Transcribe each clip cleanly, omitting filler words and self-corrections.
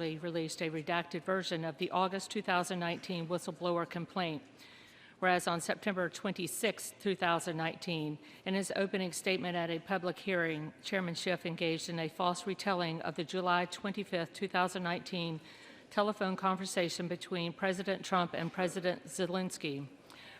unilaterally released a redacted version of the August 2019 whistleblower complaint. Whereas on September 26, 2019, in his opening statement at a public hearing, Chairman Schiff engaged in a false retelling of the July 25, 2019 telephone conversation between President Trump and President Zelensky.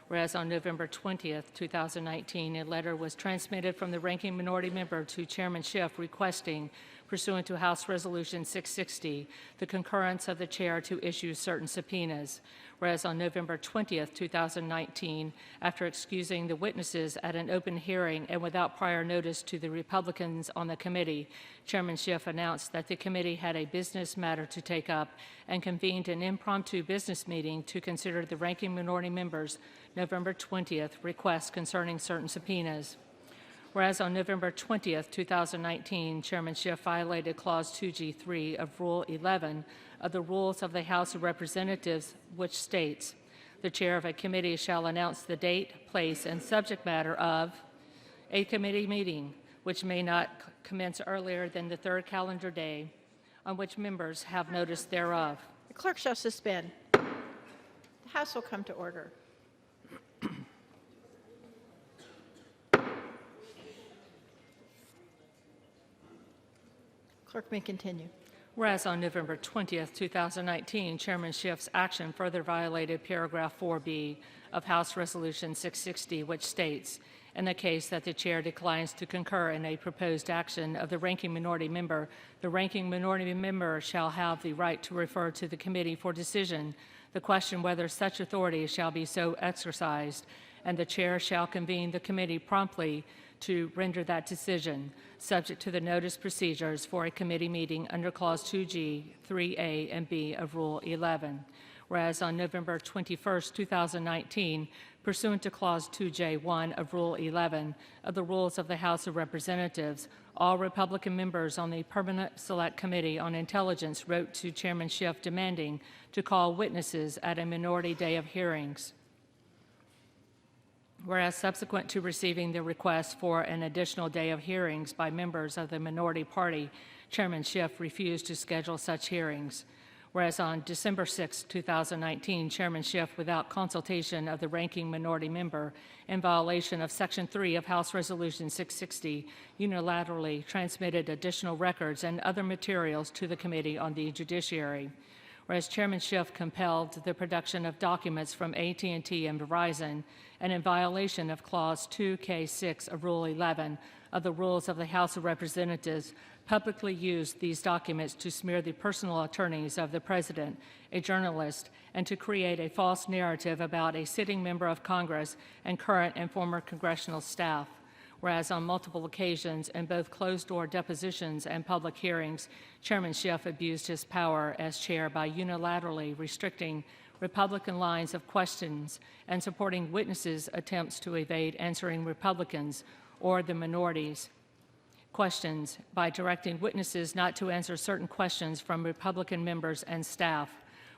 Whereas on November 20, 2019, a letter was transmitted from the ranking minority member to Chairman Schiff requesting, pursuant to House Resolution 660, the concurrence of the chair to issue certain subpoenas. Whereas on November 20, 2019, after excusing the witnesses at an open hearing and without prior notice to the Republicans on the committee, Chairman Schiff announced that the committee had a business matter to take up and convened an impromptu business meeting to consider the ranking minority member's November 20th request concerning certain subpoenas. Whereas on November 20, 2019, Chairman Schiff violated Clause 2G3 of Rule 11 of the Rules of the House of Representatives, which states, the chair of a committee shall announce the date, place, and subject matter of a committee meeting, which may not commence earlier than the third calendar day on which members have notice thereof. The clerk shall suspend. The House will come to order. Clerk may continue. Whereas on November 20, 2019, Chairman Schiff's action further violated paragraph 4B of House Resolution 660, which states, in the case that the chair declines to concur in a proposed action of the ranking minority member, the ranking minority member shall have the right to refer to the committee for decision the question whether such authority shall be so exercised, and the chair shall convene the committee promptly to render that decision, subject to the notice procedures for a committee meeting under Clause 2G, 3A, and B of Rule 11. Whereas on November 21, 2019, pursuant to Clause 2J1 of Rule 11 of the Rules of the House of Representatives, all Republican members on the Permanent Select Committee on Intelligence wrote to Chairman Schiff demanding to call witnesses at a minority day of hearings. Whereas subsequent to receiving the request for an additional day of hearings by members of the minority party, Chairman Schiff refused to schedule such hearings. Whereas on December 6, 2019, Chairman Schiff, without consultation of the ranking minority member, in violation of Section 3 of House Resolution 660, unilaterally transmitted additional records and other materials to the Committee on the Judiciary. Whereas Chairman Schiff compelled the production of documents from AT&T and Verizon, and in violation of Clause 2K6 of Rule 11 of the Rules of the House of Representatives, publicly used these documents to smear the personal attorneys of the President, a journalist, and to create a false narrative about a sitting member of Congress and current and former congressional staff. Whereas on multiple occasions in both closed-door depositions and public hearings, Chairman Schiff abused his power as chair by unilaterally restricting Republican lines of questions and supporting witnesses' attempts to evade answering Republicans or the minorities' questions by directing witnesses not to answer certain questions from Republican members and staff.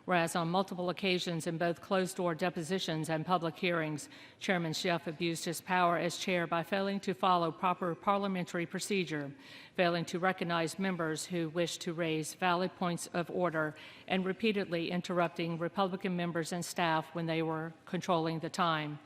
Whereas on multiple occasions in both closed-door depositions and public hearings, Chairman Schiff abused his power as chair by failing to follow proper parliamentary procedure, failing to recognize members who wished to raise valid points of order, and repeatedly interrupting Republican members and staff when they were controlling the time.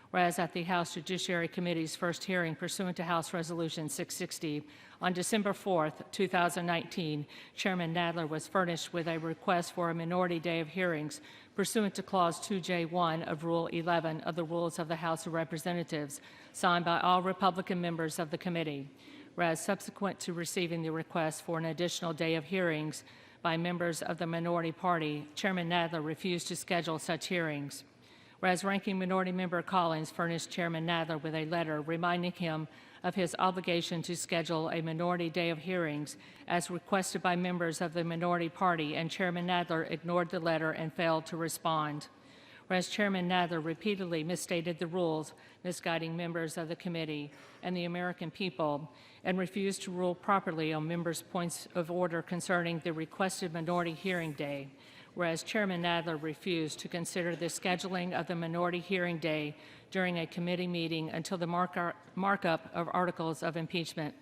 Whereas at the House Judiciary Committee's first hearing pursuant to House Resolution 660, on December 4, 2019, Chairman Nadler was furnished with a request for a minority day of hearings pursuant to Clause 2J1 of Rule 11 of the Rules of the House of Representatives, signed by all Republican members of the committee. Whereas subsequent to receiving the request for an additional day of hearings by members of the minority party, Chairman Nadler refused to schedule such hearings. Whereas Ranking Minority Member Collins furnished Chairman Nadler with a letter reminding him of his obligation to schedule a minority day of hearings as requested by members of the minority party, and Chairman Nadler ignored the letter and failed to respond. Whereas Chairman Nadler repeatedly misstated the rules, misguiding members of the committee and the American people, and refused to rule properly on members' points of order concerning the requested minority hearing day. Whereas Chairman Nadler refused to consider the scheduling of the minority hearing day during a committee meeting until the markup of articles of impeachment.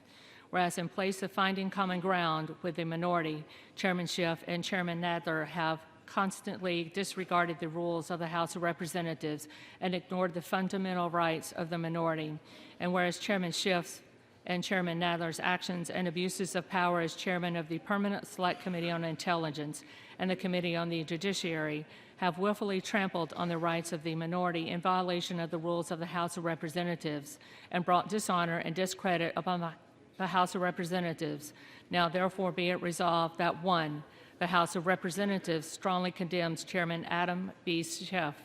Whereas in place of finding common ground with the minority, Chairman Schiff and Chairman Nadler have constantly disregarded the rules of the House of Representatives and ignored the fundamental rights of the minority. And whereas Chairman Schiff's and Chairman Nadler's actions and abuses of power as chairman of the Permanent Select Committee on Intelligence and the Committee on the Judiciary have willfully trampled on the rights of the minority in violation of the rules of the House of Representatives and brought dishonor and discredit upon the House of Representatives. Now therefore be it resolved that 1, the House of Representatives strongly condemns Chairman Adam B. Schiff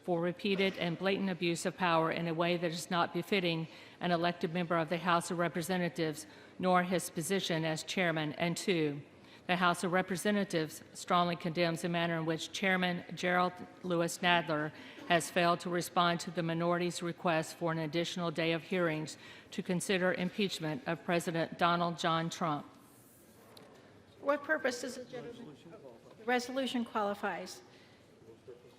for repeated and blatant abuse of power in a way that is not befitting an elected member of the House of Representatives, nor his position as chairman. And 2, the House of Representatives strongly condemns the manner in which Chairman Gerald Lewis Nadler has failed to respond to the minority's request for an additional day of hearings to consider impeachment of President Donald John Trump. For what purpose does the gentleman? The resolution qualifies.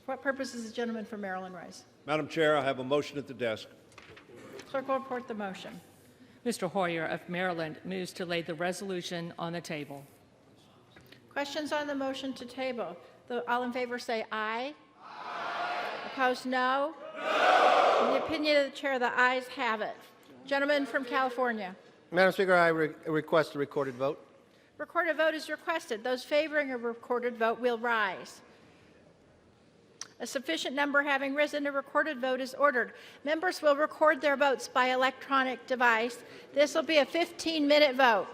For what purpose does the gentleman from Maryland rise? Madam Chair, I have a motion at the desk. Clerk will report the motion. Mr. Hoyer of Maryland moves to lay the resolution on the table. Questions on the motion to table? All in favor say aye. Aye. Opposed, no? No. In the opinion of the chair, the ayes have it. Gentleman from California. Madam Speaker, I request a recorded vote. Recorded vote is requested. Those favoring a recorded vote will rise. A sufficient number having risen, a recorded vote is ordered. Members will record their votes by electronic device. This will be a 15-minute vote.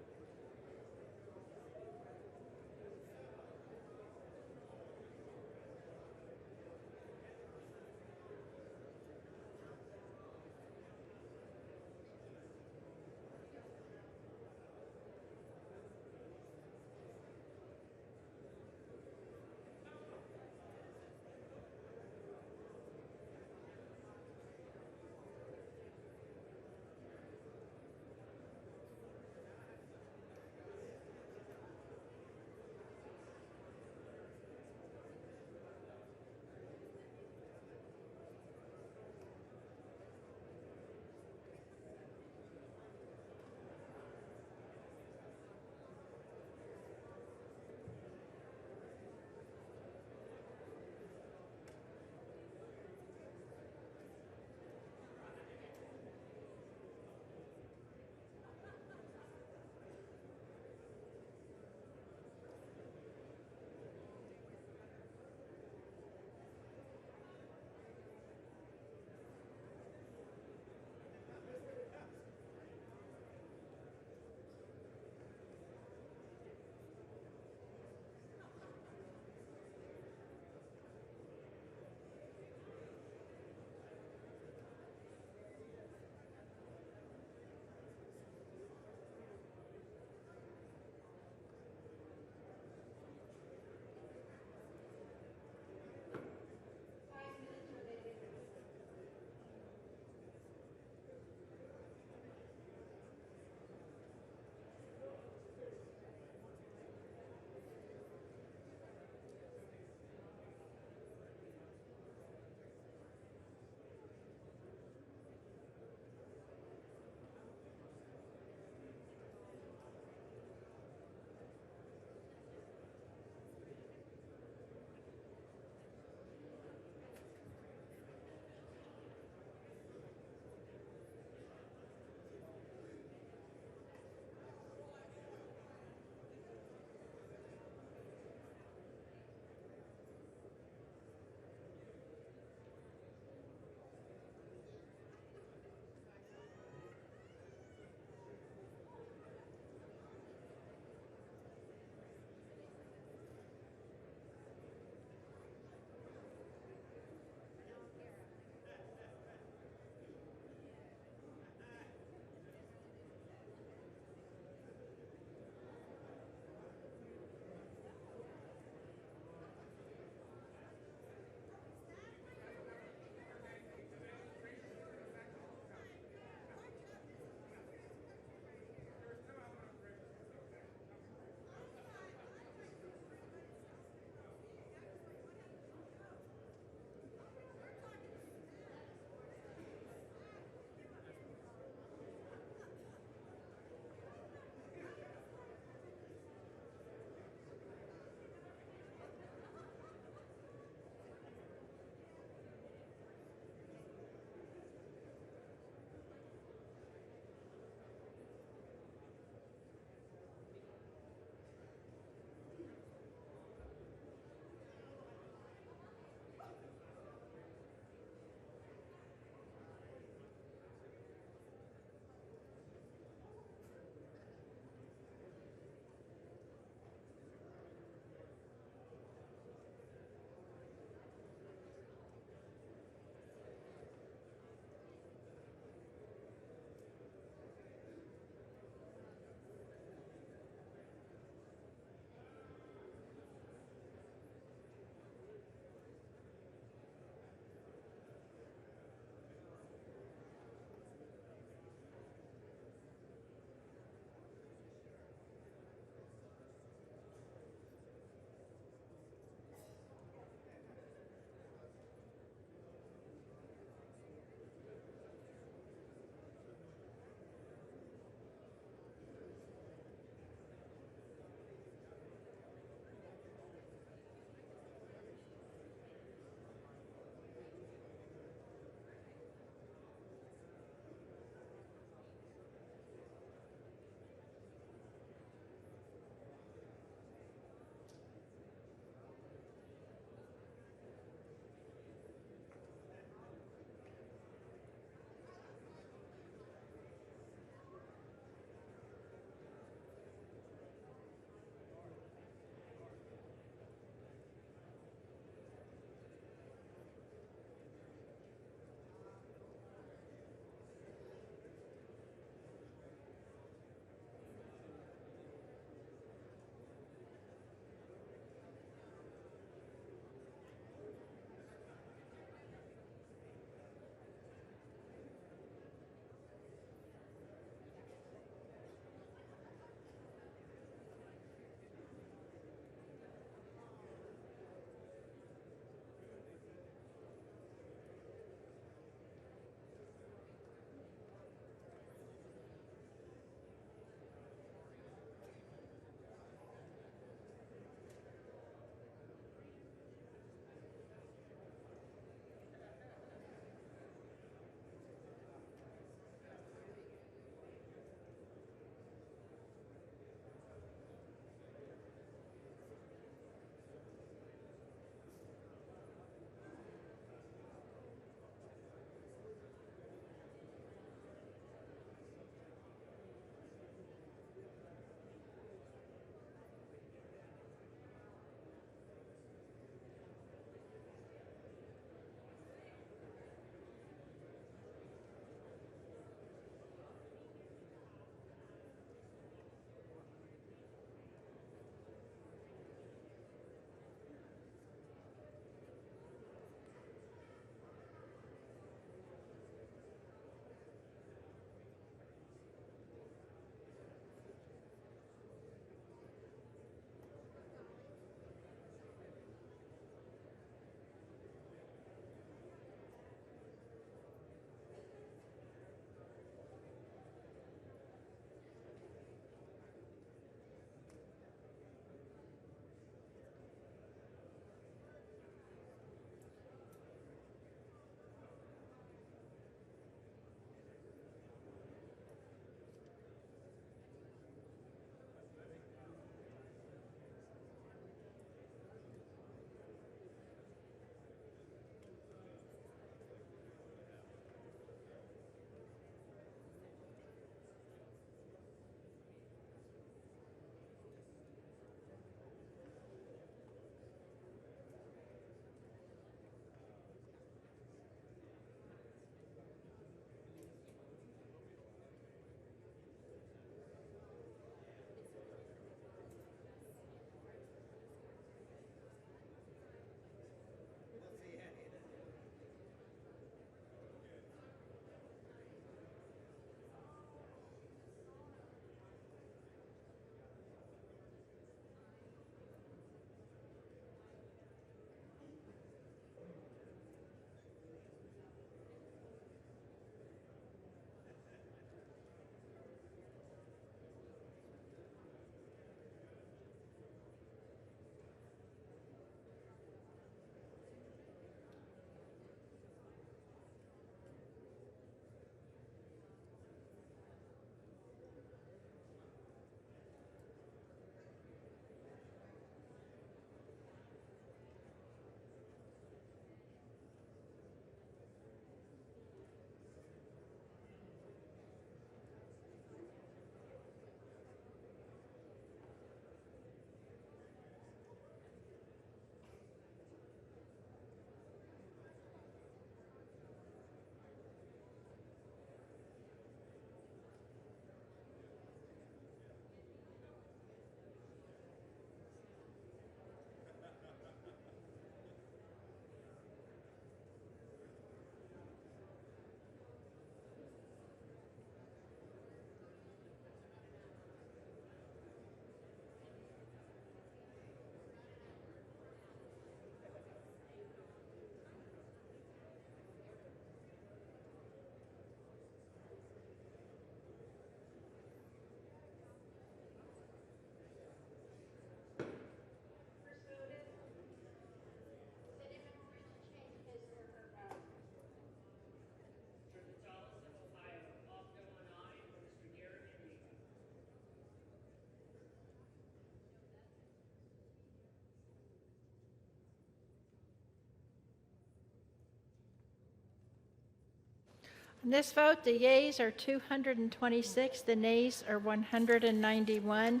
In this vote, the yeas are 226, the nays are 191.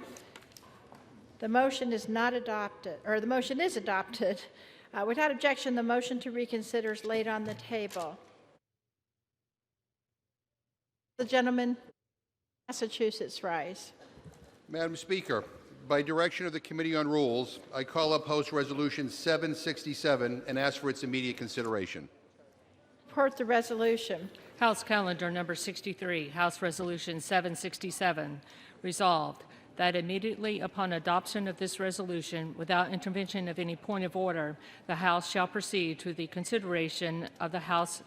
The motion is not adopted, or the motion is adopted. Without objection, the motion to reconsider is laid on the table. The gentleman from Massachusetts rise. Madam Speaker, by direction of the Committee on Rules, I call up House Resolution 767 and ask for its immediate consideration. Report the resolution. House Calendar Number 63, House Resolution 767, resolved that immediately upon adoption of this resolution, without intervention of any point of order, the House shall proceed to the consideration of the House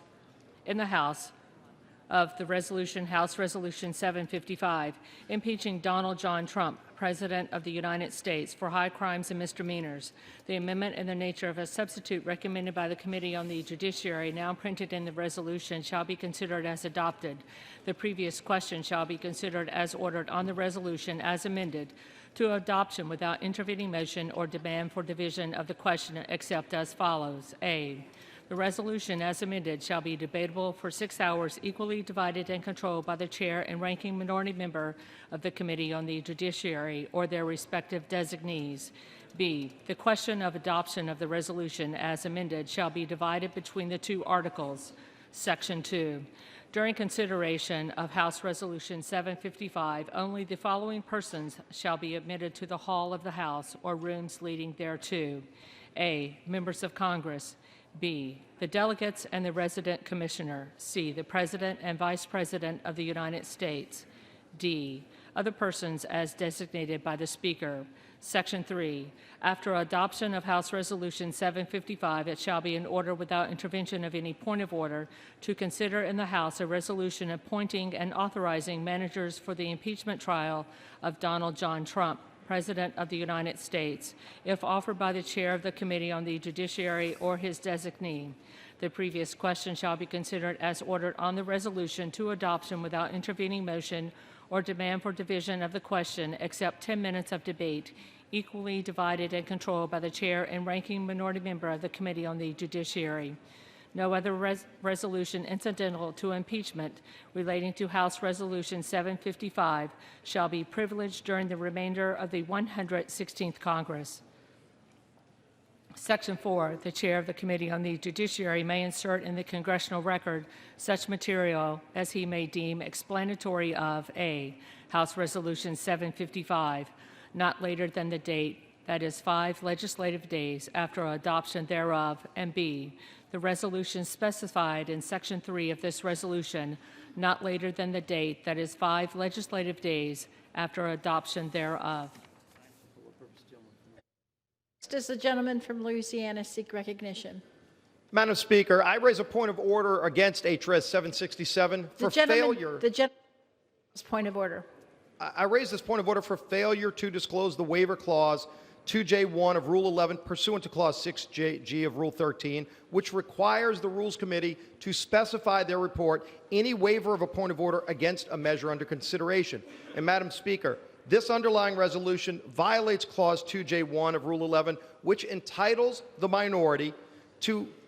of the resolution, House Resolution 755, impeaching Donald John Trump, President of the United States, for high crimes and misdemeanors. The amendment in the nature of a substitute recommended by the Committee on the Judiciary, now printed in the resolution, shall be considered as adopted. The previous question shall be considered as ordered on the resolution as amended to adoption without intervening motion or demand for division of the question, except as follows. A. The resolution as amended shall be debatable for 6 hours, equally divided and controlled by the chair and ranking minority member of the Committee on the Judiciary or their respective designees. B. The question of adoption of the resolution as amended shall be divided between the two articles. Section 2. During consideration of House Resolution 755, only the following persons shall be admitted to the hall of the House or rooms leading thereto. A. Members of Congress. B. The delegates and the resident commissioner. C. The President and Vice President of the United States. D. Other persons as designated by the Speaker. Section 3. After adoption of House Resolution 755, it shall be in order without intervention of any point of order to consider in the House a resolution appointing and authorizing managers for the impeachment trial of Donald John Trump, President of the United States, if offered by the chair of the Committee on the Judiciary or his designee. The previous question shall be considered as ordered on the resolution to adoption without intervening motion or demand for division of the question, except 10 minutes of debate, equally divided and controlled by the chair and ranking minority member of the Committee on the Judiciary. No other resolution incidental to impeachment relating to House Resolution 755 shall be privileged during the remainder of the 116th Congress. Section 4. The chair of the Committee on the Judiciary may insert in the congressional record such material as he may deem explanatory of A. House Resolution 755, not later than the date, that is 5 legislative days after adoption thereof, and B. The resolution specified in Section 3 of this resolution, not later than the date, that is 5 legislative days after adoption thereof. Does the gentleman from Louisiana seek recognition? Madam Speaker, I raise a point of order against HRS 767 for failure. The gentleman's point of order. I raise this point of order for failure to disclose the waiver clause 2J1 of Rule 11 pursuant to Clause 6G of Rule 13, which requires the Rules Committee to specify their report any waiver of a point of order against a measure under consideration. And Madam Speaker, this underlying resolution violates Clause 2J1 of Rule 11, which entitles the minority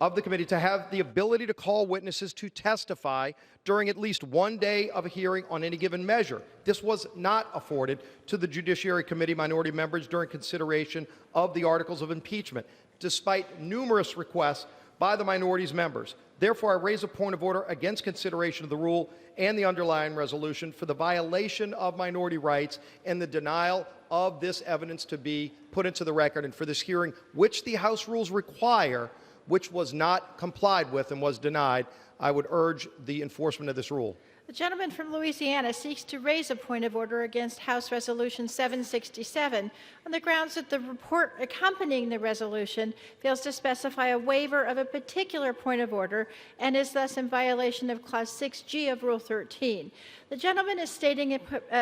of the committee to have the ability to call witnesses to testify during at least one day of a hearing on any given measure. This was not afforded to the Judiciary Committee minority members during consideration of the articles of impeachment, despite numerous requests by the minority's members. Therefore, I raise a point of order against consideration of the rule and the underlying resolution for the violation of minority rights and the denial of this evidence to be put into the record and for this hearing, which the House rules require, which was not complied with and was denied. I would urge the enforcement of this rule. The gentleman from Louisiana seeks to raise a point of order against House Resolution 767 on the grounds that the report accompanying the resolution fails to specify a waiver of a particular point of order and is thus in violation of Clause 6G of Rule 13. The gentleman is stating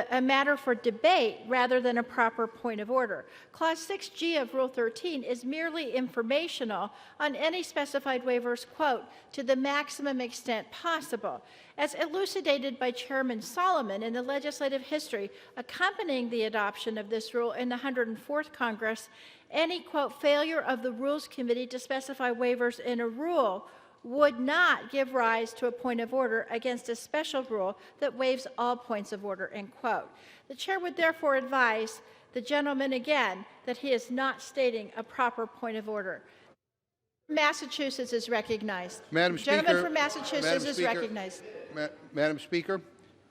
a matter for debate rather than a proper point of order. Clause 6G of Rule 13 is merely informational on any specified waivers, quote, to the maximum extent possible. As elucidated by Chairman Solomon in the legislative history accompanying the adoption of this rule in the 104th Congress, any, quote, failure of the Rules Committee to specify waivers in a rule would not give rise to a point of order against a special rule that waives all points of order, end quote. The chair would therefore advise the gentleman again that he is not stating a proper point of order. Massachusetts is recognized. Madam Speaker, Gentleman from Massachusetts is recognized. Madam Speaker,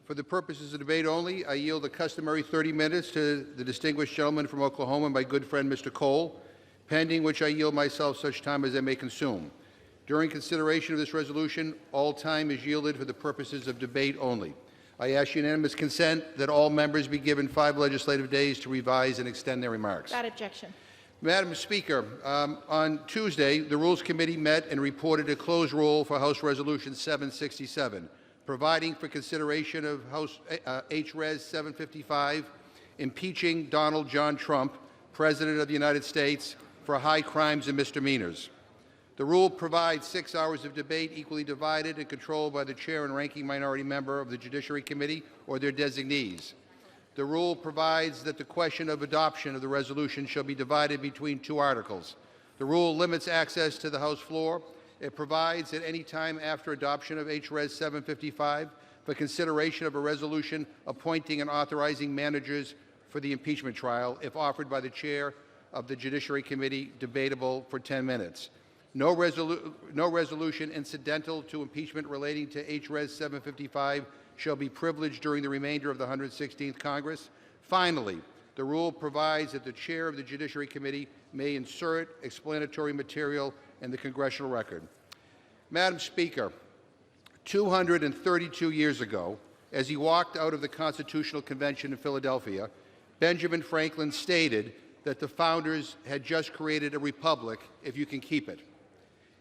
for the purposes of debate only, I yield the customary 30 minutes to the distinguished gentleman from Oklahoma, my good friend Mr. Cole, pending which I yield myself such time as I may consume. During consideration of this resolution, all time is yielded for the purposes of debate only. I ask unanimous consent that all members be given 5 legislative days to revise and extend their remarks. Without objection. Madam Speaker, on Tuesday, the Rules Committee met and reported a closed rule for House Resolution 767, providing for consideration of House H-Res 755, impeaching Donald John Trump, President of the United States, for high crimes and misdemeanors. The rule provides 6 hours of debate equally divided and controlled by the chair and ranking minority member of the Judiciary Committee or their designees. The rule provides that the question of adoption of the resolution shall be divided between 2 articles. The rule limits access to the House floor. It provides at any time after adoption of H-Res 755 for consideration of a resolution appointing and authorizing managers for the impeachment trial if offered by the chair of the Judiciary Committee, debatable for 10 minutes. No resolution incidental to impeachment relating to H-Res 755 shall be privileged during the remainder of the 116th Congress. Finally, the rule provides that the chair of the Judiciary Committee may insert explanatory material in the congressional record. Madam Speaker, 232 years ago, as he walked out of the Constitutional Convention in Philadelphia, Benjamin Franklin stated that the founders had just created a republic if you can keep it.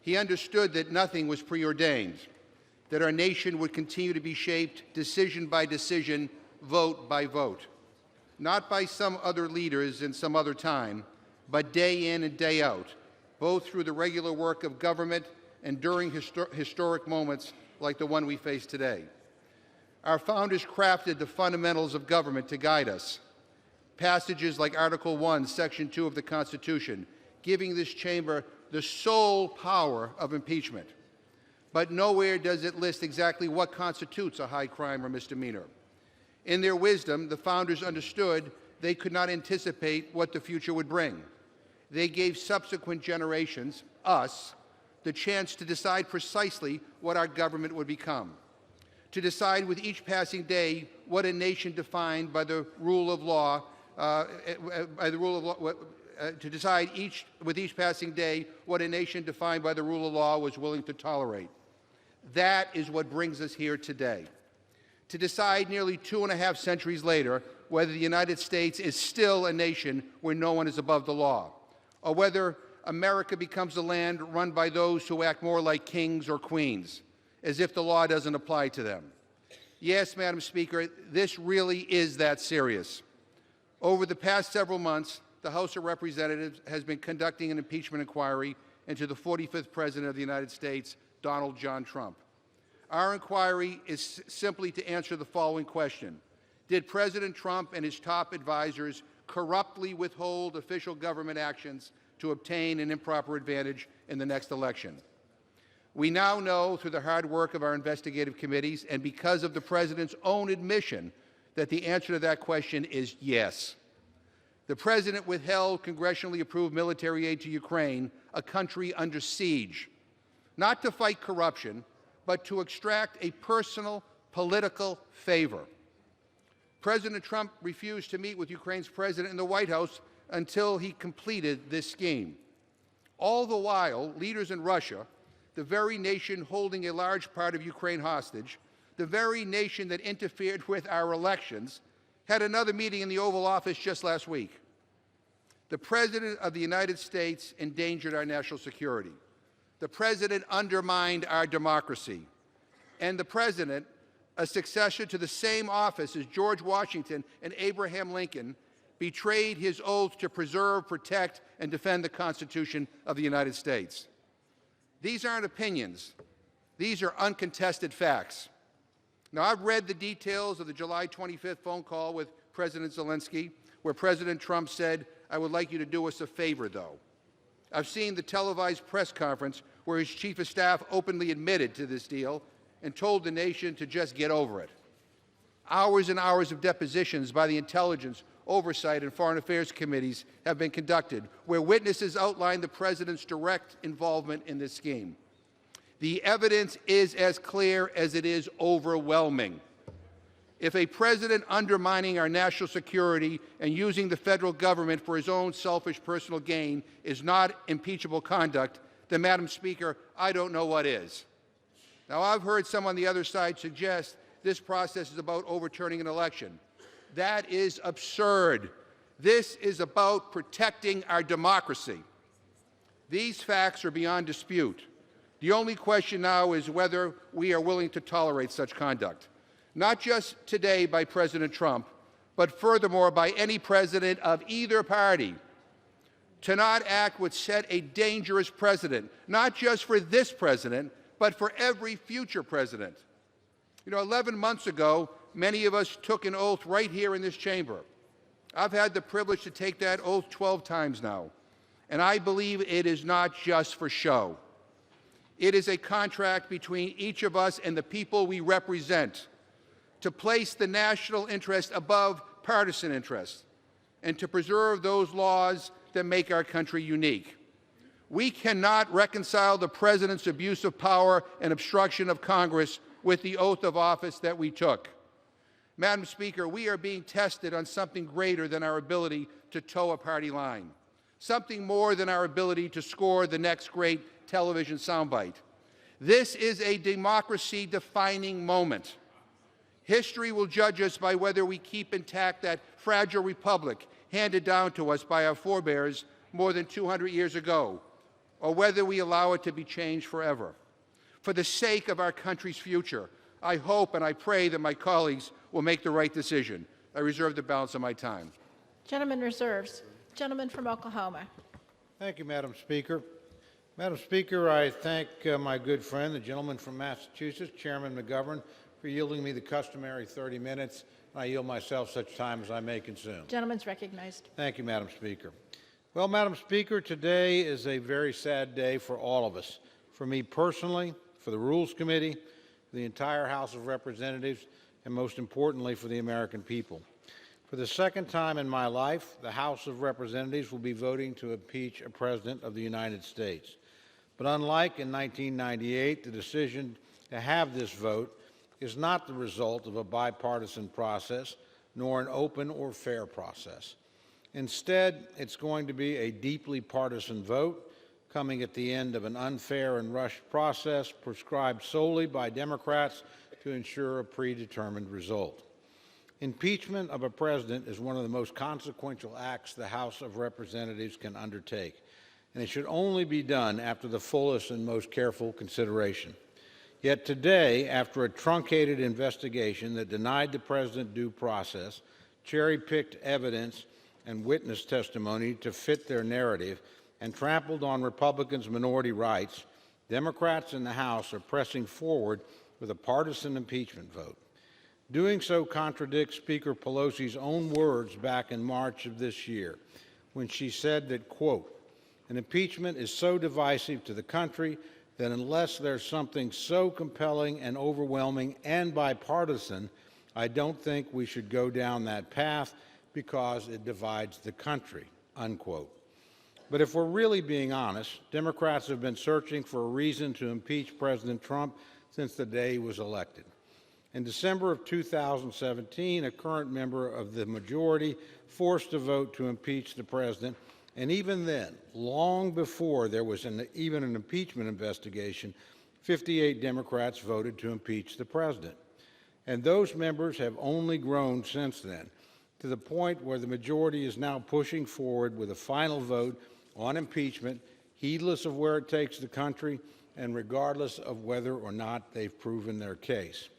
He understood that nothing was preordained, that our nation would continue to be shaped decision by decision, vote by vote, not by some other leaders in some other time, but day in and day out, both through the regular work of government and during historic moments like the one we face today. Our founders crafted the fundamentals of government to guide us. Passages like Article 1, Section 2 of the Constitution, giving this chamber the sole power of impeachment. But nowhere does it list exactly what constitutes a high crime or misdemeanor. In their wisdom, the founders understood they could not anticipate what the future would bring. They gave subsequent generations, us, the chance to decide precisely what our government would become, to decide with each passing day what a nation defined by the rule of law, to decide with each passing day what a nation defined by the rule of law was willing to tolerate. That is what brings us here today. To decide nearly 2.5 centuries later whether the United States is still a nation where no one is above the law, or whether America becomes a land run by those who act more like kings or queens, as if the law doesn't apply to them. Yes, Madam Speaker, this really is that serious. Over the past several months, the House of Representatives has been conducting an impeachment inquiry into the 45th President of the United States, Donald John Trump. Our inquiry is simply to answer the following question. Did President Trump and his top advisors corruptly withhold official government actions to obtain an improper advantage in the next election? We now know through the hard work of our investigative committees and because of the President's own admission that the answer to that question is yes. The President withheld congressionally approved military aid to Ukraine, a country under siege, not to fight corruption, but to extract a personal political favor. President Trump refused to meet with Ukraine's president in the White House until he completed this scheme. All the while, leaders in Russia, the very nation holding a large part of Ukraine hostage, the very nation that interfered with our elections, had another meeting in the Oval Office just last week. The President of the United States endangered our national security. The President undermined our democracy. And the President, a successor to the same office as George Washington and Abraham Lincoln, betrayed his oath to preserve, protect, and defend the Constitution of the United States. These aren't opinions. These are uncontested facts. Now, I've read the details of the July 25th phone call with President Zelensky, where President Trump said, "I would like you to do us a favor, though." I've seen the televised press conference where where his chief of staff openly admitted to this deal and told the nation to just get over it. Hours and hours of depositions by the Intelligence, Oversight, and Foreign Affairs Committees have been conducted, where witnesses outlined the President's direct involvement in this scheme. The evidence is as clear as it is overwhelming. If a president undermining our national security and using the federal government for his own selfish personal gain is not impeachable conduct, then, Madam Speaker, I don't know what is. Now, I've heard some on the other side suggest this process is about overturning an election. That is absurd. This is about protecting our democracy. These facts are beyond dispute. The only question now is whether we are willing to tolerate such conduct, not just today by President Trump, but furthermore by any president of either party. To not act would set a dangerous precedent, not just for this president, but for every future president. 11 months ago, many of us took an oath right here in this chamber. I've had the privilege to take that oath 12 times now, and I believe it is not just for show. It is a contract between each of us and the people we represent to place the national interest above partisan interests and to preserve those laws that make our country unique. We cannot reconcile the President's abuse of power and obstruction of Congress with the oath of office that we took. Madam Speaker, we are being tested on something greater than our ability to toe a party line, something more than our ability to score the next great television soundbite. This is a democracy-defining moment. History will judge us by whether we keep intact that fragile republic handed down to us by our forebears more than 200 years ago, or whether we allow it to be changed forever. For the sake of our country's future, I hope and I pray that my colleagues will make the right decision. I reserve the balance of my time. Gentleman reserves. Gentleman from Oklahoma. Thank you, Madam Speaker. Madam Speaker, I thank my good friend, the gentleman from Massachusetts, Chairman McGovern, for yielding me the customary 30 minutes. I yield myself such time as I may consume. Gentleman's recognized. Thank you, Madam Speaker. Well, Madam Speaker, today is a very sad day for all of us. For me personally, for the Rules Committee, for the entire House of Representatives, and most importantly, for the American people. For the second time in my life, the House of Representatives will be voting to impeach a President of the United States. But unlike in 1998, the decision to have this vote is not the result of a bipartisan process, nor an open or fair process. Instead, it's going to be a deeply partisan vote, coming at the end of an unfair and rushed process prescribed solely by Democrats to ensure a predetermined result. Impeachment of a president is one of the most consequential acts the House of Representatives can undertake, and it should only be done after the fullest and most careful consideration. Yet today, after a truncated investigation that denied the president due process, cherry-picked evidence and witness testimony to fit their narrative, and trampled on Republicans' minority rights, Democrats in the House are pressing forward with a partisan impeachment vote. Doing so contradicts Speaker Pelosi's own words back in March of this year, when she said that, quote, "An impeachment is so divisive to the country that unless there's something so compelling and overwhelming and bipartisan, I don't think we should go down that path because it divides the country," unquote. But if we're really being honest, Democrats have been searching for a reason to impeach President Trump since the day he was elected. In December of 2017, a current member of the majority forced a vote to impeach the president, and even then, long before there was even an impeachment investigation, 58 Democrats voted to impeach the president. And those members have only grown since then, to the point where the majority is now pushing forward with a final vote on impeachment, heedless of where it takes the country and regardless of whether or not they've proven their case.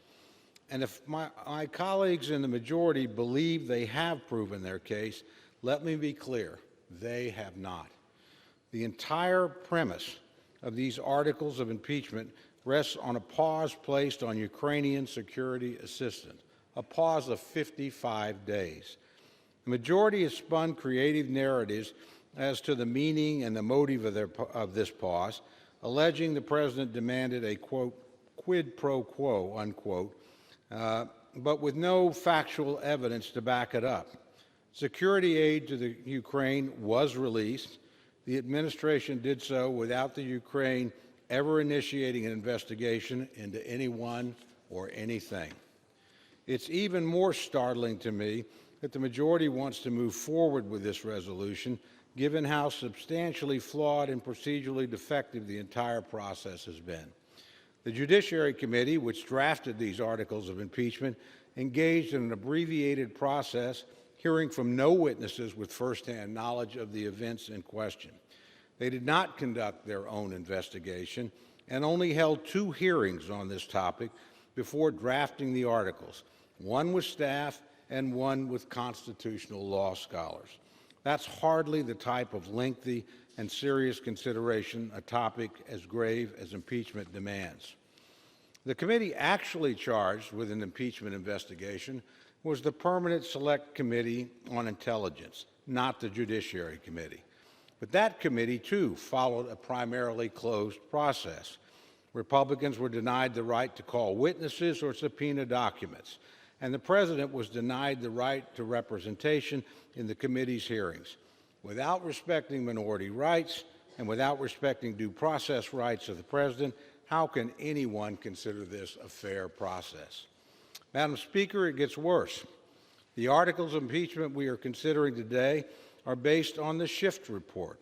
And if my colleagues in the majority believe they have proven their case, let me be clear, they have not. The entire premise of these articles of impeachment rests on a pause placed on Ukrainian security assistance, a pause of 55 days. The majority has spun creative narratives as to the meaning and the motive of this pause, alleging the president demanded a, quote, quid pro quo, unquote, but with no factual evidence to back it up. Security aid to the Ukraine was released. The administration did so without the Ukraine ever initiating an investigation into anyone or anything. It's even more startling to me that the majority wants to move forward with this resolution, given how substantially flawed and procedurally defective the entire process has been. The Judiciary Committee, which drafted these articles of impeachment, engaged in an abbreviated process, hearing from no witnesses with firsthand knowledge of the events in question. They did not conduct their own investigation and only held 2 hearings on this topic before drafting the articles, one with staff and one with constitutional law scholars. That's hardly the type of lengthy and serious consideration a topic as grave as impeachment demands. The committee actually charged with an impeachment investigation was the Permanent Select Committee on Intelligence, not the Judiciary Committee. But that committee, too, followed a primarily closed process. Republicans were denied the right to call witnesses or subpoena documents, and the president was denied the right to representation in the committee's hearings. Without respecting minority rights and without respecting due process rights of the president, how can anyone consider this a fair process? Madam Speaker, it gets worse. The articles of impeachment we are considering today are based on the Schiff report,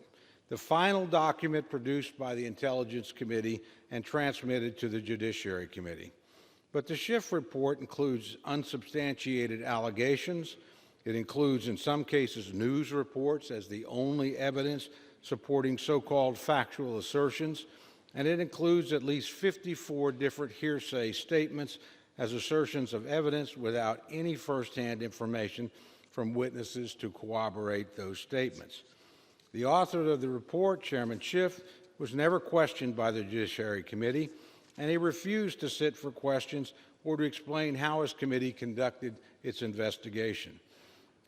the final document produced by the Intelligence Committee and transmitted to the Judiciary Committee. But the Schiff report includes unsubstantiated allegations. It includes, in some cases, news reports as the only evidence supporting so-called factual assertions, and it includes at least 54 different hearsay statements as assertions of evidence without any firsthand information from witnesses to corroborate those statements. The author of the report, Chairman Schiff, was never questioned by the Judiciary Committee, and he refused to sit for questions or to explain how his committee conducted its investigation.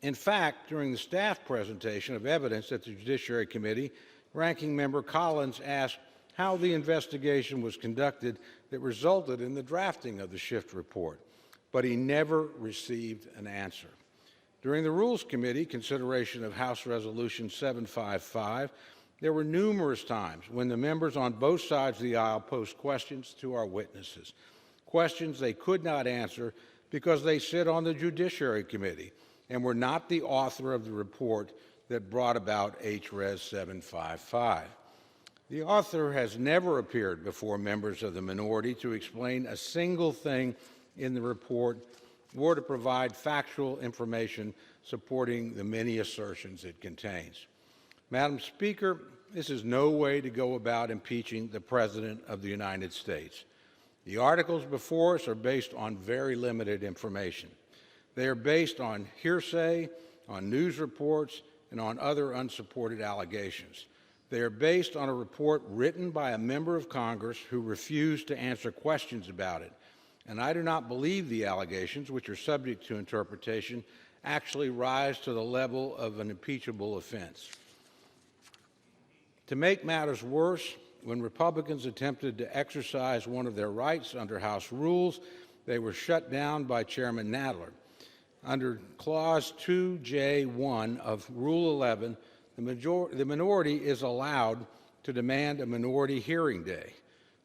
In fact, during the staff presentation of evidence at the Judiciary Committee, Ranking Member Collins asked how the investigation was conducted that resulted in the drafting of the Schiff report, but he never received an answer. During the Rules Committee consideration of House Resolution 755, there were numerous times when the members on both sides of the aisle posed questions to our witnesses, questions they could not answer because they sit on the Judiciary Committee and were not the author of the report that brought about HRes 755. The author has never appeared before members of the minority to explain a single thing in the report or to provide factual information supporting the many assertions it contains. Madam Speaker, this is no way to go about impeaching the President of the United States. The articles before us are based on very limited information. They are based on hearsay, on news reports, and on other unsupported allegations. They are based on a report written by a member of Congress who refused to answer questions about it. And I do not believe the allegations, which are subject to interpretation, actually rise to the level of an impeachable offense. To make matters worse, when Republicans attempted to exercise one of their rights under House rules, they were shut down by Chairman Nadler. Under Clause 2J1 of Rule 11, the minority is allowed to demand a minority hearing day.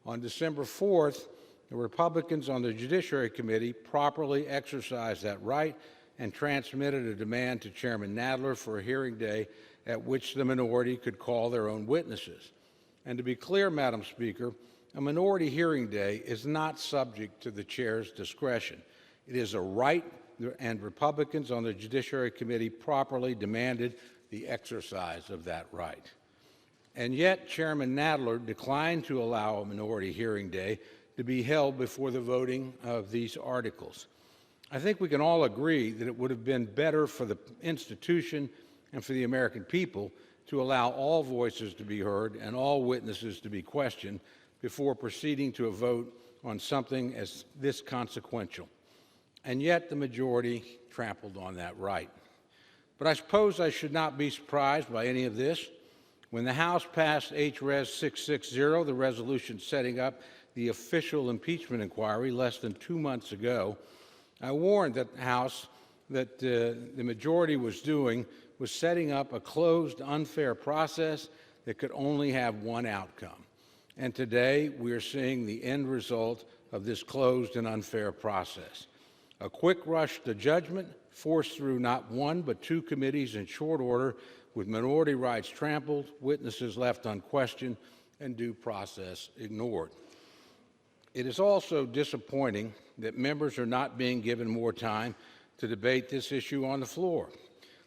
On December 4th, the Republicans on the Judiciary Committee properly exercised that right and transmitted a demand to Chairman Nadler for a hearing day at which the minority could call their own witnesses. And to be clear, Madam Speaker, a minority hearing day is not subject to the chair's discretion. It is a right, and Republicans on the Judiciary Committee properly demanded the exercise of that right. And yet, Chairman Nadler declined to allow a minority hearing day to be held before the voting of these articles. I think we can all agree that it would have been better for the institution and for the American people to allow all voices to be heard and all witnesses to be questioned before proceeding to a vote on something as this consequential. And yet the majority trampled on that right. But I suppose I should not be surprised by any of this. When the House passed H.Res. 660, the resolution setting up the official impeachment inquiry less than 2 months ago, I warned that the House that the majority was doing was setting up a closed, unfair process that could only have one outcome. And today, we are seeing the end result of this closed and unfair process. A quick rush to judgment forced through not one but two committees in short order, with minority rights trampled, witnesses left unquestioned, and due process ignored. It is also disappointing that members are not being given more time to debate this issue on the floor.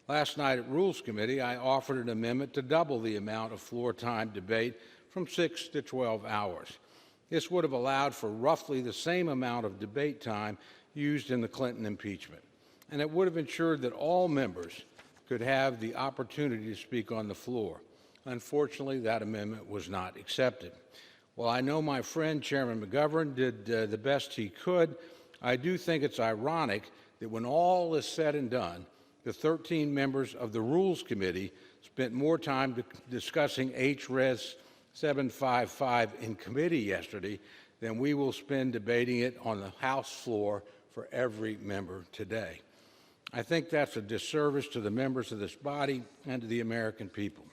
Last night at Rules Committee, I offered an amendment to double the amount of floor time debate from 6 to 12 hours. This would have allowed for roughly the same amount of debate time used in the Clinton impeachment, and it would have ensured that all members could have the opportunity to speak on the floor. Unfortunately, that amendment was not accepted. While I know my friend Chairman McGovern did the best he could, I do think it's ironic that when all is said and done, the 13 members of the Rules Committee spent more time discussing H.Res. 755 in committee yesterday than we will spend debating it on the House floor for every member today. I think that's a disservice to the members of this body and to the American people.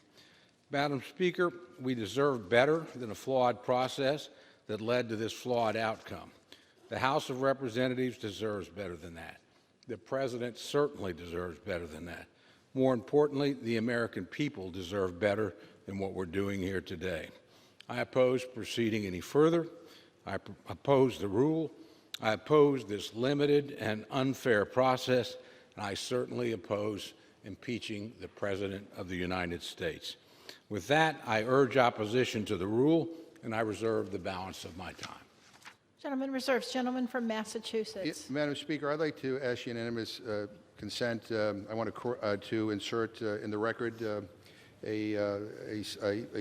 Madam Speaker, we deserve better than a flawed process that led to this flawed outcome. The House of Representatives deserves better than that. The President certainly deserves better than that. More importantly, the American people deserve better than what we're doing here today. I oppose proceeding any further. I oppose the rule. I oppose this limited and unfair process, and I certainly oppose impeaching the President of the United States. With that, I urge opposition to the rule, and I reserve the balance of my time. Gentleman reserves. Gentleman from Massachusetts. Madam Speaker, I'd like to ask unanimous consent. I want to insert in the record a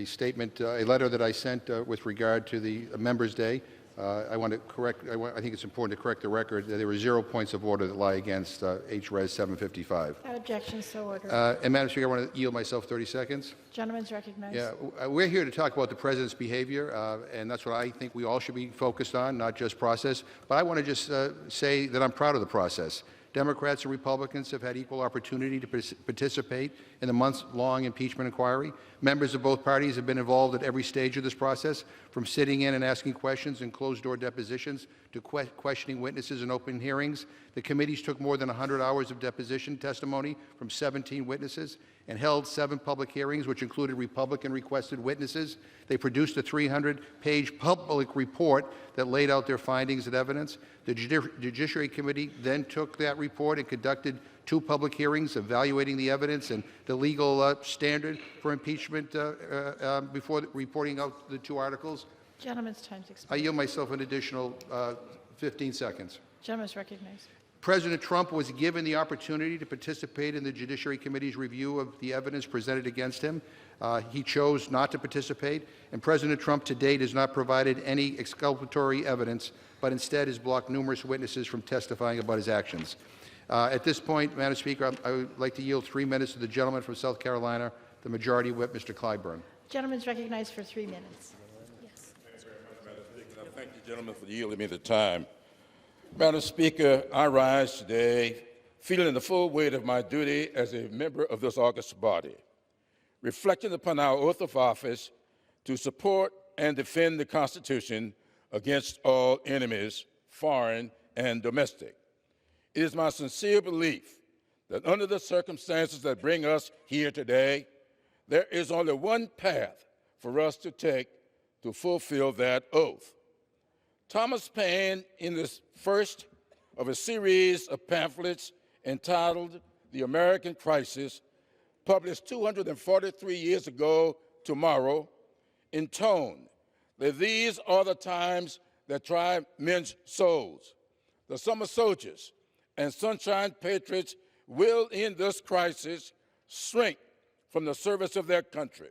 statement, a letter that I sent with regard to the Members' Day. I want to correct, I think it's important to correct the record. There were 0 points of order that lie against H.Res. 755. Without objection, so ordered. And Madam Speaker, I want to yield myself 30 seconds. Gentleman's recognized. Yeah, we're here to talk about the President's behavior, and that's what I think we all should be focused on, not just process. But I want to just say that I'm proud of the process. Democrats and Republicans have had equal opportunity to participate in the months-long impeachment inquiry. Members of both parties have been involved at every stage of this process, from sitting in and asking questions in closed-door depositions to questioning witnesses in open hearings. The committees took more than 100 hours of deposition testimony from 17 witnesses and held 7 public hearings, which included Republican-requested witnesses. They produced a 300-page public report that laid out their findings and evidence. The Judiciary Committee then took that report and conducted 2 public hearings evaluating the evidence and the legal standard for impeachment before reporting out the 2 articles. Gentleman's time's I expired. yield myself an additional 15 seconds. Gentleman's recognized. President Trump was given the opportunity to participate in the Judiciary Committee's review of the evidence presented against him. He chose not to participate, and President Trump to date has not provided any exculpatory evidence, but instead has blocked numerous witnesses from testifying about his actions. At this point, Madam Speaker, I would like to yield 3 minutes to the gentleman from South Carolina, the Majority Whip, Mr. Clyburn. Gentleman's recognized for 3 minutes. Yes. Thank you, gentlemen, for yielding me the time. Madam Speaker, I rise today feeling the full weight of my duty as a member of this august body, reflecting upon our oath of office to support and defend the Constitution against all enemies, foreign and domestic. It is my sincere belief that under the circumstances that bring us here today, there is only one path for us to take to fulfill that oath. Thomas Paine, in this first of a series of pamphlets entitled The American Crisis, published 243 years ago tomorrow, intoned that these are the times that try men's souls. The summer soldiers and sunshine patriots will, in this crisis, shrink from the service of their country.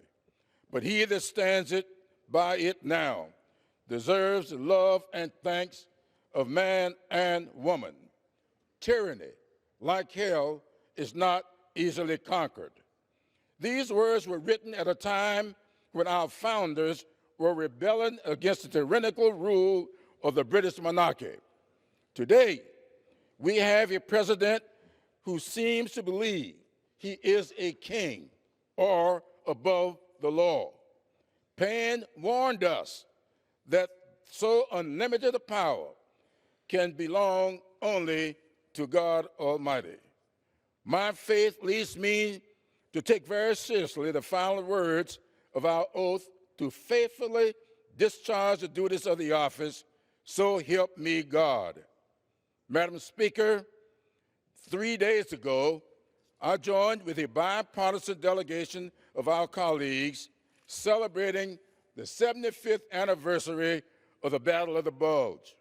But he that stands by it now deserves the love and thanks of man and woman. Tyranny, like hell, is not easily conquered. These words were written at a time when our founders were rebelling against the tyrannical rule of the British monarchy. Today, we have a president who seems to believe he is a king or above the law. Paine warned us that so unlimited a power can belong only to God Almighty. My faith leads me to take very seriously the final words of our oath to faithfully discharge the duties of the office, so help me God. Madam Speaker, 3 days ago, I joined with a bipartisan delegation of our colleagues celebrating the 75th anniversary of the Battle of the Bulge.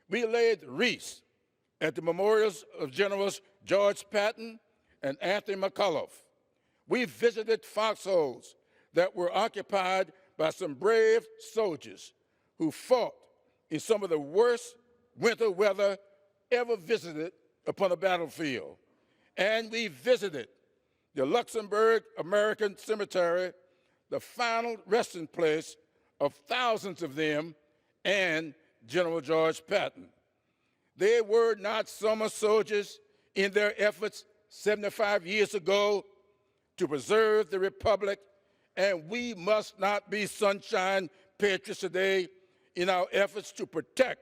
We laid wreaths at the memorials of Generals George Patton and Anthony McCullough. We visited foxholes that were occupied by some brave soldiers who fought in some of the worst winter weather ever visited upon a battlefield. And we visited the Luxembourg American Cemetery, the final resting place of thousands of them and General George Patton. They were not summer soldiers in their efforts 75 years ago to preserve the Republic, and we must not be sunshine patriots today in our efforts to protect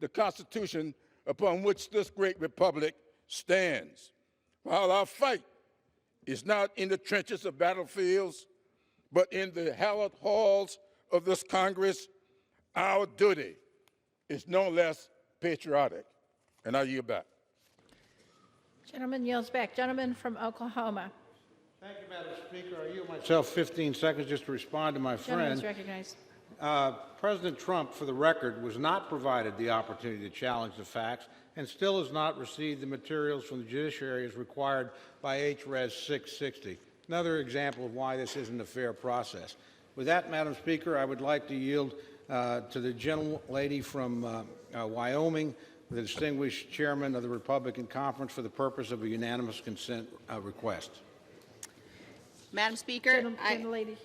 the Constitution upon which this great Republic stands. While our fight is not in the trenches of battlefields, but in the hallowed halls of this Congress, our duty is no less patriotic. And I yield back. Gentleman yields back. Gentleman from Oklahoma. Thank you, Madam Speaker. I yield myself 15 seconds just to respond to my Gentleman is friend. recognized. President Trump, for the record, was not provided the opportunity to challenge the facts and still has not received the materials from the judiciary as required by H.Res. 660. Another example of why this isn't a fair process. With that, Madam Speaker, I would like to yield to the gentlelady from Wyoming, the distinguished chairman of the Republican Conference, for the purpose of a unanimous consent request. Madam Speaker, Gentlelady.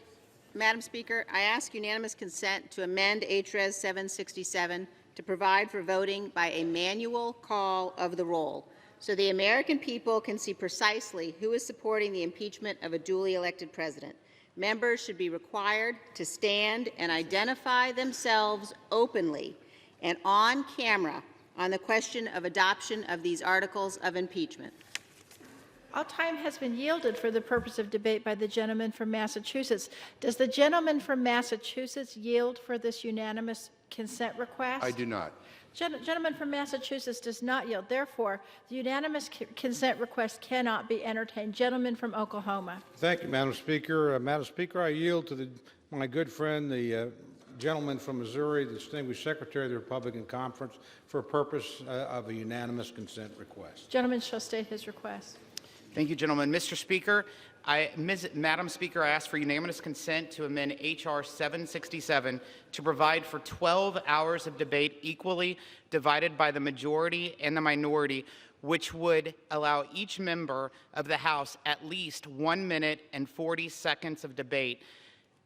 I ask unanimous consent to amend H.Res. 767 to provide for voting by a manual call of the roll, so the American people can see precisely who is supporting the impeachment of a duly elected president. Members should be required to stand and identify themselves openly and on camera on the question of adoption of these articles of impeachment. All time has been yielded for the purpose of debate by the gentleman from Massachusetts. Does the gentleman from Massachusetts yield for this unanimous consent request? I do not. Gentleman from Massachusetts does not yield. Therefore, the unanimous consent request cannot be entertained. Gentleman from Oklahoma. Thank you, Madam Speaker. Madam Speaker, I yield to my good friend, the gentleman from Missouri, the distinguished secretary of the Republican Conference, for a purpose of a unanimous consent request. Gentleman shall state his request. Thank you, gentlemen. Mr. Speaker, Madam Speaker, I ask for unanimous consent to amend H.R. 767 to provide for 12 hours of debate equally divided by the majority and the minority, which would allow each member of the House at least 1 minute and 40 seconds of debate,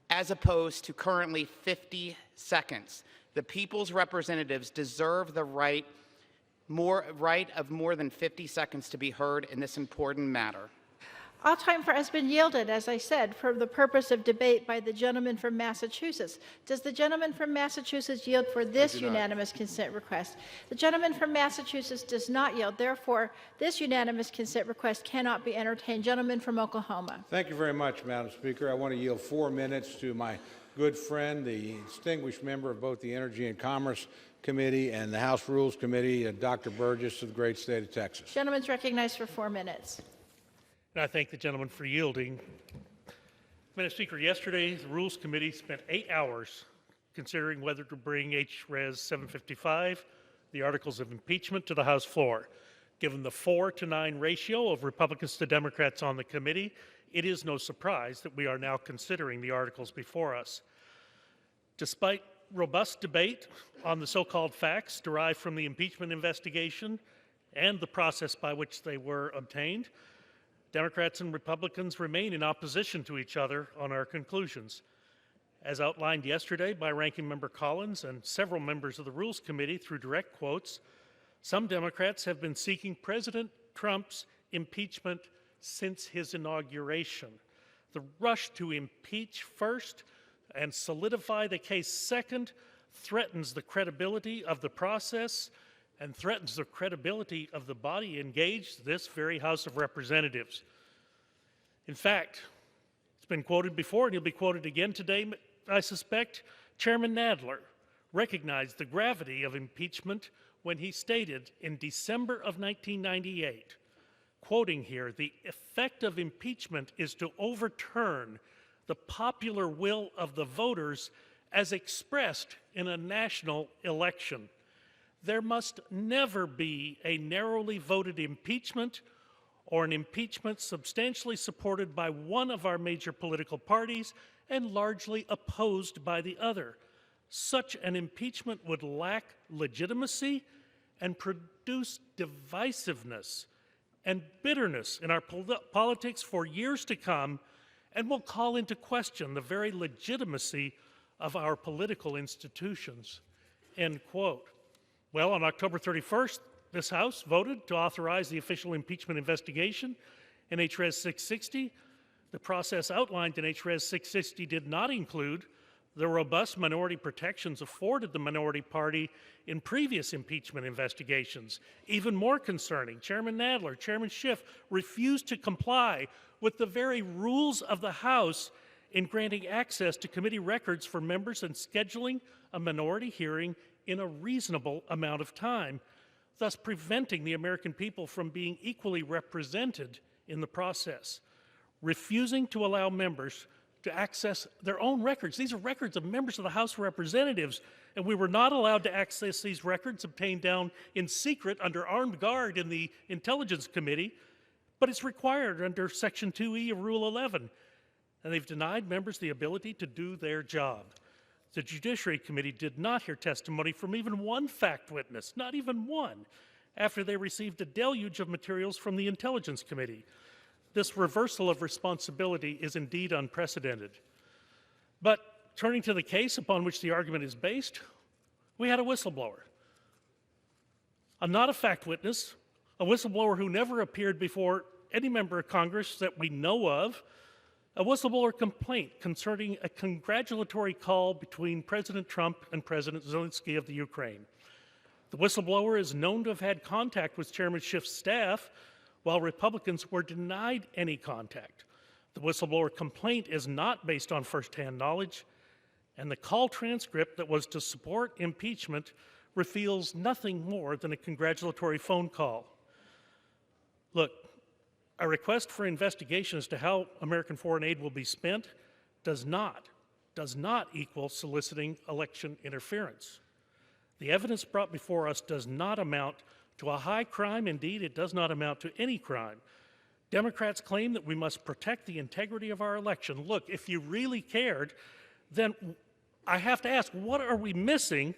as opposed to currently 50 seconds. The people's representatives deserve the right of more than 50 seconds to be heard in this important matter. All time has been yielded, as I said, for the purpose of debate by the gentleman from Massachusetts. Does the gentleman from Massachusetts yield for this unanimous consent request? The gentleman from Massachusetts does not yield. Therefore, this unanimous consent request cannot be entertained. Gentleman from Oklahoma. Thank you very much, Madam Speaker. I want to yield 4 minutes to my good friend, the distinguished member of both the Energy and Commerce Committee and the House Rules Committee, Dr. Burgess of the great state of Texas. Gentleman's recognized for 4 minutes. And I thank the gentleman for yielding. Madam Speaker, yesterday the Rules Committee spent 8 hours considering whether to bring H.Res. 755, the Articles of Impeachment, to the House floor. Given the 4-to-9 ratio of Republicans to Democrats on the committee, it is no surprise that we are now considering the articles before us. Despite robust debate on the so-called facts derived from the impeachment investigation and the process by which they were obtained, Democrats and Republicans remain in opposition to each other on our conclusions. As outlined yesterday by Ranking Member Collins and several members of the Rules Committee through direct quotes, some Democrats have been seeking President Trump's impeachment since his inauguration. The rush to impeach first and solidify the case second threatens the credibility of the process and threatens the credibility of the body engaged, this very House of Representatives. In fact, it's been quoted before and he'll be quoted again today, I suspect. Chairman Nadler recognized the gravity of impeachment when he stated in December of 1998, quoting here, "The effect of impeachment is to overturn the popular will of the voters as expressed in a national election. There must never be a narrowly voted impeachment or an impeachment substantially supported by one of our major political parties and largely opposed by the other. Such an impeachment would lack legitimacy and produce divisiveness and bitterness in our politics for years to come, and will call into question the very legitimacy of our political institutions." End quote. Well, on October 31st, this House voted to authorize the official impeachment investigation in HRES 660. The process outlined in HRES 660 did not include the robust minority protections afforded the minority party in previous impeachment investigations. Even more concerning, Chairman Nadler, Chairman Schiff refused to comply with the very rules of the House in granting access to committee records for members and scheduling a minority hearing in a reasonable amount of time, thus preventing the American people from being equally represented in the process. Refusing to allow members to access their own records. These are records of members of the House of Representatives, and we were not allowed to access these records obtained down in secret under armed guard in the Intelligence Committee, but it's required under Section 2E of Rule 11, and they've denied members the ability to do their job. The Judiciary Committee did not hear testimony from even one fact witness, not even one, after they received a deluge of materials from the Intelligence Committee. This reversal of responsibility is indeed unprecedented. But turning to the case upon which the argument is based, we had a whistleblower. Not a fact witness, a whistleblower who never appeared before any member of Congress that we know of, a whistleblower complaint concerning a congratulatory call between President Trump and President Zelensky of the Ukraine. The whistleblower is known to have had contact with Chairman Schiff's staff, while Republicans were denied any contact. The whistleblower complaint is not based on firsthand knowledge, and the call transcript that was to support impeachment reveals nothing more than a congratulatory phone call. Look, a request for investigation as to how American foreign aid will be spent does not equal soliciting election interference. The evidence brought before us does not amount to a high crime. Indeed, it does not amount to any crime. Democrats claim that we must protect the integrity of our election. Look, if you really cared, then I have to ask, what are we missing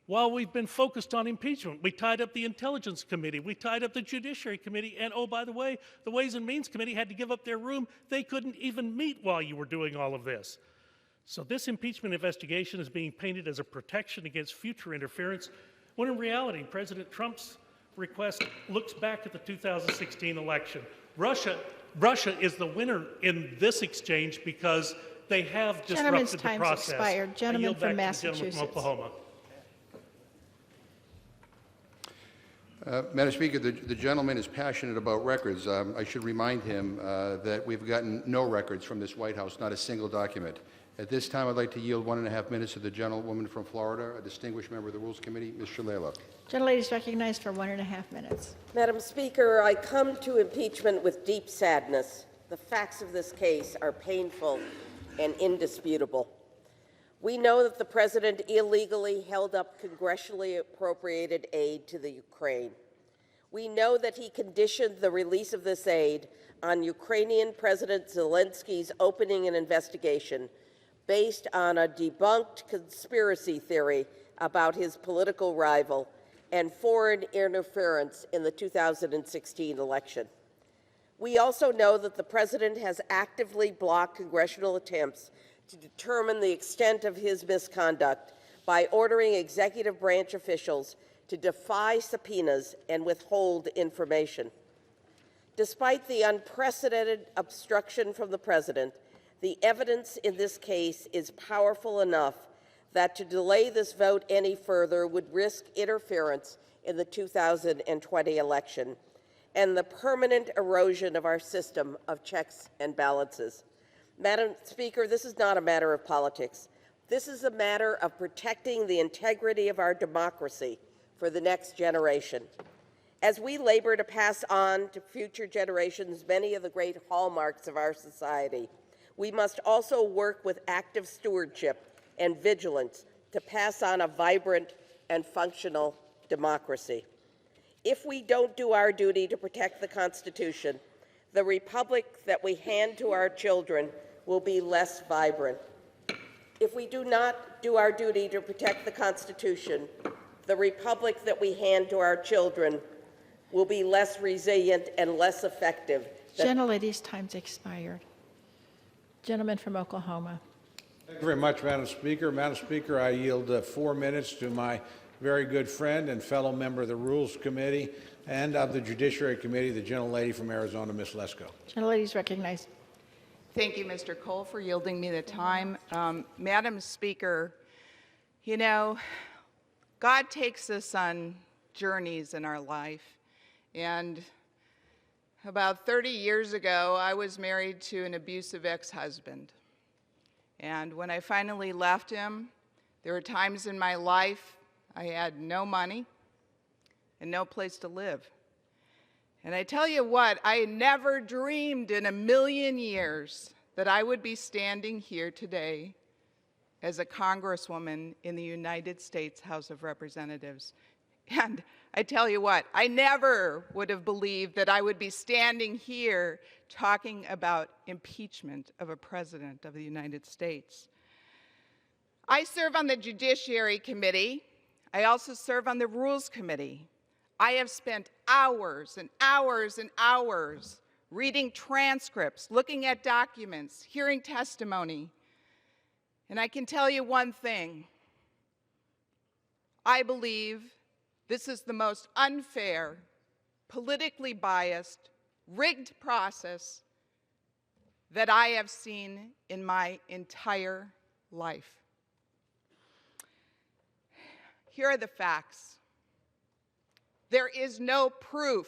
while we've been focused on impeachment? We tied up the Intelligence Committee, we tied up the Judiciary Committee, and oh, by the way, the Ways and Means Committee had to give up their room. They couldn't even meet while you were doing all of this. So this impeachment investigation is being painted as a protection against future interference, when in reality, President Trump's request looks back at the 2016 election. Russia is the winner in this exchange because they have disrupted the process. Expired. Gentleman from Massachusetts. Gentleman from Oklahoma. Madam Speaker, the gentleman is passionate about records. I should remind him that we've gotten no records from this White House, not a single document. At this time, I'd like to yield 1.5 minutes to the gentlewoman from Florida, a distinguished member of the Rules Committee, Ms. Shalala. Gentlelady is recognized for 1.5 minutes. Madam Speaker, I come to impeachment with deep sadness. The facts of this case are painful and indisputable. We know that the President illegally held up congressionally appropriated aid to the Ukraine. We know that he conditioned the release of this aid on Ukrainian President Zelensky's opening an investigation based on a debunked conspiracy theory about his political rival and foreign interference in the 2016 election. We also know that the President has actively blocked congressional attempts to determine the extent of his misconduct by ordering executive branch officials to defy subpoenas and withhold information. Despite the unprecedented obstruction from the President, the evidence in this case is powerful enough that to delay this vote any further would risk interference in the 2020 election and the permanent erosion of our system of checks and balances. Madam Speaker, this is not a matter of politics. This is a matter of protecting the integrity of our democracy for the next generation. As we labor to pass on to future generations many of the great hallmarks of our society, we must also work with active stewardship and vigilance to pass on a vibrant and functional democracy. If we don't do our duty to protect the Constitution, the republic that we hand to our children will be less vibrant. If we do not do our duty to protect the Constitution, the republic that we hand to our children will be less resilient and less effective. Gentlelady's time's expired. Gentleman from Oklahoma. Thank you very much, Madam Speaker. Madam Speaker, I yield 4 minutes to my very good friend and fellow member of the Rules Committee and of the Judiciary Committee, the gentlelady from Arizona, Ms. Lesko. Gentlelady's recognized. Thank you, Mr. Cole, for yielding me the time. Madam Speaker, you know, God takes us on journeys in our life. And about 30 years ago, I was married to an abusive ex-husband. And when I finally left him, there were times in my life I had no money and no place to live. And I tell you what, I never dreamed in a million years that I would be standing here today as a congresswoman in the United States House of Representatives. And I tell you what, I never would have believed that I would be standing here talking about impeachment of a president of the United States. I serve on the Judiciary Committee. I also serve on the Rules Committee. I have spent hours and hours and hours reading transcripts, looking at documents, hearing testimony. And I can tell you one thing. I believe this is the most unfair, politically biased, rigged process that I have seen in my entire life. Here are the facts. There is no proof,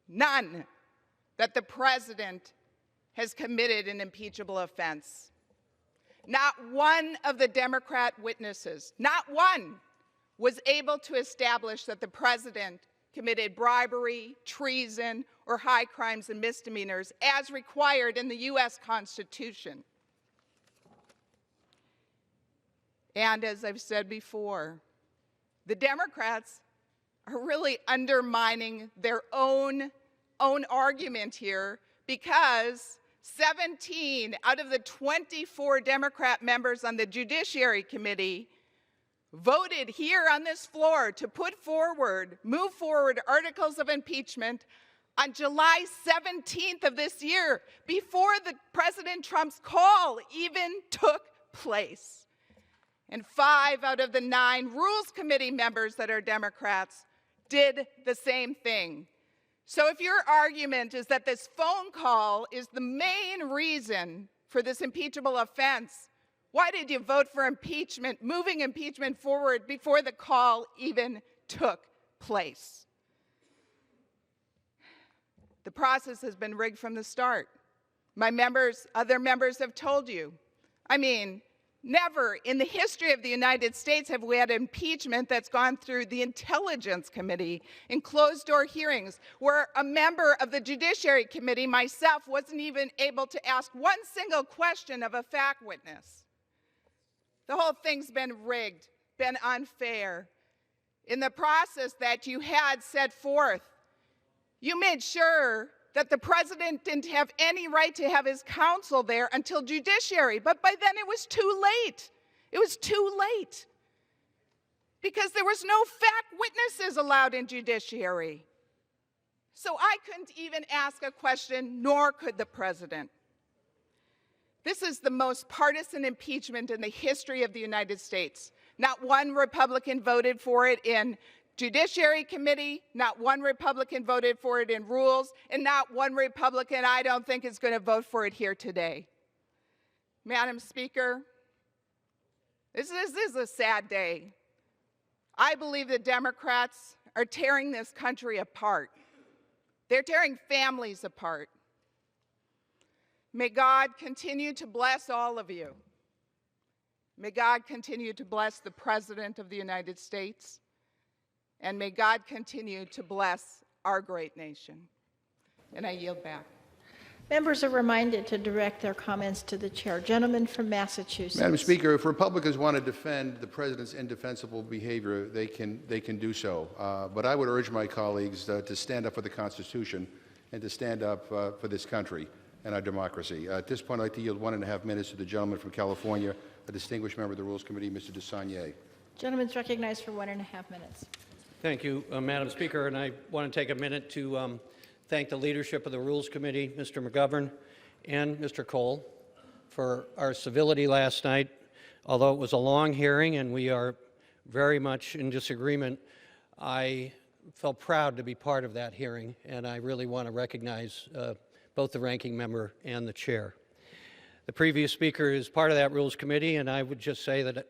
none, that the president has committed an impeachable offense. Not one of the Democrat witnesses, not one, was able to establish that the president committed bribery, treason, or high crimes and misdemeanors as required in the U.S. Constitution. And as I've said before, the Democrats are really undermining their own argument here because 17 out of the 24 Democrat members on the Judiciary Committee voted here on this floor to move forward articles of impeachment on July 17th of this year, before President Trump's call even took place. And 5 out of the 9 Rules Committee members that are Democrats did the same thing. So if your argument is that this phone call is the main reason for this impeachable offense, why did you vote for impeachment, moving impeachment forward before the call even took place? The process has been rigged from the start. Other members have told you. I mean, never in the history of the United States have we had impeachment that's gone through the Intelligence Committee in closed-door hearings, where a member of the Judiciary Committee, myself, wasn't even able to ask one single question of a fact witness. The whole thing's been rigged, been unfair. In the process that you had set forth, you made sure that the president didn't have any right to have his counsel there until judiciary, but by then it was too late. It was too late because there was no fact witnesses allowed in judiciary. So I couldn't even ask a question, nor could the president. This is the most partisan impeachment in the history of the United States. Not one Republican voted for it in Judiciary Committee, not one Republican voted for it in Rules, and not one Republican, I don't think, is going to vote for it here today. Madam Speaker, this is a sad day. I believe the Democrats are tearing this country apart. They're tearing families apart. May God continue to bless all of you. May God continue to bless the President of the United States. And may God continue to bless our great nation. And I yield back. Members are reminded to direct their comments to the chair. Gentleman from Massachusetts. Madam Speaker, if Republicans want to defend the President's indefensible behavior, they can do so. But I would urge my colleagues to stand up for the Constitution and to stand up for this country and our democracy. At this point, I'd like to yield 1.5 minutes to the gentleman from California, a distinguished member of the Rules Committee, Mr. DeSagne. Gentleman's recognized for 1.5 minutes. Thank you, Madam Speaker, and I want to take a minute to thank the leadership of the Rules Committee, Mr. McGovern and Mr. Cole, for our civility last night. Although it was a long hearing and we are very much in disagreement, I felt proud to be part of that hearing, and I really want to recognize both the ranking member and the chair. The previous speaker is part of that Rules Committee, and I would just say that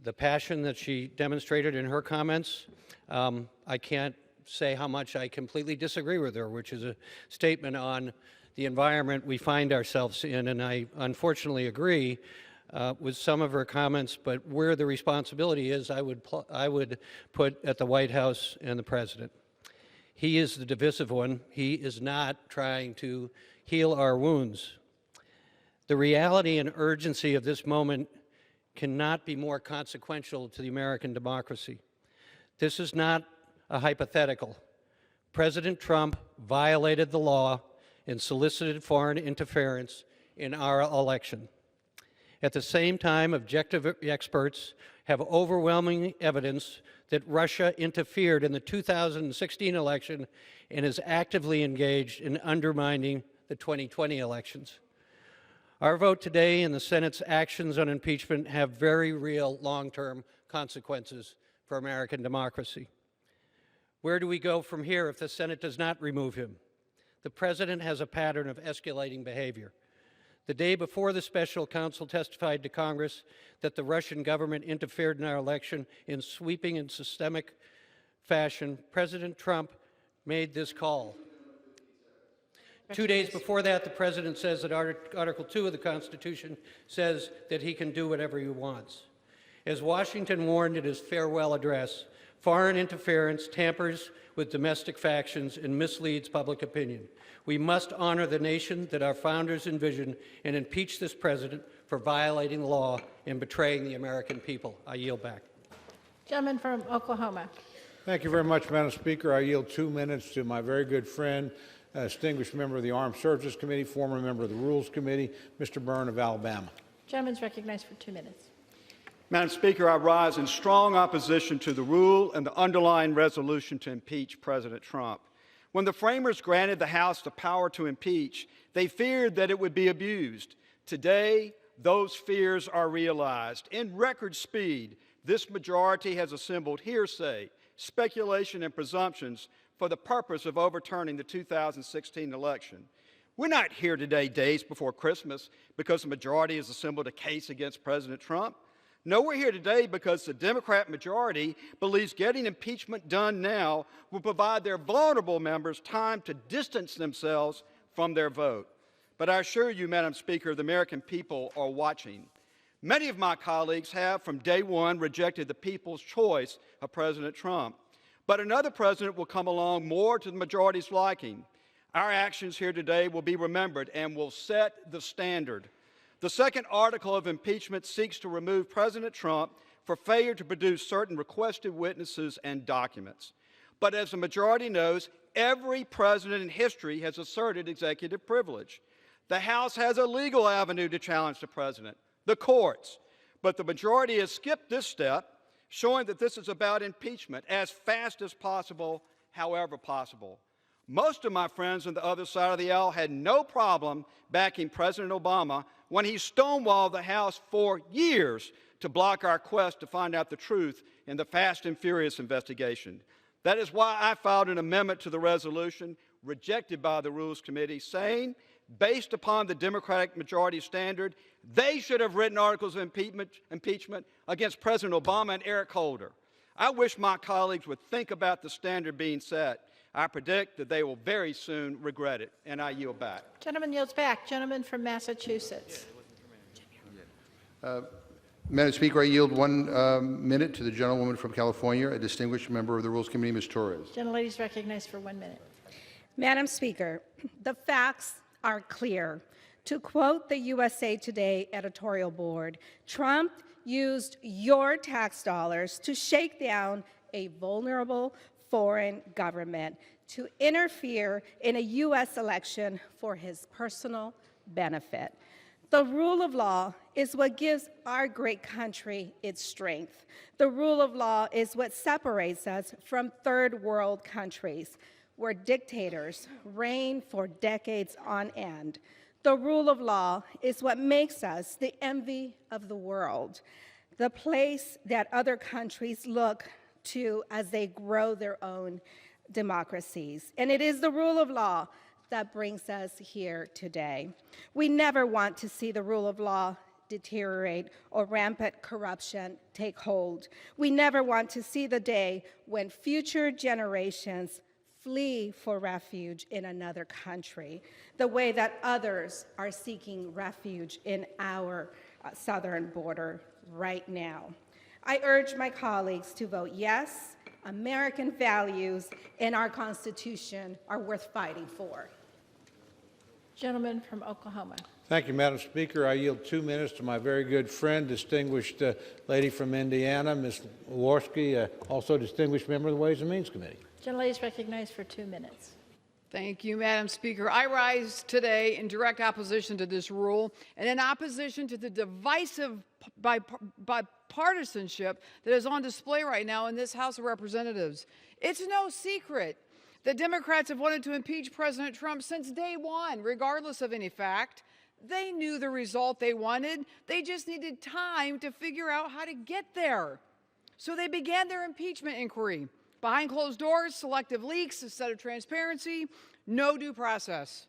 the passion that she demonstrated in her comments, I can't say how much I completely disagree with her, which is a statement on the environment we find ourselves in, and I unfortunately agree with some of her comments, but where the responsibility is, I would put at the White House and the President. He is the divisive one. He is not trying to heal our wounds. The reality and urgency of this moment cannot be more consequential to the American democracy. This is not a hypothetical. President Trump violated the law and solicited foreign interference in our election. At the same time, objective experts have overwhelming evidence that Russia interfered in the 2016 election and is actively engaged in undermining the 2020 elections. Our vote today and the Senate's actions on impeachment have very real long-term consequences for American democracy. Where do we go from here if the Senate does not remove him? The President has a pattern of escalating behavior. The day before the special counsel testified to Congress that the Russian government interfered in our election in sweeping and systemic fashion, President Trump made this call. 2 days before that, the President says that Article 2 of the Constitution says that he can do whatever he wants. As Washington warned in his farewell address, foreign interference tampers with domestic factions and misleads public opinion. We must honor the nation that our founders envisioned and impeach this president for violating the law and betraying the American people. I yield back. Gentleman from Oklahoma. Thank you very much, Madam Speaker. I yield 2 minutes to my very good friend, distinguished member of the Armed Services Committee, former member of the Rules Committee, Mr. Byrne of Alabama. Gentleman's recognized for 2 minutes. Madam Speaker, I rise in strong opposition to the rule and the underlying resolution to impeach President Trump. When the framers granted the House the power to impeach, they feared that it would be abused. Today, those fears are realized. In record speed, this majority has assembled hearsay, speculation, and presumptions for the purpose of overturning the 2016 election. We're not here today, days before Christmas, because the majority has assembled a case against President Trump. No, we're here today because the Democrat majority believes getting impeachment done now will provide their vulnerable members time to distance themselves from their vote. But I assure you, Madam Speaker, the American people are watching. Many of my colleagues have, from day one, rejected the people's choice of President Trump. But another president will come along more to the majority's liking. Our actions here today will be remembered and will set the standard. The second article of impeachment seeks to remove President Trump for failure to produce certain requested witnesses and documents. But as the majority knows, every president in history has asserted executive privilege. The House has a legal avenue to challenge the president, the courts. But the majority has skipped this step, showing that this is about impeachment as fast as possible, however possible. Most of my friends on the other side of the aisle had no problem backing President Obama when he stonewalled the House for years to block our quest to find out the truth in the Fast and Furious investigation. That is why I filed an amendment to the resolution rejected by the Rules Committee saying, based upon the Democratic majority standard, they should have written articles of impeachment against President Obama and Eric Holder. I wish my colleagues would think about the standard being set. I predict that they will very soon regret it, and I yield back. Gentleman yields back. Gentleman from Massachusetts. Madam Speaker, I yield 1 minute to the gentlewoman from California, a distinguished member of the Rules Committee, Ms. Torres. Gentlelady is recognized for 1 minute. Madam Speaker, the facts are clear. To quote the USA Today editorial board, Trump used your tax dollars to shake down a vulnerable foreign government to interfere in a U.S. election for his personal benefit. The rule of law is what gives our great country its strength. The rule of law is what separates us from third world countries, where dictators reign for decades on end. The rule of law is what makes us the envy of the world, the place that other countries look to as they grow their own democracies. And it is the rule of law that brings us here today. We never want to see the rule of law deteriorate or rampant corruption take hold. We never want to see the day when future generations flee for refuge in another country, the way that others are seeking refuge in our southern border right now. I urge my colleagues to vote yes. American values and our Constitution are worth fighting for. Gentleman from Oklahoma. Thank you, Madam Speaker. I yield 2 minutes to my very good friend, distinguished lady from Indiana, Ms. Lewinsky, also distinguished member of the Ways and Means Committee. Gentlelady is recognized for 2 minutes. Thank you, Madam Speaker. I rise today in direct opposition to this rule and in opposition to the divisive bipartisanship that is on display right now in this House of Representatives. It's no secret that Democrats have wanted to impeach President Trump since day one, regardless of any fact. They knew the result they wanted. They just needed time to figure out how to get there. So they began their impeachment inquiry. Behind closed doors, selective leaks instead of transparency, no due process.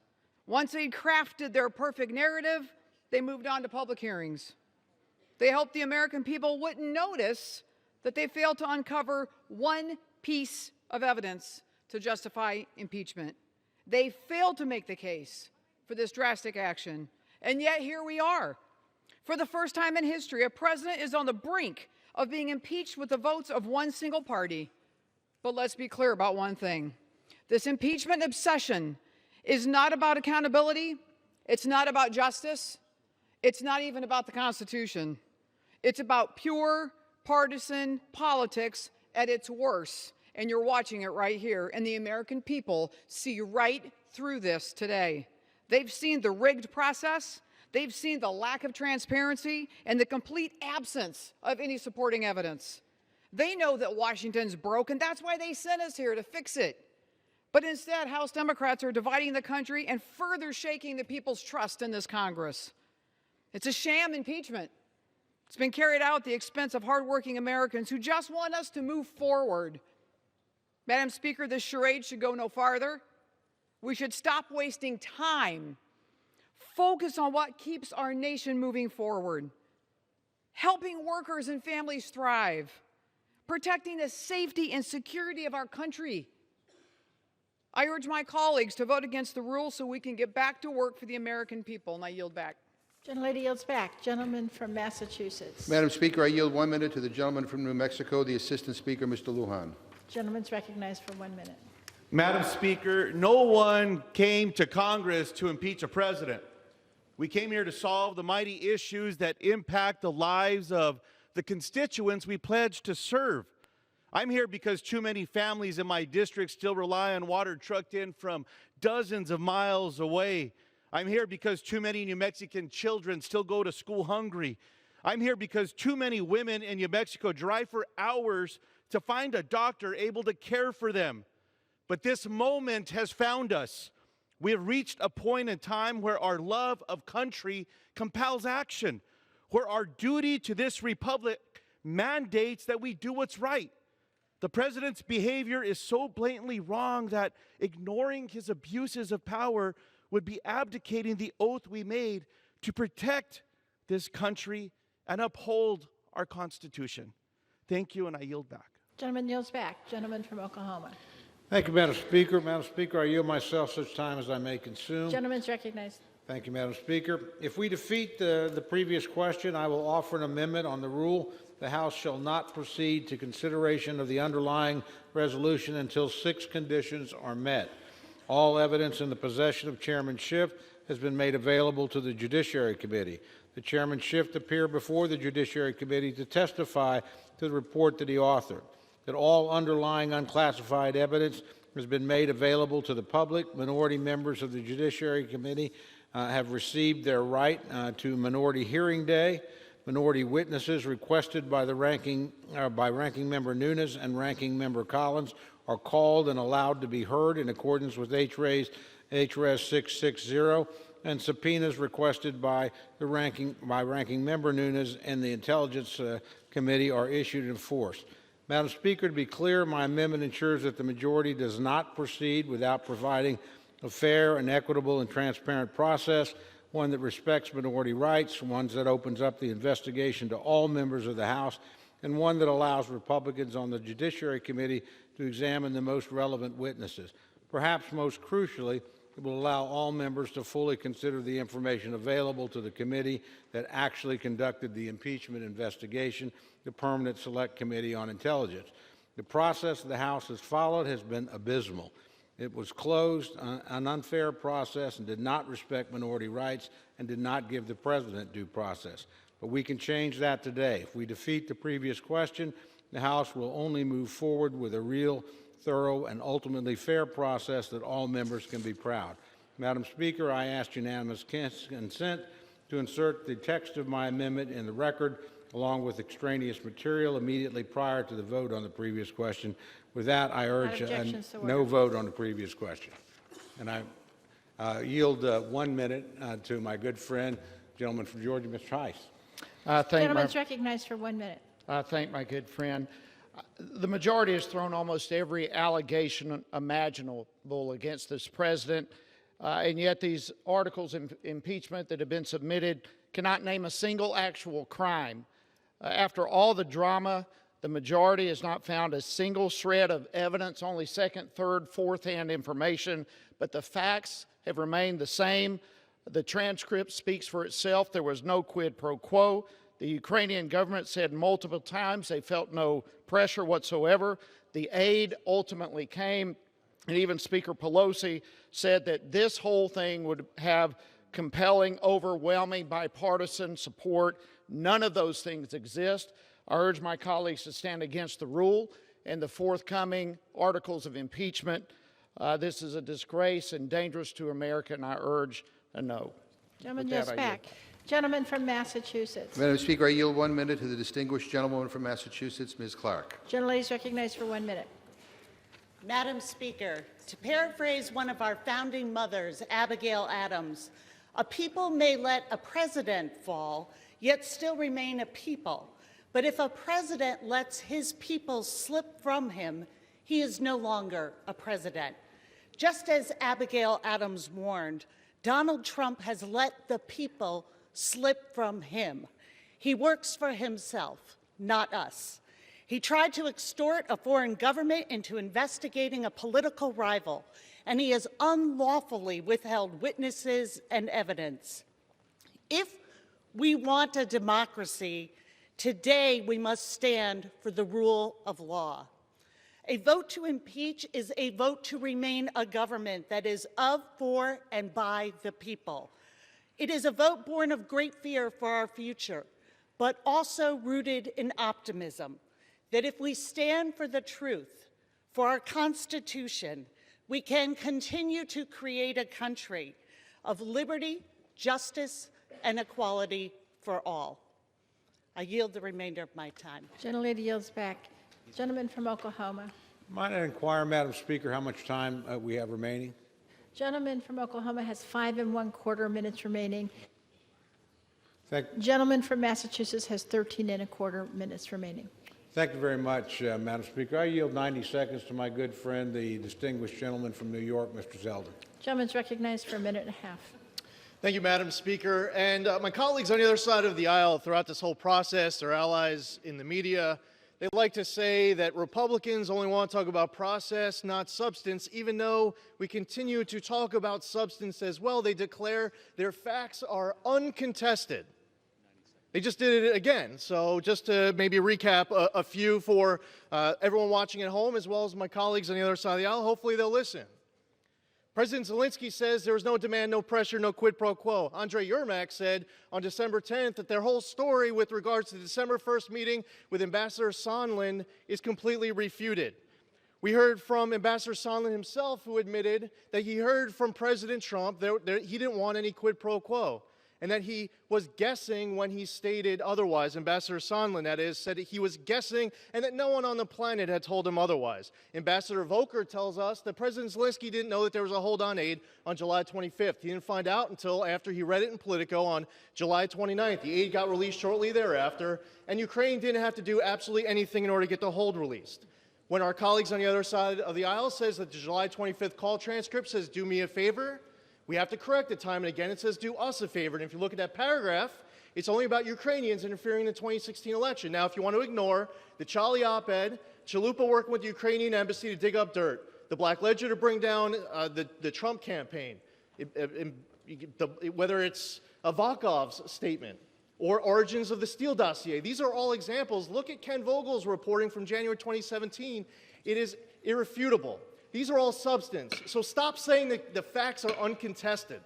Once they'd crafted their perfect narrative, they moved on to public hearings. They hoped the American people wouldn't notice that they failed to uncover one piece of evidence to justify impeachment. They failed to make the case for this drastic action. And yet here we are. For the first time in history, a president is on the brink of being impeached with the votes of one single party. But let's be clear about one thing. This impeachment obsession is not about accountability. It's not about justice. It's not even about the Constitution. It's about pure partisan politics at its worst. And you're watching it right here. And the American people see right through this today. They've seen the rigged process. They've seen the lack of transparency and the complete absence of any supporting evidence. They know that Washington's broken. That's why they sent us here, to fix it. But instead, House Democrats are dividing the country and further shaking the people's trust in this Congress. It's a sham impeachment. It's been carried out at the expense of hardworking Americans who just want us to move forward. Madam Speaker, this charade should go no farther. We should stop wasting time. Focus on what keeps our nation moving forward. Helping workers and families thrive. Protecting the safety and security of our country. I urge my colleagues to vote against the rule so we can get back to work for the American people, and I yield back. Gentlelady yields back. Gentleman from Massachusetts. Madam Speaker, I yield 1 minute to the gentleman from New Mexico, the Assistant Speaker, Mr. Lujan. Gentleman's recognized for 1 minute. Madam Speaker, no one came to Congress to impeach a president. We came here to solve the mighty issues that impact the lives of the constituents we pledged to serve. I'm here because too many families in my district still rely on water trucked in from dozens of miles away. I'm here because too many New Mexican children still go to school hungry. I'm here because too many women in New Mexico drive for hours to find a doctor able to care for them. But this moment has found us. We have reached a point in time where our love of country compels action, where our duty to this republic mandates that we do what's right. The president's behavior is so blatantly wrong that ignoring his abuses of power would be abdicating the oath we made to protect this country and uphold our Constitution. Thank you, and I yield back. Gentleman yields back. Gentleman from Oklahoma. Thank you, Madam Speaker. Madam Speaker, I yield myself such time as I may consume. Gentleman's recognized. Thank you, Madam Speaker. If we defeat the previous question, I will offer an amendment on the rule. The House shall not proceed to consideration of the underlying resolution until 6 conditions are met. All evidence in the possession of Chairman Schiff has been made available to the Judiciary Committee. The Chairman Schiff appeared before the Judiciary Committee to testify to the report that he authored. That all underlying unclassified evidence has been made available to the public. Minority members of the Judiciary Committee have received their right to minority hearing day. Minority witnesses requested by Ranking Member Nunes and Ranking Member Collins are called and allowed to be heard in accordance with HRES 660, and subpoenas requested by Ranking Member Nunes and the Intelligence Committee are issued and enforced. Madam Speaker, to be clear, my amendment ensures that the majority does not proceed without providing a fair and equitable and transparent process, one that respects minority rights, one that opens up the investigation to all members of the House, and one that allows Republicans on the Judiciary Committee to examine the most relevant witnesses. Perhaps most crucially, it will allow all members to fully consider the information available to the committee that actually conducted the impeachment investigation, the Permanent Select Committee on Intelligence. The process the House has followed has been abysmal. It was closed, an unfair process, and did not respect minority rights and did not give the president due process. But we can change that today. If we defeat the previous question, the House will only move forward with a real, thorough, and ultimately fair process that all members can be proud. Madam Speaker, I ask unanimous consent to insert the text of my amendment in the record, along with extraneous material immediately prior to the vote on the previous question. With that, I urge a no vote on the previous question. And I yield 1 minute to my good friend, gentleman from Georgia, Mr. Heiss. Gentleman's recognized for 1 minute. Thank my good friend. The majority has thrown almost every allegation imaginable against this president, and yet these articles of impeachment that have been submitted cannot name a single actual crime. After all the drama, the majority has not found a single shred of evidence, only second, third, fourth-hand information, but the facts have remained the same. The transcript speaks for itself. There was no quid pro quo. The Ukrainian government said multiple times they felt no pressure whatsoever. The aid ultimately came, and even Speaker Pelosi said that this whole thing would have compelling, overwhelming bipartisan support. None of those things exist. I urge my colleagues to stand against the rule and the forthcoming articles of impeachment. This is a disgrace and dangerous to America, and I urge a no. Gentleman yields back. Gentleman from Massachusetts. Madam Speaker, I yield 1 minute to the distinguished gentlewoman from Massachusetts, Ms. Clark. Gentlelady is recognized for 1 minute. Madam Speaker, to paraphrase one of our founding mothers, Abigail Adams, a people may let a president fall, yet still remain a people. But if a president lets his people slip from him, he is no longer a president. Just as Abigail Adams warned, Donald Trump has let the people slip from him. He works for himself, not us. He tried to extort a foreign government into investigating a political rival, and he has unlawfully withheld witnesses and evidence. If we want a democracy, today we must stand for the rule of law. A vote to impeach is a vote to remain a government that is of, for, and by the people. It is a vote born of great fear for our future, but also rooted in optimism that if we stand for the truth, for our Constitution, we can continue to create a country of liberty, justice, and equality for all. I yield the remainder of my time. Gentlelady yields back. Gentleman from Oklahoma. Might I inquire, Madam Speaker, how much time we have remaining? Gentleman from Oklahoma has 5 1/4 minutes remaining. Thank Gentleman from Massachusetts has 13 1/4 minutes remaining. you very much, Madam Speaker. I yield 90 seconds to my good friend, the distinguished gentleman from New York, Mr. Zeldin. Gentleman's recognized for 1.5 minutes. Thank you, Madam Speaker. And my colleagues on the other side of the aisle throughout this whole process, our allies in the media, they like to say that Republicans only want to talk about process, not substance, even though we continue to talk about substance as well. They declare their facts are uncontested. They just did it again. So just to maybe recap a few for everyone watching at home, as well as my colleagues on the other side of the aisle, hopefully they'll listen. President Zelensky says there was no demand, no pressure, no quid pro quo. Andrei Yermak said on December 10th that their whole story with regards to the December 1st meeting with Ambassador Sondland is completely refuted. We heard from Ambassador Sondland himself, who admitted that he heard from President Trump that he didn't want any quid pro quo, and that he was guessing when he stated otherwise. Ambassador Sondland, that is, said that he was guessing and that no one on the planet had told him otherwise. Ambassador Volker tells us that President Zelensky didn't know that there was a hold on aid on July 25th. He didn't find out until after he read it in Politico on July 29th. The aid got released shortly thereafter, and Ukraine didn't have to do absolutely anything in order to get the hold released. When our colleagues on the other side of the aisle says that the July 25th call transcript says, "Do me a favor," we have to correct it time and again. It says, "Do us a favor." And if you look at that paragraph, it's only about Ukrainians interfering in the 2016 election. Now, if you want to ignore the Charlie op-ed, Chalupa working with the Ukrainian embassy to dig up dirt, the Black Ledger to bring down the Trump campaign, whether it's Avakov's statement or origins of the Steele dossier, these are all examples. Look at Ken Vogel's reporting from January 2017. It is irrefutable. These are all substance. So stop saying that the facts are uncontested.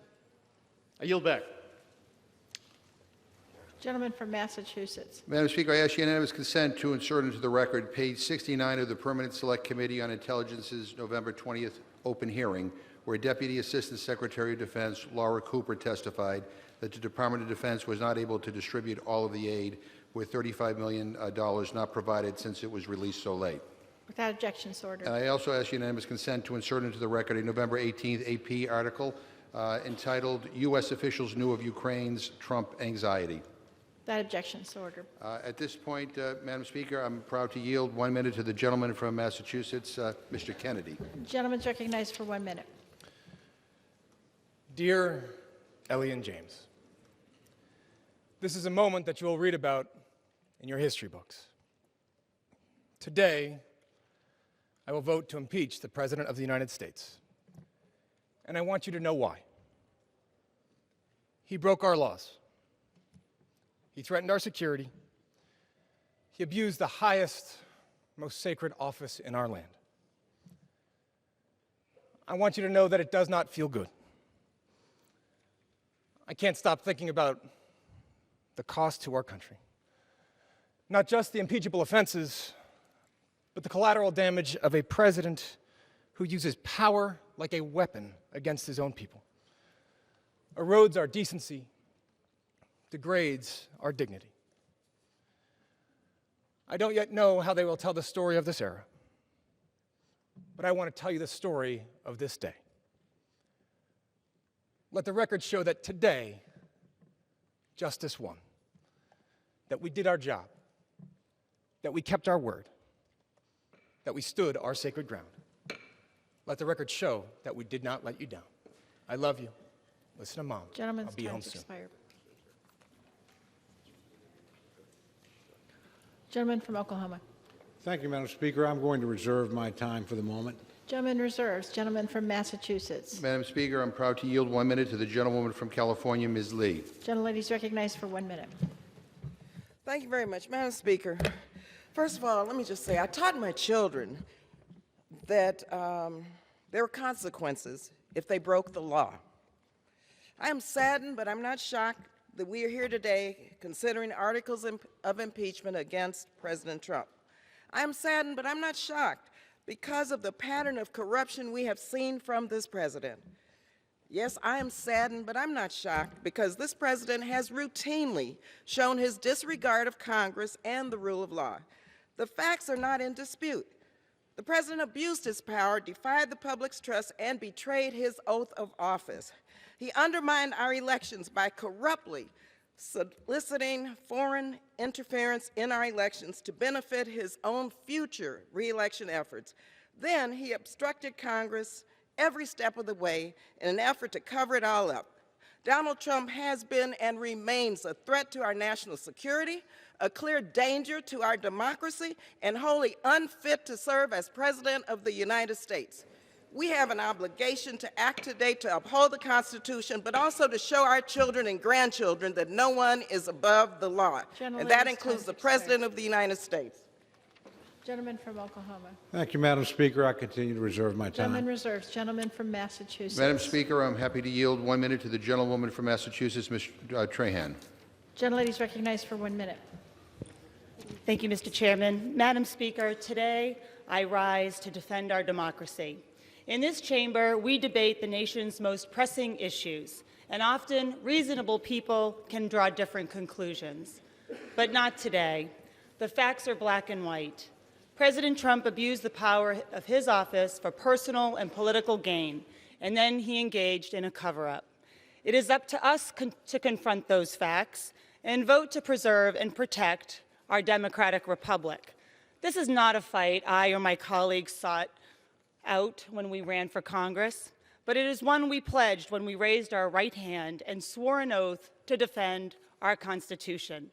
I yield back. Gentleman from Massachusetts. Madam Speaker, I ask unanimous consent to insert into the record page 69 of the Permanent Select Committee on Intelligence's November 20th open hearing, where Deputy Assistant Secretary of Defense Laura Cooper testified that the Department of Defense was not able to distribute all of the aid, with $35 million not provided since it was released so late. Without objection, so ordered. And I also ask unanimous consent to insert into the record a November 18th AP article entitled "U.S. Officials Knew of Ukraine's Trump Anxiety." Without objection, so ordered. At this point, Madam Speaker, I'm proud to yield 1 minute to the gentleman from Massachusetts, Mr. Kennedy. Gentleman's recognized for 1 minute. Dear Ellie and James, this is a moment that you will read about in your history books. Today, I will vote to impeach the President of the United States. And I want you to know why. He broke our laws. He threatened our security. He abused the highest, most sacred office in our land. I want you to know that it does not feel good. I can't stop thinking about the cost to our country. Not just the impeachable offenses, but the collateral damage of a president who uses power like a weapon against his own people, erodes our decency, degrades our dignity. I don't yet know how they will tell the story of this era, but I want to tell you the story of this day. Let the record show that today, justice won, that we did our job, that we kept our word, that we stood our sacred ground. Let the record show that we did not let you down. I love you. Listen to Mom. Gentleman's I'll be home time's soon. expired. Gentleman from Oklahoma. Thank you, Madam Speaker. I'm going to reserve my time for the moment. Gentleman reserves. Gentleman from Massachusetts. Madam Speaker, I'm proud to yield 1 minute to the gentlewoman from California, Ms. Lee. Gentlelady is recognized for 1 minute. Thank you very much, Madam Speaker. First of all, let me just say, I taught my children that there are consequences if they broke the law. I am saddened, but I'm not shocked that we are here today considering articles of impeachment against President Trump. I am saddened, but I'm not shocked because of the pattern of corruption we have seen from this president. Yes, I am saddened, but I'm not shocked because this president has routinely shown his disregard of Congress and the rule of law. The facts are not in dispute. The president abused his power, defied the public's trust, and betrayed his oath of office. He undermined our elections by corruptly soliciting foreign interference in our elections to benefit his own future re-election efforts. Then he obstructed Congress every step of the way in an effort to cover it all up. Donald Trump has been and remains a threat to our national security, a clear danger to our democracy, and wholly unfit to serve as President of the United States. We have an obligation to act today to uphold the Constitution, but also to show our children and grandchildren that no one is above the law. And that includes the President of the United States. Gentleman from Oklahoma. Thank you, Madam Speaker. I continue to reserve my Gentleman time. reserves. Gentleman from Massachusetts. Madam Speaker, I'm happy to yield 1 minute to the gentlewoman from Massachusetts, Ms. Trahan. Gentlelady is recognized for 1 minute. Thank you, Mr. Chairman. Madam Speaker, today I rise to defend our democracy. In this chamber, we debate the nation's most pressing issues, and often reasonable people can draw different conclusions. But not today. The facts are black and white. President Trump abused the power of his office for personal and political gain, and then he engaged in a cover-up. It is up to us to confront those facts and vote to preserve and protect our democratic republic. This is not a fight I or my colleagues sought out when we ran for Congress, but it is one we pledged when we raised our right hand and swore an oath to defend our Constitution.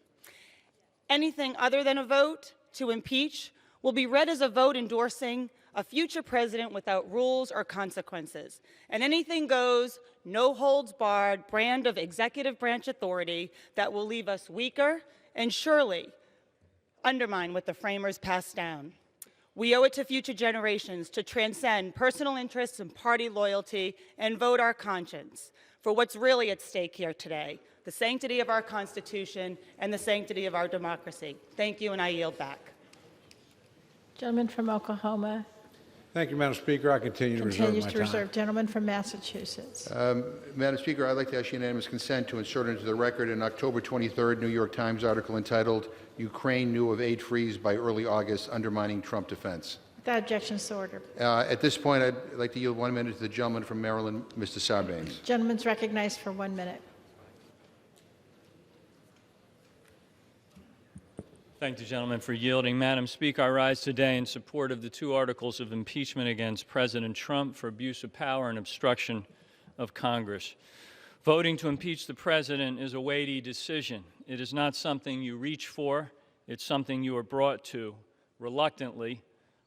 Anything other than a vote to impeach will be read as a vote endorsing a future president without rules or consequences. An anything goes, no holds barred brand of executive branch authority that will leave us weaker and surely undermine what the framers passed down. We owe it to future generations to transcend personal interests and party loyalty and vote our conscience for what's really at stake here today, the sanctity of our Constitution and the sanctity of our democracy. Thank you, and I yield back. Gentleman from Oklahoma. Thank you, Madam Speaker. I continue to reserve my Continues to time. reserve. Gentleman from Massachusetts. Madam Speaker, I'd like to ask unanimous consent to insert into the record an October 23rd New York Times article entitled, "Ukraine Knew of Aid Freeze by Early August, Undermining Trump Defense." Without objection, so ordered. At this point, I'd like to yield 1 minute to the gentleman from Maryland, Mr. Sarbanes. Gentleman's recognized for 1 minute. Thank the gentleman for yielding. Madam Speaker, I rise today in support of the 2 articles of impeachment against President Trump for abuse of power and obstruction of Congress. Voting to impeach the president is a weighty decision. It is not something you reach for. It's something you are brought to reluctantly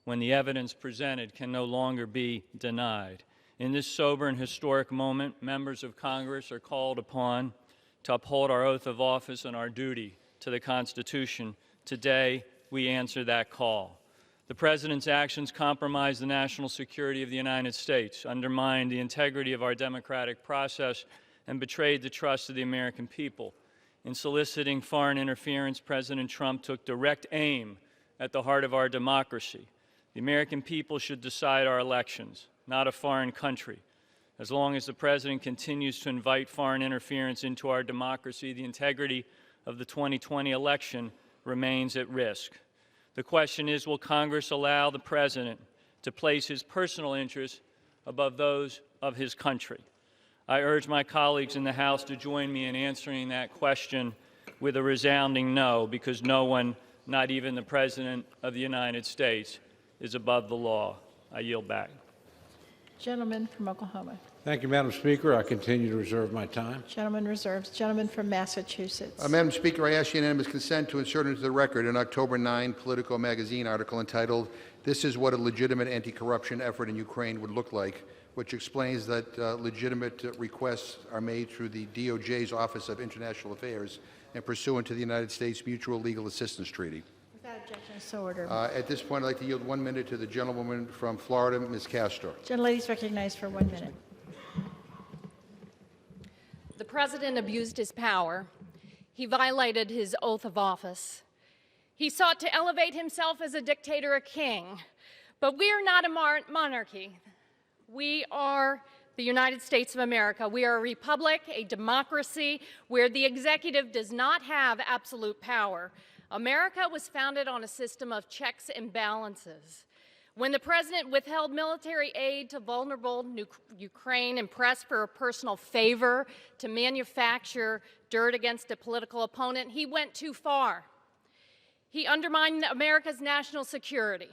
when the evidence presented can no longer be denied. In this sober and historic moment, members of Congress are called upon to uphold our oath of office and our duty to the Constitution. Today, we answer that call. The President's actions compromise the national security of the United States, undermined the integrity of our democratic process, and betrayed the trust of the American people. In soliciting foreign interference, President Trump took direct aim at the heart of our democracy. The American people should decide our elections, not a foreign country. As long as the President continues to invite foreign interference into our democracy, the integrity of the 2020 election remains at risk. The question is, will Congress allow the President to place his personal interests above those of his country? I urge my colleagues in the House to join me in answering that question with a resounding no, because no one, not even the President of the United States, is above the law. I yield back. Gentleman from Oklahoma. Thank you, Madam Speaker. I continue to reserve my time. Gentleman reserves. Gentleman from Massachusetts. Madam Speaker, I ask unanimous consent to insert into the record an October 9 Politico magazine article entitled, "This is what a legitimate anti-corruption effort in Ukraine would look like," which explains that legitimate requests are made through the DOJ's Office of International Affairs and pursuant to the United States Mutual Legal Assistance Treaty. Without objection, so ordered. At this point, I'd like to yield 1 minute to the gentlewoman from Florida, Ms. Castro. Gentlelady is recognized for 1 minute. The president abused his power. He violated his oath of office. He sought to elevate himself as a dictator, a king. But we are not a monarchy. We are the United States of America. We are a republic, a democracy, where the executive does not have absolute power. America was founded on a system of checks and balances. When the president withheld military aid to vulnerable Ukraine and pressed for a personal favor to manufacture dirt against a political opponent, he went too far. He undermined America's national security.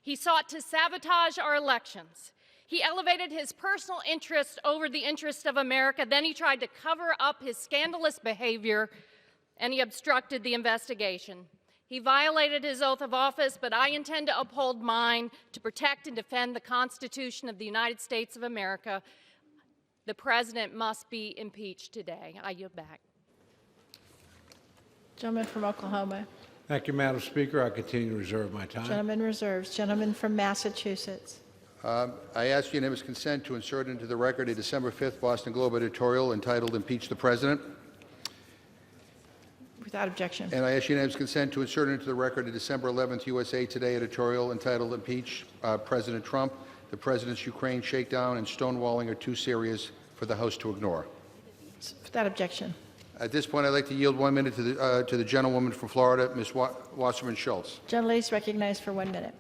He sought to sabotage our elections. He elevated his personal interest over the interest of America. Then he tried to cover up his scandalous behavior, and he obstructed the investigation. He violated his oath of office, but I intend to uphold mine to protect and defend the Constitution of the United States of America. The president must be impeached today. I yield back. Gentleman from Oklahoma. Thank you, Madam Speaker. I continue to reserve my time. Gentleman reserves. Gentleman from Massachusetts. I ask unanimous consent to insert into the record a December 5th Boston Globe editorial entitled Impeach the President. Without objection. And I ask unanimous consent to insert into the record a December 11th USA Today editorial entitled Impeach President Trump. The President's Ukraine shakedown and stonewalling are too serious for the House to ignore. Without objection. At this point, I'd like to yield 1 minute to the gentlewoman from Florida, Ms. Wasserman Schultz. Gentlelady is recognized for 1 minute.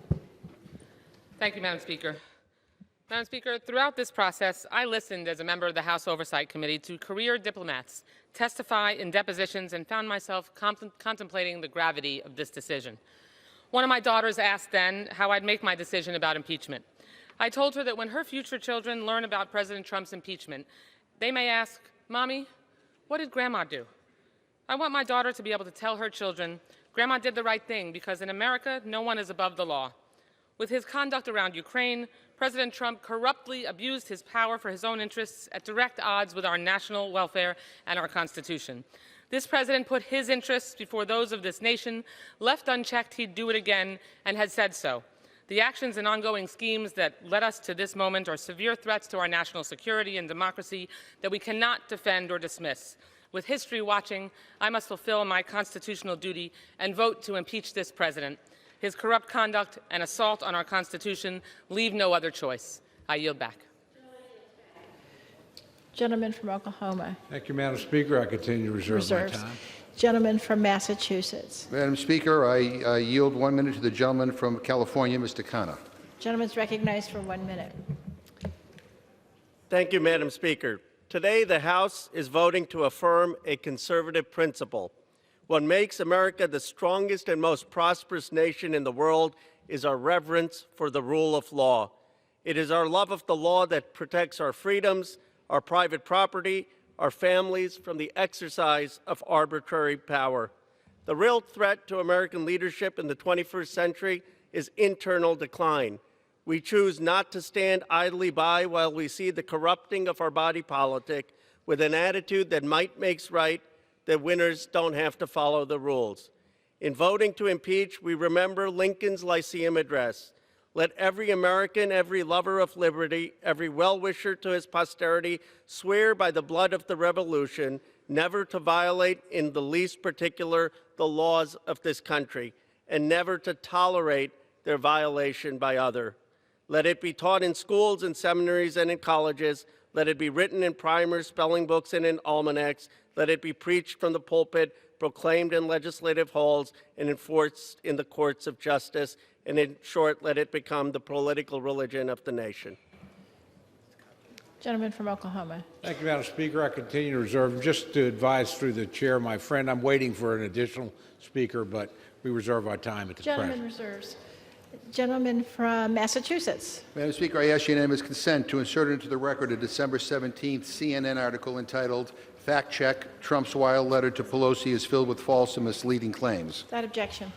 Thank you, Madam Speaker. Madam Speaker, throughout this process, I listened as a member of the House Oversight Committee to career diplomats testify in depositions and found myself contemplating the gravity of this decision. One of my daughters asked then how I'd make my decision about impeachment. I told her that when her future children learn about President Trump's impeachment, they may ask, "Mommy, what did Grandma do?" I want my daughter to be able to tell her children, "Grandma did the right thing, because in America, no one is above the law." With his conduct around Ukraine, President Trump corruptly abused his power for his own interests at direct odds with our national welfare and our Constitution. This president put his interests before those of this nation. Left unchecked, he'd do it again, and had said so. The actions and ongoing schemes that led us to this moment are severe threats to our national security and democracy that we cannot defend or dismiss. With history watching, I must fulfill my constitutional duty and vote to impeach this president. His corrupt conduct and assault on our Constitution leave no other choice. I yield back. Gentleman from Oklahoma. Thank you, Madam Speaker. I continue to reserve my time. Gentleman from Massachusetts. Madam Speaker, I yield 1 minute to the gentleman from California, Mr. Khanna. Gentleman is recognized for 1 minute. Thank you, Madam Speaker. Today, the House is voting to affirm a conservative principle. What makes America the strongest and most prosperous nation in the world is our reverence for the rule of law. It is our love of the law that protects our freedoms, our private property, our families from the exercise of arbitrary power. The real threat to American leadership in the 21st century is internal decline. We choose not to stand idly by while we see the corrupting of our body politic with an attitude that might makes right, that winners don't have to follow the rules. In voting to impeach, we remember Lincoln's Lyceum Address. Let every American, every lover of liberty, every well-wisher to his posterity swear by the blood of the Revolution never to violate in the least particular the laws of this country, and never to tolerate their violation by other. Let it be taught in schools and seminaries and in colleges. Let it be written in primers, spelling books, and in almanacs. Let it be preached from the pulpit, proclaimed in legislative halls, and enforced in the courts of justice. And in short, let it become the political religion of the nation. Gentleman from Oklahoma. Thank you, Madam Speaker. I continue to reserve. Just to advise through the chair, my friend, I'm waiting for an additional speaker, but we reserve our time at the present. Gentleman reserves. Gentleman from Massachusetts. Madam Speaker, I ask unanimous consent to insert into the record a December 17th CNN article entitled "Fact Check: Trump's wild letter to Pelosi is filled with false and misleading claims." Without objection.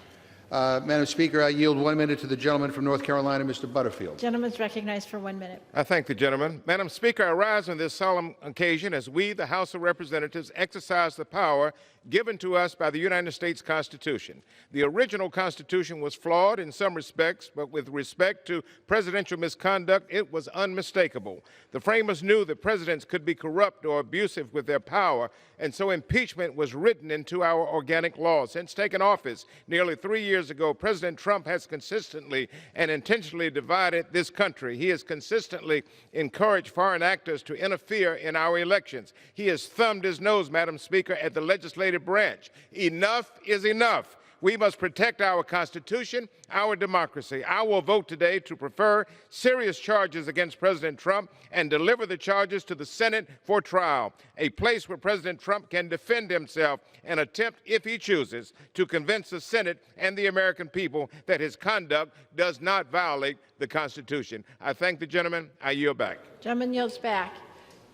Madam Speaker, I yield 1 minute to the gentleman from North Carolina, Mr. Butterfield. Gentleman is recognized for 1 minute. I thank the gentleman. Madam Speaker, I rise on this solemn occasion as we, the House of Representatives, exercise the power given to us by the United States Constitution. The original Constitution was flawed in some respects, but with respect to presidential misconduct, it was unmistakable. The framers knew that presidents could be corrupt or abusive with their power, and so impeachment was written into our organic law. Since taking office nearly 3 years ago, President Trump has consistently and intentionally divided this country. He has consistently encouraged foreign actors to interfere in our elections. He has thumbed his nose, Madam Speaker, at the legislative branch. Enough is enough. We must protect our Constitution, our democracy. I will vote today to prefer serious charges against President Trump and deliver the charges to the Senate for trial, a place where President Trump can defend himself and attempt, if he chooses, to convince the Senate and the American people that his conduct does not violate the Constitution. I thank the gentleman. I yield back. Gentleman yields back.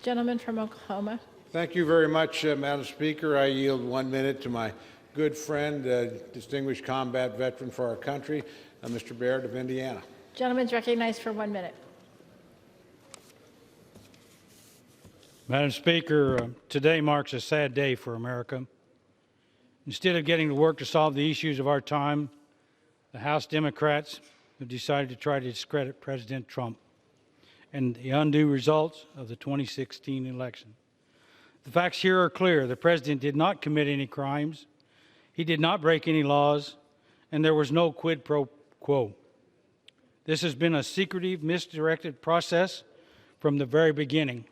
Gentleman from Oklahoma. Thank you very much, Madam Speaker. I yield 1 minute to my good friend, distinguished combat veteran for our country, Mr. Baird of Indiana. Gentleman's recognized for 1 minute. Madam Speaker, today marks a sad day for America. Instead of getting to work to solve the issues of our time, the House Democrats have decided to try to discredit President Trump and the undue results of the 2016 election. The facts here are clear. The president did not commit any crimes. He did not break any laws, and there was no quid pro quo. This has been a secretive, misdirected process from the very beginning,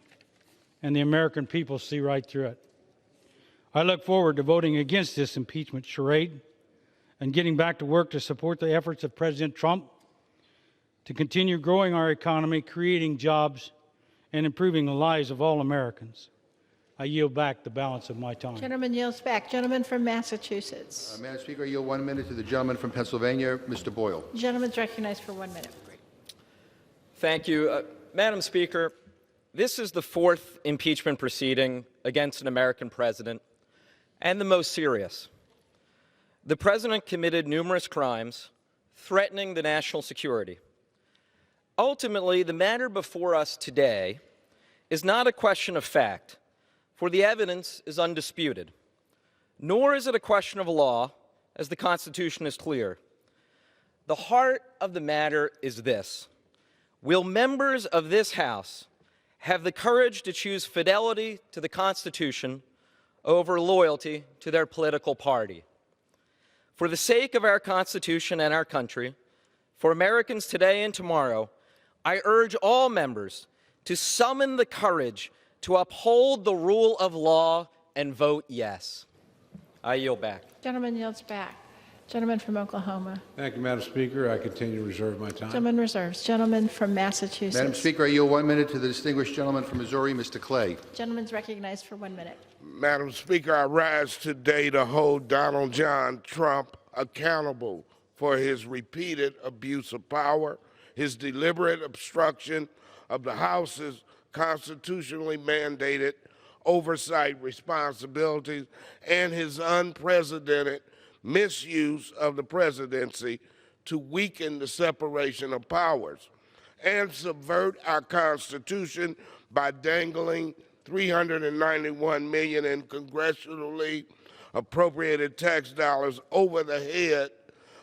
and the American people see right through it. I look forward to voting against this impeachment charade and getting back to work to support the efforts of President Trump to continue growing our economy, creating jobs, and improving the lives of all Americans. I yield back the balance of my time. Gentleman yields back. Gentleman from Massachusetts. Madam Speaker, I yield 1 minute to the gentleman from Pennsylvania, Mr. Boyle. Gentleman's recognized for 1 minute. Thank you. Madam Speaker, this is the fourth impeachment proceeding against an American president, and the most serious. The president committed numerous crimes threatening the national security. Ultimately, the matter before us today is not a question of fact, for the evidence is undisputed, nor is it a question of law, as the Constitution is clear. The heart of the matter is this: will members of this House have the courage to choose fidelity to the Constitution over loyalty to their political party? For the sake of our Constitution and our country, for Americans today and tomorrow, I urge all members to summon the courage to uphold the rule of law and vote yes. I yield back. Gentleman yields back. Gentleman from Oklahoma. Thank you, Madam Speaker. I continue to reserve my time. Gentleman reserves. Gentleman from Massachusetts. Madam Speaker, I yield 1 minute to the distinguished gentleman from Missouri, Mr. Clay. Gentleman's recognized for 1 minute. Madam Speaker, I rise today to hold Donald John Trump accountable for his repeated abuse of power, his deliberate obstruction of the House's constitutionally mandated oversight responsibilities, and his unprecedented misuse of the presidency to weaken the separation of powers and subvert our Constitution by dangling $391 million in congressionally appropriated tax dollars over the head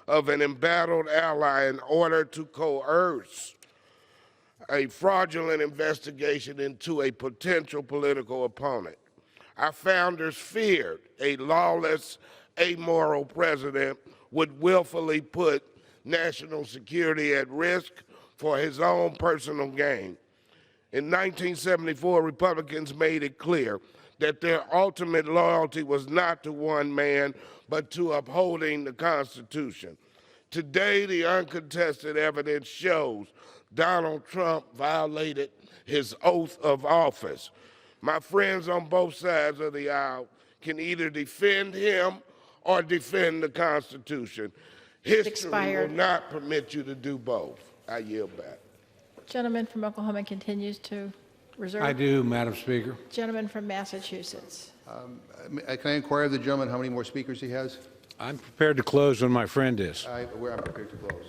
of an embattled ally in order to coerce a fraudulent investigation into a potential political opponent. Our founders feared a lawless, amoral president would willfully put national security at risk for his own personal gain. In 1974, Republicans made it clear that their ultimate loyalty was not to one man, but to upholding the Constitution. Today, the uncontested evidence shows Donald Trump violated his oath of office. My friends on both sides of the aisle can either defend him or defend the Constitution. History will not permit you to do both. I yield back. Gentleman from Oklahoma continues to reserve. I do, Madam Speaker. Gentleman from Massachusetts. Can I inquire of the gentleman how many more speakers he has? I'm prepared to close when my friend is. I'm prepared to close.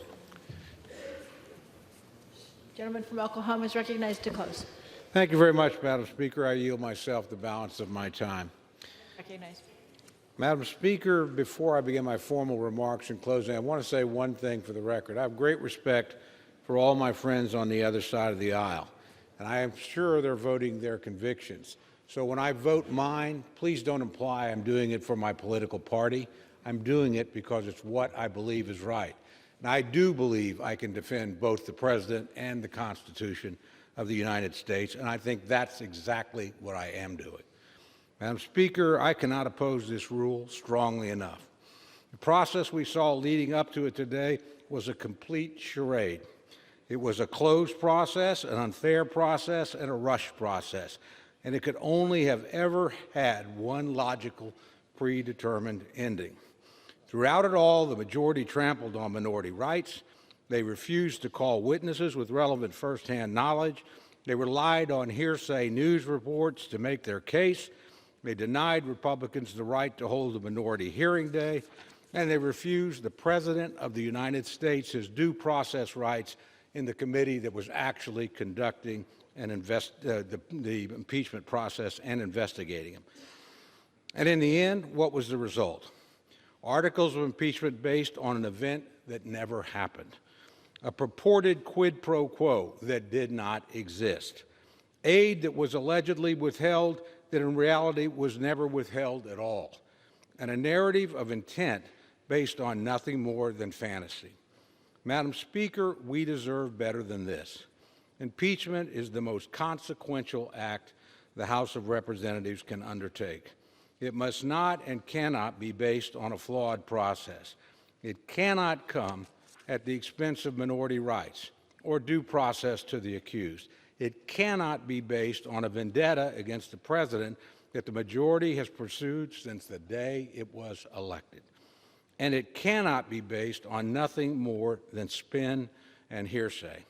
Gentleman from Oklahoma is recognized to close. Thank you very much, Madam Speaker. I yield myself the balance of my time. Recognized. Madam Speaker, before I begin my formal remarks in closing, I want to say one thing for the record. I have great respect for all my friends on the other side of the aisle, and I am sure they're voting their convictions. So when I vote mine, please don't imply I'm doing it for my political party. I'm doing it because it's what I believe is right. And I do believe I can defend both the President and the Constitution of the United States, and I think that's exactly what I am doing. Madam Speaker, I cannot oppose this rule strongly enough. The process we saw leading up to it today was a complete charade. It was a closed process, an unfair process, and a rushed process, and it could only have ever had one logical, predetermined ending. Throughout it all, the majority trampled on minority rights. They refused to call witnesses with relevant firsthand knowledge. They relied on hearsay news reports to make their case. They denied Republicans the right to hold a minority hearing day, and they refused the President of the United States his due process rights in the committee that was actually conducting the impeachment process and investigating him. And in the end, what was the result? Articles of impeachment based on an event that never happened, a purported quid pro quo that did not exist, aid that was allegedly withheld that in reality was never withheld at all, and a narrative of intent based on nothing more than fantasy. Madam Speaker, we deserve better than this. Impeachment is the most consequential act the House of Representatives can undertake. It must not and cannot be based on a flawed process. It cannot come at the expense of minority rights or due process to the accused. It cannot be based on a vendetta against the President that the majority has pursued since the day it was elected. And it cannot be based on nothing more than spin and hearsay.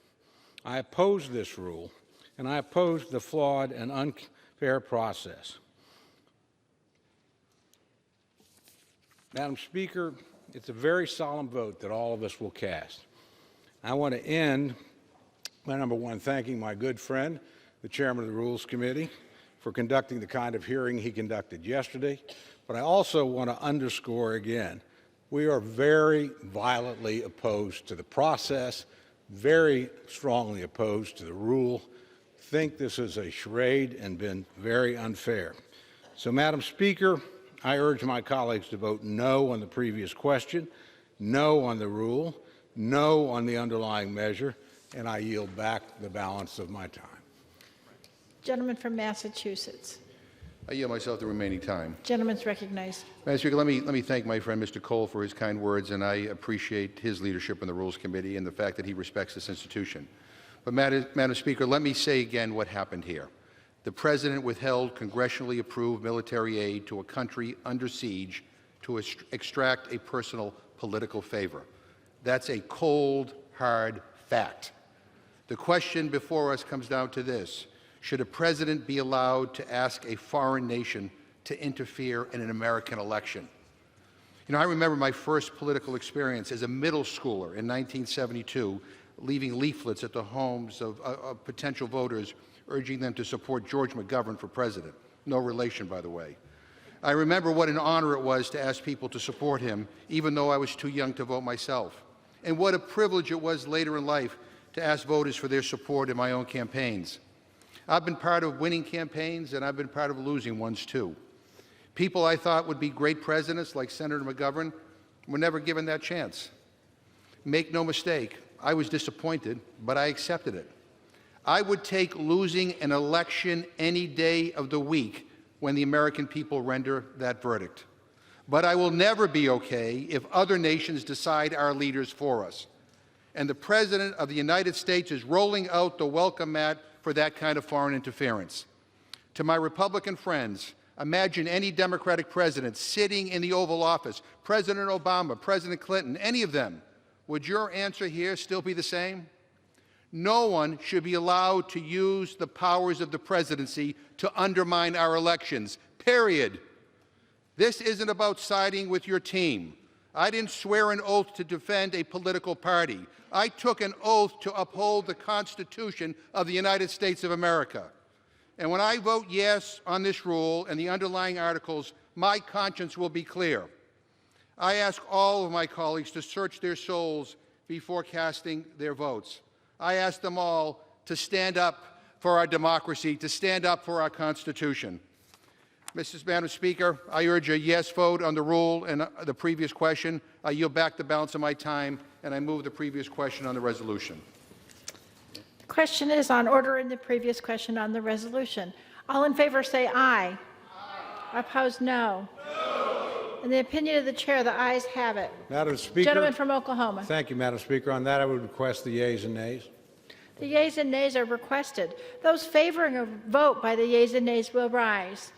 I oppose this rule, and I oppose the flawed and unfair process. Madam Speaker, it's a very solemn vote that all of us will cast. I want to end by, number one, thanking my good friend, the chairman of the Rules Committee, for conducting the kind of hearing he conducted yesterday. But I also want to underscore again, we are very violently opposed to the process, very strongly opposed to the rule, think this is a charade and been very unfair. So, Madam Speaker, I urge my colleagues to vote no on the previous question, no on the rule, no on the underlying measure, and I yield back the balance of my time. Gentleman from Massachusetts. I yield myself the remaining time. Gentleman's recognized. Madam Speaker, let me thank my friend Mr. Cole for his kind words, and I appreciate his leadership in the Rules Committee and the fact that he respects this institution. But Madam Speaker, let me say again what happened here. The President withheld congressionally approved military aid to a country under siege to extract a personal political favor. That's a cold, hard fact. The question before us comes down to this. Should a president be allowed to ask a foreign nation to interfere in an American election? You know, I remember my first political experience as a middle schooler in 1972, leaving leaflets at the homes of potential voters urging them to support George McGovern for president. No relation, by the way. I remember what an honor it was to ask people to support him, even though I was too young to vote myself. And what a privilege it was later in life to ask voters for their support in my own campaigns. I've been part of winning campaigns, and I've been part of losing ones, too. People I thought would be great presidents, like Senator McGovern, were never given that chance. Make no mistake, I was disappointed, but I accepted it. I would take losing an election any day of the week when the American people render that verdict. But I will never be okay if other nations decide our leaders for us. And the President of the United States is rolling out the welcome mat for that kind of foreign interference. To my Republican friends, imagine any Democratic president sitting in the Oval Office, President Obama, President Clinton, any of them. Would your answer here still be the same? No one should be allowed to use the powers of the presidency to undermine our elections, period. This isn't about siding with your team. I didn't swear an oath to defend a political party. I took an oath to uphold the Constitution of the United States of America. And when I vote yes on this rule and the underlying articles, my conscience will be clear. I ask all of my colleagues to search their souls before casting their votes. I ask them all to stand up for our democracy, to stand up for our Constitution. Madam Speaker, I urge a yes vote on the rule and the previous question. I yield back the balance of my time, and I move the previous question on the resolution. The question is on order in the previous question on the resolution. All in favor say aye. Aye. Opposed, no. In the opinion of the chair, the ayes have it. Madam Speaker. Gentleman from Oklahoma. Thank you, Madam Speaker. On that, I would request the yeas and nays. The yeas and nays are requested. Those favoring a vote by the yeas and nays will rise.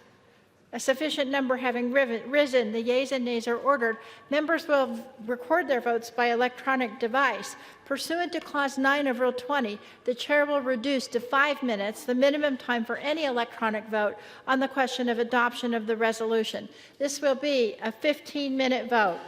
A sufficient number having risen, the yeas and nays are ordered. Members will record their votes by electronic device. Pursuant to Clause 9 of Rule 20, the chair will reduce to 5 minutes the minimum time for any electronic vote on the question of adoption of the resolution. This will be a 15-minute vote.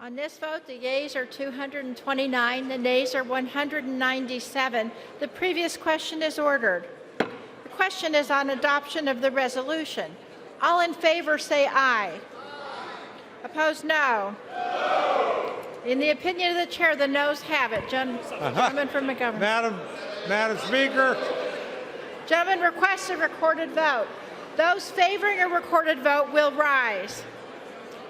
On this vote, the yeas are 229, the nays are 197. The previous question is ordered. The question is on adoption of the resolution. All in favor say aye. Opposed, no. In the opinion of the chair, the noes have it. Gentleman from McGovern. Madam Speaker. Gentleman requests a recorded vote. Those favoring a recorded vote will rise.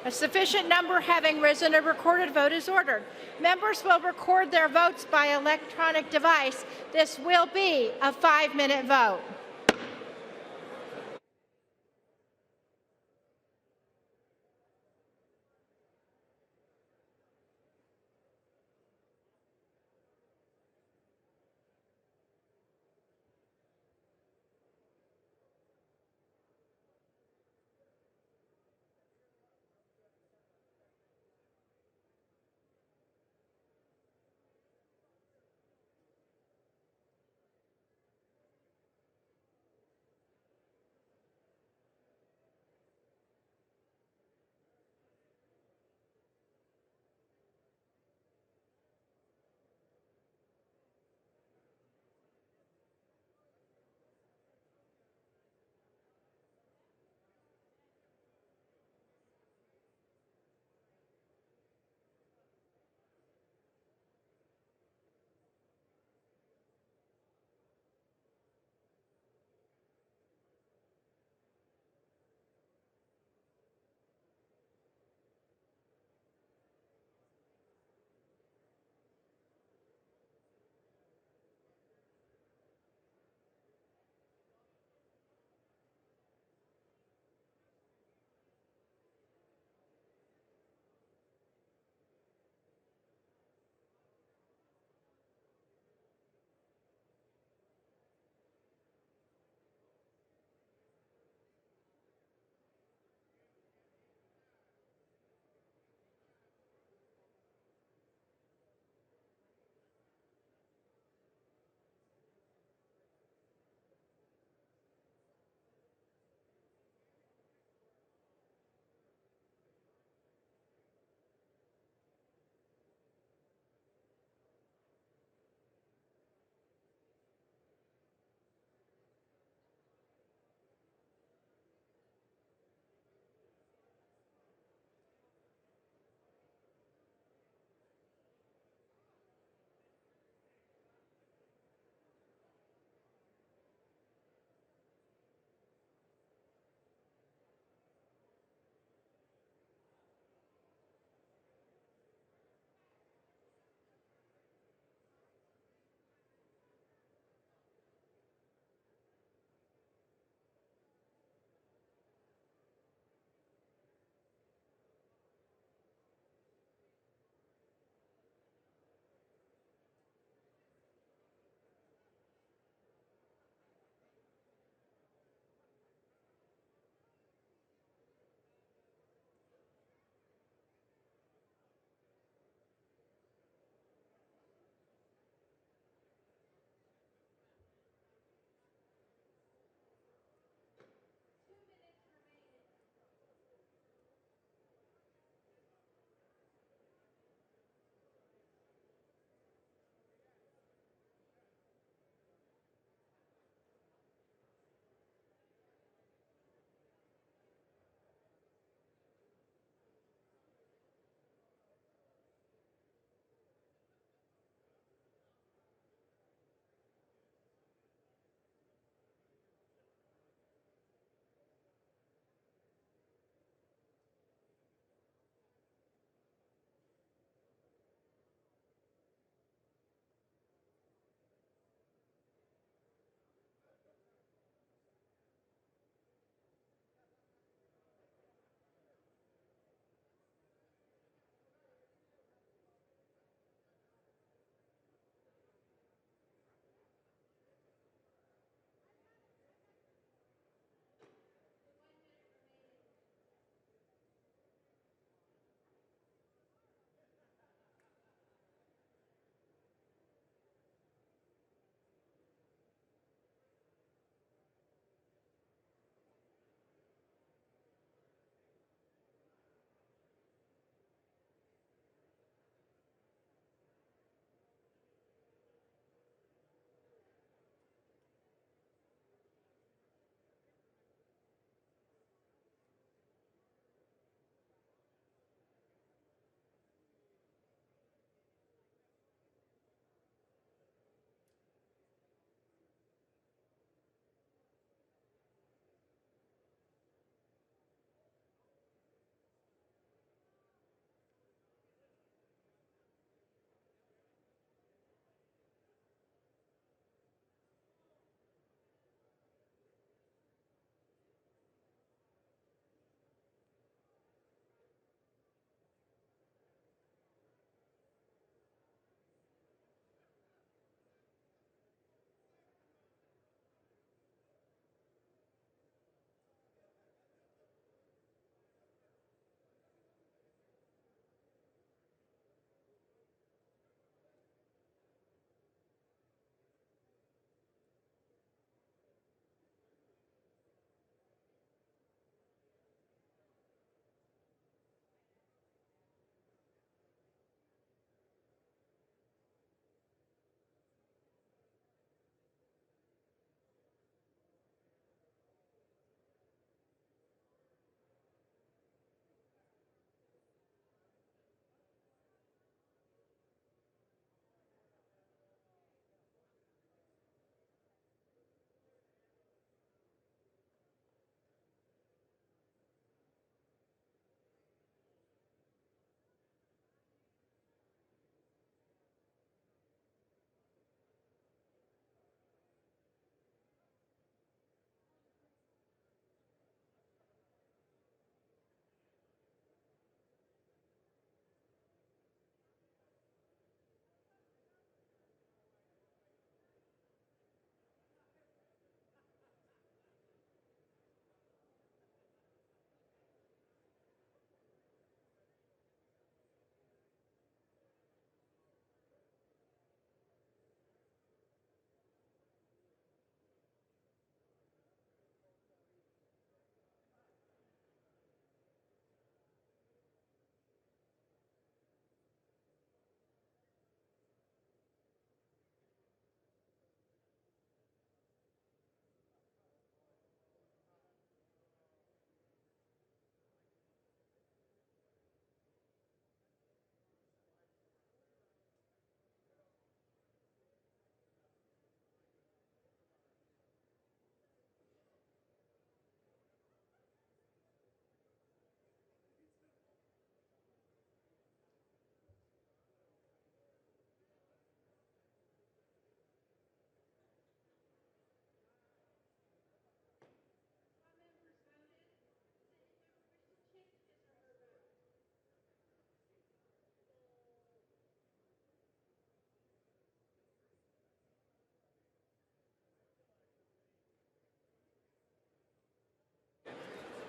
A sufficient number having risen, a recorded vote is ordered. Members will record their votes by electronic device. This will be a 5-minute vote.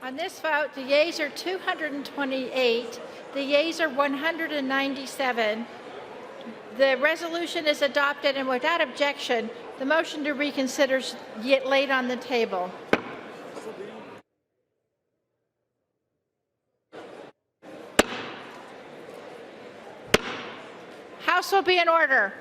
On this vote, the yeas are 228, the yeas are 197. The resolution is adopted, and without objection, the motion to reconsider is yet laid on the table. House will be in order.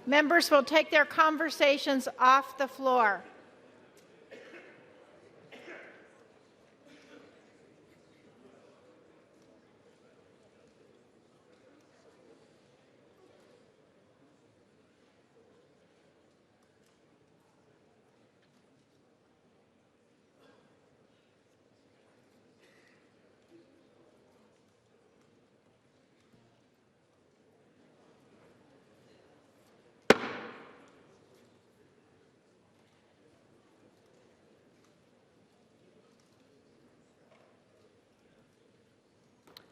Members will take their conversations off the floor.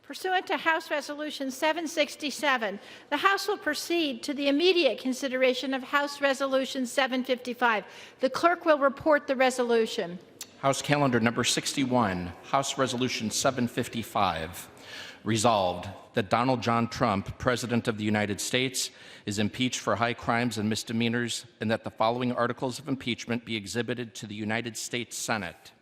Pursuant to House Resolution 767, the House will proceed to the immediate consideration of House Resolution 755. The clerk will report the resolution. House Calendar number 61, House Resolution 755. Resolved that Donald John Trump, President of the United States, is impeached for high crimes and misdemeanors, and that the following articles of impeachment be exhibited to the United States Senate.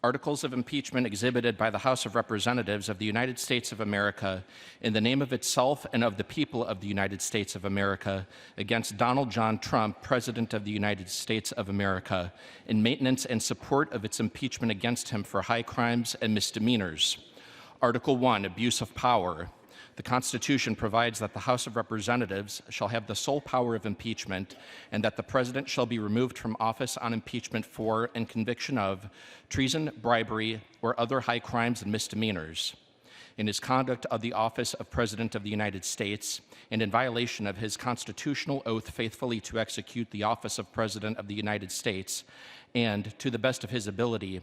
Articles of impeachment exhibited by the House of Representatives of the United States of America in the name of itself and of the people of the United States of America against Donald John Trump, President of the United States of America, in maintenance and support of its impeachment against him for high crimes and misdemeanors. Article 1, Abuse of Power. The Constitution provides that the House of Representatives shall have the sole power of impeachment, and that the President shall be removed from office on impeachment for and conviction of treason, bribery, or other high crimes and misdemeanors. In his conduct of the office of President of the United States, and in violation of his constitutional oath faithfully to execute the office of President of the United States, and, to the best of his ability,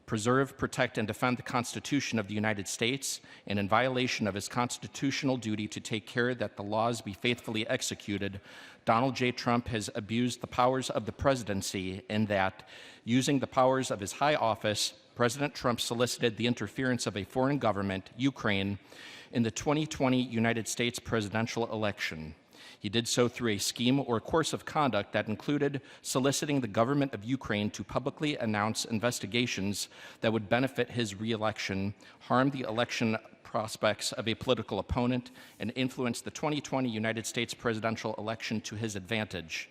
preserve, protect, and defend the Constitution of the United States, and in violation of his constitutional duty to take care that the laws be faithfully executed, Donald J. Trump has abused the powers of the presidency in that, using the powers of his high office, President Trump solicited the interference of a foreign government, Ukraine, in the 2020 United States presidential election. He did so through a scheme or course of conduct that included soliciting the government of Ukraine to publicly announce investigations that would benefit his re-election, harm the election prospects of a political opponent, and influence the 2020 United States presidential election to his advantage.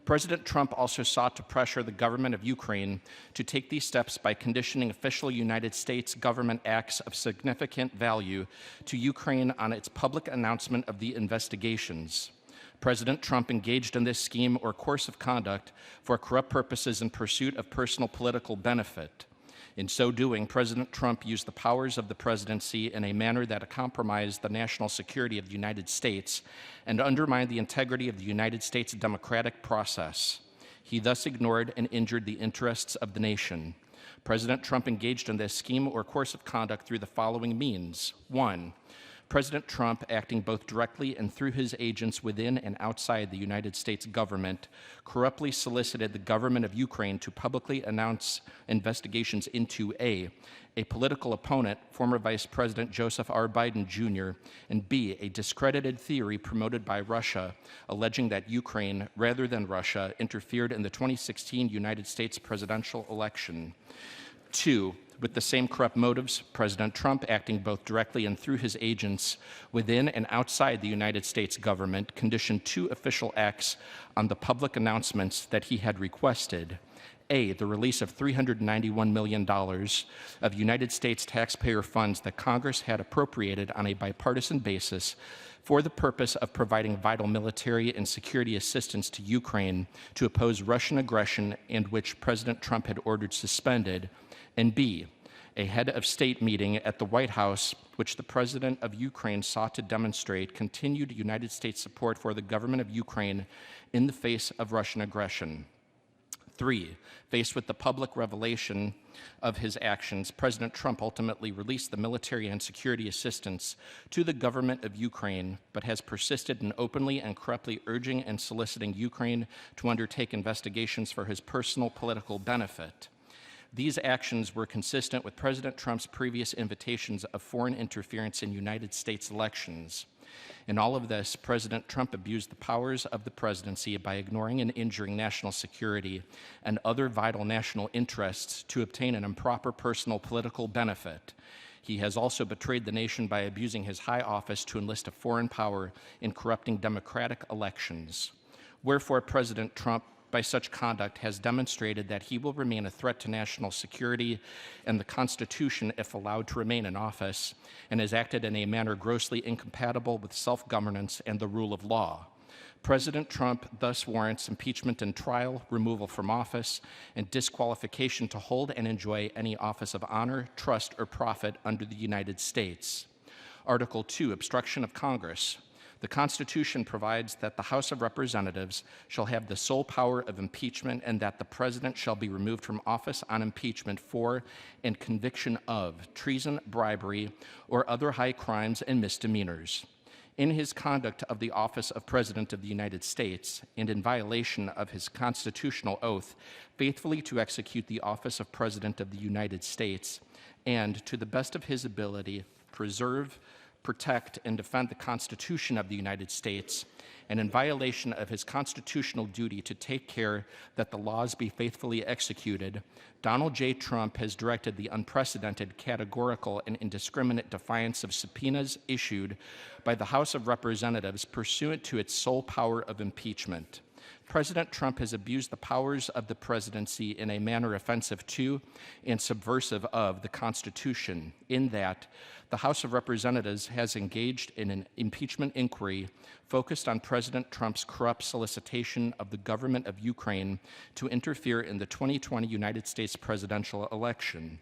President Trump also sought to pressure the government of Ukraine to take these steps by conditioning official United States government acts of significant value to Ukraine on its public announcement of the investigations. President Trump engaged in this scheme or course of conduct for corrupt purposes in pursuit of personal political benefit. In so doing, President Trump used the powers of the presidency in a manner that compromised the national security of the United States and undermined the integrity of the United States democratic process. He thus ignored and injured the interests of the nation. President Trump engaged in this scheme or course of conduct through the following means. 1. President Trump, acting both directly and through his agents within and outside the United States government, corruptly solicited the government of Ukraine to publicly announce investigations into A, political opponent, former Vice President Joseph R. Biden Jr., and B, a discredited theory promoted by Russia, alleging that Ukraine, rather than Russia, interfered in the 2016 United States presidential election. 2, with the same corrupt motives, President Trump, acting both directly and through his agents within and outside the United States government, conditioned 2 official acts on the public announcements that he had requested. A, the release of $391 million of United States taxpayer funds that Congress had appropriated on a bipartisan basis for the purpose of providing vital military and security assistance to Ukraine to oppose Russian aggression, and which President Trump had ordered suspended. And B, a head of state meeting at the White House, which the president of Ukraine sought to demonstrate continued United States support for the government of Ukraine in the face of Russian aggression. 3, faced with the public revelation of his actions, President Trump ultimately released the military and security assistance to the government of Ukraine, but has persisted in openly and corruptly urging and soliciting Ukraine to undertake investigations for his personal political benefit. These actions were consistent with President Trump's previous invitations of foreign interference in United States elections. In all of this, President Trump abused the powers of the presidency by ignoring and injuring national security and other vital national interests to obtain an improper personal political benefit. He has also betrayed the nation by abusing his high office to enlist a foreign power in corrupting democratic elections. Wherefore, President Trump, by such conduct, has demonstrated that he will remain a threat to national security and the Constitution if allowed to remain in office, and has acted in a manner grossly incompatible with self-governance and the rule of law. President Trump thus warrants impeachment and trial, removal from office, and disqualification to hold and enjoy any office of honor, trust, or profit under the United States. Article 2, obstruction of Congress. The Constitution provides that the House of Representatives shall have the sole power of impeachment and that the President shall be removed from office on impeachment for and conviction of treason, bribery, or other high crimes and misdemeanors. In his conduct of the office of President of the United States and in violation of his constitutional oath faithfully to execute the office of President of the United States and, to the best of his ability, preserve, protect, and defend the Constitution of the United States, and in violation of his constitutional duty to take care that the laws be faithfully executed, Donald J. Trump has directed the unprecedented, categorical, and indiscriminate defiance of subpoenas issued by the House of Representatives pursuant to its sole power of impeachment. President Trump has abused the powers of the presidency in a manner offensive to and subversive of the Constitution, in that the House of Representatives has engaged in an impeachment inquiry focused on President Trump's corrupt solicitation of the government of Ukraine to interfere in the 2020 United States presidential election.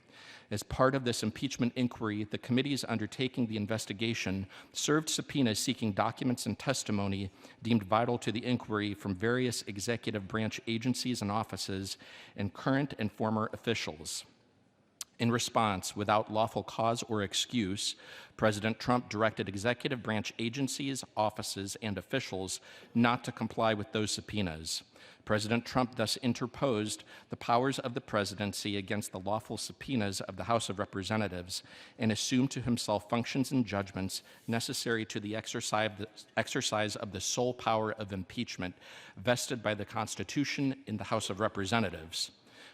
As part of this impeachment inquiry, the committees undertaking the investigation served subpoenas seeking documents and testimony deemed vital to the inquiry from various executive branch agencies and offices and current and former officials. In response, without lawful cause or excuse, President Trump directed executive branch agencies, offices, and officials not to comply with those subpoenas. President Trump thus interposed the powers of the presidency against the lawful subpoenas of the House of Representatives and assumed to himself functions and judgments necessary to the exercise of the sole power of impeachment vested by the Constitution in the House of Representatives.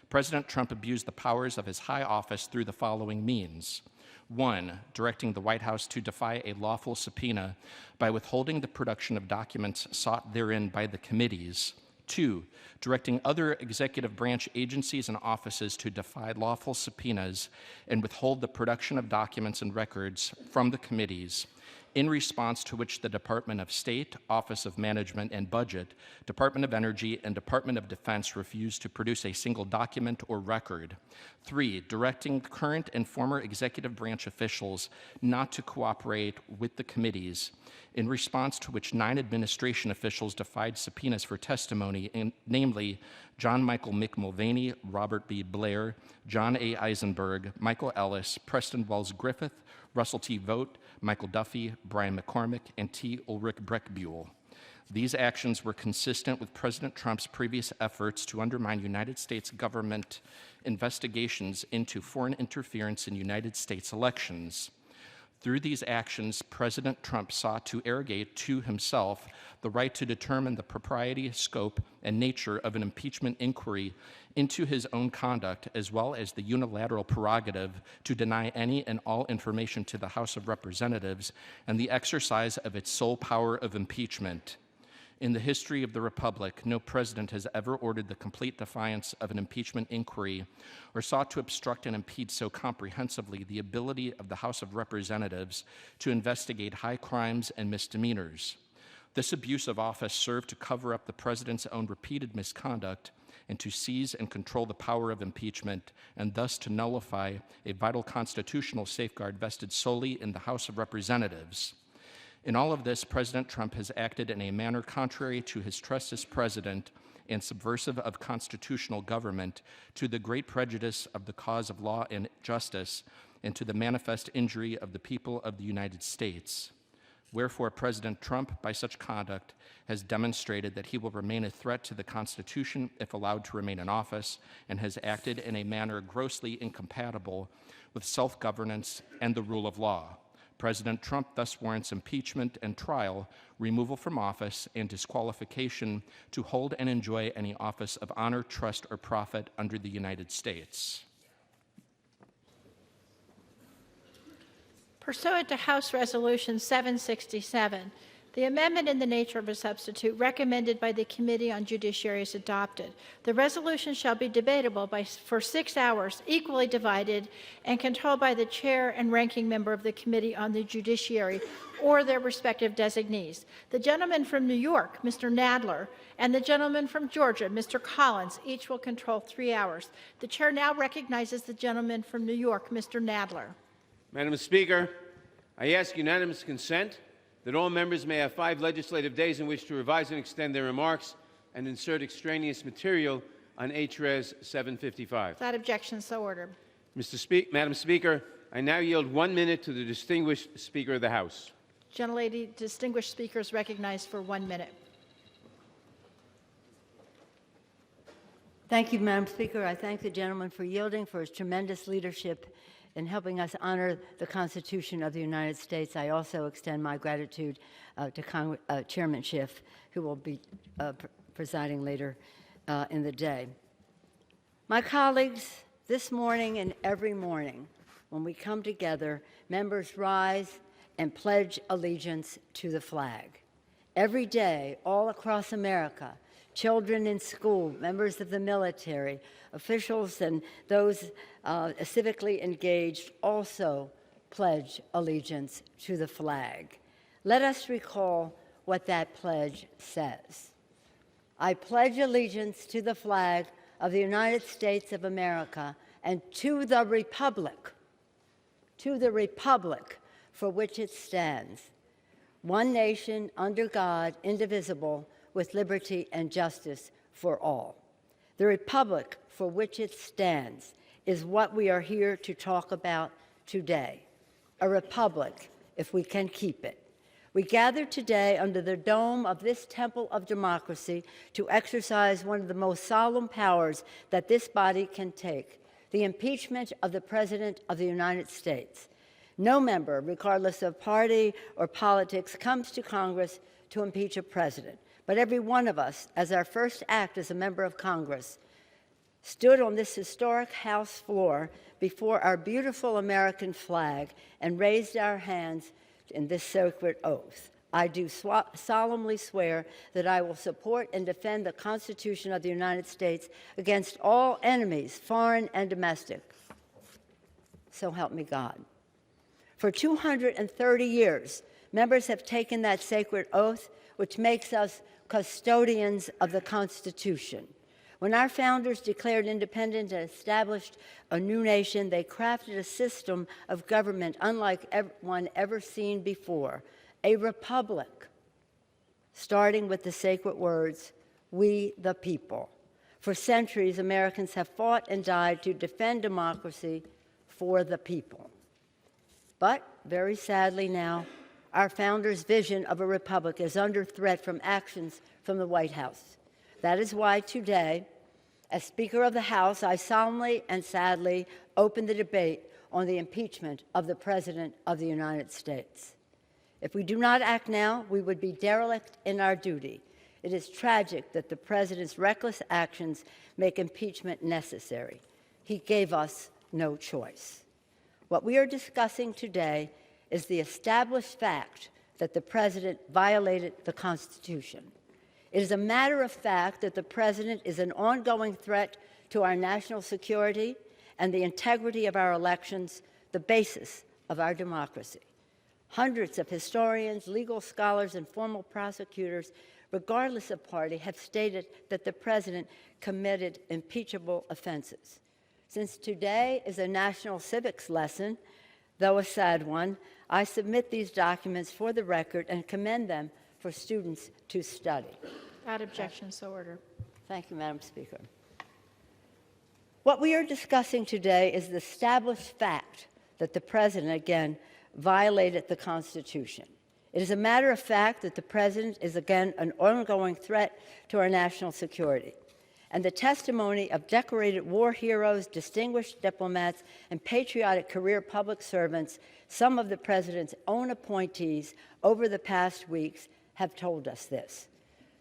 President Trump abused the powers of his high office through the following means. 1, directing the White House to defy a lawful subpoena by withholding the production of documents sought therein by the committees. 2, directing other executive branch agencies and offices to defy lawful subpoenas and withhold the production of documents and records from the committees, in response to which the Department of State, Office of Management and Budget, Department of Energy, and Department of Defense refused to produce a single document or record. 3, directing current and former executive branch officials not to cooperate with the committees, in response to which 9 administration officials defied subpoenas for testimony, namely John Michael Mick Mulvaney, Robert B. Blair, John A. Eisenberg, Michael Ellis, Preston Wells Griffith, Russell T. Vogt, Michael Duffy, Brian McCormick, and T. Ulrich Breckbuhl. These actions were consistent with President Trump's previous efforts to undermine United States government investigations into foreign interference in United States elections. Through these actions, President Trump sought to arrogate to himself the right to determine the propriety, scope, and nature of an impeachment inquiry into his own conduct, as well as the unilateral prerogative to deny any and all information to the House of Representatives and the exercise of its sole power of impeachment. In the history of the Republic, no president has ever ordered the complete defiance of an impeachment inquiry or sought to obstruct and impede so comprehensively the ability of the House of Representatives to investigate high crimes and misdemeanors. This abuse of office served to cover up the president's own repeated misconduct and to seize and control the power of impeachment, and thus to nullify a vital constitutional safeguard vested solely in the House of Representatives. In all of this, President Trump has acted in a manner contrary to his trust as president and subversive of constitutional government, to the great prejudice of the cause of law and justice, and to the manifest injury of the people of the United States. Wherefore, President Trump, by such conduct, has demonstrated that he will remain a threat to the Constitution if allowed to remain in office, and has acted in a manner grossly incompatible with self-governance and the rule of law. President Trump thus warrants impeachment and trial, removal from office, and disqualification to hold and enjoy any office of honor, trust, or profit under the United States. Pursuant to House Resolution 767, the amendment in the nature of a substitute recommended by the Committee on Judiciary is adopted. The resolution shall be debatable for 6 hours, equally divided, and controlled by the chair and ranking member of the Committee on the Judiciary or their respective designees. The gentleman from New York, Mr. Nadler, and the gentleman from Georgia, Mr. Collins, each will control 3 hours. The chair now recognizes the gentleman from New York, Mr. Nadler. Madam Speaker, I ask unanimous consent that all members may have 5 legislative days in which to revise and extend their remarks and insert extraneous material on HRes 755. Without objection, so ordered. Madam Speaker, I now yield 1 minute to the distinguished Speaker of the House. Gentlelady, distinguished speakers recognized for 1 minute. Thank you, Madam Speaker. I thank the gentleman for yielding, for his tremendous leadership in helping us honor the Constitution of the United States. I also extend my gratitude to Chairman Schiff, who will be presiding later in the day. My colleagues, this morning and every morning, when we come together, members rise and pledge allegiance to the flag. Every day, all across America, children in school, members of the military, officials, and those civically engaged also pledge allegiance to the flag. Let us recall what that pledge says. I pledge allegiance to the flag of the United States of America and to the republic for which it stands, one nation under God, indivisible, with liberty and justice for all. The republic for which it stands is what we are here to talk about today. A republic, if we can keep it. We gather today under the dome of this temple of democracy to exercise one of the most solemn powers that this body can take, the impeachment of the President of the United States. No member, regardless of party or politics, comes to Congress to impeach a president. But every one of us, as our first act as a member of Congress, stood on this historic House floor before our beautiful American flag and raised our hands in this sacred oath. I do solemnly swear that I will support and defend the Constitution of the United States against all enemies, foreign and domestic. So help me God. For 230 years, members have taken that sacred oath, which makes us custodians of the Constitution. When our founders declared independence and established a new nation, they crafted a system of government unlike one ever seen before, a republic, starting with the sacred words, "We the people." For centuries, Americans have fought and died to defend democracy for the people. But very sadly now, our founders' vision of a republic is under threat from actions from the White House. That is why today, as Speaker of the House, I solemnly and sadly open the debate on the impeachment of the President of the United States. If we do not act now, we would be derelict in our duty. It is tragic that the President's reckless actions make impeachment necessary. He gave us no choice. What we are discussing today is the established fact that the President violated the Constitution. It is a matter of fact that the President is an ongoing threat to our national security and the integrity of our elections, the basis of our democracy. Hundreds of historians, legal scholars, and former prosecutors, regardless of party, have stated that the president committed impeachable offenses. Since today is a national civics lesson, though a sad one, I submit these documents for the record and commend them for students to study. Without objection, so ordered. Thank you, Madam Speaker. What we are discussing today is the established fact that the president, again, violated the Constitution. It is a matter of fact that the president is, again, an ongoing threat to our national security. And the testimony of decorated war heroes, distinguished diplomats, and patriotic career public servants, some of the president's own appointees over the past weeks, have told us this.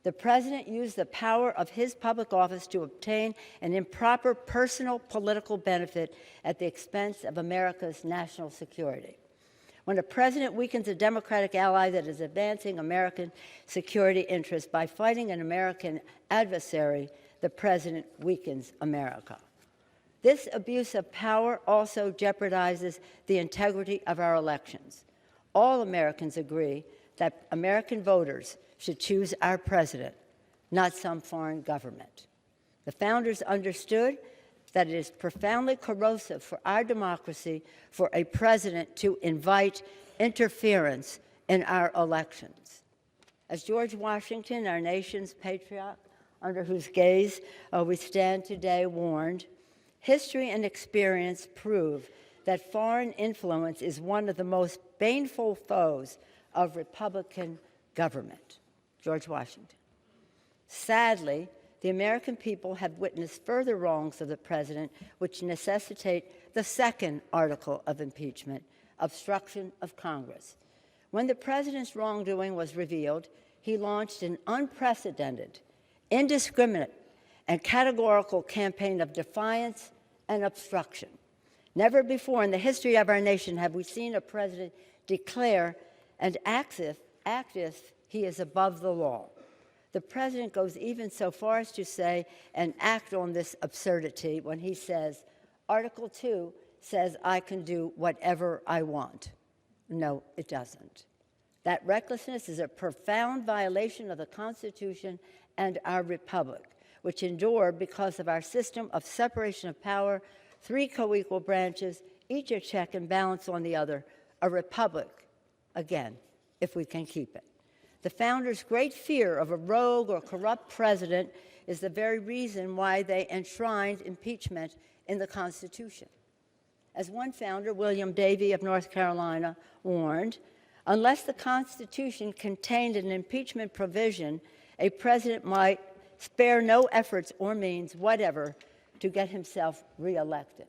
The president used the power of his public office to obtain an improper personal political benefit at the expense of America's national security. When a president weakens a democratic ally that is advancing American security interests by fighting an American adversary, the president weakens America. This abuse of power also jeopardizes the integrity of our elections. All Americans agree that American voters should choose our president, not some foreign government. The founders understood that it is profoundly corrosive for our democracy for a president to invite interference in our elections. As George Washington, our nation's patriot, under whose gaze we stand today, warned, history and experience prove that foreign influence is one of the most baneful foes of Republican government. George Washington. Sadly, the American people have witnessed further wrongs of the president, which necessitate the second article of impeachment, obstruction of Congress. When the president's wrongdoing was revealed, he launched an unprecedented, indiscriminate, and categorical campaign of defiance and obstruction. Never before in the history of our nation have we seen a president declare and act if he is above the law. The president goes even so far as to say and act on this absurdity when he says, Article 2 says I can do whatever I want. No, it doesn't. That recklessness is a profound violation of the Constitution and our republic, which endure because of our system of separation of power, 3 co-equal branches, each a check and balance on the other, a republic, again, if we can keep it. The founders' great fear of a rogue or corrupt president is the very reason why they enshrined impeachment in the Constitution. As one founder, William Davey of North Carolina, warned, unless the Constitution contained an impeachment provision, a president might spare no efforts or means whatever to get himself reelected.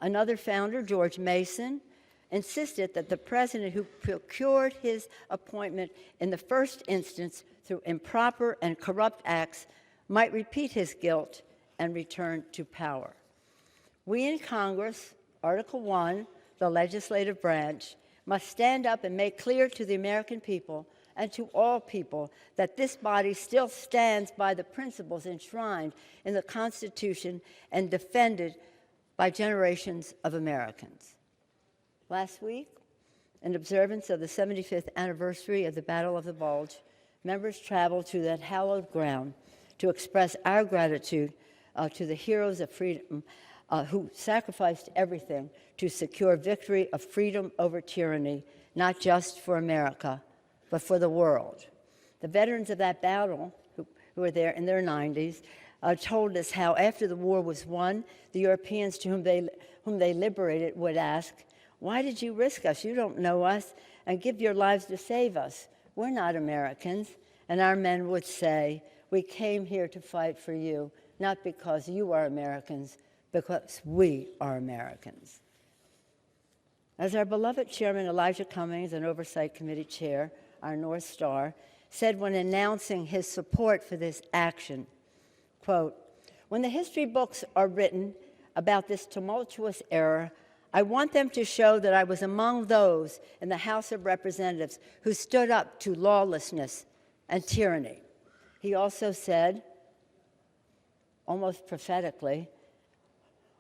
Another founder, George Mason, insisted that the president who procured his appointment in the first instance through improper and corrupt acts might repeat his guilt and return to power. We in Congress, Article 1, the legislative branch, must stand up and make clear to the American people and to all people that this body still stands by the principles enshrined in the Constitution and defended by generations of Americans. Last week, in observance of the 75th anniversary of the Battle of the Bulge, members traveled to that hallowed ground to express our gratitude to the heroes of freedom who sacrificed everything to secure victory of freedom over tyranny, not just for America, but for the world. The veterans of that battle, who were there in their 90s, told us how after the war was won, the Europeans to whom they liberated would ask, why did you risk us? You don't know us, and give your lives to save us. We're not Americans. And our men would say, we came here to fight for you, not because you are Americans, because we are Americans. As our beloved Chairman Elijah Cummings, an Oversight Committee Chair, our North Star, said when announcing his support for this action, quote, when the history books are written about this tumultuous era, I want them to show that I was among those in the House of Representatives who stood up to lawlessness and tyranny. He also said, almost prophetically,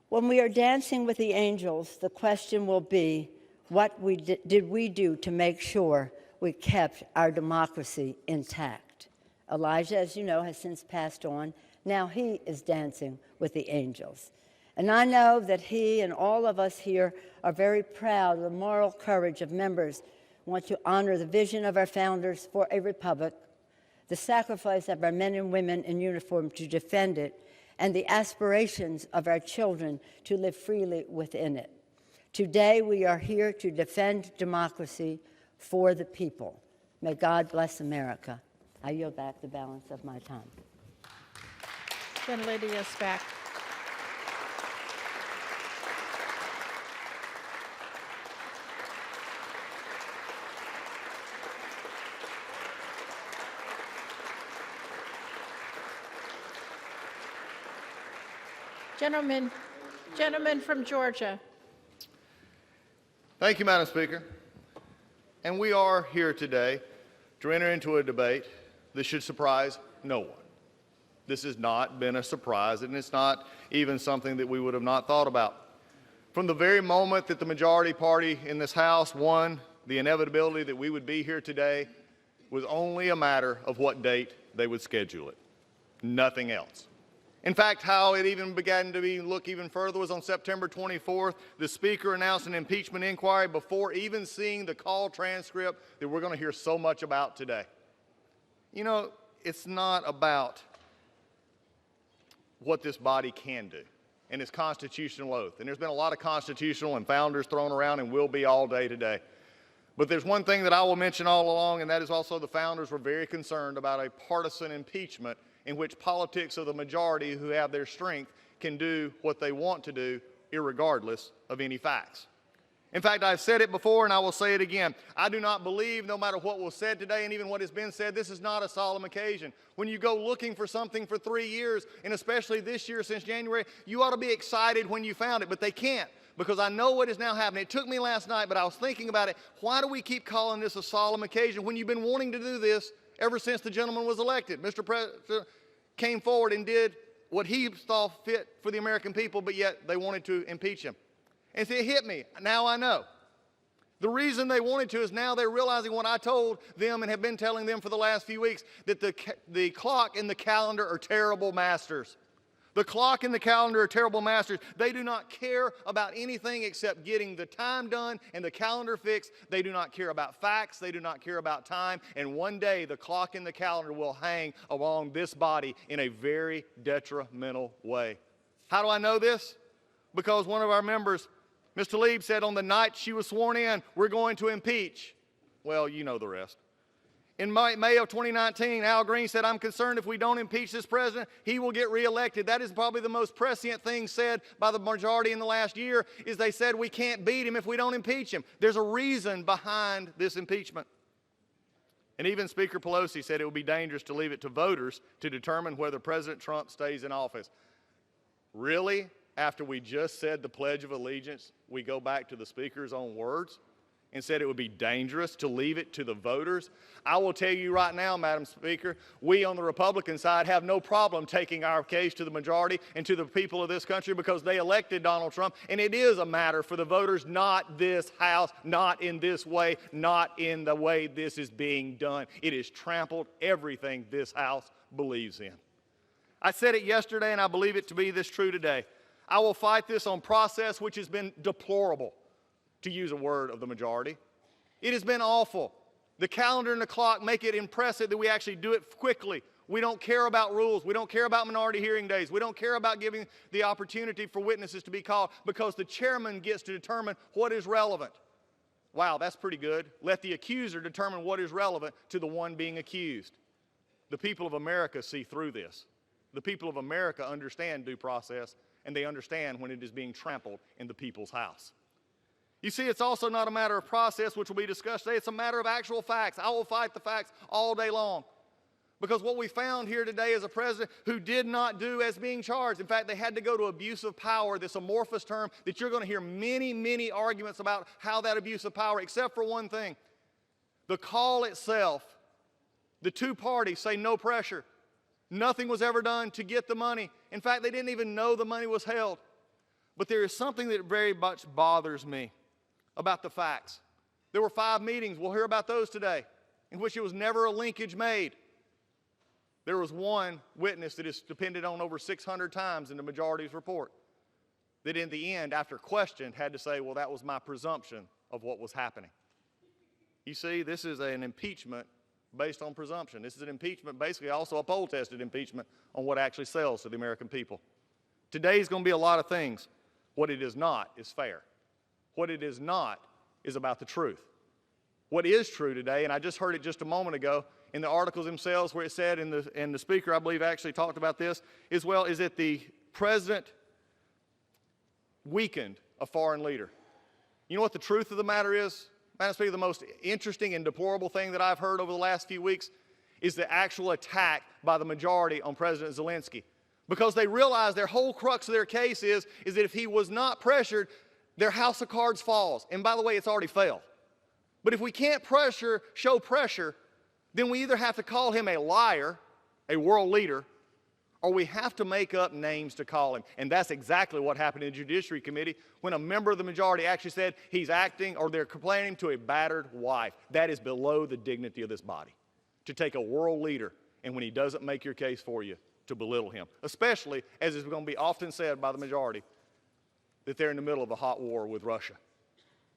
when we are dancing with the angels, the question will be, What did we do to make sure we kept our democracy intact? Elijah, as you know, has since passed on. Now he is dancing with the angels. And I know that he and all of us here are very proud of the moral courage of members who want to honor the vision of our founders for a republic, the sacrifice of our men and women in uniform to defend it, and the aspirations of our children to live freely within it. Today, we are here to defend democracy for the people. May God bless America. I yield back the balance of my time. Gentlelady is back. Gentleman from Georgia. Thank you, Madam Speaker. And we are here today to enter into a debate that should surprise no one. This has not been a surprise, and it's not even something that we would have not thought about. From the very moment that the majority party in this House won the inevitability that we would be here today was only a matter of what date they would schedule it, nothing else. In fact, how it even began to look even further was on September 24th. The Speaker announced an impeachment inquiry before even seeing the call transcript that we're going to hear so much about today. You know, it's not about what this body can do and its constitutional oath. And there's been a lot of constitutional and founders thrown around and will be all day today. But there's one thing that I will mention all along, and that is also the founders were very concerned about a partisan impeachment in which politics of the majority who have their strength can do what they want to do irregardless of any facts. In fact, I've said it before and I will say it again. I do not believe, no matter what was said today and even what has been said, this is not a solemn occasion. When you go looking for something for 3 years, and especially this year since January, you ought to be excited when you found it, but they can't, because I know what is now happening. It took me last night, but I was thinking about it. Why do we keep calling this a solemn occasion when you've been wanting to do this ever since the gentleman was elected? Mr. President came forward and did what he thought fit for the American people, but yet they wanted to impeach him. And so it hit me. Now I know. The reason they wanted to is now they're realizing what I told them and have been telling them for the last few weeks, that the clock and the calendar are terrible masters. The clock and the calendar are terrible masters. They do not care about anything except getting the time done and the calendar fixed. They do not care about facts. They do not care about time. And one day the clock and the calendar will hang along this body in a very detrimental way. How do I know this? Because one of our members, Ms. Tlaib, said on the night she was sworn in, we're going to impeach. Well, you know the rest. In May of 2019, Al Green said, I'm concerned if we don't impeach this president, he will get reelected. That is probably the most prescient thing said by the majority in the last year, is they said we can't beat him if we don't impeach him. There's a reason behind this impeachment. And even Speaker Pelosi said it would be dangerous to leave it to voters to determine whether President Trump stays in office. Really? After we just said the Pledge of Allegiance, we go back to the Speaker's own words and said it would be dangerous to leave it to the voters? I will tell you right now, Madam Speaker, we on the Republican side have no problem taking our case to the majority and to the people of this country, because they elected Donald Trump, and it is a matter for the voters, not this House, not in this way, not in the way this is being done. It has trampled everything this House believes in. I said it yesterday, and I believe it to be this true today. I will fight this on process, which has been deplorable, to use a word of the majority. It has been awful. The calendar and the clock make it impressive that we actually do it quickly. We don't care about rules. We don't care about minority hearing days. We don't care about giving the opportunity for witnesses to be called, because the chairman gets to determine what is relevant. Wow, that's pretty good. Let the accuser determine what is relevant to the one being accused. The people of America see through this. The people of America understand due process, and they understand when it is being trampled in the people's house. You see, it's also not a matter of process, which will be discussed today. It's a matter of actual facts. I will fight the facts all day long. Because what we found here today is a president who did not do as being charged. In fact, they had to go to abuse of power, this amorphous term that you're going to hear many, many arguments about how that abuse of power, except for one thing. The call itself, the two parties say no pressure. Nothing was ever done to get the money. In fact, they didn't even know the money was held. But there is something that very much bothers me about the facts. There were 5 meetings, we'll hear about those today, in which it was never a linkage made. There was one witness that is depended on over 600 times in the majority's report that in the end, after questioned, had to say, well, that was my presumption of what was happening. You see, this is an impeachment based on presumption. This is an impeachment, basically also a poll-tested impeachment on what actually sells to the American people. Today's going to be a lot of things. What it is not is fair. What it is not is about the truth. What is true today, and I just heard it just a moment ago in the articles themselves where it said, and the speaker, I believe, actually talked about this as well, is that the president weakened a foreign leader. You know what the truth of the matter is? Madam Speaker, the most interesting and deplorable thing that I've heard over the last few weeks is the actual attack by the majority on President Zelensky. Because they realize their whole crux of their case is that if he was not pressured, their house of cards falls. And by the way, it's already failed. But if we can't show pressure, then we either have to call him a liar, a world leader, or we have to make up names to call him. And that's exactly what happened in the Judiciary Committee when a member of the majority actually said he's acting, or they're complaining to a battered wife. That is below the dignity of this body. To take a world leader, and when he doesn't make your case for you, to belittle him. Especially, as is going to be often said by the majority, that they're in the middle of a hot war with Russia.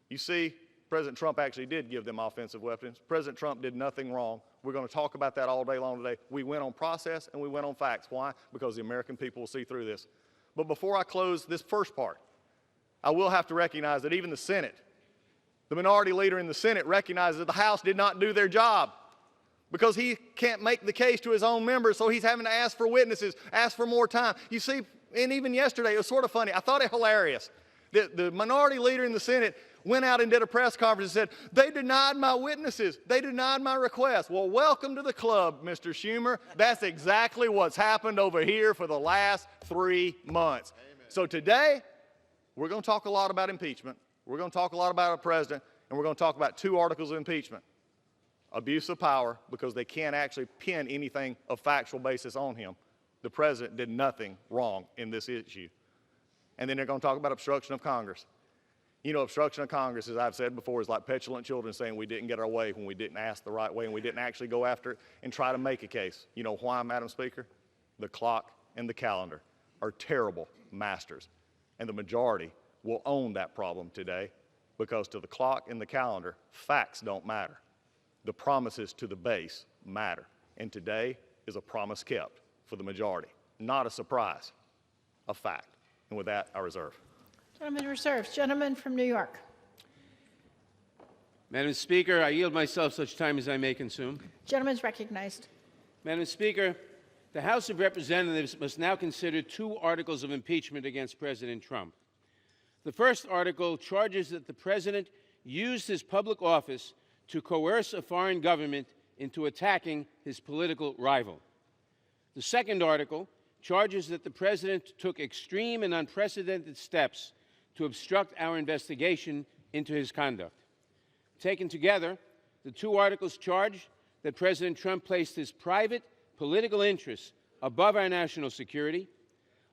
You see, President Trump actually did give them offensive weapons. President Trump did nothing wrong. We're going to talk about that all day long today. We went on process and we went on facts. Why? Because the American people will see through this. But before I close this first part, I will have to recognize that even the Senate, the minority leader in the Senate, recognizes that the House did not do their job because he can't make the case to his own members, so he's having to ask for witnesses, ask for more time. You see, and even yesterday, it was sort of funny. I thought it hilarious. The minority leader in the Senate went out and did a press conference and said, they denied my witnesses. They denied my request. Well, welcome to the club, Mr. Schumer. That's exactly what's happened over here for the last 3 months. Amen. So today, we're going to talk a lot about impeachment. We're going to talk a lot about our president, and we're going to talk about 2 articles of impeachment. Abuse of power, because they can't actually pin anything of factual basis on him. The president did nothing wrong in this issue. And then they're going to talk about obstruction of Congress. You know, obstruction of Congress, as I've said before, is like petulant children saying we didn't get our way when we didn't ask the right way and we didn't actually go after it and try to make a case. You know why, Madam Speaker? The clock and the calendar are terrible masters. And the majority will own that problem today, because to the clock and the calendar, facts don't matter. The promises to the base matter. And today is a promise kept for the majority. Not a surprise, a fact. And with that, I reserve. Gentleman reserves. Gentleman from New York. Madam Speaker, I yield myself such time as I may consume. Gentleman's recognized. Madam Speaker, the House of Representatives must now consider 2 articles of impeachment against President Trump. The first article charges that the President used his public office to coerce a foreign government into attacking his political rival. The second article charges that the President took extreme and unprecedented steps to obstruct our investigation into his conduct. Taken together, the 2 articles charge that President Trump placed his private political interests above our national security,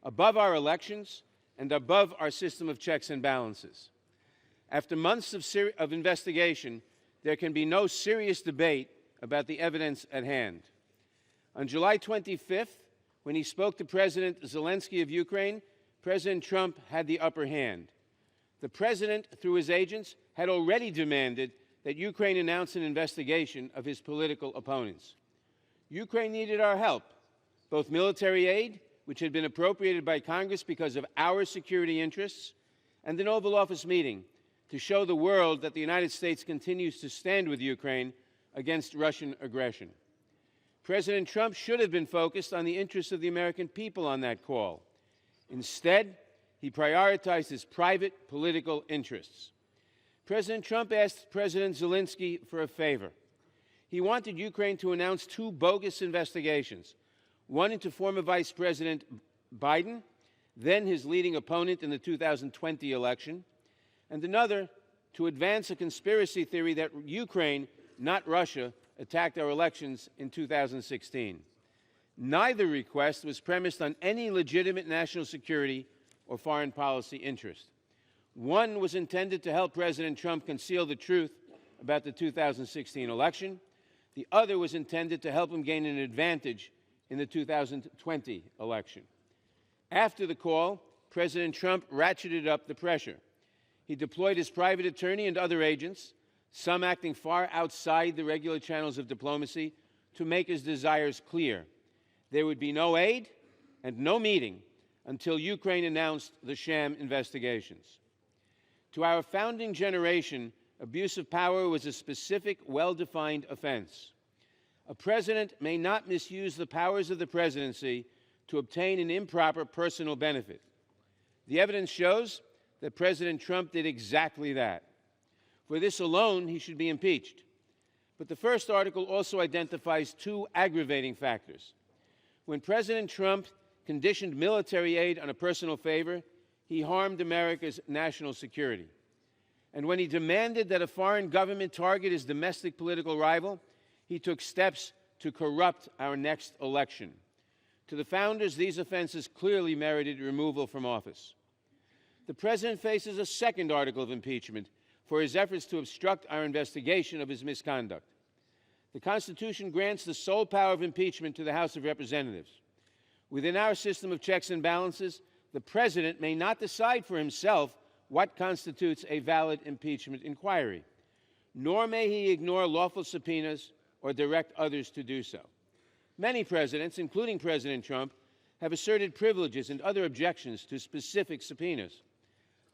above our elections, and above our system of checks and balances. After months of investigation, there can be no serious debate about the evidence at hand. On July 25th, when he spoke to President Zelensky of Ukraine, President Trump had the upper hand. The President, through his agents, had already demanded that Ukraine announce an investigation of his political opponents. Ukraine needed our help, both military aid, which had been appropriated by Congress because of our security interests, and an Oval Office meeting to show the world that the United States continues to stand with Ukraine against Russian aggression. President Trump should have been focused on the interests of the American people on that call. Instead, he prioritized his private political interests. President Trump asked President Zelensky for a favor. He wanted Ukraine to announce 2 bogus investigations, one into former Vice President Biden, then his leading opponent in the 2020 election, and another to advance a conspiracy theory that Ukraine, not Russia, attacked our elections in 2016. Neither request was premised on any legitimate national security or foreign policy interest. One was intended to help President Trump conceal the truth about the 2016 election. The other was intended to help him gain an advantage in the 2020 election. After the call, President Trump ratcheted up the pressure. He deployed his private attorney and other agents, some acting far outside the regular channels of diplomacy, to make his desires clear. There would be no aid and no meeting until Ukraine announced the sham investigations. To our founding generation, abuse of power was a specific, well-defined offense. A president may not misuse the powers of the presidency to obtain an improper personal benefit. The evidence shows that President Trump did exactly that. For this alone, he should be impeached. But the first article also identifies two aggravating factors. When President Trump conditioned military aid on a personal favor, he harmed America's national security. And when he demanded that a foreign government target his domestic political rival, he took steps to corrupt our next election. To the founders, these offenses clearly merited removal from office. The president faces a second article of impeachment for his efforts to obstruct our investigation of his misconduct. The Constitution grants the sole power of impeachment to the House of Representatives. Within our system of checks and balances, the president may not decide for himself what constitutes a valid impeachment inquiry, nor may he ignore lawful subpoenas or direct others to do so. Many presidents, including President Trump, have asserted privileges and other objections to specific subpoenas.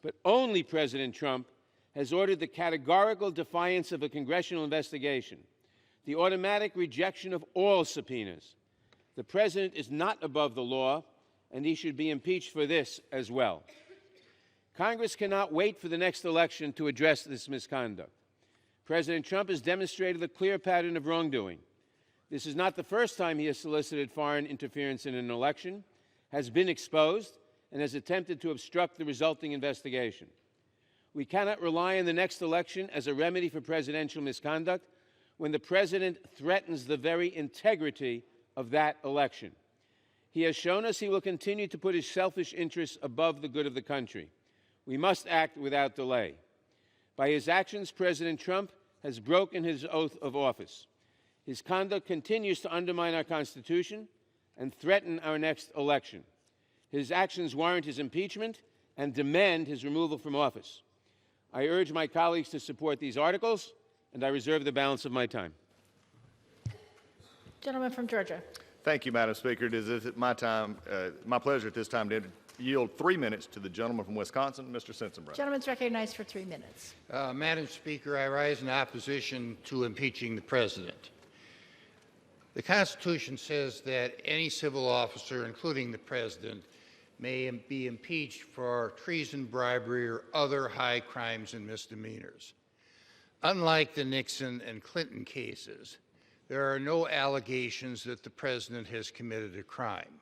But only President Trump has ordered the categorical defiance of a congressional investigation, the automatic rejection of all subpoenas. The president is not above the law, and he should be impeached for this as well. Congress cannot wait for the next election to address this misconduct. President Trump has demonstrated a clear pattern of wrongdoing. This is not the first time he has solicited foreign interference in an election, has been exposed, and has attempted to obstruct the resulting investigation. We cannot rely on the next election as a remedy for presidential misconduct when the president threatens the very integrity of that election. He has shown us he will continue to put his selfish interests above the good of the country. We must act without delay. By his actions, President Trump has broken his oath of office. His conduct continues to undermine our Constitution and threaten our next election. His actions warrant his impeachment and demand his removal from office. I urge my colleagues to support these articles, and I reserve the balance of my time. Gentleman from Georgia. Thank you, Madam Speaker. It is my pleasure at this time to yield 3 minutes to the gentleman from Wisconsin, Mr. Sensenbrenner. Gentleman's recognized for 3 minutes. Madam Speaker, I rise in opposition to impeaching the president. The Constitution says that any civil officer, including the president, may be impeached for treason, bribery, or other high crimes and misdemeanors. Unlike the Nixon and Clinton cases, there are no allegations that the president has committed a crime.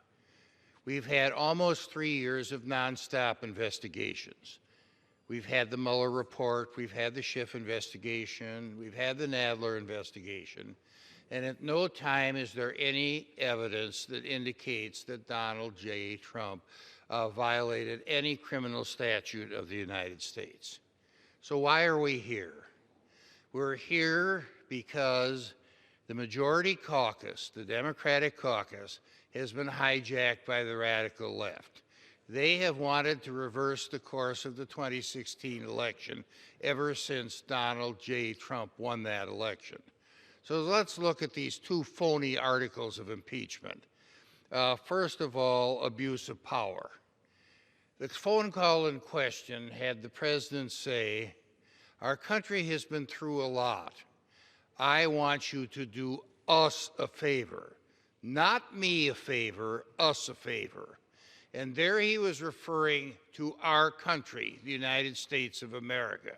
We've had almost 3 years of nonstop investigations. We've had the Mueller report, we've had the Schiff investigation, we've had the Nadler investigation, and at no time is there any evidence that indicates that Donald J. Trump violated any criminal statute of the United States. So why are we here? We're here because the majority caucus, the Democratic caucus, has been hijacked by the radical left. They have wanted to reverse the course of the 2016 election ever since Donald J. Trump won that election. So let's look at these two phony articles of impeachment. First of all, abuse of power. The phone call in question had the president say, "Our country has been through a lot. I want you to do us a favor. Not me a favor, us a favor." And there he was referring to our country, the United States of America,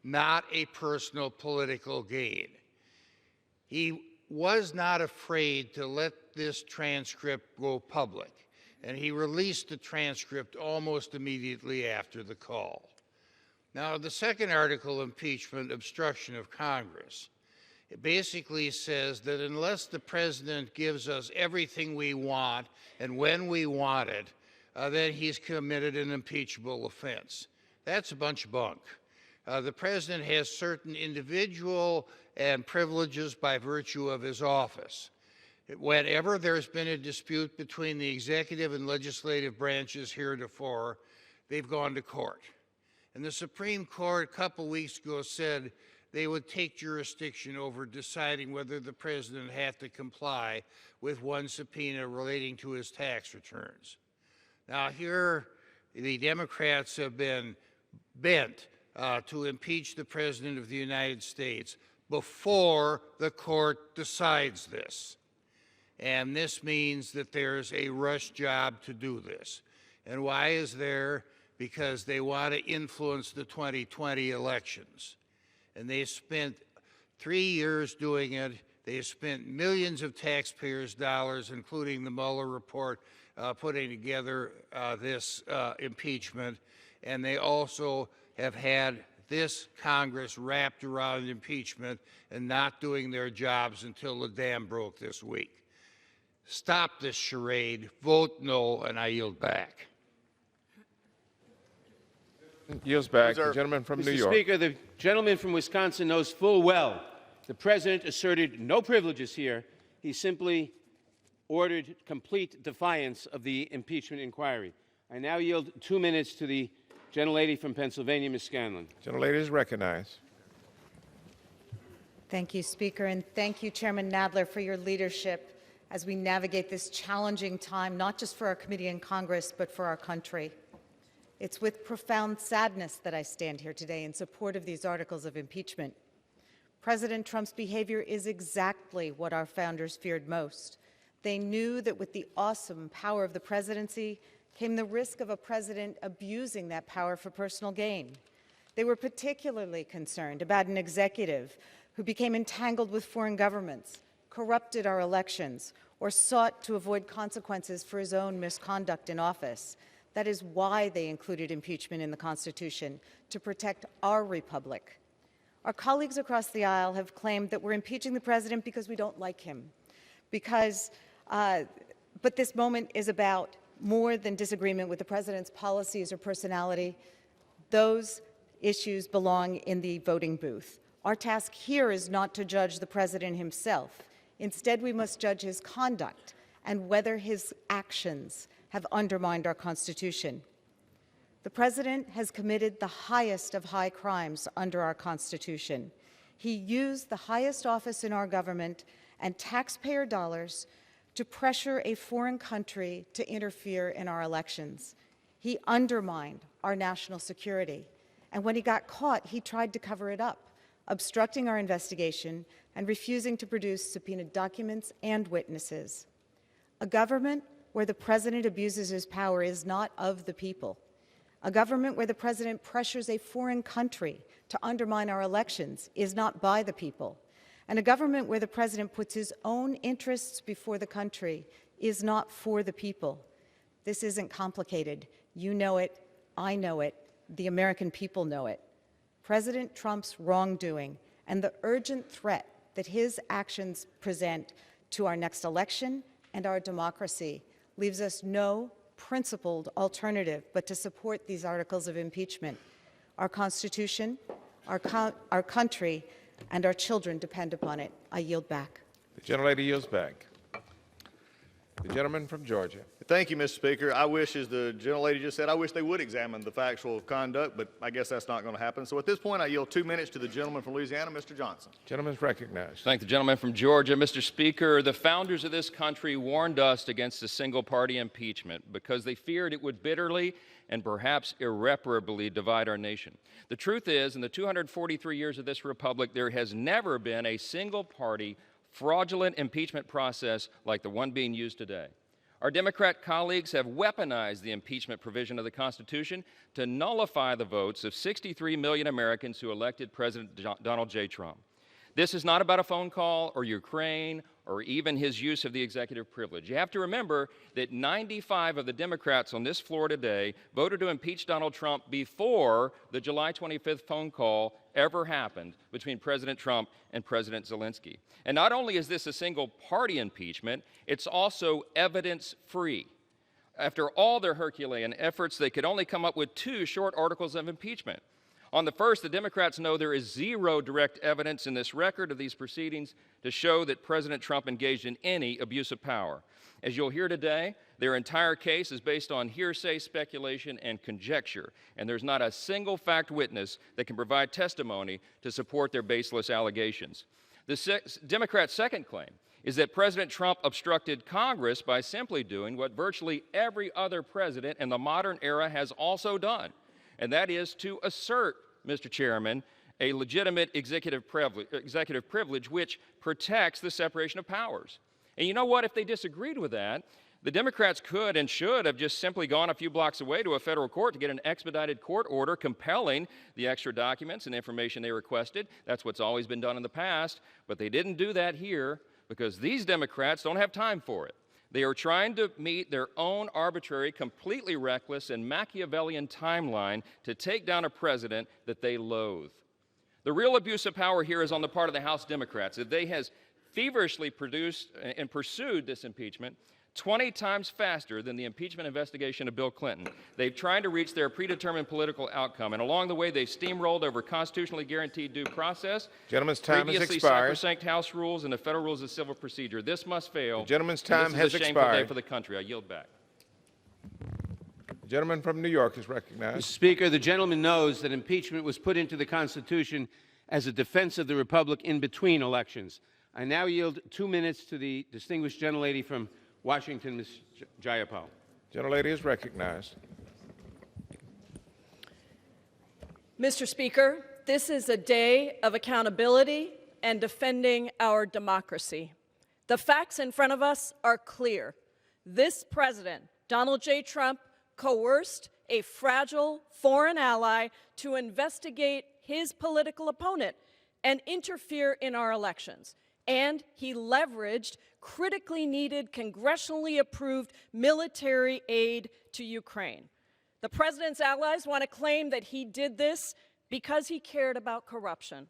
not a personal political gain. He was not afraid to let this transcript go public, and he released the transcript almost immediately after the call. Now, the second article, impeachment, obstruction of Congress, it basically says that unless the president gives us everything we want and when we want it, then he's committed an impeachable offense. That's a bunch of bunk. The president has certain individual and privileges by virtue of his office. Whenever there's been a dispute between the executive and legislative branches heretofore, they've gone to court. And the Supreme Court a couple weeks ago said they would take jurisdiction over deciding whether the president had to comply with one subpoena relating to his tax returns. Now here, the Democrats have been bent to impeach the President of the United States before the court decides this. And this means that there's a rush job to do this. And why is there? Because they want to influence the 2020 elections. And they spent 3 years doing it. They spent millions of taxpayers' dollars, including the Mueller report, putting together this impeachment. And they also have had this Congress wrapped around impeachment and not doing their jobs until the dam broke this week. Stop this charade, vote no, and I yield back. Yields back. The gentleman from New York. Mr. Speaker, the gentleman from Wisconsin knows full well the president asserted no privileges here. He simply ordered complete defiance of the impeachment inquiry. I now yield 2 minutes to the gentlelady from Pennsylvania, Ms. Scanlon. Gentlelady is recognized. Thank you, Speaker, and thank you, Chairman Nadler, for your leadership as we navigate this challenging time, not just for our committee and Congress, but for our country. It's with profound sadness that I stand here today in support of these articles of impeachment. President Trump's behavior is exactly what our founders feared most. They knew that with the awesome power of the presidency came the risk of a president abusing that power for personal gain. They were particularly concerned about an executive who became entangled with foreign governments, corrupted our elections, or sought to avoid consequences for his own misconduct in office. That is why they included impeachment in the Constitution, to protect our republic. Our colleagues across the aisle have claimed that we're impeaching the president because we don't like him. But this moment is about more than disagreement with the president's policies or personality. Those issues belong in the voting booth. Our task here is not to judge the president himself. Instead, we must judge his conduct and whether his actions have undermined our Constitution. The president has committed the highest of high crimes under our Constitution. He used the highest office in our government and taxpayer dollars to pressure a foreign country to interfere in our elections. He undermined our national security. And when he got caught, he tried to cover it up, obstructing our investigation and refusing to produce subpoenaed documents and witnesses. A government where the president abuses his power is not of the people. A government where the president pressures a foreign country to undermine our elections is not by the people. And a government where the president puts his own interests before the country is not for the people. This isn't complicated. You know it, I know it, the American people know it. President Trump's wrongdoing and the urgent threat that his actions present to our next election and our democracy leaves us no principled alternative but to support these articles of impeachment. Our Constitution, our country, and our children depend upon it. I yield back. The gentlelady yields back. The gentleman from Georgia. Thank you, Mr. Speaker. I wish, as the gentlelady just said, I wish they would examine the factual conduct, but I guess that's not going to happen. So at this point, I yield 2 minutes to the gentleman from Louisiana, Mr. Johnson. Gentleman's recognized. Thank the gentleman from Georgia. Mr. Speaker, the founders of this country warned us against a single-party impeachment because they feared it would bitterly and perhaps irreparably divide our nation. The truth is, in the 243 years of this republic, there has never been a single-party fraudulent impeachment process like the one being used today. Our Democrat colleagues have weaponized the impeachment provision of the Constitution to nullify the votes of 63 million Americans who elected President Donald J. Trump. This is not about a phone call or Ukraine or even his use of the executive privilege. You have to remember that 95 of the Democrats on this floor today voted to impeach Donald Trump before the July 25th phone call ever happened between President Trump and President Zelensky. And not only is this a single-party impeachment, it's also evidence-free. After all their Herculean efforts, they could only come up with 2 short articles of impeachment. On the first, the Democrats know there is 0 direct evidence in this record of these proceedings to show that President Trump engaged in any abuse of power. As you'll hear today, their entire case is based on hearsay, speculation, and conjecture, and there's not a single fact witness that can provide testimony to support their baseless allegations. The Democrats' second claim is that President Trump obstructed Congress by simply doing what virtually every other president in the modern era has also done, and that is to assert, Mr. Chairman, a legitimate executive privilege which protects the separation of powers. And you know what? If they disagreed with that, the Democrats could and should have just simply gone a few blocks away to a federal court to get an expedited court order compelling the extra documents and information they requested. That's what's always been done in the past, but they didn't do that here because these Democrats don't have time for it. They are trying to meet their own arbitrary, completely reckless, and Machiavellian timeline to take down a president that they loathe. The real abuse of power here is on the part of the House Democrats. They have feverishly produced and pursued this impeachment 20 times faster than the impeachment investigation of Bill Clinton. They've tried to reach their predetermined political outcome, and along the way, they've steamrolled over constitutionally guaranteed due process, Gentleman's time has previously expired. sacrosanct House rules, and the federal rules of civil procedure. This must fail. The gentleman's time this has is a shameful expired. day for the country. I yield back. The gentleman from New York is recognized. Mr. Speaker, the gentleman knows that impeachment was put into the Constitution as a defense of the Republic in between elections. I now yield 2 minutes to the distinguished gentlelady from Washington, Ms. Jayapal. Gentlelady is recognized. Mr. Speaker, this is a day of accountability and defending our democracy. The facts in front of us are clear. This president, Donald J. Trump, coerced a fragile foreign ally to investigate his political opponent and interfere in our elections. And he leveraged critically needed, congressionally approved military aid to Ukraine. The president's allies want to claim that he did this because he cared about corruption.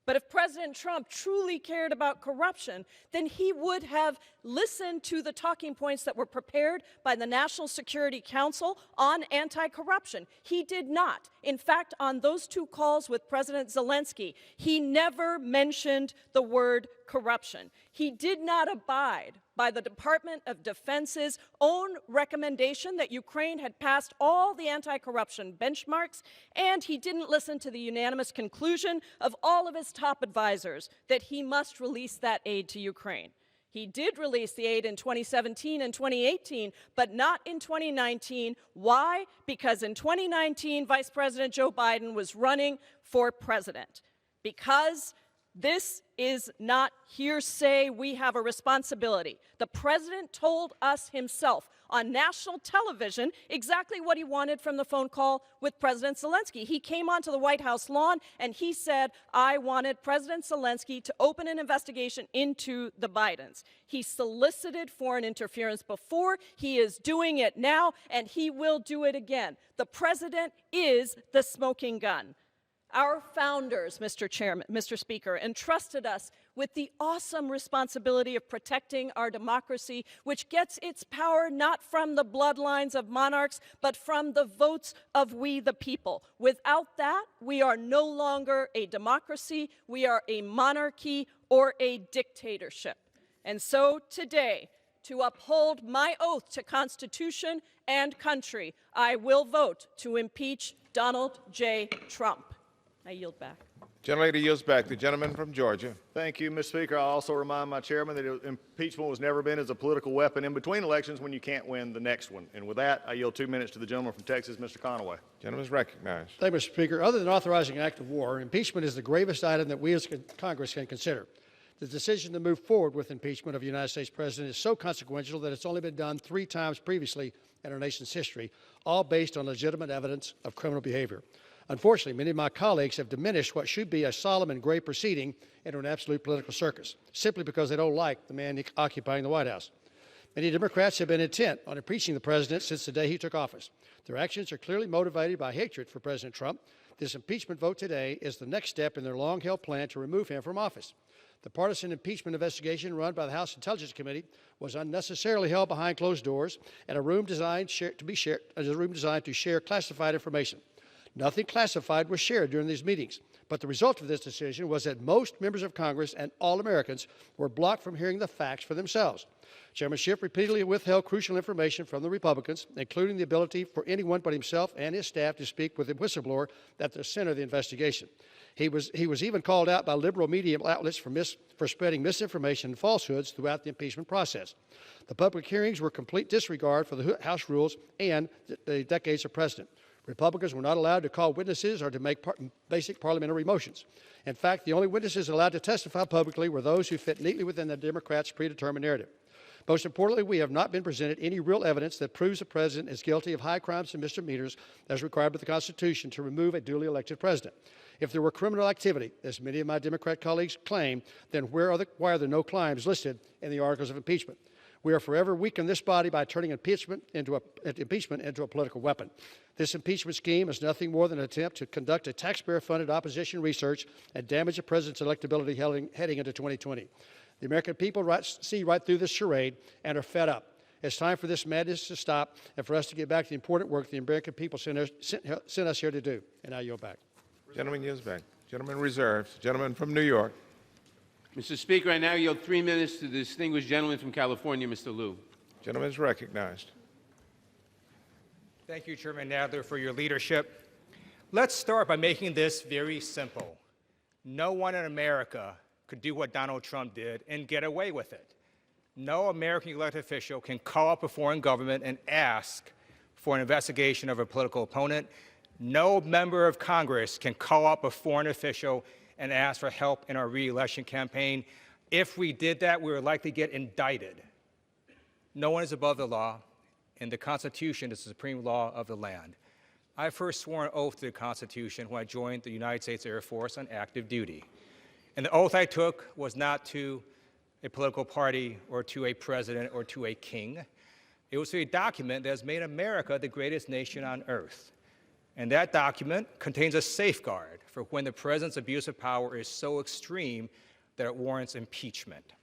But if President Trump truly cared about corruption, then he would have listened to the talking points that were prepared by the National Security Council on anti-corruption. He did not. In fact, on those 2 calls with President Zelensky, he never mentioned the word corruption. He did not abide by the Department of Defense's own recommendation that Ukraine had passed all the anti-corruption benchmarks, and he didn't listen to the unanimous conclusion of all of his top advisors that he must release that aid to Ukraine. He did release the aid in 2017 and 2018, but not in 2019. Why? Because in 2019, Vice President Joe Biden was running for president. Because this is not hearsay. We have a responsibility. The president told us himself on national television exactly what he wanted from the phone call with President Zelensky. He came onto the White House lawn and he said, I wanted President Zelensky to open an investigation into the Bidens. He solicited foreign interference before, he is doing it now, and he will do it again. The president is the smoking gun. Our founders, Mr. Speaker, entrusted us with the awesome responsibility of protecting our democracy, which gets its power not from the bloodlines of monarchs, but from the votes of we the people. Without that, we are no longer a democracy, we are a monarchy or a dictatorship. And so today, to uphold my oath to Constitution and country, I will vote to impeach Donald J. Trump. I yield back. Gentlelady yields back. The gentleman from Georgia. Thank you, Mr. Speaker. I also remind my chairman that impeachment was never been as a political weapon in between elections when you can't win the next one. And with that, I yield 2 minutes to the gentleman from Texas, Mr. Conaway. Gentleman is recognized. Thank you, Mr. Speaker. Other than authorizing an act of war, impeachment is the gravest item that we as Congress can consider. The decision to move forward with impeachment of a United States president is so consequential that it's only been done 3 times previously in our nation's history, all based on legitimate evidence of criminal behavior. Unfortunately, many of my colleagues have diminished what should be a solemn and grave proceeding into an absolute political circus, simply because they don't like the man occupying the White House. Many Democrats have been intent on impeaching the president since the day he took office. Their actions are clearly motivated by hatred for President Trump. This impeachment vote today is the next step in their long-held plan to remove him from office. The partisan impeachment investigation run by the House Intelligence Committee was unnecessarily held behind closed doors in a room designed to share classified information. Nothing classified was shared during these meetings, but the result of this decision was that most members of Congress and all Americans were blocked from hearing the facts for themselves. Chairman Schiff repeatedly withheld crucial information from the Republicans, including the ability for anyone but himself and his staff to speak with the whistleblower at the center of the investigation. He was even called out by liberal media outlets for spreading misinformation and falsehoods throughout the impeachment process. The public hearings were complete disregard for the House rules and the decades of precedent. Republicans were not allowed to call witnesses or to make basic parliamentary motions. In fact, the only witnesses allowed to testify publicly were those who fit neatly within the Democrats' predetermined narrative. Most importantly, we have not been presented any real evidence that proves the president is guilty of high crimes and misdemeanors as required by the Constitution to remove a duly elected president. If there were criminal activity, as many of my Democrat colleagues claim, then why are there no crimes listed in the articles of impeachment? We are forever weakening this body by turning impeachment into a political weapon. This impeachment scheme is nothing more than an attempt to conduct a taxpayer-funded opposition research and damage the president's electability heading into 2020. The American people see right through this charade and are fed up. It's time for this madness to stop and for us to get back to the important work the American people sent us here to do. And I yield back. Gentleman yields back. Gentleman reserves. Gentleman from New York. Mr. Speaker, I now yield 3 minutes to the distinguished gentleman from California, Mr. Liu. Gentleman is recognized. Thank you, Chairman Nadler, for your leadership. Let's start by making this very simple. No one in America could do what Donald Trump did and get away with it. No American elected official can call up a foreign government and ask for an investigation of a political opponent. No member of Congress can call up a foreign official and ask for help in our re-election campaign. If we did that, we would likely get indicted. No one is above the law, and the Constitution is the supreme law of the land. I first swore an oath to the Constitution when I joined the United States Air Force on active duty. And the oath I took was not to a political party or to a president or to a king. It was to a document that has made America the greatest nation on earth. And that document contains a safeguard for when the president's abuse of power is so extreme that it warrants impeachment.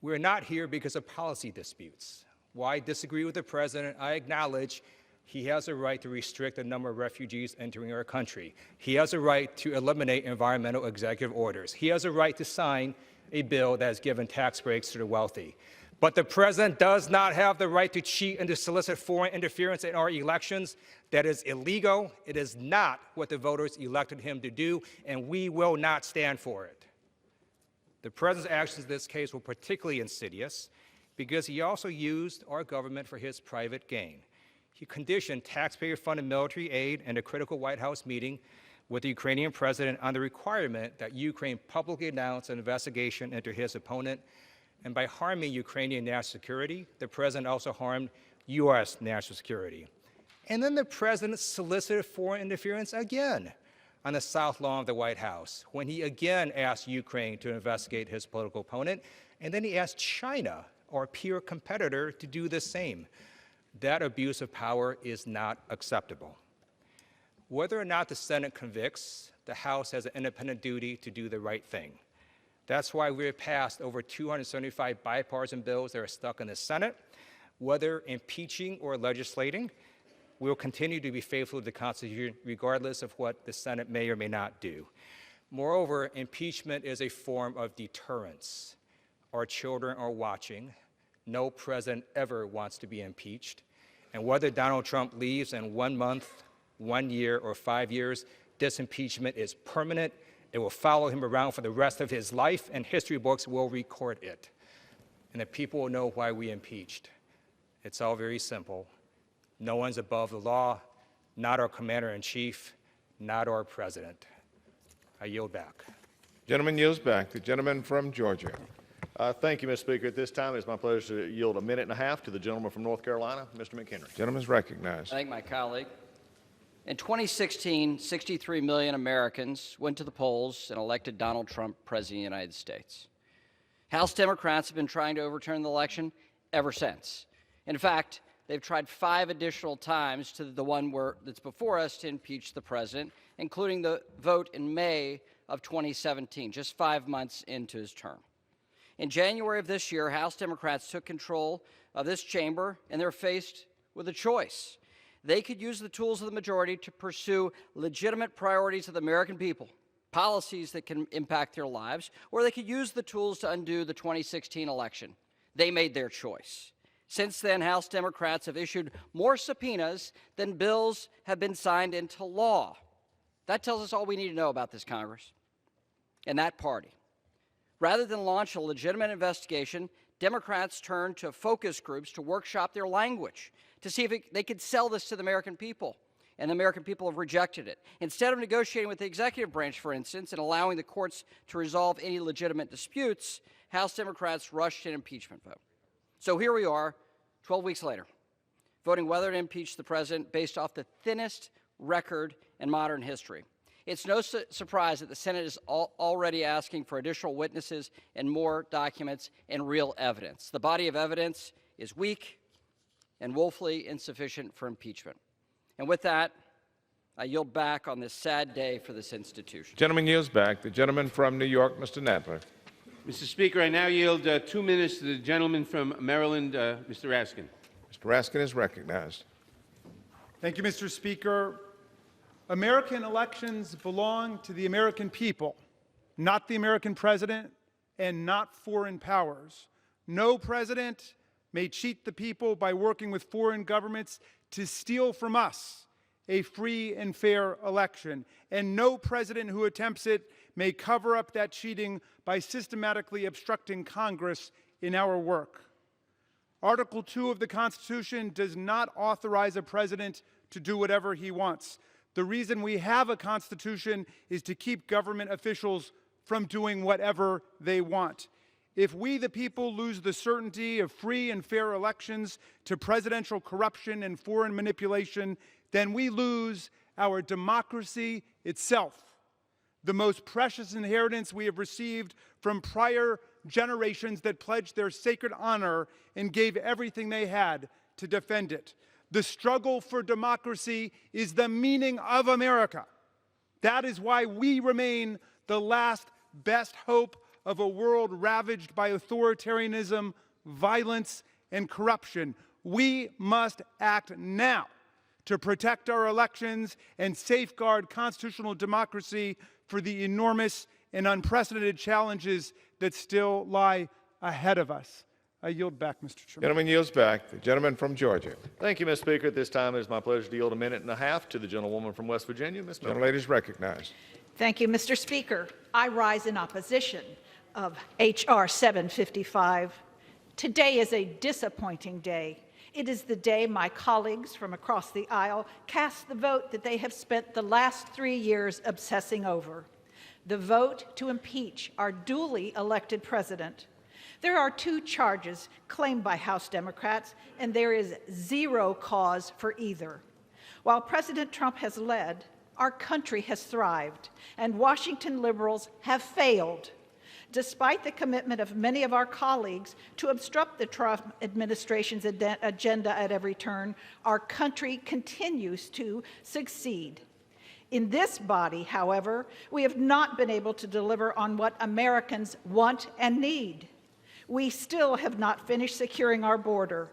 We're not here because of policy disputes. While I disagree with the president, I acknowledge he has a right to restrict the number of refugees entering our country. He has a right to eliminate environmental executive orders. He has a right to sign a bill that has given tax breaks to the wealthy. But the president does not have the right to cheat and to solicit foreign interference in our elections. That is illegal. It is not what the voters elected him to do, and we will not stand for it. The president's actions in this case were particularly insidious because he also used our government for his private gain. He conditioned taxpayer-funded military aid and a critical White House meeting with the Ukrainian president on the requirement that Ukraine publicly announce an investigation into his opponent. And by harming Ukrainian national security, the president also harmed U.S. national security. And then the president solicited foreign interference again on the South Lawn of the White House, when he again asked Ukraine to investigate his political opponent, and then he asked China, our peer competitor, to do the same. That abuse of power is not acceptable. Whether or not the Senate convicts, the House has an independent duty to do the right thing. That's why we have passed over 275 bipartisan bills that are stuck in the Senate. Whether impeaching or legislating, we will continue to be faithful to the Constitution regardless of what the Senate may or may not do. Moreover, impeachment is a form of deterrence. Our children are watching. No president ever wants to be impeached. And whether Donald Trump leaves in 1 month, 1 year, or 5 years, this impeachment is permanent. It will follow him around for the rest of his life, and history books will record it. And the people will know why we impeached. It's all very simple. No one's above the law, not our commander-in-chief, not our president. I yield back. Gentleman yields back. The gentleman from Georgia. Thank you, Mr. Speaker. At this time, it's my pleasure to yield 1.5 minutes to the gentleman from North Carolina, Mr. McHenry. Gentleman is recognized. Thank my colleague. In 2016, 63 million Americans went to the polls and elected Donald Trump president of the United States. House Democrats have been trying to overturn the election ever since. In fact, they've tried 5 additional times to the one that's before us to impeach the president, including the vote in May of 2017, just 5 months into his term. In January of this year, House Democrats took control of this chamber, and they're faced with a choice. They could use the tools of the majority to pursue legitimate priorities of the American people, policies that can impact their lives, or they could use the tools to undo the 2016 election. They made their choice. Since then, House Democrats have issued more subpoenas than bills have been signed into law. That tells us all we need to know about this Congress and that party. Rather than launch a legitimate investigation, Democrats turned to focus groups to workshop their language, to see if they could sell this to the American people. And the American people have rejected it. Instead of negotiating with the executive branch, for instance, and allowing the courts to resolve any legitimate disputes, House Democrats rushed an impeachment vote. So here we are, 12 weeks later, voting whether to impeach the president based off the thinnest record in modern history. It's no surprise that the Senate is already asking for additional witnesses and more documents and real evidence. The body of evidence is weak and woefully insufficient for impeachment. And with that, I yield back on this sad day for this institution. Gentleman yields back. The gentleman from New York, Mr. Nadler. Mr. Speaker, I now yield 2 minutes to the gentleman from Maryland, Mr. Raskin. Mr. Raskin is recognized. Thank you, Mr. Speaker. American elections belong to the American people, not the American president and not foreign powers. No president may cheat the people by working with foreign governments to steal from us a free and fair election. And no president who attempts it may cover up that cheating by systematically obstructing Congress in our work. Article 2 of the Constitution does not authorize a president to do whatever he wants. The reason we have a Constitution is to keep government officials from doing whatever they want. If we, the people, lose the certainty of free and fair elections to presidential corruption and foreign manipulation, then we lose our democracy itself, the most precious inheritance we have received from prior generations that pledged their sacred honor and gave everything they had to defend it. The struggle for democracy is the meaning of America. That is why we remain the last best hope of a world ravaged by authoritarianism, violence, and corruption. We must act now to protect our elections and safeguard constitutional democracy for the enormous and unprecedented challenges that still lie ahead of us. I yield back, Mr. Chairman. Gentleman yields back. The gentleman from Georgia. Thank you, Mr. Speaker. At this time, it is my pleasure to yield 1.5 minutes to the gentlewoman from West Virginia, Ms. Miller. Gentlelady is recognized. Thank you, Mr. Speaker. I rise in opposition of H.R. 755. Today is a disappointing day. It is the day my colleagues from across the aisle cast the vote that they have spent the last 3 years obsessing over. The vote to impeach our duly elected president. There are 2 charges claimed by House Democrats, and there is zero cause for either. While President Trump has led, our country has thrived, and Washington liberals have failed. Despite the commitment of many of our colleagues to obstruct the Trump administration's agenda at every turn, our country continues to succeed. In this body, however, we have not been able to deliver on what Americans want and need. We still have not finished securing our border.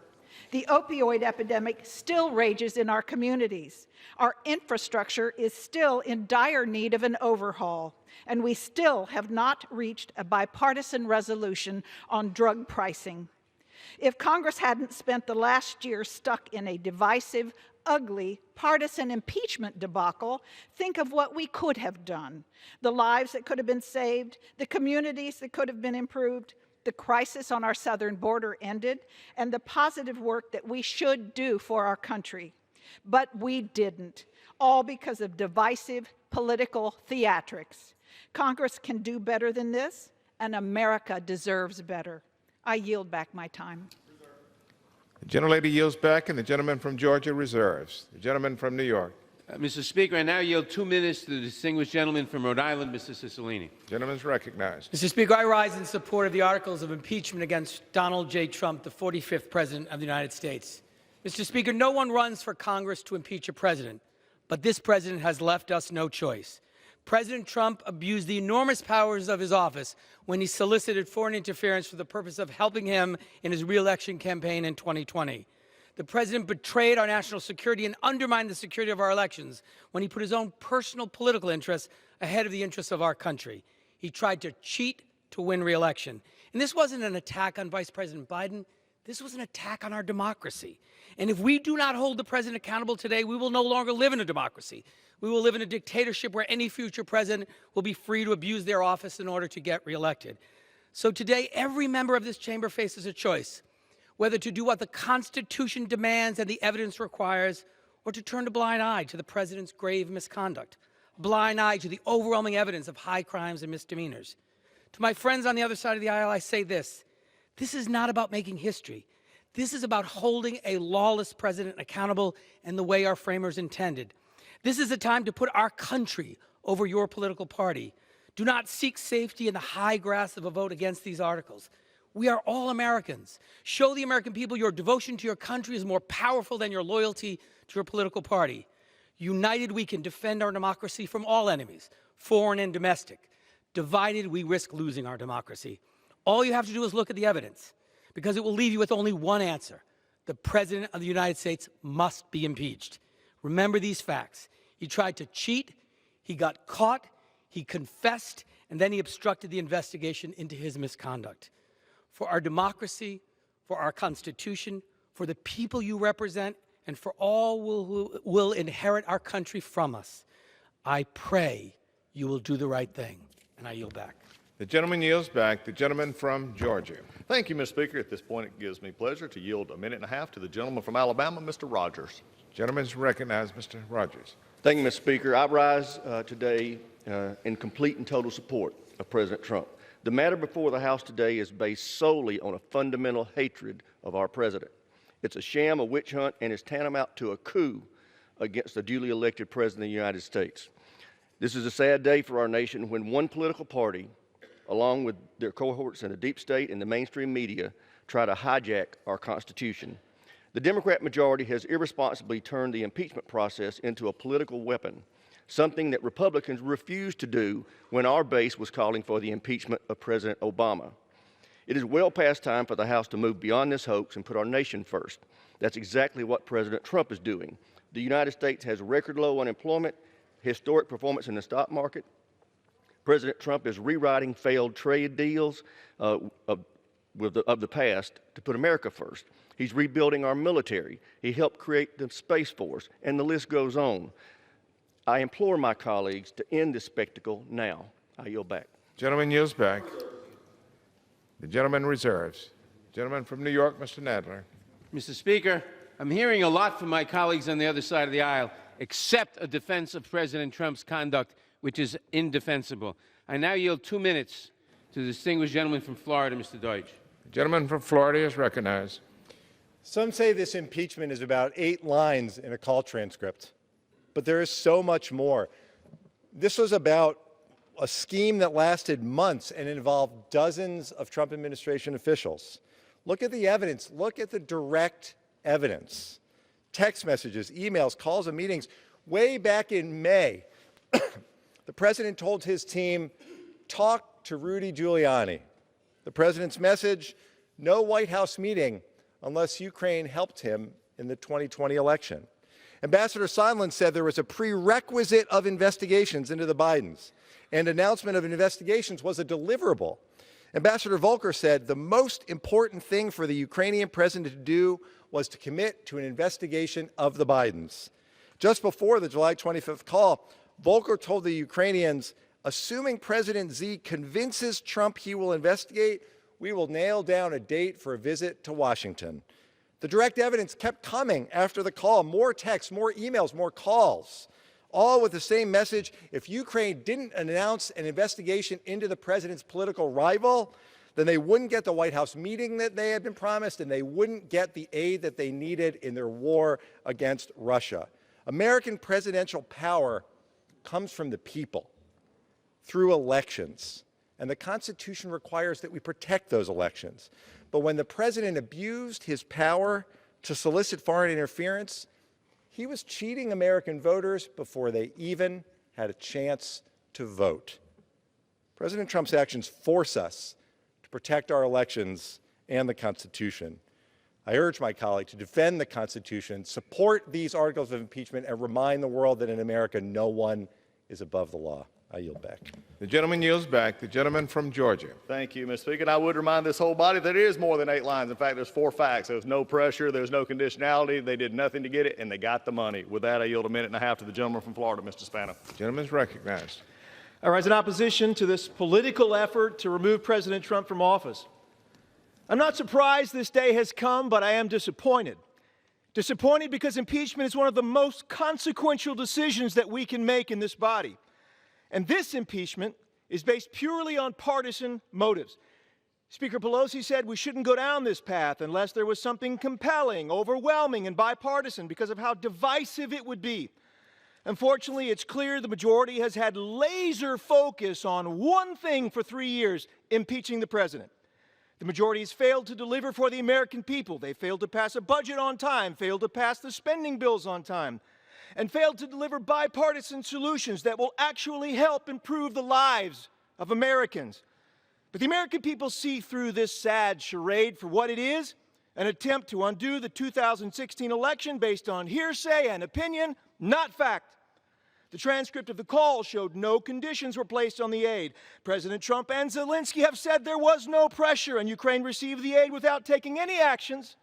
The opioid epidemic still rages in our communities. Our infrastructure is still in dire need of an overhaul, and we still have not reached a bipartisan resolution on drug pricing. If Congress hadn't spent the last year stuck in a divisive, ugly, partisan impeachment debacle, think of what we could have done. The lives that could have been saved, the communities that could have been improved, the crisis on our southern border ended, and the positive work that we should do for our country. But we didn't, all because of divisive political theatrics. Congress can do better than this, and America deserves better. I yield back my time. The gentlelady yields back, and the gentleman from Georgia reserves. The gentleman from New York. Mr. Speaker, I now yield 2 minutes to the distinguished gentleman from Rhode Island, Mr. Cicilline. Gentleman is recognized. Mr. Speaker, I rise in support of the articles of impeachment against Donald J. Trump, the 45th President of the United States. Mr. Speaker, no one runs for Congress to impeach a president, but this president has left us no choice. President Trump abused the enormous powers of his office when he solicited foreign interference for the purpose of helping him in his re-election campaign in 2020. The president betrayed our national security and undermined the security of our elections when he put his own personal political interests ahead of the interests of our country. He tried to cheat to win re-election. And this wasn't an attack on Vice President Biden. This was an attack on our democracy. And if we do not hold the president accountable today, we will no longer live in a democracy. We will live in a dictatorship where any future president will be free to abuse their office in order to get reelected. So today, every member of this chamber faces a choice, whether to do what the Constitution demands and the evidence requires, or to turn a blind eye to the president's grave misconduct, a blind eye to the overwhelming evidence of high crimes and misdemeanors. To my friends on the other side of the aisle, I say this: this is not about making history. This is about holding a lawless president accountable in the way our framers intended. This is a time to put our country over your political party. Do not seek safety in the high grass of a vote against these articles. We are all Americans. Show the American people your devotion to your country is more powerful than your loyalty to your political party. United, we can defend our democracy from all enemies, foreign and domestic. Divided, we risk losing our democracy. All you have to do is look at the evidence, because it will leave you with only one answer. The President of the United States must be impeached. Remember these facts. He tried to cheat, he got caught, he confessed, and then he obstructed the investigation into his misconduct. For our democracy, for our Constitution, for the people you represent, and for all who will inherit our country from us, I pray you will do the right thing. And I yield back. The gentleman yields back. The gentleman from Georgia. Thank you, Mr. Speaker. At this point, it gives me pleasure to yield a minute and a half to the gentleman from Alabama, Mr. Rogers. Gentleman is recognized, Mr. Rogers. Thank you, Mr. Speaker. I rise today in complete and total support of President Trump. The matter before the House today is based solely on a fundamental hatred of our president. It's a sham, a witch hunt, and is tantamount to a coup against the duly elected President of the United States. This is a sad day for our nation when one political party, along with their cohorts in the deep state and the mainstream media, try to hijack our Constitution. The Democrat majority has irresponsibly turned the impeachment process into a political weapon, something that Republicans refused to do when our base was calling for the impeachment of President Obama. It is well past time for the House to move beyond this hoax and put our nation first. That's exactly what President Trump is doing. The United States has record low unemployment, historic performance in the stock market. President Trump is rewriting failed trade deals of the past to put America first. He's rebuilding our military. He helped create the Space Force, and the list goes on. I implore my colleagues to end this spectacle now. I yield back. Gentleman yields back. The gentleman reserves. Gentleman from New York, Mr. Nadler. Mr. Speaker, I'm hearing a lot from my colleagues on the other side of the aisle, except a defense of President Trump's conduct, which is indefensible. I now yield 2 minutes to the distinguished gentleman from Florida, Mr. Deutsch. The gentleman from Florida is recognized. Some say this impeachment is about 8 lines in a call transcript, but there is so much more. This was about a scheme that lasted months and involved dozens of Trump administration officials. Look at the evidence. Look at the direct evidence. Text messages, emails, calls, and meetings. Way back in May, the president told his team, talk to Rudy Giuliani. The president's message, no White House meeting unless Ukraine helped him in the 2020 election. Ambassador Sondland said there was a prerequisite of investigations into the Bidens, and announcement of investigations was a deliverable. Ambassador Volker said the most important thing for the Ukrainian president to do was to commit to an investigation of the Bidens. Just before the July 25th call, Volker told the Ukrainians, assuming President Z convinces Trump he will investigate, we will nail down a date for a visit to Washington. The direct evidence kept coming after the call, more texts, more emails, more calls, all with the same message. If Ukraine didn't announce an investigation into the president's political rival, then they wouldn't get the White House meeting that they had been promised, and they wouldn't get the aid that they needed in their war against Russia. American presidential power comes from the people through elections, and the Constitution requires that we protect those elections. But when the president abused his power to solicit foreign interference, he was cheating American voters before they even had a chance to vote. President Trump's actions force us to protect our elections and the Constitution. I urge my colleague to defend the Constitution, support these articles of impeachment, and remind the world that in America no one is above the law. I yield back. The gentleman yields back. The gentleman from Georgia. Thank you, Mr. Speaker. And I would remind this whole body that it is more than 8 lines. In fact, there's 4 facts. There's no pressure. There's no conditionality. They did nothing to get it, and they got the money. With that, I yield a minute and a half to the gentleman from Florida, Mr. Spano. The gentleman is recognized. I rise in opposition to this political effort to remove President Trump from office. I'm not surprised this day has come, but I am disappointed. Disappointed because impeachment is one of the most consequential decisions that we can make in this body. And this impeachment is based purely on partisan motives. Speaker Pelosi said we shouldn't go down this path unless there was something compelling, overwhelming, and bipartisan because of how divisive it would be. Unfortunately, it's clear the majority has had laser focus on one thing for 3 years, impeaching the president. The majority has failed to deliver for the American people. They failed to pass a budget on time, failed to pass the spending bills on time, and failed to deliver bipartisan solutions that will actually help improve the lives of Americans. But the American people see through this sad charade for what it is, an attempt to undo the 2016 election based on hearsay and opinion, not fact. The transcript of the call showed no conditions were placed on the aid. President Trump and Zelensky have said there was no pressure and Ukraine received the aid without taking any actions.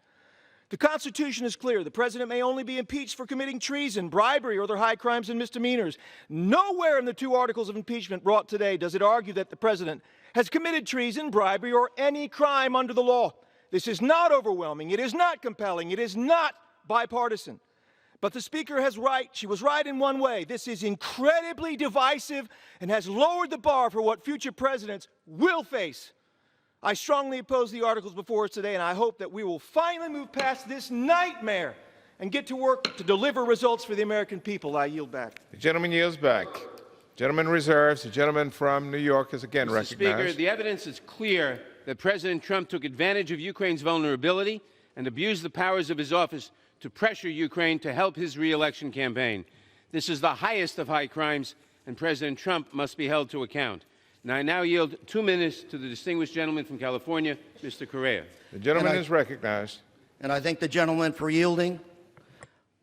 The Constitution is clear. The president may only be impeached for committing treason, bribery, or other high crimes and misdemeanors. Nowhere in the 2 articles of impeachment brought today does it argue that the president has committed treason, bribery, or any crime under the law. This is not overwhelming. It is not compelling. It is not bipartisan. But the Speaker has right. She was right in one way. This is incredibly divisive and has lowered the bar for what future presidents will face. I strongly oppose the articles before us today, and I hope that we will finally move past this nightmare and get to work to deliver results for the American people. I yield back. The gentleman yields back. Gentleman reserves. The gentleman from New York is again Mr. recognized. Speaker, the evidence is clear that President Trump took advantage of Ukraine's vulnerability and abused the powers of his office to pressure Ukraine to help his re-election campaign. This is the highest of high crimes, and President Trump must be held to account. And I now yield 2 minutes to the distinguished gentleman from California, Mr. Correa. The gentleman is recognized. And I thank the gentleman for yielding.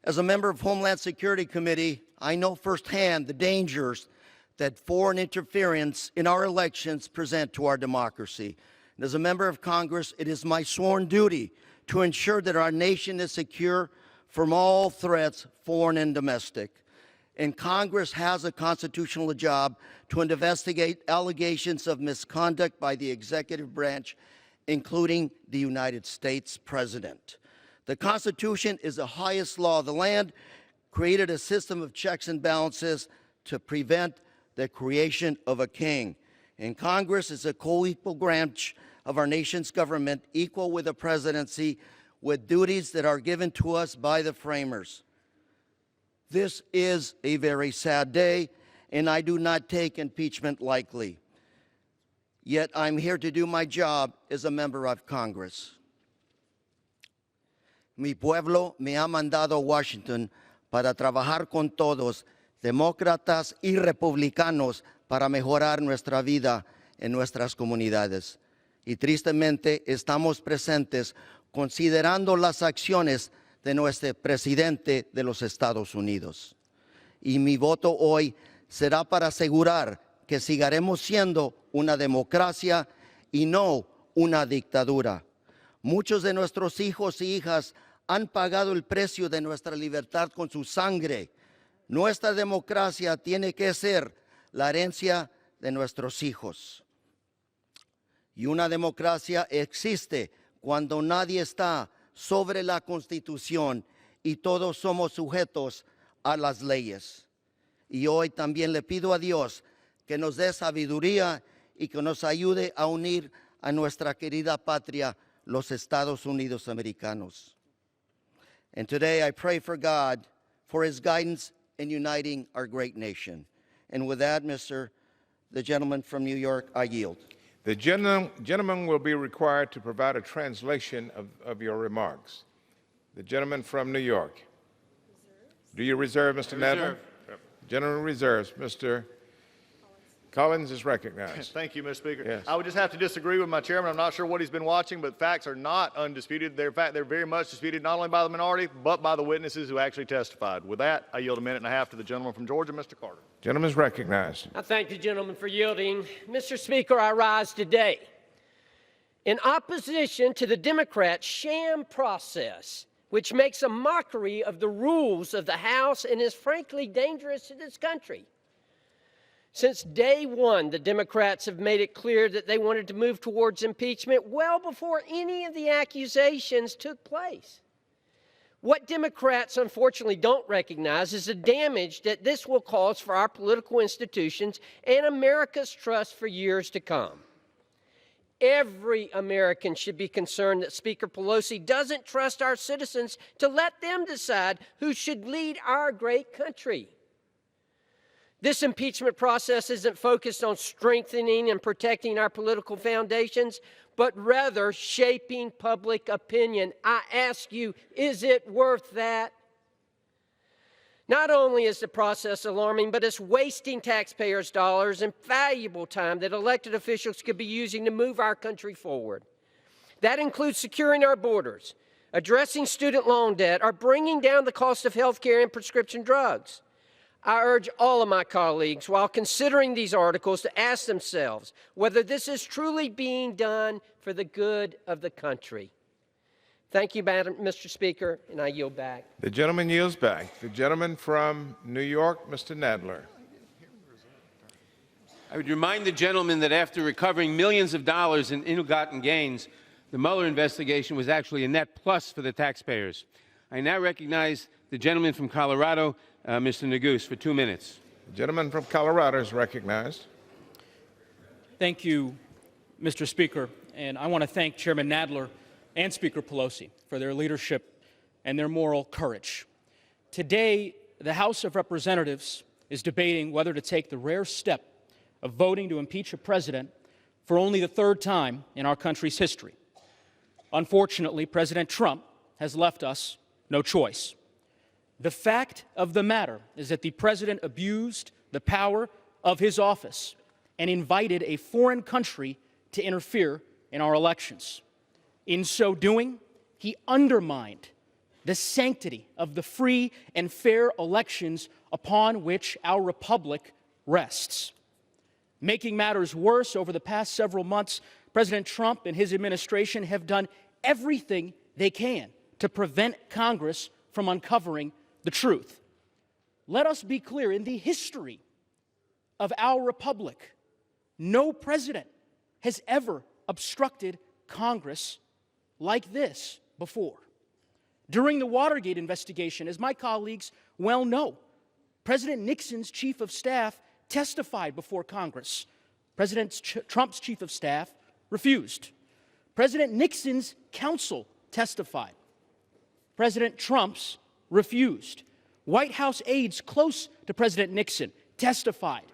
As a member of Homeland Security Committee, I know firsthand the dangers that foreign interference in our elections present to our democracy. And as a member of Congress, it is my sworn duty to ensure that our nation is secure from all threats, foreign and domestic. And Congress has a constitutional job to investigate allegations of misconduct by the executive branch, including the United States President. The Constitution is the highest law of the land, created a system of checks and balances to prevent the creation of a king. And Congress is a co-equal branch of our nation's government, equal with the presidency, with duties that are given to us by the framers. This is a very sad day, and I do not take impeachment lightly. Yet I'm here to do my job as a member of Congress. Mi pueblo me ha mandado a Washington para trabajar con todos, demócratas y republicanos, para mejorar nuestra vida en nuestras comunidades. Y tristemente estamos presentes considerando las acciones de nuestro presidente de los Estados Unidos. Y mi voto hoy será para asegurar que seguiremos siendo una democracia y no una dictadura. Muchos de nuestros hijos y hijas han pagado el precio de nuestra libertad con su sangre. Nuestra democracia tiene que ser la herencia de nuestros hijos. Y una democracia existe cuando nadie está sobre la Constitución y todos somos sujetos a las leyes. Y hoy también le pido a Dios que nos dé sabiduría y que nos ayude a unir a nuestra querida patria, los Estados Unidos americanos. And today I pray for God for his guidance in uniting our great nation. And with that, the gentleman from New York, I yield. The gentleman will be required to provide a translation of your remarks. The gentleman from New York. Do you reserve, Mr. Nadler? Gentleman reserves. Mr. Collins is recognized. Thank you, Mr. Speaker. Yes. I would just have to disagree with my chairman. I'm not sure what he's been watching, but facts are not undisputed. In fact, they're very much disputed not only by the minority, but by the witnesses who actually testified. With that, I yield a minute and a half to the gentleman from Georgia, Mr. Carter. Gentleman is recognized. I thank the gentleman for yielding. Mr. Speaker, I rise today in opposition to the Democrats' sham process, which makes a mockery of the rules of the House and is frankly dangerous to this country. Since day one, the Democrats have made it clear that they wanted to move towards impeachment well before any of the accusations took place. What Democrats unfortunately don't recognize is the damage that this will cause for our political institutions and America's trust for years to come. Every American should be concerned that Speaker Pelosi doesn't trust our citizens to let them decide who should lead our great country. This impeachment process isn't focused on strengthening and protecting our political foundations, but rather shaping public opinion. I ask you, is it worth that? Not only is the process alarming, but it's wasting taxpayers' dollars and valuable time that elected officials could be using to move our country forward. That includes securing our borders, addressing student loan debt, or bringing down the cost of health care and prescription drugs. I urge all of my colleagues, while considering these articles, to ask themselves whether this is truly being done for the good of the country. Thank you, Mr. Speaker, and I yield back. The gentleman yields back. The gentleman from New York, Mr. Nadler. I would remind the gentleman that after recovering millions of dollars in ill-gotten gains, the Mueller investigation was actually a net plus for the taxpayers. I now recognize the gentleman from Colorado, Mr. Neguse, for 2 minutes. The gentleman from Colorado is recognized. Thank you, Mr. Speaker, and I want to thank Chairman Nadler and Speaker Pelosi for their leadership and their moral courage. Today, the House of Representatives is debating whether to take the rare step of voting to impeach a president for only the third time in our country's history. Unfortunately, President Trump has left us no choice. The fact of the matter is that the president abused the power of his office and invited a foreign country to interfere in our elections. In so doing, he undermined the sanctity of the free and fair elections upon which our republic rests. Making matters worse, over the past several months, President Trump and his administration have done everything they can to prevent Congress from uncovering the truth. Let us be clear, in the history of our republic, no president has ever obstructed Congress like this before. During the Watergate investigation, as my colleagues well know, President Nixon's chief of staff testified before Congress. President Trump's chief of staff refused. President Nixon's counsel testified. President Trump's refused. White House aides close to President Nixon testified.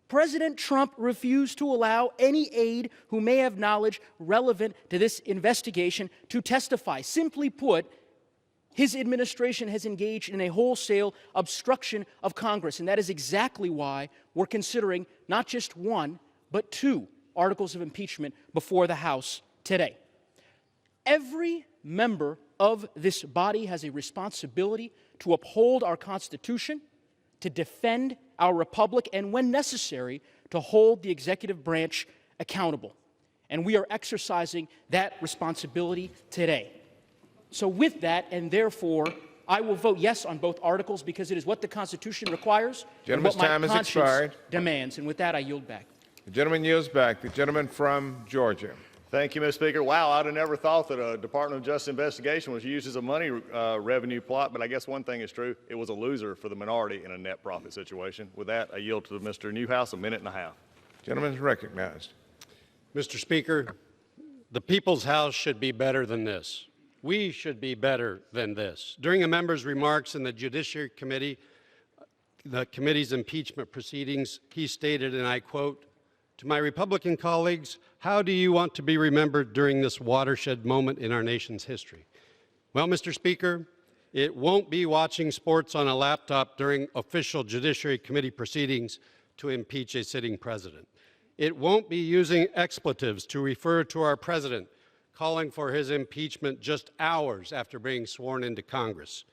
President Trump refused to allow any aide who may have knowledge relevant to this investigation to testify. Simply put, his administration has engaged in a wholesale obstruction of Congress, and that is exactly why we're considering not just one, but two articles of impeachment before the House today. Every member of this body has a responsibility to uphold our Constitution, to defend our republic, and when necessary, to hold the executive branch accountable. And we are exercising that responsibility today. So with that, and therefore, I will vote yes on both articles because it is what the Constitution requires and what my conscience demands. And with that, I yield back. The gentleman yields back. The gentleman from Georgia. Thank you, Mr. Speaker. Wow, I'd have never thought that a Department of Justice investigation was used as a money revenue plot, but I guess one thing is true. It was a loser for the minority in a net profit situation. With that, I yield to Mr. Newhouse a minute and a half. Gentleman is recognized. Mr. Speaker, the People's House should be better than this. We should be better than this. During a member's remarks in the Judiciary Committee, the committee's impeachment proceedings, he stated, and I quote, "To my Republican colleagues, how do you want to be remembered during this watershed moment in our nation's history?" Well, Mr. Speaker, it won't be watching sports on a laptop during official Judiciary Committee proceedings to impeach a sitting president. It won't be using expletives to refer to our president calling for his impeachment just hours after being sworn into Congress.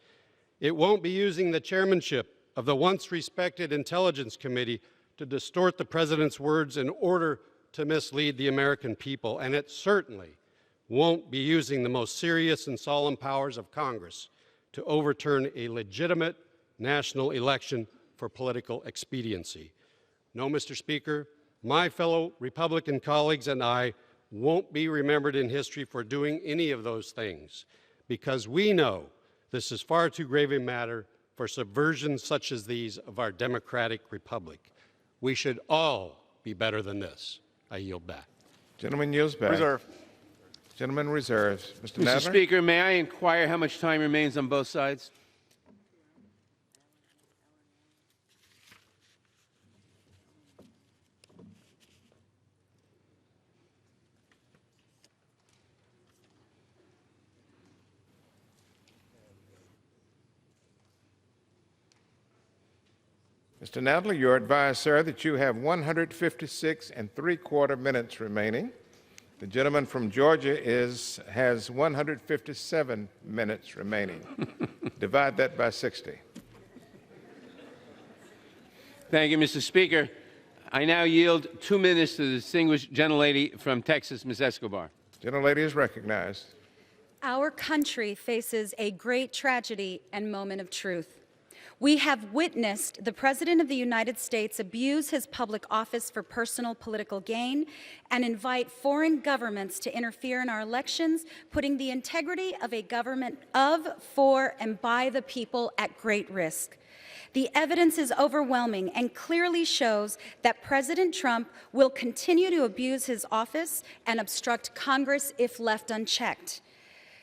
It won't be using the chairmanship of the once respected Intelligence Committee to distort the president's words in order to mislead the American people. And it certainly won't be using the most serious and solemn powers of Congress to overturn a legitimate national election for political expediency. No, Mr. Speaker, my fellow Republican colleagues and I won't be remembered in history for doing any of those things, because we know this is far too grave a matter for subversions such as these of our democratic republic. We should all be better than this. I yield back. Gentleman yields back. Reserve. Gentleman reserves. Mr. Mr. Nadler? Speaker, may I inquire how much time remains on both sides? Mr. Nadler, you're advised, sir, that you have 156 3/4 minutes remaining. The gentleman from Georgia has 157 minutes remaining. Divide that by 60. Thank you, Mr. Speaker. I now yield 2 minutes to the distinguished gentlelady from Texas, Ms. Escobar. Gentlelady is recognized. Our country faces a great tragedy and moment of truth. We have witnessed the President of the United States abuse his public office for personal political gain and invite foreign governments to interfere in our elections, putting the integrity of a government of, for, and by the people at great risk. The evidence is overwhelming and clearly shows that President Trump will continue to abuse his office and obstruct Congress if left unchecked.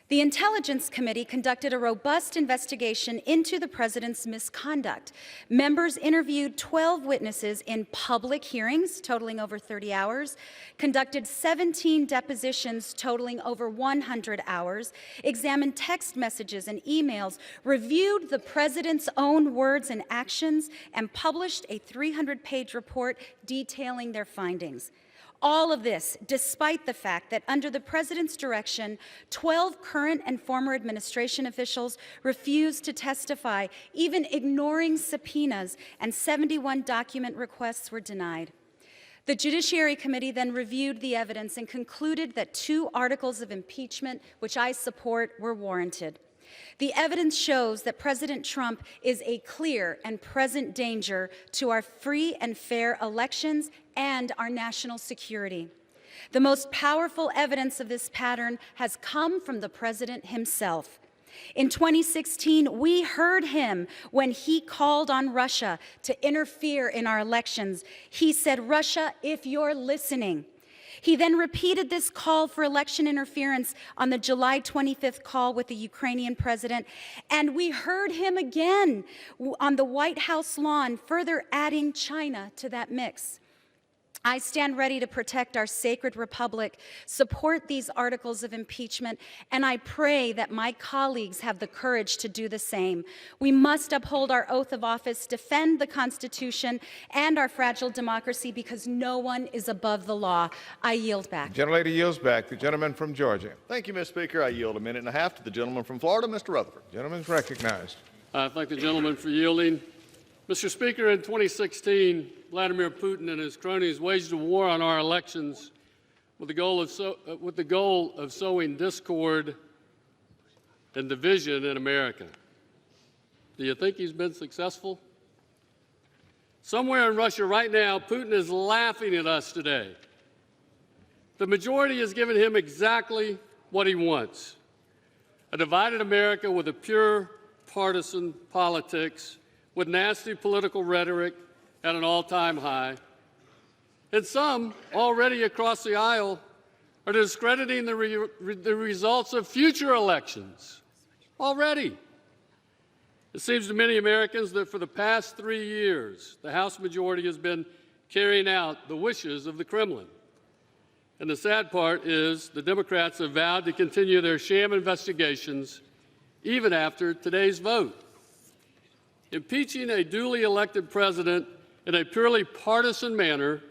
The Intelligence Committee conducted a robust investigation into the president's misconduct. Members interviewed 12 witnesses in public hearings totaling over 30 hours, conducted 17 depositions totaling over 100 hours, examined text messages and emails, reviewed the president's own words and actions, and published a 300-page report detailing their findings. All of this, despite the fact that under the president's direction, 12 current and former administration officials refused to testify, even ignoring subpoenas, and 71 document requests were denied. The Judiciary Committee then reviewed the evidence and concluded that 2 articles of impeachment, which I support, were warranted. The evidence shows that President Trump is a clear and present danger to our free and fair elections and our national security. The most powerful evidence of this pattern has come from the president himself. In 2016, we heard him when he called on Russia to interfere in our elections. He said, "Russia, if you're listening." He then repeated this call for election interference on the July 25th call with the Ukrainian president, and we heard him again on the White House lawn, further adding China to that mix. I stand ready to protect our sacred republic, support these articles of impeachment, and I pray that my colleagues have the courage to do the same. We must uphold our oath of office, defend the Constitution and our fragile democracy, because no one is above the law. I yield back. The gentlelady yields back. The gentleman from Georgia. Thank you, Mr. Speaker. I yield a minute and a half to the gentleman from Florida, Mr. Rutherford. Gentleman is recognized. I thank the gentleman for yielding. Mr. Speaker, in 2016, Vladimir Putin and his cronies waged a war on our elections with the goal of sowing discord and division in America. Do you think he's been successful? Somewhere in Russia right now, Putin is laughing at us today. The majority has given him exactly what he wants: a divided America with a pure partisan politics, with nasty political rhetoric at an all-time high. And some, already across the aisle, are discrediting the results of future elections. Already. It seems to many Americans that for the past 3 years, the House majority has been carrying out the wishes of the Kremlin. And the sad part is the Democrats have vowed to continue their sham investigations even after today's vote. Impeaching a duly elected president in a purely partisan manner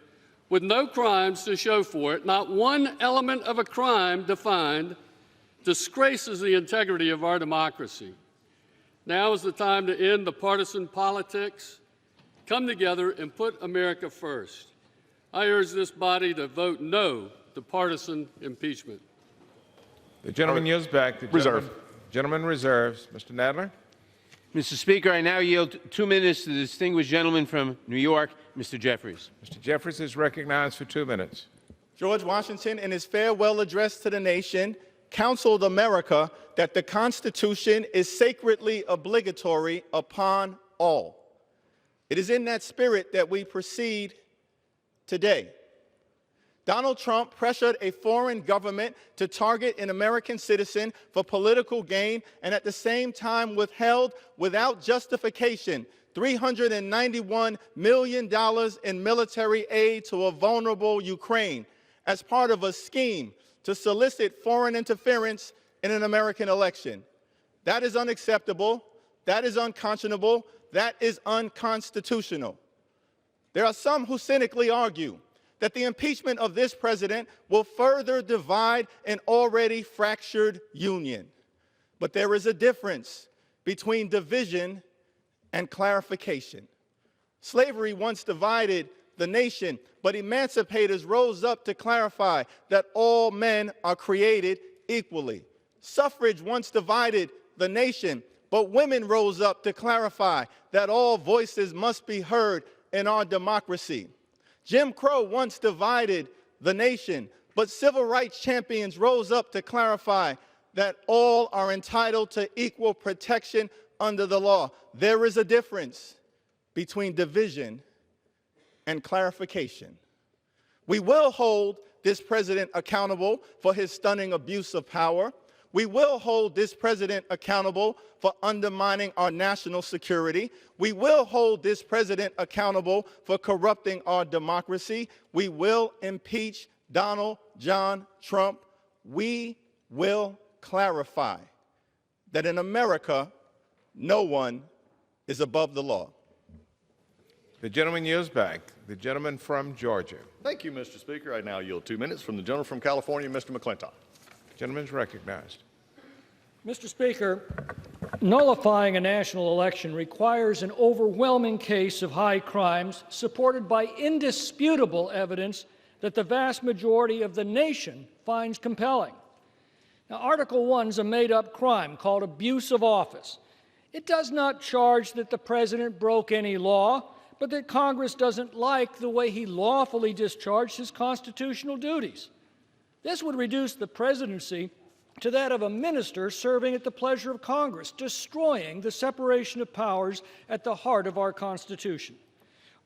with no crimes to show for it, not one element of a crime defined, disgraces the integrity of our democracy. Now is the time to end the partisan politics, come together, and put America first. I urge this body to vote no to partisan impeachment. The gentleman yields back. The gentleman reserves. Mr. Nadler. Mr. Speaker, I now yield 2 minutes to the distinguished gentleman from New York, Mr. Jeffries. Mr. Jeffries is recognized for 2 minutes. George Washington, in his farewell address to the nation, counseled America that the Constitution is sacredly obligatory upon all. It is in that spirit that we proceed today. Donald Trump pressured a foreign government to target an American citizen for political gain and at the same time withheld without justification $391 million in military aid to a vulnerable Ukraine as part of a scheme to solicit foreign interference in an American election. That is unacceptable. That is unconscionable. That is unconstitutional. There are some who cynically argue that the impeachment of this president will further divide an already fractured union. But there is a difference between division and clarification. Slavery once divided the nation, but emancipators rose up to clarify that all men are created equally. Suffrage once divided the nation, but women rose up to clarify that all voices must be heard in our democracy. Jim Crow once divided the nation, but civil rights champions rose up to clarify that all are entitled to equal protection under the law. There is a difference between division and clarification. We will hold this president accountable for his stunning abuse of power. We will hold this president accountable for undermining our national security. We will hold this president accountable for corrupting our democracy. We will impeach Donald John Trump. We will clarify that in America, no one is above the law. The gentleman yields back. The gentleman from Georgia. Thank you, Mr. Speaker. I now yield 2 minutes from the gentleman from California, Mr. McClintock. Gentleman is recognized. Mr. Speaker, nullifying a national election requires an overwhelming case of high crimes supported by indisputable evidence that the vast majority of the nation finds compelling. Now, Article 1 is a made-up crime called abuse of office. It does not charge that the president broke any law, but that Congress doesn't like the way he lawfully discharged his constitutional duties. This would reduce the presidency to that of a minister serving at the pleasure of Congress, destroying the separation of powers at the heart of our Constitution.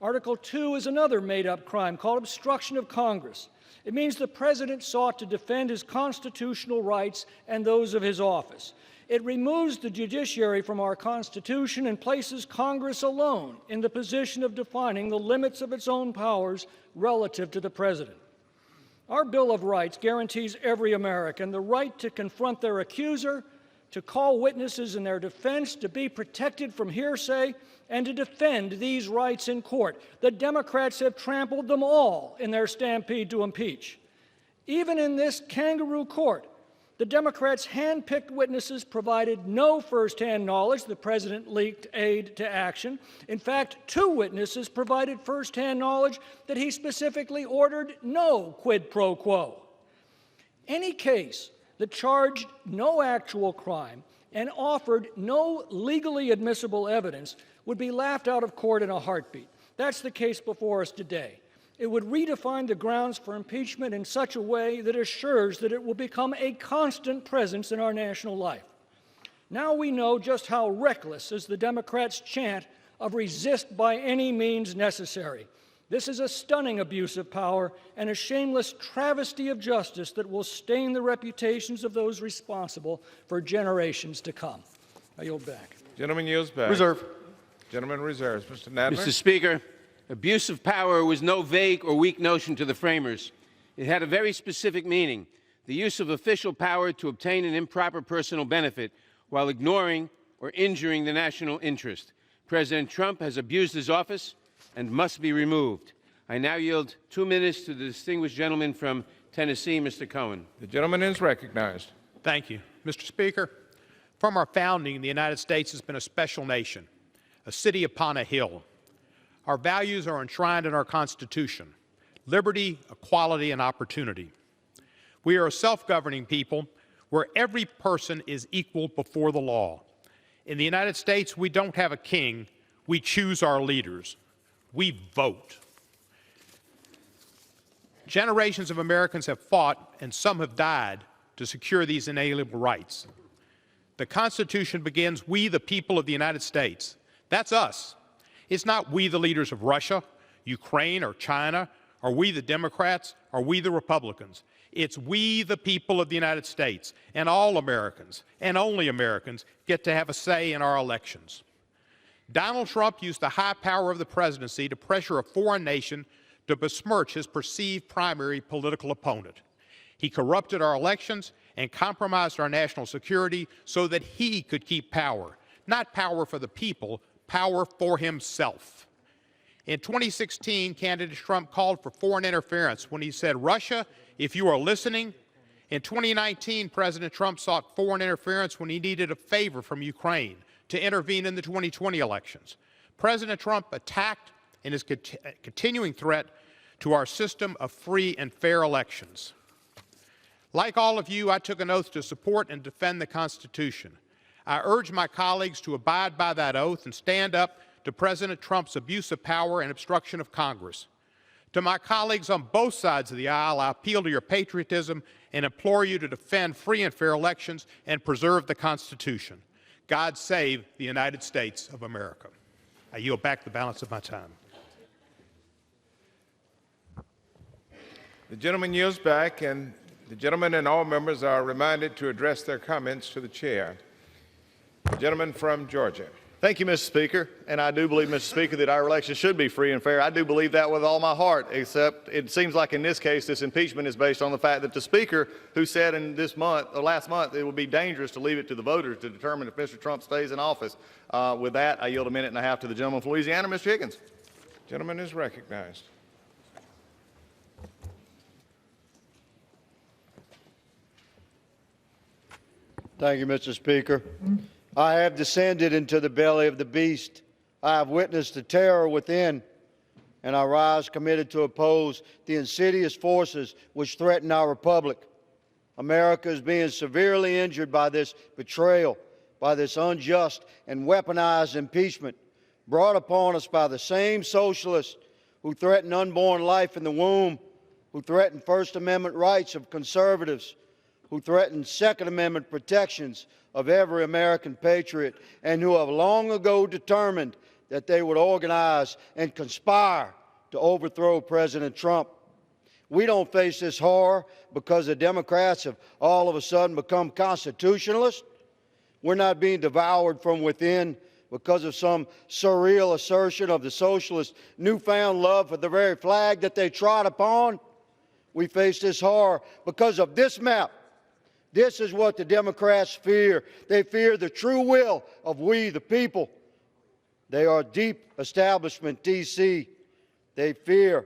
Article 2 is another made-up crime called obstruction of Congress. It means the president sought to defend his constitutional rights and those of his office. It removes the judiciary from our Constitution and places Congress alone in the position of defining the limits of its own powers relative to the president. Our Bill of Rights guarantees every American the right to confront their accuser, to call witnesses in their defense, to be protected from hearsay, and to defend these rights in court. The Democrats have trampled them all in their stampede to impeach. Even in this kangaroo court, the Democrats' hand-picked witnesses provided no first-hand knowledge the president leaked aid to action. In fact, 2 witnesses provided first-hand knowledge that he specifically ordered no quid pro quo. Any case that charged no actual crime and offered no legally admissible evidence would be laughed out of court in a heartbeat. That's the case before us today. It would redefine the grounds for impeachment in such a way that assures that it will become a constant presence in our national life. Now we know just how reckless is the Democrats' chant of resist by any means necessary. This is a stunning abuse of power and a shameless travesty of justice that will stain the reputations of those responsible for generations to come. I yield back. Gentleman yields back. Reserve. Gentleman reserves. Mr. Nadler. Mr. Speaker, abuse of power was no vague or weak notion to the framers. It had a very specific meaning, the use of official power to obtain an improper personal benefit while ignoring or injuring the national interest. President Trump has abused his office and must be removed. I now yield 2 minutes to the distinguished gentleman from Tennessee, Mr. Cohen. The gentleman is recognized. Thank you. Mr. Speaker, from our founding, the United States has been a special nation, a city upon a hill. Our values are enshrined in our Constitution: liberty, equality, and opportunity. We are a self-governing people where every person is equal before the law. In the United States, we don't have a king. We choose our leaders. We vote. Generations of Americans have fought, and some have died, to secure these inalienable rights. The Constitution begins, "We, the people of the United States." That's us. It's not we, the leaders of Russia, Ukraine, or China, or we, the Democrats, or we, the Republicans. It's we, the people of the United States, and all Americans, and only Americans, get to have a say in our elections. Donald Trump used the high power of the presidency to pressure a foreign nation to besmirch his perceived primary political opponent. He corrupted our elections and compromised our national security so that he could keep power. Not power for the people, power for himself. In 2016, candidate Trump called for foreign interference when he said, "Russia, if you are listening." In 2019, President Trump sought foreign interference when he needed a favor from Ukraine to intervene in the 2020 elections. President Trump attacked and is continuing threat to our system of free and fair elections. Like all of you, I took an oath to support and defend the Constitution. I urge my colleagues to abide by that oath and stand up to President Trump's abuse of power and obstruction of Congress. To my colleagues on both sides of the aisle, I appeal to your patriotism and implore you to defend free and fair elections and preserve the Constitution. God save the United States of America. I yield back the balance of my time. The gentleman yields back, and the gentleman and all members are reminded to address their comments to the chair. The gentleman from Georgia. Thank you, Mr. Speaker. And I do believe, Mr. Speaker, that our election should be free and fair. I do believe that with all my heart, except it seems like in this case, this impeachment is based on the fact that the Speaker, who said in this month, or last month, it would be dangerous to leave it to the voters to determine if Mr. Trump stays in office. With that, I yield a minute and a half to the gentleman from Louisiana, Mr. Higgins. Gentleman is recognized. Thank you, Mr. Speaker. I have descended into the belly of the beast. I have witnessed the terror within, and I rise committed to oppose the insidious forces which threaten our republic. America is being severely injured by this betrayal, by this unjust and weaponized impeachment brought upon us by the same socialists who threaten unborn life in the womb, who threaten First Amendment rights of conservatives, who threaten Second Amendment protections of every American patriot, and who have long ago determined that they would organize and conspire to overthrow President Trump. We don't face this horror because the Democrats have all of a sudden become constitutionalists. We're not being devoured from within because of some surreal assertion of the socialists' newfound love for the very flag that they trod upon. We face this horror because of this map. This is what the Democrats fear. They fear the true will of we, the people. They are deep establishment, D.C. They fear.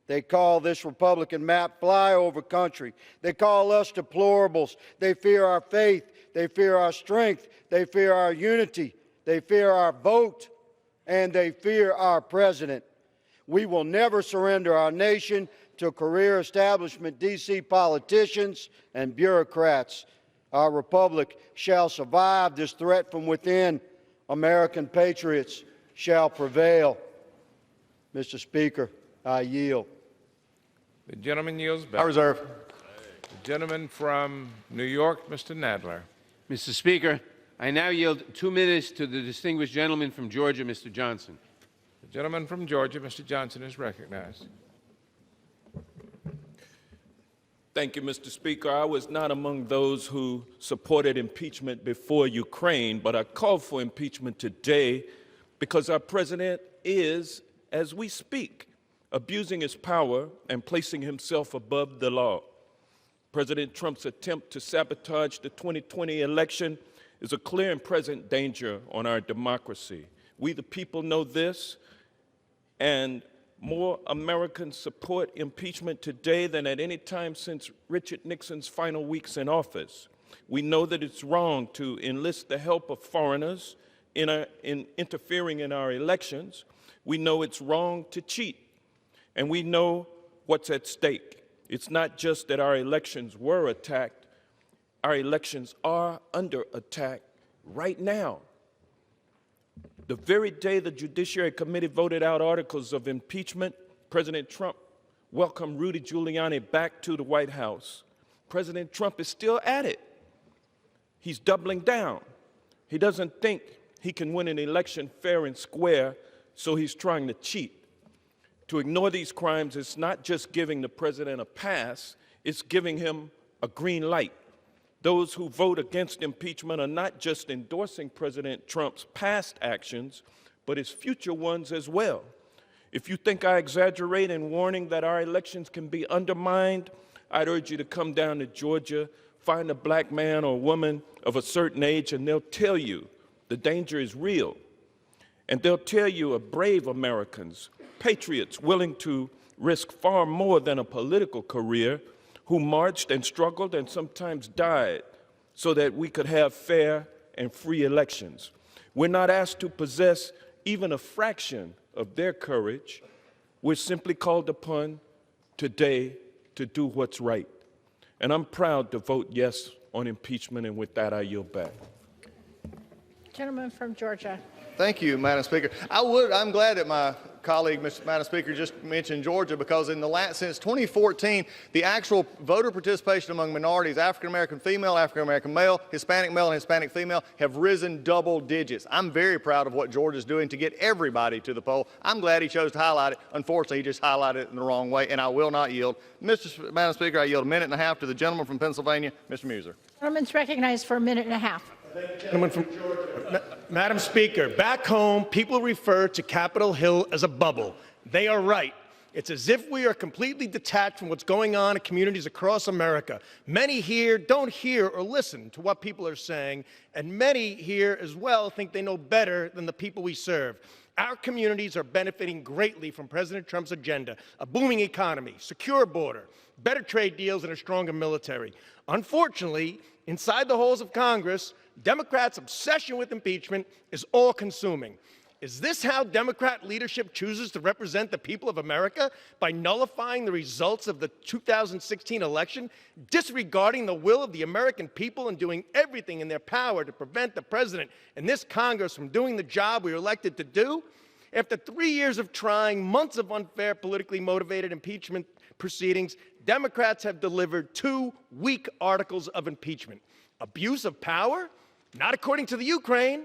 They call this Republican map flyover country. They call us deplorables. They fear our faith. They fear our strength. They fear our unity. They fear our vote. And they fear our president. We will never surrender our nation to career establishment D.C. politicians and bureaucrats. Our republic shall survive this threat from within. American patriots shall prevail. Mr. Speaker, I yield. The gentleman yields back. I reserve. The gentleman from New York, Mr. Nadler. Mr. Speaker, I now yield 2 minutes to the distinguished gentleman from Georgia, Mr. Johnson. The gentleman from Georgia, Mr. Johnson, is recognized. Thank you, Mr. Speaker. I was not among those who supported impeachment before Ukraine, but I called for impeachment today because our president is, as we speak, abusing his power and placing himself above the law. President Trump's attempt to sabotage the 2020 election is a clear and present danger on our democracy. We, the people, know this, And more Americans support impeachment today than at any time since Richard Nixon's final weeks in office. We know that it's wrong to enlist the help of foreigners in interfering in our elections. We know it's wrong to cheat, and we know what's at stake. It's not just that our elections were attacked, our elections are under attack right now. The very day the Judiciary Committee voted out articles of impeachment, President Trump welcomed Rudy Giuliani back to the White House. President Trump is still at it. He's doubling down. He doesn't think he can win an election fair and square, so he's trying to cheat. To ignore these crimes is not just giving the president a pass, it's giving him a green light. Those who vote against impeachment are not just endorsing President Trump's past actions, but his future ones as well. If you think I exaggerate in warning that our elections can be undermined, I'd urge you to come down to Georgia, find a black man or woman of a certain age, and they'll tell you the danger is real. And they'll tell you of brave Americans, patriots willing to risk far more than a political career, who marched and struggled and sometimes died so that we could have fair and free elections. We're not asked to possess even a fraction of their courage. We're simply called upon today to do what's right. And I'm proud to vote yes on impeachment, and with that, I yield back. Gentleman from Georgia. Thank you, Madam Speaker. I'm glad that my colleague, Madam Speaker, just mentioned Georgia, because since 2014, the actual voter participation among minorities, African-American female, African-American male, Hispanic male, and Hispanic female, have risen double digits. I'm very proud of what Georgia's doing to get everybody to the poll. I'm glad he chose to highlight it. Unfortunately, he just highlighted it in the wrong way, and I will not yield. Madam Speaker, I yield a minute and a half to the gentleman from Pennsylvania, Mr. Muser. The gentleman's recognized for a minute and a half. Gentleman from Georgia. Madam Speaker, back home, people refer to Capitol Hill as a bubble. They are right. It's as if we are completely detached from what's going on in communities across America. Many here don't hear or listen to what people are saying, and many here as well think they know better than the people we serve. Our communities are benefiting greatly from President Trump's agenda: a booming economy, secure border, better trade deals, and a stronger military. Unfortunately, inside the halls of Congress, Democrats' obsession with impeachment is all-consuming. Is this how Democrat leadership chooses to represent the people of America? By nullifying the results of the 2016 election, disregarding the will of the American people, and doing everything in their power to prevent the president and this Congress from doing the job we were elected to do? After 3 years of trying, months of unfair, politically motivated impeachment proceedings, Democrats have delivered 2 weak articles of impeachment. Abuse of power? Not according to the Ukraine.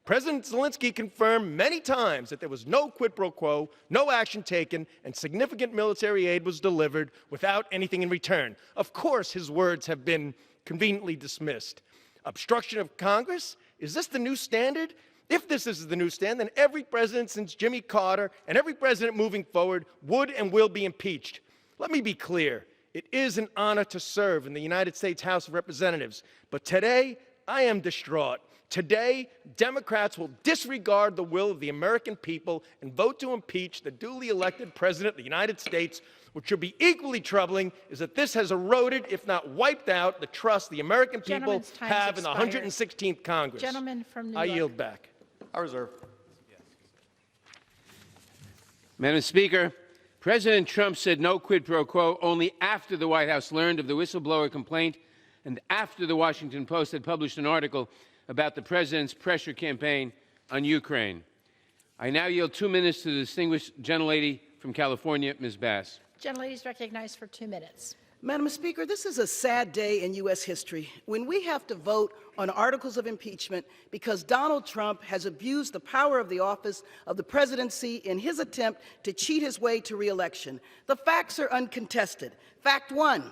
President Zelensky confirmed many times that there was no quid pro quo, no action taken, and significant military aid was delivered without anything in return. Of course, his words have been conveniently dismissed. Obstruction of Congress? Is this the new standard? If this is the new standard, then every president since Jimmy Carter and every president moving forward would and will be impeached. Let me be clear. It is an honor to serve in the United States House of Representatives, but today I am distraught. Today, Democrats will disregard the will of the American people and vote to impeach the duly elected President of the United States. What should be equally troubling is that this has eroded, if not wiped out, the trust the American people have in the 116th Congress. Gentleman from New I York. yield back. I reserve. Madam Speaker, President Trump said no quid pro quo only after the White House learned of the whistleblower complaint and after the Washington Post had published an article about the president's pressure campaign on Ukraine. I now yield 2 minutes to the distinguished gentlelady from California, Ms. Bass. Gentlelady is recognized for 2 minutes. Madam Speaker, this is a sad day in U.S. history when we have to vote on articles of impeachment because Donald Trump has abused the power of the office of the presidency in his attempt to cheat his way to re-election. The facts are uncontested. Fact 1.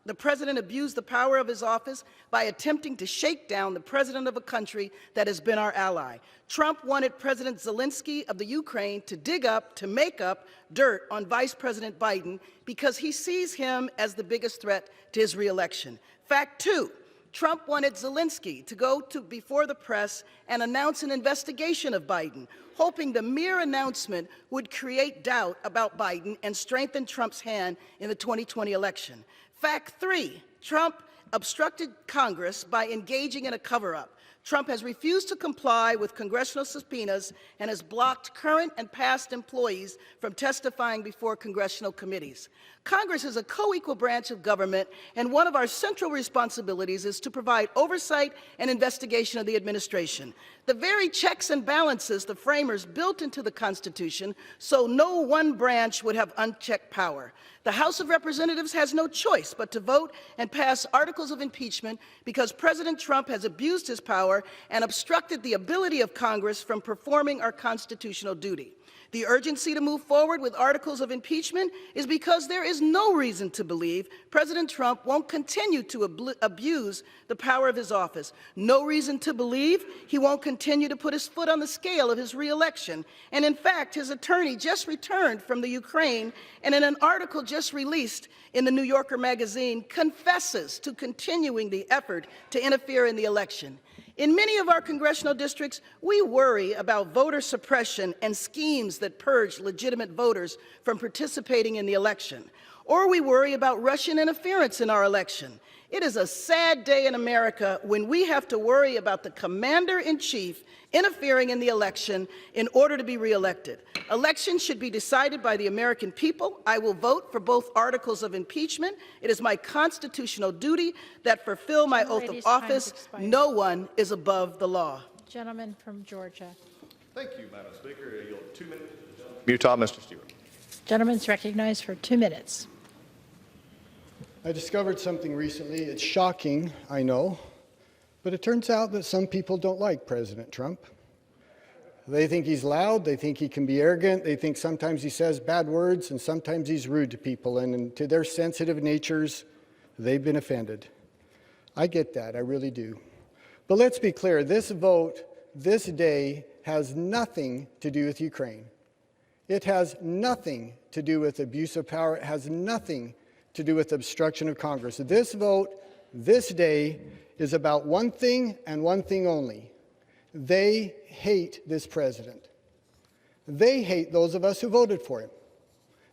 The president abused the power of his office by attempting to shake down the president of a country that has been our ally. Trump wanted President Zelensky of the Ukraine to make up dirt on Vice President Biden because he sees him as the biggest threat to his reelection. Fact 2, Trump wanted Zelensky to go before the press and announce an investigation of Biden, hoping the mere announcement would create doubt about Biden and strengthen Trump's hand in the 2020 election. Fact 3, Trump obstructed Congress by engaging in a cover-up. Trump has refused to comply with congressional subpoenas and has blocked current and past employees from testifying before congressional committees. Congress is a co-equal branch of government, and one of our central responsibilities is to provide oversight and investigation of the administration. The very checks and balances the framers built into the Constitution so no one branch would have unchecked power. The House of Representatives has no choice but to vote and pass articles of impeachment because President Trump has abused his power and obstructed the ability of Congress from performing our constitutional duty. The urgency to move forward with articles of impeachment is because there is no reason to believe President Trump won't continue to abuse the power of his office. No reason to believe he won't continue to put his foot on the scale of his reelection. And in fact, his attorney just returned from the Ukraine and in an article just released in the New Yorker magazine confesses to continuing the effort to interfere in the election. In many of our congressional districts, we worry about voter suppression and schemes that purge legitimate voters from participating in the election. Or we worry about Russian interference in our election. It is a sad day in America when we have to worry about the commander-in-chief interfering in the election in order to be reelected. Elections should be decided by the American people. I will vote for both articles of impeachment. It is my constitutional duty that fulfill my oath of office. No one is above the law. Gentleman from Georgia. Thank you, Madam Speaker. I yield 2 minutes. Utah, Mr. Stewart. Gentleman's recognized for 2 minutes. I discovered something recently. It's shocking, I know, but it turns out that some people don't like President Trump. They think he's loud, they think he can be arrogant, they think sometimes he says bad words, and sometimes he's rude to people, and to their sensitive natures, they've been offended. I get that, I really do. But let's be clear, this vote, this day, has nothing to do with Ukraine. It has nothing to do with abuse of power. It has nothing to do with obstruction of Congress. This vote, this day, is about one thing and one thing only. They hate this president. They hate those of us who voted for him.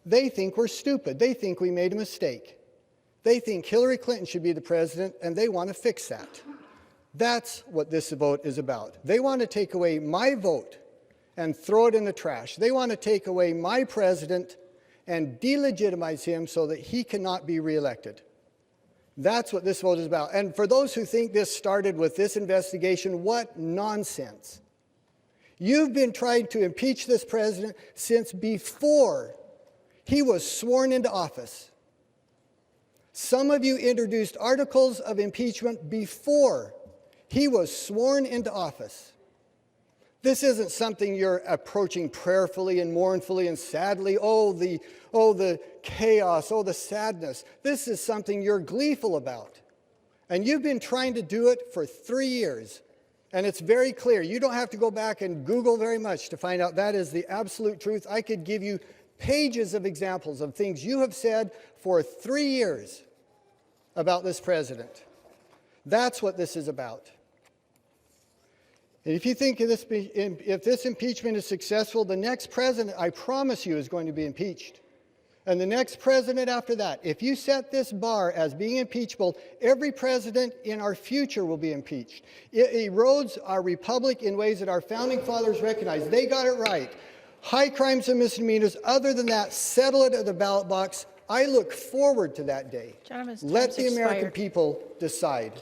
They think we're stupid. They think we made a mistake. They think Hillary Clinton should be the president, and they want to fix that. That's what this vote is about. They want to take away my vote and throw it in the trash. They want to take away my president and delegitimize him so that he cannot be reelected. That's what this vote is about. And for those who think this started with this investigation, what nonsense. You've been trying to impeach this president since before he was sworn into office. Some of you introduced articles of impeachment before he was sworn into office. This isn't something you're approaching prayerfully and mournfully and sadly. Oh, the chaos, oh, the sadness. This is something you're gleeful about. And you've been trying to do it for 3 years. And it's very clear. You don't have to go back and Google very much to find out that is the absolute truth. I could give you pages of examples of things you have said for 3 years about this president. That's what this is about. And if you think if this impeachment is successful, the next president, I promise you, is going to be impeached. And the next president after that, if you set this bar as being impeachable, every president in our future will be impeached. It erodes our republic in ways that our founding fathers recognized. They got it right. High crimes and misdemeanors, other than that, settle it at the ballot box. I look forward to that day. Let the American people decide.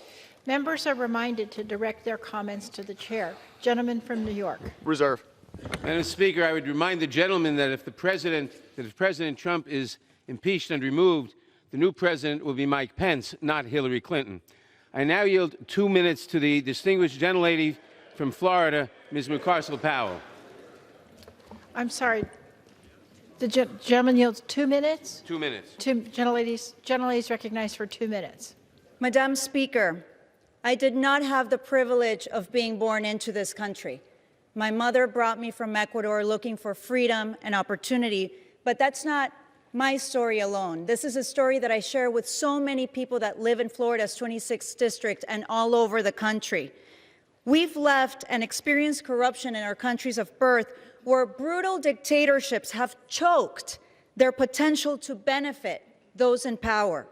Members are reminded to direct their comments to the chair. Gentleman from New York. Reserve. Madam Speaker, I would remind the gentleman that if President Trump is impeached and removed, the new president will be Mike Pence, not Hillary Clinton. I now yield 2 minutes to the distinguished gentlelady from Florida, Ms. McCarcel-Powell. I'm sorry. The gentleman yields 2 minutes? 2 minutes. Gentleladies recognized for 2 minutes. Madam Speaker, I did not have the privilege of being born into this country. My mother brought me from Ecuador looking for freedom and opportunity, but that's not my story alone. This is a story that I share with so many people that live in Florida's 26th district and all over the country. We've left and experienced corruption in our countries of birth where brutal dictatorships have choked their potential to benefit those in power.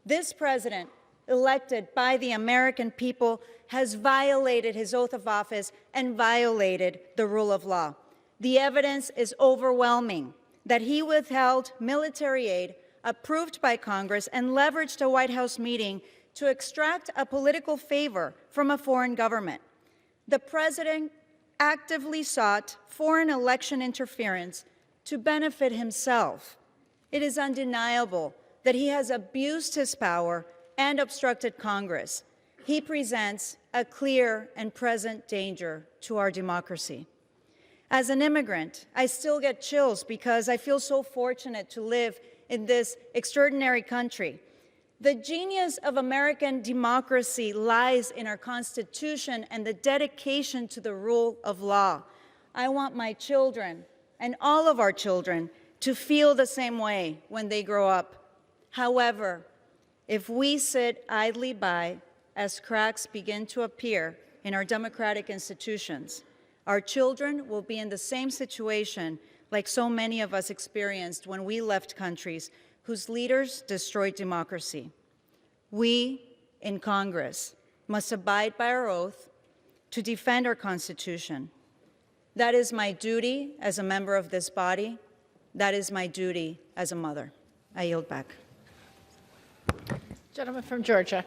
This president, elected by the American people, has violated his oath of office and violated the rule of law. The evidence is overwhelming that he withheld military aid approved by Congress and leveraged a White House meeting to extract a political favor from a foreign government. The president actively sought foreign election interference to benefit himself. It is undeniable that he has abused his power and obstructed Congress. He presents a clear and present danger to our democracy. As an immigrant, I still get chills because I feel so fortunate to live in this extraordinary country. The genius of American democracy lies in our Constitution and the dedication to the rule of law. I want my children and all of our children to feel the same way when they grow up. However, if we sit idly by as cracks begin to appear in our democratic institutions, our children will be in the same situation like so many of us experienced when we left countries whose leaders destroyed democracy. We in Congress must abide by our oath to defend our Constitution. That is my duty as a member of this body. That is my duty as a mother. I yield back. Gentleman from Georgia.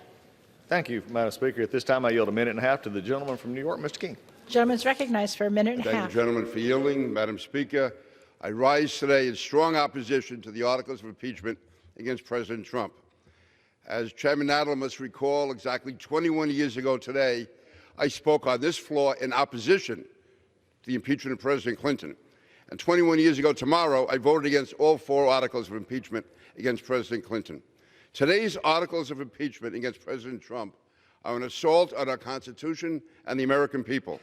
Thank you, Madam Speaker. At this time, I yield a minute and a half to the gentleman from New York, Mr. King. Gentleman is recognized for a minute and a half. Thank you, gentlemen, for yielding. Madam Speaker, I rise today in strong opposition to the articles of impeachment against President Trump. As Chairman Nadler must recall, exactly 21 years ago today, I spoke on this floor in opposition to the impeachment of President Clinton. And 21 years ago tomorrow, I voted against all 4 articles of impeachment against President Clinton. Today's articles of impeachment against President Trump are an assault on our Constitution and the American people.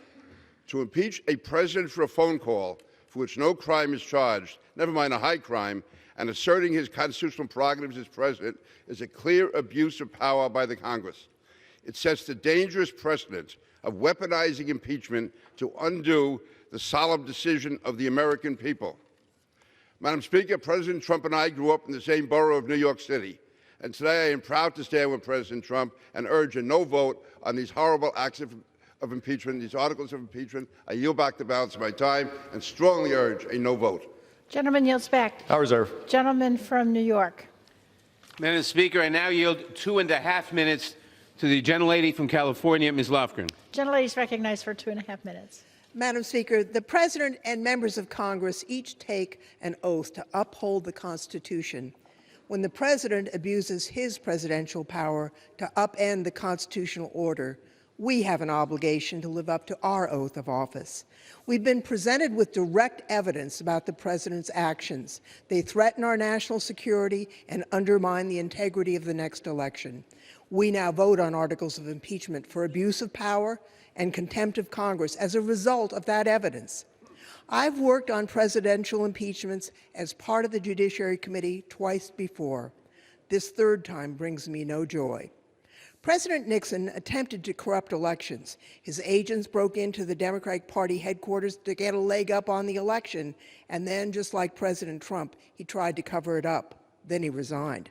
To impeach a president for a phone call for which no crime is charged, never mind a high crime, and asserting his constitutional prerogatives as president is a clear abuse of power by the Congress. It sets the dangerous precedent of weaponizing impeachment to undo the solemn decision of the American people. Madam Speaker, President Trump and I grew up in the same borough of New York City, and today I am proud to stand with President Trump and urge a no vote on these horrible acts of impeachment, these articles of impeachment. I yield back the balance of my time and strongly urge a no vote. Gentleman yields back. I reserve. Gentleman from New York. Madam Speaker, I now yield 2.5 minutes to the gentlelady from California, Ms. Lofgren. Gentlelady is recognized for 2.5 minutes. Madam Speaker, the President and members of Congress each take an oath to uphold the Constitution. When the President abuses his presidential power to upend the constitutional order, we have an obligation to live up to our oath of office. We've been presented with direct evidence about the President's actions. They threaten our national security and undermine the integrity of the next election. We now vote on articles of impeachment for abuse of power and contempt of Congress as a result of that evidence. I've worked on presidential impeachments as part of the Judiciary Committee twice before. This third time brings me no joy. President Nixon attempted to corrupt elections. His agents broke into the Democratic Party headquarters to get a leg up on the election, and then, just like President Trump, he tried to cover it up. Then he resigned.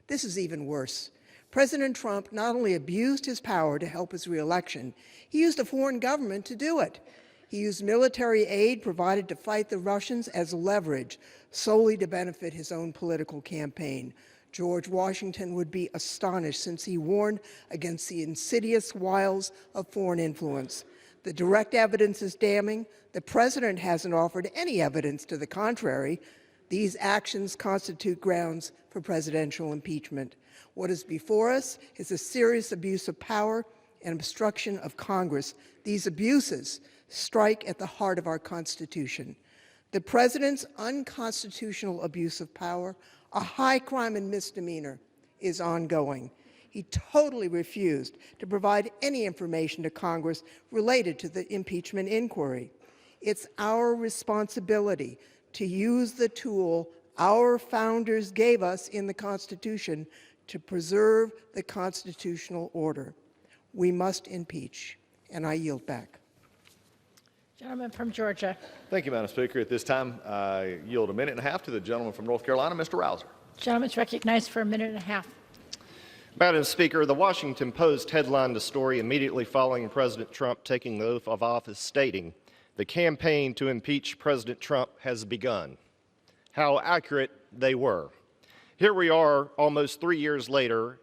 This is even worse. President Trump not only abused his power to help his reelection, he used a foreign government to do it. He used military aid provided to fight the Russians as leverage, solely to benefit his own political campaign. George Washington would be astonished, since he warned against the insidious wiles of foreign influence. The direct evidence is damning. The President hasn't offered any evidence to the contrary. These actions constitute grounds for presidential impeachment. What is before us is a serious abuse of power and obstruction of Congress. These abuses strike at the heart of our Constitution. The President's unconstitutional abuse of power, a high crime and misdemeanor, is ongoing. He totally refused to provide any information to Congress related to the impeachment inquiry. It's our responsibility to use the tool our founders gave us in the Constitution to preserve the constitutional order. We must impeach. And I yield back. Gentleman from Georgia. Thank you, Madam Speaker. At this time, I yield a minute and a half to the gentleman from North Carolina, Mr. Rouser. Gentleman's recognized for a minute and a half. Madam Speaker, the Washington Post headlined the story immediately following President Trump taking the oath of office, stating, "The campaign to impeach President Trump has begun." How accurate they were. Here we are almost 3 years later,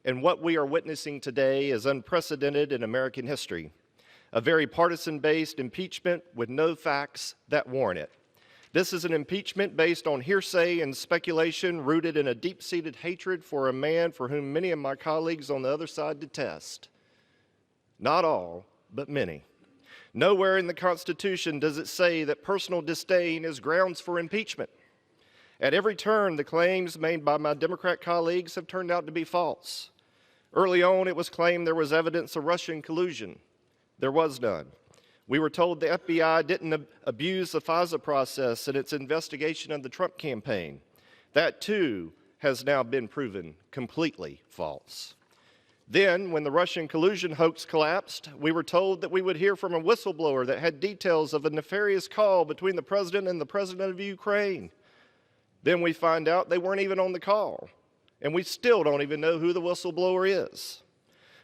and what we are witnessing today is unprecedented in American history. A very partisan-based impeachment with no facts that warrant it. This is an impeachment based on hearsay and speculation rooted in a deep-seated hatred for a man for whom many of my colleagues on the other side detest. Not all, but many. Nowhere in the Constitution does it say that personal disdain is grounds for impeachment. At every turn, the claims made by my Democrat colleagues have turned out to be false. Early on, it was claimed there was evidence of Russian collusion. There was none. We were told the FBI didn't abuse the FISA process in its investigation of the Trump campaign. That, too, has now been proven completely false. Then, when the Russian collusion hoax collapsed, we were told that we would hear from a whistleblower that had details of a nefarious call between the president and the president of Ukraine. Then we find out they weren't even on the call, and we still don't even know who the whistleblower is.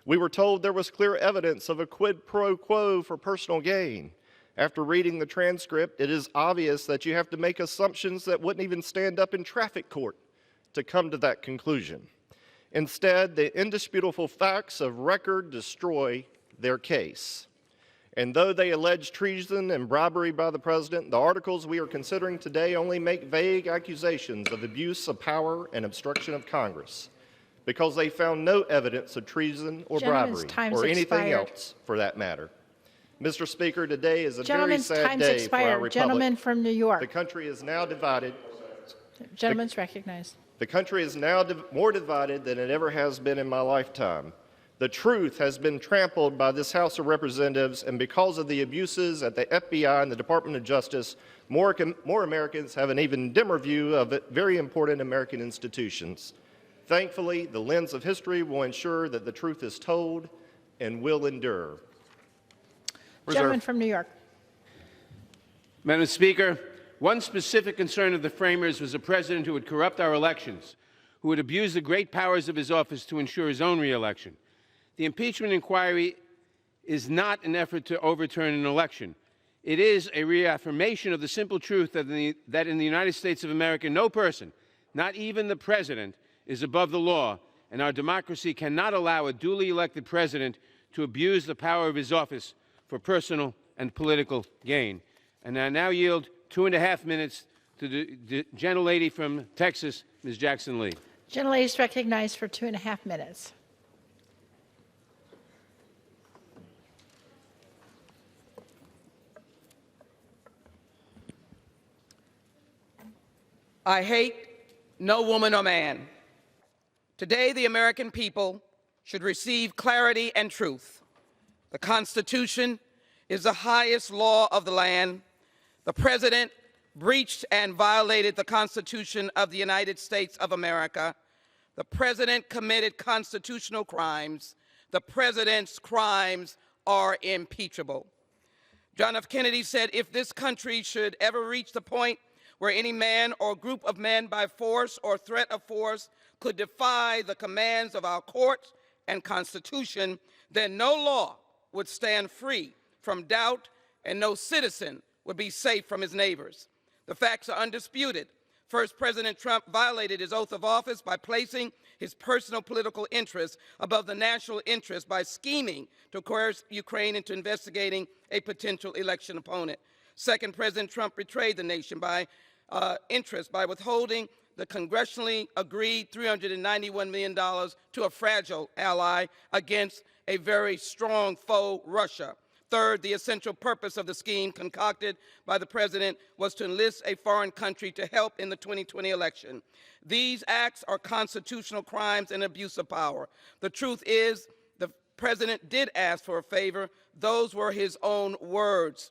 We were told there was clear evidence of a quid pro quo for personal gain. After reading the transcript, it is obvious that you have to make assumptions that wouldn't even stand up in traffic court to come to that conclusion. Instead, the indisputable facts of record destroy their case. And though they allege treason and bribery by the president, the articles we are considering today only make vague accusations of abuse of power and obstruction of Congress, because they found no evidence of treason or bribery or anything else for that matter. Mr. Speaker, today is a very sad day for our republic. Gentleman from New York. The country is now divided. Gentleman's recognized. The country is now more divided than it ever has been in my lifetime. The truth has been trampled by this House of Representatives, and because of the abuses at the FBI and the Department of Justice, more Americans have an even dimmer view of very important American institutions. Thankfully, the lens of history will ensure that the truth is told and will endure. Gentleman from New York. Madam Speaker, one specific concern of the framers was a president who would corrupt our elections, who would abuse the great powers of his office to ensure his own re-election. The impeachment inquiry is not an effort to overturn an election. It is a reaffirmation of the simple truth that in the United States of America, no person, not even the president, is above the law, and our democracy cannot allow a duly elected president to abuse the power of his office for personal and political gain. And I now yield 2.5 minutes to the gentlelady from Texas, Ms. Jackson Lee. Gentlelady is recognized for 2.5 minutes. I hate no woman or man. Today, the American people should receive clarity and truth. The Constitution is the highest law of the land. The President breached and violated the Constitution of the United States of America. The President committed constitutional crimes. The President's crimes are impeachable. John F. Kennedy said, if this country should ever reach the point where any man or group of men by force or threat of force could defy the commands of our courts and Constitution, then no law would stand free from doubt and no citizen would be safe from his neighbors. The facts are undisputed. First, President Trump violated his oath of office by placing his personal political interests above the national interest by scheming to coerce Ukraine into investigating a potential election opponent. Second, President Trump betrayed the nation by withholding the congressionally agreed $391 million to a fragile ally against a very strong foe, Russia. Third, the essential purpose of the scheme concocted by the president was to enlist a foreign country to help in the 2020 election. These acts are constitutional crimes and abuse of power. The truth is, the president did ask for a favor. Those were his own words.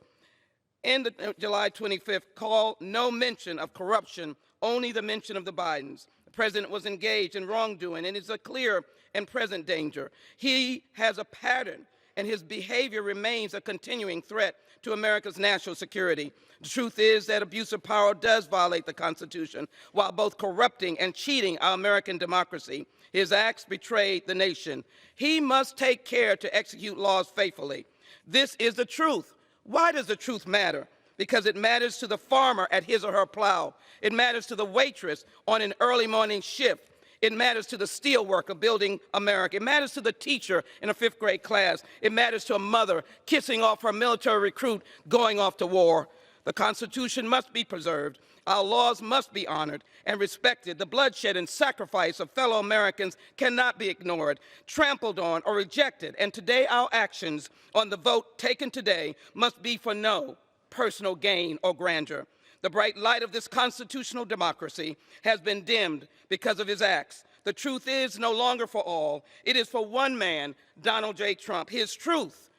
in the July 25th call no mention of corruption, only the mention of the Bidens. The president was engaged in wrongdoing and is a clear and present danger. He has a pattern, and his behavior remains a continuing threat to America's national security. The truth is that abuse of power does violate the Constitution while both corrupting and cheating our American democracy. His acts betrayed the nation. He must take care to execute laws faithfully. This is the truth. Why does the truth matter? Because it matters to the farmer at his or her plow. It matters to the waitress on an early morning shift. It matters to the steel worker building America. It matters to the teacher in a 5th grade class. It matters to a mother kissing off her military recruit going off to war. The Constitution must be preserved. Our laws must be honored and respected. The bloodshed and sacrifice of fellow Americans cannot be ignored, trampled on, or rejected. And today, our actions on the vote taken today must be for no personal gain or grandeur. The bright light of this constitutional democracy has been dimmed because of his acts. The truth is no longer for all. It is for one man, Donald J. Trump. His truth,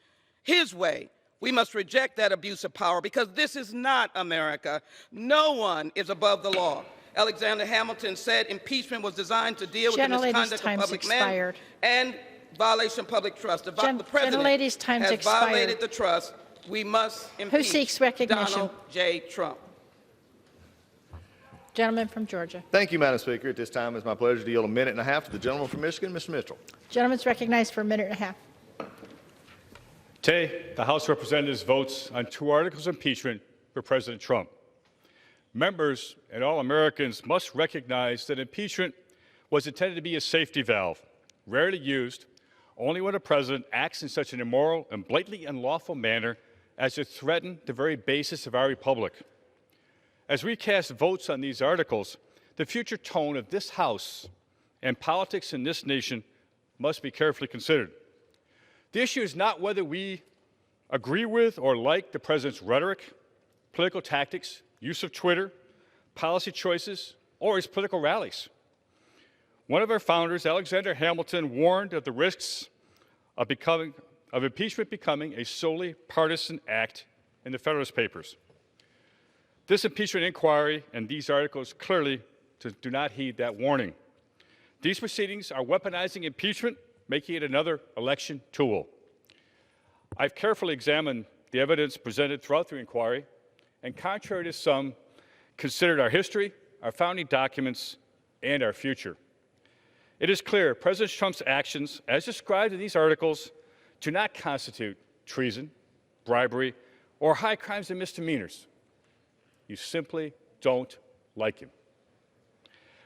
his way. We must reject that abuse of power because this is not America. No one is above the law. Alexander Hamilton said impeachment was designed to deal with the misconduct of public men and violation of public trust. The president has violated the trust. We must impeach Donald J. Trump. Gentleman from Georgia. Thank you, Madam Speaker. At this time, it's my pleasure to yield a minute and a half to the gentleman from Michigan, Mr. Mitchell. Gentleman's recognized for a minute and a half. Today, the House of Representatives votes on 2 articles of impeachment for President Trump. Members and all Americans must recognize that impeachment was intended to be a safety valve, rarely used, only when a president acts in such an immoral and blatantly unlawful manner as to threaten the very basis of our republic. As we cast votes on these articles, the future tone of this House and politics in this nation must be carefully considered. The issue is not whether we agree with or like the president's rhetoric, political tactics, use of Twitter, policy choices, or his political rallies. One of our founders, Alexander Hamilton, warned of the risks of impeachment becoming a solely partisan act in the Federalist Papers. This impeachment inquiry and these articles clearly do not heed that warning. These proceedings are weaponizing impeachment, making it another election tool. I've carefully examined the evidence presented throughout the inquiry, and contrary to some, considered our history, our founding documents, and our future. It is clear President Trump's actions, as described in these articles, do not constitute treason, bribery, or high crimes and misdemeanors. You simply don't like him.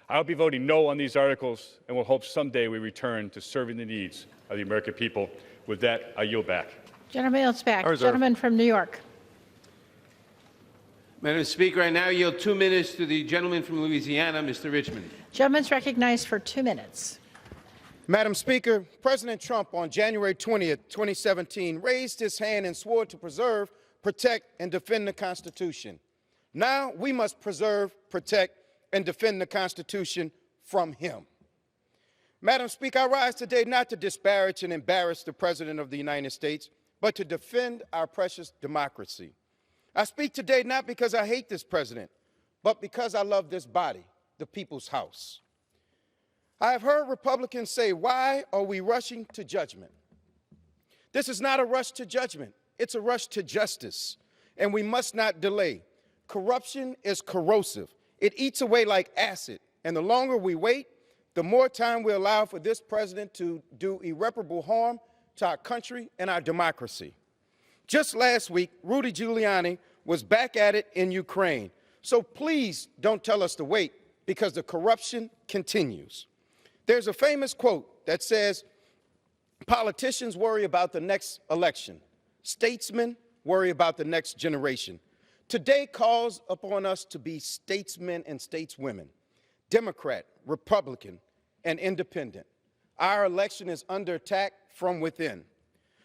I'll be voting no on these articles and will hope someday we return to serving the needs of the American people. With that, I yield back. Gentleman yields back. Gentleman from New York. Madam Speaker, I now yield 2 minutes to the gentleman from Louisiana, Mr. Richmond. Gentleman's recognized for 2 minutes. Madam Speaker, President Trump on January 20th, 2017 raised his hand and swore to preserve, protect, and defend the Constitution. Now we must preserve, protect, and defend the Constitution from him. Madam Speaker, I rise today not to disparage and embarrass the President of the United States, but to defend our precious democracy. I speak today not because I hate this president, but because I love this body, the people's house. I have heard Republicans say, why are we rushing to judgment? This is not a rush to judgment. It's a rush to justice, and we must not delay. Corruption is corrosive. It eats away like acid, and the longer we wait, the more time we allow for this president to do irreparable harm to our country and our democracy. Just last week, Rudy Giuliani was back at it in Ukraine. So please don't tell us to wait, because the corruption continues. There's a famous quote that says, politicians worry about the next election. Statesmen worry about the next generation. Today calls upon us to be statesmen and stateswomen, Democrat, Republican, and independent. Our election is under attack from within.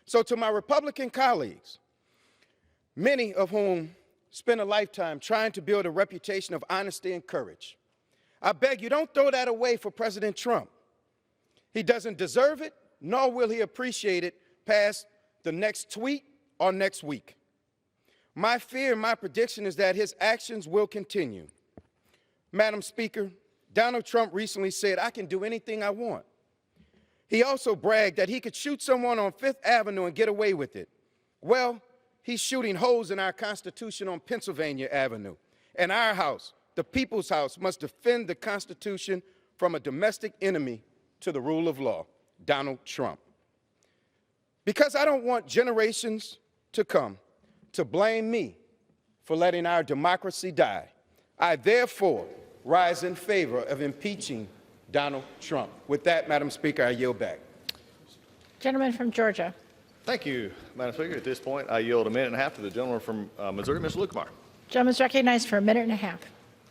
So to my Republican colleagues, many of whom spend a lifetime trying to build a reputation of honesty and courage, I beg you, don't throw that away for President Trump. He doesn't deserve it, nor will he appreciate it past the next tweet or next week. My fear and my prediction is that his actions will continue. Madam Speaker, Donald Trump recently said, "I can do anything I want." He also bragged that he could shoot someone on Fifth Avenue and get away with it. Well, he's shooting holes in our Constitution on Pennsylvania Avenue. And our house, the people's house, must defend the Constitution from a domestic enemy to the rule of law, Donald Trump. Because I don't want generations to come to blame me for letting our democracy die, I therefore rise in favor of impeaching Donald Trump. With that, Madam Speaker, I yield back. Gentleman from Georgia. Thank you, Madam Speaker. At this point, I yield a minute and a half to the gentleman from Missouri, Mr. Lukemeyer. Gentleman's recognized for a minute and a half.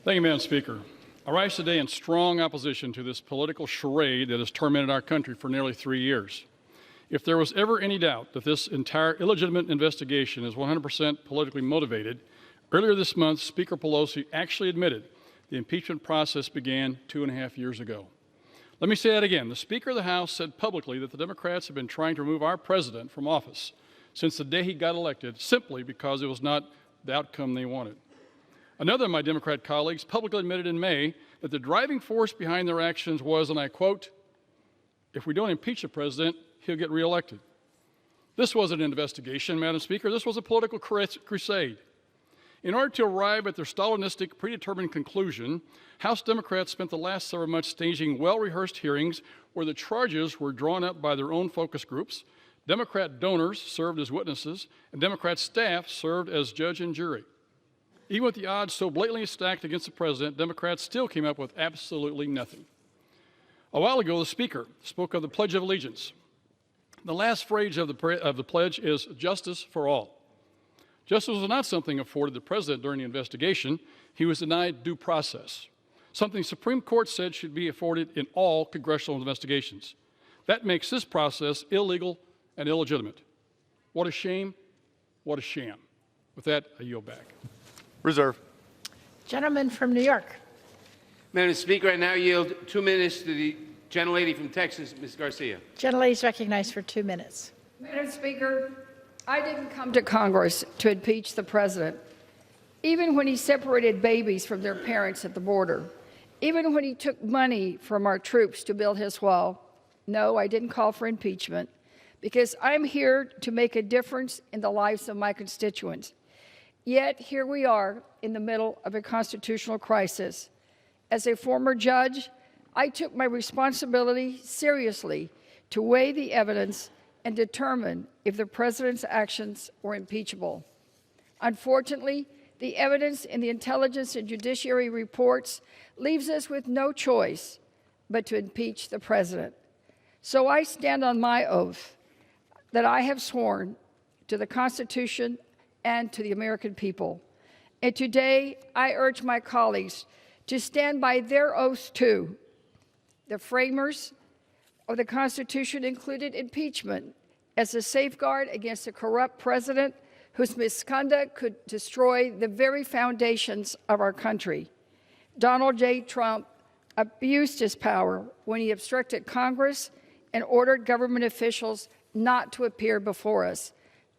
Thank you, Madam Speaker. I rise today in strong opposition to this political charade that has tormented our country for nearly 3 years. If there was ever any doubt that this entire illegitimate investigation is 100% politically motivated, earlier this month, Speaker Pelosi actually admitted the impeachment process began 2.5 years ago. Let me say that again. The Speaker of the House said publicly that the Democrats have been trying to remove our president from office since the day he got elected, simply because it was not the outcome they wanted. Another of my Democrat colleagues publicly admitted in May that the driving force behind their actions was, and I quote, "If we don't impeach the president, he'll get reelected." This wasn't an investigation, Madam Speaker. This was a political crusade. In order to arrive at their Stalinistic, predetermined conclusion, House Democrats spent the last several months staging well-rehearsed hearings where the charges were drawn up by their own focus groups, Democrat donors served as witnesses, and Democrat staff served as judge and jury. Even with the odds so blatantly stacked against the president, Democrats still came up with absolutely nothing. A while ago, the Speaker spoke of the Pledge of Allegiance. The last phrase of the pledge is justice for all. Justice was not something afforded the president during the investigation. He was denied due process, something the Supreme Court said should be afforded in all congressional investigations. That makes this process illegal and illegitimate. What a shame. What a sham. With that, I yield back. Reserve. Gentleman from New York. Madam Speaker, I now yield 2 minutes to the gentlelady from Texas, Ms. Garcia. Gentlelady is recognized for 2 minutes. Madam Speaker, I didn't come to Congress to impeach the president. Even when he separated babies from their parents at the border, even when he took money from our troops to build his wall, no, I didn't call for impeachment, because I'm here to make a difference in the lives of my constituents. Yet here we are in the middle of a constitutional crisis. As a former judge, I took my responsibility seriously to weigh the evidence and determine if the president's actions were impeachable. Unfortunately, the evidence in the intelligence and judiciary reports leaves us with no choice but to impeach the president. So I stand on my oath that I have sworn to the Constitution and to the American people. And today, I urge my colleagues to stand by their oaths too. The framers of the Constitution included impeachment as a safeguard against a corrupt president whose misconduct could destroy the very foundations of our country. Donald J. Trump abused his power when he obstructed Congress and ordered government officials not to appear before us.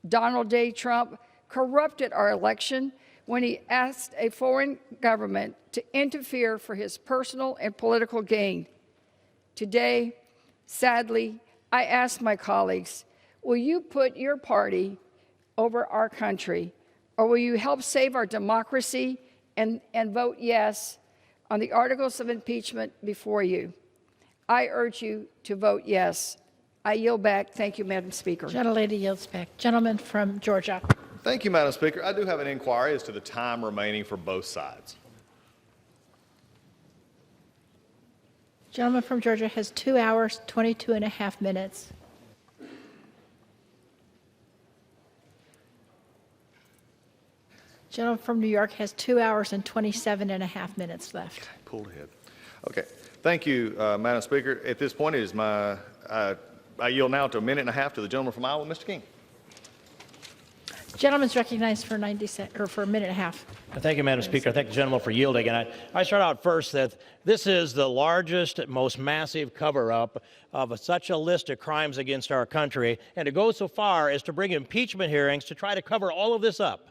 Donald J. Trump corrupted our election when he asked a foreign government to interfere for his personal and political gain. Today, sadly, I ask my colleagues, will you put your party over our country, or will you help save our democracy and vote yes on the articles of impeachment before you? I urge you to vote yes. I yield back. Thank you, Madam Speaker. Gentlelady yields back. Gentleman from Georgia. Thank you, Madam Speaker. I do have an inquiry as to the time remaining for both sides. Gentleman from Georgia has 2 hours, 22 and a half minutes. Gentleman from New York has 2 hours and 27 and a half minutes left. Okay, pulled ahead. Okay. Thank you, Madam Speaker. At this point, it is my, I yield now to a minute and a half to the gentleman from Iowa, Mr. King. Gentleman's recognized for for a minute and a half. Thank you, Madam Speaker. I thank the gentleman for yielding. And I start out first that this is the largest, most massive cover-up of such a list of crimes against our country, and to go so far as to bring impeachment hearings to try to cover all of this up.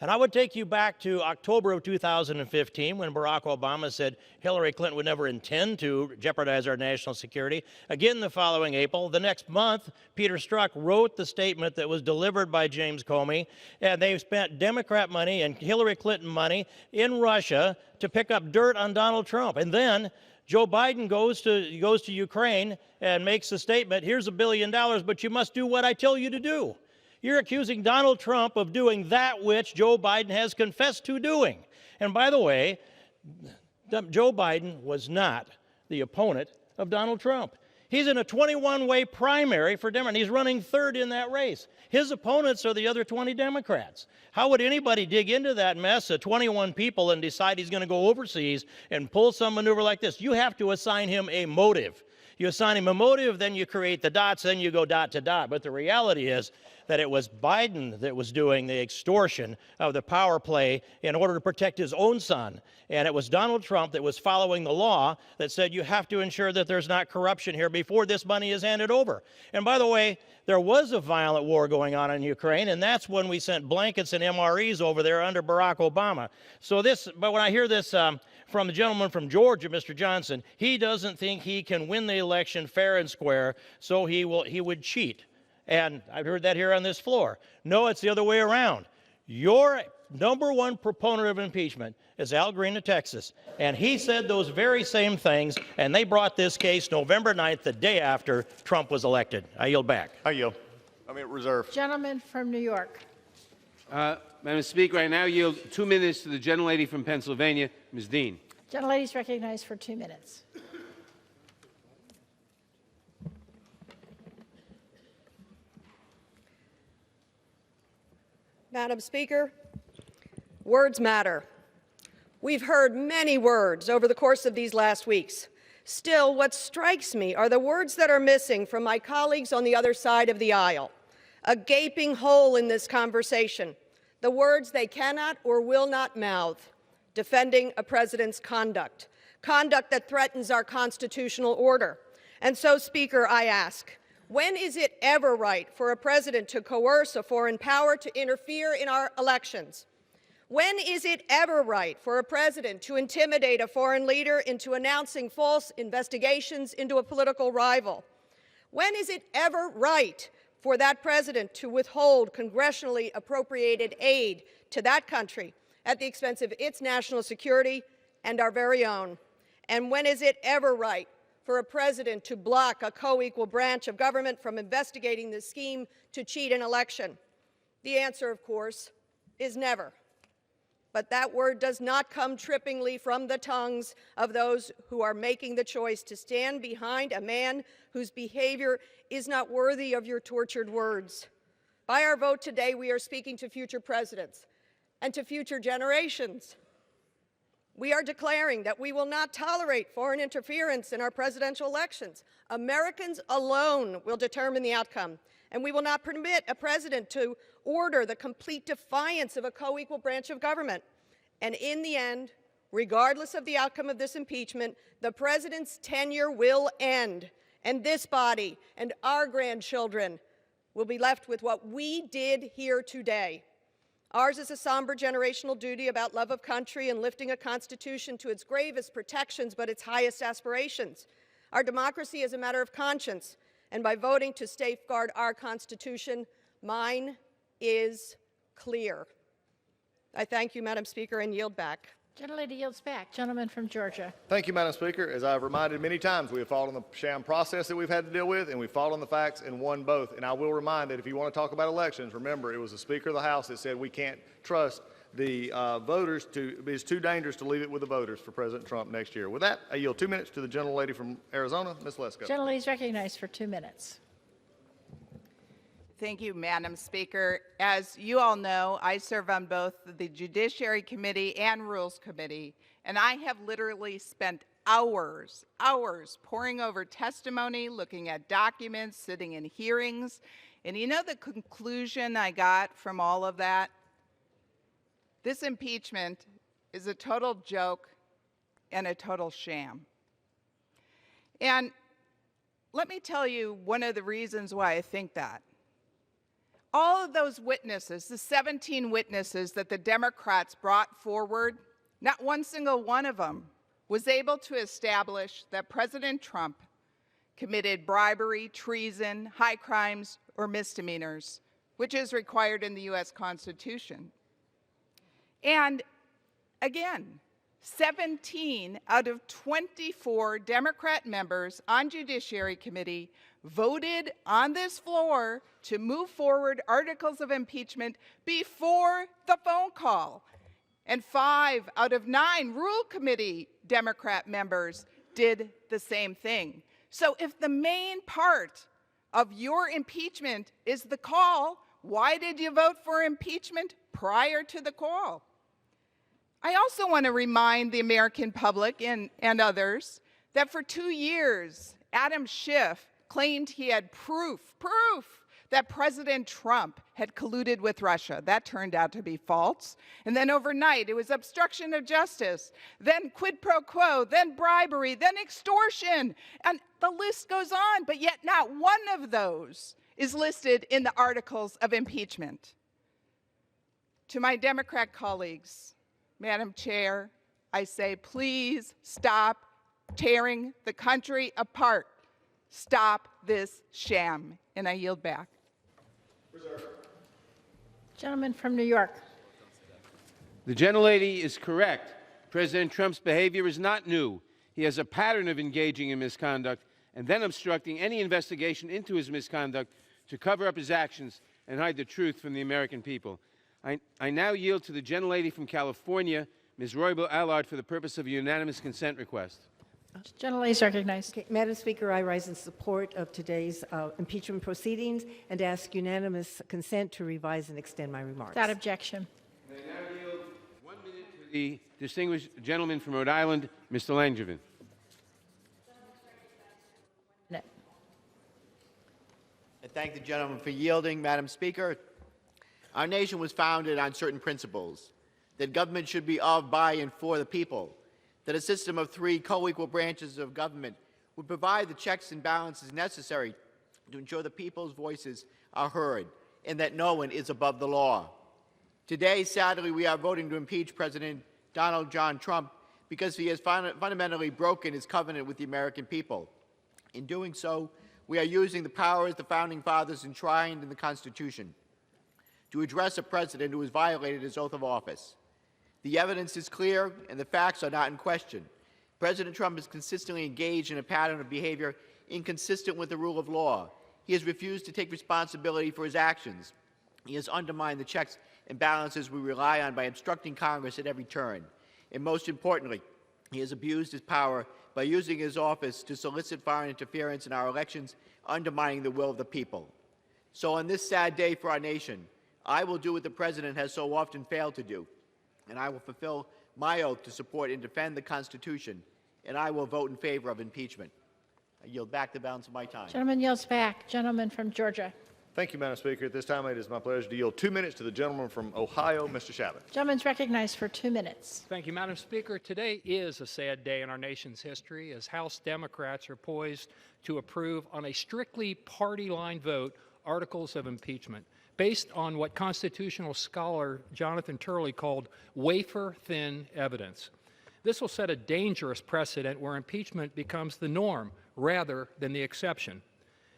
And I would take you back to October of 2015 when Barack Obama said Hillary Clinton would never intend to jeopardize our national security. Again, the following April, the next month, Peter Strzok wrote the statement that was delivered by James Comey, and they spent Democrat money and Hillary Clinton money in Russia to pick up dirt on Donald Trump. And then Joe Biden goes to Ukraine and makes the statement, here's $1 billion, but you must do what I tell you to do. You're accusing Donald Trump of doing that which Joe Biden has confessed to doing. And by the way, Joe Biden was not the opponent of Donald Trump. He's in a 21-way primary for Democrats. He's running third in that race. His opponents are the other 20 Democrats. How would anybody dig into that mess of 21 people and decide he's going to go overseas and pull some maneuver like this? You have to assign him a motive. You assign him a motive, then you create the dots, then you go dot to dot. But the reality is that it was Biden that was doing the extortion of the power play in order to protect his own son. And it was Donald Trump that was following the law that said you have to ensure that there's not corruption here before this money is handed over. And by the way, there was a violent war going on in Ukraine, and that's when we sent blankets and MREs over there under Barack Obama. But when I hear this from the gentleman from Georgia, Mr. Johnson, he doesn't think he can win the election fair and square, so he would cheat. And I've heard that here on this floor. No, it's the other way around. Your number one proponent of impeachment is Al Green of Texas, and he said those very same things, and they brought this case November 9th, the day after Trump was elected. I yield back. I yield. Reserve. Gentleman from New York. Madam Speaker, I now yield 2 minutes to the gentlelady from Pennsylvania, Ms. Dean. Gentlelady is recognized for 2 minutes. Madam Speaker, words matter. We've heard many words over the course of these last weeks. Still, what strikes me are the words that are missing from my colleagues on the other side of the aisle. A gaping hole in this conversation. The words they cannot or will not mouth. Defending a president's conduct. Conduct that threatens our constitutional order. And so, Speaker, I ask, when is it ever right for a president to coerce a foreign power to interfere in our elections? When is it ever right for a president to intimidate a foreign leader into announcing false investigations into a political rival? When is it ever right for that president to withhold congressionally appropriated aid to that country at the expense of its national security and our very own? And when is it ever right for a president to block a co-equal branch of government from investigating the scheme to cheat an election? The answer, of course, is never. But that word does not come trippingly from the tongues of those who are making the choice to stand behind a man whose behavior is not worthy of your tortured words. By our vote today, we are speaking to future presidents and to future generations. We are declaring that we will not tolerate foreign interference in our presidential elections. Americans alone will determine the outcome, and we will not permit a president to order the complete defiance of a co-equal branch of government. And in the end, regardless of the outcome of this impeachment, the president's tenure will end, and this body and our grandchildren will be left with what we did here today. Ours is a somber generational duty about love of country and lifting a Constitution to its gravest protections but its highest aspirations. Our democracy is a matter of conscience, and by voting to safeguard our Constitution, mine is clear. I thank you, Madam Speaker, and yield back. Gentlelady yields back. Gentleman from Georgia. Thank you, Madam Speaker. As I've reminded many times, we have fought on the sham process that we've had to deal with, and we fought on the facts and won both. And I will remind that if you want to talk about elections, remember it was the Speaker of the House that said we can't trust the voters it's too dangerous to leave it with the voters for President Trump next year. With that, I yield 2 minutes to the gentlelady from Arizona, Ms. Lesko. Gentlelady is recognized for 2 minutes. Thank you, Madam Speaker. As you all know, I serve on both the Judiciary Committee and Rules Committee, and I have literally spent hours poring over testimony, looking at documents, sitting in hearings. And you know the conclusion I got from all of that? This impeachment is a total joke and a total sham. And let me tell you one of the reasons why I think that. All of those witnesses, the 17 witnesses that the Democrats brought forward, not one single one of them was able to establish that President Trump committed bribery, treason, high crimes, or misdemeanors, which is required in the U.S. Constitution. And again, 17 out of 24 Democrat members on Judiciary Committee voted on this floor to move forward articles of impeachment before the phone call. And 5 out of 9 Rule Committee Democrat members did the same thing. So if the main part of your impeachment is the call, why did you vote for impeachment prior to the call? I also want to remind the American public and others that for 2 years, Adam Schiff claimed he had proof that President Trump had colluded with Russia. That turned out to be false. And then overnight, it was obstruction of justice, then quid pro quo, then bribery, then extortion. And the list goes on, but yet not one of those is listed in the articles of impeachment. To my Democrat colleagues, Madam Chair, I say, please stop tearing the country apart. Stop this sham. And I yield back. Gentleman from New York. The gentlelady is correct. President Trump's behavior is not new. He has a pattern of engaging in misconduct and then obstructing any investigation into his misconduct to cover up his actions and hide the truth from the American people. I now yield to the gentlelady from California, Ms. Roybal Allard, for the purpose of a unanimous consent request. Gentlelady is recognized. Okay, Madam Speaker, I rise in support of today's impeachment proceedings and ask unanimous consent to revise and extend my remarks. Without objection. I now yield 1 minute to the distinguished gentleman from Rhode Island, Mr. Langevin. I thank the gentleman for yielding, Madam Speaker. Our nation was founded on certain principles: that government should be of, by, and for the people; that a system of 3 co-equal branches of government would provide the checks and balances necessary to ensure the people's voices are heard, and that no one is above the law. Today, sadly, we are voting to impeach President Donald John Trump because he has fundamentally broken his covenant with the American people. In doing so, we are using the powers the Founding Fathers enshrined in the Constitution to address a president who has violated his oath of office. The evidence is clear and the facts are not in question. President Trump is consistently engaged in a pattern of behavior inconsistent with the rule of law. He has refused to take responsibility for his actions. He has undermined the checks and balances we rely on by obstructing Congress at every turn. And most importantly, he has abused his power by using his office to solicit foreign interference in our elections, undermining the will of the people. So on this sad day for our nation, I will do what the President has so often failed to do, and I will fulfill my oath to support and defend the Constitution, and I will vote in favor of impeachment. I yield back the balance of my time. Gentleman yields back. Gentleman from Georgia. Thank you, Madam Speaker. At this time, it is my pleasure to yield 2 minutes to the gentleman from Ohio, Mr. Chavez. Gentleman's recognized for 2 minutes. Thank you, Madam Speaker. Today is a sad day in our nation's history as House Democrats are poised to approve on a strictly party line vote articles of impeachment based on what constitutional scholar Jonathan Turley called wafer-thin evidence. This will set a dangerous precedent where impeachment becomes the norm rather than the exception.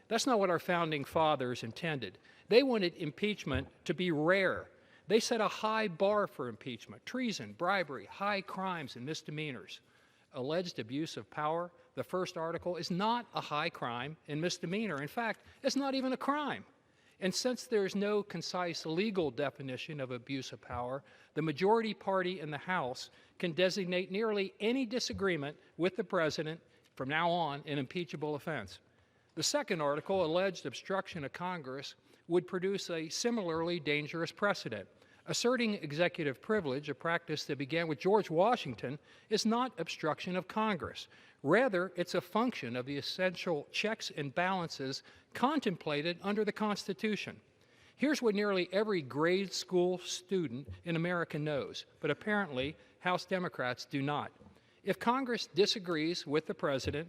That's not what our founding fathers intended. They wanted impeachment to be rare. They set a high bar for impeachment: treason, bribery, high crimes, and misdemeanors. Alleged abuse of power, the first article, is not a high crime and misdemeanor. In fact, it's not even a crime. And since there's no concise legal definition of abuse of power, the majority party in the House can designate nearly any disagreement with the President from now on an impeachable offense. The second article, alleged obstruction of Congress, would produce a similarly dangerous precedent. Asserting executive privilege, a practice that began with George Washington, is not obstruction of Congress. Rather, it's a function of the essential checks and balances contemplated under the Constitution. Here's what nearly every grade school student in America knows, but apparently House Democrats do not. If Congress disagrees with the President,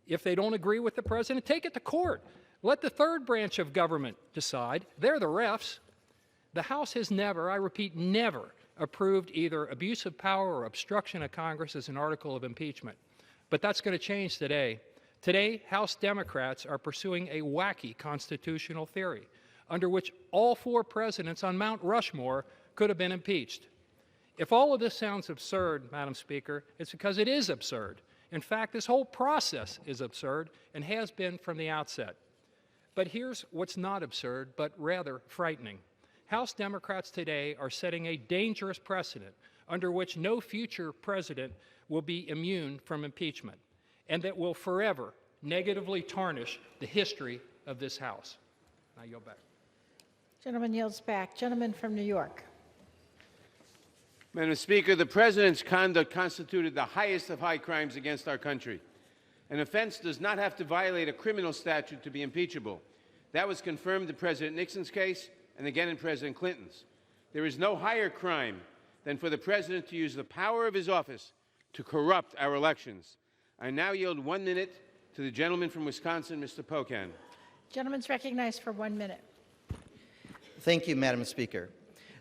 if they don't agree with the President, take it to court. Let the third branch of government decide. They're the refs. The House has never, I repeat, never approved either abuse of power or obstruction of Congress as an article of impeachment. But that's going to change today. Today, House Democrats are pursuing a wacky constitutional theory under which all 4 presidents on Mount Rushmore could have been impeached. If all of this sounds absurd, Madam Speaker, it's because it is absurd. In fact, this whole process is absurd and has been from the outset. But here's what's not absurd, but rather frightening. House Democrats today are setting a dangerous precedent under which no future president will be immune from impeachment, and that will forever negatively tarnish the history of this House. I yield back. Gentleman yields back. Gentleman from New York. Madam Speaker, the President's conduct constituted the highest of high crimes against our country. An offense does not have to violate a criminal statute to be impeachable. That was confirmed in President Nixon's case and again in President Clinton's. There is no higher crime than for the President to use the power of his office to corrupt our elections. I now yield 1 minute to the gentleman from Wisconsin, Mr. Pocan. Gentleman's recognized for 1 minute. Thank you, Madam Speaker.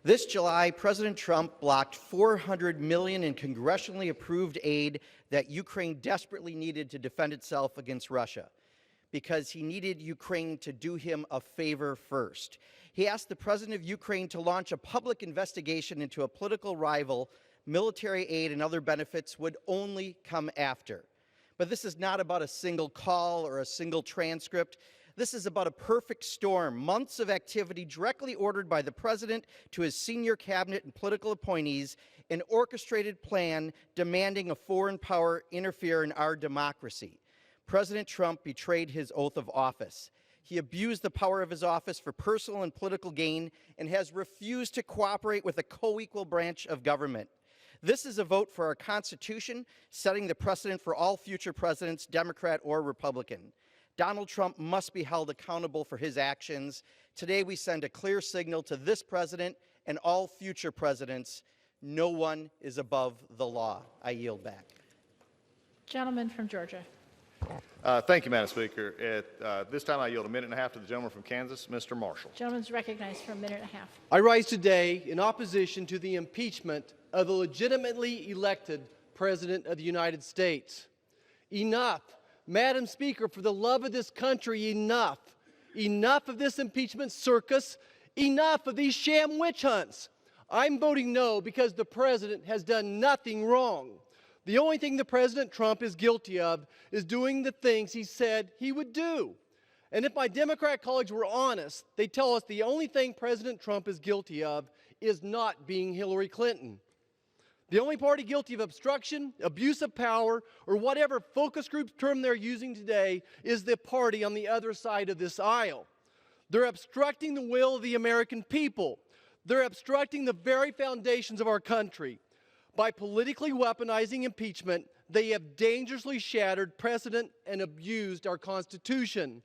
This July, President Trump blocked $400 million in congressionally approved aid that Ukraine desperately needed to defend itself against Russia, because he needed Ukraine to do him a favor first. He asked the president of Ukraine to launch a public investigation into a political rival. Military aid and other benefits would only come after. But this is not about a single call or a single transcript. This is about a perfect storm, months of activity directly ordered by the president to his senior cabinet and political appointees, an orchestrated plan demanding a foreign power interfere in our democracy. President Trump betrayed his oath of office. He abused the power of his office for personal and political gain and has refused to cooperate with a co-equal branch of government. This is a vote for our Constitution, setting the precedent for all future presidents, Democrat or Republican. Donald Trump must be held accountable for his actions. Today we send a clear signal to this president and all future presidents: no one is above the law. I yield back. Gentleman from Georgia. Thank you, Madam Speaker. At this time, I yield 1.5 minutes to the gentleman from Kansas, Mr. Marshall. Gentleman's recognized for 1.5 minutes. I rise today in opposition to the impeachment of the legitimately elected President of the United States. Enough. Madam Speaker, for the love of this country, enough. Enough of this impeachment circus. Enough of these sham witch hunts. I'm voting no because the President has done nothing wrong. The only thing the President Trump is guilty of is doing the things he said he would do. And if my Democrat colleagues were honest, they'd tell us the only thing President Trump is guilty of is not being Hillary Clinton. The only party guilty of obstruction, abuse of power, or whatever focus group term they're using today is the party on the other side of this aisle. They're obstructing the will of the American people. They're obstructing the very foundations of our country. By politically weaponizing impeachment, they have dangerously shattered precedent and abused our Constitution.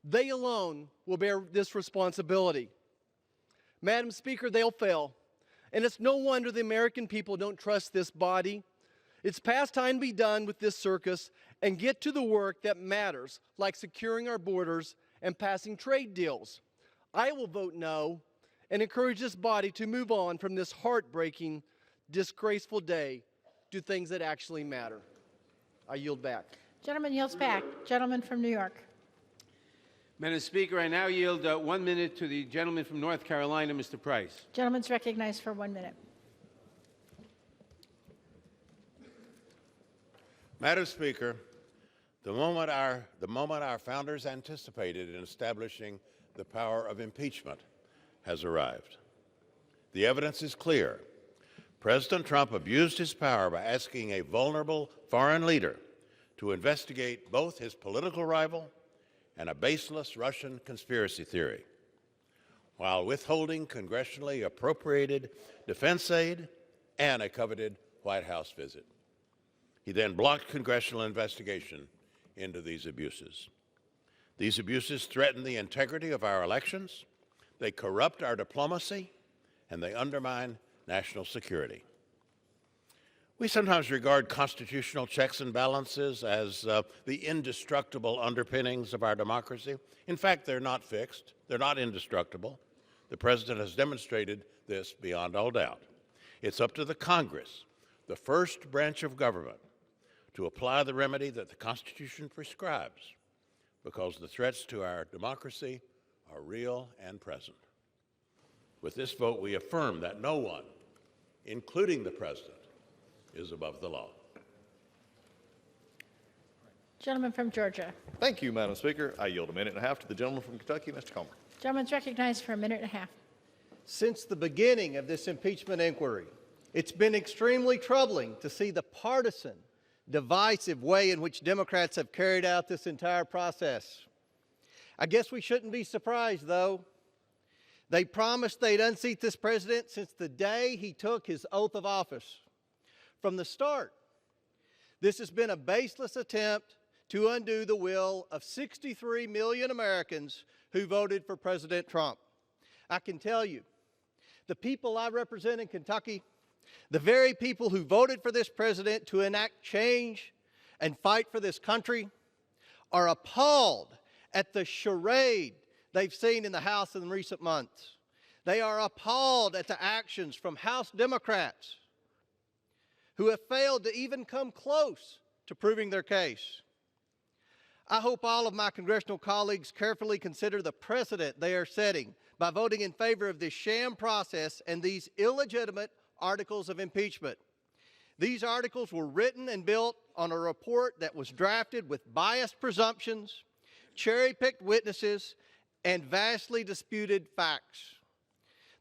They alone will bear this responsibility. Madam Speaker, they'll fail. And it's no wonder the American people don't trust this body. It's past time to be done with this circus and get to the work that matters, like securing our borders and passing trade deals. I will vote no and encourage this body to move on from this heartbreaking, disgraceful day to things that actually matter. I yield back. Gentleman yields back. Gentleman from New York. Madam Speaker, I now yield 1 minute to the gentleman from North Carolina, Mr. Price. Gentleman's recognized for 1 minute. Madam Speaker, the moment our founders anticipated in establishing the power of impeachment has arrived. The evidence is clear. President Trump abused his power by asking a vulnerable foreign leader to investigate both his political rival and a baseless Russian conspiracy theory, while withholding congressionally appropriated defense aid and a coveted White House visit. He then blocked congressional investigation into these abuses. These abuses threaten the integrity of our elections, they corrupt our diplomacy, and they undermine national security. We sometimes regard constitutional checks and balances as the indestructible underpinnings of our democracy. In fact, they're not fixed. They're not indestructible. The President has demonstrated this beyond all doubt. It's up to the Congress, the first branch of government, to apply the remedy that the Constitution prescribes, because the threats to our democracy are real and present. With this vote, we affirm that no one, including the President, is above the law. Gentleman from Georgia. Thank you, Madam Speaker. I yield a minute and a half to the gentleman from Kentucky, Mr. Comer. Gentleman's recognized for a minute and a half. Since the beginning of this impeachment inquiry, it's been extremely troubling to see the partisan, divisive way in which Democrats have carried out this entire process. I guess we shouldn't be surprised, though. They promised they'd unseat this president since the day he took his oath of office. From the start, this has been a baseless attempt to undo the will of 63 million Americans who voted for President Trump. I can tell you, the people I represent in Kentucky, the very people who voted for this president to enact change and fight for this country, are appalled at the charade they've seen in the House in recent months. They are appalled at the actions from House Democrats who have failed to even come close to proving their case. I hope all of my congressional colleagues carefully consider the precedent they are setting by voting in favor of this sham process and these illegitimate articles of impeachment. These articles were written and built on a report that was drafted with biased presumptions, cherry-picked witnesses, and vastly disputed facts.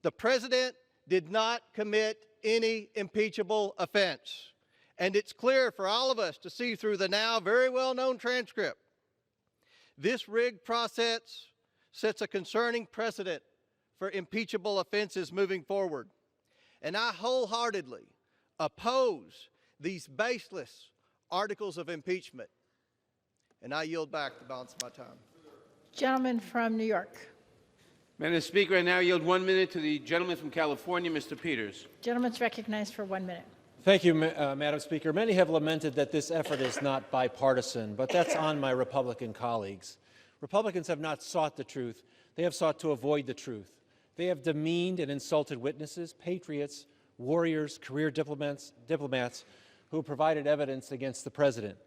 The president did not commit any impeachable offense, and it's clear for all of us to see through the now very well-known transcript. This rigged process sets a concerning precedent for impeachable offenses moving forward, and I wholeheartedly oppose these baseless articles of impeachment. And I yield back the balance of my time. Gentleman from New York. Madam Speaker, I now yield 1 minute to the gentleman from California, Mr. Peters. Gentleman's recognized for 1 minute. Thank you, Madam Speaker. Many have lamented that this effort is not bipartisan, but that's on my Republican colleagues. Republicans have not sought the truth. They have sought to avoid the truth. They have demeaned and insulted witnesses, patriots, warriors, career diplomats who provided evidence against the president.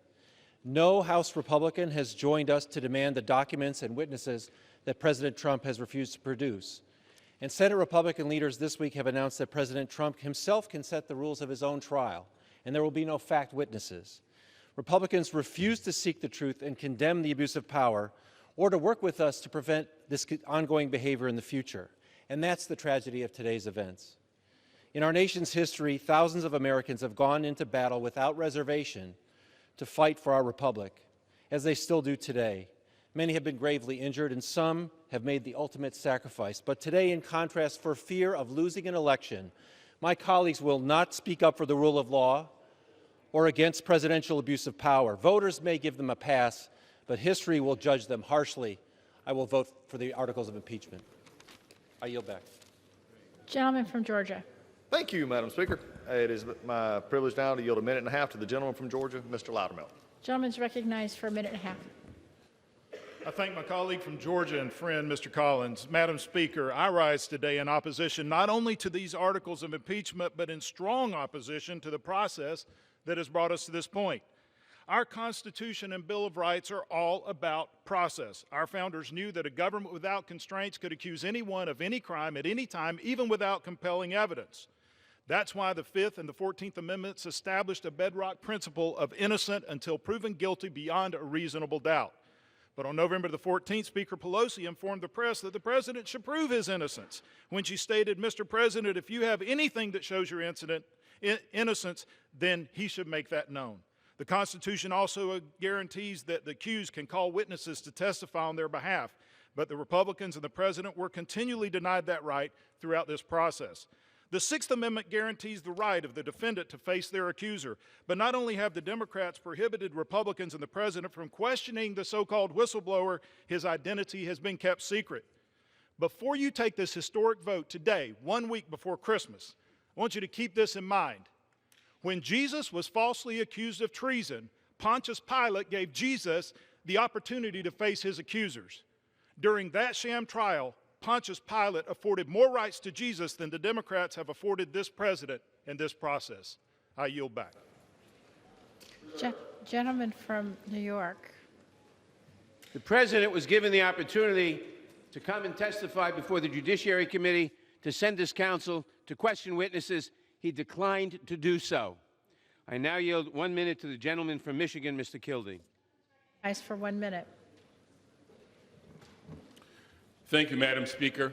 No House Republican has joined us to demand the documents and witnesses that President Trump has refused to produce. And Senate Republican leaders this week have announced that President Trump himself can set the rules of his own trial, and there will be no fact witnesses. Republicans refuse to seek the truth and condemn the abuse of power, or to work with us to prevent this ongoing behavior in the future. And that's the tragedy of today's events. In our nation's history, thousands of Americans have gone into battle without reservation to fight for our republic, as they still do today. Many have been gravely injured, and some have made the ultimate sacrifice. But today, in contrast, for fear of losing an election, my colleagues will not speak up for the rule of law or against presidential abuse of power. Voters may give them a pass, but history will judge them harshly. I will vote for the articles of impeachment. I yield back. Gentleman from Georgia. Thank you, Madam Speaker. It is my privilege now to yield a minute and a half to the gentleman from Georgia, Mr. Loudermilk. Gentleman's recognized for a minute and a half. I thank my colleague from Georgia and friend, Mr. Collins. Madam Speaker, I rise today in opposition not only to these articles of impeachment, but in strong opposition to the process that has brought us to this point. Our Constitution and Bill of Rights are all about process. Our founders knew that a government without constraints could accuse anyone of any crime at any time, even without compelling evidence. That's why the 5th and the 14th Amendments established a bedrock principle of innocent until proven guilty beyond a reasonable doubt. But on November the 14th, Speaker Pelosi informed the press that the president should prove his innocence when she stated, "Mr. President, if you have anything that shows your innocence, then he should make that known." The Constitution also guarantees that the accused can call witnesses to testify on their behalf, but the Republicans and the president were continually denied that right throughout this process. The 6th Amendment guarantees the right of the defendant to face their accuser, but not only have the Democrats prohibited Republicans and the president from questioning the so-called whistleblower, his identity has been kept secret. Before you take this historic vote today, 1 week before Christmas, I want you to keep this in mind. When Jesus was falsely accused of treason, Pontius Pilate gave Jesus the opportunity to face his accusers. During that sham trial, Pontius Pilate afforded more rights to Jesus than the Democrats have afforded this president in this process. I yield back. Gentleman from New York. The president was given the opportunity to come and testify before the Judiciary Committee, to send his counsel, to question witnesses. He declined to do so. I now yield 1 minute to the gentleman from Michigan, Mr. Kildee. Rise for 1 minute. Thank you, Madam Speaker.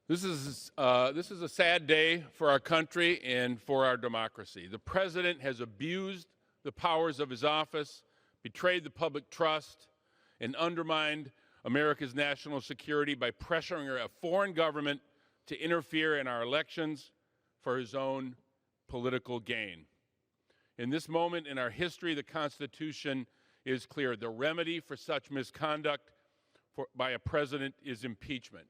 This is a sad day for our country and for our democracy. The president has abused the powers of his office, betrayed the public trust, and undermined America's national security by pressuring a foreign government to interfere in our elections for his own political gain. In this moment in our history, the Constitution is clear. The remedy for such misconduct by a president is impeachment.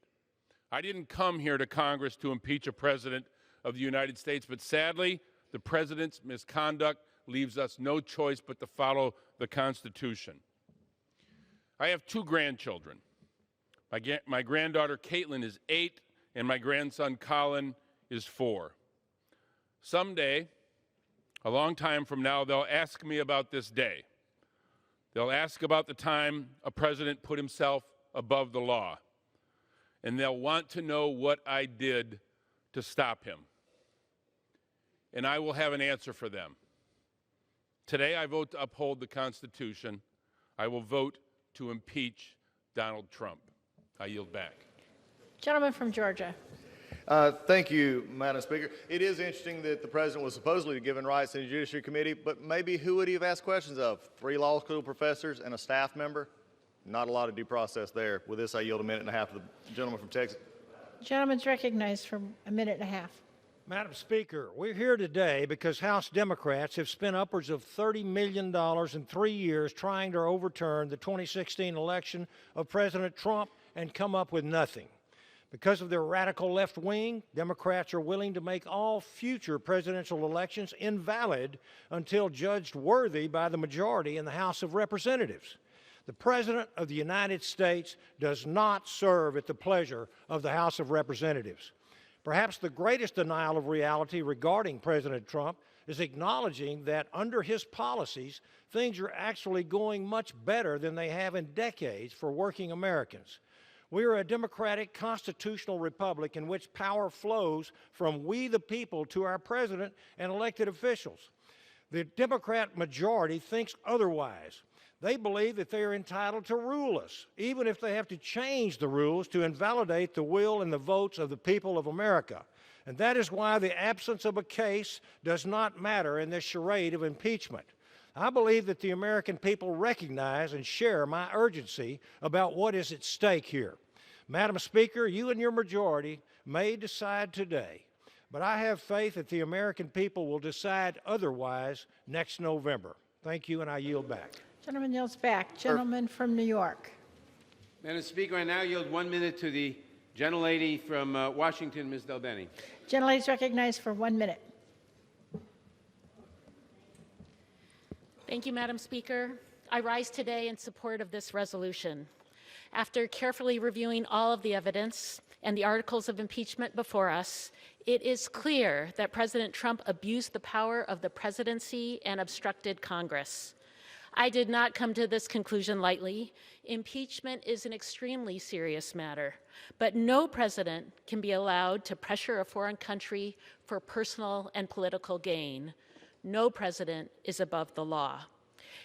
I didn't come here to Congress to impeach a president of the United States, but sadly, the president's misconduct leaves us no choice but to follow the Constitution. I have 2 grandchildren. My granddaughter Caitlin is 8, and my grandson Colin is 4. Someday, a long time from now, they'll ask me about this day. They'll ask about the time a president put himself above the law, and they'll want to know what I did to stop him. And I will have an answer for them. Today, I vote to uphold the Constitution. I will vote to impeach Donald Trump. I yield back. Gentleman from Georgia. Thank you, Madam Speaker. It is interesting that the president was supposedly given rights in the Judiciary Committee, but maybe who would he have asked questions of? 3 law school professors and a staff member? Not a lot of due process there. With this, I yield 1.5 minutes to the gentleman from Texas. Gentleman's recognized for 1.5 minutes. Madam Speaker, we're here today because House Democrats have spent upwards of $30 million in 3 years trying to overturn the 2016 election of President Trump and come up with nothing. Because of their radical left wing, Democrats are willing to make all future presidential elections invalid until judged worthy by the majority in the House of Representatives. The President of the United States does not serve at the pleasure of the House of Representatives. Perhaps the greatest denial of reality regarding President Trump is acknowledging that under his policies, things are actually going much better than they have in decades for working Americans. We are a democratic constitutional republic in which power flows from we the people to our president and elected officials. The Democrat majority thinks otherwise. They believe that they are entitled to rule us, even if they have to change the rules to invalidate the will and the votes of the people of America. And that is why the absence of a case does not matter in this charade of impeachment. I believe that the American people recognize and share my urgency about what is at stake here. Madam Speaker, you and your majority may decide today, but I have faith that the American people will decide otherwise next November. Thank you, and I yield back. Gentleman yields back. Gentleman from New York. Madam Speaker, I now yield 1 minute to the gentlelady from Washington, Ms. Del Bene. Gentlelady is recognized for 1 minute. Thank you, Madam Speaker. I rise today in support of this resolution. After carefully reviewing all of the evidence and the articles of impeachment before us, it is clear that President Trump abused the power of the presidency and obstructed Congress. I did not come to this conclusion lightly. Impeachment is an extremely serious matter, but no president can be allowed to pressure a foreign country for personal and political gain. No president is above the law.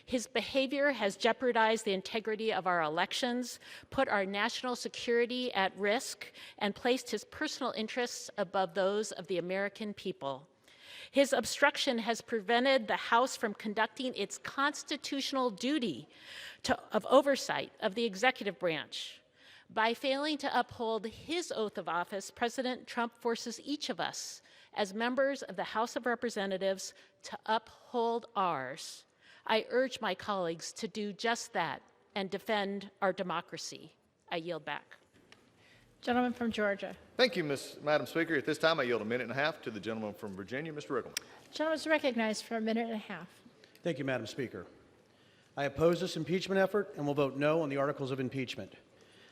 His behavior has jeopardized the integrity of our elections, put our national security at risk, and placed his personal interests above those of the American people. His obstruction has prevented the House from conducting its constitutional duty of oversight of the executive branch. By failing to uphold his oath of office, President Trump forces each of us, as members of the House of Representatives, to uphold ours. I urge my colleagues to do just that and defend our democracy. I yield back. Gentleman from Georgia. Thank you, Madam Speaker. At this time, I yield a minute and a half to the gentleman from Virginia, Mr. Rickleman. The gentleman is recognized for a minute and a half. Thank you, Madam Speaker. I oppose this impeachment effort and will vote no on the articles of impeachment.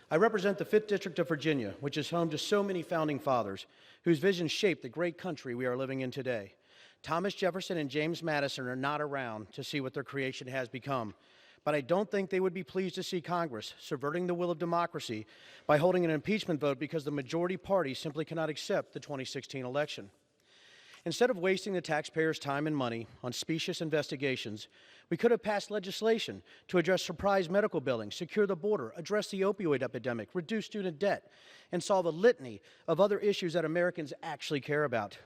I represent the 5th District of Virginia, which is home to so many founding fathers whose visions shaped the great country we are living in today. Thomas Jefferson and James Madison are not around to see what their creation has become, but I don't think they would be pleased to see Congress subverting the will of democracy by holding an impeachment vote because the majority party simply cannot accept the 2016 election. Instead of wasting the taxpayers' time and money on specious investigations, we could have passed legislation to address surprise medical billing, secure the border, address the opioid epidemic, reduce student debt, and solve a litany of other issues that Americans actually care about.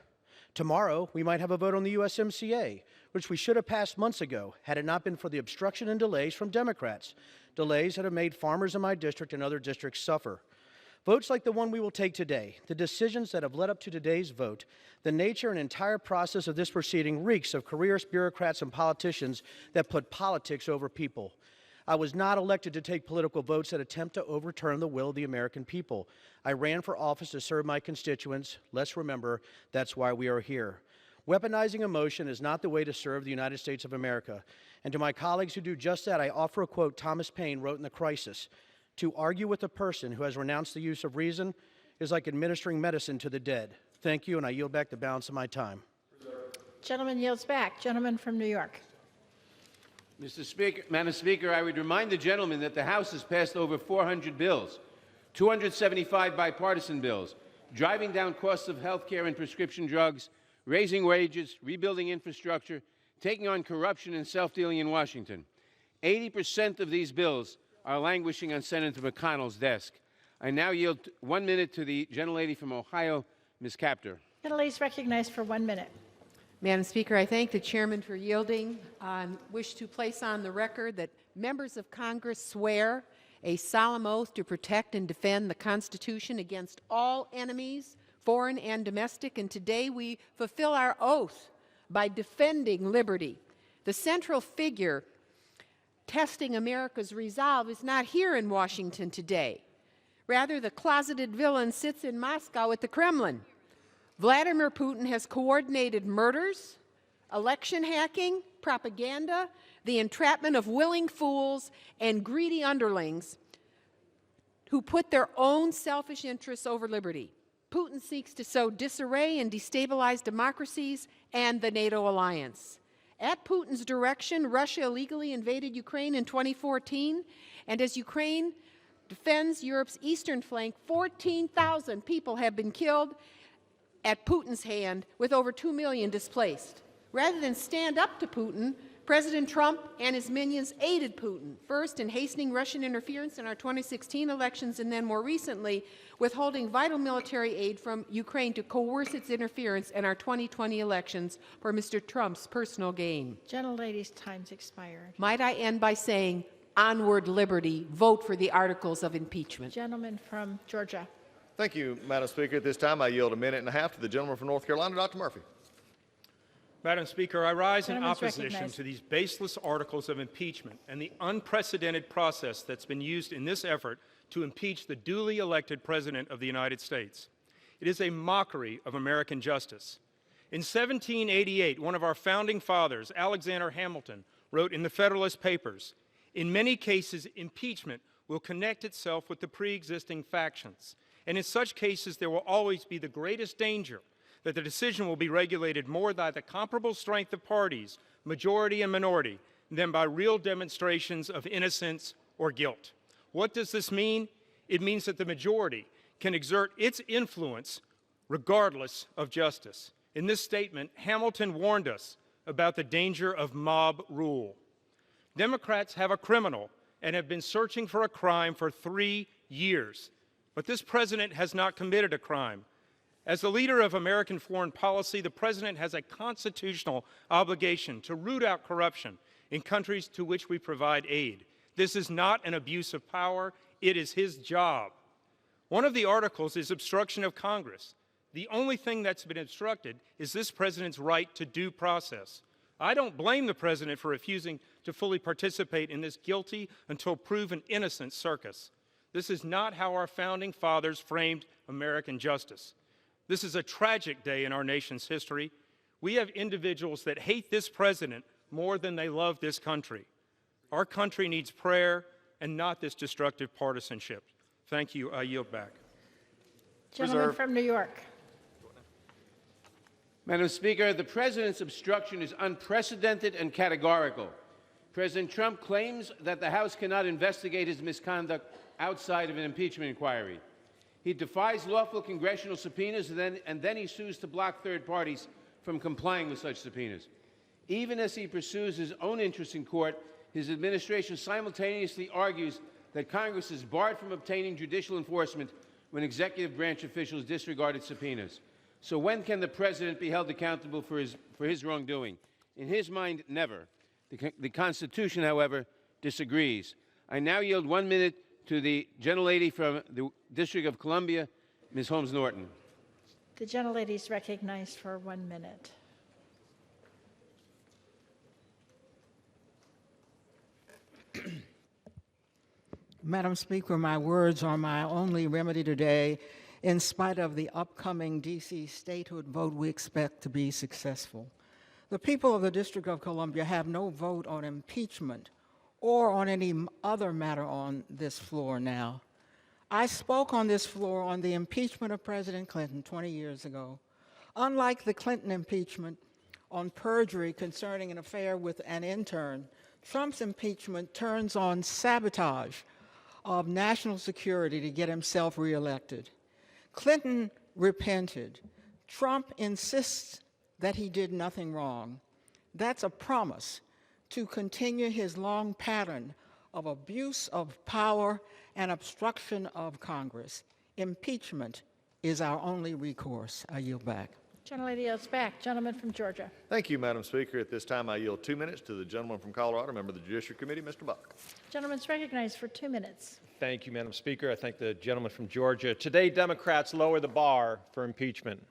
Tomorrow, we might have a vote on the USMCA, which we should have passed months ago had it not been for the obstruction and delays from Democrats, delays that have made farmers in my district and other districts suffer. Votes like the one we will take today, the decisions that have led up to today's vote, the nature and entire process of this proceeding reeks of careerist bureaucrats and politicians that put politics over people. I was not elected to take political votes that attempt to overturn the will of the American people. I ran for office to serve my constituents. Let's remember, that's why we are here. Weaponizing emotion is not the way to serve the United States of America. And to my colleagues who do just that, I offer a quote Thomas Paine wrote in The Crisis. To argue with a person who has renounced the use of reason is like administering medicine to the dead. Thank you, and I yield back the balance of my time. Gentleman yields back. Gentleman from New York. Mr. Speaker, Madam Speaker, I would remind the gentleman that the House has passed over 400 bills, 275 bipartisan bills, driving down costs of health care and prescription drugs, raising wages, rebuilding infrastructure, taking on corruption and self-dealing in Washington. 80% of these bills are languishing on Senator McConnell's desk. I now yield 1 minute to the gentlelady from Ohio, Ms. Capter. Gentlelady is recognized for 1 minute. Madam Speaker, I thank the chairman for yielding. I wish to place on the record that members of Congress swear a solemn oath to protect and defend the Constitution against all enemies, foreign and domestic, and today we fulfill our oath by defending liberty. The central figure testing America's resolve is not here in Washington today. Rather, the closeted villain sits in Moscow at the Kremlin. Vladimir Putin has coordinated murders, election hacking, propaganda, the entrapment of willing fools and greedy underlings who put their own selfish interests over liberty. Putin seeks to sow disarray and destabilize democracies and the NATO alliance. At Putin's direction, Russia illegally invaded Ukraine in 2014, and as Ukraine defends Europe's eastern flank, 14,000 people have been killed at Putin's hand, with over 2 million displaced. Rather than stand up to Putin, President Trump and his minions aided Putin, first in hastening Russian interference in our 2016 elections, and then more recently withholding vital military aid from Ukraine to coerce its interference in our 2020 elections for Mr. Trump's personal gain. Gentlelady's time's expired. Might I end by saying, onward liberty, vote for the articles of impeachment. Gentleman from Georgia. Thank you, Madam Speaker. At this time, I yield a minute and a half to the gentleman from North Carolina, Dr. Murphy. Madam Speaker, I rise in Gentleman's opposition recognized. to these baseless articles of impeachment and the unprecedented process that's been used in this effort to impeach the duly elected President of the United States. It is a mockery of American justice. In 1788, one of our founding fathers, Alexander Hamilton, wrote in the Federalist Papers, "In many cases, impeachment will connect itself with the pre-existing factions. And in such cases, there will always be the greatest danger that the decision will be regulated more by the comparable strength of parties, majority and minority, than by real demonstrations of innocence or guilt." What does this mean? It means that the majority can exert its influence regardless of justice. In this statement, Hamilton warned us about the danger of mob rule. Democrats have a criminal and have been searching for a crime for 3 years. But this president has not committed a crime. As the leader of American foreign policy, the president has a constitutional obligation to root out corruption in countries to which we provide aid. This is not an abuse of power. It is his job. One of the articles is obstruction of Congress. The only thing that's been obstructed is this president's right to due process. I don't blame the president for refusing to fully participate in this guilty until proven innocent circus. This is not how our founding fathers framed American justice. This is a tragic day in our nation's history. We have individuals that hate this president more than they love this country. Our country needs prayer and not this destructive partisanship. Thank you. I yield back. Gentleman from New York. Madam Speaker, the President's obstruction is unprecedented and categorical. President Trump claims that the House cannot investigate his misconduct outside of an impeachment inquiry. He defies lawful congressional subpoenas and then he sues to block third parties from complying with such subpoenas. Even as he pursues his own interests in court, his administration simultaneously argues that Congress is barred from obtaining judicial enforcement when executive branch officials disregarded subpoenas. So when can the President be held accountable for his wrongdoing? In his mind, never. The Constitution, however, disagrees. I now yield 1 minute to the gentlelady from the District of Columbia, Ms. Holmes Norton. The gentlelady is recognized for 1 minute. Madam Speaker, my words are my only remedy today. In spite of the upcoming D.C. statehood vote, we expect to be successful. The people of the District of Columbia have no vote on impeachment or on any other matter on this floor now. I spoke on this floor on the impeachment of President Clinton 20 years ago. Unlike the Clinton impeachment on perjury concerning an affair with an intern, Trump's impeachment turns on sabotage of national security to get himself reelected. Clinton repented. Trump insists that he did nothing wrong. That's a promise to continue his long pattern of abuse of power and obstruction of Congress. Impeachment is our only recourse. I yield back. Gentlelady yields back. Gentleman from Georgia. Thank you, Madam Speaker. At this time, I yield 2 minutes to the gentleman from Colorado, member of the Judiciary Committee, Mr. Buck. Gentleman's recognized for 2 minutes. Thank you, Madam Speaker. I thank the gentleman from Georgia. Today, Democrats lower the bar for impeachment.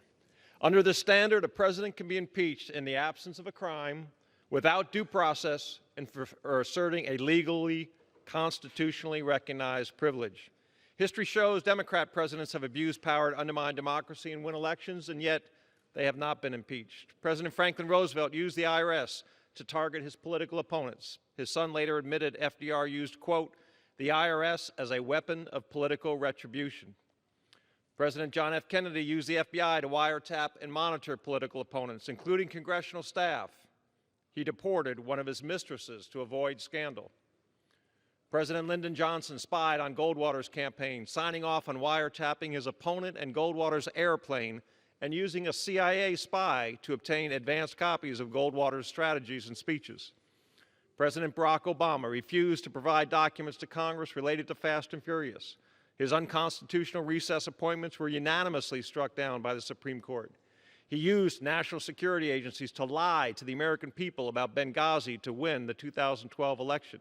Under the standard, a president can be impeached in the absence of a crime, without due process, and for asserting a legally, constitutionally recognized privilege. History shows Democrat presidents have abused power to undermine democracy and win elections, and yet they have not been impeached. President Franklin Roosevelt used the IRS to target his political opponents. His son later admitted FDR used, quote, the IRS as a weapon of political retribution. President John F. Kennedy used the FBI to wiretap and monitor political opponents, including congressional staff. He deported one of his mistresses to avoid scandal. President Lyndon Johnson spied on Goldwater's campaign, signing off on wiretapping his opponent and Goldwater's airplane and using a CIA spy to obtain advanced copies of Goldwater's strategies and speeches. President Barack Obama refused to provide documents to Congress related to Fast and Furious. His unconstitutional recess appointments were unanimously struck down by the Supreme Court. He used national security agencies to lie to the American people about Benghazi to win the 2012 election.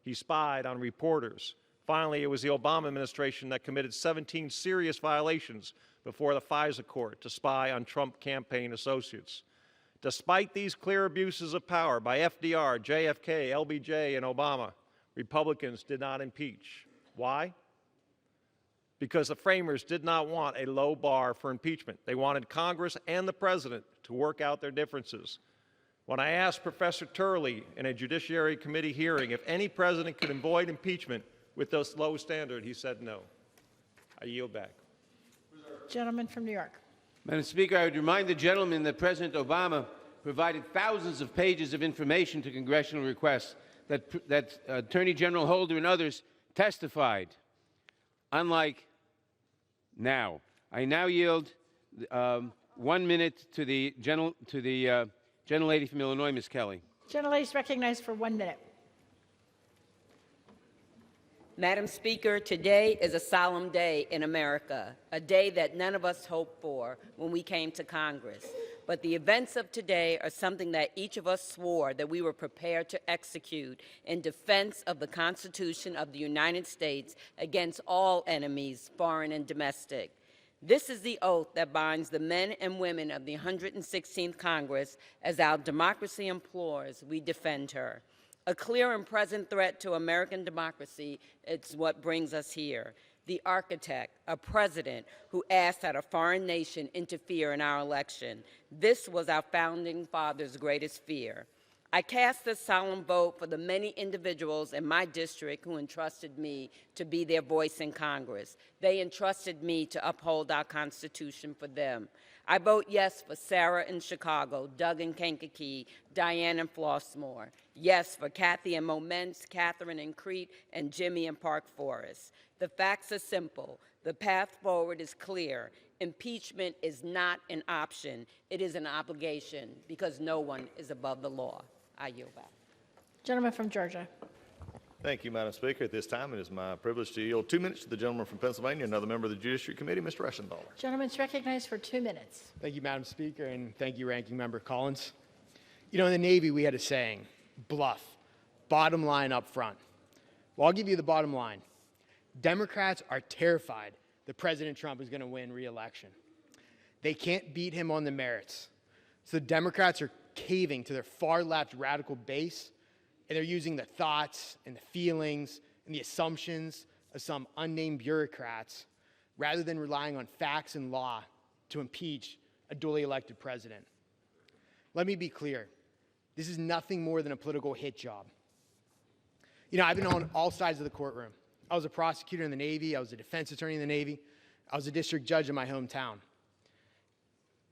He spied on reporters. Finally, it was the Obama administration that committed 17 serious violations before the FISA court to spy on Trump campaign associates. Despite these clear abuses of power by FDR, JFK, LBJ, and Obama, Republicans did not impeach. Why? Because the framers did not want a low bar for impeachment. They wanted Congress and the President to work out their differences. When I asked Professor Turley in a Judiciary Committee hearing if any president could avoid impeachment with this low standard, he said no. I yield back. Gentleman from New York. Madam Speaker, I would remind the gentleman that President Obama provided thousands of pages of information to congressional requests that Attorney General Holder and others testified, unlike now. I now yield 1 minute to the gentlelady from Illinois, Ms. Kelly. Gentlelady is recognized for 1 minute. Madam Speaker, today is a solemn day in America, a day that none of us hoped for when we came to Congress. But the events of today are something that each of us swore that we were prepared to execute in defense of the Constitution of the United States against all enemies, foreign and domestic. This is the oath that binds the men and women of the 116th Congress. As our democracy implores, we defend her. A clear and present threat to American democracy is what brings us here. the architect, a president who asked that a foreign nation interfere in our election. This was our founding fathers' greatest fear. I cast this solemn vote for the many individuals in my district who entrusted me to be their voice in Congress. They entrusted me to uphold our Constitution for them. I vote yes for Sarah in Chicago, Doug in Kankakee, Diane in Flossmoor. Yes for Kathy in Momence, Catherine in Crete, and Jimmy in Park Forest. The facts are simple. The path forward is clear. Impeachment is not an option. It is an obligation because no one is above the law. I yield back. Gentleman from Georgia. Thank you, Madam Speaker. At this time, it is my privilege to yield 2 minutes to the gentleman from Pennsylvania, another member of the Judiciary Committee, Mr. Eschendahl. Gentleman's recognized for 2 minutes. Thank you, Madam Speaker, and thank you, Ranking Member Collins. You know, in the Navy, we had a saying, bluff, bottom line up front. Well, I'll give you the bottom line. Democrats are terrified that President Trump is going to win re-election. They can't beat him on the merits. So the Democrats are caving to their far-left radical base, and they're using the thoughts and the feelings and the assumptions of some unnamed bureaucrats rather than relying on facts and law to impeach a duly elected president. Let me be clear. This is nothing more than a political hit job. You know, I've been on all sides of the courtroom. I was a prosecutor in the Navy. I was a defense attorney in the Navy. I was a district judge in my hometown.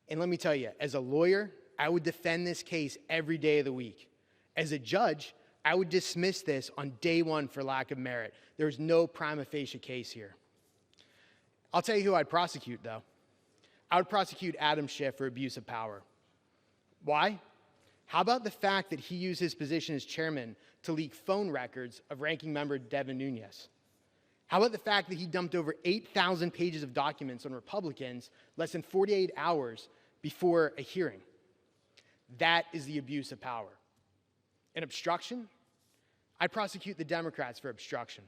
And let me tell you, as a lawyer, I would defend this case every day of the week. As a judge, I would dismiss this on day one for lack of merit. There's no prima facie case here. I'll tell you who I'd prosecute, though. I would prosecute Adam Schiff for abuse of power. Why? How about the fact that he used his position as chairman to leak phone records of Ranking Member Devin Nunes? How about the fact that he dumped over 8,000 pages of documents on Republicans less than 48 hours before a hearing? That is the abuse of power. And obstruction? I'd prosecute the Democrats for obstruction.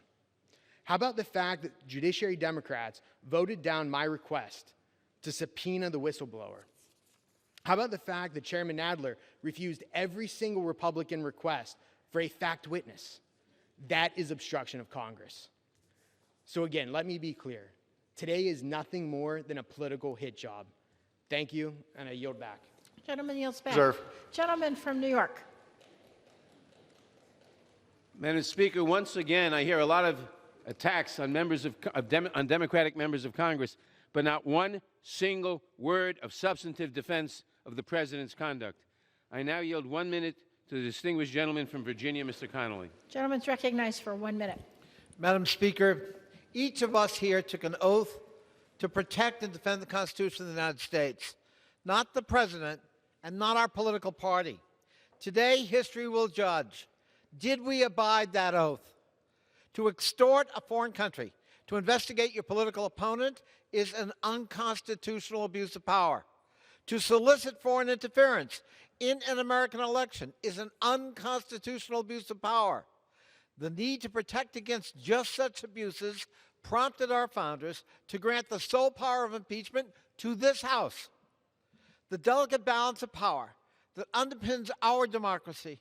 How about the fact that Judiciary Democrats voted down my request to subpoena the whistleblower? How about the fact that Chairman Nadler refused every single Republican request for a fact witness? That is obstruction of Congress. So again, let me be clear. Today is nothing more than a political hit job. Thank you, and I yield back. Gentleman yields back. Reserve. Gentleman from New York. Madam Speaker, once again, I hear a lot of attacks on Democratic members of Congress, but not one single word of substantive defense of the President's conduct. I now yield 1 minute to the distinguished gentleman from Virginia, Mr. Connolly. Gentleman's recognized for 1 minute. Madam Speaker, each of us here took an oath to protect and defend the Constitution of the United States, not the President and not our political party. Today, history will judge. Did we abide that oath? To extort a foreign country, to investigate your political opponent, is an unconstitutional abuse of power. To solicit foreign interference in an American election is an unconstitutional abuse of power. The need to protect against just such abuses prompted our founders to grant the sole power of impeachment to this House. The delicate balance of power that underpins our democracy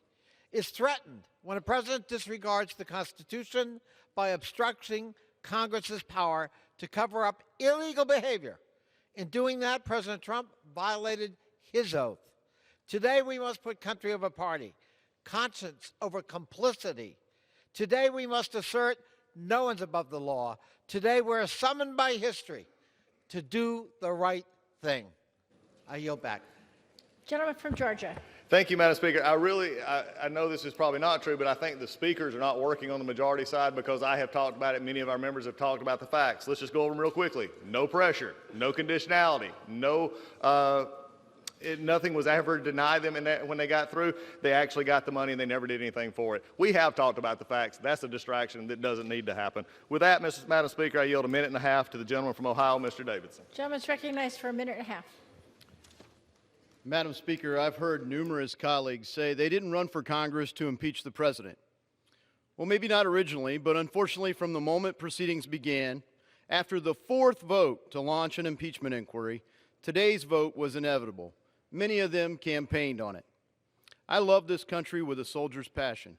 is threatened when a president disregards the Constitution by obstructing Congress's power to cover up illegal behavior. In doing that, President Trump violated his oath. Today, we must put country over party, conscience over complicity. Today, we must assert no one's above the law. Today, we're summoned by history to do the right thing. I yield back. Gentleman from Georgia. Thank you, Madam Speaker. I know this is probably not true, but I think the speakers are not working on the majority side because I have talked about it. Many of our members have talked about the facts. Let's just go over them real quickly. No pressure, no conditionality, nothing was ever denied them when they got through. They actually got the money and they never did anything for it. We have talked about the facts. That's a distraction that doesn't need to happen. With that, Madam Speaker, I yield 1.5 minutes to the gentleman from Ohio, Mr. Davidson. Gentleman's recognized for 1.5 minutes. Madam Speaker, I've heard numerous colleagues say they didn't run for Congress to impeach the president. Well, maybe not originally, but unfortunately from the moment proceedings began, after the 4th vote to launch an impeachment inquiry, today's vote was inevitable. Many of them campaigned on it. I love this country with a soldier's passion.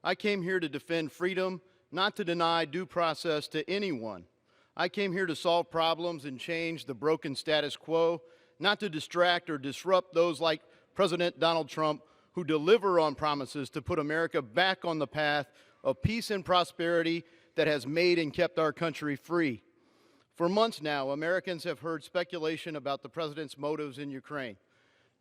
I came here to defend freedom, not to deny due process to anyone. I came here to solve problems and change the broken status quo, not to distract or disrupt those like President Donald Trump who deliver on promises to put America back on the path of peace and prosperity that has made and kept our country free. For months now, Americans have heard speculation about the president's motives in Ukraine.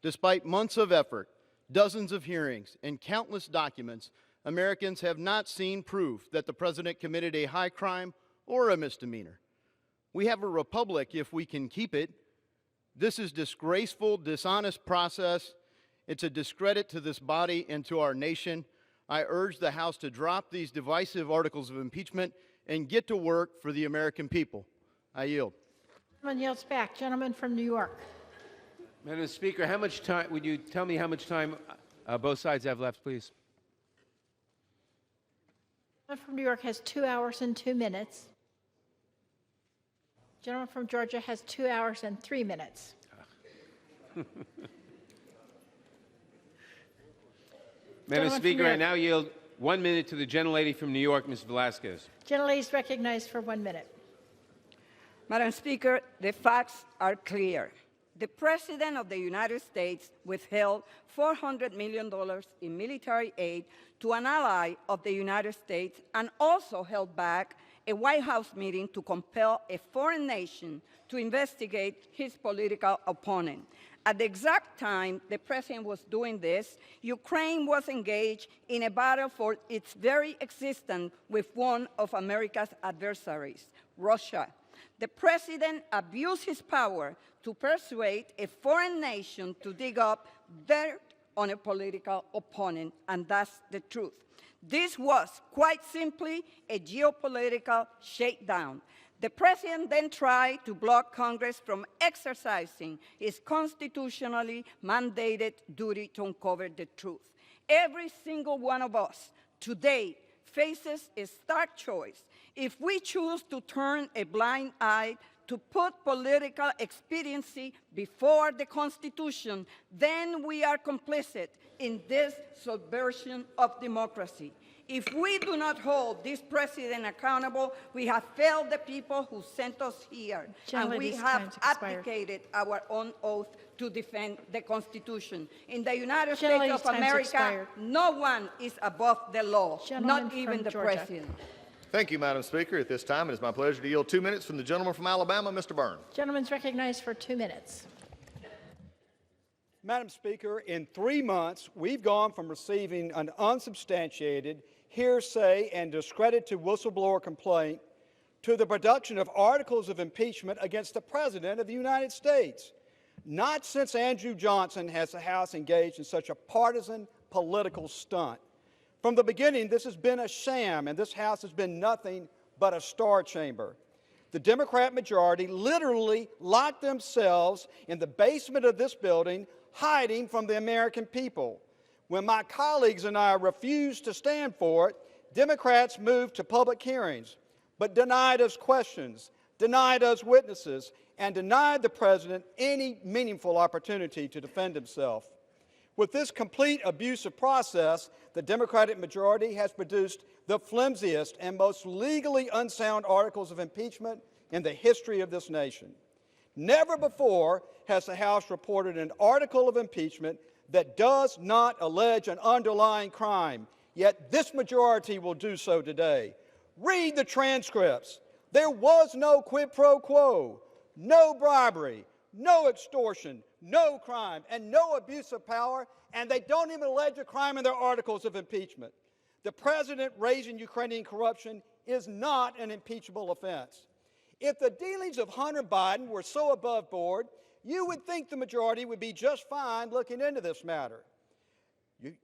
Despite months of effort, dozens of hearings, and countless documents, Americans have not seen proof that the president committed a high crime or a misdemeanor. We have a republic if we can keep it. This is disgraceful, dishonest process. It's a discredit to this body and to our nation. I urge the House to drop these divisive articles of impeachment and get to work for the American people. I yield. Gentleman yields back. Gentleman from New York. Madam Speaker, how much time, would you tell me how much time both sides have left, please? Gentleman from New York has 2 hours and 2 minutes. Gentleman from Georgia has 2 hours and 3 minutes. Madam Speaker, I now yield 1 minute to the gentlelady from New York, Ms. Velasquez. Gentlelady is recognized for 1 minute. Madam Speaker, the facts are clear. The President of the United States withheld $400 million in military aid to an ally of the United States and also held back a White House meeting to compel a foreign nation to investigate his political opponent. At the exact time the President was doing this, Ukraine was engaged in a battle for its very existence with one of America's adversaries, Russia. The President abused his power to persuade a foreign nation to dig up dirt on a political opponent, and that's the truth. This was, quite simply, a geopolitical shakedown. The President then tried to block Congress from exercising its constitutionally mandated duty to uncover the truth. Every single one of us today faces a stark choice. If we choose to turn a blind eye to put political expediency before the Constitution, then we are complicit in this subversion of democracy. If we do not hold this President accountable, we have failed the people who sent us here, and we have abdicated our own oath to defend the Constitution. In the United States of America, no one is above the law, not even the President. Thank you, Madam Speaker. At this time, it is my pleasure to yield 2 minutes from the gentleman from Alabama, Mr. Byrne. Gentleman's recognized for 2 minutes. Madam Speaker, in 3 months, we've gone from receiving an unsubstantiated, hearsay, and discredited whistleblower complaint to the production of articles of impeachment against the President of the United States. Not since Andrew Johnson has the House engaged in such a partisan political stunt. From the beginning, this has been a sham, and this House has been nothing but a star chamber. The Democrat majority literally locked themselves in the basement of this building, hiding from the American people. When my colleagues and I refused to stand for it, Democrats moved to public hearings, but denied us questions, denied us witnesses, and denied the President any meaningful opportunity to defend himself. With this complete abusive process, the Democratic majority has produced the flimsiest and most legally unsound articles of impeachment in the history of this nation. Never before has the House reported an article of impeachment that does not allege an underlying crime, yet this majority will do so today. Read the transcripts. There was no quid pro quo, no bribery, no extortion, no crime, and no abuse of power, and they don't even allege a crime in their articles of impeachment. The President raising Ukrainian corruption is not an impeachable offense. If the dealings of Hunter Biden were so above board, you would think the majority would be just fine looking into this matter.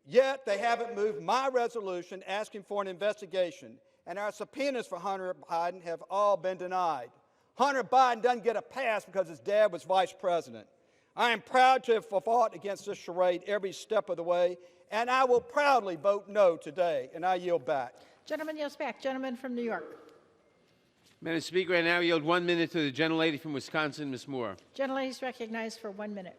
Yet they haven't moved my resolution asking for an investigation, and our subpoenas for Hunter Biden have all been denied. Hunter Biden doesn't get a pass because his dad was vice president. I am proud to have fought against this charade every step of the way, and I will proudly vote no today, and I yield back. Gentleman yields back. Gentleman from New York. Madam Speaker, I now yield 1 minute to the gentlelady from Wisconsin, Ms. Moore. Gentlelady is recognized for 1 minute.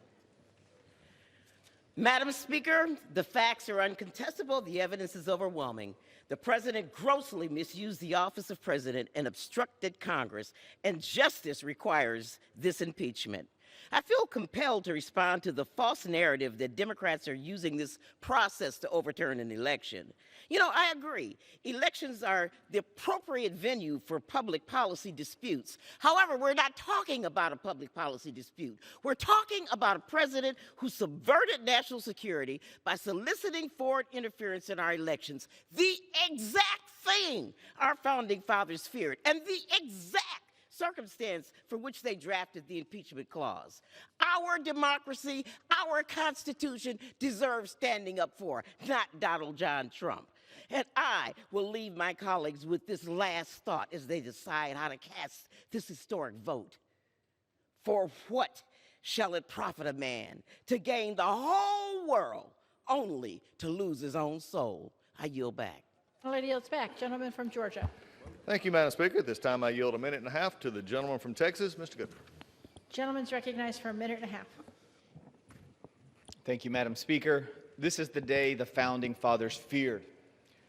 Madam Speaker, the facts are uncontestable. The evidence is overwhelming. The president grossly misused the office of president and obstructed Congress, and justice requires this impeachment. I feel compelled to respond to the false narrative that Democrats are using this process to overturn an election. You know, I agree. Elections are the appropriate venue for public policy disputes. However, we're not talking about a public policy dispute. We're talking about a president who subverted national security by soliciting foreign interference in our elections, the exact thing our founding fathers feared, and the exact circumstance for which they drafted the impeachment clause. Our democracy, our Constitution deserves standing up for, not Donald John Trump. And I will leave my colleagues with this last thought as they decide how to cast this historic vote. For what shall it profit a man to gain the whole world only to lose his own soul? I yield back. The lady yields back. Gentleman from Georgia. Thank you, Madam Speaker. At this time, I yield a minute and a half to the gentleman from Texas, Mr. Goodman. Gentleman's recognized for a minute and a half. Thank you, Madam Speaker. This is the day the Founding Fathers feared,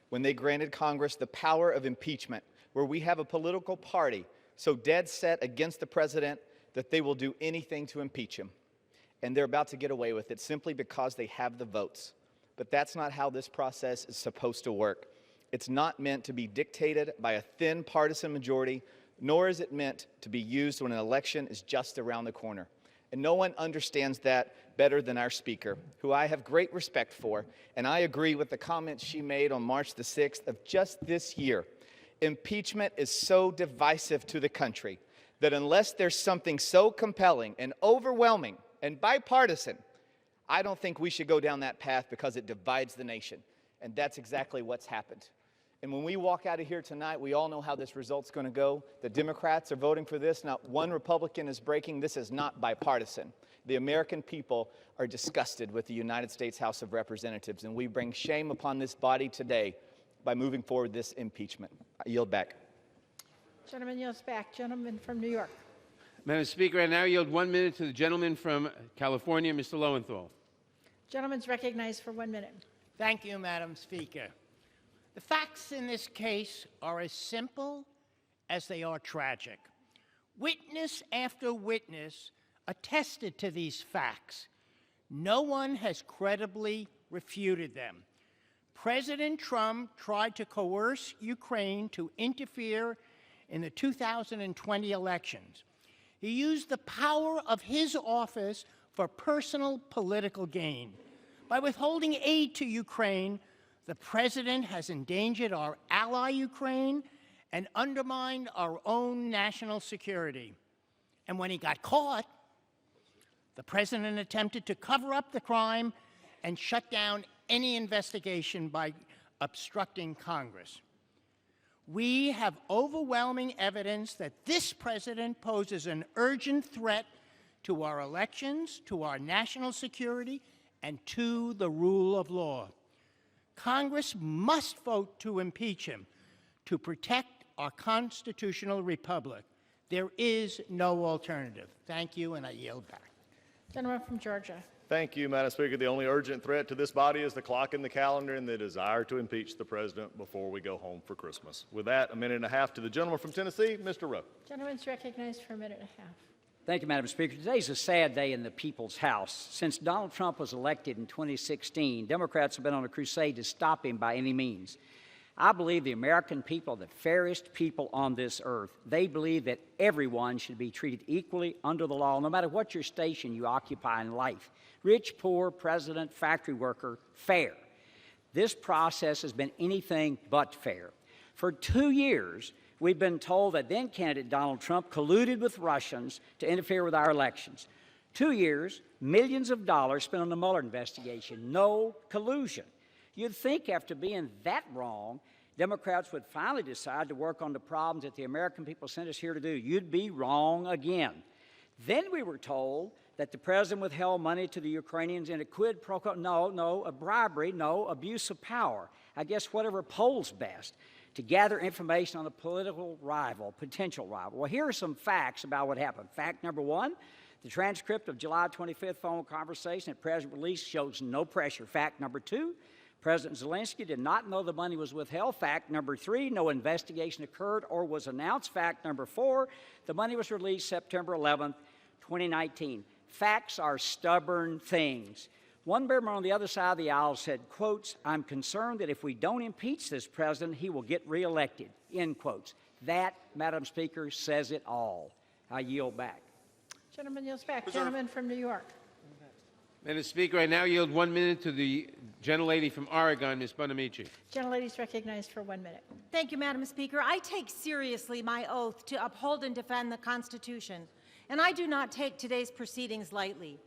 when they granted Congress the power of impeachment, where we have a political party so dead set against the president that they will do anything to impeach him. And they're about to get away with it simply because they have the votes. But that's not how this process is supposed to work. It's not meant to be dictated by a thin partisan majority, nor is it meant to be used when an election is just around the corner. And no one understands that better than our Speaker, who I have great respect for, and I agree with the comments she made on March the 6th of just this year. Impeachment is so divisive to the country that unless there's something so compelling and overwhelming and bipartisan, I don't think we should go down that path because it divides the nation. And that's exactly what's happened. And when we walk out of here tonight, we all know how this result's going to go. The Democrats are voting for this. Not one Republican is breaking. This is not bipartisan. The American people are disgusted with the United States House of Representatives, and we bring shame upon this body today by moving forward this impeachment. I yield back. Gentleman yields back. Gentleman from New York. Madam Speaker, I now yield 1 minute to the gentleman from California, Mr. Lowenthal. Gentleman's recognized for 1 minute. Thank you, Madam Speaker. The facts in this case are as simple as they are tragic. Witness after witness attested to these facts. No one has credibly refuted them. President Trump tried to coerce Ukraine to interfere in the 2020 elections. He used the power of his office for personal political gain. By withholding aid to Ukraine, the president has endangered our ally Ukraine and undermined our own national security. And when he got caught, the president attempted to cover up the crime and shut down any investigation by obstructing Congress. We have overwhelming evidence that this president poses an urgent threat to our elections, to our national security, and to the rule of law. Congress must vote to impeach him to protect our constitutional republic. There is no alternative. Thank you, and I yield back. Gentleman from Georgia. Thank you, Madam Speaker. The only urgent threat to this body is the clock in the calendar and the desire to impeach the president before we go home for Christmas. With that, a minute and a half to the gentleman from Tennessee, Mr. Rowe. Gentleman's recognized for a minute and a half. Thank you, Madam Speaker. Today's a sad day in the People's House. Since Donald Trump was elected in 2016, Democrats have been on a crusade to stop him by any means. I believe the American people are the fairest people on this earth. They believe that everyone should be treated equally under the law, no matter what your station you occupy in life. Rich, poor, president, factory worker, fair. This process has been anything but fair. For 2 years, we've been told that then-candidate Donald Trump colluded with Russians to interfere with our elections. 2 years, millions of dollars spent on the Mueller investigation. No collusion. You'd think after being that wrong, Democrats would finally decide to work on the problems that the American people sent us here to do. You'd be wrong again. Then we were told that the president withheld money to the Ukrainians in a quid pro quo. No, a bribery, no, abuse of power. I guess whatever polls best, to gather information on a political rival, potential rival. Well, here are some facts about what happened. Fact number one, The transcript of July 25th phone conversation that President released shows no pressure. Fact number 2, President Zelensky did not know the money was withheld. Fact number 3, no investigation occurred or was announced. Fact number 4, the money was released September 11th, 2019. Facts are stubborn things. One member on the other side of the aisle said, quotes, "I'm concerned that if we don't impeach this president, he will get reelected," end quotes. That, Madam Speaker, says it all. I yield back. Gentleman yields back. Gentleman from New York. Madam Speaker, I now yield 1 minute to the gentlelady from Oregon, Ms. Bonamici. Gentlelady is recognized for 1 minute. Thank you, Madam Speaker. I take seriously my oath to uphold and defend the Constitution, and I do not take today's proceedings lightly.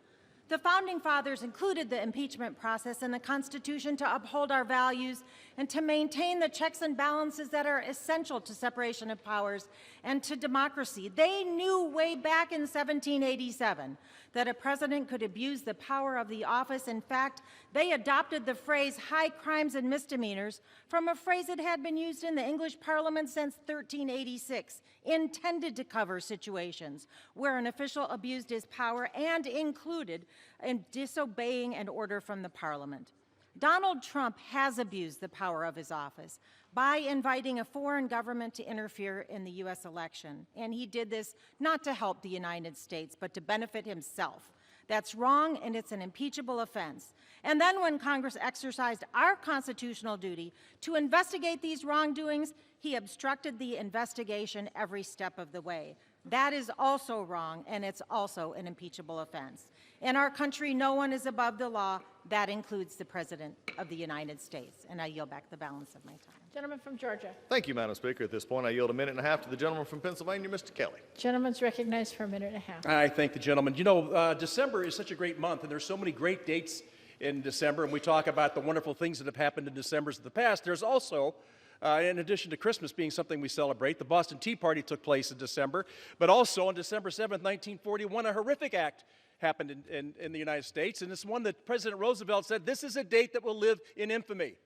The Founding Fathers included the impeachment process in the Constitution to uphold our values and to maintain the checks and balances that are essential to separation of powers and to democracy. They knew way back in 1787 that a president could abuse the power of the office. In fact, they adopted the phrase high crimes and misdemeanors from a phrase that had been used in the English Parliament since 1386, intended to cover situations where an official abused his power and included in disobeying an order from the Parliament. Donald Trump has abused the power of his office by inviting a foreign government to interfere in the U.S. election. And he did this not to help the United States, but to benefit himself. That's wrong, and it's an impeachable offense. And then when Congress exercised our constitutional duty to investigate these wrongdoings, he obstructed the investigation every step of the way. That is also wrong, and it's also an impeachable offense. In our country, no one is above the law. That includes the President of the United States. And I yield back the balance of my time. Gentleman from Georgia. Thank you, Madam Speaker. At this point, I yield 1.5 minutes to the gentleman from Pennsylvania, Mr. Kelly. Gentleman's recognized for 1.5 minutes. I thank the gentleman. You know, December is such a great month, and there's so many great dates in December, and we talk about the wonderful things that have happened in Decembers of the past. There's also, in addition to Christmas being something we celebrate, the Boston Tea Party took place in December, but also on December 7th, 1941, a horrific act happened in the United States, and it's one that President Roosevelt said, this is a date that will live in infamy.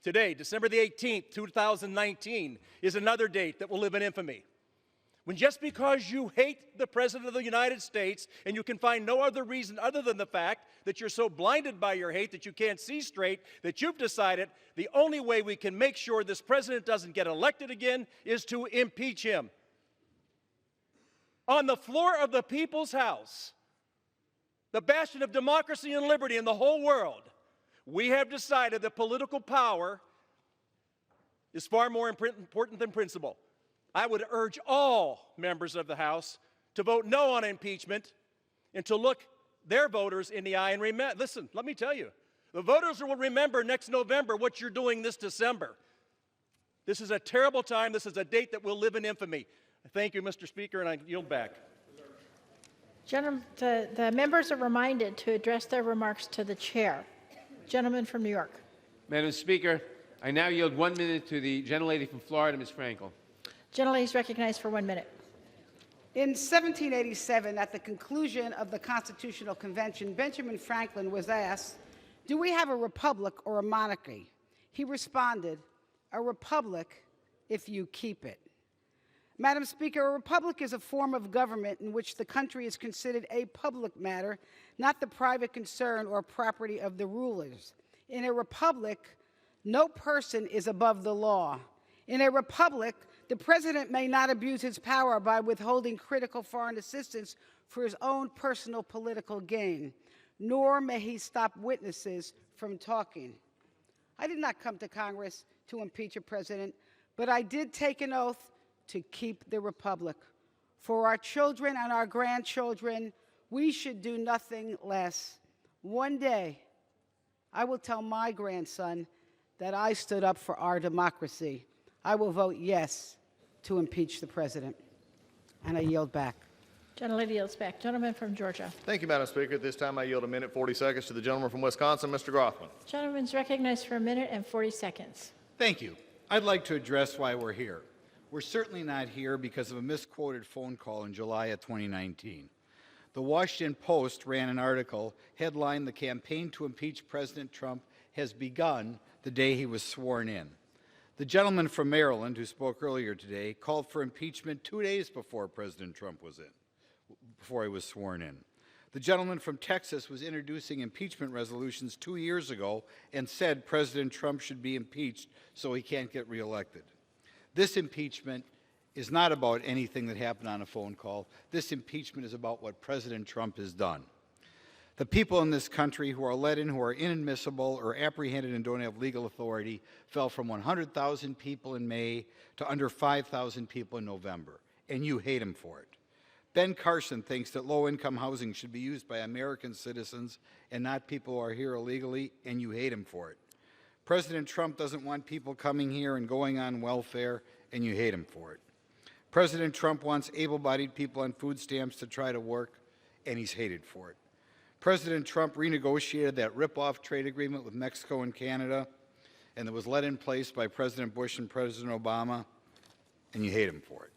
Today, December the 18th, 2019, is another date that will live in infamy. When just because you hate the President of the United States and you can find no other reason other than the fact that you're so blinded by your hate that you can't see straight, that you've decided the only way we can make sure this President doesn't get elected again is to impeach him. On the floor of the People's House, the bastion of democracy and liberty in the whole world, we have decided that political power is far more important than principle. I would urge all members of the House to vote no on impeachment and to look their voters in the eye and remember, listen, let me tell you, the voters will remember next November what you're doing this December. This is a terrible time. This is a date that will live in infamy. Thank you, Mr. Speaker, and I yield back. Gentlemen, the members are reminded to address their remarks to the chair. Gentleman from New York. Madam Speaker, I now yield 1 minute to the gentlelady from Florida, Ms. Frankel. Gentlelady is recognized for 1 minute. In 1787, at the conclusion of the Constitutional Convention, Benjamin Franklin was asked, "Do we have a republic or a monarchy?" He responded, "A republic if you keep it." Madam Speaker, a republic is a form of government in which the country is considered a public matter, not the private concern or property of the rulers. In a republic, no person is above the law. In a republic, the president may not abuse his power by withholding critical foreign assistance for his own personal political gain, nor may he stop witnesses from talking. I did not come to Congress to impeach a president, but I did take an oath to keep the republic. For our children and our grandchildren, we should do nothing less. One day, I will tell my grandson that I stood up for our democracy. I will vote yes to impeach the president. And I yield back. Gentlelady yields back. Gentleman from Georgia. Thank you, Madam Speaker. At this time, I yield 1 minute 40 seconds to the gentleman from Wisconsin, Mr. Grothman. Gentleman's recognized for 1 minute and 40 seconds. Thank you. I'd like to address why we're here. We're certainly not here because of a misquoted phone call in July of 2019. The Washington Post ran an article headlined, "The campaign to impeach President Trump has begun the day he was sworn in." The gentleman from Maryland who spoke earlier today called for impeachment 2 days before President Trump was before he was sworn in. The gentleman from Texas was introducing impeachment resolutions 2 years ago and said President Trump should be impeached so he can't get reelected. This impeachment is not about anything that happened on a phone call. This impeachment is about what President Trump has done. The people in this country who are let in, who are inadmissible or apprehended and don't have legal authority, fell from 100,000 people in May to under 5,000 people in November, and you hate him for it. Ben Carson thinks that low-income housing should be used by American citizens and not people who are here illegally, and you hate him for it. President Trump doesn't want people coming here and going on welfare, and you hate him for it. President Trump wants able-bodied people on food stamps to try to work, and he's hated for it. President Trump renegotiated that rip-off trade agreement with Mexico and Canada, and that was let in place by President Bush and President Obama, and you hate him for it.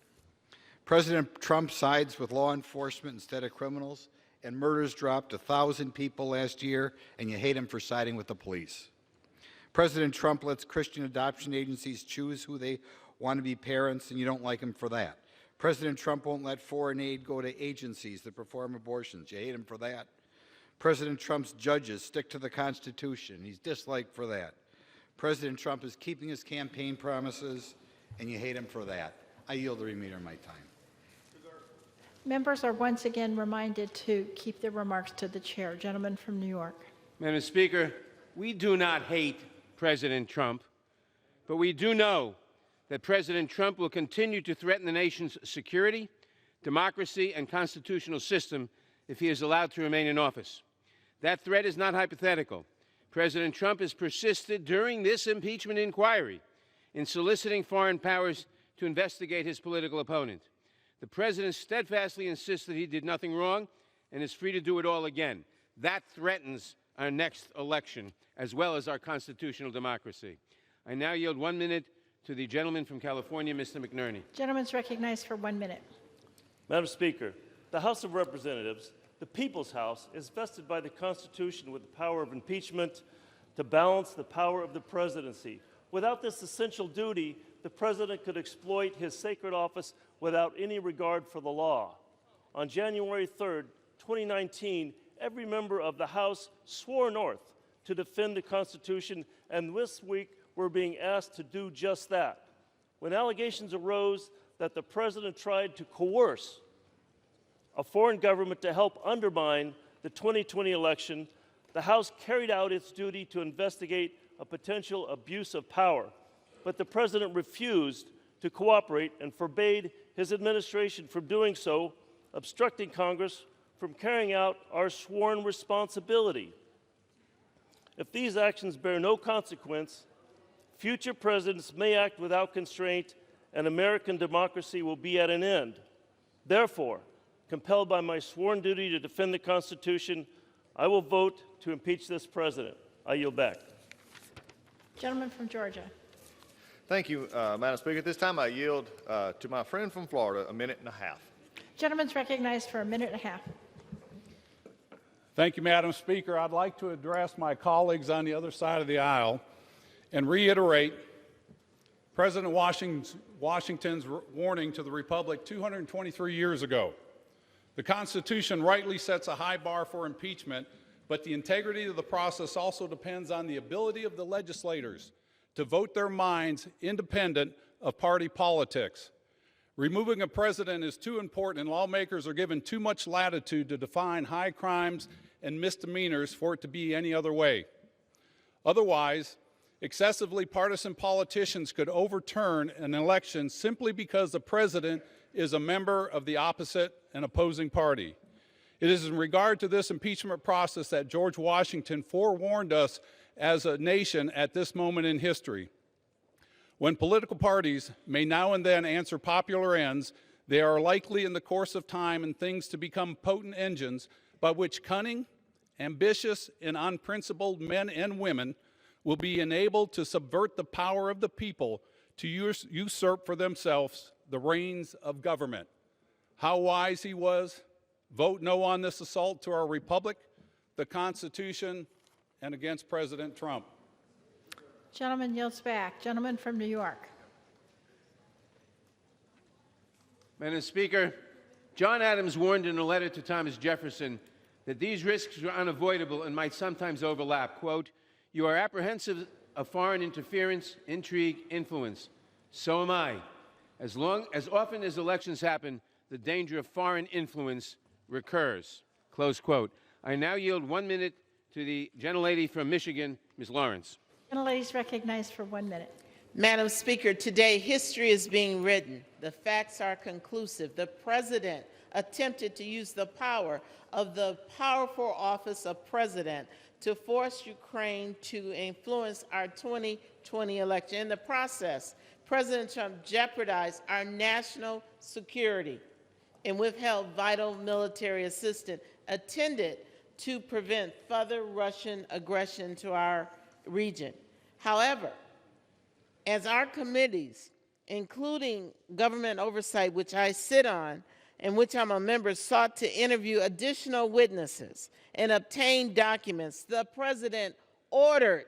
President Trump sides with law enforcement instead of criminals, and murders dropped 1,000 people last year, and you hate him for siding with the police. President Trump lets Christian adoption agencies choose who they want to be parents, and you don't like him for that. President Trump won't let foreign aid go to agencies that perform abortions. You hate him for that. President Trump's judges stick to the Constitution. He's disliked for that. President Trump is keeping his campaign promises, and you hate him for that. I yield the remainder of my time. Members are once again reminded to keep their remarks to the chair. Gentleman from New York. Madam Speaker, we do not hate President Trump, but we do know that President Trump will continue to threaten the nation's security, democracy, and constitutional system if he is allowed to remain in office. That threat is not hypothetical. President Trump has persisted during this impeachment inquiry in soliciting foreign powers to investigate his political opponent. The president steadfastly insists that he did nothing wrong and is free to do it all again. That threatens our next election, as well as our constitutional democracy. I now yield 1 minute to the gentleman from California, Mr. McNerney. Gentleman's recognized for 1 minute. Madam Speaker, the House of Representatives, the People's House, is vested by the Constitution with the power of impeachment to balance the power of the presidency. Without this essential duty, the president could exploit his sacred office without any regard for the law. On January 3rd, 2019, every member of the House swore an oath to defend the Constitution, and this week we're being asked to do just that. When allegations arose that the president tried to coerce a foreign government to help undermine the 2020 election, the House carried out its duty to investigate a potential abuse of power. But the president refused to cooperate and forbade his administration from doing so, obstructing Congress from carrying out our sworn responsibility. If these actions bear no consequence, future presidents may act without constraint, and American democracy will be at an end. Therefore, compelled by my sworn duty to defend the Constitution, I will vote to impeach this president. I yield back. Gentleman from Georgia. Thank you, Madam Speaker. At this time, I yield to my friend from Florida 1.5 minutes. Gentleman's recognized for 1.5 minutes. Thank you, Madam Speaker. I'd like to address my colleagues on the other side of the aisle and reiterate President Washington's warning to the Republic 223 years ago. The Constitution rightly sets a high bar for impeachment, but the integrity of the process also depends on the ability of the legislators to vote their minds independent of party politics. Removing a president is too important, and lawmakers are given too much latitude to define high crimes and misdemeanors for it to be any other way. Otherwise, excessively partisan politicians could overturn an election simply because the president is a member of the opposite and opposing party. It is in regard to this impeachment process that George Washington forewarned us as a nation at this moment in history. When political parties may now and then answer popular ends, they are likely in the course of time and things to become potent engines by which cunning, ambitious, and unprincipled men and women will be enabled to subvert the power of the people to usurp for themselves the reins of government. How wise he was. Vote no on this assault to our republic, the Constitution, and against President Trump. Gentleman yields back. Gentleman from New York. Madam Speaker, John Adams warned in a letter to Thomas Jefferson that these risks were unavoidable and might sometimes overlap. Quote, "You are apprehensive of foreign interference, intrigue, influence. So am I. As often as elections happen, the danger of foreign influence recurs." Close quote. I now yield 1 minute to the gentlelady from Michigan, Ms. Lawrence. Gentlelady is recognized for 1 minute. Madam Speaker, today history is being written. The facts are conclusive. The president attempted to use the power of the powerful office of president to force Ukraine to influence our 2020 election. In the process, President Trump jeopardized our national security and withheld vital military assistance intended to prevent further Russian aggression to our region. However, as our committees, including government oversight, which I sit on, and which I'm a member, sought to interview additional witnesses and obtain documents, the president ordered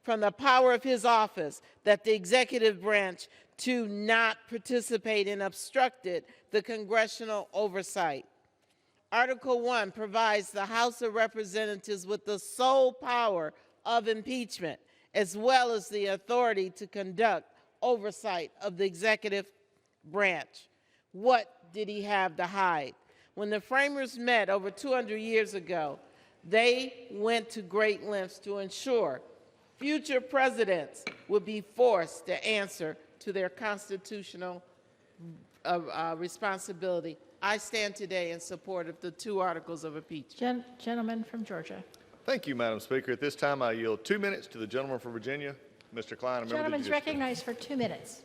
from the power of his office that the executive branch to not participate and obstructed the congressional oversight. Article 1 provides the House of Representatives with the sole power of impeachment, as well as the authority to conduct oversight of the executive branch. What did he have to hide? When the framers met over 200 years ago, they went to great lengths to ensure future presidents would be forced to answer to their constitutional responsibility. I stand today in support of the 2 articles of impeachment. Gentleman from Georgia. Thank you, Madam Speaker. At this time, I yield 2 minutes to the gentleman from Virginia, Mr. Klein. Gentleman's recognized for 2 minutes.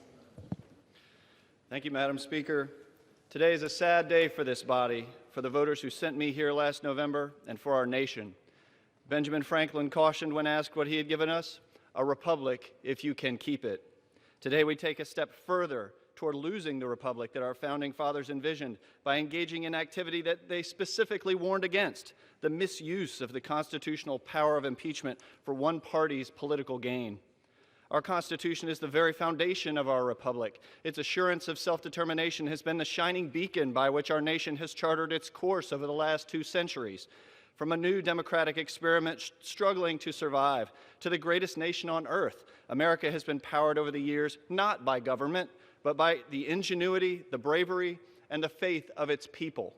Thank you, Madam Speaker. Today is a sad day for this body, for the voters who sent me here last November, and for our nation. Benjamin Franklin cautioned when asked what he had given us, "A republic if you can keep it." Today we take a step further toward losing the republic that our founding fathers envisioned by engaging in activity that they specifically warned against, the misuse of the constitutional power of impeachment for one party's political gain. Our Constitution is the very foundation of our republic. Its assurance of self-determination has been the shining beacon by which our nation has chartered its course over the last 2 centuries. From a new democratic experiment struggling to survive to the greatest nation on earth, America has been powered over the years not by government, but by the ingenuity, the bravery, and the faith of its people.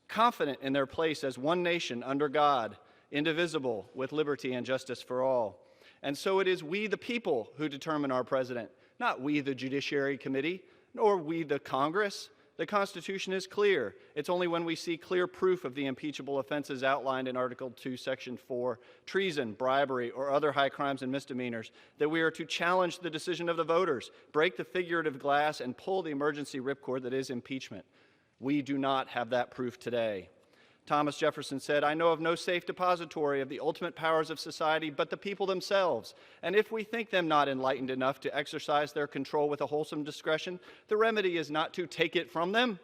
Confident in their place as one nation under God, indivisible, with liberty and justice for all. And so it is we, the people, who determine our president, not we, the Judiciary Committee, nor we, the Congress. The Constitution is clear. It's only when we see clear proof of the impeachable offenses outlined in Article 2, Section 4, treason, bribery, or other high crimes and misdemeanors, that we are to challenge the decision of the voters, break the figurative glass, and pull the emergency ripcord that is impeachment. We do not have that proof today. Thomas Jefferson said, "I know of no safe depository of the ultimate powers of society but the people themselves. And if we think them not enlightened enough to exercise their control with a wholesome discretion, the remedy is not to take it from them,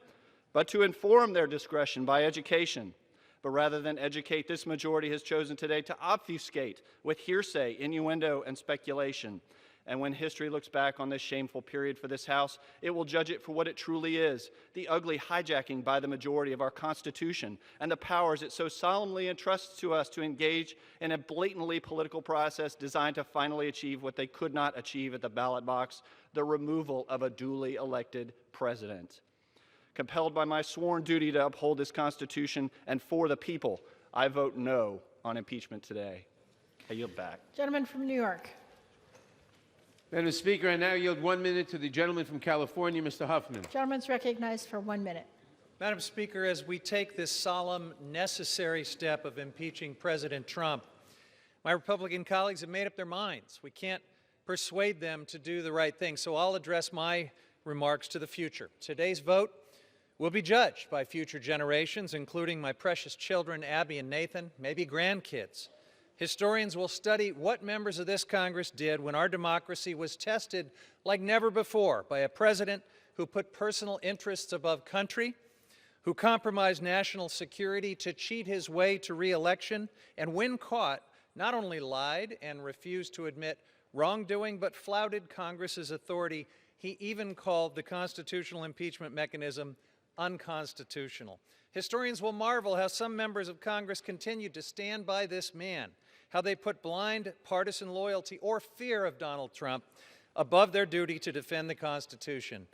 but to inform their discretion by education." But rather than educate, this majority has chosen today to obfuscate with hearsay, innuendo, and speculation. And when history looks back on this shameful period for this House, it will judge it for what it truly is, the ugly hijacking by the majority of our Constitution and the powers it so solemnly entrusts to us to engage in a blatantly political process designed to finally achieve what they could not achieve at the ballot box, the removal of a duly elected president. Compelled by my sworn duty to uphold this Constitution and for the people, I vote no on impeachment today. I yield back. Gentleman from New York. Madam Speaker, I now yield 1 minute to the gentleman from California, Mr. Huffman. Gentleman's recognized for 1 minute. Madam Speaker, as we take this solemn, necessary step of impeaching President Trump, my Republican colleagues have made up their minds. We can't persuade them to do the right thing, so I'll address my remarks to the future. Today's vote will be judged by future generations, including my precious children, Abby and Nathan, maybe grandkids. Historians will study what members of this Congress did when our democracy was tested like never before by a president who put personal interests above country, who compromised national security to cheat his way to re-election, and when caught, not only lied and refused to admit wrongdoing, but flouted Congress's authority. He even called the constitutional impeachment mechanism unconstitutional. Historians will marvel how some members of Congress continue to stand by this man, how they put blind partisan loyalty or fear of Donald Trump above their duty to defend the Constitution,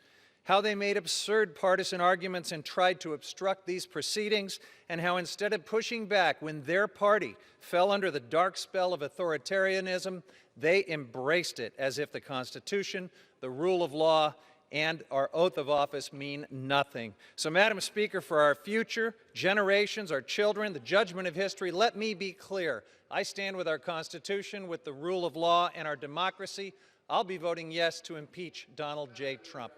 how they made absurd partisan arguments and tried to obstruct these proceedings, and how instead of pushing back when their party fell under the dark spell of authoritarianism, they embraced it as if the Constitution, the rule of law, and our oath of office mean nothing. So, Madam Speaker, for our future generations, our children, the judgment of history, let me be clear. I stand with our Constitution, with the rule of law, and our democracy. I'll be voting yes to impeach Donald J. Trump.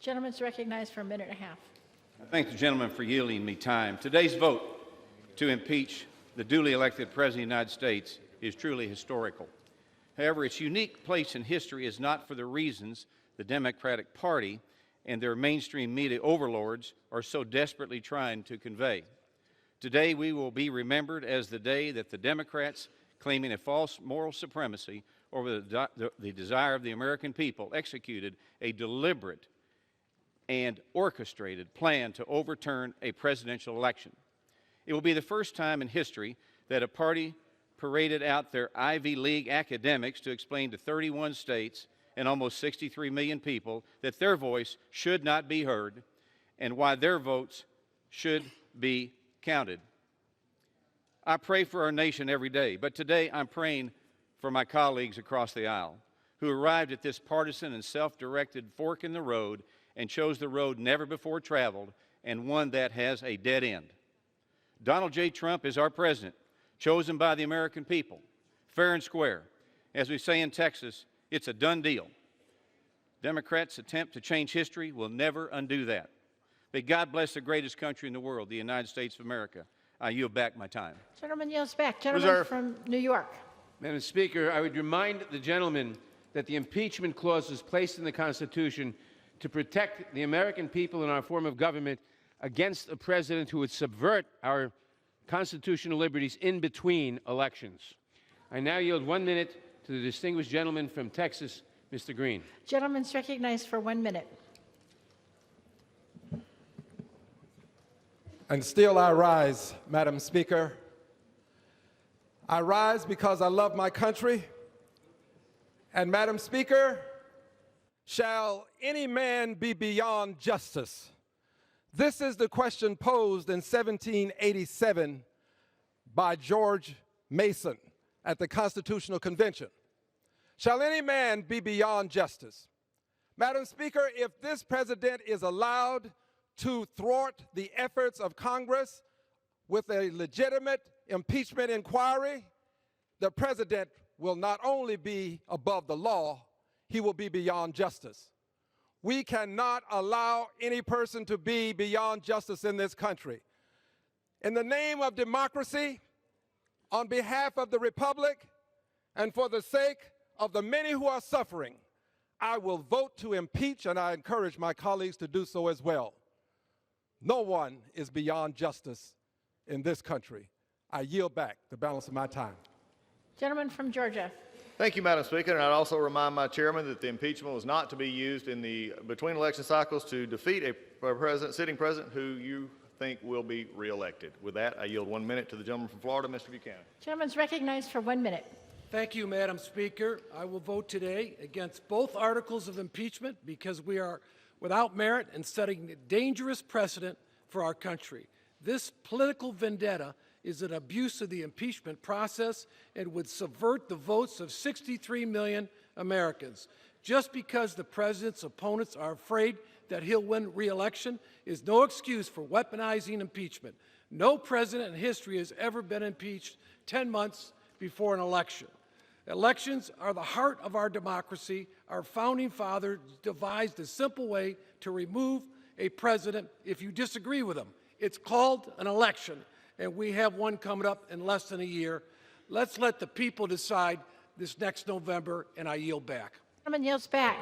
Gentleman's recognized for a minute and a half. I thank the gentleman for yielding me time. Today's vote to impeach the duly elected President of the United States is truly historical. However, its unique place in history is not for the reasons the Democratic Party and their mainstream media overlords are so desperately trying to convey. Today, we will be remembered as the day that the Democrats, claiming a false moral supremacy over the desire of the American people, executed a deliberate and orchestrated plan to overturn a presidential election. It will be the first time in history that a party paraded out their Ivy League academics to explain to 31 states and almost 63 million people that their voice should not be heard and why their votes should be counted. I pray for our nation every day, but today I'm praying for my colleagues across the aisle who arrived at this partisan and self-directed fork in the road and chose the road never before traveled and one that has a dead end. Donald J. Trump is our president, chosen by the American people, fair and square. As we say in Texas, it's a done deal. Democrats' attempt to change history will never undo that. May God bless the greatest country in the world, the United States of America. I yield back my time. Gentleman yields back. Gentleman Reserve. from New York. Madam Speaker, I would remind the gentleman that the impeachment clause was placed in the Constitution to protect the American people and our form of government against a president who would subvert our constitutional liberties in between elections. I now yield 1 minute to the distinguished gentleman from Texas, Mr. Green. Gentleman's recognized for 1 minute. And still I rise, Madam Speaker. I rise because I love my country. And Madam Speaker, shall any man be beyond justice? This is the question posed in 1787 by George Mason at the Constitutional Convention. Shall any man be beyond justice? Madam Speaker, if this president is allowed to thwart the efforts of Congress with a legitimate impeachment inquiry, the president will not only be above the law, he will be beyond justice. We cannot allow any person to be beyond justice in this country. In the name of democracy, on behalf of the Republic, and for the sake of the many who are suffering, I will vote to impeach, and I encourage my colleagues to do so as well. No one is beyond justice in this country. I yield back the balance of my time. Gentleman from Georgia. Thank you, Madam Speaker, and I'd also remind my chairman that the impeachment was not to be used in the between election cycles to defeat a sitting president who you think will be reelected. With that, I yield 1 minute to the gentleman from Florida, Mr. Buchanan. Gentleman's recognized for 1 minute. Thank you, Madam Speaker. I will vote today against both articles of impeachment because we are without merit and setting a dangerous precedent for our country. This political vendetta is an abuse of the impeachment process and would subvert the votes of 63 million Americans. Just because the president's opponents are afraid that he'll win re-election is no excuse for weaponizing impeachment. No president in history has ever been impeached 10 months before an election. Elections are the heart of our democracy. Our founding fathers devised a simple way to remove a president if you disagree with him. It's called an election, and we have one coming up in less than a year. Let's let the people decide this next November, and I yield back. Gentleman yields back.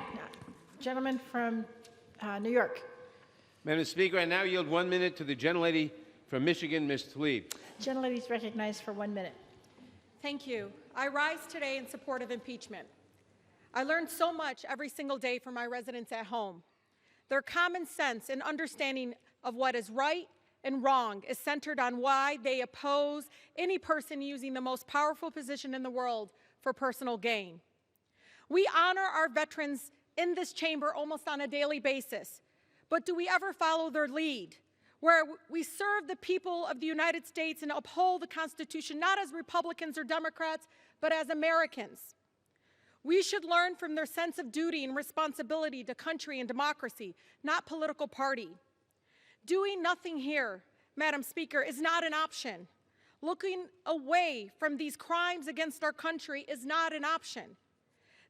Gentleman from New York. Madam Speaker, I now yield 1 minute to the gentlelady from Michigan, Ms. Tlaib. Gentlelady is recognized for 1 minute. Thank you. I rise today in support of impeachment. I learn so much every single day from my residents at home. Their common sense and understanding of what is right and wrong is centered on why they oppose any person using the most powerful position in the world for personal gain. We honor our veterans in this chamber almost on a daily basis, but do we ever follow their lead, where we serve the people of the United States and uphold the Constitution, not as Republicans or Democrats, but as Americans? We should learn from their sense of duty and responsibility to country and democracy, not political party. Doing nothing here, Madam Speaker, is not an option. Looking away from these crimes against our country is not an option.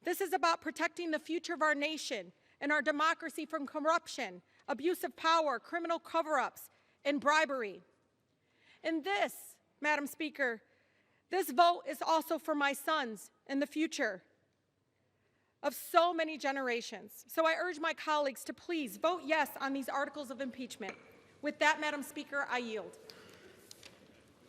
This is about protecting the future of our nation and our democracy from corruption, abuse of power, criminal cover-ups, and bribery. And this, Madam Speaker, this vote is also for my sons and the future of so many generations. So I urge my colleagues to please vote yes on these articles of impeachment. With that, Madam Speaker, I yield.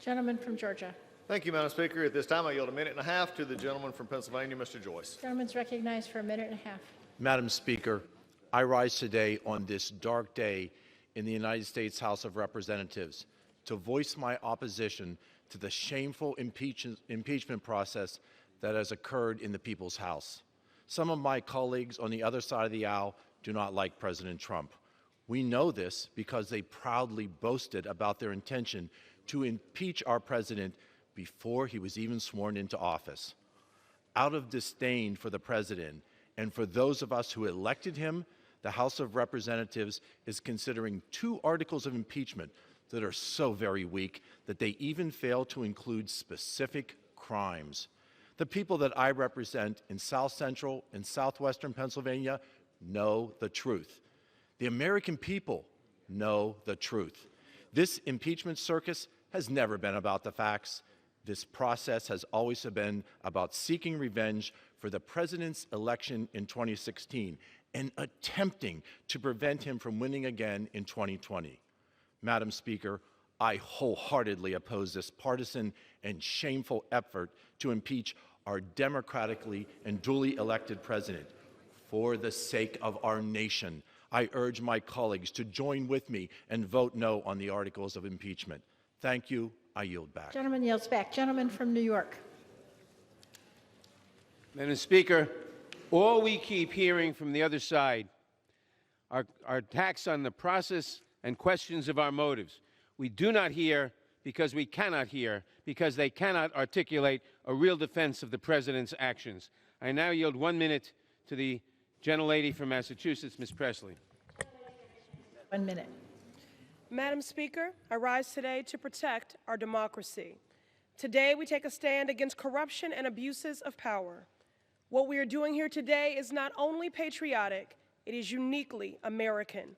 Gentleman from Georgia. Thank you, Madam Speaker. At this time, I yield a minute and a half to the gentleman from Pennsylvania, Mr. Joyce. Gentleman's recognized for a minute and a half. Madam Speaker, I rise today on this dark day in the United States House of Representatives to voice my opposition to the shameful impeachment process that has occurred in the People's House. Some of my colleagues on the other side of the aisle do not like President Trump. We know this because they proudly boasted about their intention to impeach our president before he was even sworn into office. Out of disdain for the president and for those of us who elected him, the House of Representatives is considering 2 articles of impeachment that are so very weak that they even fail to include specific crimes. The people that I represent in South Central and Southwestern Pennsylvania know the truth. The American people know the truth. This impeachment circus has never been about the facts. This process has always been about seeking revenge for the president's election in 2016 and attempting to prevent him from winning again in 2020. Madam Speaker, I wholeheartedly oppose this partisan and shameful effort to impeach our democratically and duly elected president. For the sake of our nation, I urge my colleagues to join with me and vote no on the articles of impeachment. Thank you. I yield back. Gentleman yields back. Gentleman from New York. Madam Speaker, all we keep hearing from the other side are attacks on the process and questions of our motives. We do not hear because we cannot hear, because they cannot articulate a real defense of the president's actions. I now yield 1 minute to the gentlelady from Massachusetts, Ms. Presley. 1 minute. Madam Speaker, I rise today to protect our democracy. Today, we take a stand against corruption and abuses of power. What we are doing here today is not only patriotic, it is uniquely American.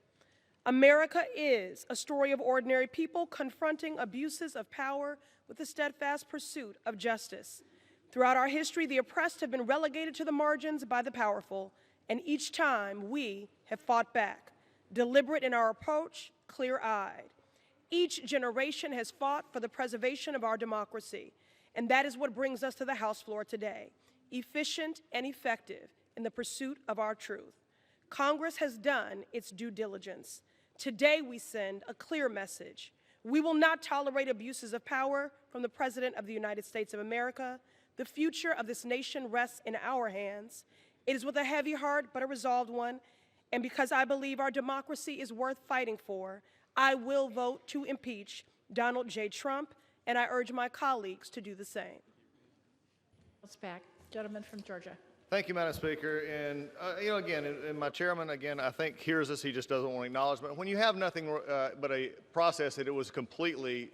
America is a story of ordinary people confronting abuses of power with a steadfast pursuit of justice. Throughout our history, the oppressed have been relegated to the margins by the powerful, and each time we have fought back, deliberate in our approach, clear-eyed. Each generation has fought for the preservation of our democracy, and that is what brings us to the House floor today, efficient and effective in the pursuit of our truth. Congress has done its due diligence. Today we send a clear message. We will not tolerate abuses of power from the President of the United States of America. The future of this nation rests in our hands. It is with a heavy heart but a resolved one, and because I believe our democracy is worth fighting for, I will vote to impeach Donald J. Trump, and I urge my colleagues to do the same. Back. Gentleman from Georgia. Thank you, Madam Speaker. And, again, and my chairman, again, I think hears us. He just doesn't want acknowledgement. When you have nothing but a process that it was completely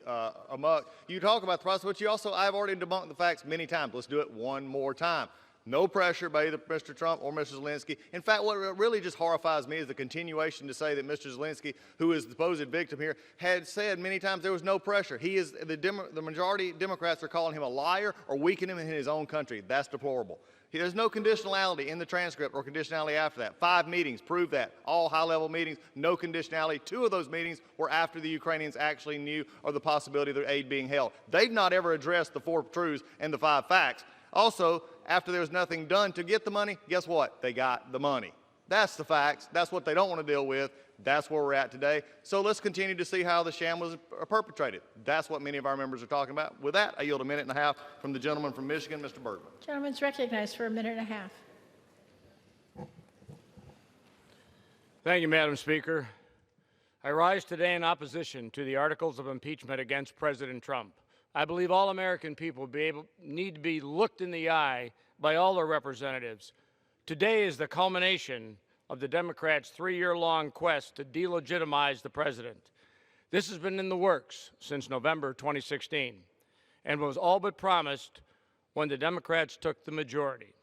amok, you talk about the process, but you also, I've already debunked the facts many times. Let's do it one more time. No pressure by either Mr. Trump or Mr. Zelensky. In fact, what really just horrifies me is the continuation to say that Mr. Zelensky, who is the supposed victim here, had said many times there was no pressure. He is the majority Democrats are calling him a liar or weakening him in his own country. That's deplorable. There's no conditionality in the transcript or conditionality after that. 5 meetings prove that. All high-level meetings, no conditionality. 2 of those meetings were after the Ukrainians actually knew of the possibility of their aid being held. They've not ever addressed the 4 truths and the 5 facts. Also, after there was nothing done to get the money, guess what? They got the money. That's the facts. That's what they don't want to deal with. That's where we're at today. So let's continue to see how the sham was perpetrated. That's what many of our members are talking about. With that, I yield a minute and a half from the gentleman from Michigan, Mr. Bergman. Gentleman's recognized for a minute and a half. Thank you, Madam Speaker. I rise today in opposition to the articles of impeachment against President Trump. I believe all American people need to be looked in the eye by all their representatives. Today is the culmination of the Democrats' 3-year-long quest to delegitimize the president. This has been in the works since November 2016 and was all but promised when the Democrats took the majority.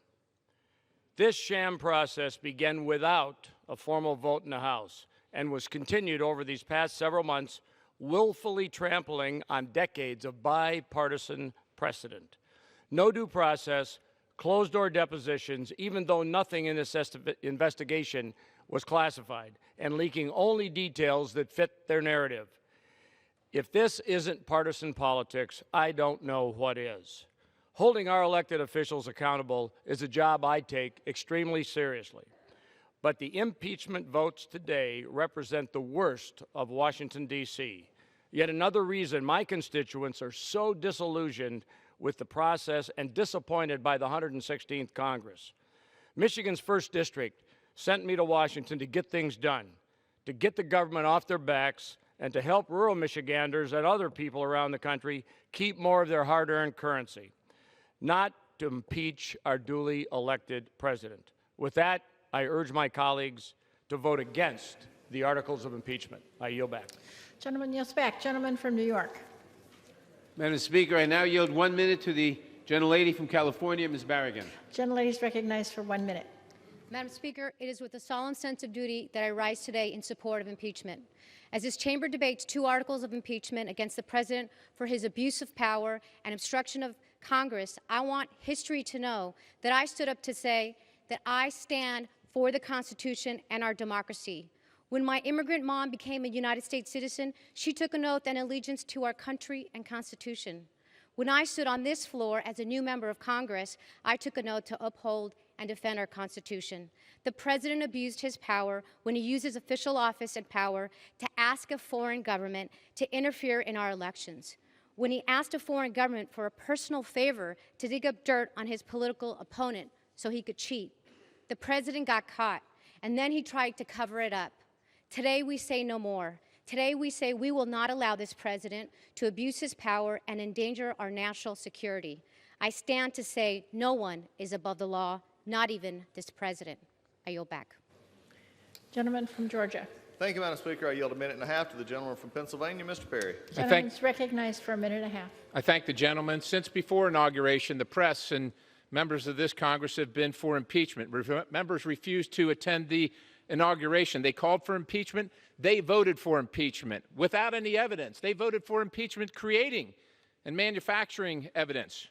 This sham process began without a formal vote in the House and was continued over these past several months, willfully trampling on decades of bipartisan precedent. No due process, closed-door depositions, even though nothing in this investigation was classified, and leaking only details that fit their narrative. If this isn't partisan politics, I don't know what is. Holding our elected officials accountable is a job I take extremely seriously. But the impeachment votes today represent the worst of Washington, D.C. Yet another reason my constituents are so disillusioned with the process and disappointed by the 116th Congress. Michigan's 1st District sent me to Washington to get things done, to get the government off their backs, and to help rural Michiganders and other people around the country keep more of their hard-earned currency, not to impeach our duly elected president. With that, I urge my colleagues to vote against the articles of impeachment. I yield back. Gentleman yields back. Gentleman from New York. Madam Speaker, I now yield 1 minute to the gentlelady from California, Ms. Barragan. Gentlelady is recognized for 1 minute. Madam Speaker, it is with a solemn sense of duty that I rise today in support of impeachment. As this chamber debates 2 articles of impeachment against the President for his abuse of power and obstruction of Congress, I want history to know that I stood up to say that I stand for the Constitution and our democracy. When my immigrant mom became a United States citizen, she took an oath and allegiance to our country and Constitution. When I stood on this floor as a new member of Congress, I took an oath to uphold and defend our Constitution. The President abused his power when he used his official office and power to ask a foreign government to interfere in our elections. When he asked a foreign government for a personal favor to dig up dirt on his political opponent so he could cheat. The President got caught, and then he tried to cover it up. Today we say no more. Today we say we will not allow this president to abuse his power and endanger our national security. I stand to say no one is above the law, not even this president. I yield back. Gentleman from Georgia. Thank you, Madam Speaker. I yield a minute and a half to the gentleman from Pennsylvania, Mr. Perry. Gentleman is recognized for a minute and a half. I thank the gentleman. Since before inauguration, the press and members of this Congress have been for impeachment. Members refused to attend the inauguration. They called for impeachment. They voted for impeachment without any evidence. They voted for impeachment creating and manufacturing evidence.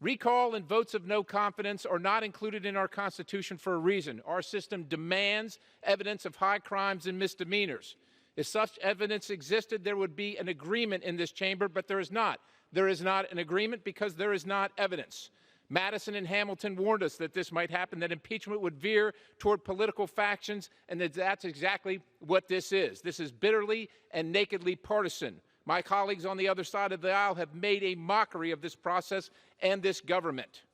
Recall and votes of no confidence are not included in our Constitution for a reason. Our system demands evidence of high crimes and misdemeanors. If such evidence existed, there would be an agreement in this chamber, but there is not. There is not an agreement because there is not evidence. Madison and Hamilton warned us that this might happen, that impeachment would veer toward political factions, and that's exactly what this is. This is bitterly and nakedly partisan. My colleagues on the other side of the aisle have made a mockery of this process and this government.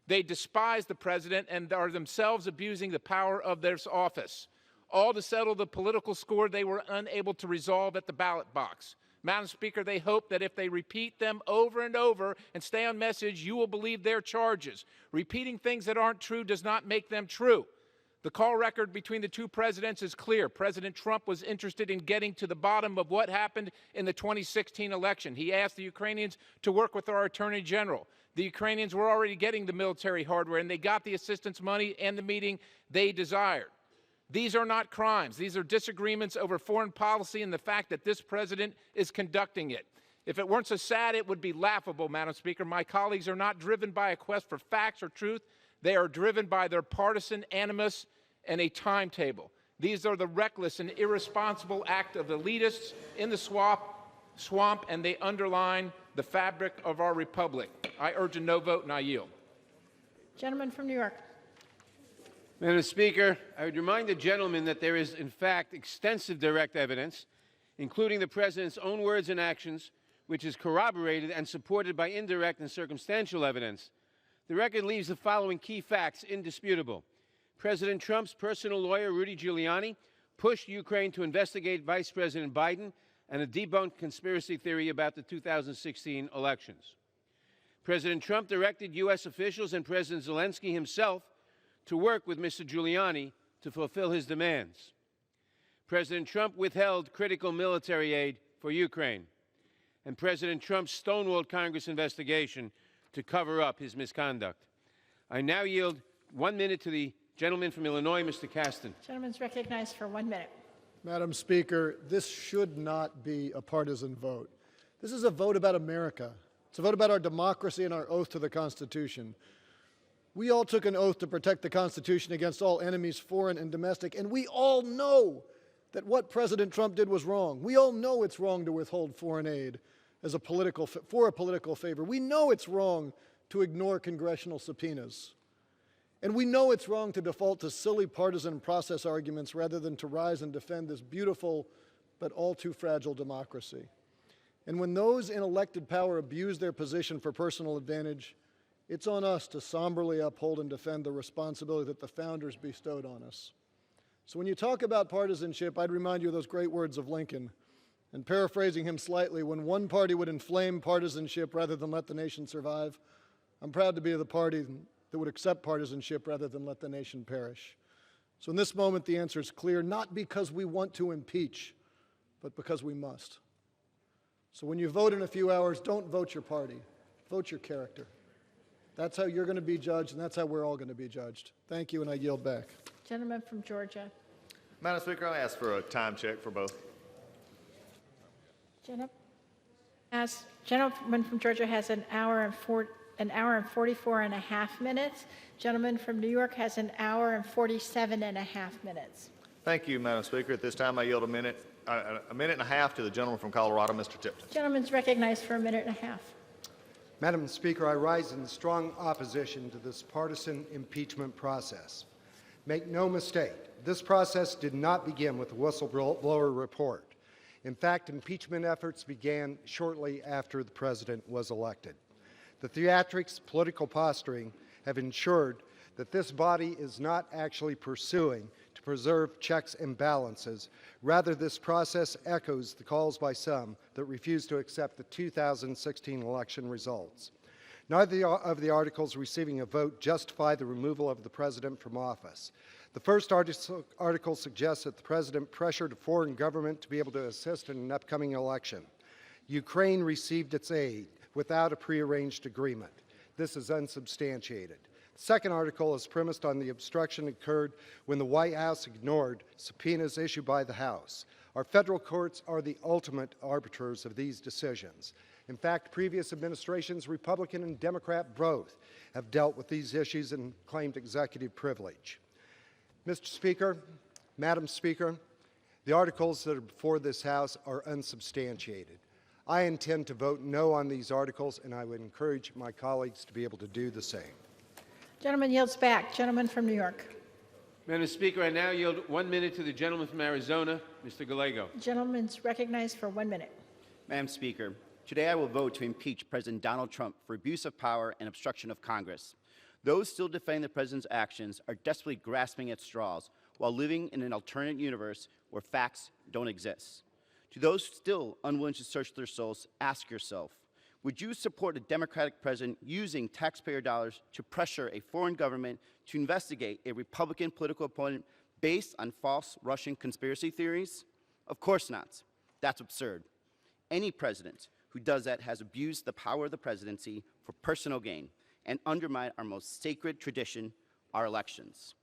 They despise the president and are themselves abusing the power of their office, all to settle the political score they were unable to resolve at the ballot box. Madam Speaker, they hope that if they repeat them over and over and stay on message, you will believe their charges. Repeating things that aren't true does not make them true. The call record between the 2 presidents is clear. President Trump was interested in getting to the bottom of what happened in the 2016 election. He asked the Ukrainians to work with our Attorney General. The Ukrainians were already getting the military hardware, and they got the assistance money and the meeting they desired. These are not crimes. These are disagreements over foreign policy and the fact that this president is conducting it. If it weren't so sad, it would be laughable, Madam Speaker. My colleagues are not driven by a quest for facts or truth. They are driven by their partisan animus and a timetable. These are the reckless and irresponsible act of elitists in the swamp, and they underline the fabric of our republic. I urge a no vote, and I yield. Gentleman from New York. Madam Speaker, I would remind the gentleman that there is, in fact, extensive direct evidence, including the President's own words and actions, which is corroborated and supported by indirect and circumstantial evidence. The record leaves the following key facts indisputable. President Trump's personal lawyer, Rudy Giuliani, pushed Ukraine to investigate Vice President Biden and a debunked conspiracy theory about the 2016 elections. President Trump directed U.S. officials and President Zelensky himself to work with Mr. Giuliani to fulfill his demands. President Trump withheld critical military aid for Ukraine, and President Trump stonewalled Congress investigation to cover up his misconduct. I now yield 1 minute to the gentleman from Illinois, Mr. Caston. Gentleman's recognized for 1 minute. Madam Speaker, this should not be a partisan vote. This is a vote about America. It's a vote about our democracy and our oath to the Constitution. We all took an oath to protect the Constitution against all enemies, foreign and domestic, and we all know that what President Trump did was wrong. We all know it's wrong to withhold foreign aid as a political favor. We know it's wrong to ignore congressional subpoenas. And we know it's wrong to default to silly partisan process arguments rather than to rise and defend this beautiful but all too fragile democracy. And when those in elected power abuse their position for personal advantage, it's on us to somberly uphold and defend the responsibility that the founders bestowed on us. So when you talk about partisanship, I'd remind you of those great words of Lincoln. And paraphrasing him slightly, when one party would inflame partisanship rather than let the nation survive, I'm proud to be of the party that would accept partisanship rather than let the nation perish. So in this moment, the answer is clear, not because we want to impeach, but because we must. So when you vote in a few hours, don't vote your party, vote your character. That's how you're going to be judged, and that's how we're all going to be judged. Thank you, and I yield back. Gentleman from Georgia. Madam Speaker, I ask for a time check for both. Gentleman from Georgia has an hour and 44 and a half minutes. Gentleman from New York has an hour and 47 and a half minutes. Thank you, Madam Speaker. At this time, I yield a minute and a half to the gentleman from Colorado, Mr. Tipton. Gentleman's recognized for a minute and a half. Madam Speaker, I rise in strong opposition to this partisan impeachment process. Make no mistake, this process did not begin with the whistleblower report. In fact, impeachment efforts began shortly after the president was elected. The theatrics, political posturing have ensured that this body is not actually pursuing to preserve checks and balances. Rather, this process echoes the calls by some that refuse to accept the 2016 election results. Neither of the articles receiving a vote justify the removal of the president from office. The first article suggests that the president pressured a foreign government to be able to assist in an upcoming election. Ukraine received its aid without a prearranged agreement. This is unsubstantiated. The second article is premised on the obstruction occurred when the White House ignored subpoenas issued by the House. Our federal courts are the ultimate arbiters of these decisions. In fact, previous administrations, Republican and Democrat both, have dealt with these issues and claimed executive privilege. Mr. Speaker, Madam Speaker, the articles that are before this House are unsubstantiated. I intend to vote no on these articles, and I would encourage my colleagues to be able to do the same. Gentleman yields back. Gentleman from New York. Madam Speaker, I now yield 1 minute to the gentleman from Arizona, Mr. Gallego. Gentleman's recognized for 1 minute. Madam Speaker, today I will vote to impeach President Donald Trump for abuse of power and obstruction of Congress. Those still defending the president's actions are desperately grasping at straws while living in an alternate universe where facts don't exist. To those still unwilling to search their souls, ask yourself, would you support a Democratic president using taxpayer dollars to pressure a foreign government to investigate a Republican political opponent based on false Russian conspiracy theories? Of course not. That's absurd. Any president who does that has abused the power of the presidency for personal gain and undermined our most sacred tradition, our elections.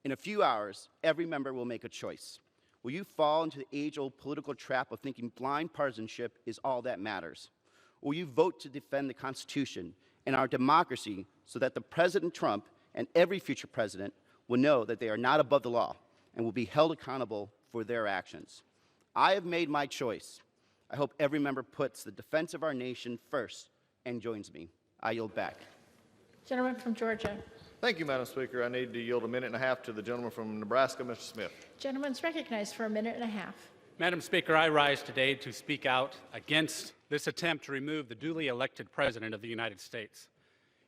In a few hours, every member will make a choice. Will you fall into the age-old political trap of thinking blind partisanship is all that matters? Or will you vote to defend the Constitution and our democracy so that the President Trump and every future president will know that they are not above the law and will be held accountable for their actions? I have made my choice. I hope every member puts the defense of our nation first and joins me. I yield back. Gentleman from Georgia. Thank you, Madam Speaker. I need to yield a minute and a half to the gentleman from Nebraska, Mr. Smith. Gentleman's recognized for a minute and a half. Madam Speaker, I rise today to speak out against this attempt to remove the duly elected President of the United States.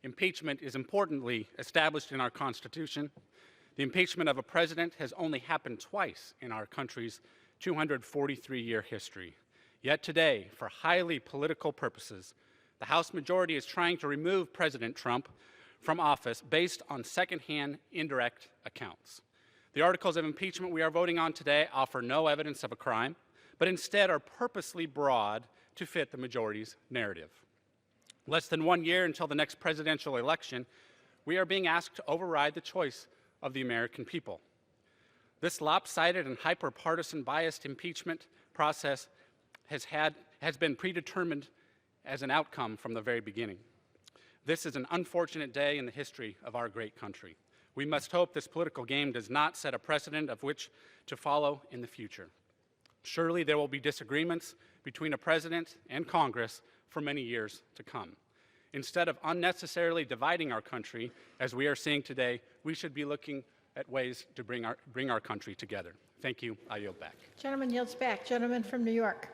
Impeachment is importantly established in our Constitution. The impeachment of a president has only happened twice in our country's 243-year history. Yet today, for highly political purposes, the House majority is trying to remove President Trump from office based on secondhand indirect accounts. The articles of impeachment we are voting on today offer no evidence of a crime, but instead are purposely broad to fit the majority's narrative. Less than 1 year until the next presidential election, we are being asked to override the choice of the American people. This lopsided and hyper-partisan biased impeachment process has been predetermined as an outcome from the very beginning. This is an unfortunate day in the history of our great country. We must hope this political game does not set a precedent of which to follow in the future. Surely there will be disagreements between a president and Congress for many years to come. Instead of unnecessarily dividing our country, as we are seeing today, we should be looking at ways to bring our country together. Thank you. I yield back. Gentleman yields back. Gentleman from New York.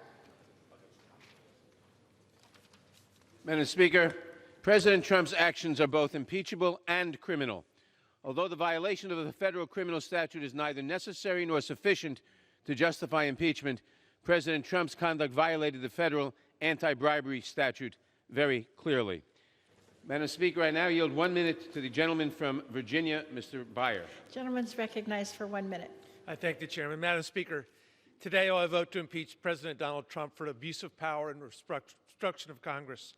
Madam Speaker, President Trump's actions are both impeachable and criminal. Although the violation of the federal criminal statute is neither necessary nor sufficient to justify impeachment, President Trump's conduct violated the federal anti-bribery statute very clearly. Madam Speaker, I now yield 1 minute to the gentleman from Virginia, Mr. Beyer. Gentleman's recognized for 1 minute. I thank the chairman. Madam Speaker, today I vote to impeach President Donald Trump for abuse of power and obstruction of Congress.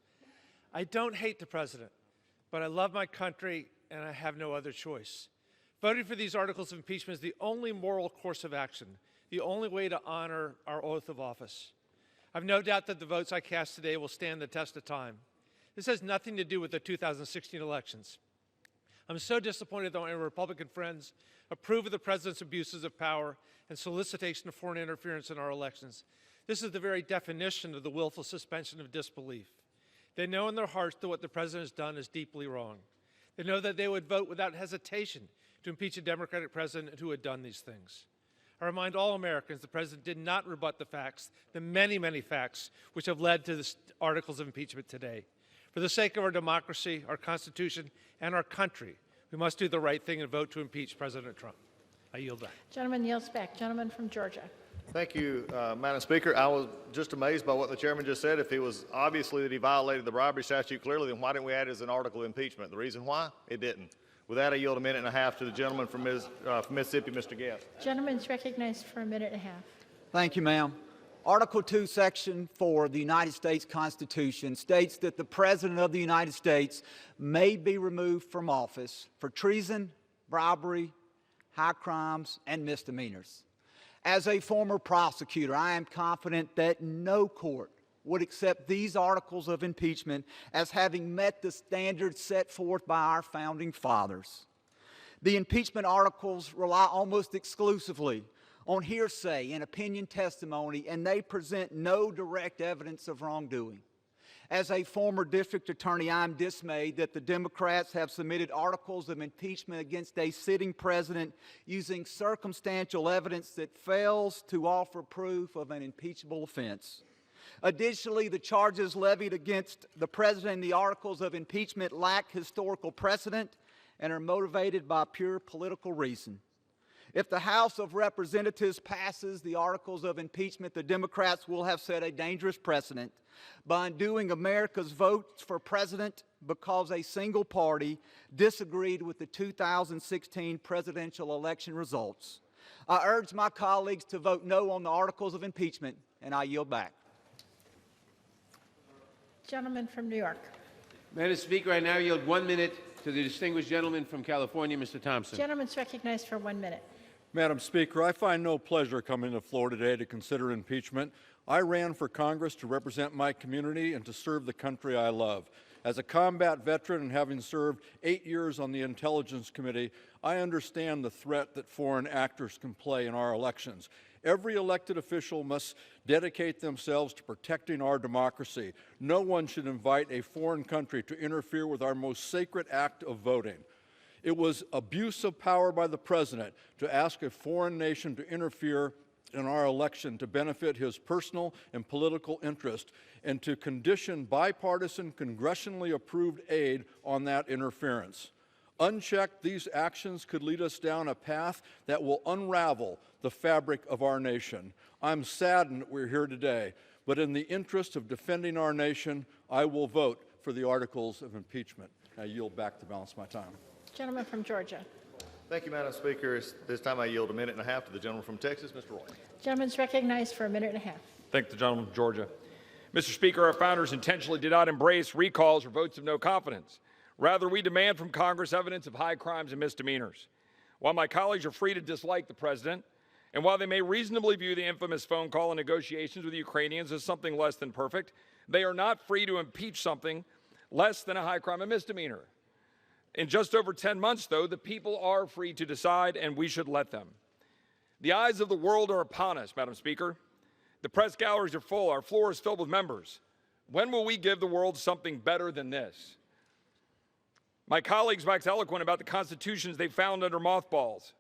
I don't hate the president, but I love my country and I have no other choice. Voting for these articles of impeachment is the only moral course of action, the only way to honor our oath of office. I have no doubt that the votes I cast today will stand the test of time. This has nothing to do with the 2016 elections. I'm so disappointed that my Republican friends approve of the president's abuses of power and solicitation of foreign interference in our elections. This is the very definition of the willful suspension of disbelief. They know in their hearts that what the president has done is deeply wrong. They know that they would vote without hesitation to impeach a Democratic president who had done these things. I remind all Americans the president did not rebut the facts, the many, many facts which have led to the articles of impeachment today. For the sake of our democracy, our Constitution, and our country, we must do the right thing and vote to impeach President Trump. I yield back. Gentleman yields back. Gentleman from Georgia. Thank you, Madam Speaker. I was just amazed by what the chairman just said. If it was obviously that he violated the bribery statute clearly, then why didn't we add it as an article of impeachment? The reason why? It didn't. With that, I yield a minute and a half to the gentleman from Mississippi, Mr. Guest. Gentleman's recognized for a minute and a half. Thank you, ma'am. Article 2, Section 4 of the United States Constitution states that the President of the United States may be removed from office for treason, bribery, high crimes, and misdemeanors. As a former prosecutor, I am confident that no court would accept these articles of impeachment as having met the standards set forth by our founding fathers. The impeachment articles rely almost exclusively on hearsay and opinion testimony, and they present no direct evidence of wrongdoing. As a former district attorney, I'm dismayed that the Democrats have submitted articles of impeachment against a sitting president using circumstantial evidence that fails to offer proof of an impeachable offense. Additionally, the charges levied against the president in the articles of impeachment lack historical precedent and are motivated by pure political reason. If the House of Representatives passes the articles of impeachment, the Democrats will have set a dangerous precedent by undoing America's votes for president because a single party disagreed with the 2016 presidential election results. I urge my colleagues to vote no on the articles of impeachment, and I yield back. Gentleman from New York. Madam Speaker, I now yield 1 minute to the distinguished gentleman from California, Mr. Thompson. Gentleman's recognized for 1 minute. Madam Speaker, I find no pleasure coming to the floor today to consider impeachment. I ran for Congress to represent my community and to serve the country I love. As a combat veteran and having served 8 years on the Intelligence Committee, I understand the threat that foreign actors can play in our elections. Every elected official must dedicate themselves to protecting our democracy. No one should invite a foreign country to interfere with our most sacred act of voting. It was abuse of power by the president to ask a foreign nation to interfere in our election to benefit his personal and political interest and to condition bipartisan, congressionally approved aid on that interference. Unchecked, these actions could lead us down a path that will unravel the fabric of our nation. I'm saddened that we're here today, but in the interest of defending our nation, I will vote for the articles of impeachment. I yield back the balance of my time. Gentleman from Georgia. Thank you, Madam Speaker. This time I yield a minute and a half to the gentleman from Texas, Mr. Roy. Gentleman's recognized for a minute and a half. Thank the gentleman from Georgia. Mr. Speaker, our founders intentionally did not embrace recalls or votes of no confidence. Rather, we demand from Congress evidence of high crimes and misdemeanors. While my colleagues are free to dislike the president, and while they may reasonably view the infamous phone call and negotiations with the Ukrainians as something less than perfect, they are not free to impeach something less than a high crime and misdemeanor. In just over 10 months, though, the people are free to decide, and we should let them. The eyes of the world are upon us, Madam Speaker. The press galleries are full. Our floor is filled with members. When will we give the world something better than this? My colleagues wax eloquent about the constitutions they found under mothballs.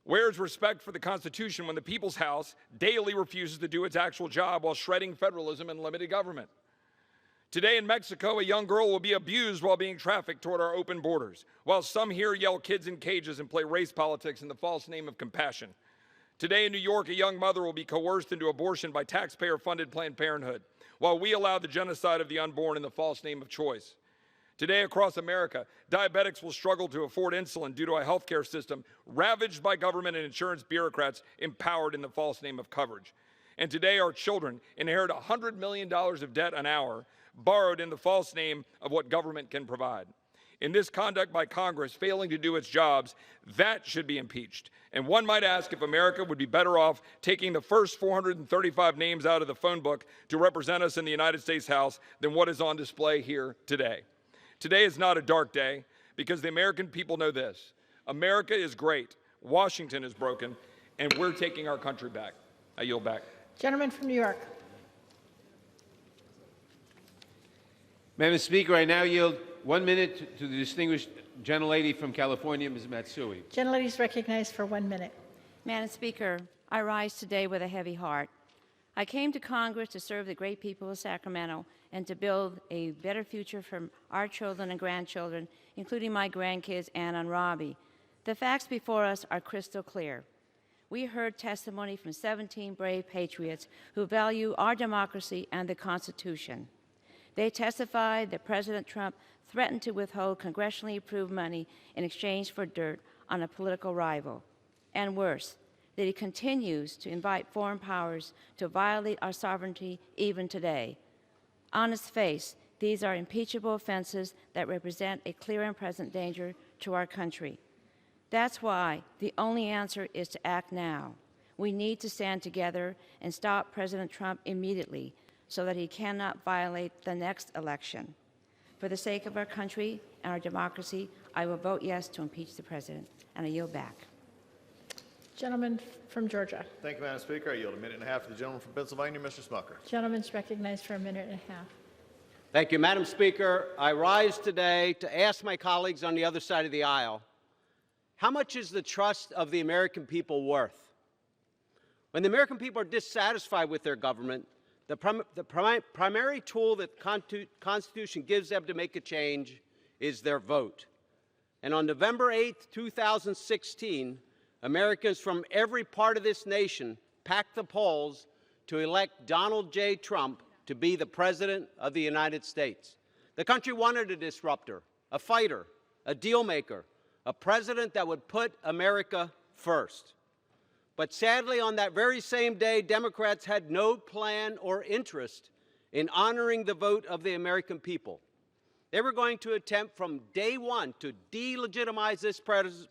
Where is respect for the Constitution when the People's House daily refuses to do its actual job while shredding federalism and limited government? Today in Mexico, a young girl will be abused while being trafficked toward our open borders, while some here yell kids in cages and play race politics in the false name of compassion. Today in New York, a young mother will be coerced into abortion by taxpayer-funded Planned Parenthood, while we allow the genocide of the unborn in the false name of choice. Today across America, diabetics will struggle to afford insulin due to a healthcare system ravaged by government and insurance bureaucrats empowered in the false name of coverage. And today our children inherit $100 million of debt an hour, borrowed in the false name of what government can provide. In this conduct by Congress failing to do its jobs, that should be impeached. And one might ask if America would be better off taking the first 435 names out of the phone book to represent us in the United States House than what is on display here today. Today is not a dark day because the American people know this. America is great, Washington is broken, and we're taking our country back. I yield back. Gentleman from New York. Madam Speaker, I now yield 1 minute to the distinguished gentlelady from California, Ms. Matsui. Gentlelady is recognized for 1 minute. Madam Speaker, I rise today with a heavy heart. I came to Congress to serve the great people of Sacramento and to build a better future for our children and grandchildren, including my grandkids, Anna and Robbie. The facts before us are crystal clear. We heard testimony from 17 brave patriots who value our democracy and the Constitution. They testified that President Trump threatened to withhold congressionally approved money in exchange for dirt on a political rival. And worse, that he continues to invite foreign powers to violate our sovereignty even today. On its face, these are impeachable offenses that represent a clear and present danger to our country. That's why the only answer is to act now. We need to stand together and stop President Trump immediately so that he cannot violate the next election. For the sake of our country and our democracy, I will vote yes to impeach the president, and I yield back. Gentleman from Georgia. Thank you, Madam Speaker. I yield a minute and a half to the gentleman from Pennsylvania, Mr. Smucker. Gentleman's recognized for a minute and a half. Thank you, Madam Speaker. I rise today to ask my colleagues on the other side of the aisle, how much is the trust of the American people worth? When the American people are dissatisfied with their government, the primary tool that the Constitution gives them to make a change is their vote. And on November 8th, 2016, Americans from every part of this nation packed the polls to elect Donald J. Trump to be the President of the United States. The country wanted a disruptor, a fighter, a deal maker, a president that would put America first. But sadly, on that very same day, Democrats had no plan or interest in honoring the vote of the American people. They were going to attempt from day one to delegitimize this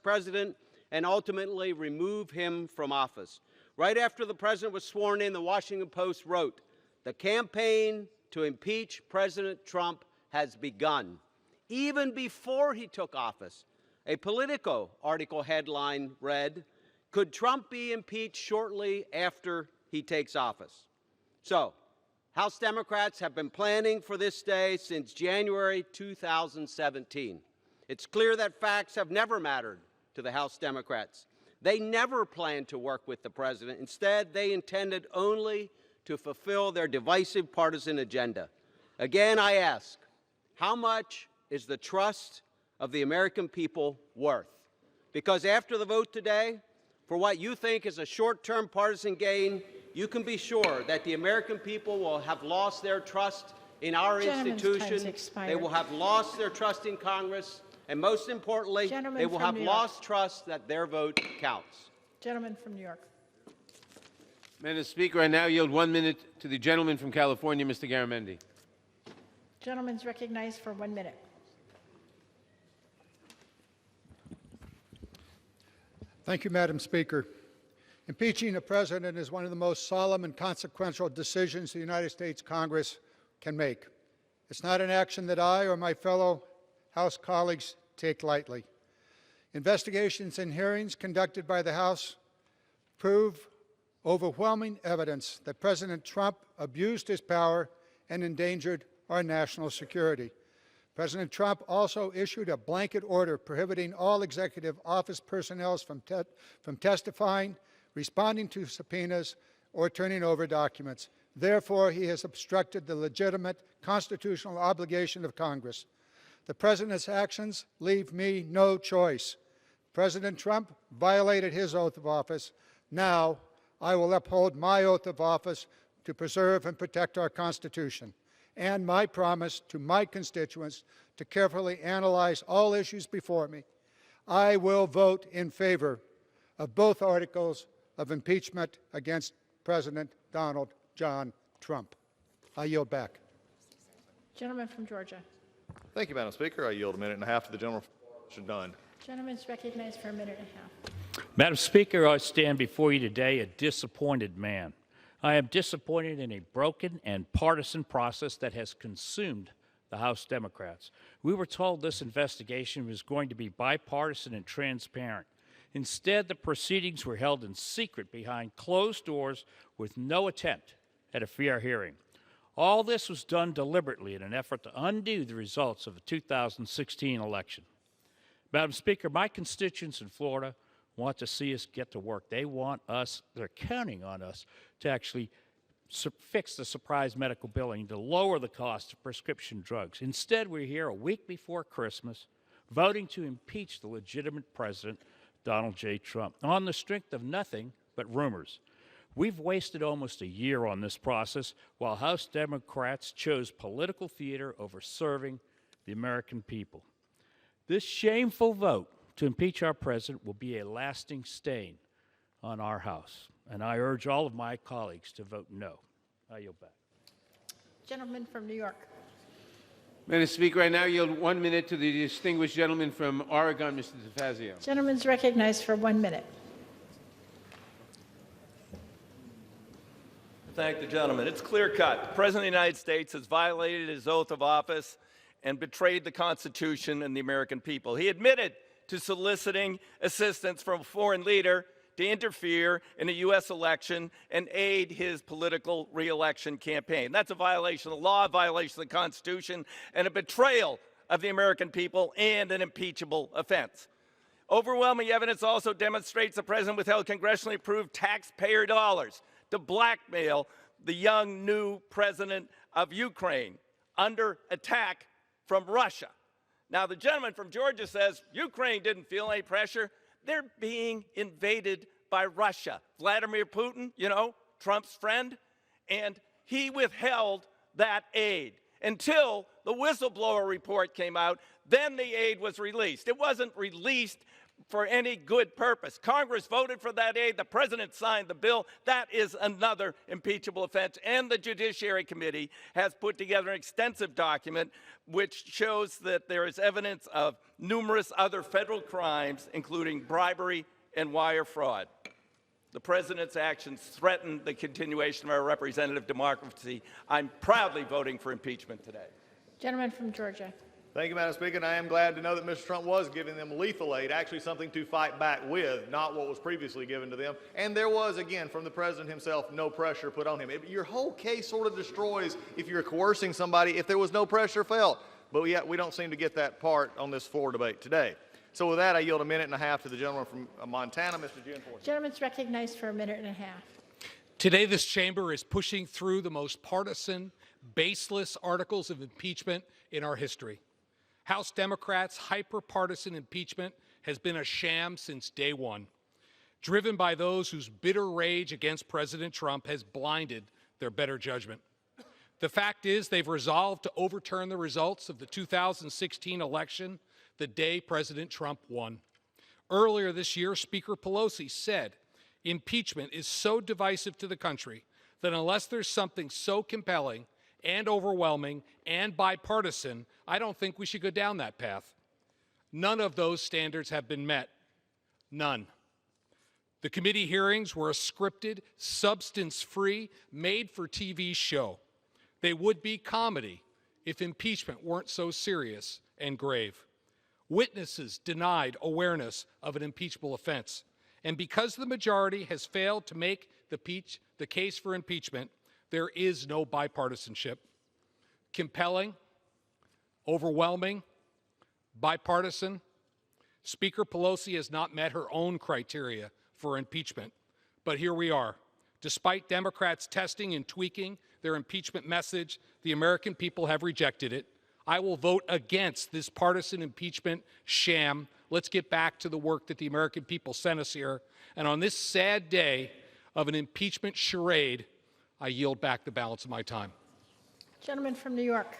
president and ultimately remove him from office. Right after the president was sworn in, the Washington Post wrote, "The campaign to impeach President Trump has begun." Even before he took office, a Politico article headline read, "Could Trump be impeached shortly after he takes office?" So, House Democrats have been planning for this day since January 2017. It's clear that facts have never mattered to the House Democrats. They never planned to work with the president. Instead, they intended only to fulfill their divisive partisan agenda. Again, I ask, how much is the trust of the American people worth? Because after the vote today, for what you think is a short-term partisan gain, you can be sure that the American people will have lost their trust in our institution. They will have lost their trust in Congress. And most importantly, they will have lost trust that their vote counts. Gentleman from New York. Madam Speaker, I now yield 1 minute to the gentleman from California, Mr. Garamendi. Gentleman's recognized for 1 minute. Thank you, Madam Speaker. Impeaching a president is one of the most solemn and consequential decisions the United States Congress can make. It's not an action that I or my fellow House colleagues take lightly. Investigations and hearings conducted by the House prove overwhelming evidence that President Trump abused his power and endangered our national security. President Trump also issued a blanket order prohibiting all executive office personnel from testifying, responding to subpoenas, or turning over documents. Therefore, he has obstructed the legitimate constitutional obligation of Congress. The President's actions leave me no choice. President Trump violated his oath of office. Now, I will uphold my oath of office to preserve and protect our Constitution, and my promise to my constituents to carefully analyze all issues before me. I will vote in favor of both articles of impeachment against President Donald John Trump. I yield back. Gentleman from Georgia. Thank you, Madam Speaker. I yield a minute and a half to the gentleman from Dunn. Gentleman's recognized for a minute and a half. Madam Speaker, I stand before you today a disappointed man. I am disappointed in a broken and partisan process that has consumed the House Democrats. We were told this investigation was going to be bipartisan and transparent. Instead, the proceedings were held in secret behind closed doors with no attempt at a fair hearing. All this was done deliberately in an effort to undo the results of the 2016 election. Madam Speaker, my constituents in Florida want to see us get to work. They want us, they're counting on us to actually fix the surprise medical billing, to lower the cost of prescription drugs. Instead, we're here a week before Christmas voting to impeach the legitimate president, Donald J. Trump, on the strength of nothing but rumors. We've wasted almost a year on this process while House Democrats chose political theater over serving the American people. This shameful vote to impeach our president will be a lasting stain on our House, and I urge all of my colleagues to vote no. I yield back. Gentleman from New York. Madam Speaker, I now yield 1 minute to the distinguished gentleman from Oregon, Mr. DeFazio. Gentleman's recognized for 1 minute. Thank the gentleman. It's clear-cut. The President of the United States has violated his oath of office and betrayed the Constitution and the American people. He admitted to soliciting assistance from a foreign leader to interfere in a U.S. election and aid his political re-election campaign. That's a violation of the law, a violation of the Constitution, and a betrayal of the American people, and an impeachable offense. Overwhelming evidence also demonstrates the president withheld congressionally approved taxpayer dollars to blackmail the young new president of Ukraine under attack from Russia. Now, the gentleman from Georgia says Ukraine didn't feel any pressure. They're being invaded by Russia. Vladimir Putin, you know, Trump's friend, and he withheld that aid until the whistleblower report came out. Then the aid was released. It wasn't released for any good purpose. Congress voted for that aid. The president signed the bill. That is another impeachable offense. And the Judiciary Committee has put together an extensive document which shows that there is evidence of numerous other federal crimes, including bribery and wire fraud. The president's actions threaten the continuation of our representative democracy. I'm proudly voting for impeachment today. Gentleman from Georgia. Thank you, Madam Speaker, and I am glad to know that Mr. Trump was giving them lethal aid, actually something to fight back with, not what was previously given to them. And there was, again, from the president himself, no pressure put on him. Your whole case sort of destroys if you're coercing somebody if there was no pressure felt. but yet we don't seem to get that part on this floor debate today. So with that, I yield a minute and a half to the gentleman from Montana, Mr. Gianforte. Gentleman's recognized for a minute and a half. Today, this chamber is pushing through the most partisan, baseless articles of impeachment in our history. House Democrats' hyper-partisan impeachment has been a sham since day one, driven by those whose bitter rage against President Trump has blinded their better judgment. The fact is, they've resolved to overturn the results of the 2016 election the day President Trump won. Earlier this year, Speaker Pelosi said, impeachment is so divisive to the country that unless there's something so compelling and overwhelming and bipartisan, I don't think we should go down that path. None of those standards have been met. None. The committee hearings were a scripted, substance-free, made-for-TV show. They would be comedy if impeachment weren't so serious and grave. Witnesses denied awareness of an impeachable offense. And because the majority has failed to make the case for impeachment, there is no bipartisanship. Compelling, overwhelming, bipartisan, Speaker Pelosi has not met her own criteria for impeachment. But here we are. Despite Democrats testing and tweaking their impeachment message, the American people have rejected it. I will vote against this partisan impeachment sham. Let's get back to the work that the American people sent us here. And on this sad day of an impeachment charade, I yield back the balance of my time. Gentleman from New York.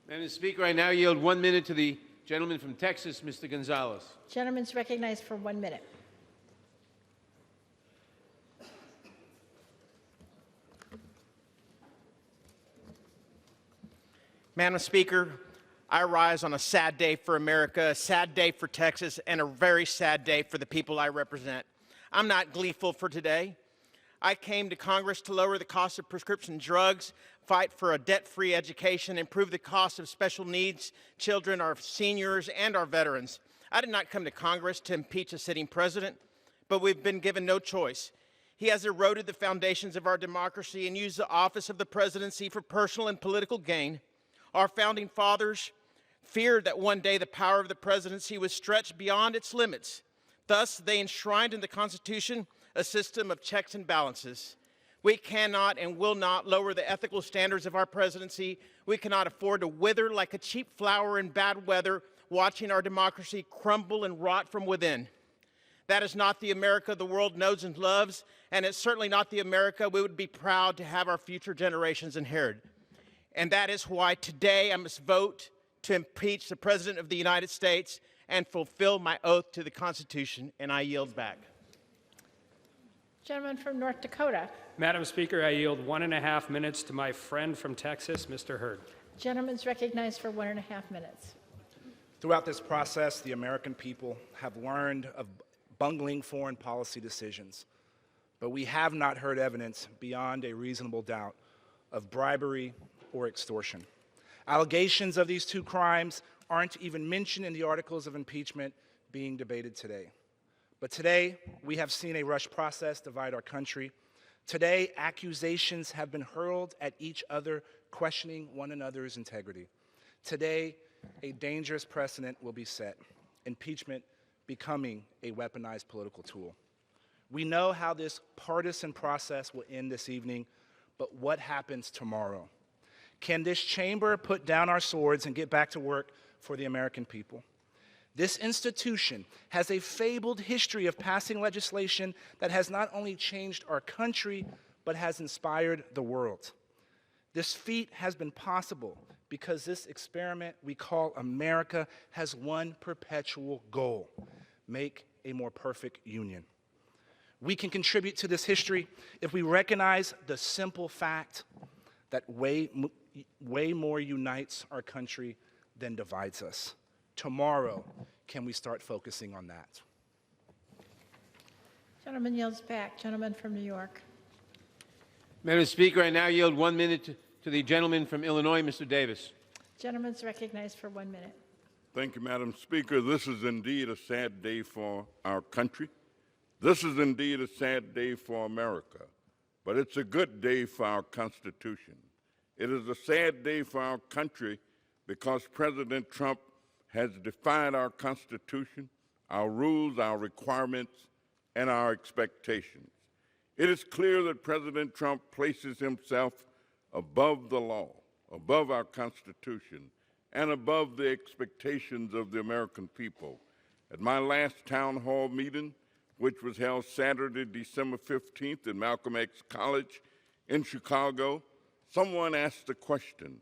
Madam Speaker, I now yield 1 minute to the gentleman from Texas, Mr. Gonzalez. Gentleman's recognized for 1 minute. Madam Speaker, I rise on a sad day for America, a sad day for Texas, and a very sad day for the people I represent. I'm not gleeful for today. I came to Congress to lower the cost of prescription drugs, fight for a debt-free education, improve the cost of special needs children, our seniors, and our veterans. I did not come to Congress to impeach a sitting president, but we've been given no choice. He has eroded the foundations of our democracy and used the office of the presidency for personal and political gain. Our founding fathers feared that one day the power of the presidency was stretched beyond its limits. Thus, they enshrined in the Constitution a system of checks and balances. We cannot and will not lower the ethical standards of our presidency. We cannot afford to wither like a cheap flower in bad weather, watching our democracy crumble and rot from within. That is not the America the world knows and loves, and it's certainly not the America we would be proud to have our future generations inherit. And that is why today I must vote to impeach the President of the United States and fulfill my oath to the Constitution, and I yield back. Gentleman from North Dakota. Madam Speaker, I yield 1.5 minutes to my friend from Texas, Mr. Hurd. Gentleman's recognized for 1.5 minutes. Throughout this process, the American people have learned of bungling foreign policy decisions, but we have not heard evidence beyond a reasonable doubt of bribery or extortion. Allegations of these two crimes aren't even mentioned in the articles of impeachment being debated today. But today, we have seen a rushed process divide our country. Today, accusations have been hurled at each other, questioning one another's integrity. Today, a dangerous precedent will be set, impeachment becoming a weaponized political tool. We know how this partisan process will end this evening, but what happens tomorrow? Can this chamber put down our swords and get back to work for the American people? This institution has a fabled history of passing legislation that has not only changed our country, but has inspired the world. This feat has been possible because this experiment we call America has one perpetual goal: make a more perfect union. We can contribute to this history if we recognize the simple fact that way more unites our country than divides us. Tomorrow, can we start focusing on that? Gentleman yields back. Gentleman from New York. Madam Speaker, I now yield 1 minute to the gentleman from Illinois, Mr. Davis. Gentleman's recognized for 1 minute. Thank you, Madam Speaker. This is indeed a sad day for our country. This is indeed a sad day for America, but it's a good day for our Constitution. It is a sad day for our country because President Trump has defied our Constitution, our rules, our requirements, and our expectations. It is clear that President Trump places himself above the law, above our Constitution, and above the expectations of the American people. At my last town hall meeting, which was held Saturday, December 15th at Malcolm X College in Chicago, someone asked the question,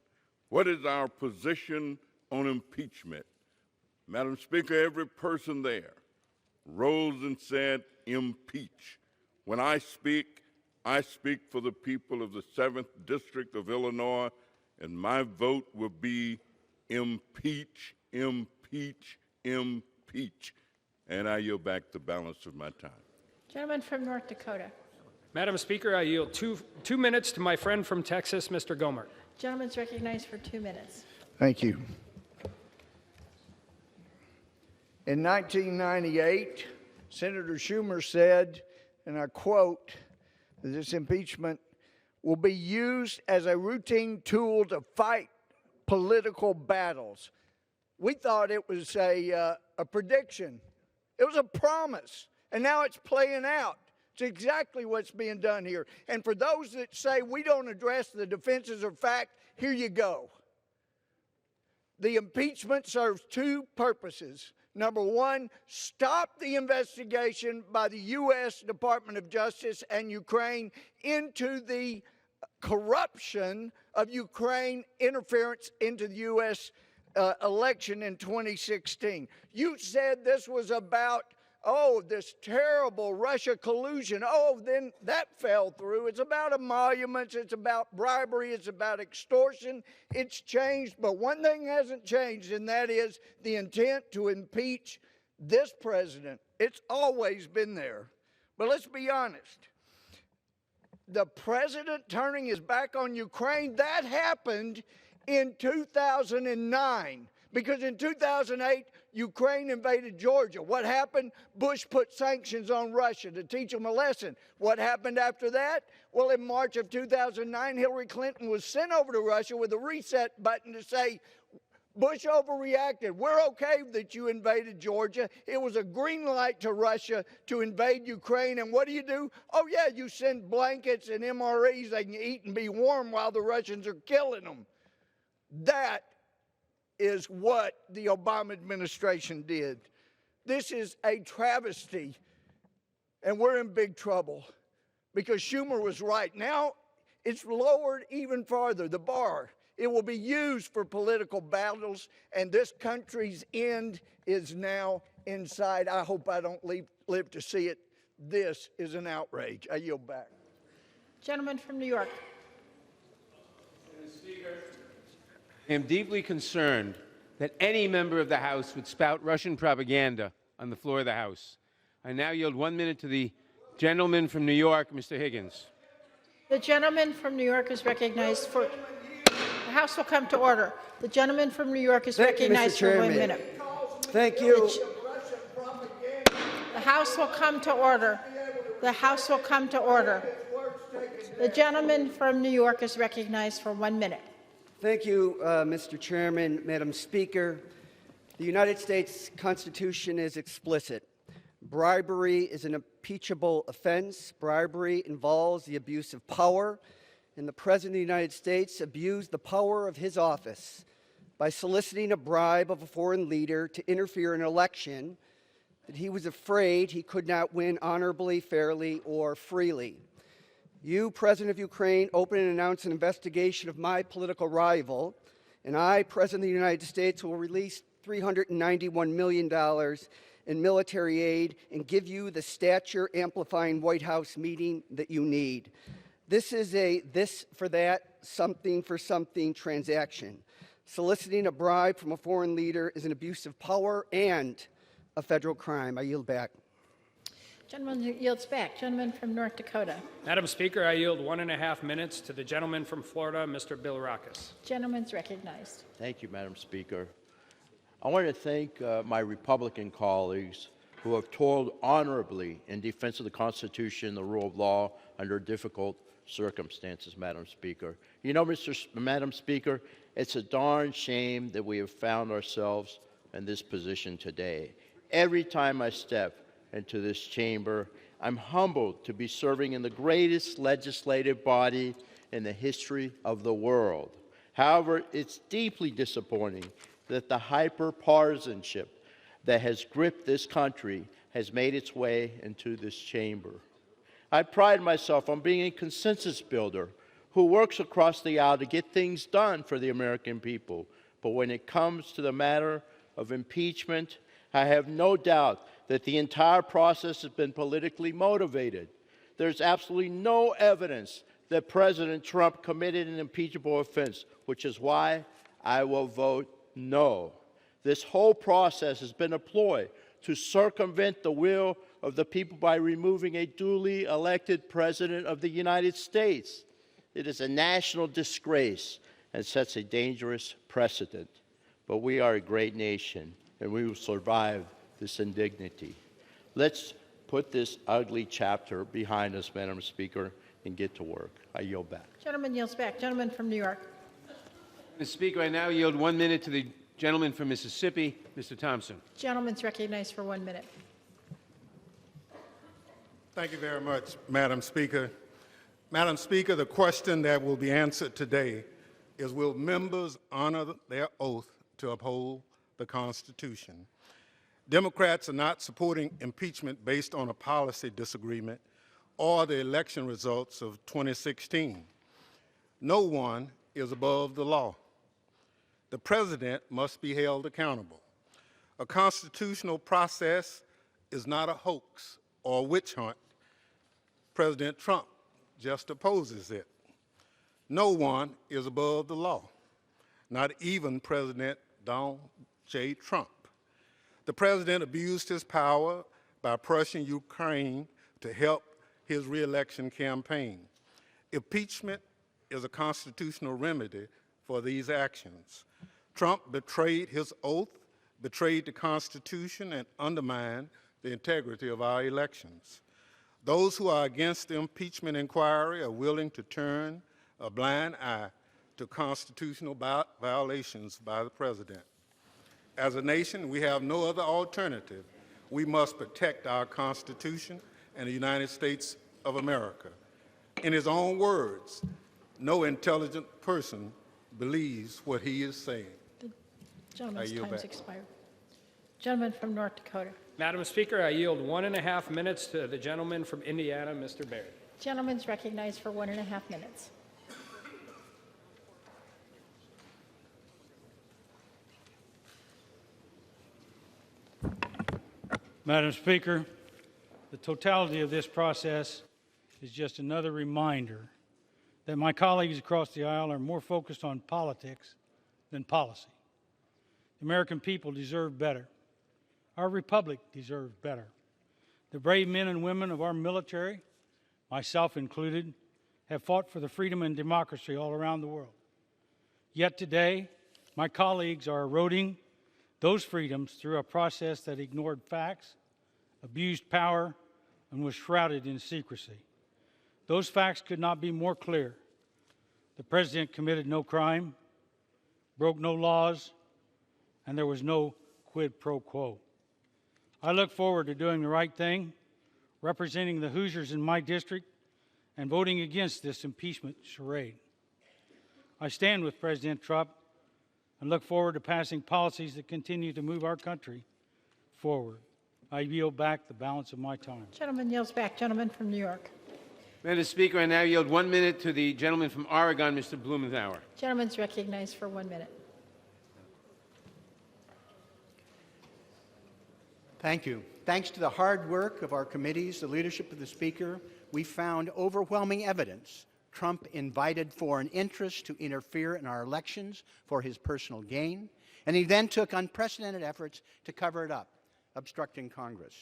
what is our position on impeachment? Madam Speaker, every person there rose and said, impeach. When I speak for the people of the 7th District of Illinois, and my vote will be impeach, impeach, impeach. And I yield back the balance of my time. Gentleman from North Dakota. Madam Speaker, I yield two minutes to my friend from Texas, Mr. Gohmert. Gentleman's recognized for 2 minutes. Thank you. In 1998, Senator Schumer said, and I quote, that this impeachment will be used as a routine tool to fight political battles. We thought it was a prediction. It was a promise, and now it's playing out. It's exactly what's being done here. And for those that say we don't address the defenses of fact, here you go. The impeachment serves two purposes. Number one, stop the investigation by the U.S. Department of Justice and Ukraine into the corruption of Ukraine interference into the U.S. Election in 2016. You said this was about, this terrible Russia collusion. Then that fell through. It's about emoluments. It's about bribery. It's about extortion. It's changed, but one thing hasn't changed, and that is the intent to impeach this president. It's always been there. But let's be honest. The president turning his back on Ukraine, that happened in 2009. Because in 2008, Ukraine invaded Georgia. What happened? Bush put sanctions on Russia to teach them a lesson. What happened after that? Well, in March of 2009, Hillary Clinton was sent over to Russia with a reset button to say, Bush overreacted. We're okay that you invaded Georgia. It was a green light to Russia to invade Ukraine. And what do? Oh, yeah, you send blankets and MREs they can eat and be warm while the Russians are killing them. That is what the Obama administration did. This is a travesty, and we're in big trouble because Schumer was right. Now it's lowered even farther, the bar. It will be used for political battles, and this country's end is now in sight. I hope I don't live to see it. This is an outrage. I yield back. Gentleman from New York. I am deeply concerned that any member of the House would spout Russian propaganda on the floor of the House. I now yield 1 minute to the gentleman from New York, Mr. Higgins. The gentleman from New York is recognized for... The House will come to order. The gentleman from New York is recognized for 1 minute. Thank you. The House will come to order. The House will come to order. The gentleman from New York is recognized for 1 minute. Thank you, Mr. Chairman. Madam Speaker, the United States Constitution is explicit. Bribery is an impeachable offense. Bribery involves the abuse of power, and the President of the United States abused the power of his office by soliciting a bribe of a foreign leader to interfere in an election that he was afraid he could not win honorably, fairly, or freely. You, President of Ukraine, open and announce an investigation of my political rival, and I, President of the United States, will release $391 million in military aid and give you the stature-amplifying White House meeting that you need. This is a this-for-that, something-for-something transaction. Soliciting a bribe from a foreign leader is an abuse of power and a federal crime. I yield back. Gentleman yields back. Gentleman from North Dakota. Madam Speaker, I yield 1.5 minutes to the gentleman from Florida, Mr. Bill Rackus. Gentleman's recognized. Thank you, Madam Speaker. I want to thank my Republican colleagues who have toiled honorably in defense of the Constitution and the rule of law under difficult circumstances, Madam Speaker. You know, Madam Speaker, it's a darn shame that we have found ourselves in this position today. Every time I step into this chamber, I'm humbled to be serving in the greatest legislative body in the history of the world. However, it's deeply disappointing that the hyper-partisanship that has gripped this country has made its way into this chamber. I pride myself on being a consensus builder who works across the aisle to get things done for the American people. But when it comes to the matter of impeachment, I have no doubt that the entire process has been politically motivated. There's absolutely no evidence that President Trump committed an impeachable offense, which is why I will vote no. This whole process has been a ploy to circumvent the will of the people by removing a duly elected President of the United States. It is a national disgrace and sets a dangerous precedent. But we are a great nation, and we will survive this indignity. Let's put this ugly chapter behind us, Madam Speaker, and get to work. I yield back. Gentleman yields back. Gentleman from New York. Mr. Speaker, I now yield 1 minute to the gentleman from Mississippi, Mr. Thompson. Gentleman's recognized for 1 minute. Thank you very much, Madam Speaker. Madam Speaker, the question that will be answered today is, will members honor their oath to uphold the Constitution? Democrats are not supporting impeachment based on a policy disagreement or the election results of 2016. No one is above the law. The president must be held accountable. A constitutional process is not a hoax or a witch hunt. President Trump just opposes it. No one is above the law, not even President Donald J. Trump. The president abused his power by pressuring Ukraine to help his reelection campaign. Impeachment is a constitutional remedy for these actions. Trump betrayed his oath, betrayed the Constitution, and undermined the integrity of our elections. Those who are against the impeachment inquiry are willing to turn a blind eye to constitutional violations by the president. As a nation, we have no other alternative. We must protect our Constitution and the United States of America. In his own words, no intelligent person believes what he is saying. The gentleman's time's expired. Gentleman from North Dakota. Madam Speaker, I yield 1.5 minutes to the gentleman from Indiana, Mr. Baird. Gentleman's recognized for 1.5 minutes. Madam Speaker, the totality of this process is just another reminder that my colleagues across the aisle are more focused on politics than policy. The American people deserve better. Our republic deserves better. The brave men and women of our military, myself included, have fought for the freedom and democracy all around the world. Yet today, my colleagues are eroding those freedoms through a process that ignored facts, abused power, and was shrouded in secrecy. Those facts could not be more clear. The president committed no crime, broke no laws, and there was no quid pro quo. I look forward to doing the right thing, representing the Hoosiers in my district, and voting against this impeachment charade. I stand with President Trump and look forward to passing policies that continue to move our country forward. I yield back the balance of my time. Gentleman yields back. Gentleman from New York. Madam Speaker, I now yield 1 minute to the gentleman from Oregon, Mr. Blumenauer. Gentleman's recognized for 1 minute. Thank you. Thanks to the hard work of our committees, the leadership of the Speaker, we found overwhelming evidence Trump invited foreign interests to interfere in our elections for his personal gain, and he then took unprecedented efforts to cover it up, obstructing Congress.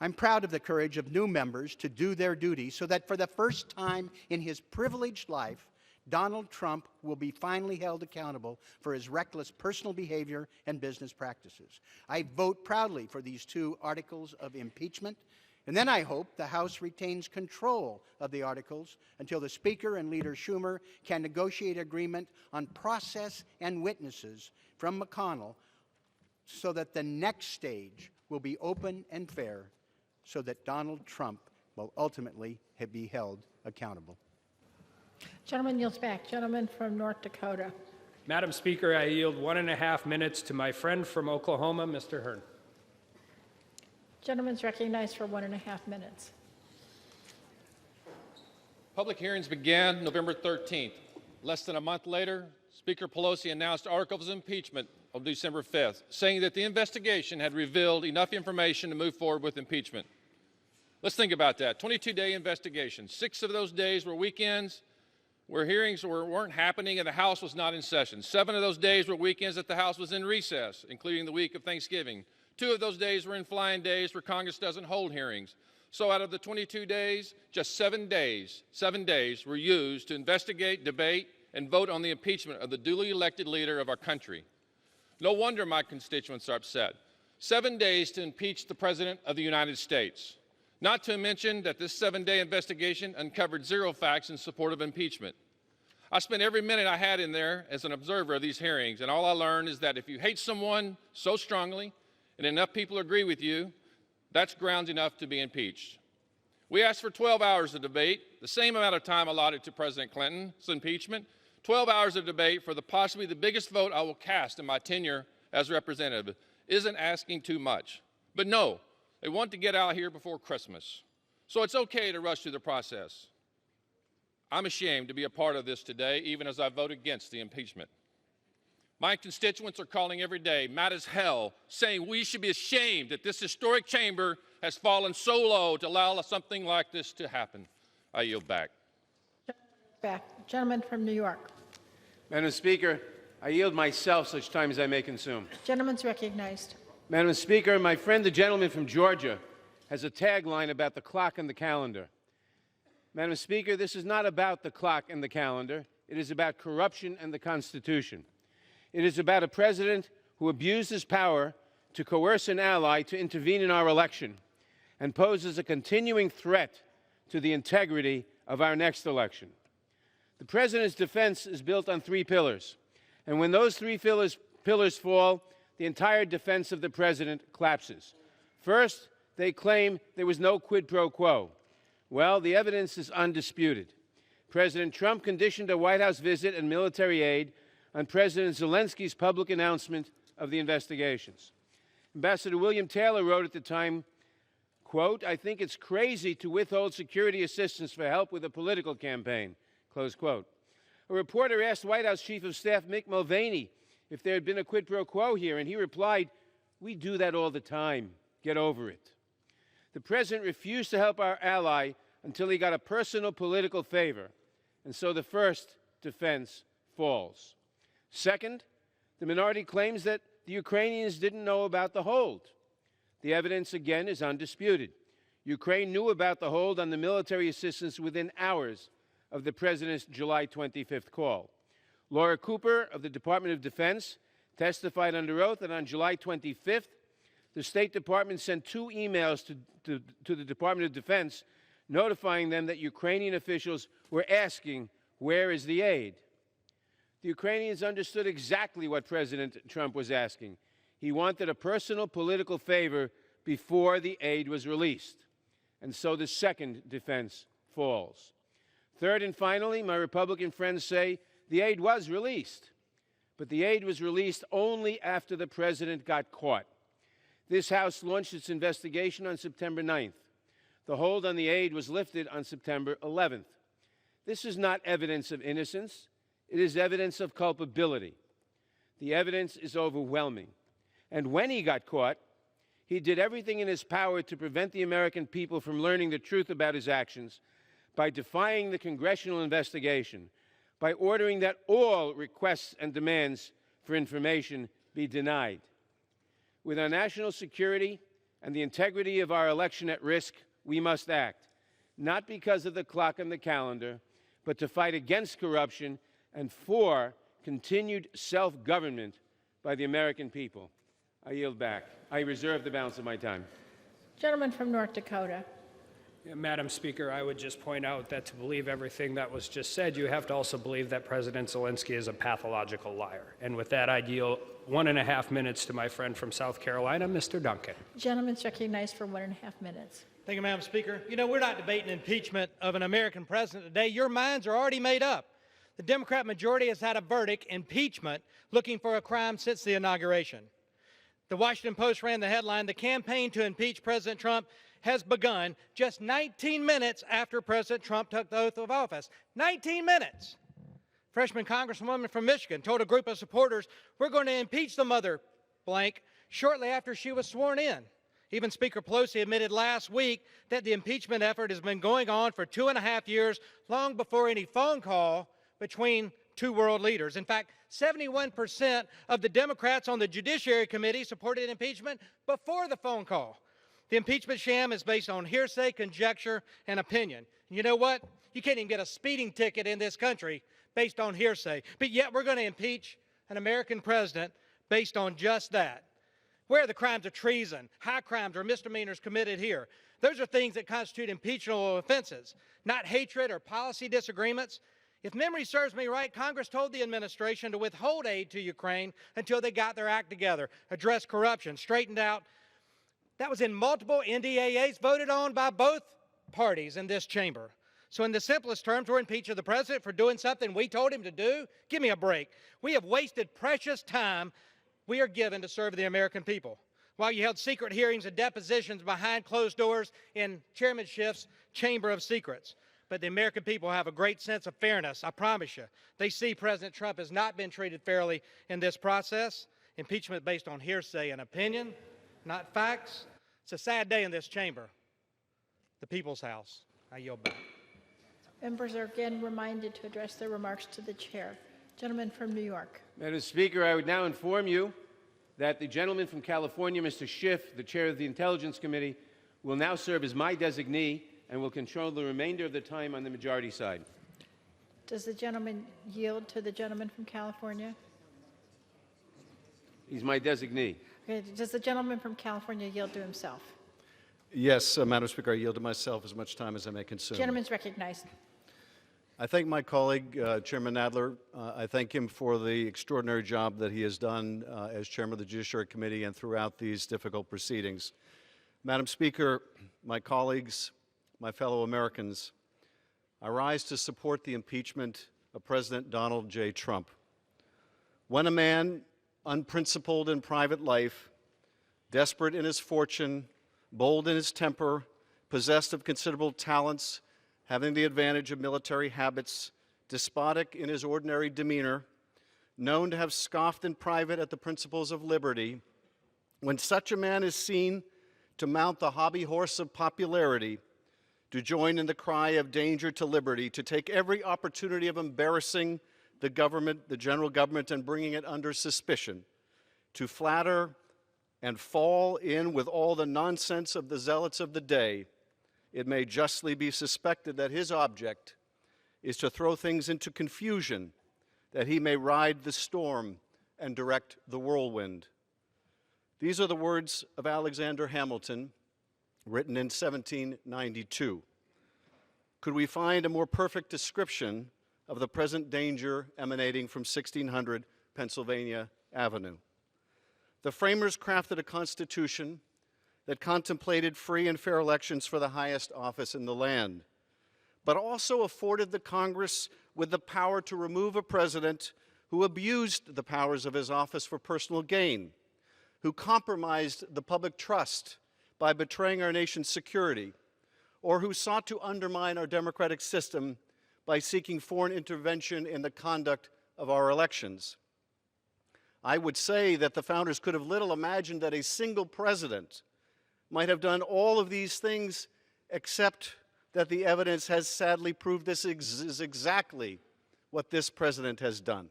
I'm proud of the courage of new members to do their duty so that for the first time in his privileged life, Donald Trump will be finally held accountable for his reckless personal behavior and business practices. I vote proudly for these two articles of impeachment, And then I hope the House retains control of the articles until the Speaker and Leader Schumer can negotiate agreement on process and witnesses from McConnell so that the next stage will be open and fair, so that Donald Trump will ultimately be held accountable. Gentleman yields back. Gentleman from North Dakota. Madam Speaker, I yield 1.5 minutes to my friend from Oklahoma, Mr. Hearn. Gentleman's recognized for 1.5 minutes. Public hearings began November 13th. Less than a month later, Speaker Pelosi announced articles of impeachment on December 5th, saying that the investigation had revealed enough information to move forward with impeachment. Let's think about that. 22-day investigation. 6 of those days were weekends where hearings weren't happening and the House was not in session. 7 of those days were weekends that the House was in recess, including the week of Thanksgiving. 2 of those days were in flying days where Congress doesn't hold hearings. So out of the 22 days, just 7 days were used to investigate, debate, and vote on the impeachment of the duly elected leader of our country. No wonder my constituents are upset. 7 days to impeach the President of the United States. Not to mention that this 7-day investigation uncovered 0 facts in support of impeachment. I spent every minute I had in there as an observer of these hearings, and all I learned is that if you hate someone so strongly and enough people agree with you, that's grounds enough to be impeached. We asked for 12 hours of debate, the same amount of time allotted to President Clinton's impeachment, 12 hours of debate for possibly the biggest vote I will cast in my tenure as representative. Isn't asking too much. But no, they want to get out here before Christmas. So it's okay to rush through the process. I'm ashamed to be a part of this today, even as I vote against the impeachment. My constituents are calling every day, mad as hell, saying we should be ashamed that this historic chamber has fallen so low to allow something like this to happen. I yield back. Gentleman from New York. Madam Speaker, I yield myself such time as I may consume. Gentleman's recognized. Madam Speaker, my friend, the gentleman from Georgia, has a tagline about the clock and the calendar. Madam Speaker, this is not about the clock and the calendar. It is about corruption and the Constitution. It is about a president who abused his power to coerce an ally to intervene in our election and poses a continuing threat to the integrity of our next election. The president's defense is built on 3 pillars, and when those 3 pillars fall, the entire defense of the president collapses. First, they claim there was no quid pro quo. Well, the evidence is undisputed. President Trump conditioned a White House visit and military aid on President Zelensky's public announcement of the investigations. Ambassador William Taylor wrote at the time, quote, "I think it's crazy to withhold security assistance for help with a political campaign," close quote. A reporter asked White House Chief of Staff Mick Mulvaney if there had been a quid pro quo here, and he replied, "We do that all the time. Get over it." The president refused to help our ally until he got a personal political favor, and so the first defense falls. Second, the minority claims that the Ukrainians didn't know about the hold. The evidence, again, is undisputed. Ukraine knew about the hold on the military assistance within hours of the president's July 25th call. Laura Cooper of the Department of Defense testified under oath that on July 25th, the State Department sent 2 emails to the Department of Defense notifying them that Ukrainian officials were asking, "Where is the aid?" The Ukrainians understood exactly what President Trump was asking. He wanted a personal political favor before the aid was released. And so the second defense falls. Third and finally, my Republican friends say the aid was released. But the aid was released only after the president got caught. This House launched its investigation on September 9th. The hold on the aid was lifted on September 11th. This is not evidence of innocence. It is evidence of culpability. The evidence is overwhelming. And when he got caught, he did everything in his power to prevent the American people from learning the truth about his actions by defying the congressional investigation, by ordering that all requests and demands for information be denied. With our national security and the integrity of our election at risk, we must act, not because of the clock and the calendar, but to fight against corruption and for continued self-government by the American people. I yield back. I reserve the balance of my time. Gentleman from North Dakota. Yeah, Madam Speaker, I would just point out that to believe everything that was just said, you have to also believe that President Zelensky is a pathological liar. And with that, I yield 1.5 minutes to my friend from South Carolina, Mr. Duncan. Gentleman's recognized for 1.5 minutes. Thank you, Madam Speaker. You know, we're not debating impeachment of an American president today. Your minds are already made up. The Democrat majority has had a verdict, impeachment, looking for a crime since the inauguration. The Washington Post ran the headline, "The campaign to impeach President Trump has begun," just 19 minutes after President Trump took the oath of office. 19 minutes. Freshman Congresswoman from Michigan told a group of supporters, "We're going to impeach the mother blank," shortly after she was sworn in. Even Speaker Pelosi admitted last week that the impeachment effort has been going on for 2.5 years, long before any phone call between two world leaders. In fact, 71% of the Democrats on the Judiciary Committee supported impeachment before the phone call. The impeachment sham is based on hearsay, conjecture, and opinion. And you know what? You can't even get a speeding ticket in this country based on hearsay. But yet we're going to impeach an American president based on just that. Where are the crimes of treason, high crimes, or misdemeanors committed here? Those are things that constitute impeachable offenses, not hatred or policy disagreements. If memory serves me right, Congress told the administration to withhold aid to Ukraine until they got their act together, addressed corruption, straightened out. That was in multiple NDAAs voted on by both parties in this chamber. So in the simplest terms, we're impeaching the president for doing something we told him to do? Give me a break. We have wasted precious time we are given to serve the American people. While you held secret hearings and depositions behind closed doors in Chairman Schiff's Chamber of Secrets. But the American people have a great sense of fairness, I promise you. They see President Trump has not been treated fairly in this process. Impeachment based on hearsay and opinion, not facts. It's a sad day in this chamber, the People's House. I yield back. Members are again reminded to address their remarks to the chair. Gentleman from New York. Madam Speaker, I would now inform you that the gentleman from California, Mr. Schiff, the chair of the Intelligence Committee, will now serve as my designee and will control the remainder of the time on the majority side. Does the gentleman yield to the gentleman from California? He's my designee. Okay. Does the gentleman from California yield to himself? Yes, Madam Speaker, I yield to myself as much time as I may consume. Gentleman's recognized. I thank my colleague, Chairman Nadler. I thank him for the extraordinary job that he has done as Chairman of the Judiciary Committee and throughout these difficult proceedings. Madam Speaker, my colleagues, my fellow Americans, I rise to support the impeachment of President Donald J. Trump. When a man, unprincipled in private life, desperate in his fortune, bold in his temper, possessed of considerable talents, having the advantage of military habits, despotic in his ordinary demeanor, known to have scoffed in private at the principles of liberty, when such a man is seen to mount the hobby horse of popularity, to join in the cry of danger to liberty, to take every opportunity of embarrassing the government, the general government, and bringing it under suspicion, to flatter and fall in with all the nonsense of the zealots of the day, it may justly be suspected that his object is to throw things into confusion, that he may ride the storm and direct the whirlwind. These are the words of Alexander Hamilton, written in 1792. Could we find a more perfect description of the present danger emanating from 1600 Pennsylvania Avenue? The framers crafted a constitution that contemplated free and fair elections for the highest office in the land, but also afforded the Congress with the power to remove a president who abused the powers of his office for personal gain, who compromised the public trust by betraying our nation's security, or who sought to undermine our democratic system by seeking foreign intervention in the conduct of our elections. I would say that the founders could have little imagined that a single president might have done all of these things, except that the evidence has sadly proved this is exactly what this president has done.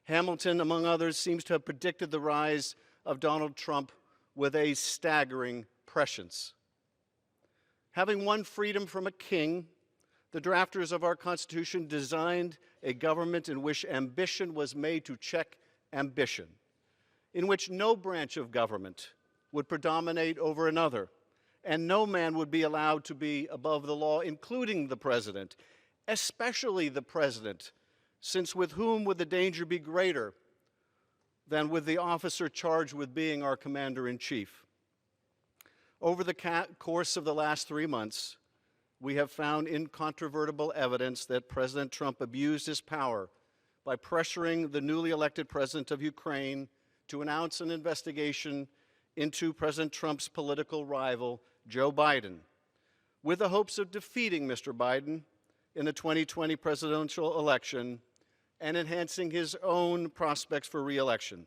Hamilton, among others, seems to have predicted the rise of Donald Trump with a staggering prescience. Having won freedom from a king, the drafters of our Constitution designed a government in which ambition was made to check ambition, in which no branch of government would predominate over another, and no man would be allowed to be above the law, including the president, especially the president, since with whom would the danger be greater than with the officer charged with being our commander-in-chief? Over the course of the last 3 months, we have found incontrovertible evidence that President Trump abused his power by pressuring the newly elected president of Ukraine to announce an investigation into President Trump's political rival, Joe Biden, with the hopes of defeating Mr. Biden in the 2020 presidential election and enhancing his own prospects for re-election.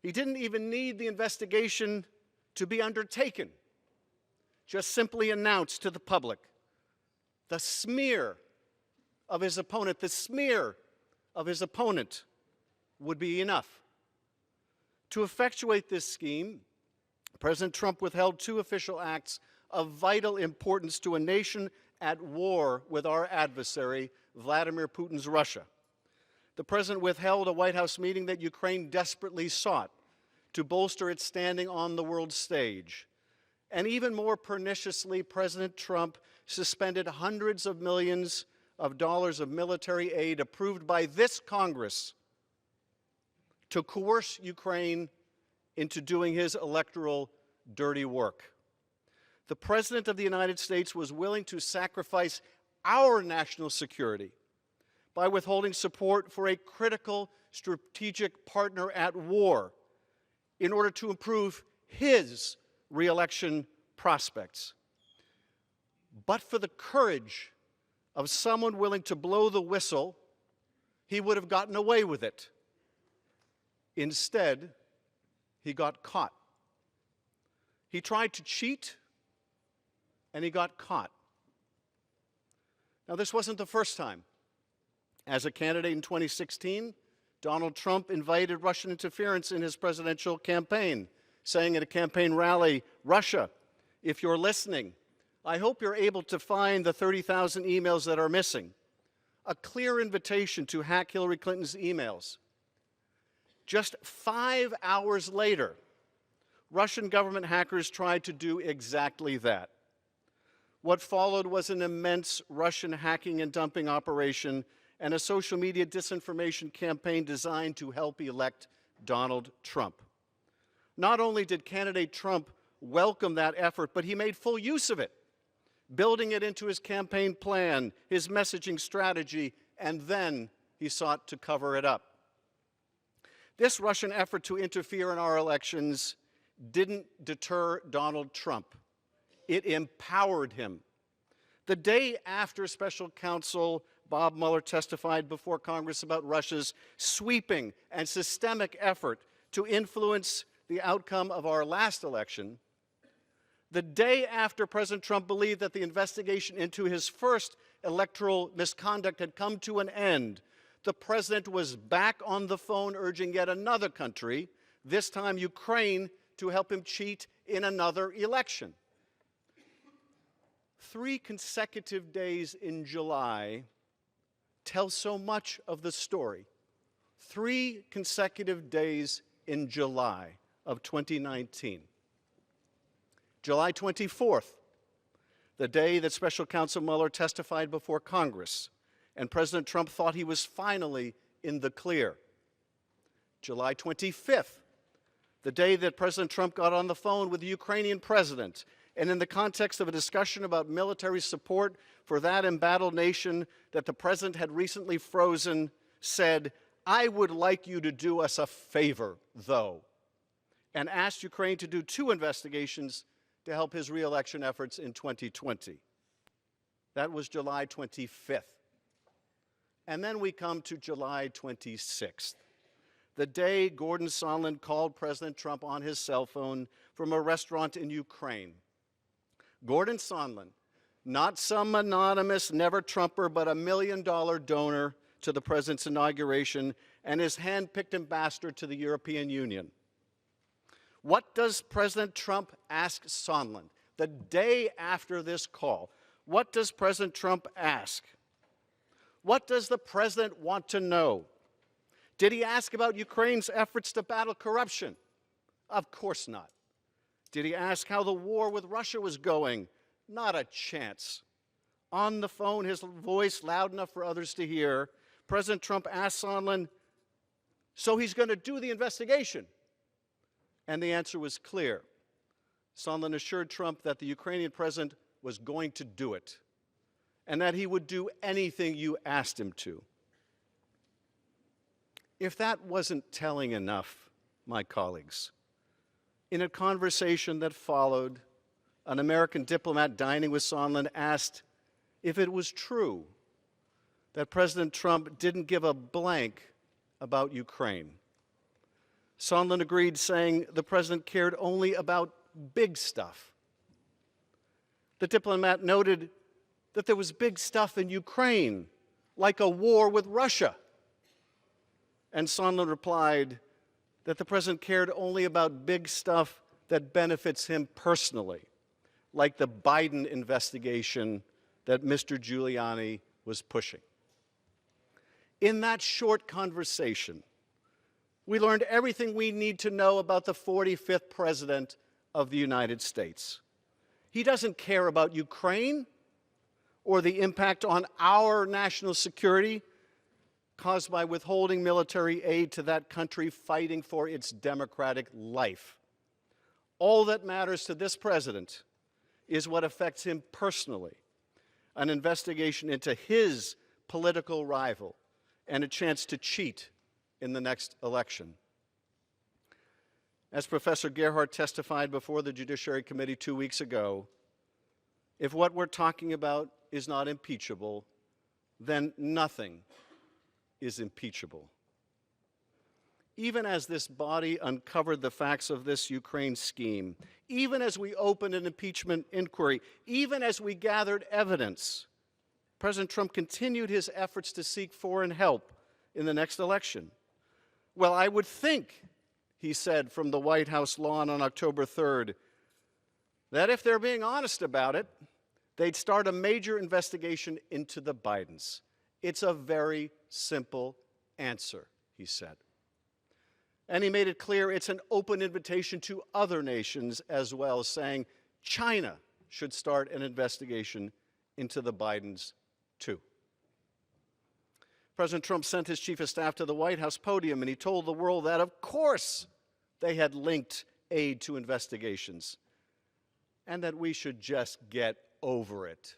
He didn't even need the investigation to be undertaken, just simply announced to the public. The smear of his opponent, would be enough. To effectuate this scheme, President Trump withheld 2 official acts of vital importance to a nation at war with our adversary, Vladimir Putin's Russia. The president withheld a White House meeting that Ukraine desperately sought to bolster its standing on the world stage. And even more perniciously, President Trump suspended hundreds of millions of dollars of military aid approved by this Congress to coerce Ukraine into doing his electoral dirty work. The President of the United States was willing to sacrifice our national security by withholding support for a critical strategic partner at war in order to improve his re-election prospects. But for the courage of someone willing to blow the whistle, he would have gotten away with it. Instead, he got caught. He tried to cheat, and he got caught. Now, this wasn't the first time. As a candidate in 2016, Donald Trump invited Russian interference in his presidential campaign, saying at a campaign rally, "Russia, if you're listening, I hope you're able to find the 30,000 emails that are missing." A clear invitation to hack Hillary Clinton's emails. Just 5 hours later, Russian government hackers tried to do exactly that. What followed was an immense Russian hacking and dumping operation and a social media disinformation campaign designed to help elect Donald Trump. Not only did candidate Trump welcome that effort, but he made full use of it, building it into his campaign plan, his messaging strategy, and then he sought to cover it up. This Russian effort to interfere in our elections didn't deter Donald Trump. It empowered him. The day after Special Counsel Bob Mueller testified before Congress about Russia's sweeping and systemic effort to influence the outcome of our last election, the day after President Trump believed that the investigation into his first electoral misconduct had come to an end, the president was back on the phone urging yet another country, this time Ukraine, to help him cheat in another election. 3 consecutive days in July tell so much of the story. 3 consecutive days in July of 2019. July 24th, the day that Special Counsel Mueller testified before Congress, and President Trump thought he was finally in the clear. July 25th, the day that President Trump got on the phone with the Ukrainian president, and in the context of a discussion about military support for that embattled nation that the president had recently frozen, said, "I would like you to do us a favor, though," and asked Ukraine to do 2 investigations to help his re-election efforts in 2020. That was July 25th. And then we come to July 26th, the day Gordon Sondland called President Trump on his cell phone from a restaurant in Ukraine. Gordon Sondland, not some anonymous never-Trumper, but $1 million donor to the president's inauguration and his hand-picked ambassador to the European Union. What does President Trump ask Sondland the day after this call? What does President Trump ask? What does the president want to know? Did he ask about Ukraine's efforts to battle corruption? Of course not. Did he ask how the war with Russia was going? Not a chance. On the phone, his voice loud enough for others to hear, President Trump asked Sondland, so he's going to do the investigation? And the answer was clear. Sondland assured Trump that the Ukrainian president was going to do it, and that he would do anything you asked him to. If that wasn't telling enough, my colleagues, in a conversation that followed, an American diplomat dining with Sondland asked if it was true that President Trump didn't give a blank about Ukraine. Sondland agreed, saying the president cared only about big stuff. The diplomat noted that there was big stuff in Ukraine, like a war with Russia. And Sondland replied that the president cared only about big stuff that benefits him personally, like the Biden investigation that Mr. Giuliani was pushing. In that short conversation, we learned everything we need to know about the 45th President of the United States. He doesn't care about Ukraine or the impact on our national security caused by withholding military aid to that country fighting for its democratic life. All that matters to this president is what affects him personally, an investigation into his political rival and a chance to cheat in the next election. As Professor Gerhardt testified before the Judiciary Committee 2 weeks ago, if what we're talking about is not impeachable, then nothing is impeachable. Even as this body uncovered the facts of this Ukraine scheme, even as we opened an impeachment inquiry, even as we gathered evidence, President Trump continued his efforts to seek foreign help in the next election. Well, I would think, he said from the White House lawn on October 3rd, that if they're being honest about it, they'd start a major investigation into the Bidens. It's a very simple answer, he said. And he made it clear it's an open invitation to other nations as well, saying China should start an investigation into the Bidens too. President Trump sent his chief of staff to the White House podium, and he told the world that, of course, they had linked aid to investigations, and that we should just get over it.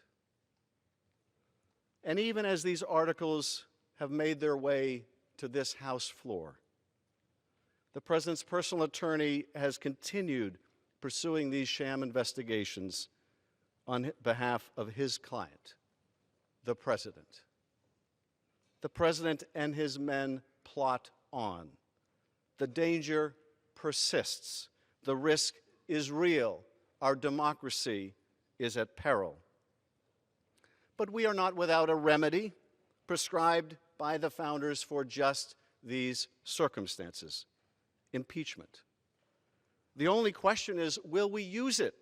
And even as these articles have made their way to this House floor, the president's personal attorney has continued pursuing these sham investigations on behalf of his client, the president. The president and his men plot on. The danger persists. The risk is real. Our democracy is at peril. But we are not without a remedy prescribed by the founders for just these circumstances: impeachment. The only question is, will we use it?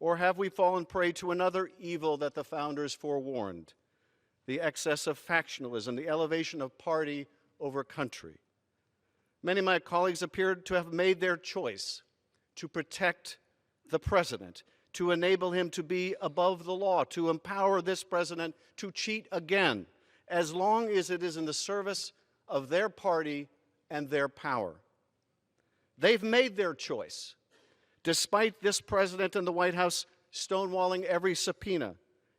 Or have we fallen prey to another evil that the founders forewarned? The excess of factionalism, the elevation of party over country. Many of my colleagues appeared to have made their choice to protect the president, to enable him to be above the law, to empower this president to cheat again, as long as it is in the service of their party and their power. They've made their choice, despite this president and the White House stonewalling every subpoena,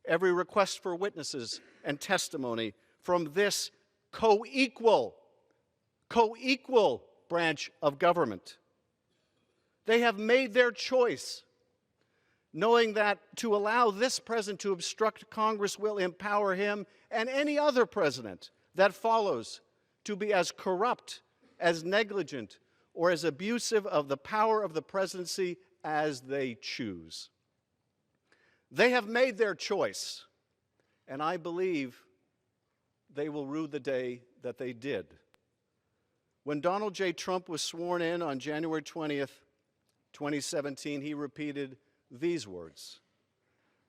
every request for witnesses and testimony from this co-equal branch of government. They have made their choice, knowing that to allow this president to obstruct Congress will empower him and any other president that follows to be as corrupt, as negligent, or as abusive of the power of the presidency as they choose. They have made their choice, and I believe they will rue the day that they did. When Donald J. Trump was sworn in on January 20th, 2017, he repeated these words: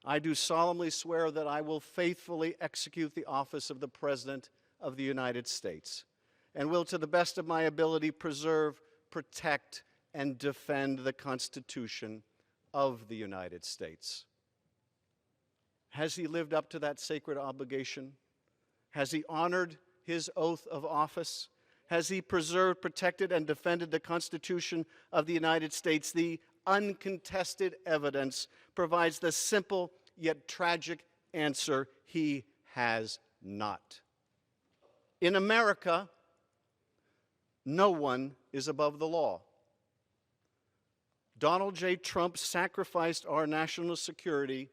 "I do solemnly swear that I will faithfully execute the office of the President of the United States and will, to the best of my ability, preserve, protect, and defend the Constitution of the United States. Has he lived up to that sacred obligation? Has he honored his oath of office? Has he preserved, protected, and defended the Constitution of the United States? The uncontested evidence provides the simple yet tragic answer: he has not. In America, no one is above the law. Donald J. Trump sacrificed our national security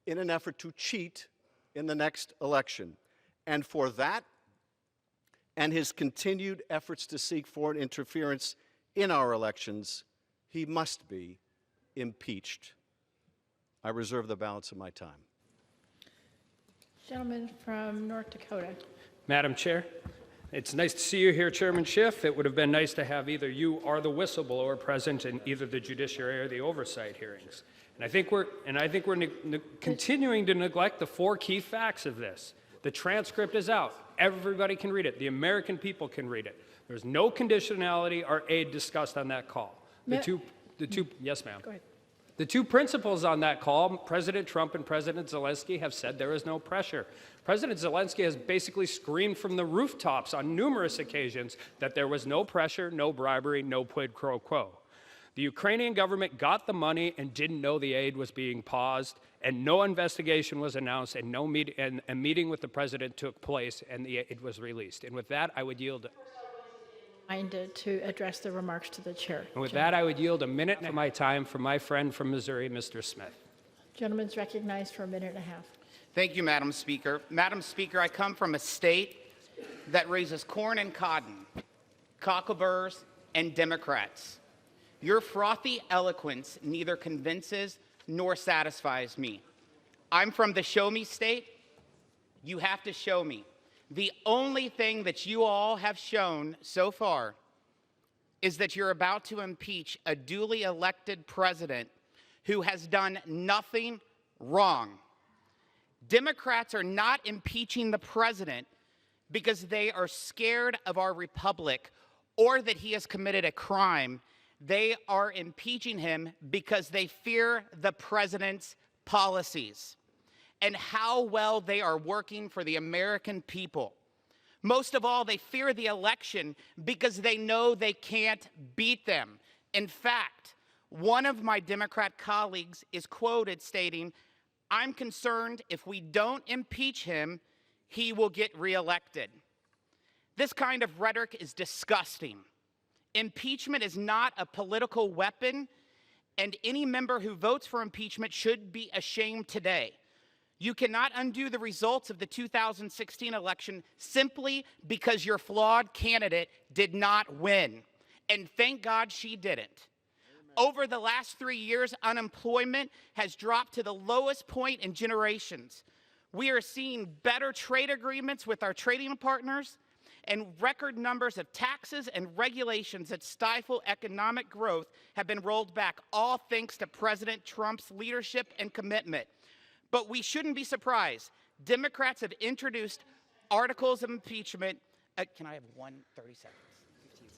in an effort to cheat in the next election. And for that, and his continued efforts to seek foreign interference in our elections, he must be impeached. I reserve the balance of my time. Gentleman from North Dakota. Madam Chair, it's nice to see you here, Chairman Schiff. It would have been nice to have either you or the whistleblower present in either the judiciary or the oversight hearings. And I think we're continuing to neglect the four key facts of this. The transcript is out. Everybody can read it. The American people can read it. There's no conditionality or aid discussed on that call. Yes, ma'am. Go ahead. The two principals on that call, President Trump and President Zelensky, have said there is no pressure. President Zelensky has basically screamed from the rooftops on numerous occasions that there was no pressure, no bribery, no quid pro quo. The Ukrainian government got the money and didn't know the aid was being paused, and no investigation was announced, and a meeting with the president took place, and the aid was released. And with that, I would yield. To address the remarks to the chair. And with that, I would yield a minute of my time for my friend from Missouri, Mr. Smith. Gentleman's recognized for a minute and a half. Thank you, Madam Speaker. Madam Speaker, I come from a state that raises corn and cotton, cockleburrs, and Democrats. Your frothy eloquence neither convinces nor satisfies me. I'm from the show me state. You have to show me. The only thing that you all have shown so far is that you're about to impeach a duly elected president who has done nothing wrong. Democrats are not impeaching the president because they are scared of our republic or that he has committed a crime. They are impeaching him because they fear the president's policies and how well they are working for the American people. Most of all, they fear the election because they know they can't beat them. In fact, one of my Democrat colleagues is quoted stating, "I'm concerned if we don't impeach him, he will get reelected." This kind of rhetoric is disgusting. Impeachment is not a political weapon, and any member who votes for impeachment should be ashamed today. You cannot undo the results of the 2016 election simply because your flawed candidate did not win. And thank God she didn't. Over the last 3 years, unemployment has dropped to the lowest point in generations. We are seeing better trade agreements with our trading partners, and record numbers of taxes and regulations that stifle economic growth have been rolled back, all thanks to President Trump's leadership and commitment. But we shouldn't be surprised. Democrats have introduced articles of impeachment. Can I have 30 seconds?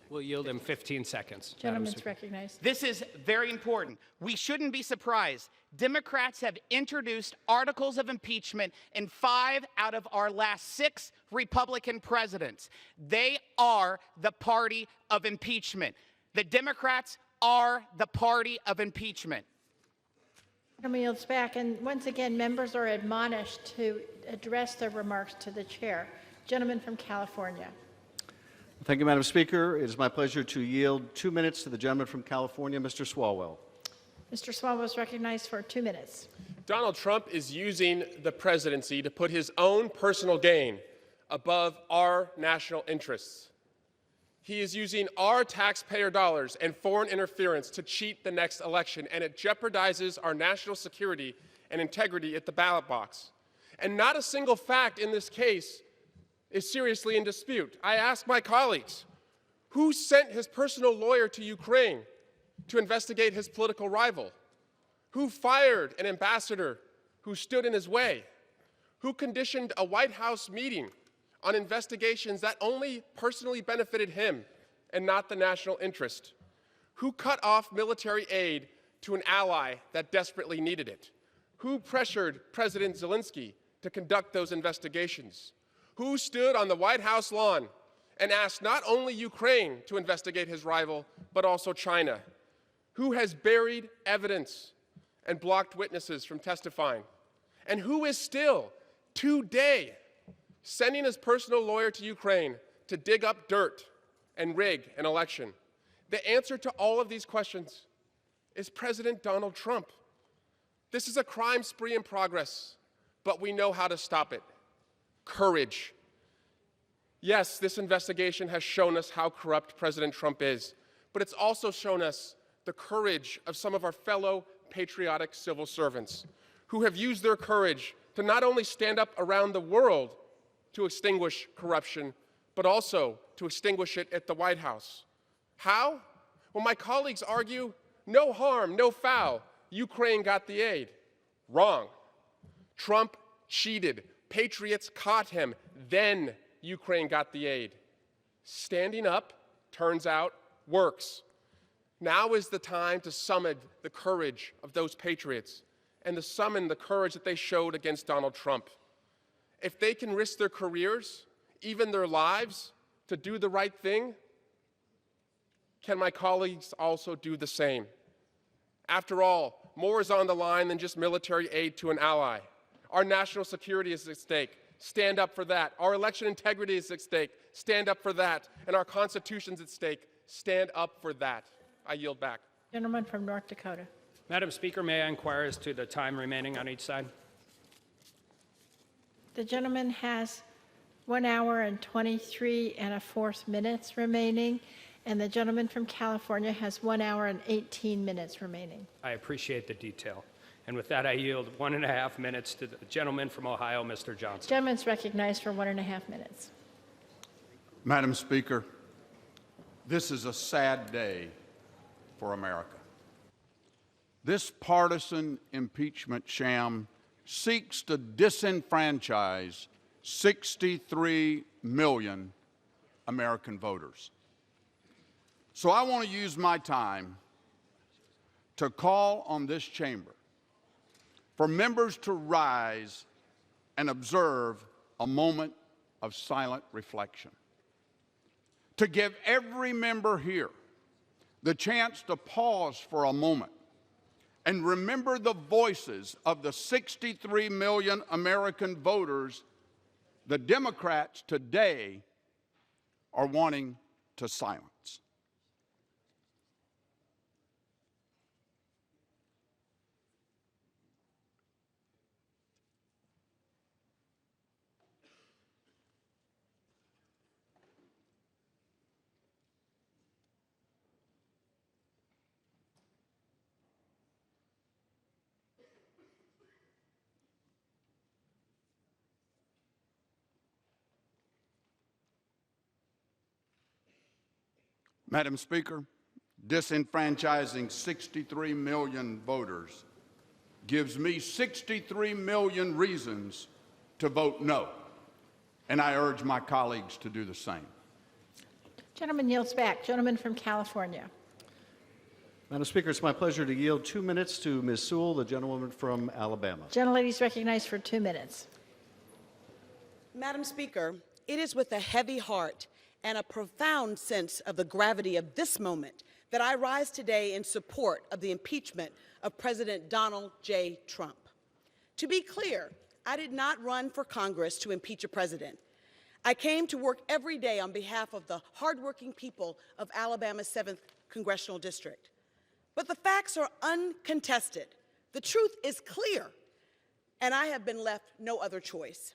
We'll yield him 15 seconds. Gentleman's recognized. This is very important. We shouldn't be surprised. Democrats have introduced articles of impeachment in 5 out of our last 6 Republican presidents. They are the party of impeachment. The Democrats are the party of impeachment. Gentleman yields back, and once again, members are admonished to address their remarks to the chair. Gentleman from California. Thank you, Madam Speaker. It is my pleasure to yield 2 minutes to the gentleman from California, Mr. Swalwell. Mr. Swalwell is recognized for 2 minutes. Donald Trump is using the presidency to put his own personal gain above our national interests. He is using our taxpayer dollars and foreign interference to cheat the next election, and it jeopardizes our national security and integrity at the ballot box. And not a single fact in this case is seriously in dispute. I ask my colleagues, who sent his personal lawyer to Ukraine to investigate his political rival? Who fired an ambassador who stood in his way? Who conditioned a White House meeting on investigations that only personally benefited him and not the national interest? Who cut off military aid to an ally that desperately needed it? Who pressured President Zelensky to conduct those investigations? Who stood on the White House lawn and asked not only Ukraine to investigate his rival, but also China? Who has buried evidence and blocked witnesses from testifying? And who is still, today, sending his personal lawyer to Ukraine to dig up dirt and rig an election? The answer to all of these questions is President Donald Trump. This is a crime spree in progress, but we know how to stop it. Courage. Yes, this investigation has shown us how corrupt President Trump is, but it's also shown us the courage of some of our fellow patriotic civil servants who have used their courage to not only stand up around the world to extinguish corruption, but also to extinguish it at the White House. How? Well, my colleagues argue, no harm, no foul. Ukraine got the aid. Wrong. Trump cheated. Patriots caught him. Then Ukraine got the aid. Standing up, turns out, works. Now is the time to summon the courage of those patriots and to summon the courage that they showed against Donald Trump. If they can risk their careers, even their lives, to do the right thing, can my colleagues also do the same? After all, more is on the line than just military aid to an ally. Our national security is at stake. Stand up for that. Our election integrity is at stake. Stand up for that. And our Constitution's at stake. Stand up for that. I yield back. Gentleman from North Dakota. Madam Speaker, may I inquire as to the time remaining on each side? The gentleman has 1 hour and 23 1/4 minutes remaining, and the gentleman from California has 1 hour and 18 minutes remaining. I appreciate the detail. And with that, I yield 1.5 minutes to the gentleman from Ohio, Mr. Johnson. Gentleman's recognized for 1.5 minutes. Madam Speaker, this is a sad day for America. This partisan impeachment sham seeks to disenfranchise 63 million American voters. So I want to use my time to call on this chamber for members to rise and observe a moment of silent reflection, to give every member here the chance to pause for a moment and remember the voices of the 63 million American voters the Democrats today are wanting to silence. Madam Speaker, disenfranchising 63 million voters gives me 63 million reasons to vote no, and I urge my colleagues to do the same. Gentleman yields back. Gentleman from California. Madam Speaker, it's my pleasure to yield 2 minutes to Ms. Sewell, the gentlewoman from Alabama. Gentlelady is recognized for 2 minutes. Madam Speaker, it is with a heavy heart and a profound sense of the gravity of this moment that I rise today in support of the impeachment of President Donald J. Trump. To be clear, I did not run for Congress to impeach a president. I came to work every day on behalf of the hardworking people of Alabama's 7th Congressional District. But the facts are uncontested. The truth is clear, and I have been left no other choice.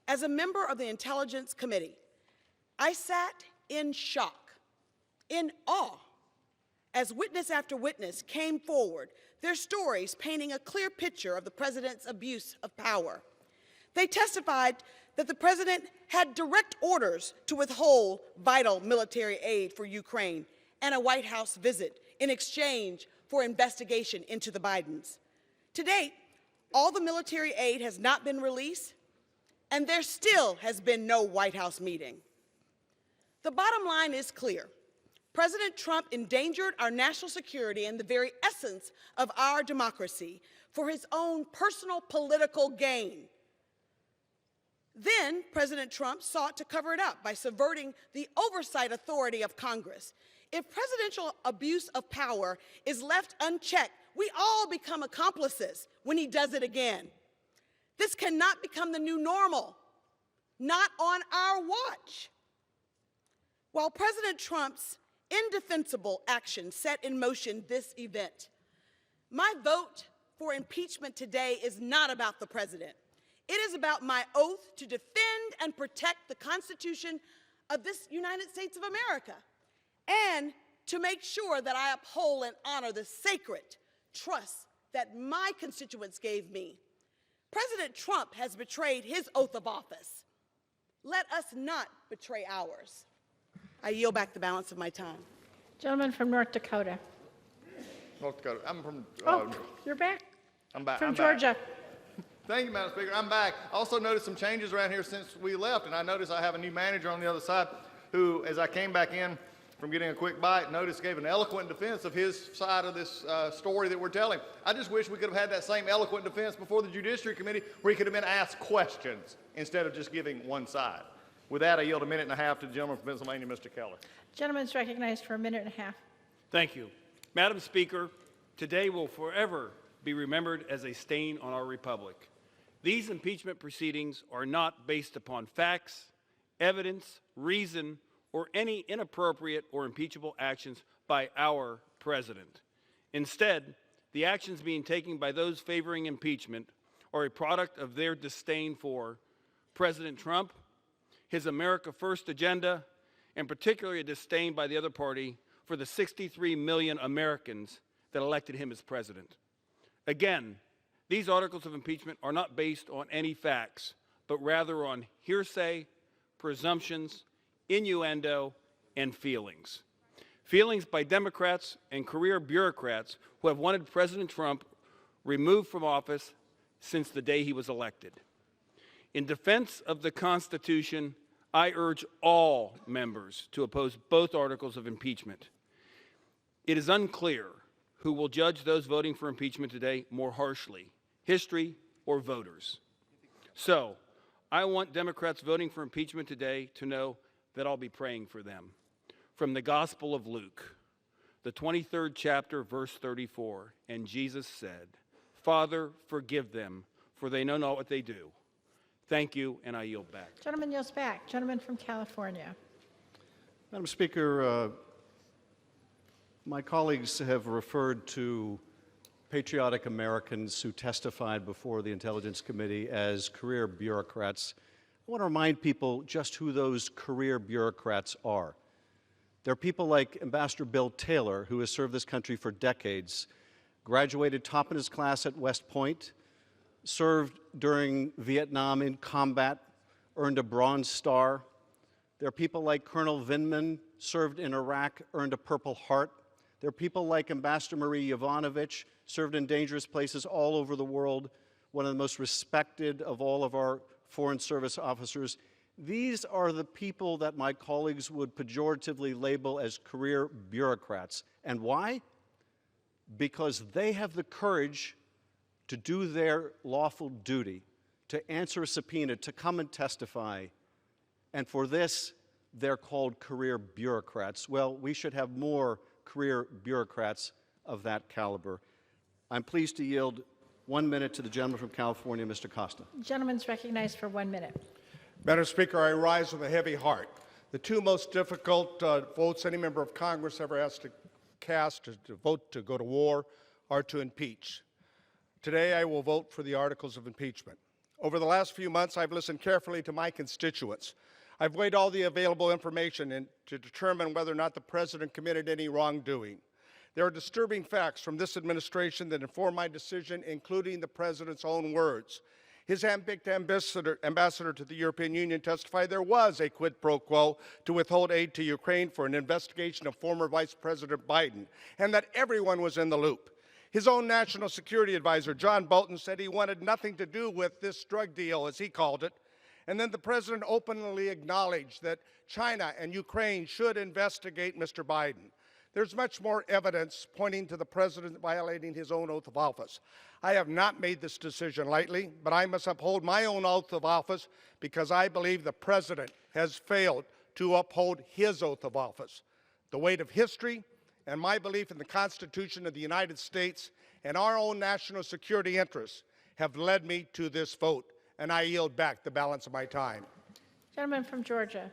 As a member of the Intelligence Committee, I sat in shock, in awe, as witness after witness came forward, their stories painting a clear picture of the president's abuse of power. They testified that the president had direct orders to withhold vital military aid for Ukraine and a White House visit in exchange for investigation into the Bidens. To date, all the military aid has not been released, and there still has been no White House meeting. The bottom line is clear. President Trump endangered our national security and the very essence of our democracy for his own personal political gain. Then President Trump sought to cover it up by subverting the oversight authority of Congress. If presidential abuse of power is left unchecked, we all become accomplices when he does it again. This cannot become the new normal, not on our watch. While President Trump's indefensible actions set in motion this event, my vote for impeachment today is not about the president. It is about my oath to defend and protect the Constitution of this United States of America, and to make sure that I uphold and honor the sacred trust that my constituents gave me. President Trump has betrayed his oath of office. Let us not betray ours. I yield back the balance of my time. Gentleman from North Dakota. North Dakota. I'm from. You're back? I'm back. From I'm Georgia. Back. Thank you, Madam Speaker. I'm back. Also noticed some changes around here since we left, and I noticed I have a new manager on the other side who, as I came back in from getting a quick bite, noticed gave an eloquent defense of his side of this story that we're telling. I just wish we could have had that same eloquent defense before the Judiciary Committee, where he could have been asked questions instead of just giving one side. With that, I yield a minute and a half to the gentleman from Pennsylvania, Mr. Keller. Gentleman's recognized for a minute and a half. Thank you. Madam Speaker, today will forever be remembered as a stain on our republic. These impeachment proceedings are not based upon facts, evidence, reason, or any inappropriate or impeachable actions by our president. Instead, the actions being taken by those favoring impeachment are a product of their disdain for President Trump, his America First agenda, and particularly a disdain by the other party for the 63 million Americans that elected him as president. Again, these articles of impeachment are not based on any facts, but rather on hearsay, presumptions, innuendo, and feelings. Feelings by Democrats and career bureaucrats who have wanted President Trump removed from office since the day he was elected. In defense of the Constitution, I urge all members to oppose both articles of impeachment. It is unclear who will judge those voting for impeachment today more harshly, history or voters. So, I want Democrats voting for impeachment today to know that I'll be praying for them. From the Gospel of Luke, the 23rd chapter, verse 34, and Jesus said, "Father, forgive them, for they know not what they do." Thank you, and I yield back. Gentleman yields back. Gentleman from California. Madam Speaker, my colleagues have referred to patriotic Americans who testified before the Intelligence Committee as career bureaucrats. I want to remind people just who those career bureaucrats are. They're people like Ambassador Bill Taylor, who has served this country for decades, graduated top in his class at West Point, served during Vietnam in combat, earned a Bronze Star. There are people like Colonel Vindman, served in Iraq, earned a Purple Heart. There are people like Ambassador Marie Yovanovitch, served in dangerous places all over the world, one of the most respected of all of our Foreign Service officers. These are the people that my colleagues would pejoratively label as career bureaucrats. And why? Because they have the courage to do their lawful duty, to answer a subpoena, to come and testify. And for this, they're called career bureaucrats. Well, we should have more career bureaucrats of that caliber. I'm pleased to yield 1 minute to the gentleman from California, Mr. Costa. Gentleman's recognized for 1 minute. Madam Speaker, I rise with a heavy heart. The two most difficult votes any member of Congress ever has to cast to vote to go to war are to impeach. Today, I will vote for the articles of impeachment. Over the last few months, I've listened carefully to my constituents. I've weighed all the available information to determine whether or not the President committed any wrongdoing. There are disturbing facts from this administration that inform my decision, including the President's own words. His handpicked ambassador to the European Union testified there was a quid pro quo to withhold aid to Ukraine for an investigation of former Vice President Biden, and that everyone was in the loop. His own national security advisor, John Bolton, said he wanted nothing to do with this drug deal, as he called it, And then the president openly acknowledged that China and Ukraine should investigate Mr. Biden. There's much more evidence pointing to the president violating his own oath of office. I have not made this decision lightly, but I must uphold my own oath of office because I believe the president has failed to uphold his oath of office. The weight of history and my belief in the Constitution of the United States and our own national security interests have led me to this vote, and I yield back the balance of my time. Gentleman from Georgia.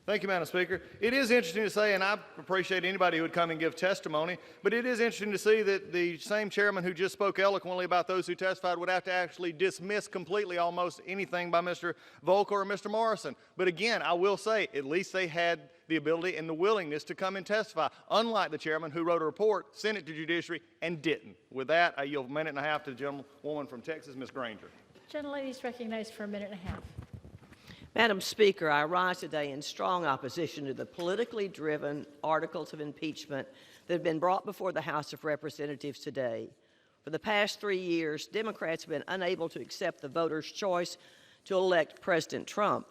Thank you, Madam Speaker. It is interesting to say, and I appreciate anybody who would come and give testimony, but it is interesting to see that the same chairman who just spoke eloquently about those who testified would have to actually dismiss completely almost anything by Mr. Volker or Mr. Morrison. But again, I will say, at least they had the ability and the willingness to come and testify, unlike the chairman who wrote a report, sent it to Judiciary, and didn't. With that, I yield a minute and a half to the gentlewoman from Texas, Ms. Granger. Gentlelady is recognized for a minute and a half. Madam Speaker, I rise today in strong opposition to the politically driven articles of impeachment that have been brought before the House of Representatives today. For the past 3 years, Democrats have been unable to accept the voters' choice to elect President Trump.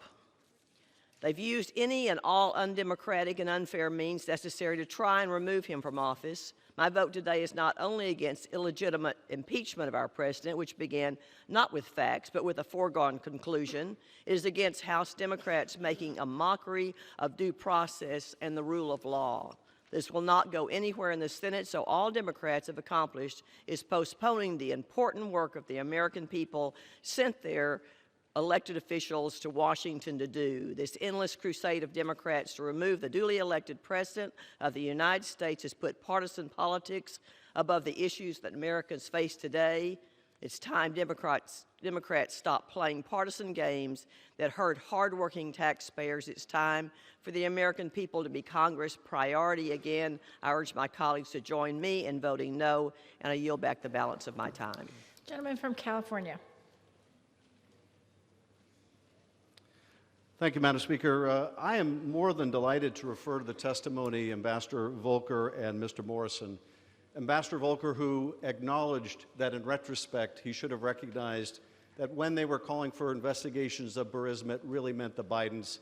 They've used any and all undemocratic and unfair means necessary to try and remove him from office. My vote today is not only against illegitimate impeachment of our president, which began not with facts, but with a foregone conclusion. It is against House Democrats making a mockery of due process and the rule of law. This will not go anywhere in the Senate, so all Democrats have accomplished is postponing the important work of the American people sent their elected officials to Washington to do. This endless crusade of Democrats to remove the duly elected President of the United States has put partisan politics above the issues that Americans face today. It's time Democrats stop playing partisan games that hurt hardworking taxpayers. It's time for the American people to be Congress' priority again. I urge my colleagues to join me in voting no, and I yield back the balance of my time. Gentleman from California. Thank you, Madam Speaker. I am more than delighted to refer to the testimony of Ambassador Volker and Mr. Morrison. Ambassador Volker, who acknowledged that in retrospect he should have recognized that when they were calling for investigations of Burisma, it really meant the Bidens,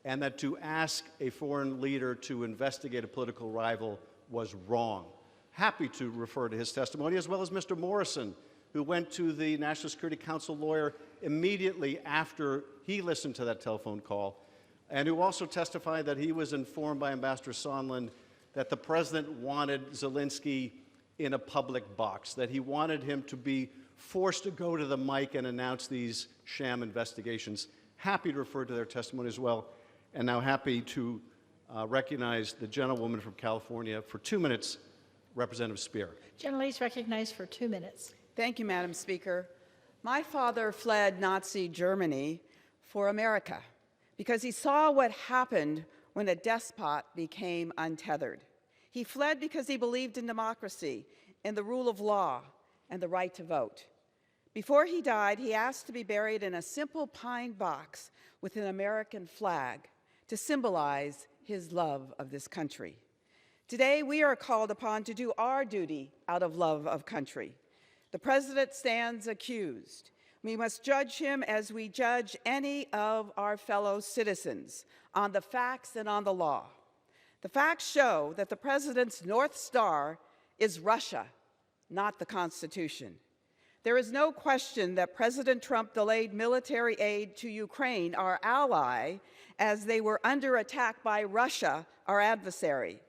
and that to ask a foreign leader to investigate a political rival was wrong. Happy to refer to his testimony, as well as Mr. Morrison, who went to the National Security Council lawyer immediately after he listened to that telephone call, and who also testified that he was informed by Ambassador Sondland that the president wanted Zelensky in a public box, that he wanted him to be forced to go to the mic and announce these sham investigations. Happy to refer to their testimony as well, and now happy to recognize the gentlewoman from California for 2 minutes, Representative Speer. Gentlelady is recognized for 2 minutes. Thank you, Madam Speaker. My father fled Nazi Germany for America because he saw what happened when a despot became untethered. He fled because he believed in democracy, in the rule of law, and the right to vote. Before he died, he asked to be buried in a simple pine box with an American flag to symbolize his love of this country. Today, we are called upon to do our duty out of love of country. The president stands accused. We must judge him as we judge any of our fellow citizens on the facts and on the law. The facts show that the president's North Star is Russia, not the Constitution. There is no question that President Trump delayed military aid to Ukraine, our ally, as they were under attack by Russia, our adversary.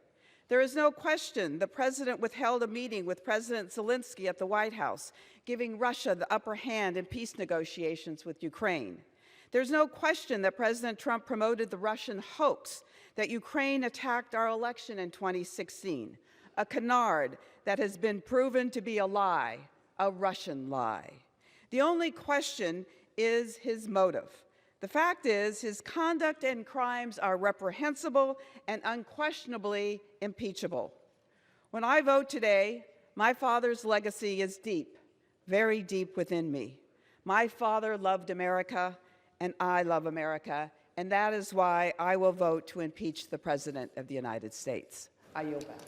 There is no question the president withheld a meeting with President Zelensky at the White House, giving Russia the upper hand in peace negotiations with Ukraine. There's no question that President Trump promoted the Russian hoax that Ukraine attacked our election in 2016, a canard that has been proven to be a lie, a Russian lie. The only question is his motive. The fact is, his conduct and crimes are reprehensible and unquestionably impeachable. When I vote today, my father's legacy is deep, very deep within me. My father loved America, and I love America, and that is why I will vote to impeach the President of the United States. I yield back.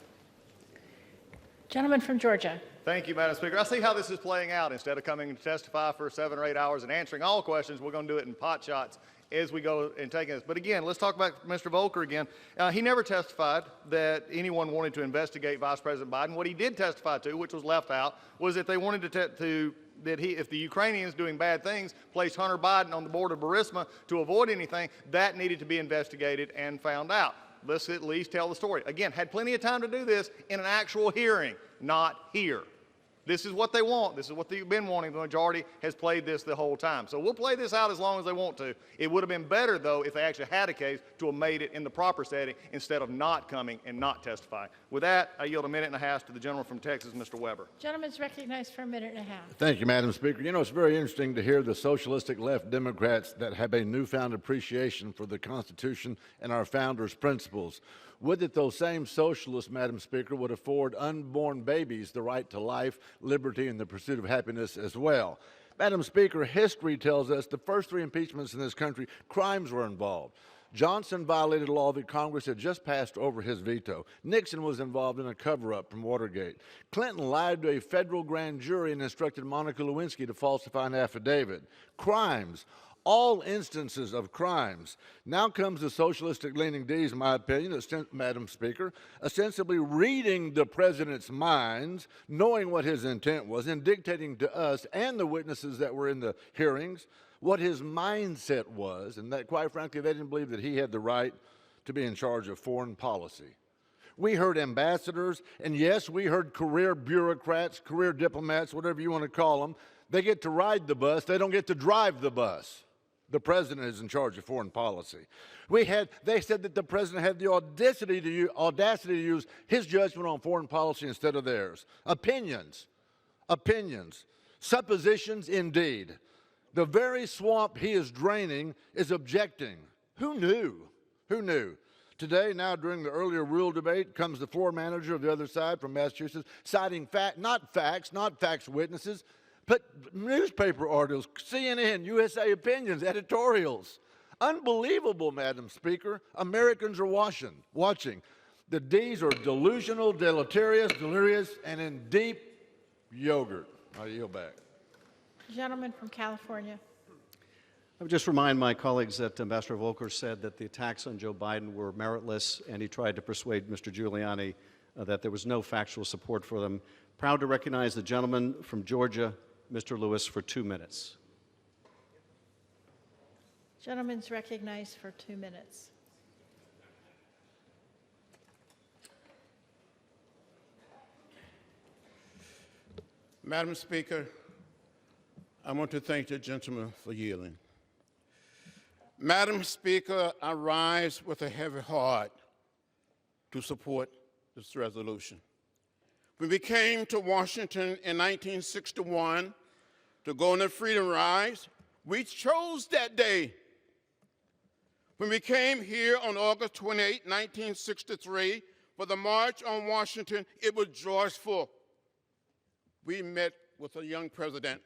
Gentleman from Georgia. Thank you, Madam Speaker. I see how this is playing out. Instead of coming to testify for 7 or 8 hours and answering all questions, we're going to do it in pot shots as we go and take this. But again, let's talk about Mr. Volker again. He never testified that anyone wanted to investigate Vice President Biden. What he did testify to, which was left out, was that they wanted if the Ukrainians doing bad things placed Hunter Biden on the board of Burisma to avoid anything, that needed to be investigated and found out. Let's at least tell the story. Again, had plenty of time to do this in an actual hearing, not here. This is what they want. This is what they've been wanting. The majority has played this the whole time. So we'll play this out as long as they want to. It would have been better, though, if they actually had a case to have made it in the proper setting instead of not coming and not testifying. With that, I yield 1.5 minutes to the gentleman from Texas, Mr. Weber. Gentleman's recognized for 1.5 minutes. Thank you, Madam Speaker. You know, it's very interesting to hear the socialistic left Democrats that have a newfound appreciation for the Constitution and our founders' principles. Would that those same socialists, Madam Speaker, would afford unborn babies the right to life, liberty, and the pursuit of happiness as well. Madam Speaker, history tells us the first 3 impeachments in this country, crimes were involved. Johnson violated a law that Congress had just passed over his veto. Nixon was involved in a cover-up from Watergate. Clinton lied to a federal grand jury and instructed Monica Lewinsky to falsify an affidavit. Crimes. All instances of crimes. Now comes the socialistic-leaning D's, in my opinion, Madam Speaker, ostensibly reading the president's minds, knowing what his intent was, and dictating to us and the witnesses that were in the hearings what his mindset was, and that, quite frankly, they didn't believe that he had the right to be in charge of foreign policy. We heard ambassadors, and yes, we heard career bureaucrats, career diplomats, whatever you want to call them. They get to ride the bus. They don't get to drive the bus. The president is in charge of foreign policy. They said that the president had the audacity to use his judgment on foreign policy instead of theirs. Opinions. Suppositions indeed. The very swamp he is draining is objecting. Who knew? Today, now during the earlier rule debate, comes the floor manager of the other side from Massachusetts, citing not facts witnesses, but newspaper articles, CNN, USA Opinions, editorials. Unbelievable, Madam Speaker. Americans are watching. The D's are delusional, deleterious, delirious, and in deep yogurt. I yield back. Gentleman from California. I would just remind my colleagues that Ambassador Volker said that the attacks on Joe Biden were meritless, and he tried to persuade Mr. Giuliani that there was no factual support for them. Proud to recognize the gentleman from Georgia, Mr. Lewis, for 2 minutes. Gentleman's recognized for 2 minutes. Madam Speaker, I want to thank the gentleman for yielding. Madam Speaker, I rise with a heavy heart to support this resolution. When we came to Washington in 1961 to go on the Freedom Rise, we chose that day. When we came here on August 28, 1963, for the March on Washington, it was joyful. We met with a young president,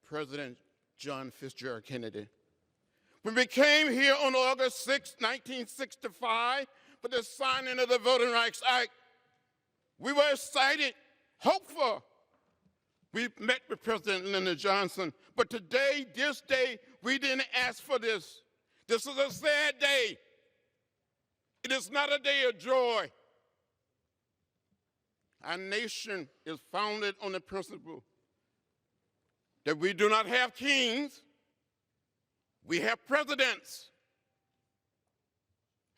President John Fitzgerald Kennedy. When we came here on August 6, 1965, for the signing of the Voting Rights Act, we were excited, hopeful. We met with President Lyndon Johnson, but today, this day, we didn't ask for this. This is a sad day. It is not a day of joy. Our nation is founded on the principle that we do not have kings, we have presidents.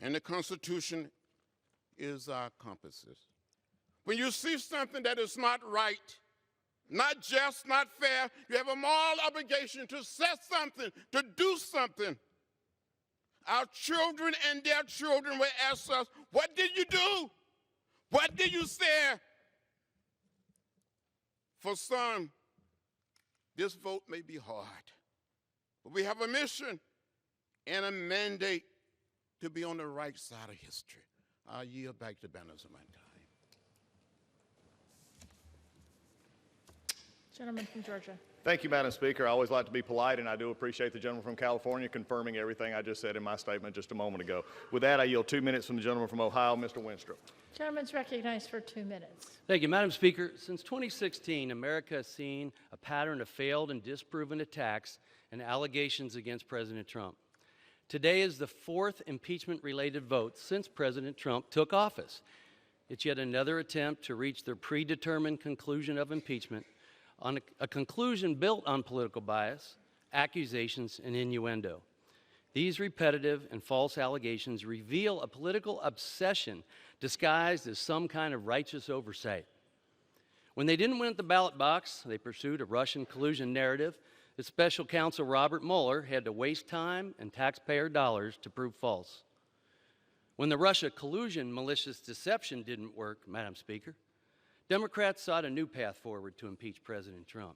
And the Constitution is our compasses. When you see something that is not right, not just, not fair, you have a moral obligation to say something, to do something. Our children and their children will ask us, what did you do? What did you say? For some, this vote may be hard, but we have a mission and a mandate to be on the right side of history. I'll yield back the balance of my time. Gentleman from Georgia. Thank you, Madam Speaker. I always like to be polite, and I do appreciate the gentleman from California confirming everything I just said in my statement just a moment ago. With that, I yield 2 minutes from the gentleman from Ohio, Mr. Winstrup. Gentleman's recognized for 2 minutes. Thank you, Madam Speaker. Since 2016, America has seen a pattern of failed and disproven attacks and allegations against President Trump. Today is the 4th impeachment-related vote since President Trump took office. It's yet another attempt to reach their predetermined conclusion of impeachment on a conclusion built on political bias, accusations, and innuendo. These repetitive and false allegations reveal a political obsession disguised as some kind of righteous oversight. When they didn't win at the ballot box, they pursued a Russian collusion narrative that Special Counsel Robert Mueller had to waste time and taxpayer dollars to prove false. When the Russia collusion malicious deception didn't work, Madam Speaker, Democrats sought a new path forward to impeach President Trump.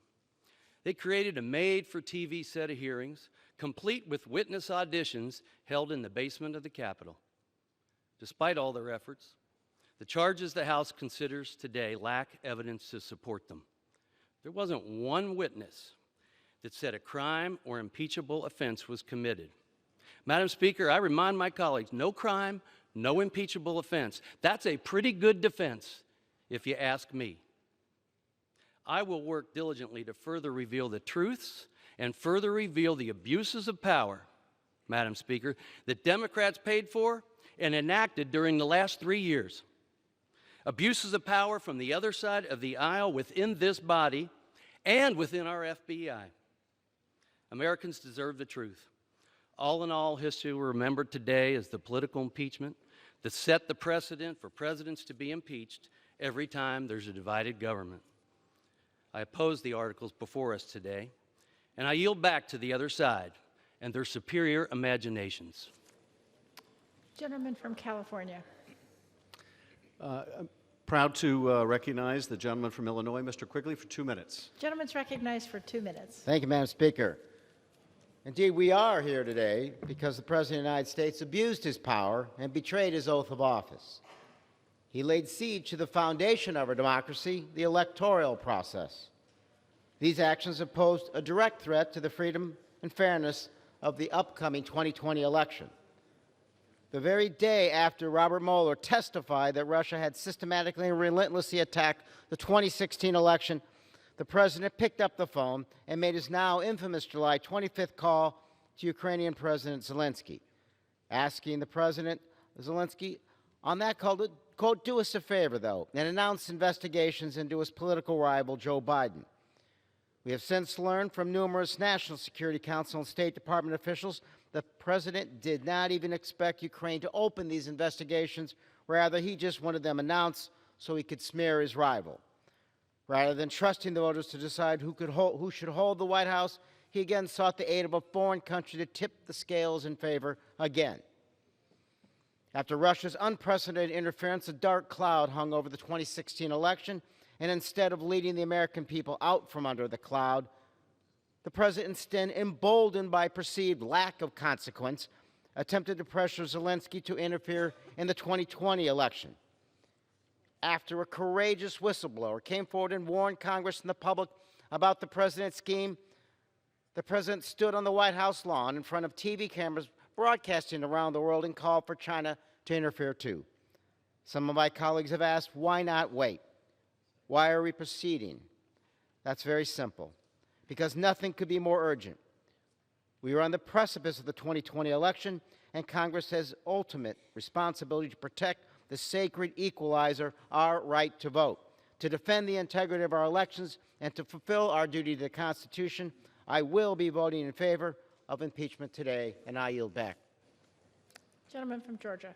They created a made-for-TV set of hearings, complete with witness auditions held in the basement of the Capitol. Despite all their efforts, the charges the House considers today lack evidence to support them. There wasn't one witness that said a crime or impeachable offense was committed. Madam Speaker, I remind my colleagues, no crime, no impeachable offense. That's a pretty good defense, if you ask me. I will work diligently to further reveal the truths and further reveal the abuses of power, Madam Speaker, that Democrats paid for and enacted during the last 3 years. Abuses of power from the other side of the aisle within this body and within our FBI. Americans deserve the truth. All in all, history will remember today as the political impeachment that set the precedent for presidents to be impeached every time there's a divided government. I oppose the articles before us today, and I yield back to the other side and their superior imaginations. Gentleman from California. I'm proud to recognize the gentleman from Illinois, Mr. Quigley, for 2 minutes. Gentleman's recognized for 2 minutes. Thank you, Madam Speaker. Indeed, we are here today because the President of the United States abused his power and betrayed his oath of office. He laid siege to the foundation of our democracy, the electoral process. These actions have posed a direct threat to the freedom and fairness of the upcoming 2020 election. The very day after Robert Mueller testified that Russia had systematically and relentlessly attacked the 2016 election, the President picked up the phone and made his now infamous July 25th call to Ukrainian President Zelensky, asking the President Zelensky on that call to, quote, do us a favor, though, and announce investigations into his political rival, Joe Biden. We have since learned from numerous National Security Council and State Department officials the President did not even expect Ukraine to open these investigations. Rather, he just wanted them announced so he could smear his rival. Rather than trusting the voters to decide who should hold the White House, he again sought the aid of a foreign country to tip the scales in favor again. After Russia's unprecedented interference, a dark cloud hung over the 2016 election, and instead of leading the American people out from under the cloud, the President, instead, emboldened by perceived lack of consequence, attempted to pressure Zelensky to interfere in the 2020 election. After a courageous whistleblower came forward and warned Congress and the public about the President's scheme, the President stood on the White House lawn in front of TV cameras broadcasting around the world and called for China to interfere too. Some of my colleagues have asked, why not wait? Why are we proceeding? That's very simple. Because nothing could be more urgent. We are on the precipice of the 2020 election, and Congress has ultimate responsibility to protect the sacred equalizer, our right to vote. To defend the integrity of our elections and to fulfill our duty to the Constitution, I will be voting in favor of impeachment today, and I yield back. Gentleman from Georgia.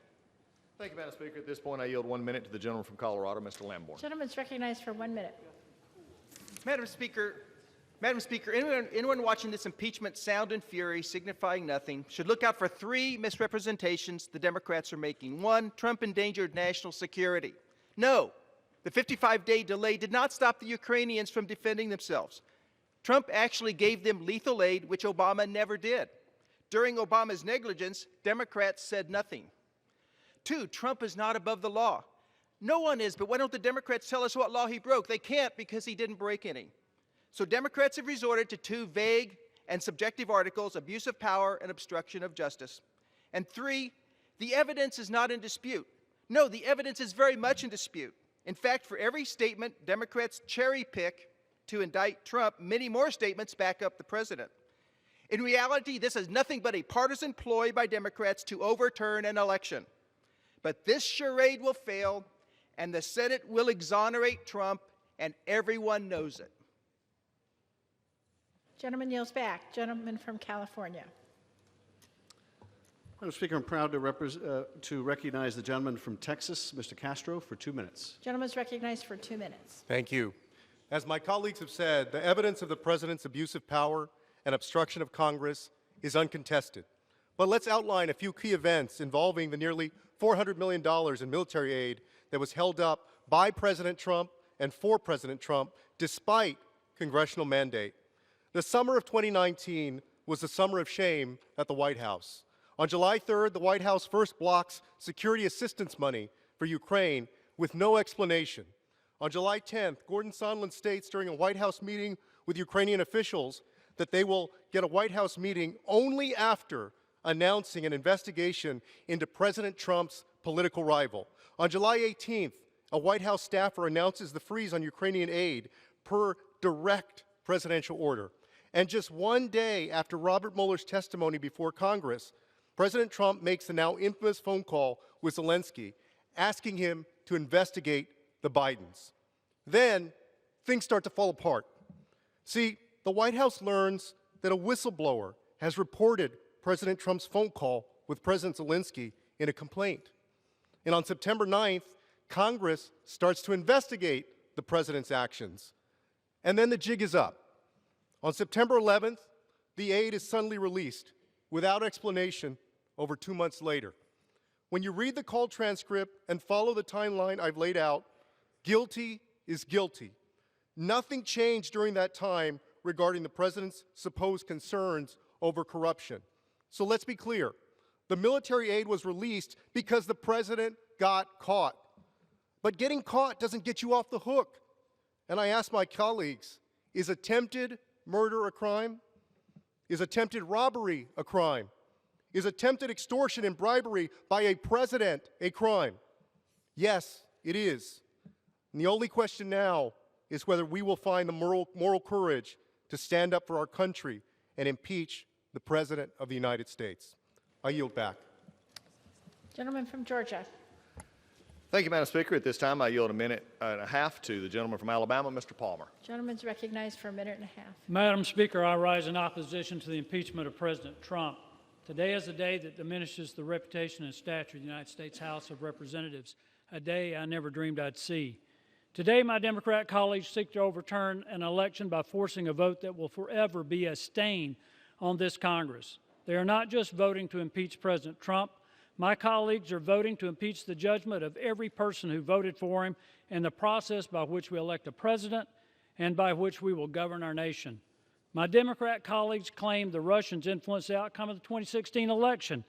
Thank you, Madam Speaker. At this point, I yield 1 minute to the gentleman from Colorado, Mr. Lamborn. Gentleman's recognized for 1 minute. Madam Speaker, anyone watching this impeachment sound and fury signifying nothing should look out for 3 misrepresentations the Democrats are making. 1, Trump endangered national security. No, the 55-day delay did not stop the Ukrainians from defending themselves. Trump actually gave them lethal aid, which Obama never did. During Obama's negligence, Democrats said nothing. 2, Trump is not above the law. No one is, but why don't the Democrats tell us what law he broke? They can't because he didn't break any. So Democrats have resorted to two vague and subjective articles, abuse of power and obstruction of justice. And three, the evidence is not in dispute. No, the evidence is very much in dispute. In fact, for every statement Democrats cherry pick to indict Trump, many more statements back up the president. In reality, this is nothing but a partisan ploy by Democrats to overturn an election. But this charade will fail, and the Senate will exonerate Trump, and everyone knows it. Gentleman yields back. Gentleman from California. Madam Speaker, I'm proud to recognize the gentleman from Texas, Mr. Castro, for 2 minutes. Gentleman is recognized for 2 minutes. Thank you. As my colleagues have said, the evidence of the president's abuse of power and obstruction of Congress is uncontested. But let's outline a few key events involving the nearly $400 million in military aid that was held up by President Trump and for President Trump despite congressional mandate. The summer of 2019 was the summer of shame at the White House. On July 3rd, the White House first blocks security assistance money for Ukraine with no explanation. On July 10th, Gordon Sondland states during a White House meeting with Ukrainian officials that they will get a White House meeting only after announcing an investigation into President Trump's political rival. On July 18th, a White House staffer announces the freeze on Ukrainian aid per direct presidential order. And just 1 day after Robert Mueller's testimony before Congress, President Trump makes the now infamous phone call with Zelensky, asking him to investigate the Bidens. Then, things start to fall apart. See, the White House learns that a whistleblower has reported President Trump's phone call with President Zelensky in a complaint. And on September 9th, Congress starts to investigate the president's actions. And then the jig is up. On September 11th, the aid is suddenly released without explanation over 2 months later. When you read the call transcript and follow the timeline I've laid out, guilty is guilty. Nothing changed during that time regarding the president's supposed concerns over corruption. So let's be clear. The military aid was released because the president got caught. But getting caught doesn't get you off the hook. And I ask my colleagues, is attempted murder a crime? Is attempted robbery a crime? Is attempted extortion and bribery by a president a crime? Yes, it is. And the only question now is whether we will find the moral courage to stand up for our country and impeach the President of the United States. I yield back. Gentleman from Georgia. Thank you, Madam Speaker. At this time, I yield a minute and a half to the gentleman from Alabama, Mr. Palmer. Gentleman's recognized for a minute and a half. Madam Speaker, I rise in opposition to the impeachment of President Trump. Today is a day that diminishes the reputation and stature of the United States House of Representatives, a day I never dreamed I'd see. Today, my Democrat colleagues seek to overturn an election by forcing a vote that will forever be a stain on this Congress. They are not just voting to impeach President Trump. My colleagues are voting to impeach the judgment of every person who voted for him and the process by which we elect a president and by which we will govern our nation. My Democrat colleagues claim the Russians influenced the outcome of the 2016 election,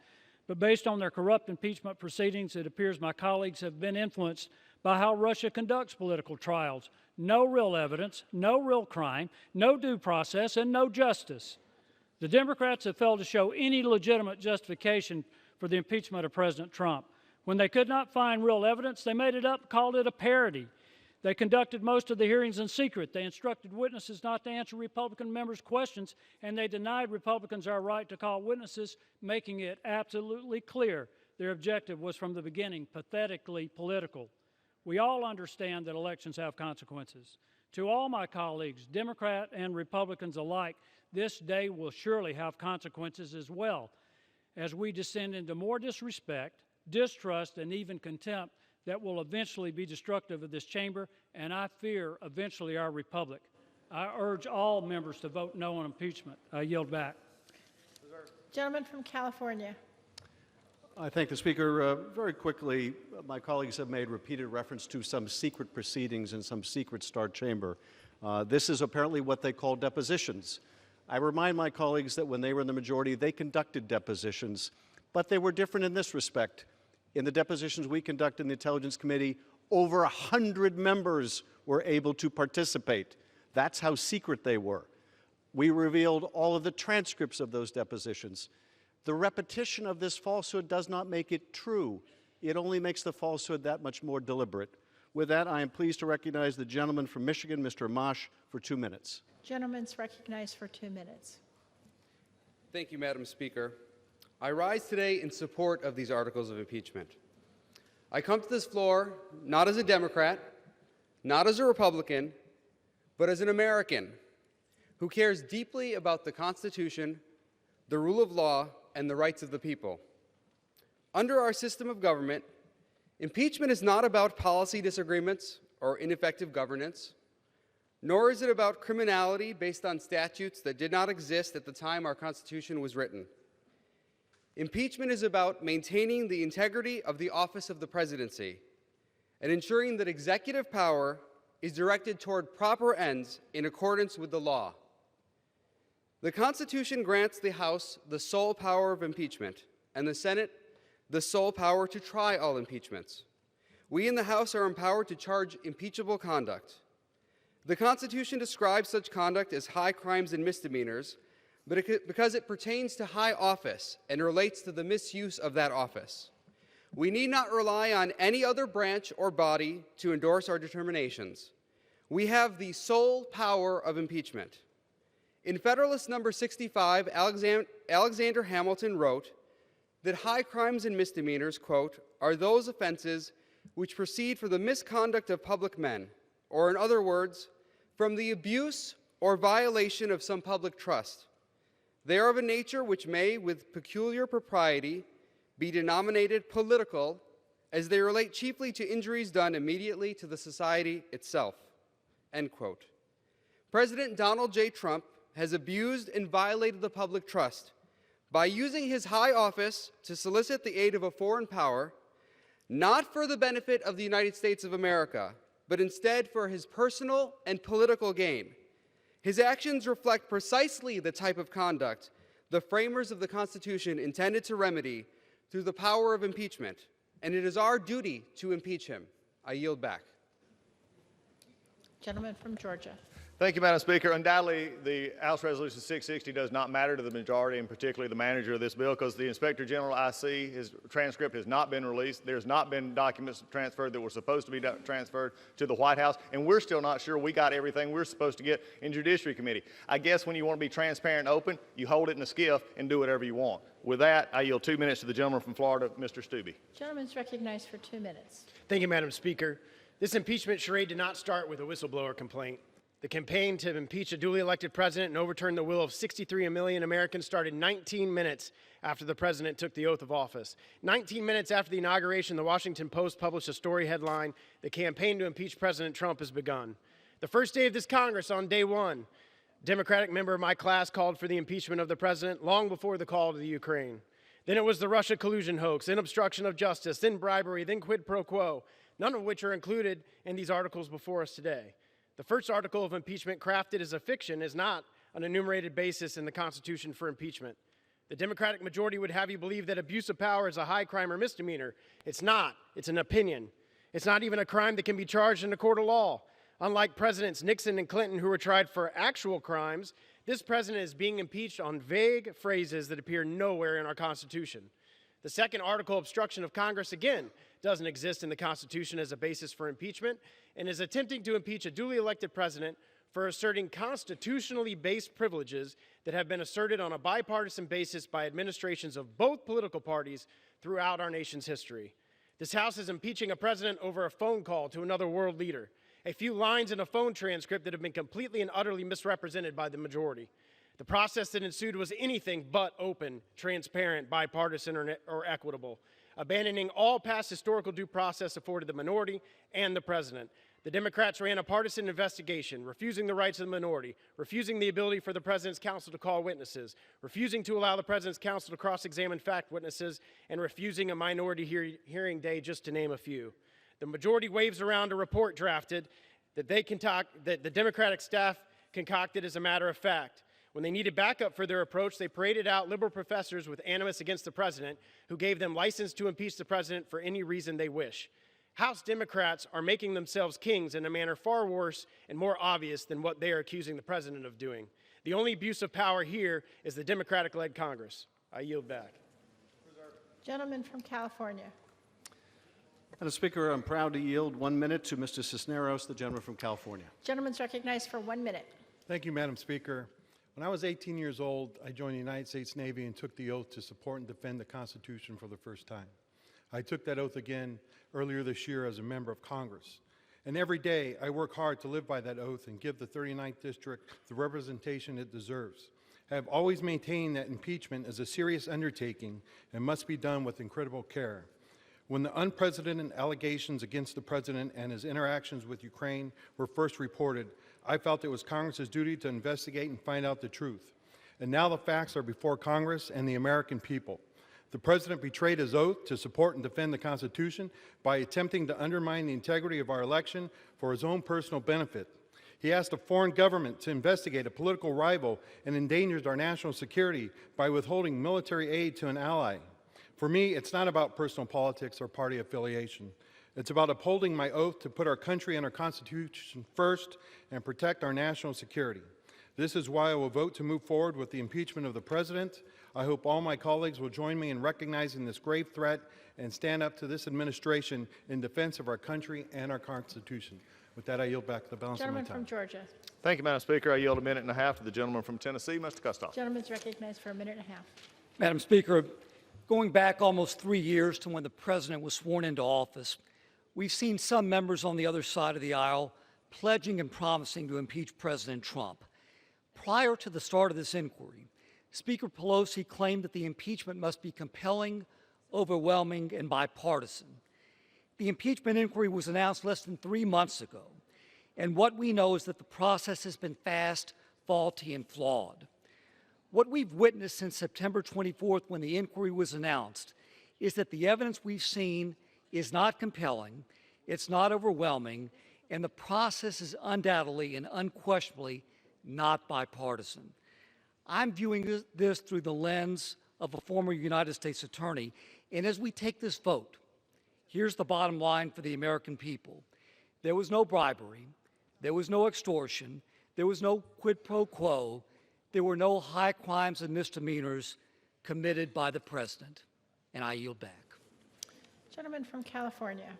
but based on their corrupt impeachment proceedings, it appears my colleagues have been influenced by how Russia conducts political trials. No real evidence, no real crime, no due process, and no justice. The Democrats have failed to show any legitimate justification for the impeachment of President Trump. When they could not find real evidence, they made it up, called it a parody. They conducted most of the hearings in secret. They instructed witnesses not to answer Republican members' questions, and they denied Republicans our right to call witnesses, making it absolutely clear their objective was from the beginning pathetically political. We all understand that elections have consequences. To all my colleagues, Democrat and Republicans alike, this day will surely have consequences as well, as we descend into more disrespect, distrust, and even contempt that will eventually be destructive of this chamber, and I fear eventually our republic. I urge all members to vote no on impeachment. I yield back. Gentleman from California. I thank the Speaker. Very quickly, my colleagues have made repeated reference to some secret proceedings in some secret Star chamber. This is apparently what they call depositions. I remind my colleagues that when they were in the majority, they conducted depositions, but they were different in this respect. In the depositions we conducted in the Intelligence Committee, over 100 members were able to participate. That's how secret they were. We revealed all of the transcripts of those depositions. The repetition of this falsehood does not make it true. It only makes the falsehood that much more deliberate. With that, I am pleased to recognize the gentleman from Michigan, Mr. Amash, for 2 minutes. Gentleman's recognized for 2 minutes. Thank you, Madam Speaker. I rise today in support of these articles of impeachment. I come to this floor not as a Democrat, not as a Republican, but as an American who cares deeply about the Constitution, the rule of law, and the rights of the people. Under our system of government, impeachment is not about policy disagreements or ineffective governance, nor is it about criminality based on statutes that did not exist at the time our Constitution was written. Impeachment is about maintaining the integrity of the office of the presidency and ensuring that executive power is directed toward proper ends in accordance with the law. The Constitution grants the House the sole power of impeachment and the Senate the sole power to try all impeachments. We in the House are empowered to charge impeachable conduct. The Constitution describes such conduct as high crimes and misdemeanors, but because it pertains to high office and relates to the misuse of that office. We need not rely on any other branch or body to endorse our determinations. We have the sole power of impeachment. In Federalist Number 65, Alexander Hamilton wrote that high crimes and misdemeanors, quote, are those offenses which proceed from the misconduct of public men, or in other words, from the abuse or violation of some public trust. They are of a nature which may, with peculiar propriety, be denominated political, as they relate chiefly to injuries done immediately to the society itself, end quote. President Donald J. Trump has abused and violated the public trust by using his high office to solicit the aid of a foreign power, not for the benefit of the United States of America, but instead for his personal and political gain. His actions reflect precisely the type of conduct the framers of the Constitution intended to remedy through the power of impeachment, and it is our duty to impeach him. I yield back. Gentleman from Georgia. Thank you, Madam Speaker. Undoubtedly, the House Resolution 660 does not matter to the majority, and particularly the manager of this bill, because the Inspector General, I see, his transcript has not been released. There's not been documents transferred that were supposed to be transferred to the White House, and we're still not sure we got everything we're supposed to get in Judiciary Committee. I guess when you want to be transparent and open, you hold it in a skiff and do whatever you want. With that, I yield 2 minutes to the gentleman from Florida, Mr. Stubbe. Gentleman's recognized for 2 minutes. Thank you, Madam Speaker. This impeachment charade did not start with a whistleblower complaint. The campaign to impeach a duly elected president and overturn the will of 63 million Americans started 19 minutes after the president took the oath of office. 19 minutes after the inauguration, the Washington Post published a story headline, "The campaign to impeach President Trump has begun." The first day of this Congress, on day one, a Democratic member of my class called for the impeachment of the president long before the call to the Ukraine. Then it was the Russia collusion hoax, then obstruction of justice, then bribery, then quid pro quo, none of which are included in these articles before us today. The first article of impeachment, crafted as a fiction, is not an enumerated basis in the Constitution for impeachment. The Democratic majority would have you believe that abuse of power is a high crime or misdemeanor. It's not. It's an opinion. It's not even a crime that can be charged in a court of law. Unlike Presidents Nixon and Clinton, who were tried for actual crimes, this president is being impeached on vague phrases that appear nowhere in our Constitution. The second article, obstruction of Congress, again, doesn't exist in the Constitution as a basis for impeachment and is attempting to impeach a duly elected president for asserting constitutionally based privileges that have been asserted on a bipartisan basis by administrations of both political parties throughout our nation's history. This House is impeaching a president over a phone call to another world leader, a few lines in a phone transcript that have been completely and utterly misrepresented by the majority. The process that ensued was anything but open, transparent, bipartisan, or equitable, abandoning all past historical due process afforded the minority and the president. The Democrats ran a partisan investigation, refusing the rights of the minority, refusing the ability for the president's counsel to call witnesses, refusing to allow the president's counsel to cross-examine fact witnesses, and refusing a minority hearing day, just to name a few. The majority waves around a report drafted that the Democratic staff concocted as a matter of fact. When they needed backup for their approach, they paraded out liberal professors with animus against the president who gave them license to impeach the president for any reason they wish. House Democrats are making themselves kings in a manner far worse and more obvious than what they are accusing the president of doing. The only abuse of power here is the Democratic-led Congress. I yield back. Gentleman from California. Madam Speaker, I'm proud to yield 1 minute to Mr. Cisneros, the gentleman from California. Gentleman's recognized for 1 minute. Thank you, Madam Speaker. When I was 18 years old, I joined the United States Navy and took the oath to support and defend the Constitution for the first time. I took that oath again earlier this year as a member of Congress. And every day, I work hard to live by that oath and give the 39th District the representation it deserves. I have always maintained that impeachment is a serious undertaking and must be done with incredible care. When the unprecedented allegations against the President and his interactions with Ukraine were first reported, I felt it was Congress's duty to investigate and find out the truth. And now the facts are before Congress and the American people. The President betrayed his oath to support and defend the Constitution by attempting to undermine the integrity of our election for his own personal benefit. He asked a foreign government to investigate a political rival and endangered our national security by withholding military aid to an ally. For me, it's not about personal politics or party affiliation. It's about upholding my oath to put our country and our Constitution first and protect our national security. This is why I will vote to move forward with the impeachment of the President. I hope all my colleagues will join me in recognizing this grave threat and stand up to this administration in defense of our country and our Constitution. With that, I yield back the balance of my Gentleman time. from Georgia. Thank you, Madam Speaker. I yield 1.5 minutes to the gentleman from Tennessee, Mr. Kustoff. Gentleman's recognized for 1.5 minutes. Madam Speaker, going back almost 3 years to when the President was sworn into office, we've seen some members on the other side of the aisle pledging and promising to impeach President Trump. Prior to the start of this inquiry, Speaker Pelosi claimed that the impeachment must be compelling, overwhelming, and bipartisan. The impeachment inquiry was announced less than 3 months ago, and what we know is that the process has been fast, faulty, and flawed. What we've witnessed since September 24th, when the inquiry was announced, is that the evidence we've seen is not compelling, it's not overwhelming, and the process is undoubtedly and unquestionably not bipartisan. I'm viewing this through the lens of a former United States attorney, and as we take this vote, here's the bottom line for the American people. There was no bribery, there was no extortion, there was no quid pro quo, there were no high crimes and misdemeanors committed by the President. And I yield back. Gentleman from California.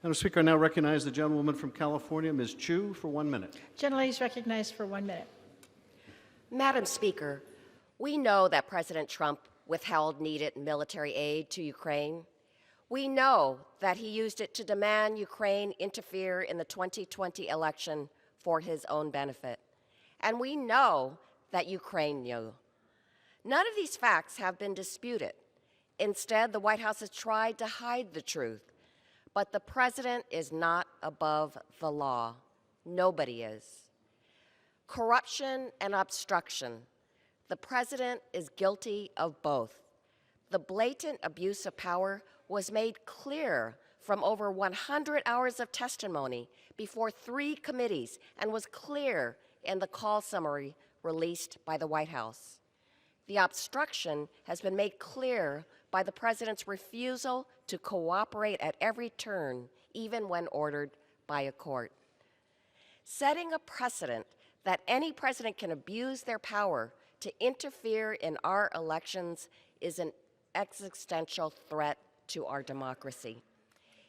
Madam Speaker, I now recognize the gentlewoman from California, Ms. Chu, for 1 minute. Gentleman is recognized for 1 minute. Madam Speaker, we know that President Trump withheld needed military aid to Ukraine. We know that he used it to demand Ukraine interfere in the 2020 election for his own benefit. And we know that Ukraine knew. None of these facts have been disputed. Instead, the White House has tried to hide the truth. But the President is not above the law. Nobody is. Corruption and obstruction. The President is guilty of both. The blatant abuse of power was made clear from over 100 hours of testimony before 3 committees and was clear in the call summary released by the White House. The obstruction has been made clear by the President's refusal to cooperate at every turn, even when ordered by a court. Setting a precedent that any president can abuse their power to interfere in our elections is an existential threat to our democracy.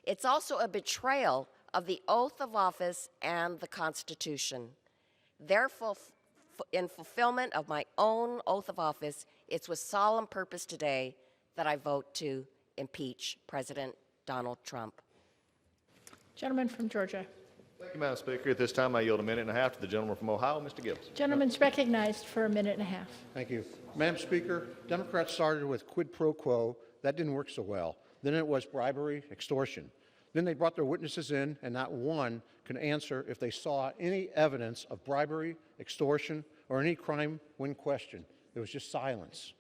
It's also a betrayal of the oath of office and the Constitution. Therefore, in fulfillment of my own oath of office, it's with solemn purpose today that I vote to impeach President Donald Trump. Gentleman from Georgia. Thank you, Madam Speaker. At this time, I yield 1.5 minutes to the gentleman from Ohio, Mr. Gibbs. Gentleman's recognized for 1.5 minutes. Thank you. Madam Speaker, Democrats started with quid pro quo. That didn't work so well. Then it was bribery, extortion. Then they brought their witnesses in, and not one could answer if they saw any evidence of bribery, extortion, or any crime when questioned. There was just silence.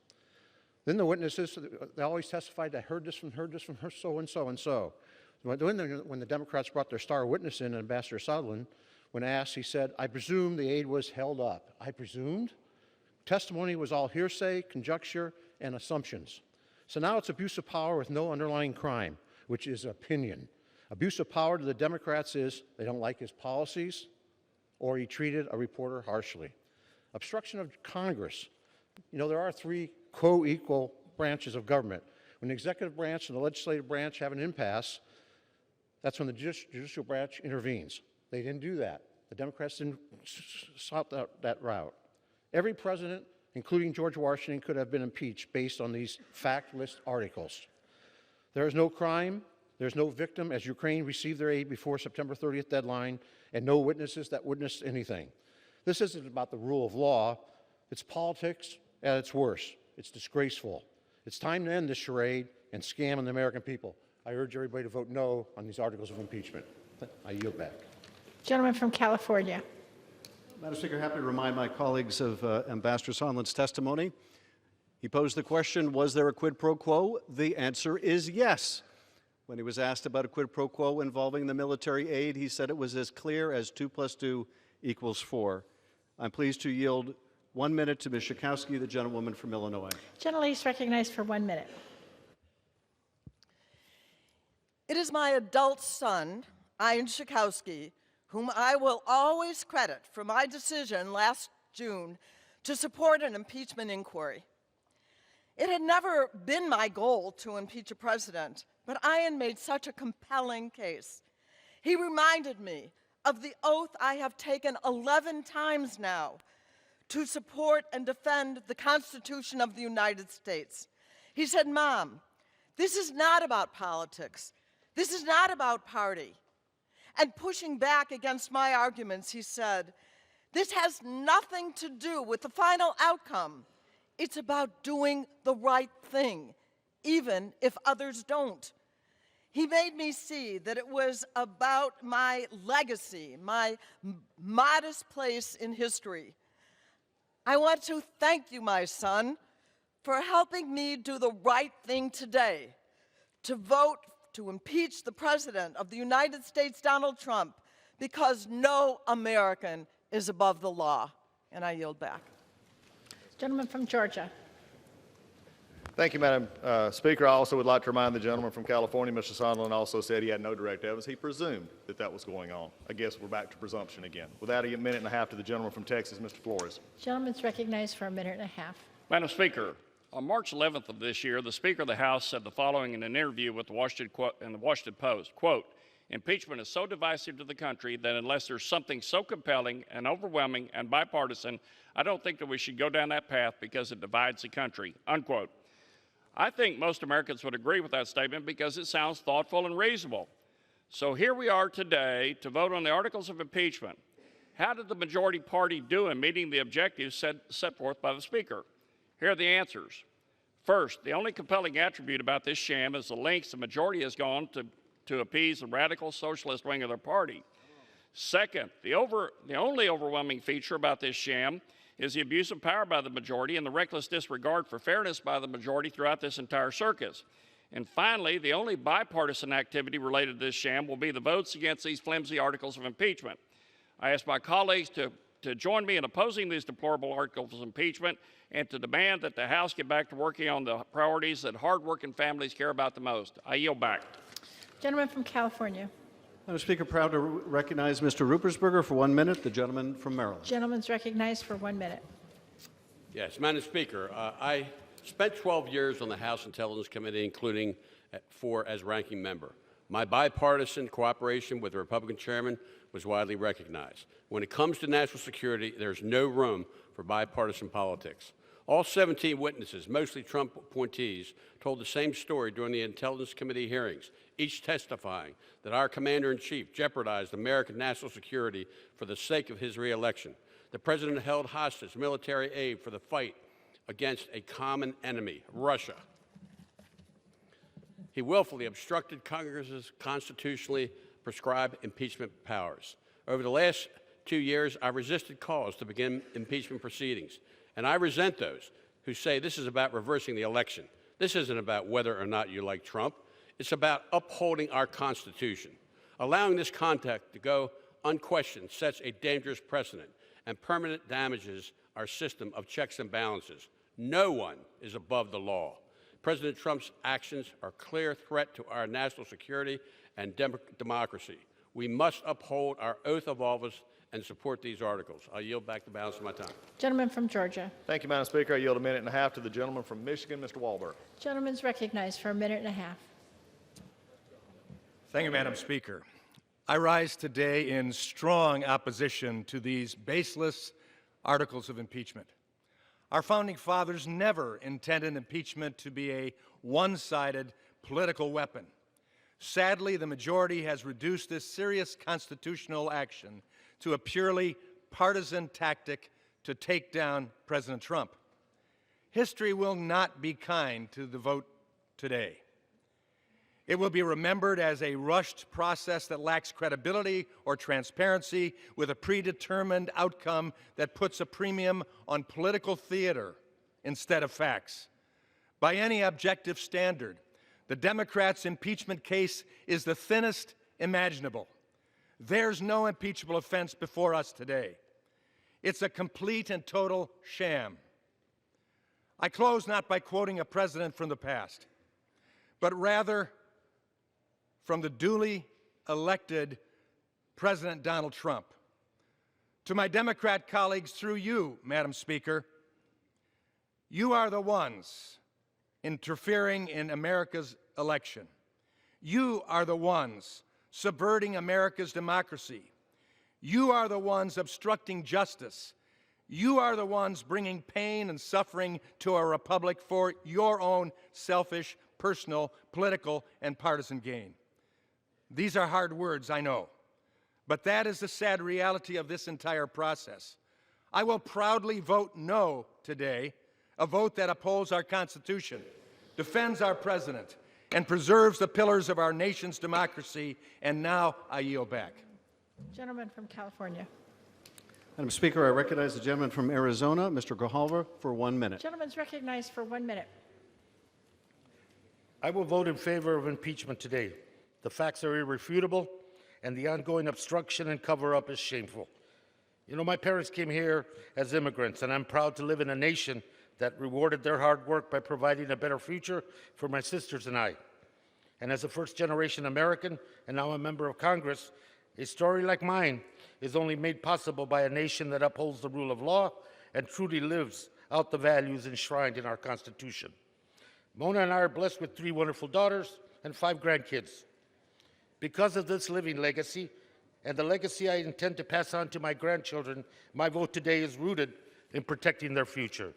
Then the witnesses, they always testified, they heard this from her, so and so and so. When the Democrats brought their star witness in, Ambassador Sondland, when asked, he said, "I presume the aid was held up." I presumed? Testimony was all hearsay, conjecture, and assumptions. So now it's abuse of power with no underlying crime. which is opinion. Abuse of power to the Democrats is they don't like his policies or he treated a reporter harshly. Obstruction of Congress. You know, there are three co-equal branches of government. When the executive branch and the legislative branch have an impasse, that's when the judicial branch intervenes. They didn't do that. The Democrats didn't sought that route. Every president, including George Washington, could have been impeached based on these fact-less articles. There is no crime, there's no victim, as Ukraine received their aid before September 30th deadline, and no witnesses that witnessed anything. This isn't about the rule of law. It's politics at its worst. It's disgraceful. It's time to end this charade and scam on the American people. I urge everybody to vote no on these articles of impeachment. I yield back. Gentleman from California. Madam Speaker, happy to remind my colleagues of Ambassador Sondland's testimony. He posed the question, was there a quid pro quo? The answer is yes. When he was asked about a quid pro quo involving the military aid, he said it was as clear as 2 + 2 = 4. I'm pleased to yield 1 minute to Ms. Schakowsky, the gentlewoman from Illinois. Gentleman is recognized for 1 minute. It is my adult son, Ian Schakowsky, whom I will always credit for my decision last June to support an impeachment inquiry. It had never been my goal to impeach a president, but Ian made such a compelling case. He reminded me of the oath I have taken 11 times now to support and defend the Constitution of the United States. He said, "Mom, this is not about politics. This is not about party." And pushing back against my arguments, he said, "This has nothing to do with the final outcome. It's about doing the right thing, even if others don't." He made me see that it was about my legacy, my modest place in history. I want to thank you, my son, for helping me do the right thing today, to vote to impeach the President of the United States, Donald Trump, because no American is above the law. And I yield back. Gentleman from Georgia. Thank you, Madam Speaker. I also would like to remind the gentleman from California, Mr. Sondland, also said he had no direct evidence. He presumed that that was going on. I guess we're back to presumption again. Without a minute and a half to the gentleman from Texas, Mr. Flores. Gentleman's recognized for 1.5 minutes. Madam Speaker, on March 11th of this year, the Speaker of the House said the following in an interview with the Washington Post, quote, "Impeachment is so divisive to the country that unless there's something so compelling and overwhelming and bipartisan, I don't think that we should go down that path because it divides the country," unquote. I think most Americans would agree with that statement because it sounds thoughtful and reasonable. So here we are today to vote on the articles of impeachment. How did the majority party do in meeting the objectives set forth by the Speaker? Here are the answers. First, the only compelling attribute about this sham is the lengths the majority has gone to appease the radical socialist wing of their party. Second, the only overwhelming feature about this sham is the abuse of power by the majority and the reckless disregard for fairness by the majority throughout this entire circus. And finally, the only bipartisan activity related to this sham will be the votes against these flimsy articles of impeachment. I ask my colleagues to join me in opposing these deplorable articles of impeachment and to demand that the House get back to working on the priorities that hardworking families care about the most. I yield back. Gentleman from California. Madam Speaker, proud to recognize Mr. Ruppersberger for 1 minute, the gentleman from Maryland. Gentleman's recognized for 1 minute. Yes, Madam Speaker, I spent 12 years on the House Intelligence Committee, including 4 as ranking member. My bipartisan cooperation with the Republican chairman was widely recognized. When it comes to national security, there's no room for bipartisan politics. All 17 witnesses, mostly Trump appointees, told the same story during the Intelligence Committee hearings, each testifying that our commander-in-chief jeopardized American national security for the sake of his reelection. The president held hostage military aid for the fight against a common enemy, Russia. He willfully obstructed Congress's constitutionally prescribed impeachment powers. Over the last 2 years, I resisted calls to begin impeachment proceedings. And I resent those who say this is about reversing the election. This isn't about whether or not you like Trump. It's about upholding our Constitution. Allowing this conduct to go unquestioned sets a dangerous precedent and permanent damages our system of checks and balances. No one is above the law. President Trump's actions are a clear threat to our national security and democracy. We must uphold our oath of office and support these articles. I yield back the balance of my time. Gentleman from Georgia. Thank you, Madam Speaker. I yield a minute and a half to the gentleman from Michigan, Mr. Walberg. Gentleman's recognized for a minute and a half. Thank you, Madam Speaker. I rise today in strong opposition to these baseless articles of impeachment. Our founding fathers never intended impeachment to be a one-sided political weapon. Sadly, the majority has reduced this serious constitutional action to a purely partisan tactic to take down President Trump. History will not be kind to the vote today. It will be remembered as a rushed process that lacks credibility or transparency, with a predetermined outcome that puts a premium on political theater instead of facts. By any objective standard, the Democrats' impeachment case is the thinnest imaginable. There's no impeachable offense before us today. It's a complete and total sham. I close not by quoting a president from the past, but rather from the duly elected President Donald Trump. To my Democrat colleagues, through you, Madam Speaker, you are the ones interfering in America's election. You are the ones subverting America's democracy. You are the ones obstructing justice. You are the ones bringing pain and suffering to our republic for your own selfish, personal, political, and partisan gain. These are hard words, I know, but that is the sad reality of this entire process. I will proudly vote no today, a vote that upholds our Constitution, defends our president, and preserves the pillars of our nation's democracy. And now I yield back. Gentleman from California. Madam Speaker, I recognize the gentleman from Arizona, Mr. Grijalva, for 1 minute. Gentleman's recognized for 1 minute. I will vote in favor of impeachment today. The facts are irrefutable, and the ongoing obstruction and cover-up is shameful. You know, my parents came here as immigrants, and I'm proud to live in a nation that rewarded their hard work by providing a better future for my sisters and I. And as a first-generation American, and now a member of Congress, a story like mine is only made possible by a nation that upholds the rule of law and truly lives out the values enshrined in our Constitution. Mona and I are blessed with 3 wonderful daughters and 5 grandkids. Because of this living legacy and the legacy I intend to pass on to my grandchildren, my vote today is rooted in protecting their future.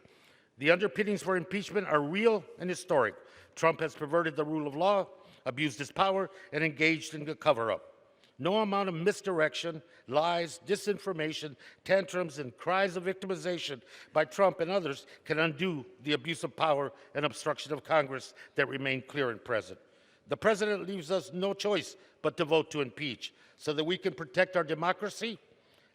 The underpinnings for impeachment are real and historic. Trump has perverted the rule of law, abused his power, and engaged in a cover-up. No amount of misdirection, lies, disinformation, tantrums, and cries of victimization by Trump and others can undo the abuse of power and obstruction of Congress that remain clear and present. The president leaves us no choice but to vote to impeach so that we can protect our democracy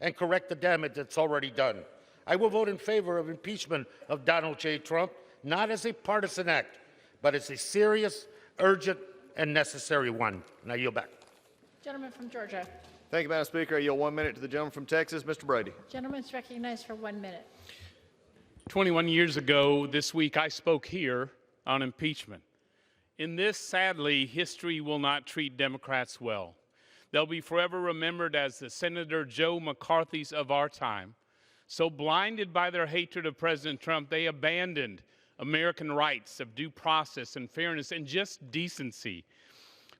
and correct the damage that's already done. I will vote in favor of impeachment of Donald J. Trump, not as a partisan act, but as a serious, urgent, and necessary one. And I yield back. Gentleman from Georgia. Thank you, Madam Speaker. I yield 1 minute to the gentleman from Texas, Mr. Brady. Gentleman's recognized for 1 minute. 21 years ago this week, I spoke here on impeachment. In this, sadly, history will not treat Democrats well. They'll be forever remembered as the Senator Joe McCarthy's of our time. So blinded by their hatred of President Trump, they abandoned American rights of due process and fairness and just decency.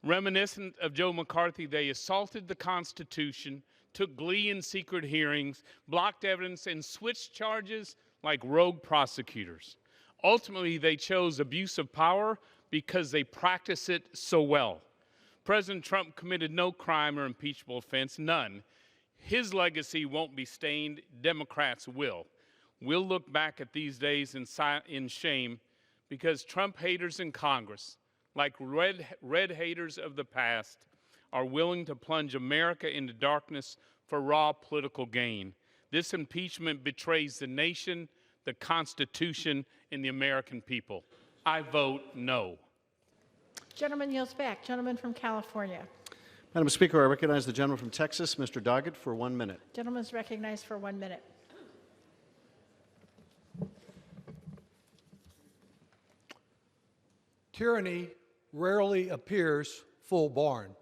Reminiscent of Joe McCarthy, they assaulted the Constitution, took glee in secret hearings, blocked evidence, and switched charges like rogue prosecutors. Ultimately, they chose abuse of power because they practice it so well. President Trump committed no crime or impeachable offense, none. His legacy won't be stained. Democrats will. We'll look back at these days in shame because Trump haters in Congress, like red haters of the past, are willing to plunge America into darkness for raw political gain. This impeachment betrays the nation, the Constitution, and the American people. I vote no. Gentleman yields back. Gentleman from California. Madam Speaker, I recognize the gentleman from Texas, Mr. Doggett, for 1 minute. Gentleman's recognized for 1 minute. Tyranny rarely appears full-born.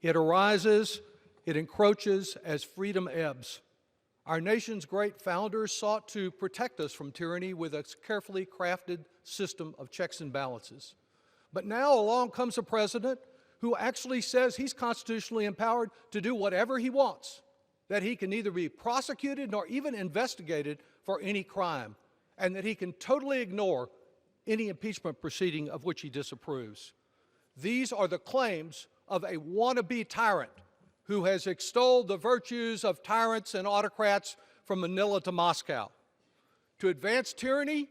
It arises, it encroaches as freedom ebbs. Our nation's great founders sought to protect us from tyranny with a carefully crafted system of checks and balances. But now along comes a president who actually says he's constitutionally empowered to do whatever he wants, that he can neither be prosecuted nor even investigated for any crime, and that he can totally ignore any impeachment proceeding of which he disapproves. These are the claims of a wannabe tyrant who has extolled the virtues of tyrants and autocrats from Manila to Moscow. To advance tyranny,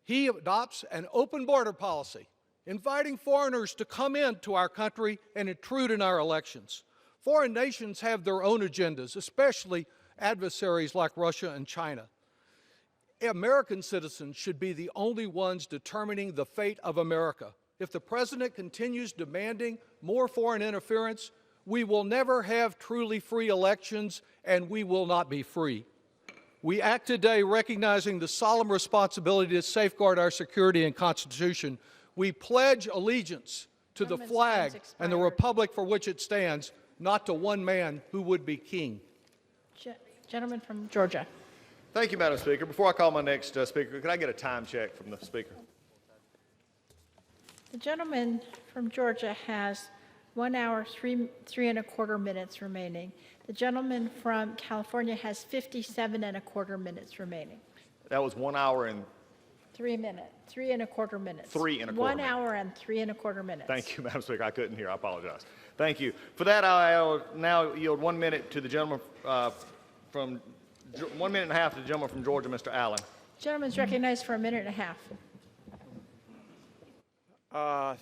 he adopts an open border policy, inviting foreigners to come into our country and intrude in our elections. Foreign nations have their own agendas, especially adversaries like Russia and China. American citizens should be the only ones determining the fate of America. If the president continues demanding more foreign interference, we will never have truly free elections, and we will not be free. We act today recognizing the solemn responsibility to safeguard our security and Constitution. We pledge allegiance to the flag and the republic for which it stands, not to one man who would be king. Gentleman from Georgia. Thank you, Madam Speaker. Before I call my next speaker, could I get a time check from the Speaker? The gentleman from Georgia has 1 hour, three and a quarter minutes remaining. The gentleman from California has 57 and a quarter minutes remaining. That was 1 hour and 3 minutes, 3 and a quarter minutes. 3 and a quarter 1 minutes. hour and 3 and a quarter minutes. Thank you, Madam Speaker. I couldn't hear. I apologize. Thank you. For that, I'll now yield 1 minute to the gentleman from 1 minute and a half to the gentleman from Georgia, Mr. Allen. Gentleman's recognized for a minute and a half.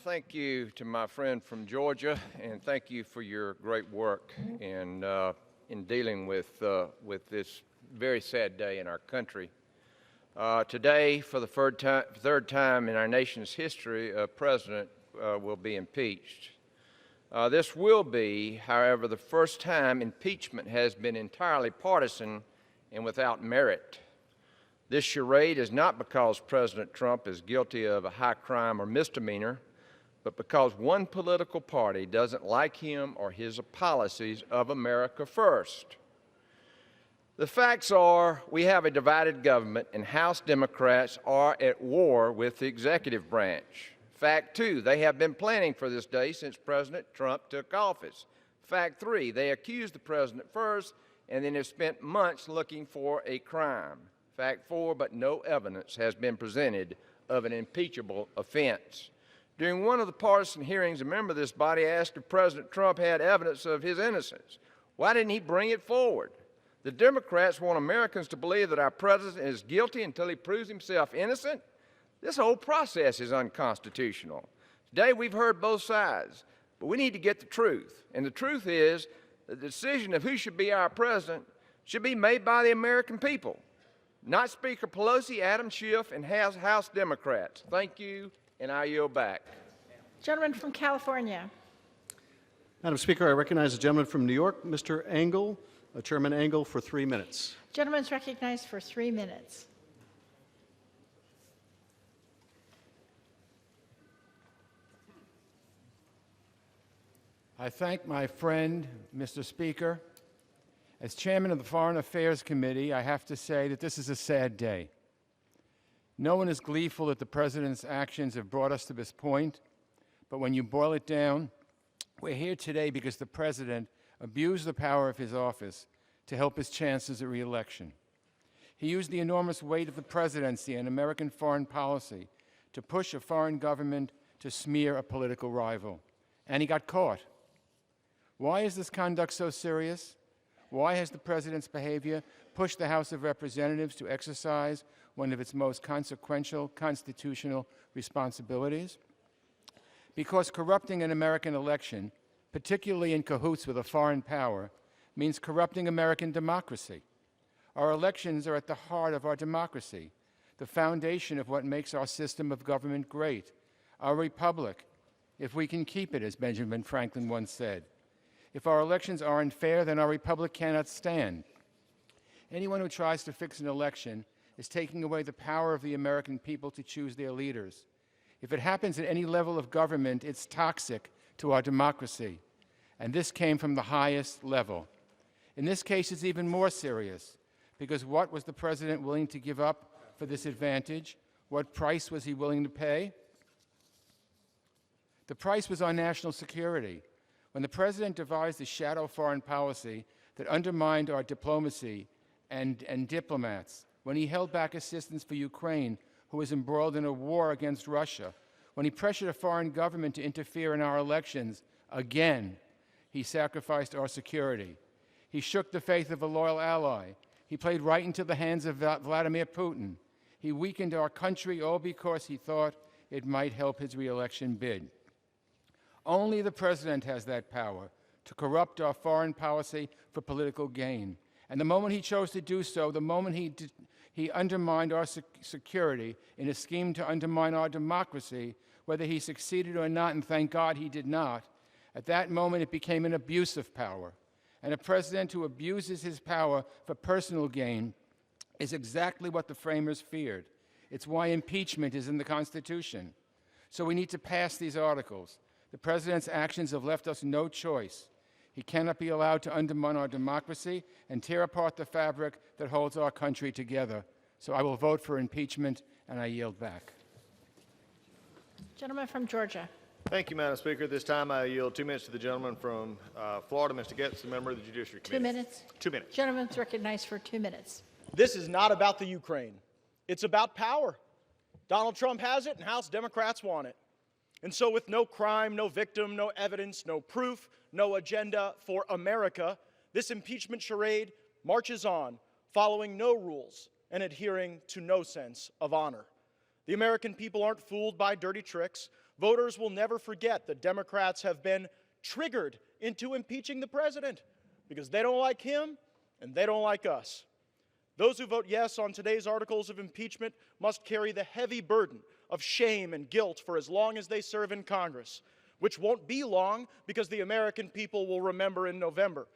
Thank you to my friend from Georgia, and thank you for your great work in dealing with this very sad day in our country. Today, for the third time in our nation's history, a president will be impeached. This will be, however, the first time impeachment has been entirely partisan and without merit. This charade is not because President Trump is guilty of a high crime or misdemeanor, but because one political party doesn't like him or his policies of America first. The facts are we have a divided government, and House Democrats are at war with the executive branch. Fact two, they have been planning for this day since President Trump took office. Fact three, they accused the president first and then have spent months looking for a crime. Fact four, but no evidence has been presented of an impeachable offense. During one of the partisan hearings, a member of this body asked if President Trump had evidence of his innocence. Why didn't he bring it forward? The Democrats want Americans to believe that our president is guilty until he proves himself innocent. This whole process is unconstitutional. Today we've heard both sides, but we need to get the truth. And the truth is the decision of who should be our president should be made by the American people, not Speaker Pelosi, Adam Schiff, and House Democrats. Thank you, and I yield back. Gentleman from California. Madam Speaker, I recognize the gentleman from New York, Mr. Engel, Chairman Engel, for 3 minutes. Gentleman's recognized for 3 minutes. I thank my friend, Mr. Speaker. As chairman of the Foreign Affairs Committee, I have to say that this is a sad day. No one is gleeful that the president's actions have brought us to this point, but when you boil it down, we're here today because the president abused the power of his office to help his chances at re-election. He used the enormous weight of the presidency and American foreign policy to push a foreign government to smear a political rival, and he got caught. Why is this conduct so serious? Why has the president's behavior pushed the House of Representatives to exercise one of its most consequential constitutional responsibilities? Because corrupting an American election, particularly in cahoots with a foreign power, means corrupting American democracy. Our elections are at the heart of our democracy, the foundation of what makes our system of government great, our republic, if we can keep it, as Benjamin Franklin once said. If our elections aren't fair, then our republic cannot stand. Anyone who tries to fix an election is taking away the power of the American people to choose their leaders. If it happens at any level of government, it's toxic to our democracy. And this came from the highest level. In this case, it's even more serious, because what was the president willing to give up for this advantage? What price was he willing to pay? The price was on national security. When the president devised a shadow foreign policy that undermined our diplomacy and diplomats, when he held back assistance for Ukraine, who was embroiled in a war against Russia, when he pressured a foreign government to interfere in our elections, again, he sacrificed our security. He shook the faith of a loyal ally. He played right into the hands of Vladimir Putin. He weakened our country all because he thought it might help his re-election bid. Only the president has that power to corrupt our foreign policy for political gain. And the moment he chose to do so, the moment he undermined our security in a scheme to undermine our democracy, whether he succeeded or not, and thank God he did not, at that moment it became an abuse of power. And a president who abuses his power for personal gain is exactly what the framers feared. It's why impeachment is in the Constitution. So we need to pass these articles. The president's actions have left us no choice. He cannot be allowed to undermine our democracy and tear apart the fabric that holds our country together. So I will vote for impeachment, and I yield back. Gentleman from Georgia. Thank you, Madam Speaker. At this time, I yield 2 minutes to the gentleman from Florida, Mr. Getz, a member of the Judiciary Committee. 2 minutes? 2 minutes. Gentleman's recognized for 2 minutes. This is not about the Ukraine. It's about power. Donald Trump has it, and House Democrats want it. And so with no crime, no victim, no evidence, no proof, no agenda for America, this impeachment charade marches on, following no rules and adhering to no sense of honor. The American people aren't fooled by dirty tricks. Voters will never forget that Democrats have been triggered into impeaching the president because they don't like him and they don't like us. Those who vote yes on today's articles of impeachment must carry the heavy burden of shame and guilt for as long as they serve in Congress, which won't be long because the American people will remember in November.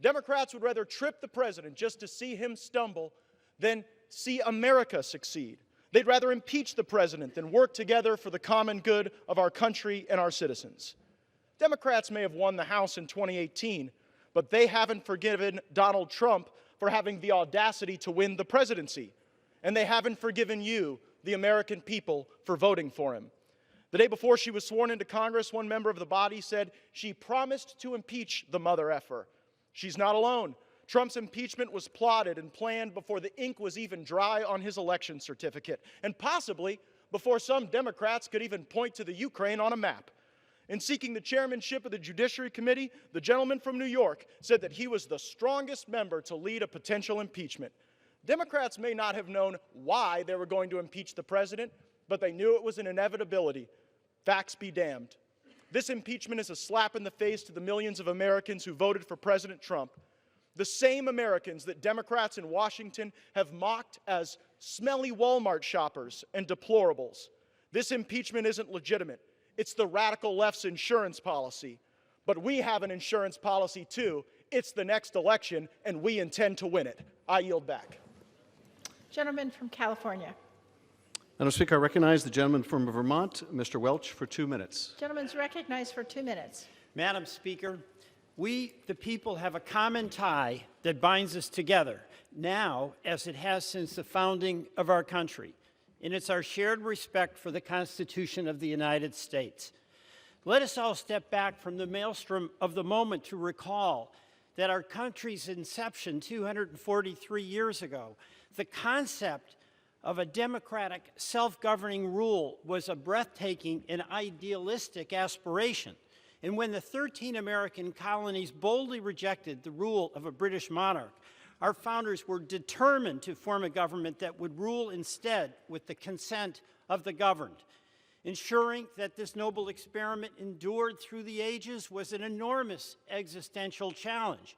Democrats would rather trip the president just to see him stumble than see America succeed. They'd rather impeach the president than work together for the common good of our country and our citizens. Democrats may have won the House in 2018, but they haven't forgiven Donald Trump for having the audacity to win the presidency. And they haven't forgiven you, the American people, for voting for him. The day before she was sworn into Congress, one member of the body said she promised to impeach the mother effer. She's not alone. Trump's impeachment was plotted and planned before the ink was even dry on his election certificate, and possibly before some Democrats could even point to the Ukraine on a map. In seeking the chairmanship of the Judiciary Committee, the gentleman from New York said that he was the strongest member to lead a potential impeachment. Democrats may not have known why they were going to impeach the president, but they knew it was an inevitability. Facts be damned. This impeachment is a slap in the face to the millions of Americans who voted for President Trump. The same Americans that Democrats in Washington have mocked as smelly Walmart shoppers and deplorables. This impeachment isn't legitimate. It's the radical left's insurance policy. But we have an insurance policy too. It's the next election, and we intend to win it. I yield back. Gentleman from California. Madam Speaker, I recognize the gentleman from Vermont, Mr. Welch, for 2 minutes. Gentleman's recognized for 2 minutes. Madam Speaker, we, the people, have a common tie that binds us together now as it has since the founding of our country, and it's our shared respect for the Constitution of the United States. Let us all step back from the maelstrom of the moment to recall that our country's inception 243 years ago, the concept of a democratic, self-governing rule was a breathtaking and idealistic aspiration. And when the 13 American colonies boldly rejected the rule of a British monarch, our founders were determined to form a government that would rule instead with the consent of the governed. Ensuring that this noble experiment endured through the ages was an enormous existential challenge.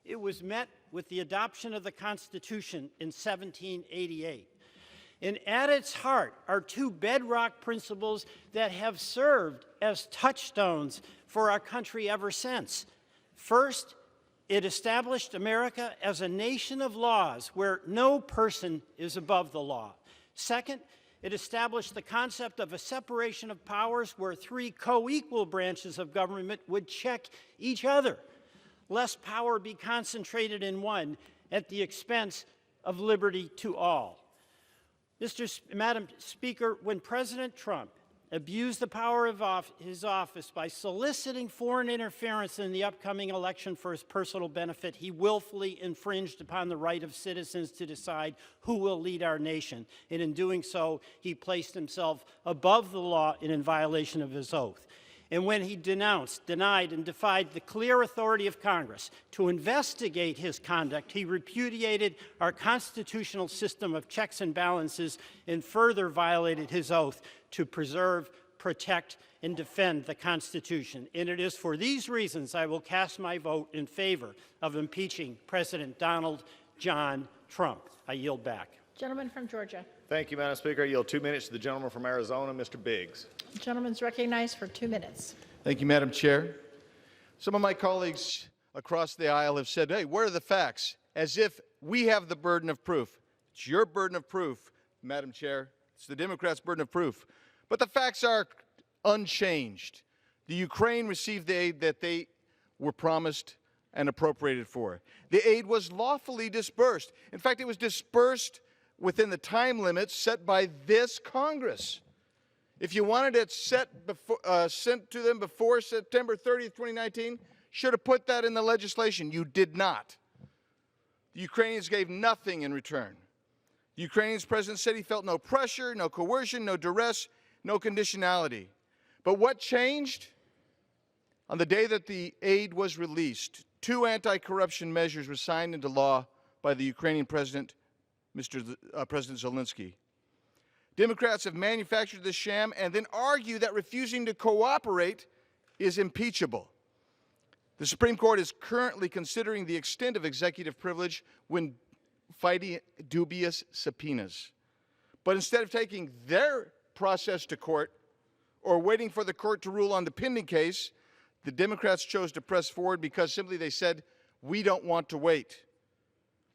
It was met with the adoption of the Constitution in 1788. And at its heart are two bedrock principles that have served as touchstones for our country ever since. First, it established America as a nation of laws where no person is above the law. Second, It established the concept of a separation of powers where three co-equal branches of government would check each other, lest power be concentrated in one at the expense of liberty to all. Madam Speaker, when President Trump abused the power of his office by soliciting foreign interference in the upcoming election for his personal benefit, he willfully infringed upon the right of citizens to decide who will lead our nation. And in doing so, he placed himself above the law and in violation of his oath. And when he denounced, denied, and defied the clear authority of Congress to investigate his conduct, he repudiated our constitutional system of checks and balances and further violated his oath to preserve, protect, and defend the Constitution. And it is for these reasons I will cast my vote in favor of impeaching President Donald John Trump. I yield back. Gentleman from Georgia. Thank you, Madam Speaker. I yield 2 minutes to the gentleman from Arizona, Mr. Biggs. The gentleman's recognized for 2 minutes. Thank you, Madam Chair. Some of my colleagues across the aisle have said, hey, where are the facts? As if we have the burden of proof. It's your burden of proof, Madam Chair. It's the Democrats' burden of proof. But the facts are unchanged. The Ukraine received the aid that they were promised and appropriated for. The aid was lawfully dispersed. In fact, it was dispersed within the time limits set by this Congress. If you wanted it sent to them before September 30th, 2019, should have put that in the legislation. You did not. The Ukrainians gave nothing in return. The Ukrainian president said he felt no pressure, no coercion, no duress, no conditionality. But what changed? On the day that the aid was released, 2 anti-corruption measures were signed into law by the Ukrainian president, President Zelensky. Democrats have manufactured this sham and then argue that refusing to cooperate is impeachable. The Supreme Court is currently considering the extent of executive privilege when fighting dubious subpoenas. But instead of taking their process to court or waiting for the court to rule on the pending case, the Democrats chose to press forward because simply they said, we don't want to wait.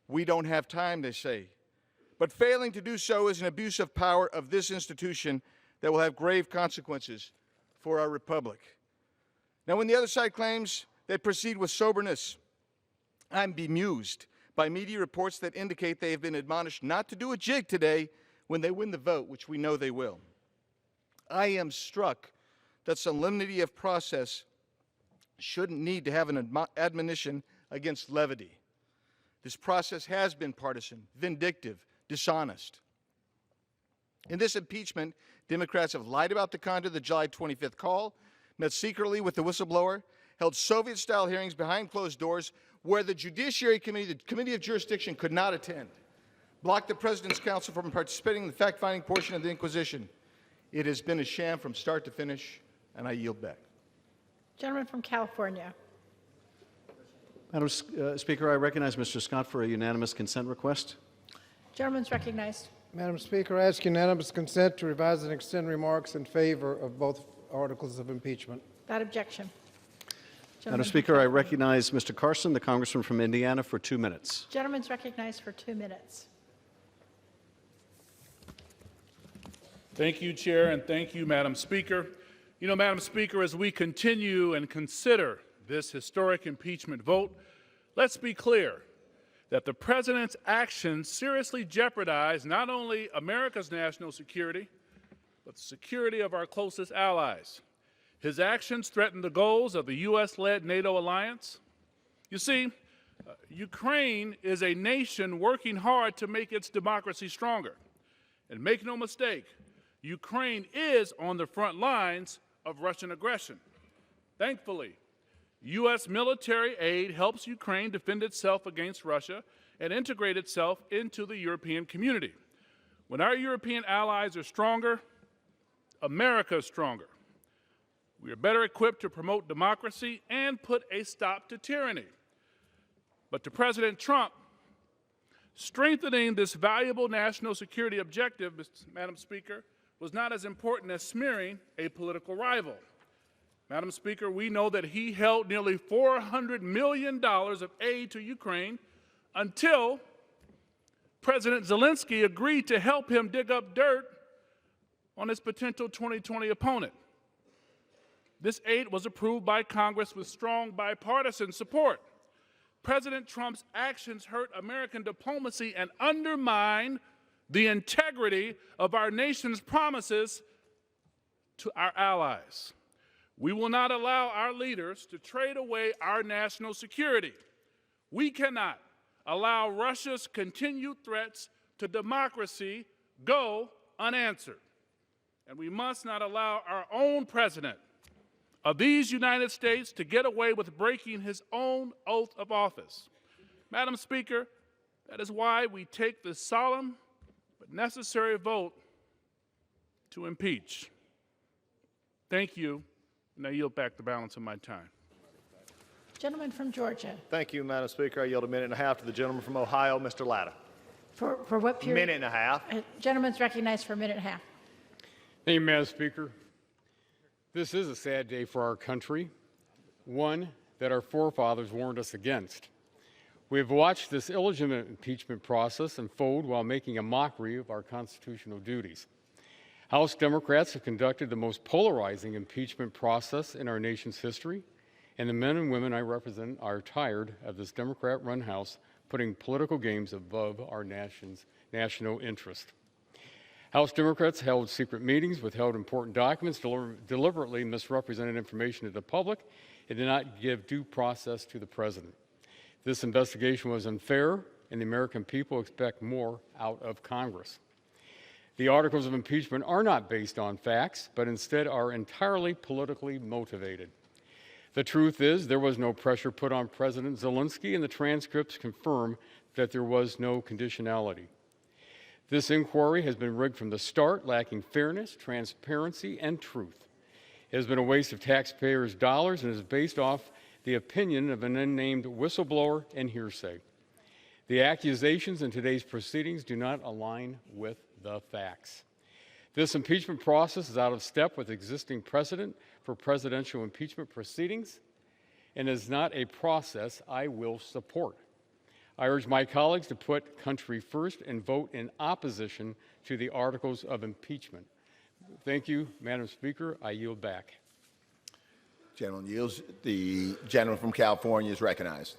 We don't have time, they say. But failing to do so is an abuse of power of this institution that will have grave consequences for our republic. Now, when the other side claims they proceed with soberness, I'm bemused by media reports that indicate they have been admonished not to do a jig today when they win the vote, which we know they will. I am struck that solemnity of process shouldn't need to have an admonition against levity. This process has been partisan, vindictive, dishonest. In this impeachment, Democrats have lied about the content of the July 25th call, met secretly with the whistleblower, held Soviet-style hearings behind closed doors where the Judiciary Committee, the Committee of Jurisdiction, could not attend, blocked the President's counsel from participating in the fact-finding portion of the Inquisition. It has been a sham from start to finish, and I yield back. Gentleman from California. Madam Speaker, I recognize Mr. Scott for a unanimous consent request. Gentleman's recognized. Madam Speaker, I ask unanimous consent to revise and extend remarks in favor of both articles of impeachment. Without objection. Madam Speaker, I recognize Mr. Carson, the congressman from Indiana, for 2 minutes. Gentleman's recognized for 2 minutes. Thank you, Chair, and thank you, Madam Speaker. You know, Madam Speaker, as we continue and consider this historic impeachment vote, let's be clear that the President's actions seriously jeopardize not only America's national security, but the security of our closest allies. His actions threaten the goals of the U.S.-led NATO alliance. You see, Ukraine is a nation working hard to make its democracy stronger. And make no mistake, Ukraine is on the front lines of Russian aggression. Thankfully, U.S. military aid helps Ukraine defend itself against Russia and integrate itself into the European community. When our European allies are stronger, America is stronger. We are better equipped to promote democracy and put a stop to tyranny. But to President Trump, strengthening this valuable national security objective, Madam Speaker, was not as important as smearing a political rival. Madam Speaker, we know that he held nearly $400 million of aid to Ukraine until President Zelensky agreed to help him dig up dirt on his potential 2020 opponent. This aid was approved by Congress with strong bipartisan support. President Trump's actions hurt American diplomacy and undermine the integrity of our nation's promises to our allies. We will not allow our leaders to trade away our national security. We cannot allow Russia's continued threats to democracy go unanswered. And we must not allow our own president of these United States to get away with breaking his own oath of office. Madam Speaker, that is why we take this solemn but necessary vote to impeach. Thank you, and I yield back the balance of my time. Gentleman from Georgia. Thank you, Madam Speaker. I yield a minute and a half to the gentleman from Ohio, Mr. Latta. For what period? Minute and a half. Gentleman's recognized for a minute and a half. Thank you, Madam Speaker. This is a sad day for our country, one that our forefathers warned us against. We have watched this illegitimate impeachment process unfold while making a mockery of our constitutional duties. House Democrats have conducted the most polarizing impeachment process in our nation's history, and the men and women I represent are tired of this Democrat-run House putting political games above our nation's national interest. House Democrats held secret meetings, withheld important documents, deliberately misrepresented information to the public, and did not give due process to the president. This investigation was unfair, and the American people expect more out of Congress. The articles of impeachment are not based on facts, but instead are entirely politically motivated. The truth is, there was no pressure put on President Zelensky, and the transcripts confirm that there was no conditionality. This inquiry has been rigged from the start, lacking fairness, transparency, and truth. It has been a waste of taxpayers' dollars and is based off the opinion of an unnamed whistleblower and hearsay. The accusations in today's proceedings do not align with the facts. This impeachment process is out of step with existing precedent for presidential impeachment proceedings and is not a process I will support. I urge my colleagues to put country first and vote in opposition to the articles of impeachment. Thank you, Madam Speaker. I yield back. Gentleman yields. The gentleman from California is recognized.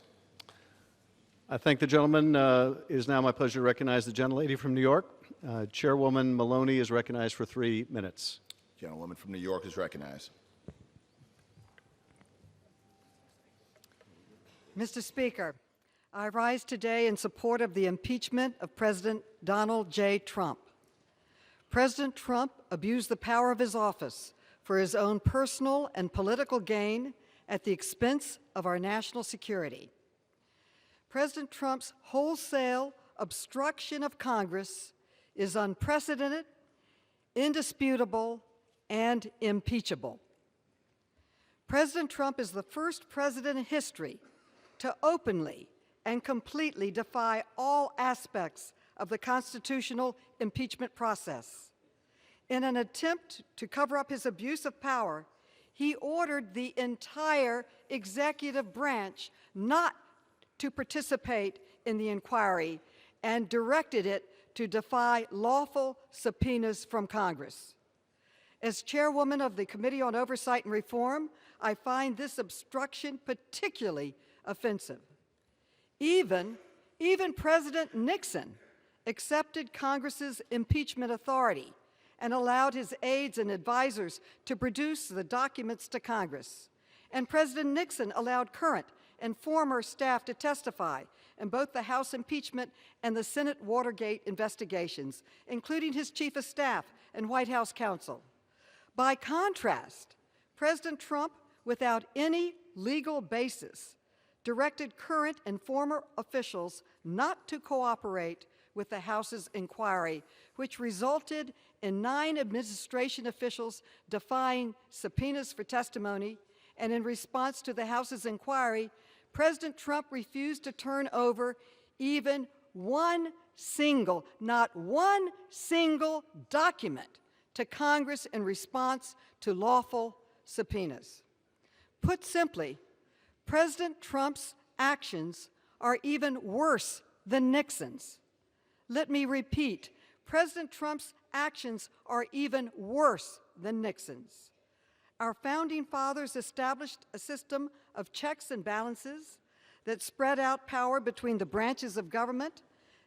I thank the gentleman. It is now my pleasure to recognize the gentlelady from New York. Chairwoman Maloney is recognized for 3 minutes. Gentlewoman from New York is recognized. Mr. Speaker, I rise today in support of the impeachment of President Donald J. Trump. President Trump abused the power of his office for his own personal and political gain at the expense of our national security. President Trump's wholesale obstruction of Congress is unprecedented, indisputable, and impeachable. President Trump is the first president in history to openly and completely defy all aspects of the constitutional impeachment process. In an attempt to cover up his abuse of power, he ordered the entire executive branch not to participate in the inquiry and directed it to defy lawful subpoenas from Congress. As chairwoman of the Committee on Oversight and Reform, I find this obstruction particularly offensive. Even President Nixon accepted Congress's impeachment authority and allowed his aides and advisors to produce the documents to Congress. And President Nixon allowed current and former staff to testify in both the House impeachment and the Senate Watergate investigations, including his chief of staff and White House counsel. By contrast, President Trump, without any legal basis, directed current and former officials not to cooperate with the House's inquiry, which resulted in 9 administration officials defying subpoenas for testimony. And in response to the House's inquiry, President Trump refused to turn over even not one single document to Congress in response to lawful subpoenas. Put simply, President Trump's actions are even worse than Nixon's. Let me repeat, President Trump's actions are even worse than Nixon's. Our founding fathers established a system of checks and balances that spread out power between the branches of government.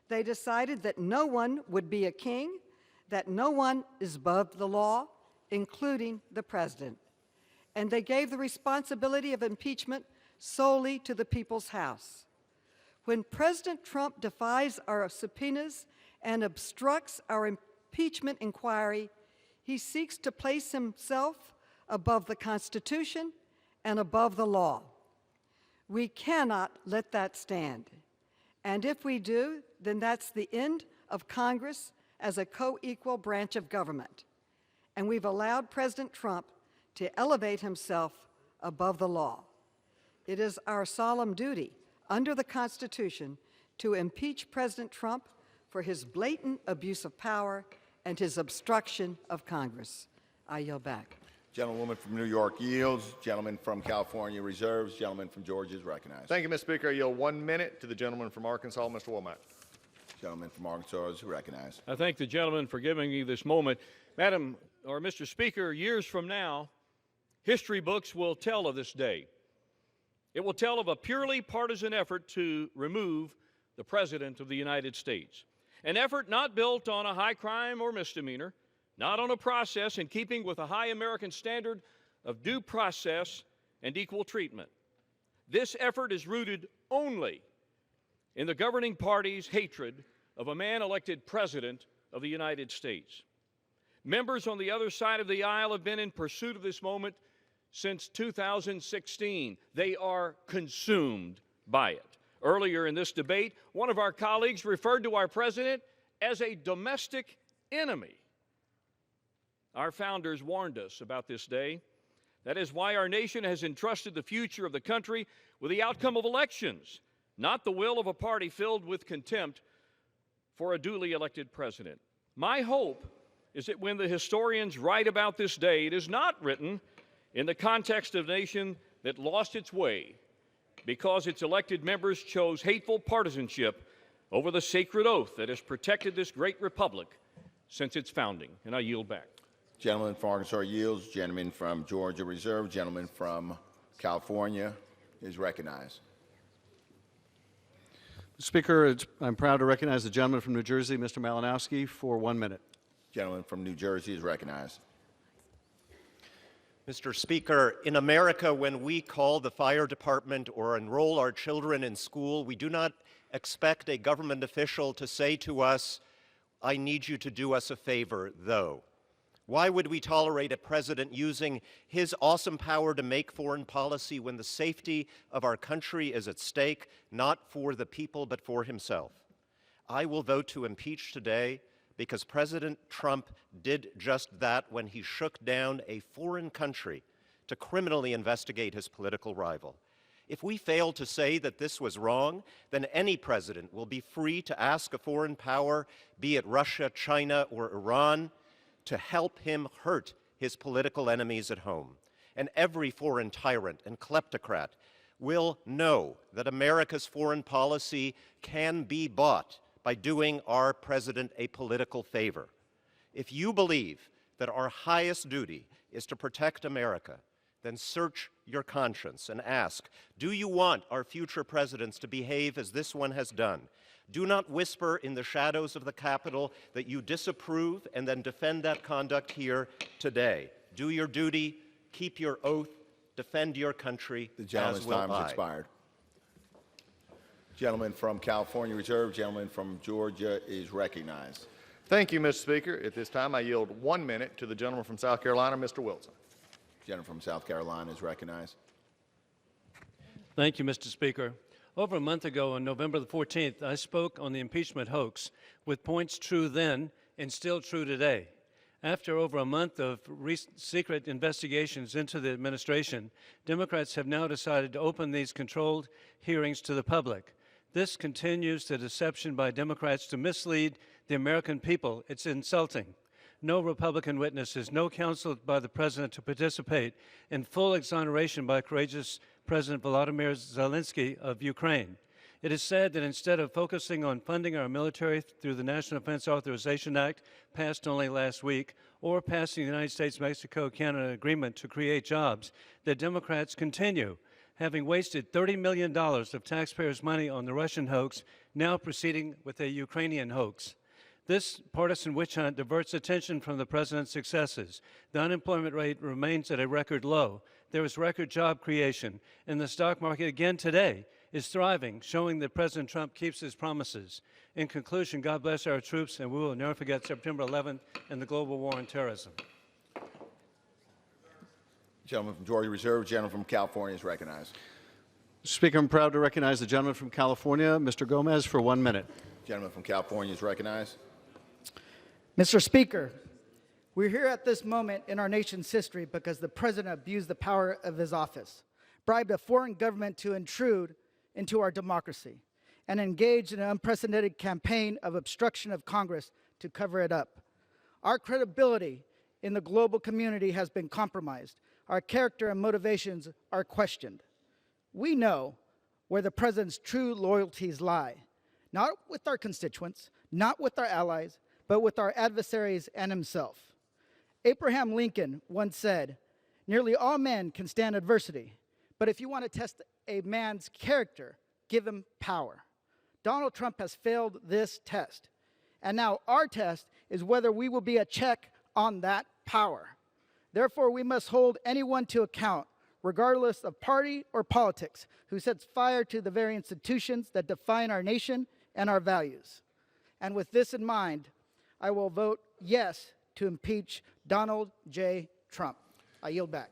They decided that no one would be a king, that no one is above the law, including the president. And they gave the responsibility of impeachment solely to the people's House. When President Trump defies our subpoenas and obstructs our impeachment inquiry, he seeks to place himself above the Constitution and above the law. We cannot let that stand. And if we do, then that's the end of Congress as a co-equal branch of government. And we've allowed President Trump to elevate himself above the law. It is our solemn duty under the Constitution to impeach President Trump for his blatant abuse of power and his obstruction of Congress. I yield back. Gentlewoman from New York yields. Gentleman from California reserves. Gentleman from Georgia is recognized. Thank you, Mr. Speaker. I yield 1 minute to the gentleman from Arkansas, Mr. Womack. Gentleman from Arkansas is recognized. I thank the gentleman for giving me this moment. Madam, or Mr. Speaker, years from now, history books will tell of this day. It will tell of a purely partisan effort to remove the President of the United States. An effort not built on a high crime or misdemeanor, not on a process in keeping with a high American standard of due process and equal treatment. This effort is rooted only in the governing party's hatred of a man elected President of the United States. Members on the other side of the aisle have been in pursuit of this moment since 2016. They are consumed by it. Earlier in this debate, one of our colleagues referred to our president as a domestic enemy. Our founders warned us about this day. That is why our nation has entrusted the future of the country with the outcome of elections, not the will of a party filled with contempt for a duly elected president. My hope is that when the historians write about this day, it is not written in the context of a nation that lost its way because its elected members chose hateful partisanship over the sacred oath that has protected this great republic since its founding. And I yield back. Gentleman from Arkansas yields. Gentleman from Georgia reserves. Gentleman from California is recognized. Speaker, I'm proud to recognize the gentleman from New Jersey, Mr. Malinowski, for 1 minute. Gentleman from New Jersey is recognized. Mr. Speaker, in America, when we call the fire department or enroll our children in school, we do not expect a government official to say to us, "I need you to do us a favor, though." Why would we tolerate a president using his awesome power to make foreign policy when the safety of our country is at stake, not for the people, but for himself? I will vote to impeach today because President Trump did just that when he shook down a foreign country to criminally investigate his political rival. If we fail to say that this was wrong, then any president will be free to ask a foreign power, be it Russia, China, or Iran, to help him hurt his political enemies at home. And every foreign tyrant and kleptocrat will know that America's foreign policy can be bought by doing our president a political favor. If you believe that our highest duty is to protect America, then search your conscience and ask, do you want our future presidents to behave as this one has done? Do not whisper in the shadows of the Capitol that you disapprove and then defend that conduct here today. Do your duty, keep your oath, defend your country, The gentleman's time has expired. Gentleman from California reserve. Gentleman from Georgia is recognized. Thank you, Mr. Speaker. At this time, I yield 1 minute to the gentleman from South Carolina, Mr. Wilson. Gentleman from South Carolina is recognized. Thank you, Mr. Speaker. Over a month ago, on November the 14th, I spoke on the impeachment hoax with points true then and still true today. After over a month of secret investigations into the administration, Democrats have now decided to open these controlled hearings to the public. This continues the deception by Democrats to mislead the American people. It's insulting. No Republican witnesses, no counsel by the President to participate, and full exoneration by courageous President Volodymyr Zelensky of Ukraine. It is sad that instead of focusing on funding our military through the National Defense Authorization Act, passed only last week, or passing the United States-Mexico-Canada Agreement to create jobs, the Democrats continue, having wasted $30 million of taxpayers' money on the Russian hoax, now proceeding with a Ukrainian hoax. This partisan witch hunt diverts attention from the president's successes. The unemployment rate remains at a record low. There is record job creation, and the stock market again today is thriving, showing that President Trump keeps his promises. In conclusion, God bless our troops, and we will never forget September 11th and the global war on terrorism. Gentleman from Georgia Reserve, gentleman from California is recognized. Mr. Speaker, I'm proud to recognize the gentleman from California, Mr. Gomez, for 1 minute. Gentleman from California is recognized. Mr. Speaker, we're here at this moment in our nation's history because the president abused the power of his office, bribed a foreign government to intrude into our democracy, and engaged in an unprecedented campaign of obstruction of Congress to cover it up. Our credibility in the global community has been compromised. Our character and motivations are questioned. We know where the president's true loyalties lie, not with our constituents, not with our allies, but with our adversaries and himself. Abraham Lincoln once said, "Nearly all men can stand adversity, but if you want to test a man's character, give him power." Donald Trump has failed this test, and now our test is whether we will be a check on that power. Therefore, we must hold anyone to account, regardless of party or politics, who sets fire to the very institutions that define our nation and our values. And with this in mind, I will vote yes to impeach Donald J. Trump. I yield back.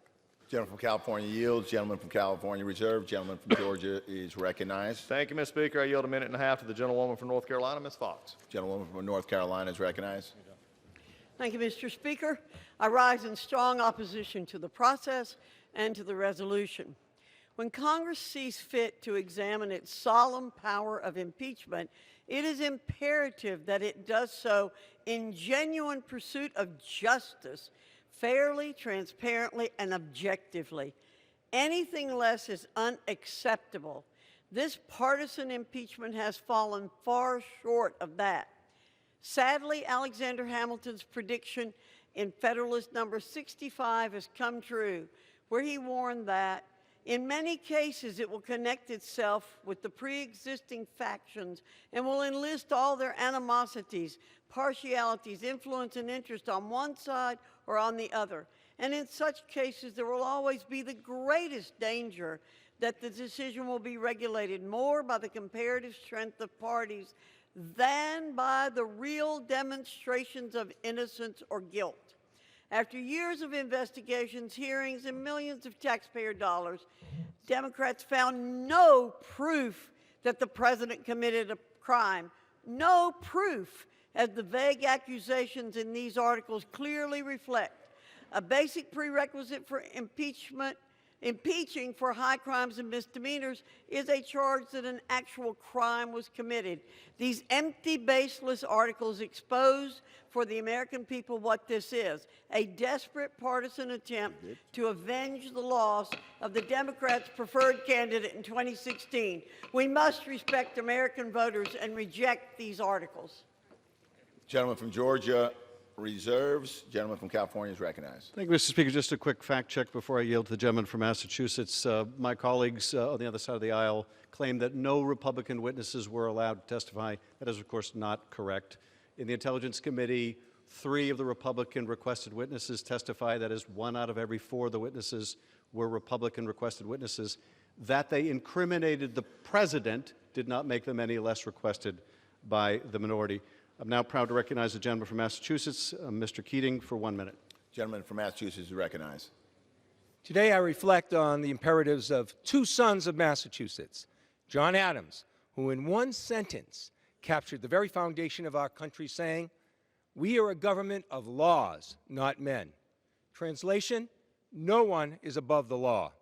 Gentleman from California yields. Gentleman from California Reserve. Gentleman from Georgia is recognized. Thank you, Mr. Speaker. I yield a minute and a half to the gentlewoman from North Carolina, Ms. Fox. Gentlewoman from North Carolina is recognized. Thank you, Mr. Speaker. I rise in strong opposition to the process and to the resolution. When Congress sees fit to examine its solemn power of impeachment, it is imperative that it does so in genuine pursuit of justice, fairly, transparently, and objectively. Anything less is unacceptable. This partisan impeachment has fallen far short of that. Sadly, Alexander Hamilton's prediction in Federalist number 65 has come true, where he warned that in many cases it will connect itself with the pre-existing factions and will enlist all their animosities, partialities, influence, and interest on one side or on the other. And in such cases, there will always be the greatest danger that the decision will be regulated more by the comparative strength of parties than by the real demonstrations of innocence or guilt. After years of investigations, hearings, and millions of taxpayer dollars, Democrats found no proof that the president committed a crime. No proof, as the vague accusations in these articles clearly reflect. A basic prerequisite for impeaching for high crimes and misdemeanors is a charge that an actual crime was committed. These empty, baseless articles expose for the American people what this is: a desperate partisan attempt to avenge the loss of the Democrats' preferred candidate in 2016. We must respect American voters and reject these articles. Gentleman from Georgia Reserves. Gentleman from California is recognized. Thank you, Mr. Speaker. Just a quick fact check before I yield to the gentleman from Massachusetts. My colleagues on the other side of the aisle claim that no Republican witnesses were allowed to testify. That is, of course, not correct. In the Intelligence Committee, 3 of the Republican requested witnesses testified. That is, 1 out of every 4 of the witnesses were Republican requested witnesses. That they incriminated the president did not make them any less requested by the minority. I'm now proud to recognize the gentleman from Massachusetts, Mr. Keating, for 1 minute. Gentleman from Massachusetts is recognized. Today I reflect on the imperatives of 2 sons of Massachusetts, John Adams, who in one sentence captured the very foundation of our country, saying, "We are a government of laws, not men." Translation, no one is above the law.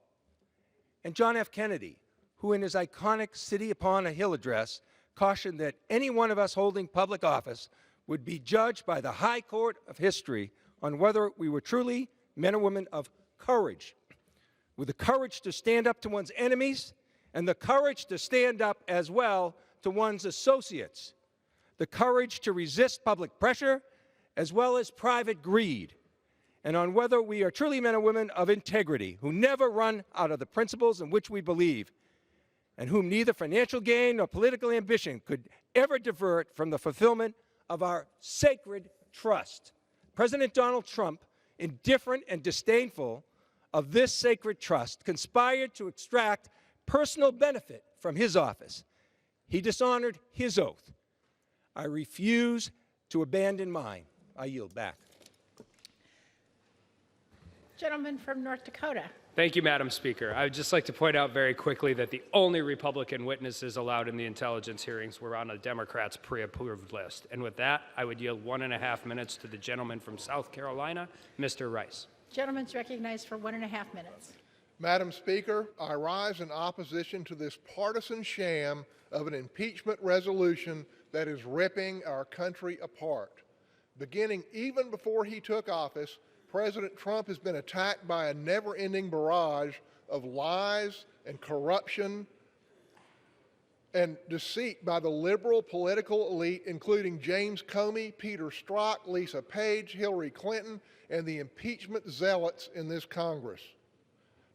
And John F. Kennedy, who in his iconic City Upon a Hill address cautioned that any one of us holding public office would be judged by the high court of history on whether we were truly men and women of courage, with the courage to stand up to one's enemies and the courage to stand up as well to one's associates, the courage to resist public pressure as well as private greed, and on whether we are truly men and women of integrity who never run out of the principles in which we believe, and whom neither financial gain nor political ambition could ever divert from the fulfillment of our sacred trust. President Donald Trump, indifferent and disdainful of this sacred trust, conspired to extract personal benefit from his office. He dishonored his oath. I refuse to abandon mine. I yield back. Gentleman from North Dakota. Thank you, Madam Speaker. I would just like to point out very quickly that the only Republican witnesses allowed in the intelligence hearings were on a Democrats' pre-approved list. And with that, I would yield 1.5 minutes to the gentleman from South Carolina, Mr. Rice. Gentleman's recognized for 1.5 minutes. Madam Speaker, I rise in opposition to this partisan sham of an impeachment resolution that is ripping our country apart. Beginning even before he took office, President Trump has been attacked by a never-ending barrage of lies and corruption and deceit by the liberal political elite, including James Comey, Peter Strzok, Lisa Page, Hillary Clinton, and the impeachment zealots in this Congress.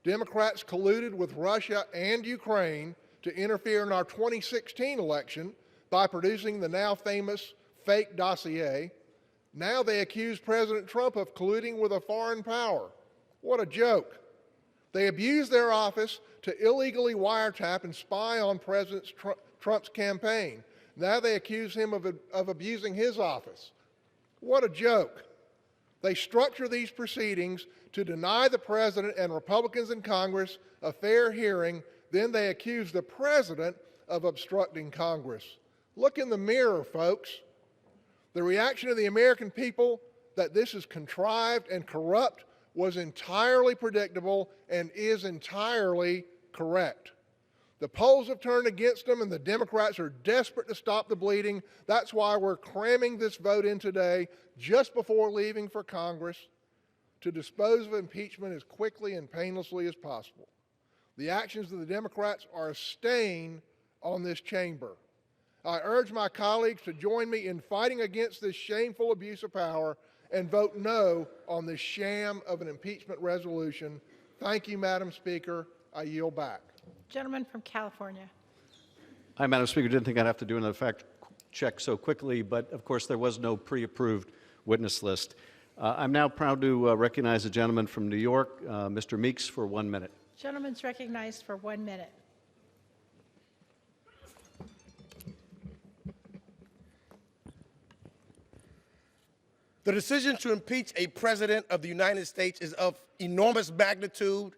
Democrats colluded with Russia and Ukraine to interfere in our 2016 election by producing the now famous fake dossier. Now they accuse President Trump of colluding with a foreign power. What a joke. They abused their office to illegally wiretap and spy on President Trump's campaign. Now they accuse him of abusing his office. What a joke. They structure these proceedings to deny the president and Republicans in Congress a fair hearing. Then they accuse the president of obstructing Congress. Look in the mirror, folks. The reaction of the American people that this is contrived and corrupt was entirely predictable and is entirely correct. The polls have turned against them, and the Democrats are desperate to stop the bleeding. That's why we're cramming this vote in today, just before leaving for Congress, to dispose of impeachment as quickly and painlessly as possible. The actions of the Democrats are a stain on this chamber. I urge my colleagues to join me in fighting against this shameful abuse of power and vote no on this sham of an impeachment resolution. Thank you, Madam Speaker. I yield back. Gentleman from California. Hi, Madam Speaker. Didn't think I'd have to do another fact check so quickly, but of course there was no pre-approved witness list. I'm now proud to recognize the gentleman from New York, Mr. Meeks, for 1 minute. Gentleman's recognized for 1 minute. The decision to impeach a president of the United States is of enormous magnitude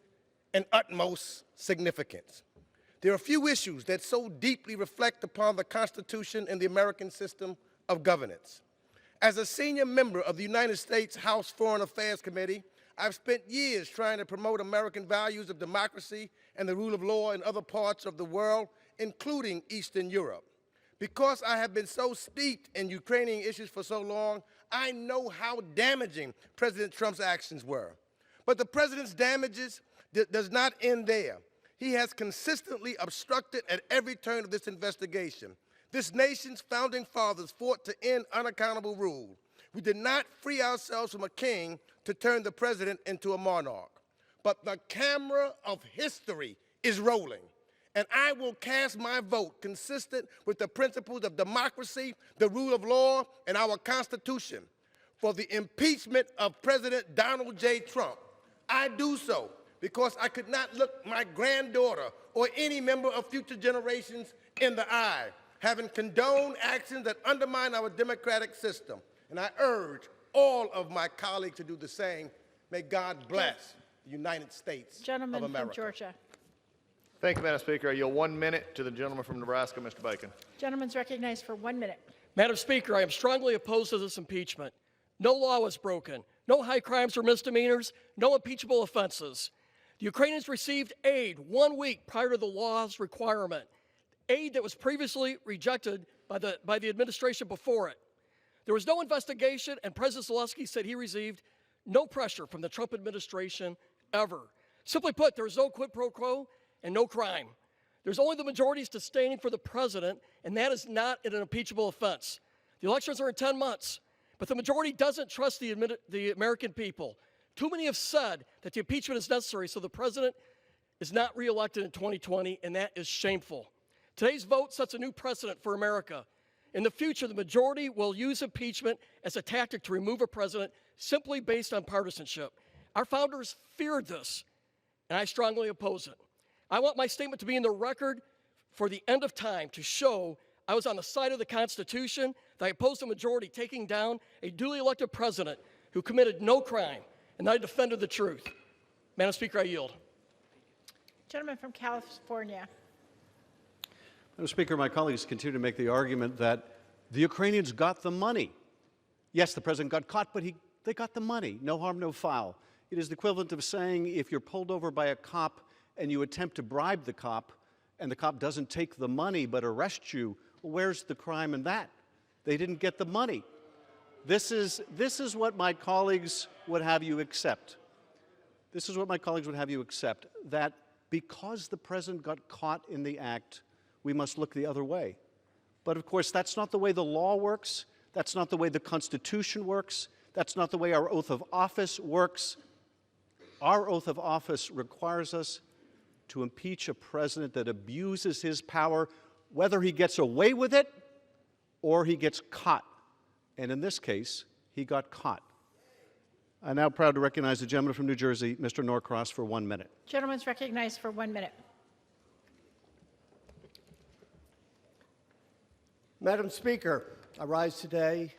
and utmost significance. There are few issues that so deeply reflect upon the Constitution and the American system of governance. As a senior member of the United States House Foreign Affairs Committee, I've spent years trying to promote American values of democracy and the rule of law in other parts of the world, including Eastern Europe. Because I have been so steeped in Ukrainian issues for so long, I know how damaging President Trump's actions were. But the president's damages does not end there. He has consistently obstructed at every turn of this investigation. This nation's founding fathers fought to end unaccountable rule. We did not free ourselves from a king to turn the president into a monarch. But the camera of history is rolling, and I will cast my vote consistent with the principles of democracy, the rule of law, and our Constitution for the impeachment of President Donald J. Trump. I do so because I could not look my granddaughter or any member of future generations in the eye, having condoned actions that undermine our democratic system. And I urge all of my colleagues to do the same. May God bless the United States Gentleman of America. from Georgia. Thank you, Madam Speaker. I yield 1 minute to the gentleman from Nebraska, Mr. Bacon. Gentleman's recognized for 1 minute. Madam Speaker, I am strongly opposed to this impeachment. No law was broken. No high crimes or misdemeanors. No impeachable offenses. The Ukrainians received aid 1 week prior to the law's requirement, aid that was previously rejected by the administration before it. There was no investigation, and President Zelensky said he received no pressure from the Trump administration ever. Simply put, there was no quid pro quo and no crime. There's only the majority sustaining for the president, and that is not an impeachable offense. The elections are in 10 months, but the majority doesn't trust the American people. Too many have said that the impeachment is necessary so the president is not reelected in 2020, and that is shameful. Today's vote sets a new precedent for America. In the future, the majority will use impeachment as a tactic to remove a president simply based on partisanship. Our founders feared this, and I strongly oppose it. I want my statement to be in the record for the end of time to show I was on the side of the Constitution, that I opposed the majority taking down a duly elected president who committed no crime, and that I defended the truth. Madam Speaker, I yield. Gentleman from California. Madam Speaker, my colleagues continue to make the argument that the Ukrainians got the money. Yes, the president got caught, but they got the money. No harm, no foul. It is the equivalent of saying if you're pulled over by a cop and you attempt to bribe the cop and the cop doesn't take the money but arrests you, well, where's the crime in that? They didn't get the money. This is what my colleagues would have you accept. This is what my colleagues would have you accept, that because the president got caught in the act, we must look the other way. But of course, that's not the way the law works. That's not the way the Constitution works. That's not the way our oath of office works. Our oath of office requires us to impeach a president that abuses his power, whether he gets away with it or he gets caught. And in this case, he got caught. I'm now proud to recognize the gentleman from New Jersey, Mr. Norcross, for 1 minute. Gentleman's recognized for 1 minute. Madam Speaker, I rise today,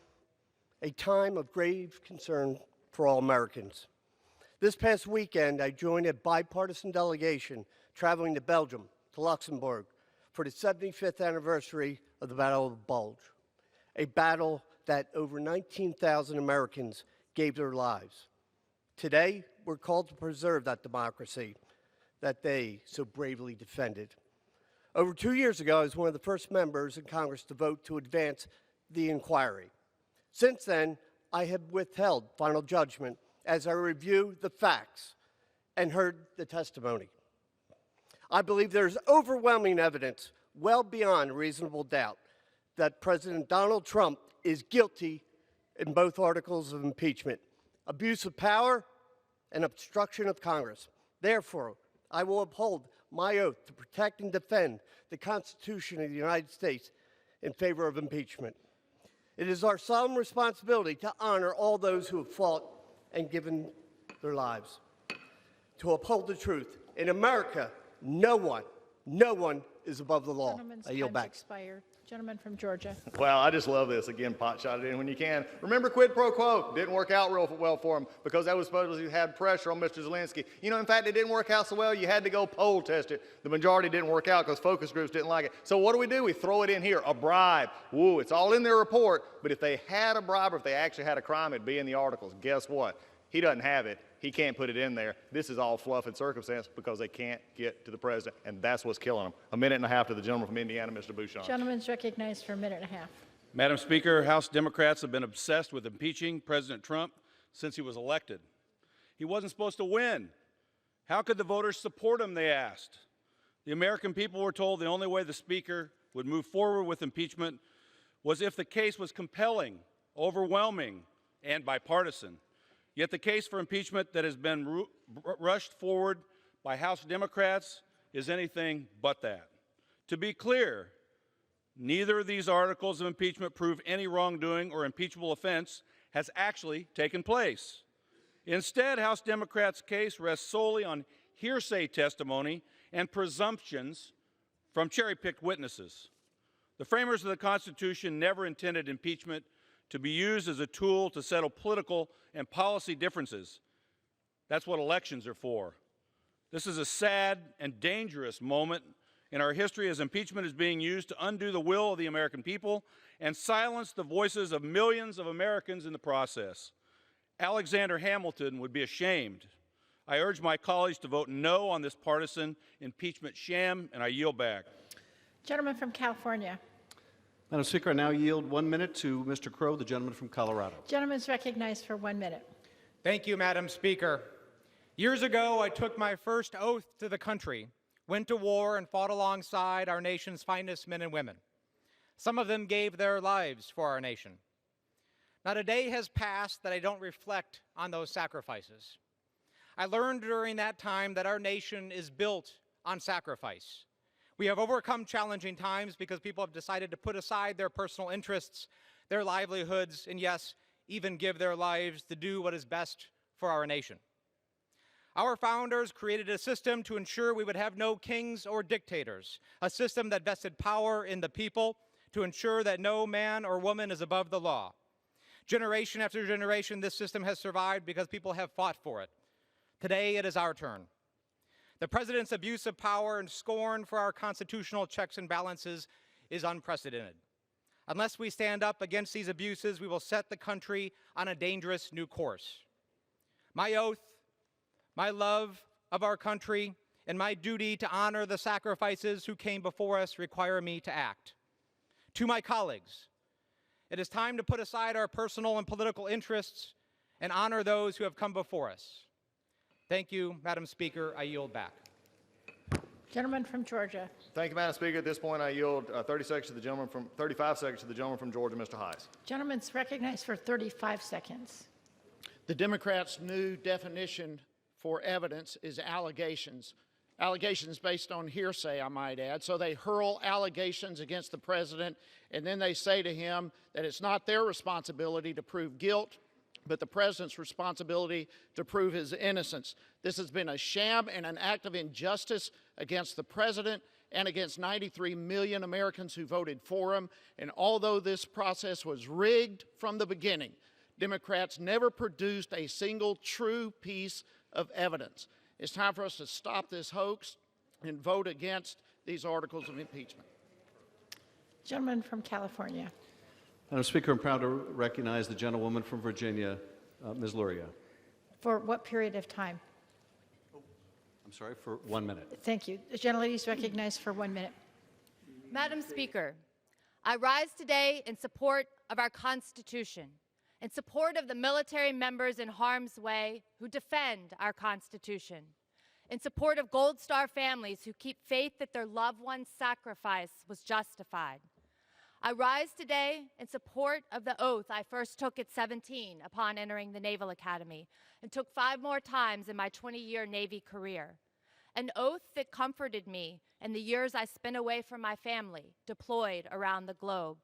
a time of grave concern for all Americans. This past weekend, I joined a bipartisan delegation traveling to Belgium, to Luxembourg, for the 75th anniversary of the Battle of the Bulge, a battle that over 19,000 Americans gave their lives. Today, we're called to preserve that democracy that they so bravely defended. Over 2 years ago, I was one of the first members in Congress to vote to advance the inquiry. Since then, I have withheld final judgment as I review the facts and heard the testimony. I believe there's overwhelming evidence, well beyond reasonable doubt, that President Donald Trump is guilty in both articles of impeachment, abuse of power and obstruction of Congress. Therefore, I will uphold my oath to protect and defend the Constitution of the United States in favor of impeachment. It is our solemn responsibility to honor all those who have fought and given their lives, to uphold the truth. In America, no one is above the law. Gentleman's I yield time's back. expired. Gentleman from Georgia. Well, I just love this. Again, pot shot it in when you can. Remember quid pro quo. Didn't work out real well for him because that was supposedly had pressure on Mr. Zelensky. You know, in fact, it didn't work out so well. You had to go poll test it. The majority didn't work out because focus groups didn't like it. So what do? We throw it in here, a bribe. Woo, it's all in their report. But if they had a bribe or if they actually had a crime, it'd be in the articles. Guess what? He doesn't have it. He can't put it in there. This is all fluff and circumstance because they can't get to the president, and that's what's killing them. A minute and a half to the gentleman from Indiana, Mr. Bouchon. Gentleman's recognized for a minute and a half. Madam Speaker, House Democrats have been obsessed with impeaching President Trump since he was elected. He wasn't supposed to win. How could the voters support him, they asked. The American people were told the only way the Speaker would move forward with impeachment was if the case was compelling, overwhelming, and bipartisan. Yet the case for impeachment that has been rushed forward by House Democrats is anything but that. To be clear, neither of these articles of impeachment prove any wrongdoing or impeachable offense has actually taken place. Instead, House Democrats' case rests solely on hearsay testimony and presumptions from cherry-picked witnesses. The framers of the Constitution never intended impeachment to be used as a tool to settle political and policy differences. That's what elections are for. This is a sad and dangerous moment in our history as impeachment is being used to undo the will of the American people and silence the voices of millions of Americans in the process. Alexander Hamilton would be ashamed. I urge my colleagues to vote no on this partisan impeachment sham, and I yield back. Gentleman from California. Madam Speaker, I now yield 1 minute to Mr. Crow, the gentleman from Colorado. Gentleman's recognized for 1 minute. Thank you, Madam Speaker. Years ago, I took my first oath to the country went to war and fought alongside our nation's finest men and women. Some of them gave their lives for our nation. Not a day has passed that I don't reflect on those sacrifices. I learned during that time that our nation is built on sacrifice. We have overcome challenging times because people have decided to put aside their personal interests, their livelihoods, and yes, even give their lives to do what is best for our nation. Our founders created a system to ensure we would have no kings or dictators, a system that vested power in the people to ensure that no man or woman is above the law. Generation after generation, this system has survived because people have fought for it. Today, it is our turn. The president's abuse of power and scorn for our constitutional checks and balances is unprecedented. Unless we stand up against these abuses, we will set the country on a dangerous new course. My oath, my love of our country, and my duty to honor the sacrifices who came before us require me to act. To my colleagues, it is time to put aside our personal and political interests and honor those who have come before us. Thank you, Madam Speaker. I yield back. Gentleman from Georgia. Thank you, Madam Speaker. At this point, I yield 35 seconds to the gentleman from Georgia, Mr. Hayes. Gentleman's recognized for 35 seconds. The Democrats' new definition for evidence is allegations. Allegations based on hearsay, I might add. So they hurl allegations against the president, and then they say to him that it's not their responsibility to prove guilt, but the president's responsibility to prove his innocence. This has been a sham and an act of injustice against the president and against 93 million Americans who voted for him. And although this process was rigged from the beginning, Democrats never produced a single true piece of evidence. It's time for us to stop this hoax and vote against these articles of impeachment. Gentleman from California. Madam Speaker, I'm proud to recognize the gentlewoman from Virginia, Ms. Luria. For what period of time? I'm sorry, for 1 minute. Thank you. The gentlelady is recognized for 1 minute. Madam Speaker, I rise today in support of our Constitution, in support of the military members in harm's way who defend our Constitution, in support of Gold Star families who keep faith that their loved one's sacrifice was justified. I rise today in support of the oath I first took at 17 upon entering the Naval Academy and took 5 more times in my 20-year Navy career. An oath that comforted me in the years I spent away from my family, deployed around the globe.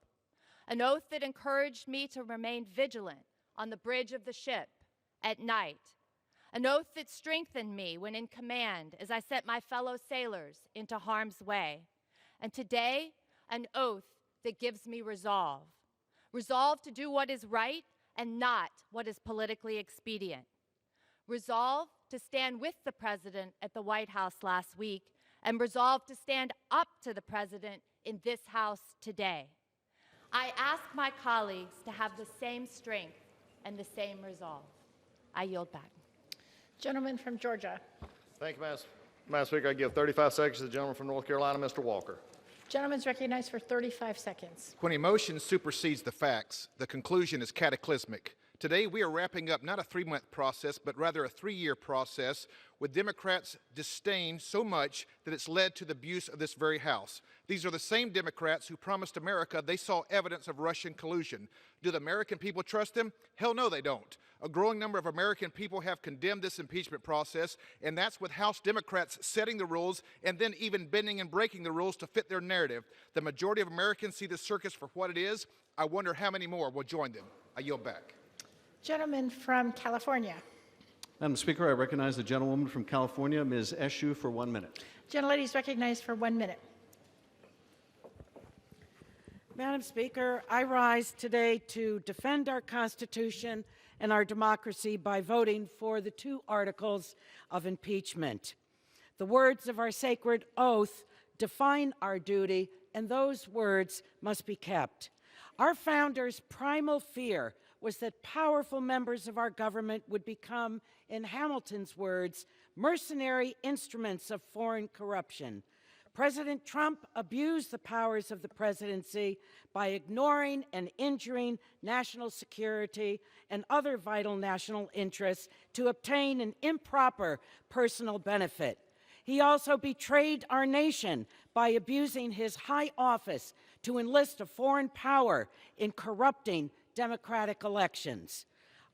An oath that encouraged me to remain vigilant on the bridge of the ship at night. An oath that strengthened me when in command as I sent my fellow sailors into harm's way. And today, an oath that gives me resolve. Resolve to do what is right and not what is politically expedient. Resolve to stand with the president at the White House last week and resolve to stand up to the president in this House today. I ask my colleagues to have the same strength and the same resolve. I yield back. Gentleman from Georgia. Thank you, Madam Speaker. I give 35 seconds to the gentleman from North Carolina, Mr. Walker. Gentleman's recognized for 35 seconds. When emotion supersedes the facts, the conclusion is cataclysmic. Today, we are wrapping up not a 3-month process, but rather a 3-year process with Democrats' disdain so much that it's led to the abuse of this very House. These are the same Democrats who promised America they saw evidence of Russian collusion. Do the American people trust them? Hell no, they don't. A growing number of American people have condemned this impeachment process, and that's with House Democrats setting the rules and then even bending and breaking the rules to fit their narrative. The majority of Americans see this circus for what it is. I wonder how many more will join them. I yield back. Gentleman from California. Madam Speaker, I recognize the gentlewoman from California, Ms. Eshoo, for 1 minute. Gentlelady is recognized for 1 minute. Madam Speaker, I rise today to defend our Constitution and our democracy by voting for the 2 articles of impeachment. The words of our sacred oath define our duty, and those words must be kept. Our founders' primal fear was that powerful members of our government would become, in Hamilton's words, mercenary instruments of foreign corruption. President Trump abused the powers of the presidency by ignoring and injuring national security and other vital national interests to obtain an improper personal benefit. He also betrayed our nation by abusing his high office to enlist a foreign power in corrupting democratic elections.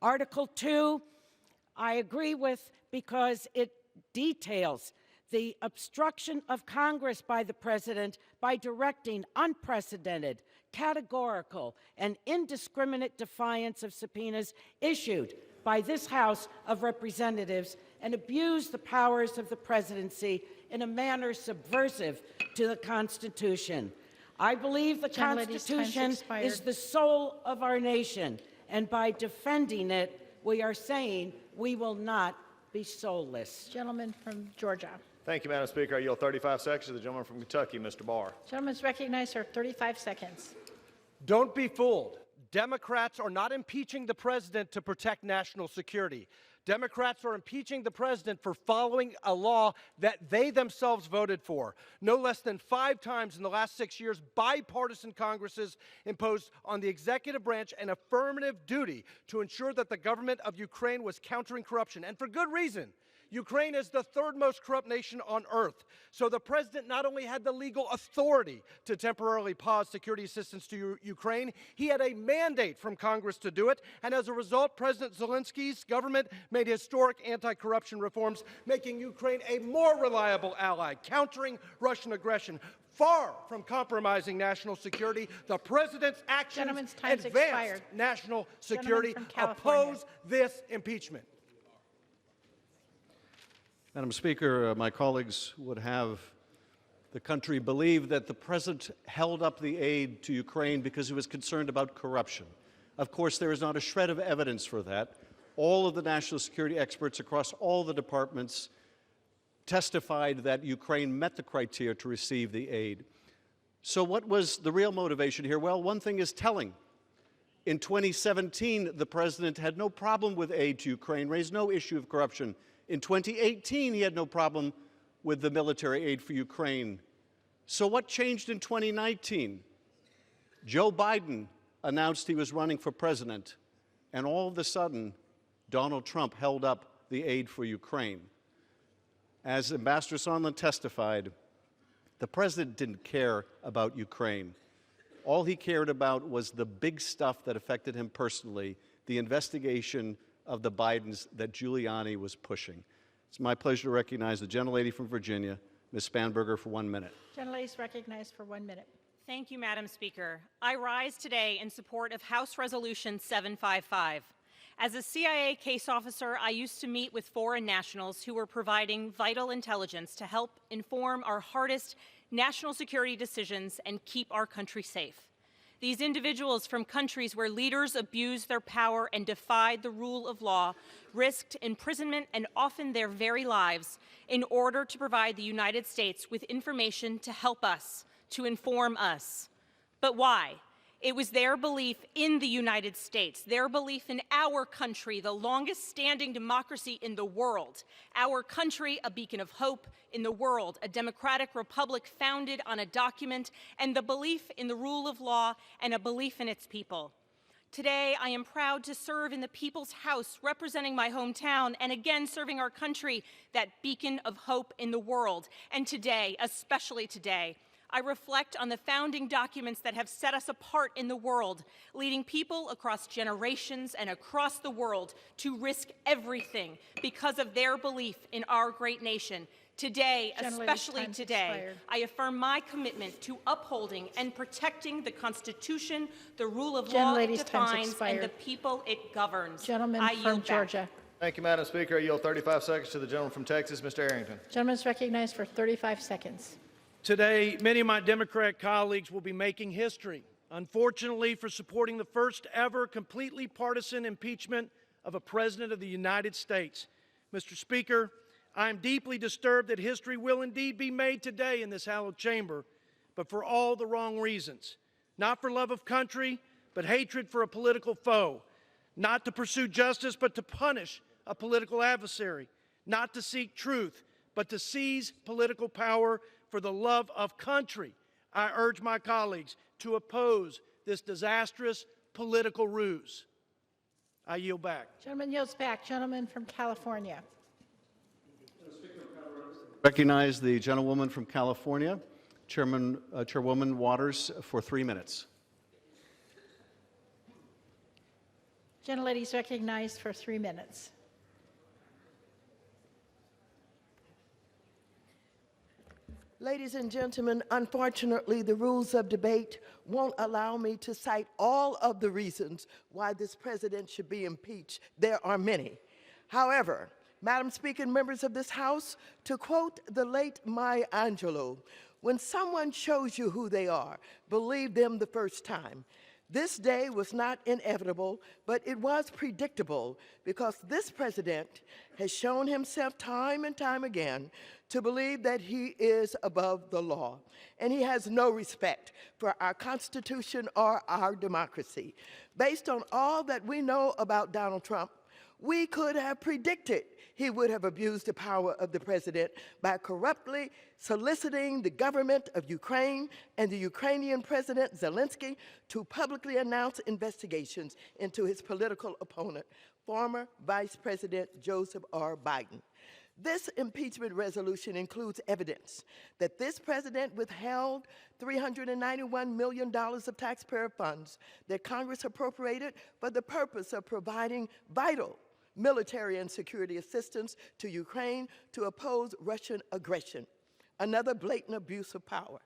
Article 2, I agree with because it details the obstruction of Congress by the President by directing unprecedented, categorical, and indiscriminate defiance of subpoenas issued by this House of Representatives and abuse the powers of the presidency in a manner subversive to the Constitution. I believe the Constitution is the soul of our nation, and by defending it, we are saying we will not be soulless. Gentleman from Georgia. Thank you, Madam Speaker. I yield 35 seconds to the gentleman from Kentucky, Mr. Barr. Gentleman's recognized for 35 seconds. Don't be fooled. Democrats are not impeaching the president to protect national security. Democrats are impeaching the president for following a law that they themselves voted for. No less than 5 times in the last 6 years, bipartisan Congresses imposed on the executive branch an affirmative duty to ensure that the government of Ukraine was countering corruption, and for good reason. Ukraine is the 3rd most corrupt nation on earth. So the president not only had the legal authority to temporarily pause security assistance to Ukraine, he had a mandate from Congress to do it. And as a result, President Zelensky's government made historic anti-corruption reforms, making Ukraine a more reliable ally, countering Russian aggression. Far from compromising national security, the president's actions advanced national security. Oppose this impeachment. Madam Speaker, my colleagues would have the country believe that the president held up the aid to Ukraine because he was concerned about corruption. Of course, there is not a shred of evidence for that. All of the national security experts across all the departments testified that Ukraine met the criteria to receive the aid. So what was the real motivation here? Well, one thing is telling. In 2017, the president had no problem with aid to Ukraine, raised no issue of corruption. In 2018, he had no problem with the military aid for Ukraine. So what changed in 2019? Joe Biden announced he was running for president, and all of a sudden, Donald Trump held up the aid for Ukraine. As Ambassador Sondland testified, the president didn't care about Ukraine. All he cared about was the big stuff that affected him personally, the investigation of the Bidens that Giuliani was pushing. It's my pleasure to recognize the gentlelady from Virginia, Ms. Spanberger, for 1 minute. Gentlelady is recognized for 1 minute. Thank you, Madam Speaker. I rise today in support of House Resolution 755. As a CIA case officer, I used to meet with foreign nationals who were providing vital intelligence to help inform our hardest national security decisions and keep our country safe. These individuals from countries where leaders abused their power and defied the rule of law risked imprisonment and often their very lives in order to provide the United States with information to help us, to inform us. But why? It was their belief in the United States, their belief in our country, the longest-standing democracy in the world, our country, a beacon of hope in the world, a democratic republic founded on a document, and the belief in the rule of law and a belief in its people. Today, I am proud to serve in the People's House, representing my hometown, and again serving our country, that beacon of hope in the world. And today, especially today, I reflect on the founding documents that have set us apart in the world, leading people across generations and across the world to risk everything because of their belief in our great nation. Today, especially today, I affirm my commitment to upholding and protecting the Constitution, the rule of law it defines, and the people it governs. Gentleman from Georgia. Thank you, Madam Speaker. I yield 35 seconds to the gentleman from Texas, Mr. Arrington. Gentleman is recognized for 35 seconds. Today, many of my Democrat colleagues will be making history, unfortunately, for supporting the first ever completely partisan impeachment of a President of the United States. Mr. Speaker, I am deeply disturbed that history will indeed be made today in this hallowed chamber, but for all the wrong reasons. Not for love of country, but hatred for a political foe. Not to pursue justice, but to punish a political adversary. Not to seek truth, but to seize political power for the love of country. I urge my colleagues to oppose this disastrous political ruse. I yield back. Gentleman yields back. Gentleman from California. Recognize the gentlewoman from California, Chairwoman Waters, for 3 minutes. Gentlelady is recognized for 3 minutes. Ladies and gentlemen, unfortunately, the rules of debate won't allow me to cite all of the reasons why this president should be impeached. There are many. However, Madam Speaker and members of this House, to quote the late Maya Angelou, when someone shows you who they are, believe them the first time. This day was not inevitable, but it was predictable because this president has shown himself time and time again to believe that he is above the law, and he has no respect for our Constitution or our democracy. Based on all that we know about Donald Trump, we could have predicted he would have abused the power of the president by corruptly soliciting the government of Ukraine and the Ukrainian President Zelensky to publicly announce investigations into his political opponent, former Vice President Joseph R. Biden. This impeachment resolution includes evidence that this president withheld $391 million of taxpayer funds that Congress appropriated for the purpose of providing vital military and security assistance to Ukraine to oppose Russian aggression, another blatant abuse of power.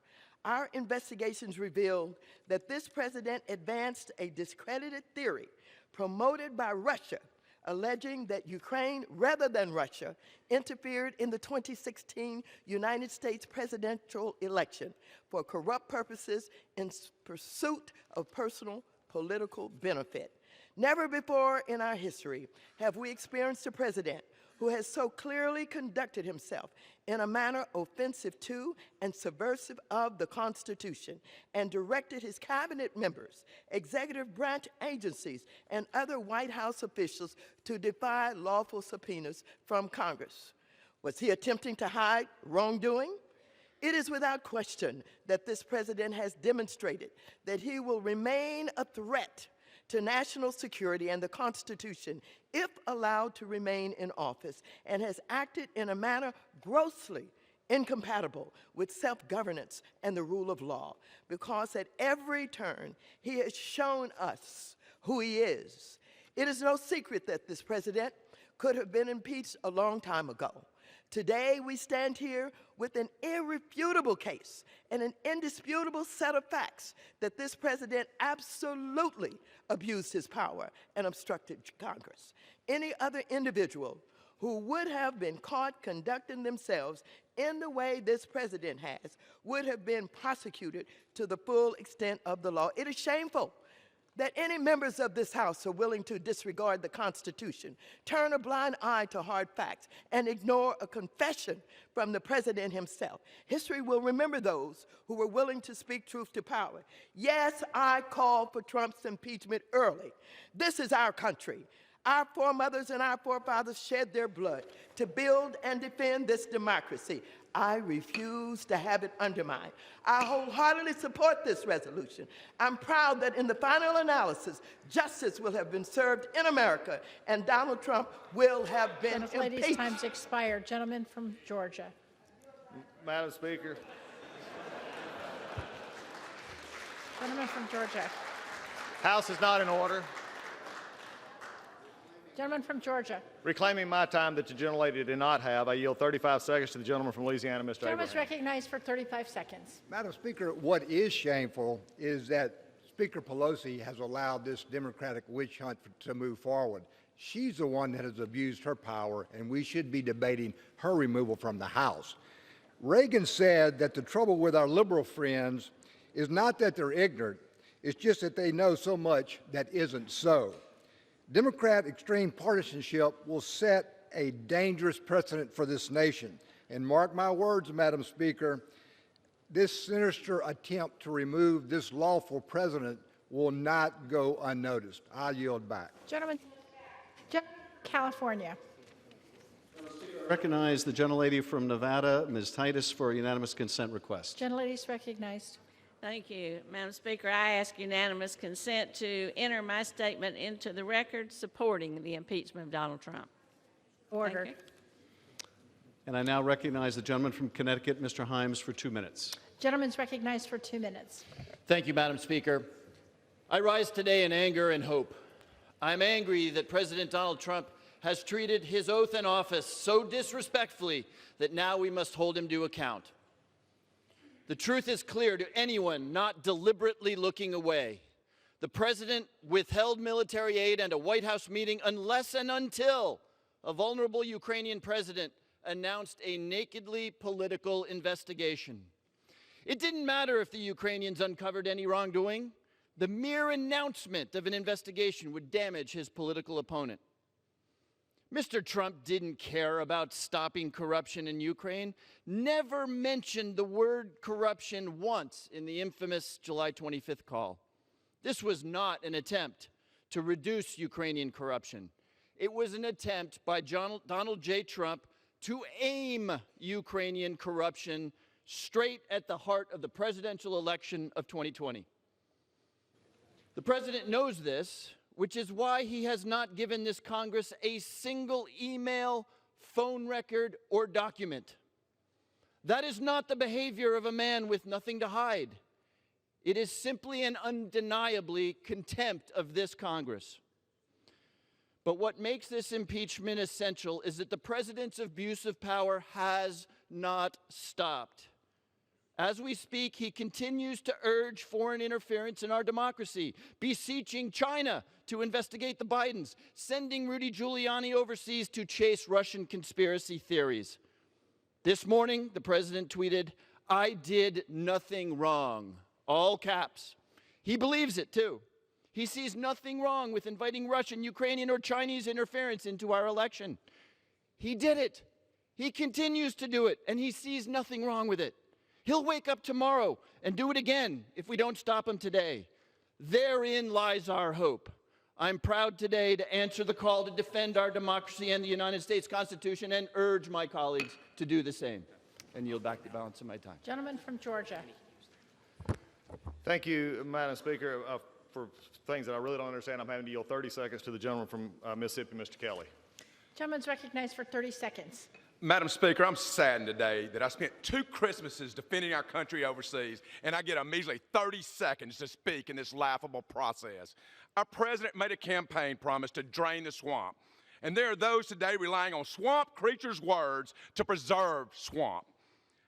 Our investigations revealed that this president advanced a discredited theory promoted by Russia, alleging that Ukraine, rather than Russia, interfered in the 2016 United States presidential election for corrupt purposes in pursuit of personal political benefit. Never before in our history have we experienced a president who has so clearly conducted himself in a manner offensive to and subversive of the Constitution and directed his cabinet members, executive branch agencies, and other White House officials to defy lawful subpoenas from Congress. Was he attempting to hide wrongdoing? It is without question that this president has demonstrated that he will remain a threat to national security and the Constitution if allowed to remain in office, and has acted in a manner grossly incompatible with self-governance and the rule of law, because at every turn he has shown us who he is. It is no secret that this president could have been impeached a long time ago. Today, we stand here with an irrefutable case and an indisputable set of facts that this president absolutely abused his power and obstructed Congress. Any other individual who would have been caught conducting themselves in the way this president has would have been prosecuted to the full extent of the law. It is shameful that any members of this House are willing to disregard the Constitution, turn a blind eye to hard facts, and ignore a confession from the president himself. History will remember those who were willing to speak truth to power. Yes, I called for Trump's impeachment early. This is our country. Our foremothers and our forefathers shed their blood to build and defend this democracy. I refuse to have it undermined. I wholeheartedly support this resolution. I'm proud that in the final analysis, justice will have been served in America and Donald Trump will have been impeached. Ladies, time's expired. Gentleman from Georgia. Madam Speaker. Gentleman from Georgia. House is not in order. Gentleman from Georgia. Reclaiming my time that the gentlelady did not have, I yield 35 seconds to the gentleman from Louisiana, Mr. Gentleman is Abraham. recognized for 35 seconds. Madam Speaker, what is shameful is that Speaker Pelosi has allowed this Democratic witch hunt to move forward. She's the one that has abused her power, and we should be debating her removal from the House. Reagan said that the trouble with our liberal friends is not that they're ignorant, it's just that they know so much that isn't so. Democrat extreme partisanship will set a dangerous precedent for this nation. And mark my words, Madam Speaker, this sinister attempt to remove this lawful president will not go unnoticed. I yield back. Gentleman, California. Recognize the gentlelady from Nevada, Ms. Titus, for a unanimous consent request. Gentlelady is recognized. Thank you, Madam Speaker. I ask unanimous consent to enter my statement into the record supporting the impeachment of Donald Trump. Ordered. And I now recognize the gentleman from Connecticut, Mr. Himes, for 2 minutes. Gentleman's recognized for 2 minutes. Thank you, Madam Speaker. I rise today in anger and hope. I'm angry that President Donald Trump has treated his oath in office so disrespectfully that now we must hold him to account. The truth is clear to anyone not deliberately looking away. The president withheld military aid and a White House meeting unless and until a vulnerable Ukrainian president announced a nakedly political investigation. It didn't matter if the Ukrainians uncovered any wrongdoing. The mere announcement of an investigation would damage his political opponent. Mr. Trump didn't care about stopping corruption in Ukraine, never mentioned the word corruption once in the infamous July 25th call. This was not an attempt to reduce Ukrainian corruption. It was an attempt by Donald J. Trump to aim Ukrainian corruption straight at the heart of the presidential election of 2020. The president knows this, which is why he has not given this Congress a single email, phone record, or document. That is not the behavior of a man with nothing to hide. It is simply and undeniably contempt of this Congress. But what makes this impeachment essential is that the president's abuse of power has not stopped. As we speak, he continues to urge foreign interference in our democracy, beseeching China to investigate the Bidens, sending Rudy Giuliani overseas to chase Russian conspiracy theories. This morning, the president tweeted, "I did nothing wrong," all caps. He believes it, too. He sees nothing wrong with inviting Russian, Ukrainian, or Chinese interference into our election. He did it. He continues to do it, and he sees nothing wrong with it. He'll wake up tomorrow and do it again if we don't stop him today. Therein lies our hope. I'm proud today to answer the call to defend our democracy and the United States Constitution and urge my colleagues to do the same. And yield back the balance of my time. Gentleman from Georgia. Thank you, Madam Speaker. For things that I really don't understand, I'm having to yield 30 seconds to the gentleman from Mississippi, Mr. Kelly. Gentleman's recognized for 30 seconds. Madam Speaker, I'm saddened today that I spent 2 Christmases defending our country overseas, and I get a measly 30 seconds to speak in this laughable process. Our president made a campaign promise to drain the swamp, and there are those today relying on swamp creatures' words to preserve swamp.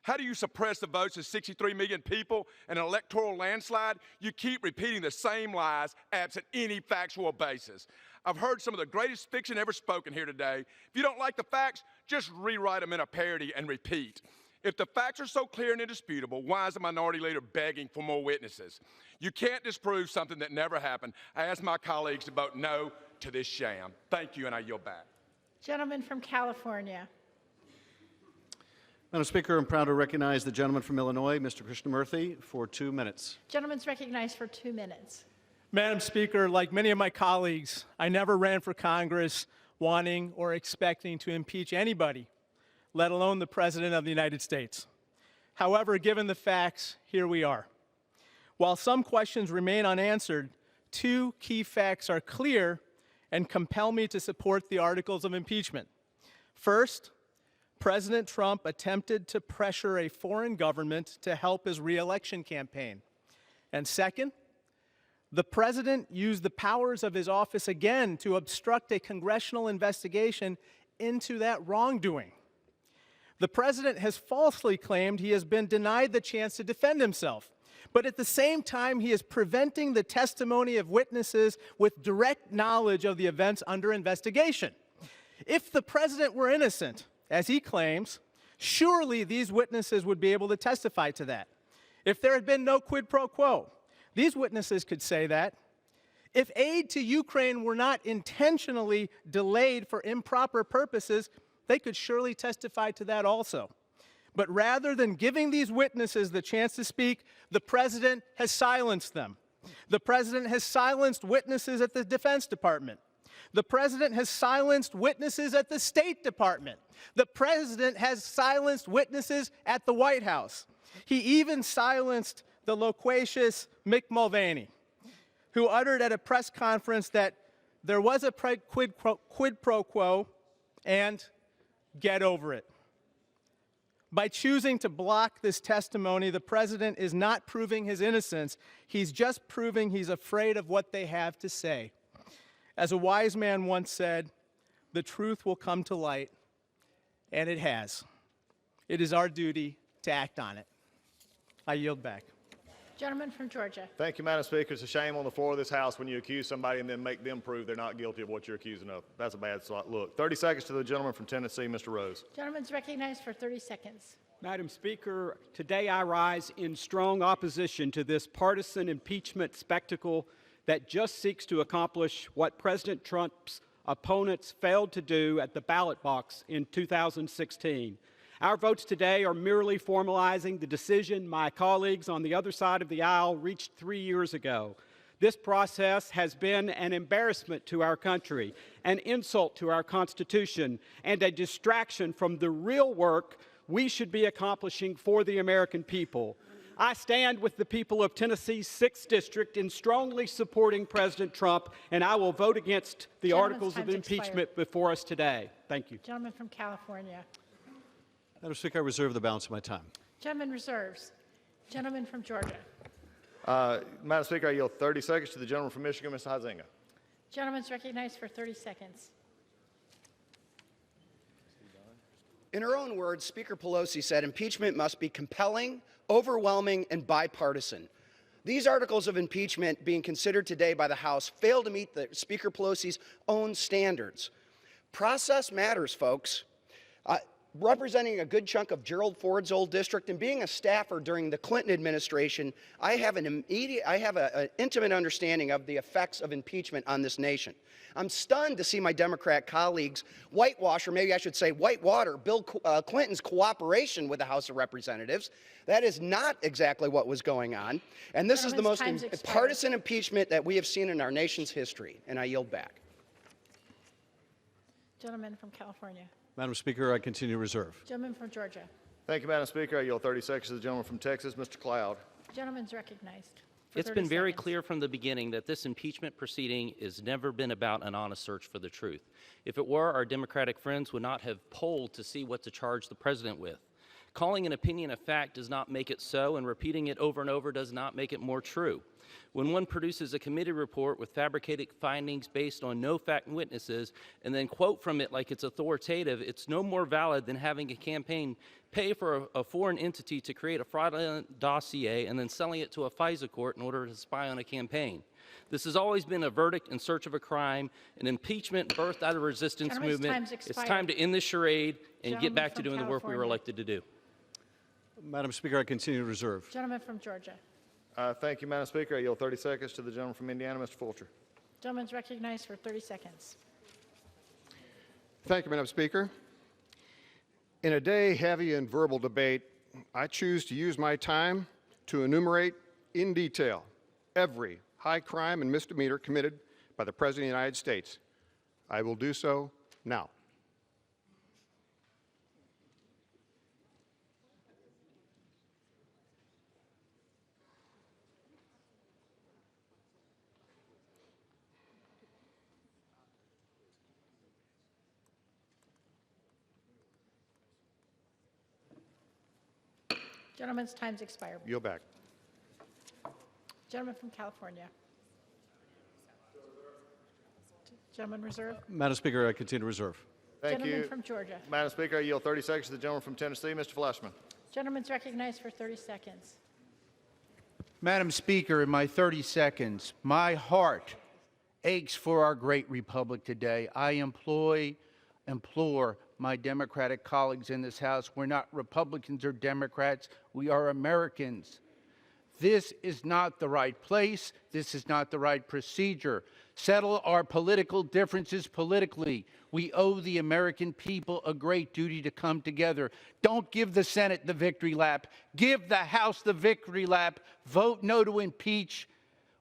How do you suppress the votes of 63 million people in an electoral landslide? You keep repeating the same lies absent any factual basis. I've heard some of the greatest fiction ever spoken here today. If you don't like the facts, just rewrite them in a parody and repeat. If the facts are so clear and indisputable, why is the minority leader begging for more witnesses? You can't disprove something that never happened. I ask my colleagues to vote no to this sham. Thank you, and I yield back. Gentleman from California. Madam Speaker, I'm proud to recognize the gentleman from Illinois, Mr. Krishnamurthy, for 2 minutes. Gentleman's recognized for 2 minutes. Madam Speaker, like many of my colleagues, I never ran for Congress wanting or expecting to impeach anybody, let alone the President of the United States. However, given the facts, here we are. While some questions remain unanswered, 2 key facts are clear and compel me to support the articles of impeachment. First, President Trump attempted to pressure a foreign government to help his re-election campaign. And second, the president used the powers of his office again to obstruct a congressional investigation into that wrongdoing. The president has falsely claimed he has been denied the chance to defend himself, but at the same time, he is preventing the testimony of witnesses with direct knowledge of the events under investigation. If the president were innocent, as he claims, surely these witnesses would be able to testify to that. If there had been no quid pro quo, these witnesses could say that. If aid to Ukraine were not intentionally delayed for improper purposes, they could surely testify to that also. But rather than giving these witnesses the chance to speak, the president has silenced them. The president has silenced witnesses at the Defense Department. The president has silenced witnesses at the State Department. The president has silenced witnesses at the White House. He even silenced the loquacious Mick Mulvaney, who uttered at a press conference that there was a quid pro quo and get over it. By choosing to block this testimony, the president is not proving his innocence. He's just proving he's afraid of what they have to say. As a wise man once said, the truth will come to light, and it has. It is our duty to act on it. I yield back. Gentleman from Georgia. Thank you, Madam Speaker. It's a shame on the floor of this House when you accuse somebody and then make them prove they're not guilty of what you're accusing of. That's a bad look. 30 seconds to the gentleman from Tennessee, Mr. Rose. Gentleman's recognized for 30 seconds. Madam Speaker, today I rise in strong opposition to this partisan impeachment spectacle that just seeks to accomplish what President Trump's opponents failed to do at the ballot box in 2016. Our votes today are merely formalizing the decision my colleagues on the other side of the aisle reached 3 years ago. This process has been an embarrassment to our country, an insult to our Constitution, and a distraction from the real work we should be accomplishing for the American people. I stand with the people of Tennessee's 6th District in strongly supporting President Trump, and I will vote against the articles of impeachment before us today. Thank you. Gentleman from California. Madam Speaker, I reserve the balance of my time. Gentleman reserves. Gentleman from Georgia. Madam Speaker, I yield 30 seconds to the gentleman from Michigan, Mr. Huizinga. Gentleman's recognized for 30 seconds. In her own words, Speaker Pelosi said impeachment must be compelling, overwhelming, and bipartisan. These articles of impeachment being considered today by the House fail to meet Speaker Pelosi's own standards. Process matters, folks. Representing a good chunk of Gerald Ford's old district and being a staffer during the Clinton administration, I have an intimate understanding of the effects of impeachment on this nation. I'm stunned to see my Democrat colleagues whitewash, or maybe I should say whitewater, Bill Clinton's cooperation with the House of Representatives. That is not exactly what was going on. And this is the most partisan impeachment that we have seen in our nation's history. And I yield back. Gentleman from California. Madam Speaker, I continue to reserve. Gentleman from Georgia. Thank you, Madam Speaker. I yield 30 seconds to the gentleman from Texas, Mr. Cloud. Gentleman's recognized. It's been very clear from the beginning that this impeachment proceeding has never been about an honest search for the truth. If it were, our Democratic friends would not have polled to see what to charge the president with. Calling an opinion a fact does not make it so, and repeating it over and over does not make it more true. When one produces a committee report with fabricated findings based on no fact and witnesses, and then quote from it like it's authoritative, it's no more valid than having a campaign pay for a foreign entity to create a fraudulent dossier and then selling it to a FISA court in order to spy on a campaign. This has always been a verdict in search of a crime, an impeachment birthed out of a resistance movement. It's time to end this charade and get back to doing the work we were elected to do. Madam Speaker, I continue to reserve. Gentleman from Georgia. Thank you, Madam Speaker. I yield 30 seconds to the gentleman from Indiana, Mr. Fulcher. Gentleman's recognized for 30 seconds. Thank you, Madam Speaker. In a day heavy in verbal debate, I choose to use my time to enumerate in detail every high crime and misdemeanor committed by the President of the United States. I will do so now. Gentleman's time's expired. Yield back. Gentleman from California. Gentleman reserve. Madam Speaker, I continue to reserve. Thank Gentleman you. from Georgia. Madam Speaker, I yield 30 seconds to the gentleman from Tennessee, Mr. Fleshman. Gentleman's recognized for 30 seconds. Madam Speaker, in my 30 seconds, my heart aches for our great republic today. I implore my Democratic colleagues in this House, we're not Republicans or Democrats, we are Americans. This is not the right place. This is not the right procedure. Settle our political differences politically. We owe the American people a great duty to come together. Don't give the Senate the victory lap. Give the House the victory lap. Vote no to impeach.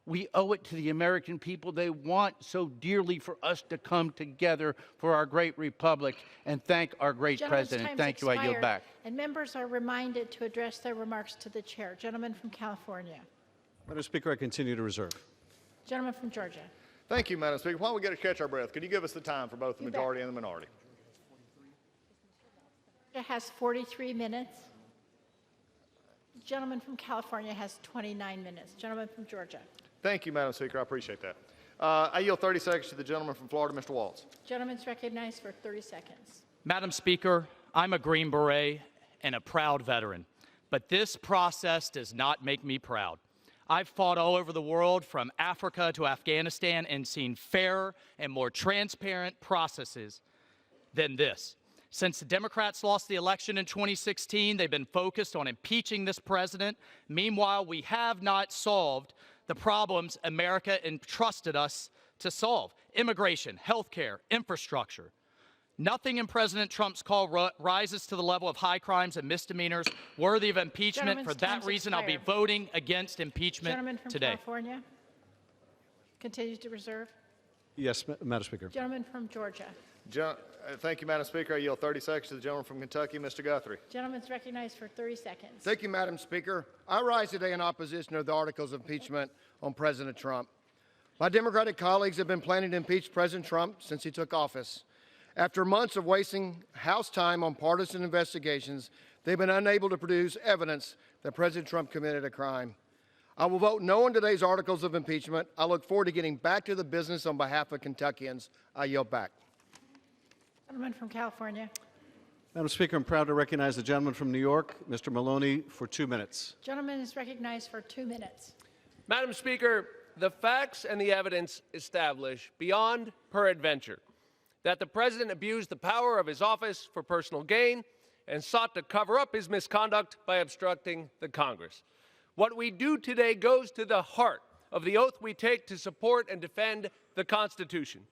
We owe it to the American people. They want so dearly for us to come together for our great republic and thank our great president. Thank you. I yield back. And members are reminded to address their remarks to the chair. Gentleman from California. Madam Speaker, I continue to reserve. Gentleman from Georgia. Thank you, Madam Speaker. While we get to catch our breath, could you give us the time for both the majority and the minority? It has 43 minutes. The gentleman from California has 29 minutes. Gentleman from Georgia. Thank you, Madam Speaker. I appreciate that. I yield 30 seconds to the gentleman from Florida, Mr. Waltz. Gentleman's recognized for 30 seconds. Madam Speaker, I'm a Green Beret and a proud veteran, but this process does not make me proud. I've fought all over the world, from Africa to Afghanistan, and seen fairer and more transparent processes than this. Since the Democrats lost the election in 2016, they've been focused on impeaching this president. Meanwhile, we have not solved the problems America entrusted us to solve: immigration, healthcare, infrastructure. Nothing in President Trump's call rises to the level of high crimes and misdemeanors worthy of impeachment. Gentleman's For that time's reason, I'll be expired. voting against impeachment Gentleman from today. California. Continues to reserve. Yes, Madam Speaker. Gentleman from Georgia. Thank you, Madam Speaker. I yield 30 seconds to the gentleman from Kentucky, Mr. Guthrie. Gentleman's recognized for 30 seconds. Thank you, Madam Speaker. I rise today in opposition to the articles of impeachment on President Trump. My Democratic colleagues have been planning to impeach President Trump since he took office. After months of wasting House time on partisan investigations, they've been unable to produce evidence that President Trump committed a crime. I will vote no on today's articles of impeachment. I look forward to getting back to the business on behalf of Kentuckians. I yield back. Gentleman from California. Madam Speaker, I'm proud to recognize the gentleman from New York, Mr. Maloney, for 2 minutes. Gentleman is recognized for 2 minutes. Madam Speaker, the facts and the evidence establish beyond peradventure that the president abused the power of his office for personal gain and sought to cover up his misconduct by obstructing the Congress. What we do today goes to the heart of the oath we take to support and defend the Constitution.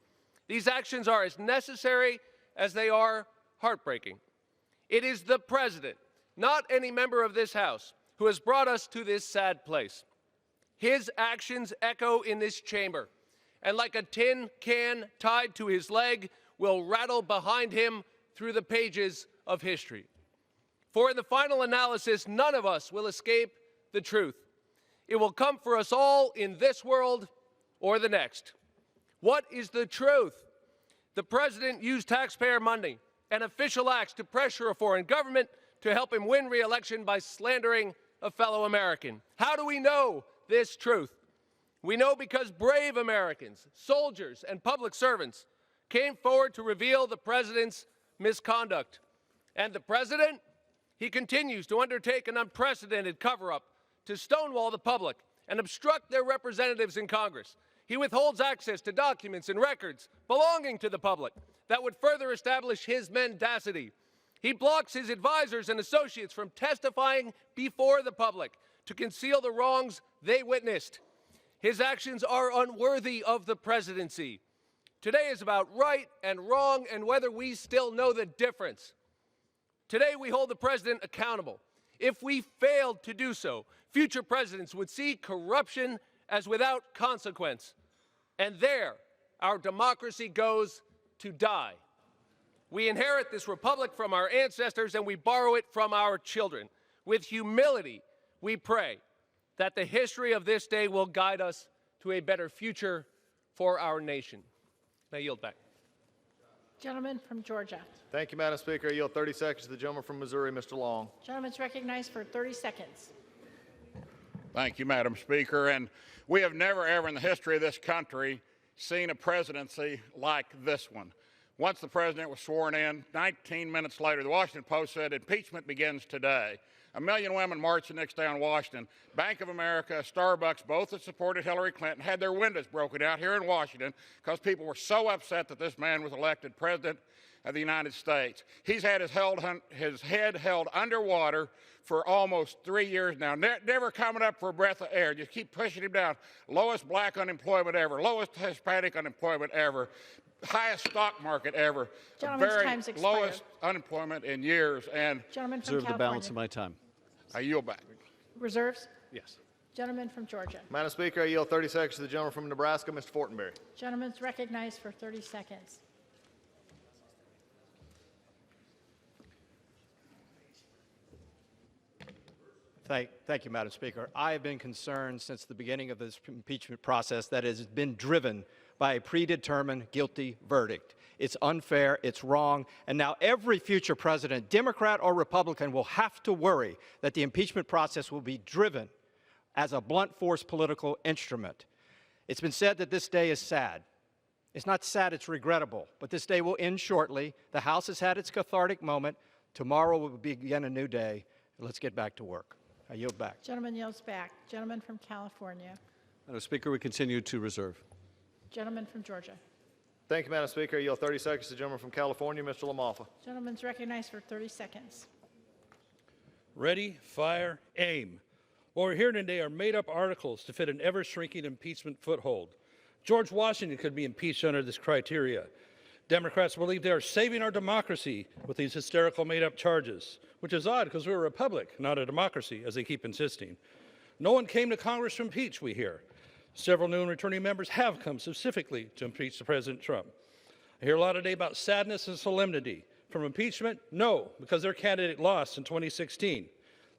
These actions are as necessary as they are heartbreaking. It is the president, not any member of this House, who has brought us to this sad place. His actions echo in this chamber, and like a tin can tied to his leg, will rattle behind him through the pages of history. For in the final analysis, none of us will escape the truth. It will come for us all in this world or the next. What is the truth? The president used taxpayer money and official acts to pressure a foreign government to help him win re-election by slandering a fellow American. How do we know this truth? We know because brave Americans, soldiers, and public servants came forward to reveal the president's misconduct. And the president, he continues to undertake an unprecedented cover-up to stonewall the public and obstruct their representatives in Congress. He withholds access to documents and records belonging to the public that would further establish his mendacity. He blocks his advisors and associates from testifying before the public to conceal the wrongs they witnessed. His actions are unworthy of the presidency. Today is about right and wrong and whether we still know the difference. Today we hold the president accountable. If we failed to do so, future presidents would see corruption as without consequence. And there, our democracy goes to die. We inherit this republic from our ancestors and we borrow it from our children. With humility, we pray that the history of this day will guide us to a better future for our nation. I yield back. Gentleman from Georgia. Thank you, Madam Speaker. I yield 30 seconds to the gentleman from Missouri, Mr. Long. Gentleman's recognized for 30 seconds. Thank you, Madam Speaker. And we have never, ever in the history of this country seen a presidency like this one. Once the president was sworn in, 19 minutes later, the Washington Post said impeachment begins today. 1 million women marched the next day on Washington. Bank of America, Starbucks, both that supported Hillary Clinton, had their windows broken out here in Washington because people were so upset that this man was elected president of the United States. He's had his head held underwater for almost 3 years now, never coming up for a breath of air. Just keep pushing him down. Lowest black unemployment ever, lowest Hispanic unemployment ever, highest stock market ever, Gentleman's very time's expired. lowest unemployment in years. And Gentleman from Reserve the balance California. of my time. I yield back. Reserves? Yes. Gentleman from Georgia. Madam Speaker, I yield 30 seconds to the gentleman from Nebraska, Mr. Fortenberry. Gentleman's recognized for 30 seconds. Thank you, Madam Speaker. I have been concerned since the beginning of this impeachment process that it has been driven by a predetermined guilty verdict. It's unfair, it's wrong, and now every future president, Democrat or Republican, will have to worry that the impeachment process will be driven as a blunt force political instrument. It's been said that this day is sad. It's not sad, it's regrettable, but this day will end shortly. The House has had its cathartic moment. Tomorrow will begin a new day. Let's get back to work. I yield back. Gentleman yields back. Gentleman from California. Madam Speaker, we continue to reserve. Gentleman from Georgia. Thank you, Madam Speaker. I yield 30 seconds to the gentleman from California, Mr. LaMalfa. Gentleman's recognized for 30 seconds. Ready, fire, aim. What we're hearing today are made-up articles to fit an ever-shrinking impeachment foothold. George Washington could be impeached under this criteria. Democrats believe they are saving our democracy with these hysterical made-up charges, which is odd because we're a republic, not a democracy, as they keep insisting. No one came to Congress to impeach, we hear. Several new and returning members have come specifically to impeach the President Trump. I hear a lot today about sadness and solemnity. From impeachment? No, because their candidate lost in 2016.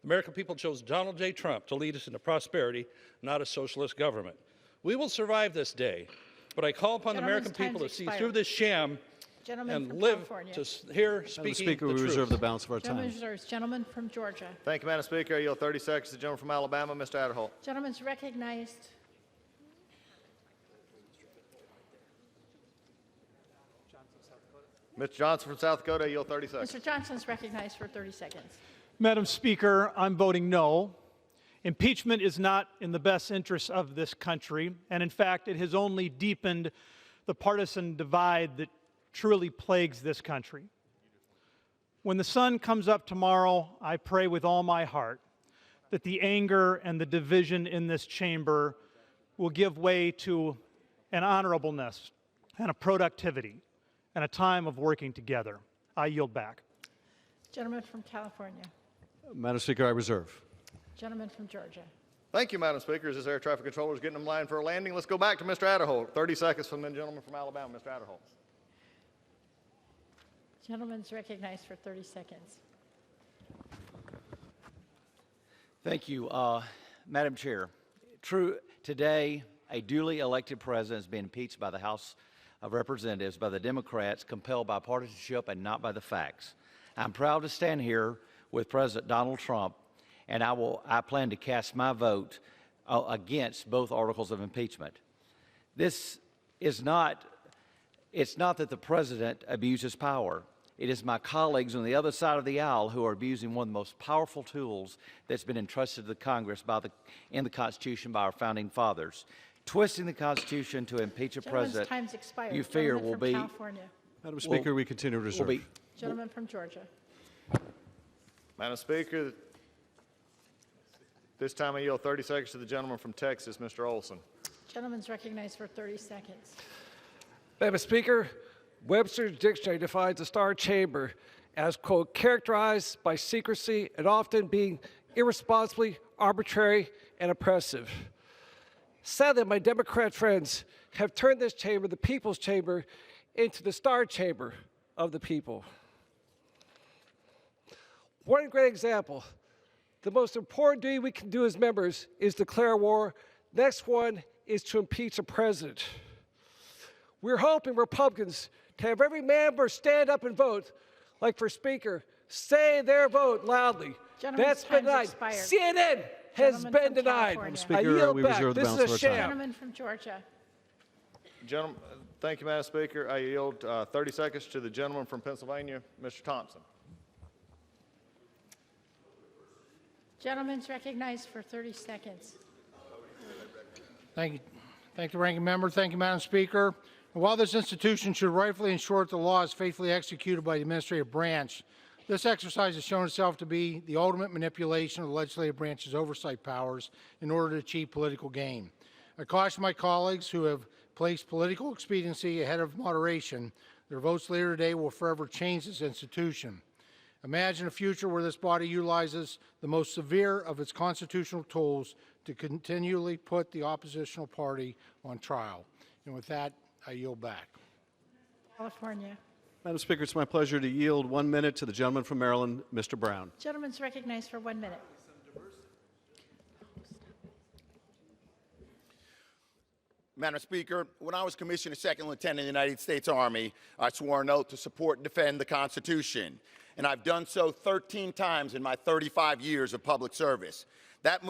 The American people chose Donald J. Trump to lead us into prosperity, not a socialist government. We will survive this day, but I call upon the American people to see through this sham and live to hear speaking Speaker, the we truth. reserve the balance of our Gentleman time. reserves. Gentleman from Georgia. Thank you, Madam Speaker. I yield 30 seconds to the gentleman from Alabama, Mr. Adderholt. Gentleman's recognized. Mr. Johnson from South Dakota, I yield 30 seconds. Mr. Johnson's recognized for 30 seconds. Madam Speaker, I'm voting no. Impeachment is not in the best interests of this country, and in fact, it has only deepened the partisan divide that truly plagues this country. When the sun comes up tomorrow, I pray with all my heart that the anger and the division in this chamber will give way to an honorableness and a productivity and a time of working together. I yield back. Gentleman from California. Madam Speaker, I reserve. Gentleman from Georgia. Thank you, Madam Speaker. As this air traffic controller is getting in line for a landing, let's go back to Mr. Adderholt. 30 seconds from the gentleman from Alabama, Mr. Adderholt. Gentleman's recognized for 30 seconds. Thank you, Madam Chair. Today, a duly elected president is being impeached by the House of Representatives by the Democrats, compelled by partisanship and not by the facts. I'm proud to stand here with President Donald Trump, and I plan to cast my vote against both articles of impeachment. This is not, it's not that the president abuses power. It is my colleagues on the other side of the aisle who are abusing one of the most powerful tools that's been entrusted to the Congress in the Constitution by our founding fathers. Twisting the Constitution to impeach a president Time's expired. you fear Gentleman will from be... California. Madam Speaker, we continue to reserve. Gentleman from Georgia. Madam Speaker, this time I yield 30 seconds to the gentleman from Texas, Mr. Olson. Gentleman's recognized for 30 seconds. Madam Speaker, Webster's dictionary defines the Star Chamber as, quote, characterized by secrecy and often being irresponsibly arbitrary and oppressive. Sadly, my Democrat friends have turned this chamber, the People's Chamber, into the Star Chamber of the people. One great example. The most important duty we can do as members is declare war. Next one is to impeach a president. We're hoping Republicans to have every member stand up and vote, like for Speaker, say their vote loudly. That's been denied. CNN has been denied. I yield back. This is a sham. Gentleman from Georgia. Gentleman, thank you, Madam Speaker. I yield 30 seconds to the gentleman from Pennsylvania, Mr. Thompson. Gentleman's recognized for 30 seconds. Thank you. Thank the ranking member. Thank you, Madam Speaker. While this institution should rightfully ensure that the law is faithfully executed by the administrative branch, this exercise has shown itself to be the ultimate manipulation of the legislative branch's oversight powers in order to achieve political gain. I caution my colleagues who have placed political expediency ahead of moderation. Their votes later today will forever change this institution. Imagine a future where this body utilizes the most severe of its constitutional tools to continually put the oppositional party on trial. And with that, I yield back. California. Madam Speaker, it's my pleasure to yield 1 minute to the gentleman from Maryland, Mr. Brown. Gentleman's recognized for 1 minute. Madam Speaker, when I was commissioned as Second Lieutenant in the United States Army, I swore an oath to support and defend the Constitution, and I've done so 13 times in my 35 years of public service. That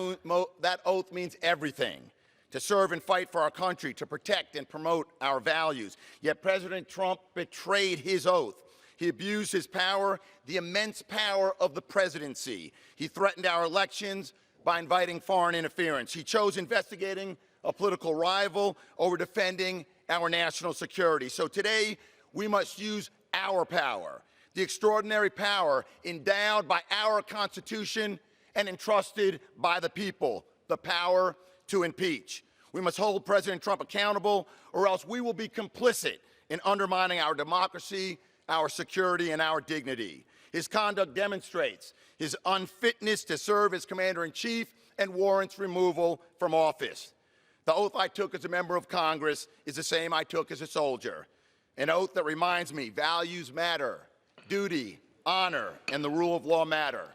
oath means everything: to serve and fight for our country, to protect and promote our values. Yet President Trump betrayed his oath. He abused his power, the immense power of the presidency. He threatened our elections by inviting foreign interference. He chose investigating a political rival over defending our national security. So today, we must use our power, the extraordinary power endowed by our Constitution and entrusted by the people, the power to impeach. We must hold President Trump accountable, or else we will be complicit in undermining our democracy, our security, and our dignity. His conduct demonstrates his unfitness to serve as Commander-in-Chief and warrants removal from office. The oath I took as a member of Congress is the same I took as a soldier, an oath that reminds me values matter, duty, honor, and the rule of law matter.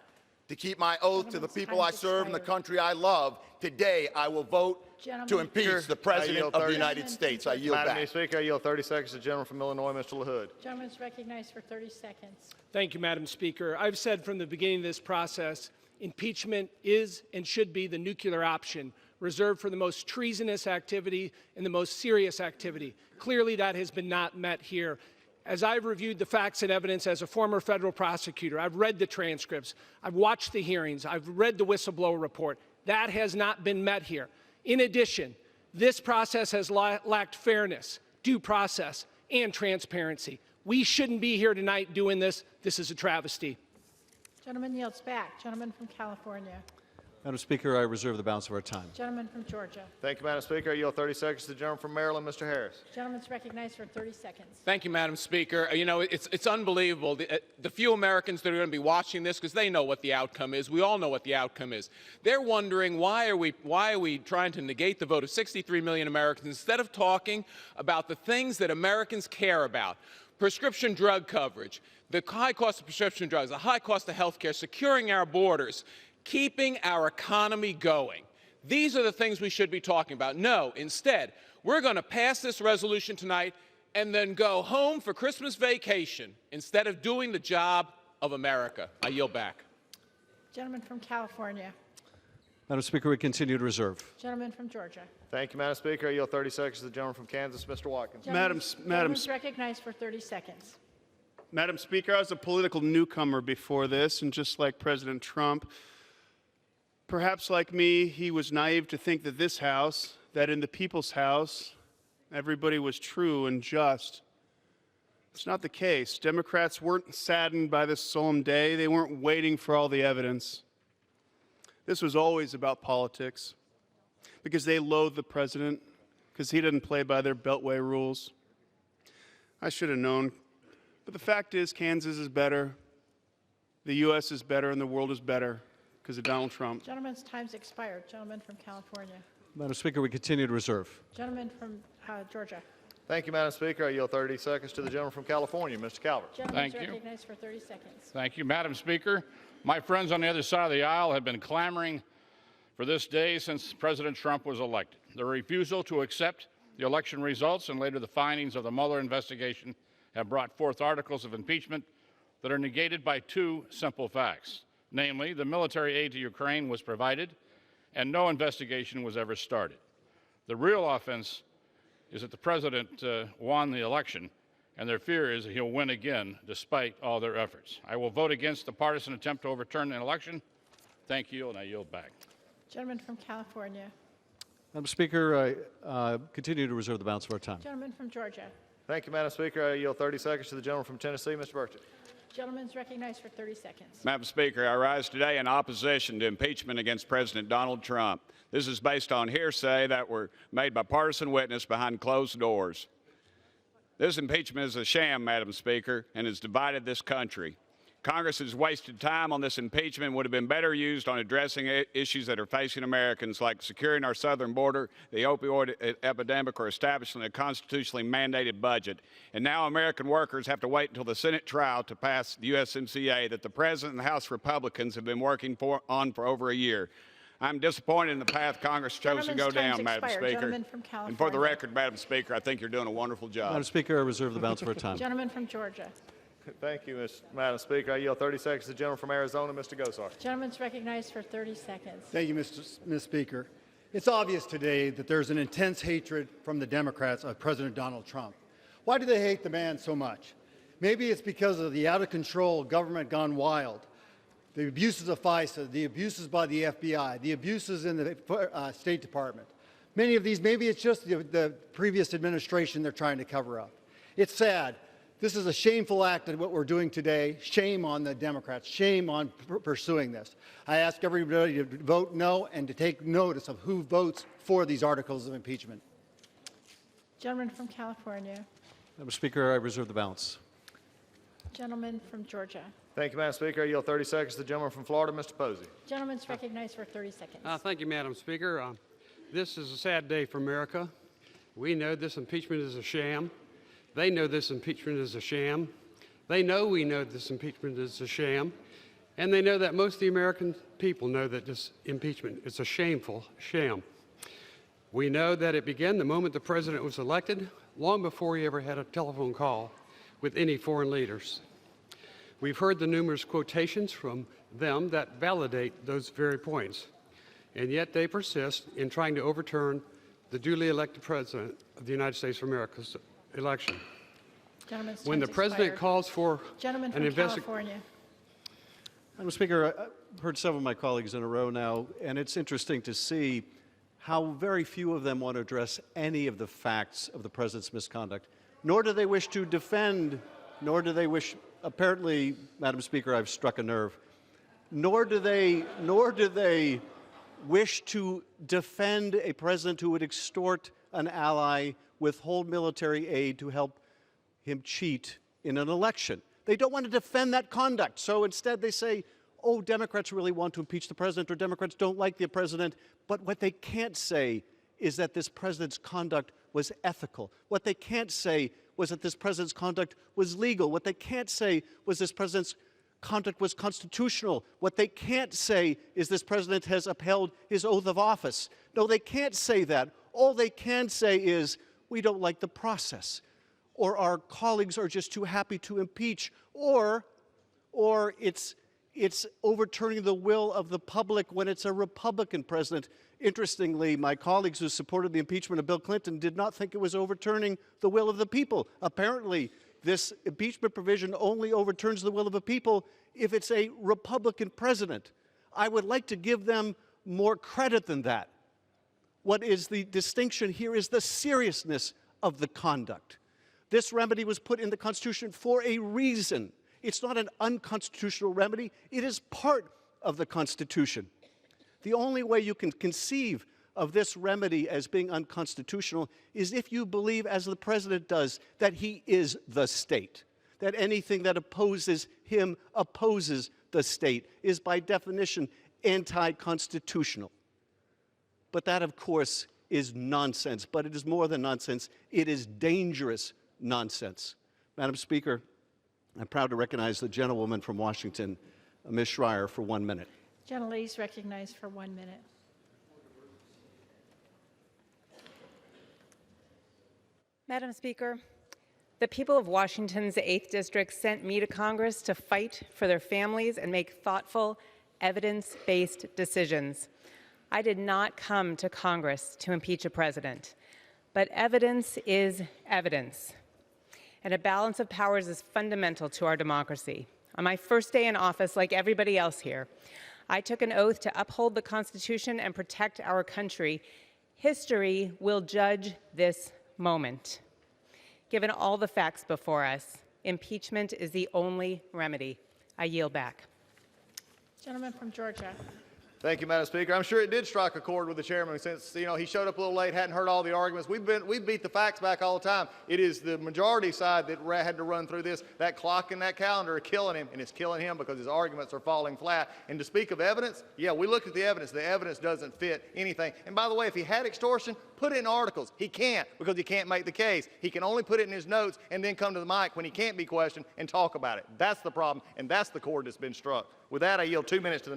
To keep my oath to the people I serve and the country I love, today I will vote to impeach the President of the United States. I yield back. Madam Speaker, I yield 30 seconds to the gentleman from Illinois, Mr. LaHood. Gentleman is recognized for 30 seconds. Thank you, Madam Speaker. I've said from the beginning of this process, impeachment is and should be the nuclear option, reserved for the most treasonous activity and the most serious activity. Clearly, that has been not met here. As I've reviewed the facts and evidence as a former federal prosecutor, I've read the transcripts, I've watched the hearings, I've read the whistleblower report. That has not been met here. In addition, this process has lacked fairness, due process, and transparency. We shouldn't be here tonight doing this. This is a travesty. Gentleman yields back. Gentleman from California. Madam Speaker, I reserve the balance of our time. Gentleman from Georgia. Thank you, Madam Speaker. I yield 30 seconds to the gentleman from Maryland, Mr. Harris. Gentleman's recognized for 30 seconds. Thank you, Madam Speaker. You know, it's unbelievable. The few Americans that are going to be watching this, because they know what the outcome is. We all know what the outcome is. They're wondering why are we trying to negate the vote of 63 million Americans instead of talking about the things that Americans care about. Prescription drug coverage, the high cost of prescription drugs, the high cost of health care, securing our borders, keeping our economy going. These are the things we should be talking about. No, instead, we're going to pass this resolution tonight and then go home for Christmas vacation instead of doing the job of America. I yield back. Gentleman from California. Madam Speaker, we continue to reserve. Gentleman from Georgia. Thank you, Madam Speaker. I yield 30 seconds to the gentleman from Kansas, Mr. Watkins. Gentleman's recognized for 30 seconds. Madam Speaker, I was a political newcomer before this, and just like President Trump, perhaps like me, he was naive to think that this House, that in the people's house, everybody was true and just. It's not the case. Democrats weren't saddened by this solemn day. They weren't waiting for all the evidence. This was always about politics, because they loathe the president, because he didn't play by their Beltway rules. I should have known. But the fact is, Kansas is better, the U.S. is better, and the world is better because of Donald Trump. Gentleman's time's expired. Gentleman from California. Madam Speaker, we continue to reserve. Gentleman from Georgia. Thank you, Madam Speaker. I yield 30 seconds to the gentleman from California, Mr. Calvert. Gentleman's recognized for 30 seconds. Thank you, Madam Speaker. My friends on the other side of the aisle have been clamoring for this day since President Trump was elected. The refusal to accept the election results and later the findings of the Mueller investigation have brought forth articles of impeachment that are negated by two simple facts. Namely, the military aid to Ukraine was provided and no investigation was ever started. The real offense is that the president won the election, and their fear is that he'll win again despite all their efforts. I will vote against the partisan attempt to overturn an election. Thank you, and I yield back. Gentleman from California. Madam Speaker, I continue to reserve the balance of our time. Gentleman from Georgia. Thank you, Madam Speaker. I yield 30 seconds to the gentleman from Tennessee, Mr. Burchett. Gentleman's recognized for 30 seconds. Madam Speaker, I rise today in opposition to impeachment against President Donald Trump. This is based on hearsay that were made by partisan witness behind closed doors. This impeachment is a sham, Madam Speaker, and has divided this country. Congress has wasted time on this impeachment, would have been better used on addressing issues that are facing Americans, like securing our southern border, the opioid epidemic, or establishing a constitutionally mandated budget. And now American workers have to wait until the Senate trial to pass the USMCA that the President and the House Republicans have been working on for over a year. I'm disappointed in the path Congress chose to go down, Madam Speaker. Gentleman from California. And for the record, Madam Speaker, I think you're doing a wonderful job. Madam Speaker, I reserve the balance of our time. Gentleman from Georgia. Thank you, Madam Speaker. I yield 30 seconds to the gentleman from Arizona, Mr. Gosar. Gentleman's recognized for 30 seconds. Thank you, Ms. Speaker. It's obvious today that there's an intense hatred from the Democrats of President Donald Trump. Why do they hate the man so much? Maybe it's because of the out-of-control government gone wild, the abuses of FISA, the abuses by the FBI, the abuses in the State Department. Many of these, maybe it's just the previous administration they're trying to cover up. It's sad. This is a shameful act of what we're doing today. Shame on the Democrats. Shame on pursuing this. I ask everybody to vote no and to take notice of who votes for these articles of impeachment. Gentleman from California. Madam Speaker, I reserve the balance. Gentleman from Georgia. Thank you, Madam Speaker. I yield 30 seconds to the gentleman from Florida, Mr. Posey. Gentleman's recognized for 30 seconds. Thank you, Madam Speaker. This is a sad day for America. We know this impeachment is a sham. They know this impeachment is a sham. They know we know this impeachment is a sham. And they know that most of the American people know that this impeachment is a shameful sham. We know that it began the moment the president was elected, long before he ever had a telephone call with any foreign leaders. We've heard the numerous quotations from them that validate those very points. And yet they persist in trying to overturn the duly elected president of the United States of America's election. When the president calls for Gentleman an from California. Madam Speaker, I've heard several of my colleagues in a row now, and it's interesting to see how very few of them want to address any of the facts of the president's misconduct, nor do they wish to defend, nor do they wish, apparently, Madam Speaker, I've struck a nerve, nor do they wish to defend a president who would extort an ally, withhold military aid to help him cheat in an election. They don't want to defend that conduct. So instead they say, oh, Democrats really want to impeach the president, or Democrats don't like the president. But what they can't say is that this president's conduct was ethical. What they can't say was that this president's conduct was legal. What they can't say was this president's conduct was constitutional. What they can't say is this president has upheld his oath of office. No, they can't say that. All they can say is, we don't like the process, or our colleagues are just too happy to impeach, or it's overturning the will of the public when it's a Republican president. Interestingly, my colleagues who supported the impeachment of Bill Clinton did not think it was overturning the will of the people. Apparently, this impeachment provision only overturns the will of the people if it's a Republican president. I would like to give them more credit than that. What is the distinction here is the seriousness of the conduct. This remedy was put in the Constitution for a reason. It's not an unconstitutional remedy. It is part of the Constitution. The only way you can conceive of this remedy as being unconstitutional is if you believe, as the president does, that he is the state, that anything that opposes him opposes the state, is by definition anti-constitutional. But that, of course, is nonsense. But it is more than nonsense. It is dangerous nonsense. Madam Speaker, I'm proud to recognize the gentlewoman from Washington, Ms. Schreier, for 1 minute. Gentlelady is recognized for 1 minute. Madam Speaker, the people of Washington's 8th District sent me to Congress to fight for their families and make thoughtful, evidence-based decisions. I did not come to Congress to impeach a president, but evidence is evidence. And a balance of powers is fundamental to our democracy. On my first day in office, like everybody else here, I took an oath to uphold the Constitution and protect our country. History will judge this moment. Given all the facts before us, impeachment is the only remedy. I yield back. Gentleman from Georgia. Thank you, Madam Speaker. I'm sure it did strike a chord with the chairman since, he showed up a little late, hadn't heard all the arguments. We beat the facts back all the time. It is the majority side that had to run through this. That clock and that calendar are killing him, and it's killing him because his arguments are falling flat. And to speak of evidence, yeah, we looked at the evidence. The evidence doesn't fit anything. And by the way, if he had extortion, put it in articles. He can't because he can't make the case. He can only put it in his notes and then come to the mic when he can't be questioned and talk about it. That's the problem, and that's the chord that's been struck. With that, I yield 2 minutes to the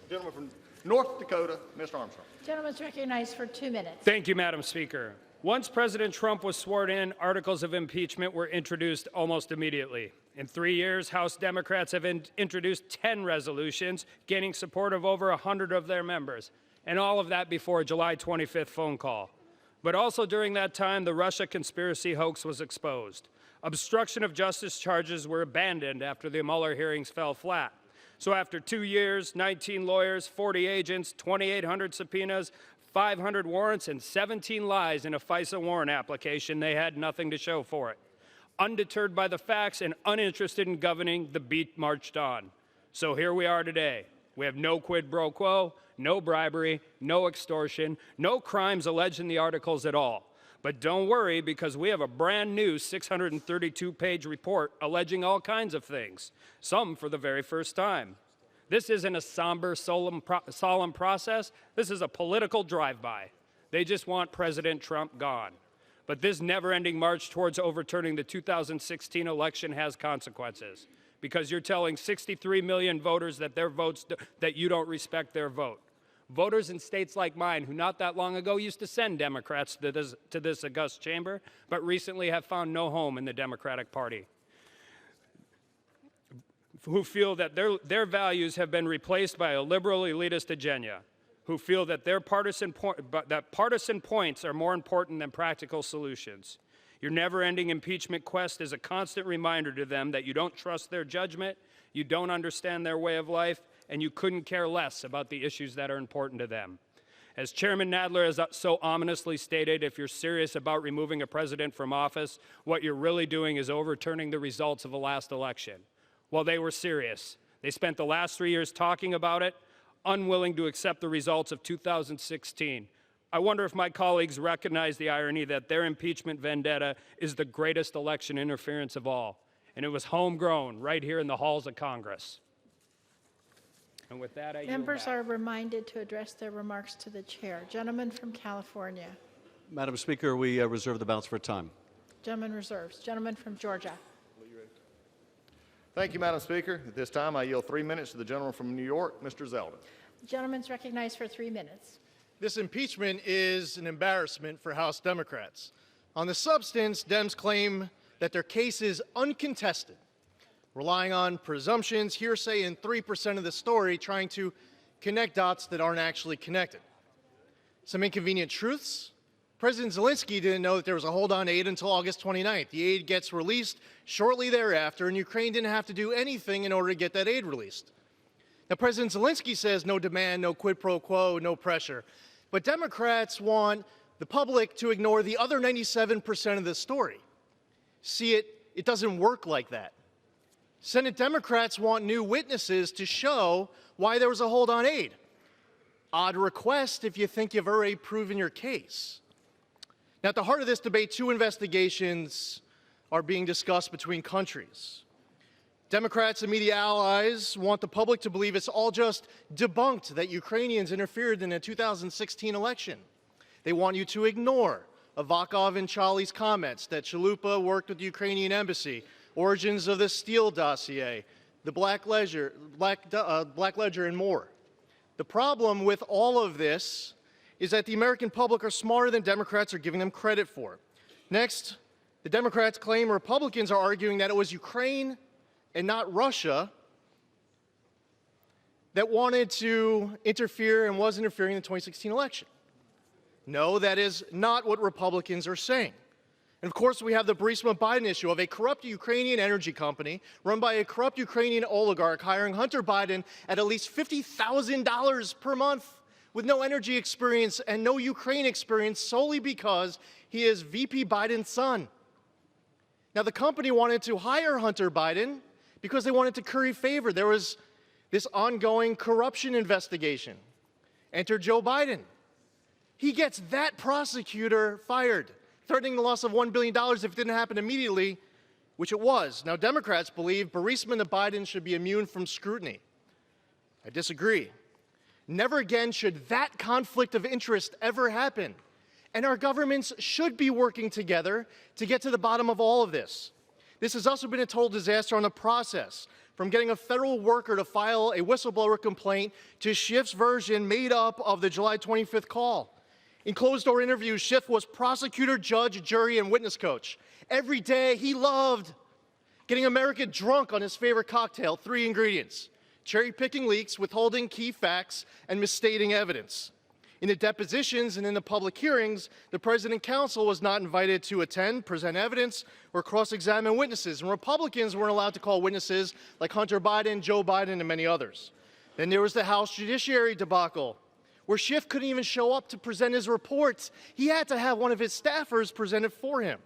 gentleman from North Dakota, Mr. Armstrong. Gentleman's recognized for 2 minutes. Thank you, Madam Speaker. Once President Trump was sworn in, articles of impeachment were introduced almost immediately. In 3 years, House Democrats have introduced 10 resolutions, gaining support of over 100 of their members, and all of that before a July 25th phone call. But also during that time, the Russia conspiracy hoax was exposed. Obstruction of justice charges were abandoned after the Mueller hearings fell flat. So after 2 years, 19 lawyers, 40 agents, 2,800 subpoenas, 500 warrants, and 17 lies in a FISA warrant application, they had nothing to show for it. Undeterred by the facts and uninterested in governing, the beat marched on. So here we are today. We have no quid pro quo, no bribery, no extortion, no crimes alleged in the articles at all. But don't worry, because we have a brand new 632-page report alleging all kinds of things, some for the very first time. This isn't a somber, solemn process. This is a political drive-by. They just want President Trump gone. But this never-ending march towards overturning the 2016 election has consequences, because you're telling 63 million voters that that you don't respect their vote. Voters in states like mine, who not that long ago used to send Democrats to this august chamber, but recently have found no home in the Democratic Party, who feel that their values have been replaced by a liberal elitist agenda, who feel that partisan points are more important than practical solutions. Your never-ending impeachment quest is a constant reminder to them that you don't trust their judgment, you don't understand their way of life, and you couldn't care less about the issues that are important to them. As Chairman Nadler has so ominously stated, if you're serious about removing a president from office, what you're really doing is overturning the results of the last election. Well, they were serious. They spent the last 3 years talking about it, unwilling to accept the results of 2016. I wonder if my colleagues recognize the irony that their impeachment vendetta is the greatest election interference of all. And it was homegrown right here in the halls of Congress. And with that, I yield Members back. are reminded to address their remarks to the chair. Gentleman from California. Madam Speaker, we reserve the balance for time. Gentleman reserves. Gentleman from Georgia. Thank you, Madam Speaker. At this time, I yield 3 minutes to the gentleman from New York, Mr. Zeldin. The gentleman's recognized for 3 minutes. This impeachment is an embarrassment for House Democrats. On the substance, Dems claim that their case is uncontested, relying on presumptions, hearsay, and 3% of the story, trying to connect dots that aren't actually connected. Some inconvenient truths. President Zelensky didn't know that there was a hold-on aid until August 29th. The aid gets released shortly thereafter, and Ukraine didn't have to do anything in order to get that aid released. Now, President Zelensky says no demand, no quid pro quo, no pressure. But Democrats want the public to ignore the other 97% of the story. See, it doesn't work like that. Senate Democrats want new witnesses to show why there was a hold-on aid. Odd request if you think you've already proven your case. Now, at the heart of this debate, two investigations are being discussed between countries. Democrats and media allies want the public to believe it's all just debunked that Ukrainians interfered in the 2016 election. They want you to ignore Avakov and Charlie's comments that Chalupa worked with the Ukrainian embassy, origins of the Steele dossier, the Black Ledger, and more. The problem with all of this is that the American public are smarter than Democrats are giving them credit for. Next, the Democrats claim Republicans are arguing that it was Ukraine and not Russia that wanted to interfere and was interfering in the 2016 election. No, that is not what Republicans are saying. And of course, we have the Burisma-Biden issue of a corrupt Ukrainian energy company run by a corrupt Ukrainian oligarch hiring Hunter Biden at least $50,000 per month with no energy experience and no Ukraine experience solely because he is VP Biden's son. Now, the company wanted to hire Hunter Biden because they wanted to curry favor. There was this ongoing corruption investigation. Enter Joe Biden. He gets that prosecutor fired, threatening the loss of $1 billion if it didn't happen immediately, which it was. Now, Democrats believe Burisma and Biden should be immune from scrutiny. I disagree. Never again should that conflict of interest ever happen. And our governments should be working together to get to the bottom of all of this. This has also been a total disaster on the process. from getting a federal worker to file a whistleblower complaint to Schiff's version made up of the July 25th call. In closed-door interviews, Schiff was prosecutor, judge, jury, and witness coach. Every day, he loved getting America drunk on his favorite cocktail, 3 ingredients: cherry-picking leaks, withholding key facts, and misstating evidence. In the depositions and in the public hearings, the President Counsel was not invited to attend, present evidence, or cross-examine witnesses, and Republicans weren't allowed to call witnesses like Hunter Biden, Joe Biden, and many others. Then there was the House Judiciary debacle, where Schiff couldn't even show up to present his reports. He had to have one of his staffers present it for him.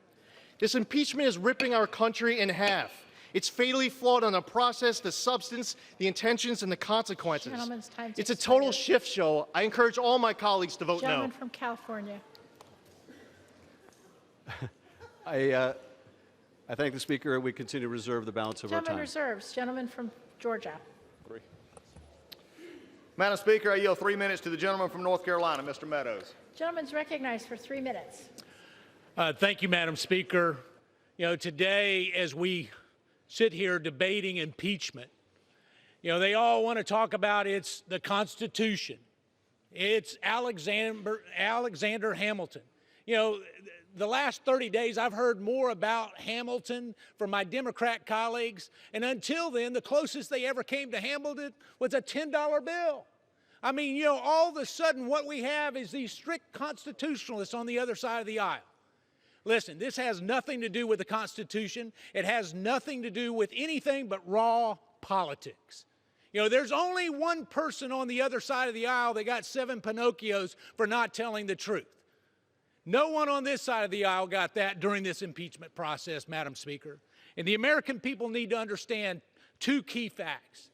This impeachment is ripping our country in half. It's fatally flawed on the process, the substance, the intentions, and the consequences. Gentleman's time to It's a total Schiff show. I encourage all my colleagues to vote Gentleman no. from California. I thank the Speaker. We continue to reserve the balance of our Gentleman time. reserves. Gentleman from Georgia. Madam Speaker, I yield 3 minutes to the gentleman from North Carolina, Mr. Meadows. Gentleman's recognized for 3 minutes. Thank you, Madam Speaker. You know, today, as we sit here debating impeachment, you know, they all want to talk about it's the Constitution. It's Alexander Hamilton. You know, the last 30 days, I've heard more about Hamilton from my Democrat colleagues, and until then, the closest they ever came to Hamilton was a $10 bill. I mean, you know, all of a sudden, what we have is these strict constitutionalists on the other side of the aisle. Listen, this has nothing to do with the Constitution. It has nothing to do with anything but raw politics. You know, there's only one person on the other side of the aisle that got 7 Pinocchios for not telling the truth. No one on this side of the aisle got that during this impeachment process, Madam Speaker. And the American people need to understand 2 key facts.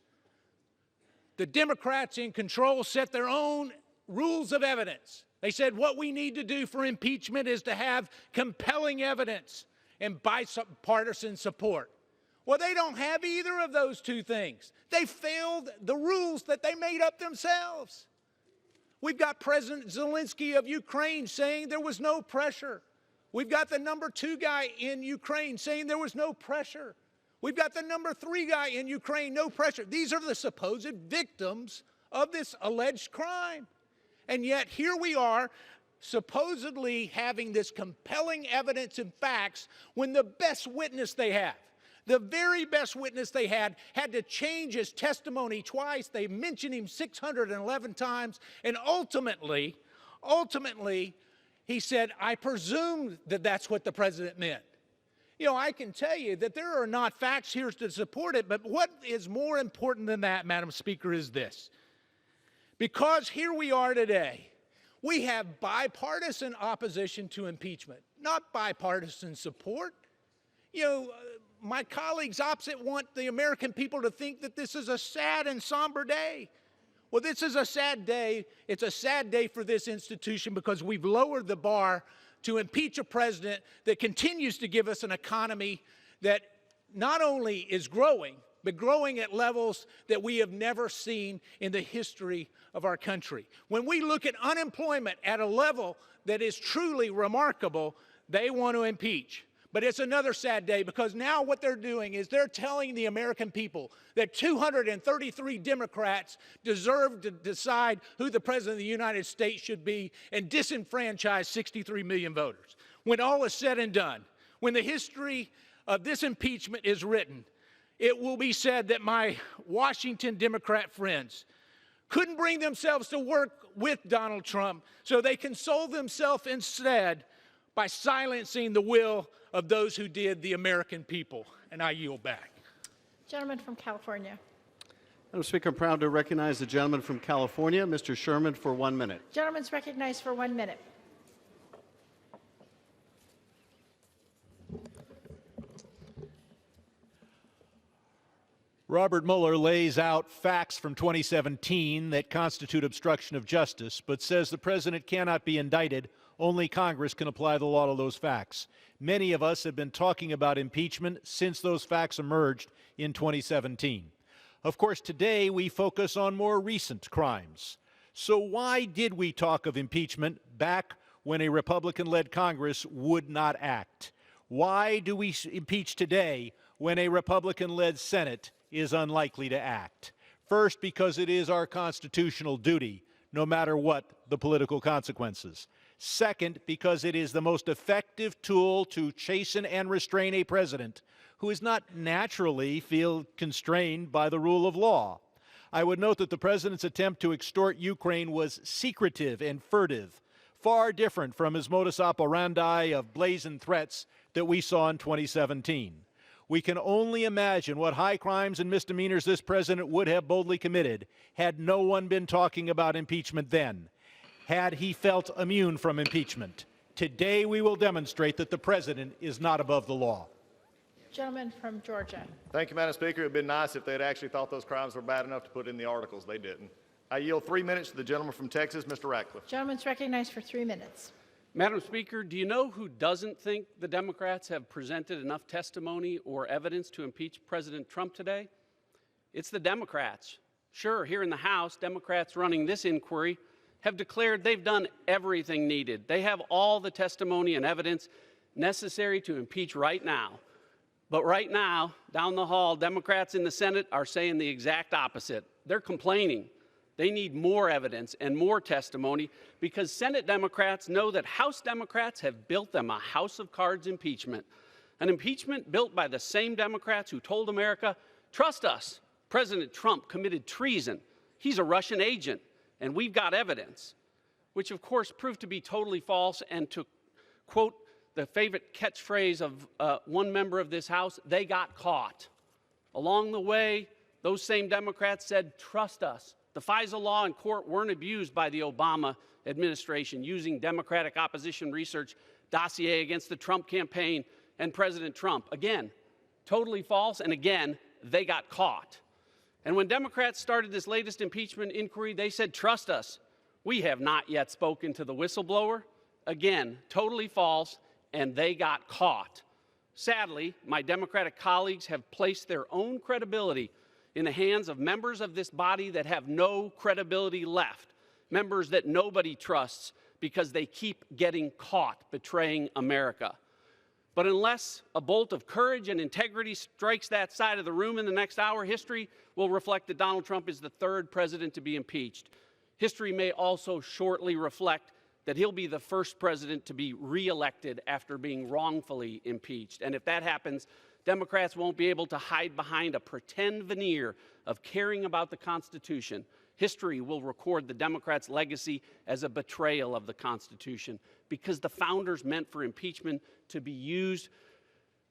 The Democrats in control set their own rules of evidence. They said what we need to do for impeachment is to have compelling evidence and bipartisan support. Well, they don't have either of those 2 things. They failed the rules that they made up themselves. We've got President Zelensky of Ukraine saying there was no pressure. We've got the number 2 guy in Ukraine saying there was no pressure. We've got the number 3 guy in Ukraine, no pressure. These are the supposed victims of this alleged crime. And yet here we are, supposedly having this compelling evidence and facts when the best witness they have, the very best witness they had to change his testimony twice. They mentioned him 611 times. And ultimately, he said, I presume that that's what the president meant. You know, I can tell you that there are not facts here to support it, but what is more important than that, Madam Speaker, is this. Because here we are today, we have bipartisan opposition to impeachment, not bipartisan support. You know, my colleagues opposite want the American people to think that this is a sad and somber day. Well, this is a sad day. It's a sad day for this institution because we've lowered the bar to impeach a president that continues to give us an economy that not only is growing, but growing at levels that we have never seen in the history of our country. When we look at unemployment at a level that is truly remarkable, they want to impeach. But it's another sad day because now what they're doing is they're telling the American people that 233 Democrats deserve to decide who the President of the United States should be and disenfranchise 63 million voters. When all is said and done, when the history of this impeachment is written, it will be said that my Washington Democrat friends couldn't bring themselves to work with Donald Trump, so they consoled themselves instead by silencing the will of those who did, the American people. And I yield back. Gentleman from California. Madam Speaker, I'm proud to recognize the gentleman from California, Mr. Sherman, for 1 minute. Gentleman's recognized for 1 minute. Robert Mueller lays out facts from 2017 that constitute obstruction of justice, but says the president cannot be indicted. Only Congress can apply the law to those facts. Many of us have been talking about impeachment since those facts emerged in 2017. Of course, today we focus on more recent crimes. So why did we talk of impeachment back when a Republican-led Congress would not act? Why do we impeach today when a Republican-led Senate is unlikely to act. First, because it is our constitutional duty, no matter what the political consequences. Second, because it is the most effective tool to chasten and restrain a president who is not naturally feel constrained by the rule of law. I would note that the president's attempt to extort Ukraine was secretive and furtive, far different from his modus operandi of brazen threats that we saw in 2017. We can only imagine what high crimes and misdemeanors this president would have boldly committed had no one been talking about impeachment then, had he felt immune from impeachment. Today we will demonstrate that the president is not above the law. Gentleman from Georgia. Thank you, Madam Speaker. It would have been nice if they had actually thought those crimes were bad enough to put in the articles. They didn't. I yield 3 minutes to the gentleman from Texas, Mr. Ratcliffe. Gentleman's recognized for 3 minutes. Madam Speaker, do you know who doesn't think the Democrats have presented enough testimony or evidence to impeach President Trump today? It's the Democrats. Sure, here in the House, Democrats running this inquiry have declared they've done everything needed. They have all the testimony and evidence necessary to impeach right now. But right now, down the hall, Democrats in the Senate are saying the exact opposite. They're complaining. They need more evidence and more testimony because Senate Democrats know that House Democrats have built them a house of cards impeachment. An impeachment built by the same Democrats who told America, trust us, President Trump committed treason. He's a Russian agent, and we've got evidence, which of course proved to be totally false. And to quote the favorite catchphrase of one member of this House, they got caught. Along the way, those same Democrats said, trust us. The FISA law and court weren't abused by the Obama administration using Democratic opposition research dossier against the Trump campaign and President Trump. Again, totally false, and again, they got caught. And when Democrats started this latest impeachment inquiry, they said, trust us. We have not yet spoken to the whistleblower. Again, totally false, and they got caught. Sadly, my Democratic colleagues have placed their own credibility in the hands of members of this body that have no credibility left, members that nobody trusts because they keep getting caught betraying America. But unless a bolt of courage and integrity strikes that side of the room in the next hour, history will reflect that Donald Trump is the third president to be impeached. History may also shortly reflect that he'll be the first president to be reelected after being wrongfully impeached. And if that happens, Democrats won't be able to hide behind a pretend veneer of caring about the Constitution. History will record the Democrats' legacy as a betrayal of the Constitution because the founders meant for impeachment to be used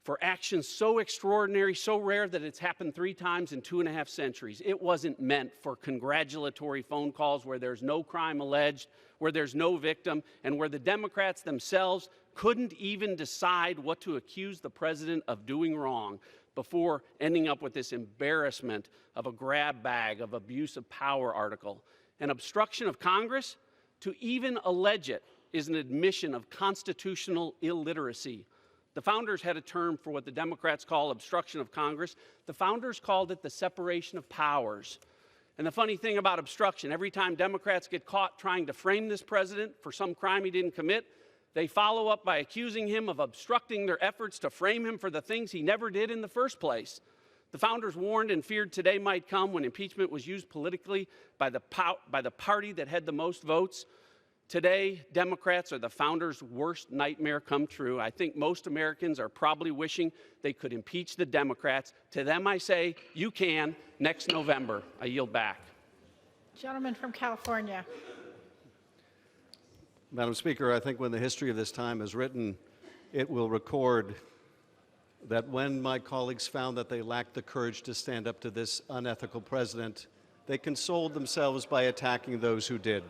for actions so extraordinary, so rare that it's happened 3 times in 2.5 centuries. It wasn't meant for congratulatory phone calls where there's no crime alleged, where there's no victim, and where the Democrats themselves couldn't even decide what to accuse the president of doing wrong before ending up with this embarrassment of a grab bag of abuse of power article. An obstruction of Congress, to even allege it, is an admission of constitutional illiteracy. The founders had a term for what the Democrats call obstruction of Congress. The founders called it the separation of powers. And the funny thing about obstruction, every time Democrats get caught trying to frame this president for some crime he didn't commit, they follow up by accusing him of obstructing their efforts to frame him for the things he never did in the first place. The founders warned and feared today might come when impeachment was used politically by the party that had the most votes. Today, Democrats are the founders' worst nightmare come true. I think most Americans are probably wishing they could impeach the Democrats. To them, I say, you can next November. I yield back. Gentleman from California. Madam Speaker, I think when the history of this time is written, it will record that when my colleagues found that they lacked the courage to stand up to this unethical president, they consoled themselves by attacking those who did.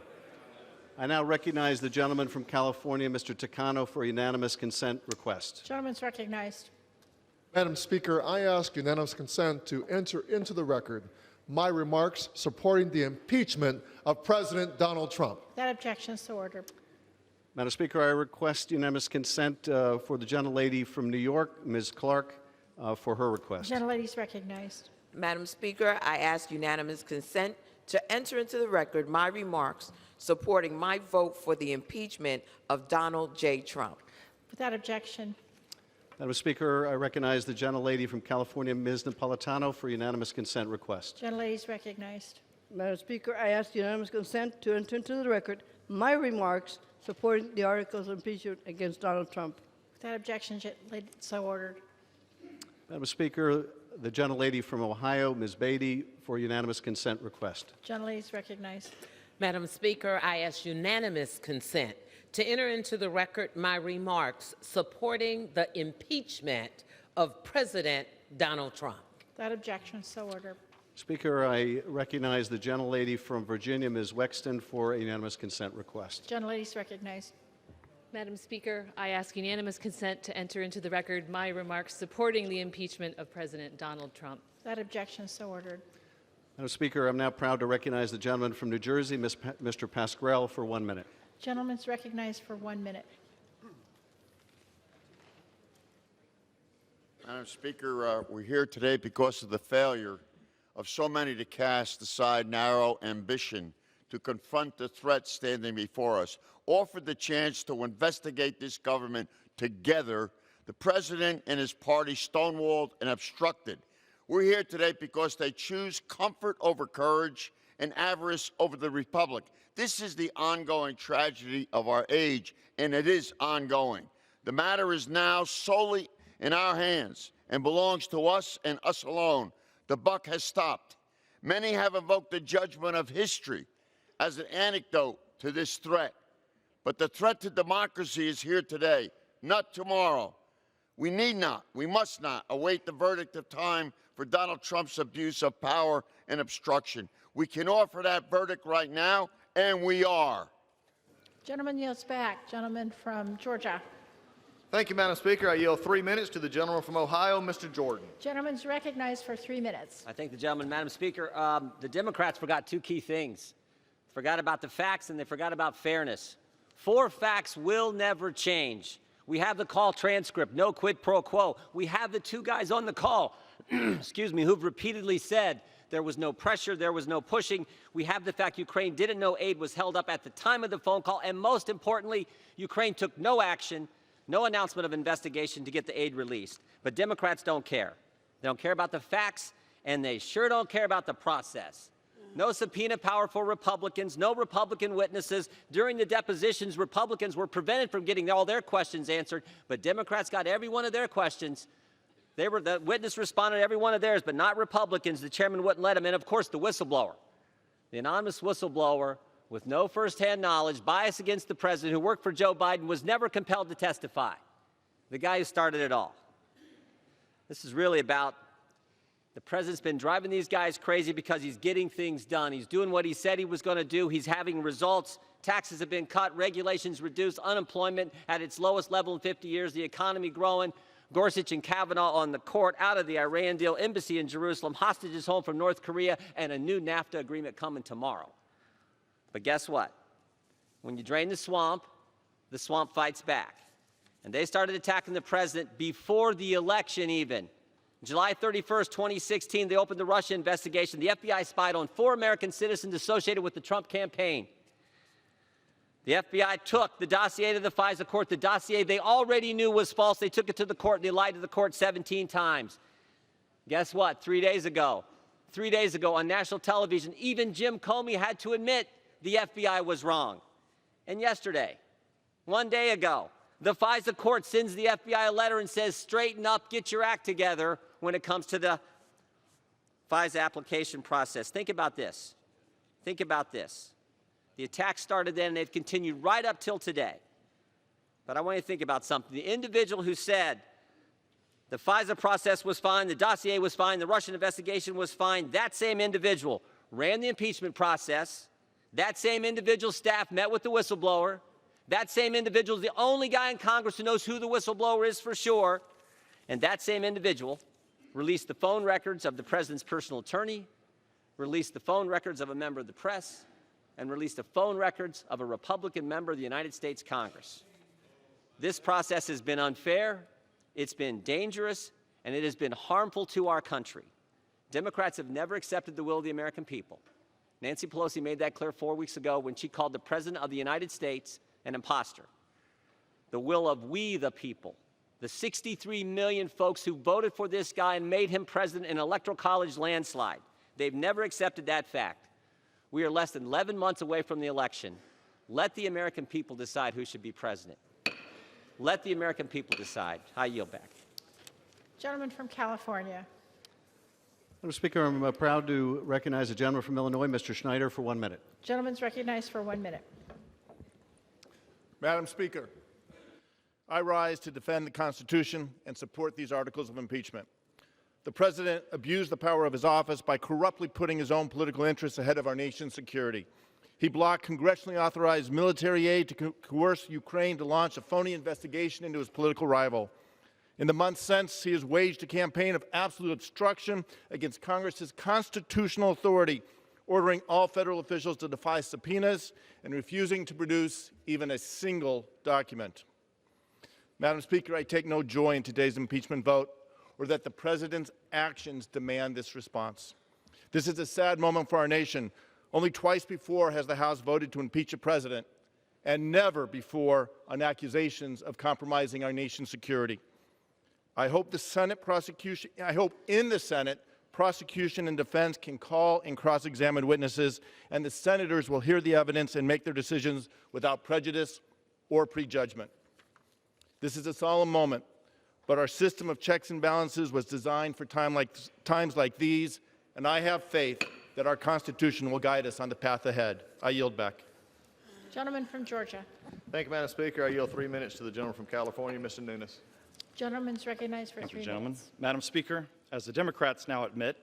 I now recognize the gentleman from California, Mr. Takano, for a unanimous consent request. Gentleman's recognized. Madam Speaker, I ask unanimous consent to enter into the record my remarks supporting the impeachment of President Donald Trump. That objection is so ordered. Madam Speaker, I request unanimous consent for the gentlelady from New York, Ms. Clark, for her request. Gentlelady is recognized. Madam Speaker, I ask unanimous consent to enter into the record my remarks supporting my vote for the impeachment of Donald J. Trump. Without objection. Madam Speaker, I recognize the gentlelady from California, Ms. Napolitano, for unanimous consent request. Gentlelady is recognized. Madam Speaker, I ask unanimous consent to enter into the record my remarks supporting the articles of impeachment against Donald Trump. Without objection, so ordered. Madam Speaker, the gentlelady from Ohio, Ms. Beatty, for unanimous consent request. Gentlelady is recognized. Madam Speaker, I ask unanimous consent to enter into the record my remarks supporting the impeachment of President Donald Trump. Without objection, so ordered. Speaker, I recognize the gentlelady from Virginia, Ms. Wexton, for a unanimous consent request. Gentlelady is recognized. Madam Speaker, I ask unanimous consent to enter into the record my remarks supporting the impeachment of President Donald Trump. Without objection, so ordered. Madam Speaker, I'm now proud to recognize the gentleman from New Jersey, Mr. Pasquarello, for 1 minute. Gentleman is recognized for 1 minute. Madam Speaker, we're here today because of the failure of so many to cast aside narrow ambition to confront the threat standing before us. Offered the chance to investigate this government together, the President and his party stonewalled and obstructed. We're here today because they choose comfort over courage and avarice over the Republic. This is the ongoing tragedy of our age, and it is ongoing. The matter is now solely in our hands and belongs to us and us alone. The buck has stopped. Many have invoked the judgment of history as an antidote to this threat. But the threat to democracy is here today, not tomorrow. We need not, we must not await the verdict of time for Donald Trump's abuse of power and obstruction. We can offer that verdict right now, and we are. Gentleman yields back. Gentleman from Georgia. Thank you, Madam Speaker. I yield 3 minutes to the gentleman from Ohio, Mr. Jordan. Gentleman's recognized for 3 minutes. I thank the gentleman. Madam Speaker, the Democrats forgot two key things. They forgot about the facts and they forgot about fairness. 4 facts will never change. We have the call transcript, no quid pro quo. We have the 2 guys on the call, excuse me, who've repeatedly said there was no pressure, there was no pushing. We have the fact Ukraine didn't know aid was held up at the time of the phone call, and most importantly, Ukraine took no action, no announcement of investigation to get the aid released. But Democrats don't care. They don't care about the facts, and they sure don't care about the process. No subpoena power for Republicans, no Republican witnesses. During the depositions, Republicans were prevented from getting all their questions answered, but Democrats got every one of their questions. The witness responded to every one of theirs, but not Republicans. The chairman wouldn't let them in. Of course, the whistleblower, the anonymous whistleblower with no firsthand knowledge, bias against the president, who worked for Joe Biden, was never compelled to testify. The guy who started it all. This is really about the president's been driving these guys crazy because he's getting things done. He's doing what he said he was going to do. He's having results. Taxes have been cut, regulations reduced, unemployment at its lowest level in 50 years, the economy growing. Gorsuch and Kavanaugh on the court, out of the Iran deal, embassy in Jerusalem, hostages home from North Korea, and a new NAFTA agreement coming tomorrow. But guess what? When you drain the swamp fights back. And they started attacking the president before the election even. July 31st, 2016, they opened the Russia investigation. The FBI spied on 4 American citizens associated with the Trump campaign. The FBI took the dossier to the FISA court, the dossier they already knew was false. They took it to the court, and they lied to the court 17 times. Guess what? 3 days ago on national television, even Jim Comey had to admit the FBI was wrong. And yesterday, 1 day ago, the FISA court sends the FBI a letter and says, straighten up, get your act together when it comes to the FISA application process. Think about this. Think about this. The attack started then, and they've continued right up till today. But I want you to think about something. The individual who said the FISA process was fine, the dossier was fine, the Russian investigation was fine, that same individual ran the impeachment process. That same individual's staff met with the whistleblower. That same individual is the only guy in Congress who knows who the whistleblower is for sure. And that same individual released the phone records of the president's personal attorney, released the phone records of a member of the press, and released the phone records of a Republican member of the United States Congress. This process has been unfair, it's been dangerous, and it has been harmful to our country. Democrats have never accepted the will of the American people. Nancy Pelosi made that clear 4 weeks ago when she called the President of the United States an imposter. The will of we, the people, The 63 million folks who voted for this guy and made him president in an electoral college landslide. They've never accepted that fact. We are less than 11 months away from the election. Let the American people decide who should be president. Let the American people decide. I yield back. Gentleman from California. Madam Speaker, I'm proud to recognize the gentleman from Illinois, Mr. Schneider, for 1 minute. Gentleman's recognized for 1 minute. Madam Speaker, I rise to defend the Constitution and support these articles of impeachment. The President abused the power of his office by corruptly putting his own political interests ahead of our nation's security. He blocked congressionally authorized military aid to coerce Ukraine to launch a phony investigation into his political rival. In the months since, he has waged a campaign of absolute obstruction against Congress's constitutional authority, ordering all federal officials to defy subpoenas and refusing to produce even a single document. Madam Speaker, I take no joy in today's impeachment vote or that the President's actions demand this response. This is a sad moment for our nation. Only twice before has the House voted to impeach a president, and never before on accusations of compromising our nation's security. I hope in the Senate, prosecution and defense can call and cross-examine witnesses, and the senators will hear the evidence and make their decisions without prejudice or prejudgment. This is a solemn moment, but our system of checks and balances was designed for times like these, and I have faith that our Constitution will guide us on the path ahead. I yield back. Gentleman from Georgia. Thank you, Madam Speaker. I yield 3 minutes to the gentleman from California, Mr. Nunes. Gentleman's recognized for 3 minutes. Gentlemen. Madam Speaker, as the Democrats now admit,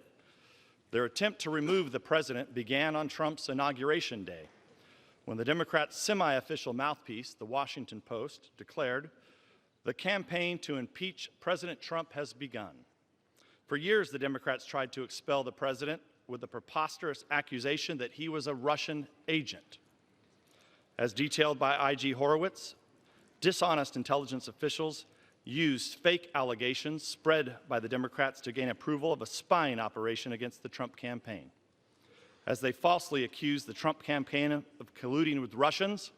their attempt to remove the president began on Trump's inauguration day, when the Democrats' semi-official mouthpiece, the Washington Post, declared, "The campaign to impeach President Trump has begun." For years, the Democrats tried to expel the president with the preposterous accusation that he was a Russian agent. As detailed by IG Horowitz, dishonest intelligence officials used fake allegations spread by the Democrats to gain approval of a spying operation against the Trump campaign. As they falsely accused the Trump campaign of colluding with Russians,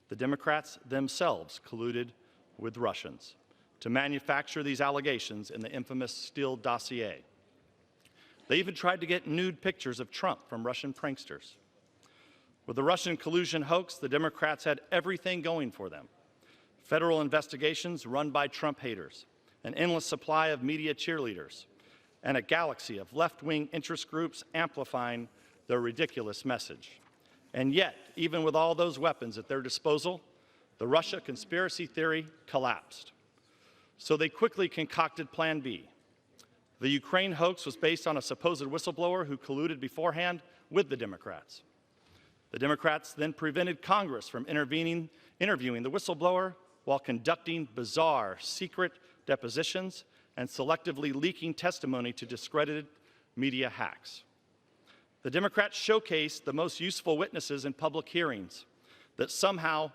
the Democrats themselves colluded with Russians to manufacture these allegations in the infamous Steele dossier. They even tried to get nude pictures of Trump from Russian pranksters. With the Russian collusion hoax, the Democrats had everything going for them. Federal investigations run by Trump haters, an endless supply of media cheerleaders, and a galaxy of left-wing interest groups amplifying their ridiculous message. And yet, even with all those weapons at their disposal, the Russia conspiracy theory collapsed. So they quickly concocted Plan B. The Ukraine hoax was based on a supposed whistleblower who colluded beforehand with the Democrats. The Democrats then prevented Congress from interviewing the whistleblower while conducting bizarre, secret depositions and selectively leaking testimony to discredited media hacks. The Democrats showcased the most useful witnesses in public hearings that somehow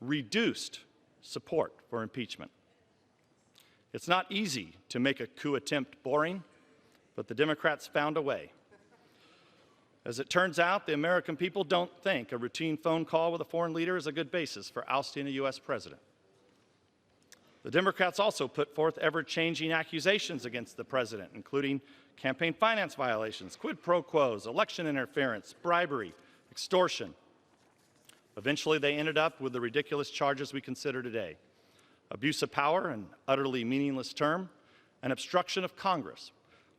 reduced support for impeachment. It's not easy to make a coup attempt boring, but the Democrats found a way. As it turns out, the American people don't think a routine phone call with a foreign leader is a good basis for ousting a U.S. president. The Democrats also put forth ever-changing accusations against the president, including campaign finance violations, quid pro quos, election interference, bribery, extortion. Eventually, they ended up with the ridiculous charges we consider today: abuse of power, an utterly meaningless term, and obstruction of Congress.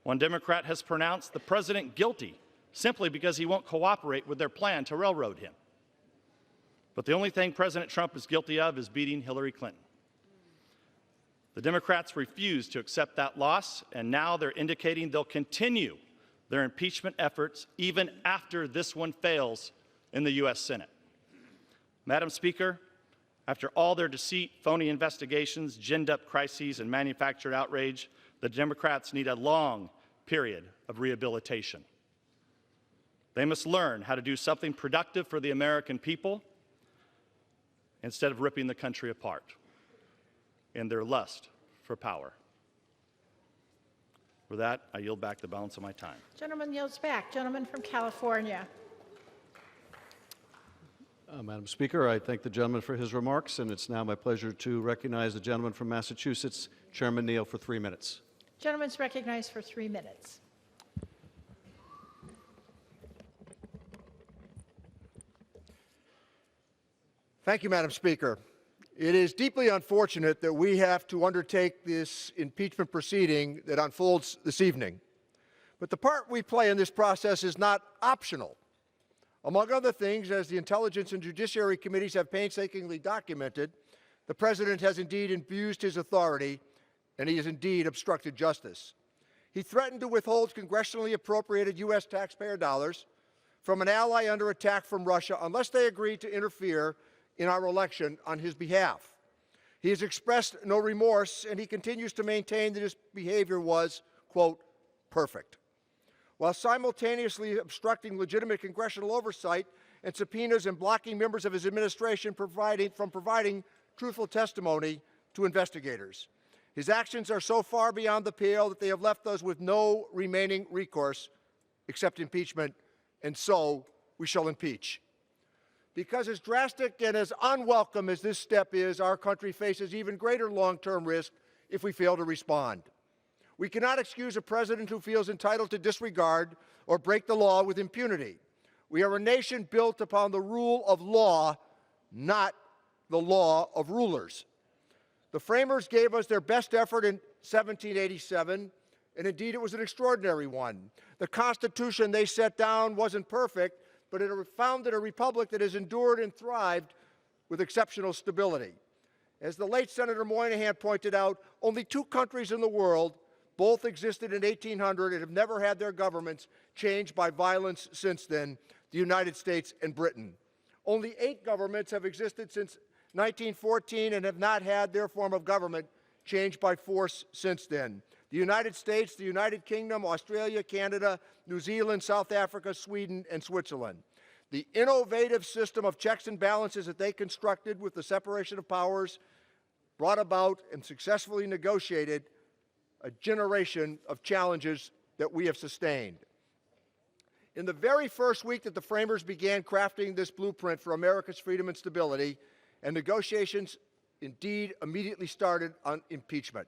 One Democrat has pronounced the president guilty simply because he won't cooperate with their plan to railroad him. But the only thing President Trump is guilty of is beating Hillary Clinton. The Democrats refuse to accept that loss, and now they're indicating they'll continue their impeachment efforts even after this one fails in the U.S. Senate. Madam Speaker, after all their deceit, phony investigations, ginned-up crises, and manufactured outrage, the Democrats need a long period of rehabilitation. They must learn how to do something productive for the American people instead of ripping the country apart in their lust for power. With that, I yield back the balance of my time. Gentleman yields back. Gentleman from California. Madam Speaker, I thank the gentleman for his remarks, and it's now my pleasure to recognize the gentleman from Massachusetts, Chairman Neal, for 3 minutes. Gentleman's recognized for 3 minutes. Thank you, Madam Speaker. It is deeply unfortunate that we have to undertake this impeachment proceeding that unfolds this evening. But the part we play in this process is not optional. Among other things, as the Intelligence and Judiciary Committees have painstakingly documented, the President has indeed abused his authority, and he has indeed obstructed justice. He threatened to withhold congressionally appropriated U.S. taxpayer dollars from an ally under attack from Russia unless they agreed to interfere in our election on his behalf. He has expressed no remorse, and he continues to maintain that his behavior was, quote, perfect, while simultaneously obstructing legitimate congressional oversight and subpoenas and blocking members of his administration from providing truthful testimony to investigators. His actions are so far beyond the pale that they have left us with no remaining recourse except impeachment, and so we shall impeach. Because as drastic and as unwelcome as this step is, our country faces even greater long-term risk if we fail to respond. We cannot excuse a president who feels entitled to disregard or break the law with impunity. We are a nation built upon the rule of law, not the law of rulers. The framers gave us their best effort in 1787, and indeed it was an extraordinary one. The Constitution they set down wasn't perfect, but it founded a republic that has endured and thrived with exceptional stability. As the late Senator Moynihan pointed out, only 2 countries in the world both existed in 1800 and have never had their governments changed by violence since then, the United States and Britain. Only 8 governments have existed since 1914 and have not had their form of government changed by force since then. The United States, the United Kingdom, Australia, Canada, New Zealand, South Africa, Sweden, and Switzerland. The innovative system of checks and balances that they constructed with the separation of powers brought about and successfully negotiated a generation of challenges that we have sustained. In the very first week that the framers began crafting this blueprint for America's freedom and stability, and negotiations indeed immediately started on impeachment.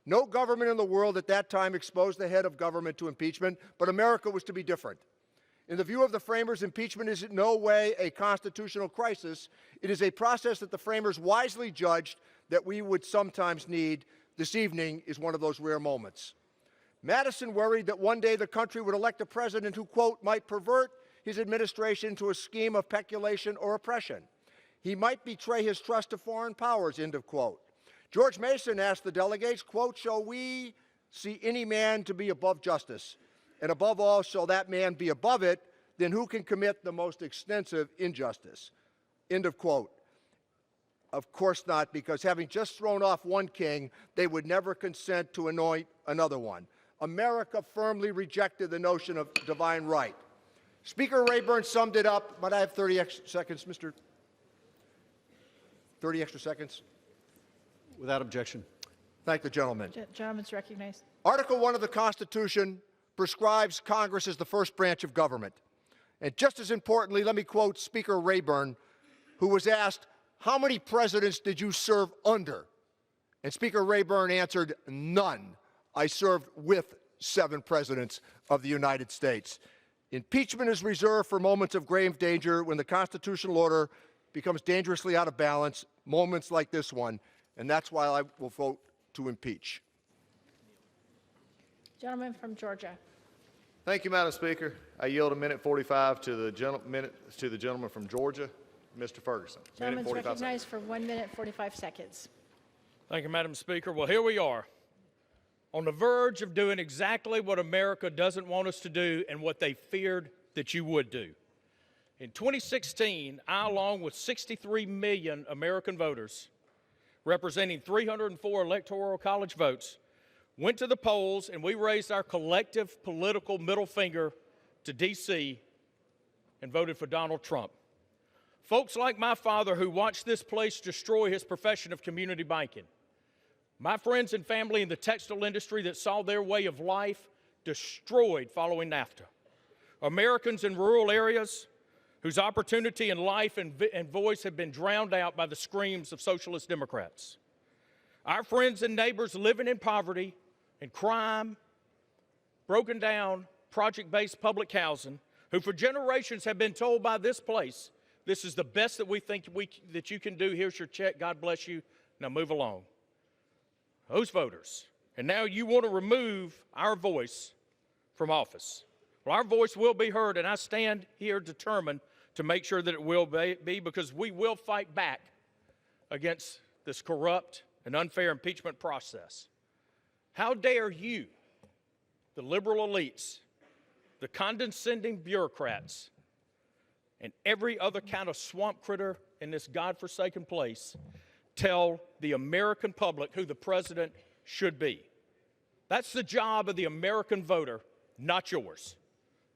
No government in the world at that time exposed the head of government to impeachment, but America was to be different. In the view of the framers, impeachment is in no way a constitutional crisis. It is a process that the framers wisely judged that we would sometimes need. This evening is one of those rare moments. Madison worried that one day the country would elect a president who, quote, might pervert his administration to a scheme of peculation or oppression. He might betray his trust to foreign powers, end of quote. George Mason asked the delegates, quote, shall we see any man to be above justice? And above all, shall that man be above it, then who can commit the most extensive injustice? End of quote. Of course not, because having just thrown off one king, they would never consent to anoint another one. America firmly rejected the notion of divine right. Speaker Rayburn summed it up, but I have 30 extra seconds, Mr. 30 extra seconds. Without objection. Thank the gentleman. Gentleman's recognized. Article 1 of the Constitution prescribes Congress as the first branch of government. And just as importantly, let me quote Speaker Rayburn, who was asked, how many presidents did you serve under? And Speaker Rayburn answered, none. I served with 7 presidents of the United States. Impeachment is reserved for moments of grave danger when the constitutional order becomes dangerously out of balance, moments like this one, and that's why I will vote to impeach. Gentleman from Georgia. Thank you, Madam Speaker. I yield a minute 45 to the gentleman from Georgia, Mr. Ferguson. Gentleman's recognized for 1 minute 45 seconds. Thank you, Madam Speaker. Well, here we are on the verge of doing exactly what America doesn't want us to do and what they feared that you would do. In 2016, I, along with 63 million American voters, representing 304 electoral college votes, went to the polls and we raised our collective political middle finger to D.C. and voted for Donald Trump. Folks like my father who watched this place destroy his profession of community banking. My friends and family in the textile industry that saw their way of life destroyed following NAFTA. Americans in rural areas whose opportunity in life and voice have been drowned out by the screams of socialist Democrats. Our friends and neighbors living in poverty and crime, broken down, project-based public housing, who for generations have been told by this place, this is the best that we think that you can do. Here's your check. God bless you. Now move along. Those voters. And now you want to remove our voice from office. Well, our voice will be heard, and I stand here determined to make sure that it will be, because we will fight back against this corrupt and unfair impeachment process. How dare you, the liberal elites, the condescending bureaucrats, and every other kind of swamp critter in this godforsaken place tell the American public who the president should be. That's the job of the American voter, not yours.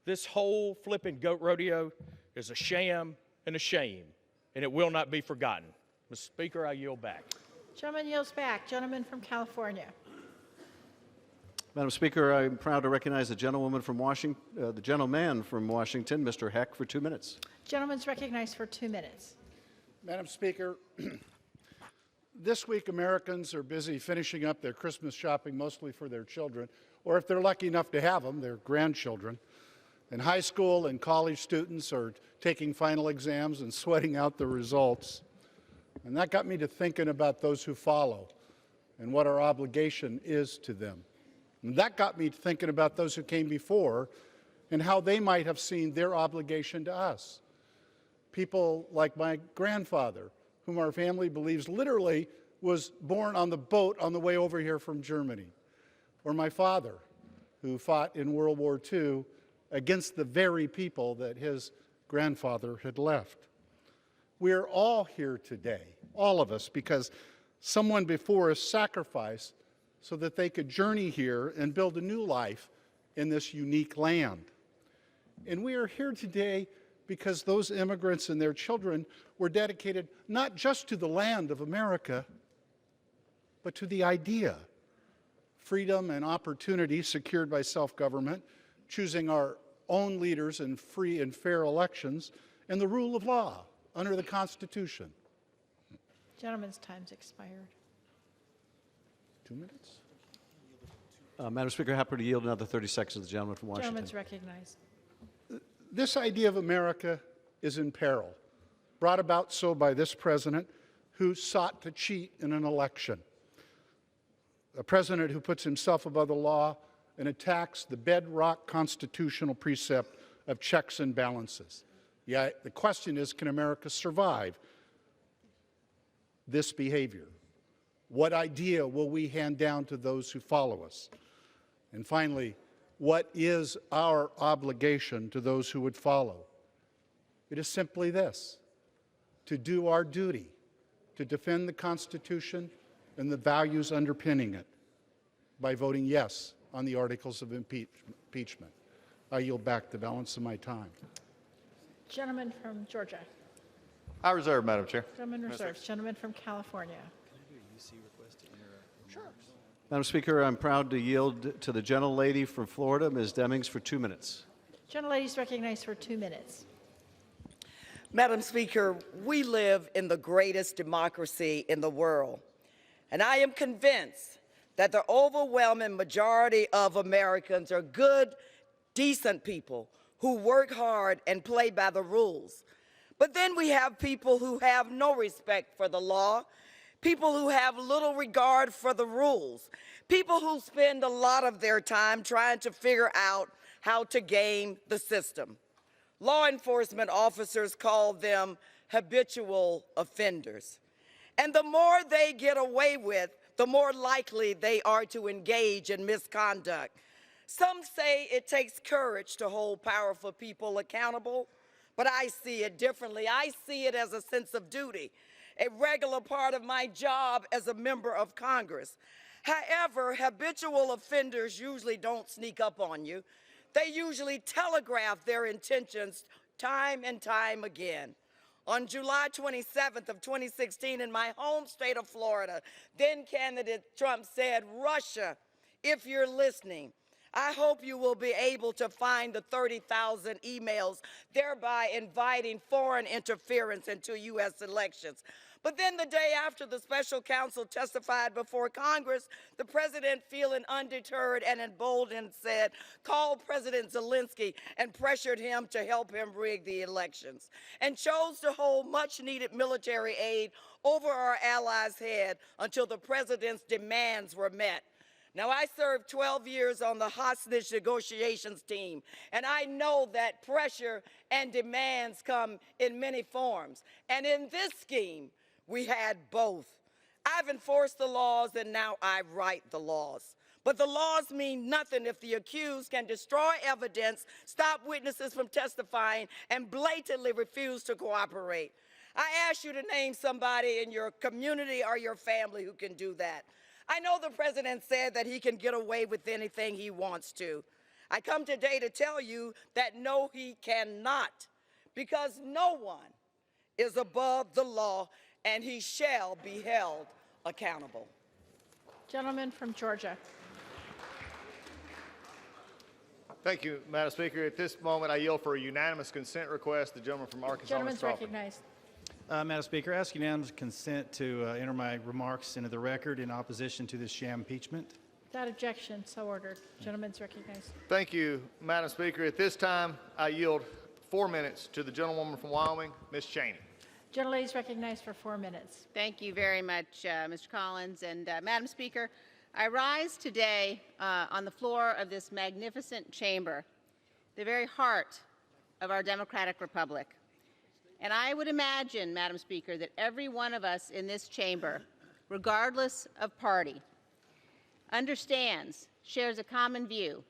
This whole flipping goat rodeo is a sham and a shame, and it will not be forgotten. Mr. Speaker, I yield back. Gentleman yields back. Gentleman from California. Madam Speaker, I'm proud to recognize the gentleman from Washington, Mr. Heck, for 2 minutes. Gentleman's recognized for 2 minutes. Madam Speaker, this week Americans are busy finishing up their Christmas shopping, mostly for their children, or if they're lucky enough to have them, their grandchildren. And high school and college students are taking final exams and sweating out the results. And that got me to thinking about those who follow and what our obligation is to them. And that got me thinking about those who came before and how they might have seen their obligation to us. People like my grandfather, whom our family believes literally was born on the boat on the way over here from Germany. Or my father, who fought in World War II against the very people that his grandfather had left. We're all here today, all of us, because someone before us sacrificed so that they could journey here and build a new life in this unique land. And we are here today because those immigrants and their children were dedicated not just to the land of America, but to the idea, freedom and opportunity secured by self-government, choosing our own leaders in free and fair elections, and the rule of law under the Constitution. Gentleman's time's expired. 2 minutes? Madam Speaker, happy to yield another 30 seconds to the gentleman from Washington. Gentleman's recognized. This idea of America is in peril, brought about so by this president who sought to cheat in an election. A president who puts himself above the law and attacks the bedrock constitutional precept of checks and balances. Yet the question is, can America survive this behavior? What idea will we hand down to those who follow us? And finally, what is our obligation to those who would follow? It is simply this: to do our duty, to defend the Constitution and the values underpinning it by voting yes on the articles of impeachment. I yield back the balance of my time. Gentleman from Georgia. I reserve, Madam Chair. Gentleman reserves. Gentleman from California. Madam Speaker, I'm proud to yield to the gentlelady from Florida, Ms. Demings, for 2 minutes. Gentlelady's recognized for 2 minutes. Madam Speaker, we live in the greatest democracy in the world, and I am convinced that the overwhelming majority of Americans are good, decent people who work hard and play by the rules. But then we have people who have no respect for the law, people who have little regard for the rules, people who spend a lot of their time trying to figure out how to game the system. Law enforcement officers call them habitual offenders. And the more they get away with, the more likely they are to engage in misconduct. Some say it takes courage to hold powerful people accountable, but I see it differently. I see it as a sense of duty, a regular part of my job as a member of Congress. However, habitual offenders usually don't sneak up on you. They usually telegraph their intentions time and time again. On July 27th of 2016, in my home state of Florida, then candidate Trump said, "Russia, if you're listening, I hope you will be able to find the 30,000 emails, thereby inviting foreign interference into U.S. elections. But then the day after the special counsel testified before Congress, the president, feeling undeterred and emboldened, said, call President Zelensky and pressured him to help him rig the elections, and chose to hold much-needed military aid over our allies' head until the president's demands were met. Now, I served 12 years on the hostage negotiations team, and I know that pressure and demands come in many forms. And in this scheme, we had both. I've enforced the laws, and now I write the laws. But the laws mean nothing if the accused can destroy evidence, stop witnesses from testifying, and blatantly refuse to cooperate. I ask you to name somebody in your community or your family who can do that. I know the president said that he can get away with anything he wants to. I come today to tell you that no, he cannot, because no one is above the law, and he shall be held accountable. Gentleman from Georgia. Thank you, Madam Speaker. At this moment, I yield for a unanimous consent request. The gentleman from Arkansas, Gentleman's Mr. Crawford. recognized. Madam Speaker, I ask unanimous consent to enter my remarks into the record in opposition to this sham impeachment. Without objection, so ordered. Gentleman's recognized. Thank you, Madam Speaker. At this time, I yield 4 minutes to the gentlewoman from Wyoming, Ms. Cheney. Gentlelady is recognized for 4 minutes. Thank you very much, Mr. Collins. And Madam Speaker, I rise today on the floor of this magnificent chamber, the very heart of our democratic republic. And I would imagine, Madam Speaker, that every one of us in this chamber, regardless of party, understands, shares a common view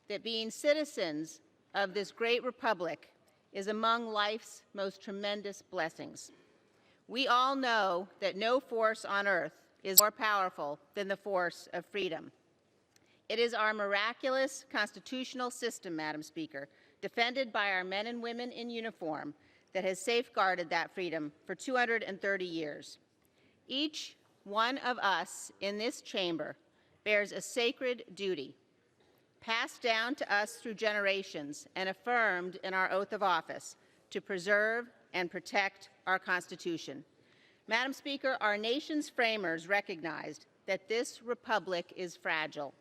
that being citizens of this great republic is among life's most tremendous blessings. We all know that no force on earth is more powerful than the force of freedom. It is our miraculous constitutional system, Madam Speaker, defended by our men and women in uniform, that has safeguarded that freedom for 230 years. Each one of us in this chamber bears a sacred duty, passed down to us through generations and affirmed in our oath of office, to preserve and protect our Constitution. Madam Speaker, our nation's framers recognized that this republic is fragile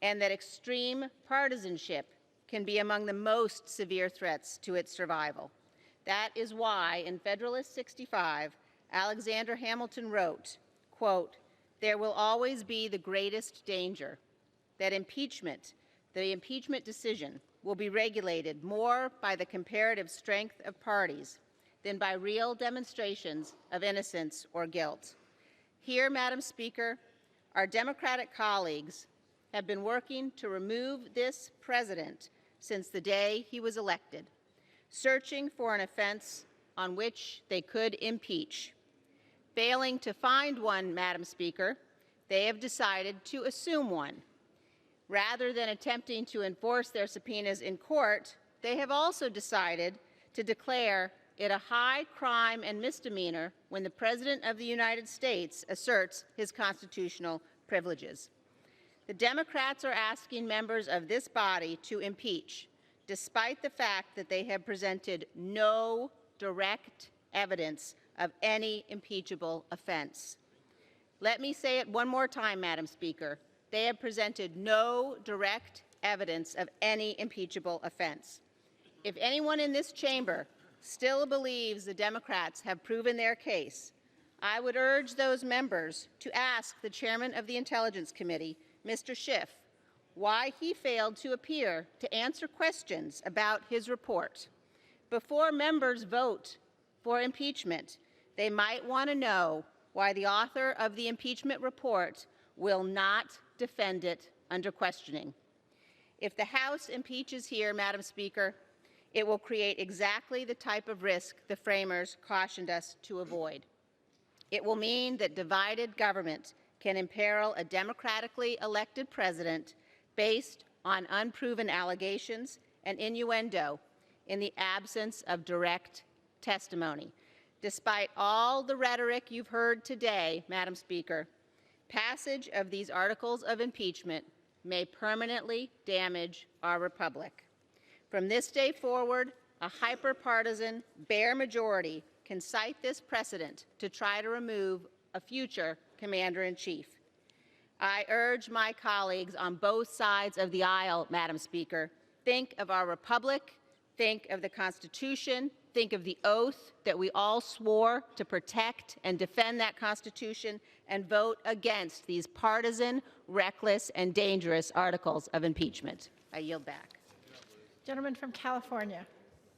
and that extreme partisanship can be among the most severe threats to its survival. That is why in Federalist 65, Alexander Hamilton wrote, quote, "There will always be the greatest danger that the impeachment decision will be regulated more by the comparative strength of parties than by real demonstrations of innocence or guilt." Here, Madam Speaker, our Democratic colleagues have been working to remove this president since the day he was elected, searching for an offense on which they could impeach. Failing to find one, Madam Speaker, they have decided to assume one. Rather than attempting to enforce their subpoenas in court, they have also decided to declare it a high crime and misdemeanor when the President of the United States asserts his constitutional privileges. The Democrats are asking members of this body to impeach, despite the fact that they have presented no direct evidence of any impeachable offense. Let me say it one more time, Madam Speaker. They have presented no direct evidence of any impeachable offense. If anyone in this chamber still believes the Democrats have proven their case, I would urge those members to ask the chairman of the Intelligence Committee, Mr. Schiff, why he failed to appear to answer questions about his report. Before members vote for impeachment, they might want to know why the author of the impeachment report will not defend it under questioning. If the House impeaches here, Madam Speaker, it will create exactly the type of risk the framers cautioned us to avoid. It will mean that divided government can imperil a democratically elected president based on unproven allegations and innuendo in the absence of direct testimony. Despite all the rhetoric you've heard today, Madam Speaker, passage of these articles of impeachment may permanently damage our republic. From this day forward, a hyper-partisan, bare majority can cite this precedent to try to remove a future commander-in-chief. I urge my colleagues on both sides of the aisle, Madam Speaker, think of our republic, think of the Constitution, think of the oath that we all swore to protect and defend that Constitution, and vote against these partisan, reckless, and dangerous articles of impeachment. I yield back. Gentleman from California.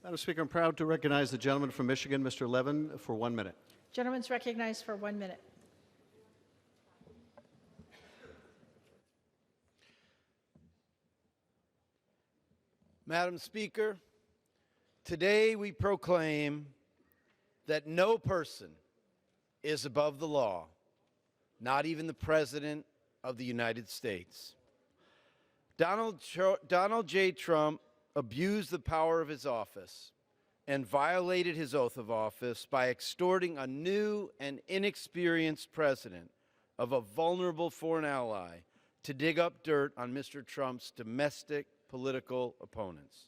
Madam Speaker, I'm proud to recognize the gentleman from Michigan, Mr. Levin, for 1 minute. Gentleman's recognized for 1 minute. Madam Speaker, today we proclaim that no person is above the law, not even the President of the United States. Donald J. Trump abused the power of his office and violated his oath of office by extorting a new and inexperienced president of a vulnerable foreign ally to dig up dirt on Mr. Trump's domestic political opponents.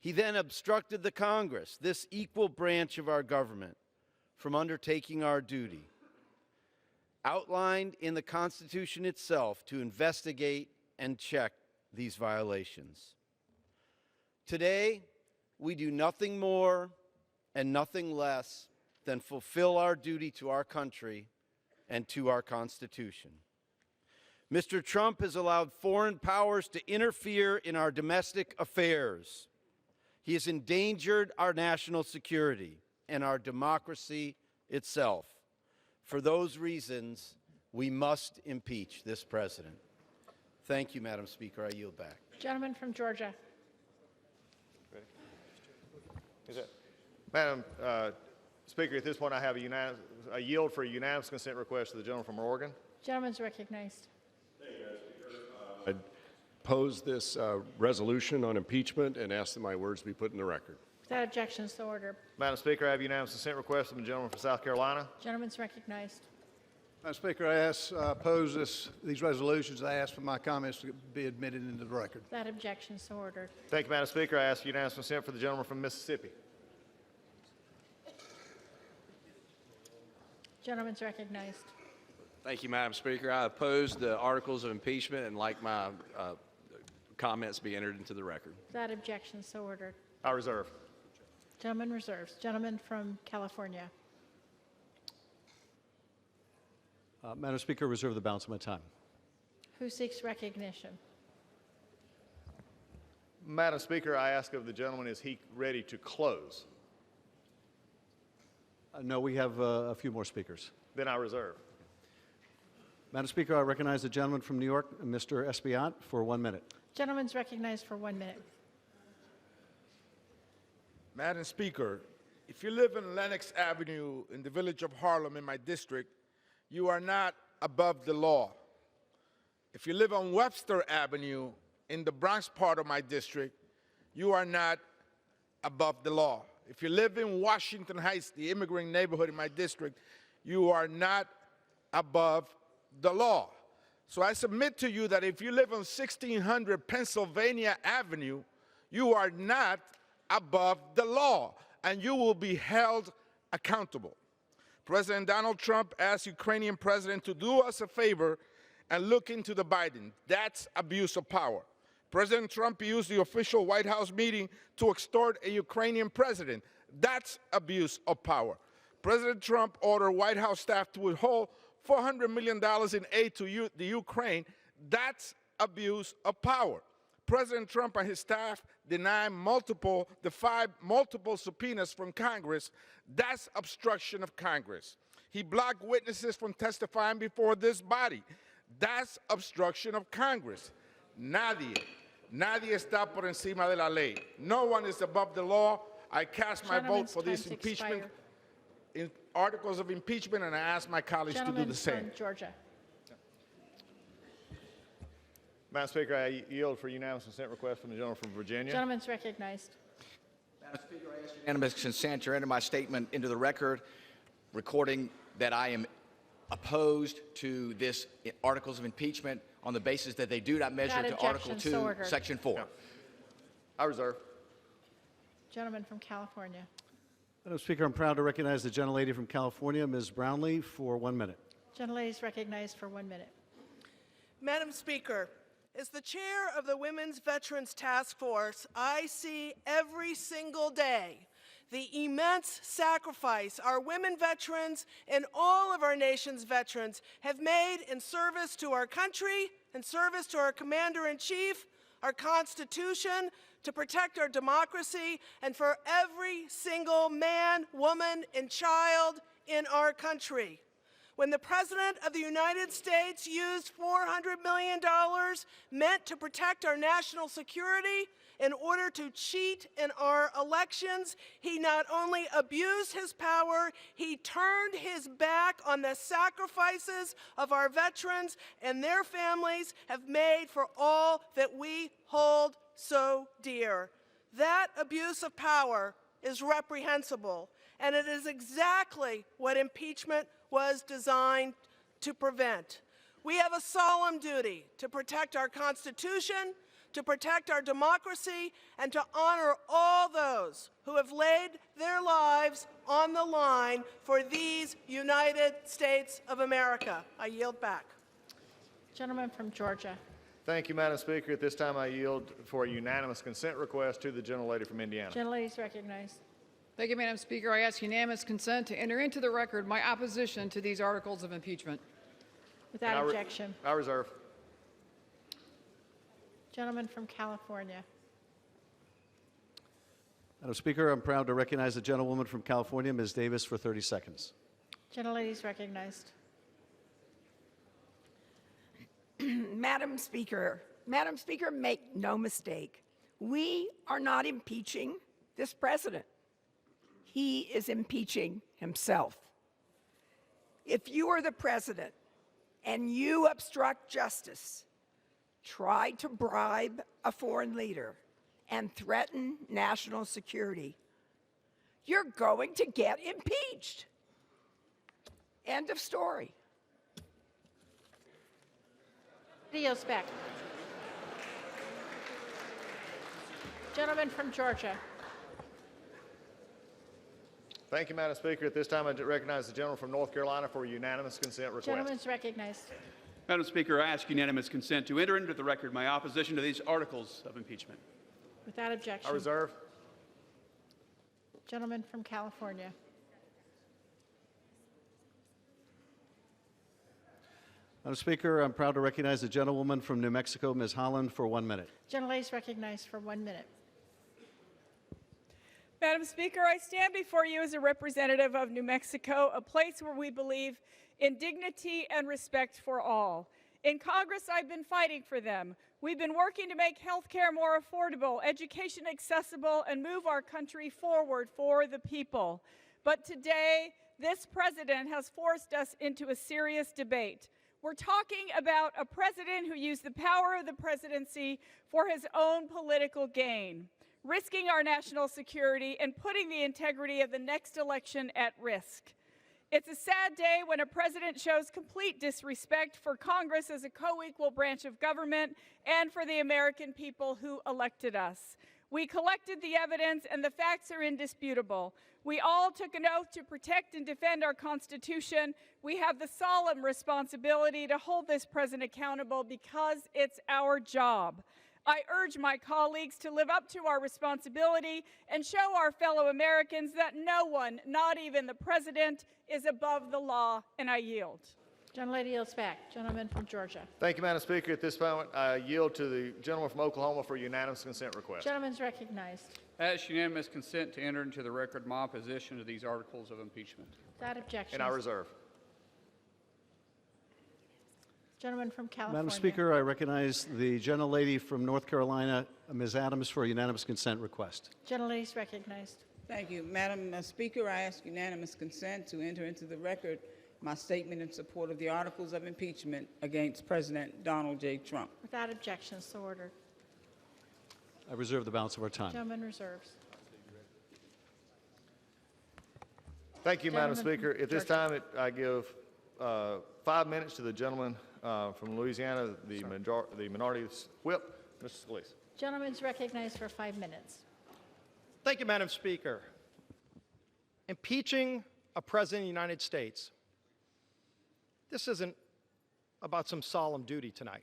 He then obstructed the Congress, this equal branch of our government, from undertaking our duty, outlined in the Constitution itself, to investigate and check these violations. Today, we do nothing more and nothing less than fulfill our duty to our country and to our Constitution. Mr. Trump has allowed foreign powers to interfere in our domestic affairs. He has endangered our national security and our democracy itself. For those reasons, we must impeach this president. Thank you, Madam Speaker. I yield back. Gentleman from Georgia. Madam Speaker, at this point I have a yield for a unanimous consent request to the gentleman from Oregon. Gentleman's recognized. I pose this resolution on impeachment and ask that my words be put in the record. Without objection, so ordered. Madam Speaker, I have unanimous consent request from the gentleman from South Carolina. Gentleman's recognized. Madam Speaker, I oppose these resolutions. I ask for my comments to be admitted into the record. Without objection, so ordered. Thank you, Madam Speaker. I ask unanimous consent for the gentleman from Mississippi. Gentleman's recognized. Thank you, Madam Speaker. I oppose the articles of impeachment and like my comments be entered into the record. Without objection, so ordered. I reserve. Gentleman reserves. Gentleman from California. Madam Speaker, reserve the balance of my time. Who seeks recognition? Madam Speaker, I ask of the gentleman, is he ready to close? No, we have a few more speakers. Then I reserve. Madam Speaker, I recognize the gentleman from New York, Mr. Espiat, for 1 minute. Gentleman's recognized for 1 minute. Madam Speaker, if you live in Lenox Avenue in the village of Harlem in my district, you are not above the law. If you live on Webster Avenue in the Bronx part of my district, you are not above the law. If you live in Washington Heights, the immigrant neighborhood in my district, you are not above the law. So I submit to you that if you live on 1600 Pennsylvania Avenue, you are not above the law, and you will be held accountable. President Donald Trump asked Ukrainian president to do us a favor and look into the Biden. That's abuse of power. President Trump used the official White House meeting to extort a Ukrainian president. That's abuse of power. President Trump ordered White House staff to withhold $400 million in aid to the Ukraine. That's abuse of power. President Trump and his staff defied multiple subpoenas from Congress. That's obstruction of Congress. He blocked witnesses from testifying before this body. That's obstruction of Congress. Nadie está por encima de la ley. No one is above the law. I cast my vote for this impeachment, articles of impeachment, and I ask my colleagues to do the same. From Georgia. Madam Speaker, I yield for unanimous consent request from the gentleman from Virginia. Gentleman's recognized. Madam Speaker, I ask unanimous consent to enter my statement into the record, recording that I am opposed to this articles of impeachment on the basis that they do not measure Without to Article objection, so 2, ordered. Section 4. I reserve. Gentleman from California. Madam Speaker, I'm proud to recognize the gentlelady from California, Ms. Brownlee, for 1 minute. Gentlelady is recognized for 1 minute. Madam Speaker, as the chair of the Women's Veterans Task Force, I see every single day the immense sacrifice our women veterans and all of our nation's veterans have made in service to our country, in service to our Commander-in-Chief, our Constitution, to protect our democracy, and for every single man, woman, and child in our country. When the President of the United States used $400 million meant to protect our national security in order to cheat in our elections, he not only abused his power, he turned his back on the sacrifices of our veterans and their families have made for all that we hold so dear. That abuse of power is reprehensible, and it is exactly what impeachment was designed to prevent. We have a solemn duty to protect our Constitution, to protect our democracy, and to honor all those who have laid their lives on the line for these United States of America. I yield back. Gentleman from Georgia. Thank you, Madam Speaker. At this time, I yield for a unanimous consent request to the gentlelady from Indiana. Gentlelady is recognized. Thank you, Madam Speaker. I ask unanimous consent to enter into the record my opposition to these articles of impeachment. Without objection. I reserve. Gentleman from California. Madam Speaker, I'm proud to recognize the gentlewoman from California, Ms. Davis, for 30 seconds. Gentlelady is recognized. Madam Speaker, make no mistake. We are not impeaching this president. He is impeaching himself. If you are the president and you obstruct justice, try to bribe a foreign leader, and threaten national security, you're going to get impeached. End of story. Yields back. Gentleman from Georgia. Thank you, Madam Speaker. At this time, I recognize the gentleman from North Carolina for a unanimous consent request. Gentleman is recognized. Madam Speaker, I ask unanimous consent to enter into the record my opposition to these articles of impeachment. Without objection. I reserve. Gentleman from California. Madam Speaker, I'm proud to recognize the gentlewoman from New Mexico, Ms. Holland, for 1 minute. Gentlelady is recognized for 1 minute. Madam Speaker, I stand before you as a representative of New Mexico, a place where we believe in dignity and respect for all. In Congress, I've been fighting for them. We've been working to make health care more affordable, education accessible, and move our country forward for the people. But today, this president has forced us into a serious debate. We're talking about a president who used the power of the presidency for his own political gain, risking our national security and putting the integrity of the next election at risk. It's a sad day when a president shows complete disrespect for Congress as a co-equal branch of government and for the American people who elected us. We collected the evidence and the facts are indisputable. We all took an oath to protect and defend our Constitution. We have the solemn responsibility to hold this president accountable because it's our job. I urge my colleagues to live up to our responsibility and show our fellow Americans that no one, not even the president, is above the law, and I yield. Gentlelady yields back. Gentleman from Georgia. Thank you, Madam Speaker. At this moment, I yield to the gentleman from Oklahoma for a unanimous consent request. Gentleman is recognized. I ask unanimous consent to enter into the record my opposition to these articles of impeachment. Without objection. And I reserve. Gentleman from California. Madam Speaker, I recognize the gentlelady from North Carolina, Ms. Adams, for a unanimous consent request. Gentlelady is recognized. Thank you. Madam Speaker, I ask unanimous consent to enter into the record my statement in support of the articles of impeachment against President Donald J. Trump. Without objection, so ordered. I reserve the balance of our time. Gentleman reserves. Thank you, Madam Speaker. At this time, I give 5 minutes to the gentleman from Louisiana, the minority whip, Mr. Scalise. Gentleman's recognized for 5 minutes. Thank you, Madam Speaker. Impeaching a president of the United States. This isn't about some solemn duty tonight.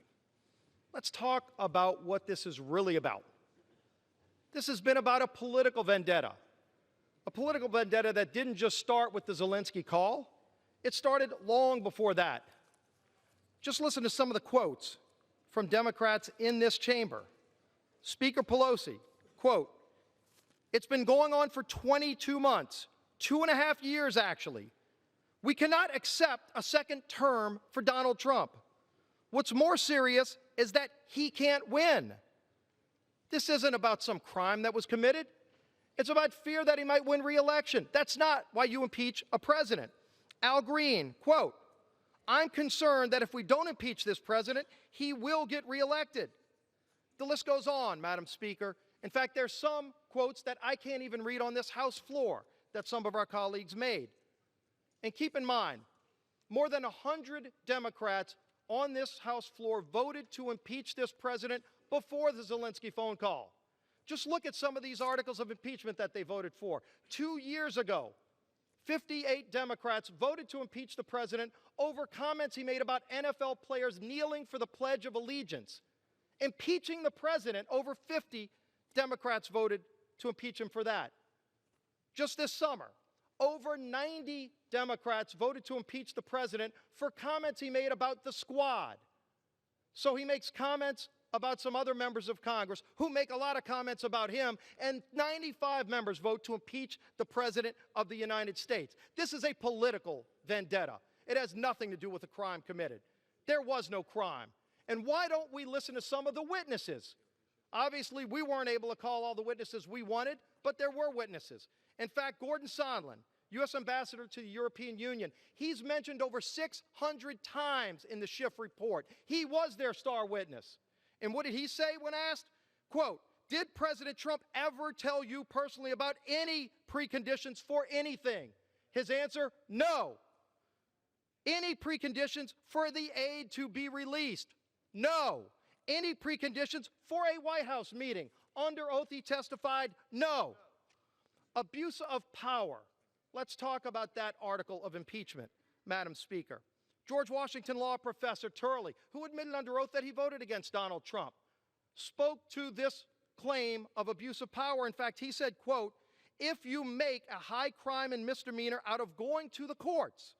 Let's talk about what this is really about. This has been about a political vendetta that didn't just start with the Zelensky call. It started long before that. Just listen to some of the quotes from Democrats in this chamber. Speaker Pelosi, quote, "It's been going on for 22 months, 2.5 years actually. We cannot accept a second term for Donald Trump. What's more serious is that he can't win. This isn't about some crime that was committed. It's about fear that he might win re-election. That's not why you impeach a president." Al Green, quote, "I'm concerned that if we don't impeach this president, he will get reelected." The list goes on, Madam Speaker. In fact, there's some quotes that I can't even read on this House floor that some of our colleagues made. And keep in mind, more than 100 Democrats on this House floor voted to impeach this president before the Zelensky phone call. Just look at some of these articles of impeachment that they voted for. 2 years ago, 58 Democrats voted to impeach the president over comments he made about NFL players kneeling for the Pledge of Allegiance. Impeaching the president, over 50 Democrats voted to impeach him for that. Just this summer, over 90 Democrats voted to impeach the president for comments he made about the squad. So he makes comments about some other members of Congress who make a lot of comments about him, and 95 members vote to impeach the President of the United States. This is a political vendetta. It has nothing to do with a crime committed. There was no crime. And why don't we listen to some of the witnesses? Obviously, we weren't able to call all the witnesses we wanted, but there were witnesses. In fact, Gordon Sondland, U.S. Ambassador to the European Union, he's mentioned over 600 times in the Schiff report. He was their star witness. And what did he say when asked? Quote, "Did President Trump ever tell you personally about any preconditions for anything?" His answer, no. Any preconditions for the aid to be released? No. Any preconditions for a White House meeting? Under oath he testified, no. Abuse of power. Let's talk about that article of impeachment, Madam Speaker. George Washington law professor Turley, who admitted under oath that he voted against Donald Trump, spoke to this claim of abuse of power. In fact, he said, quote, "If you make a high crime and misdemeanor out of going to the courts,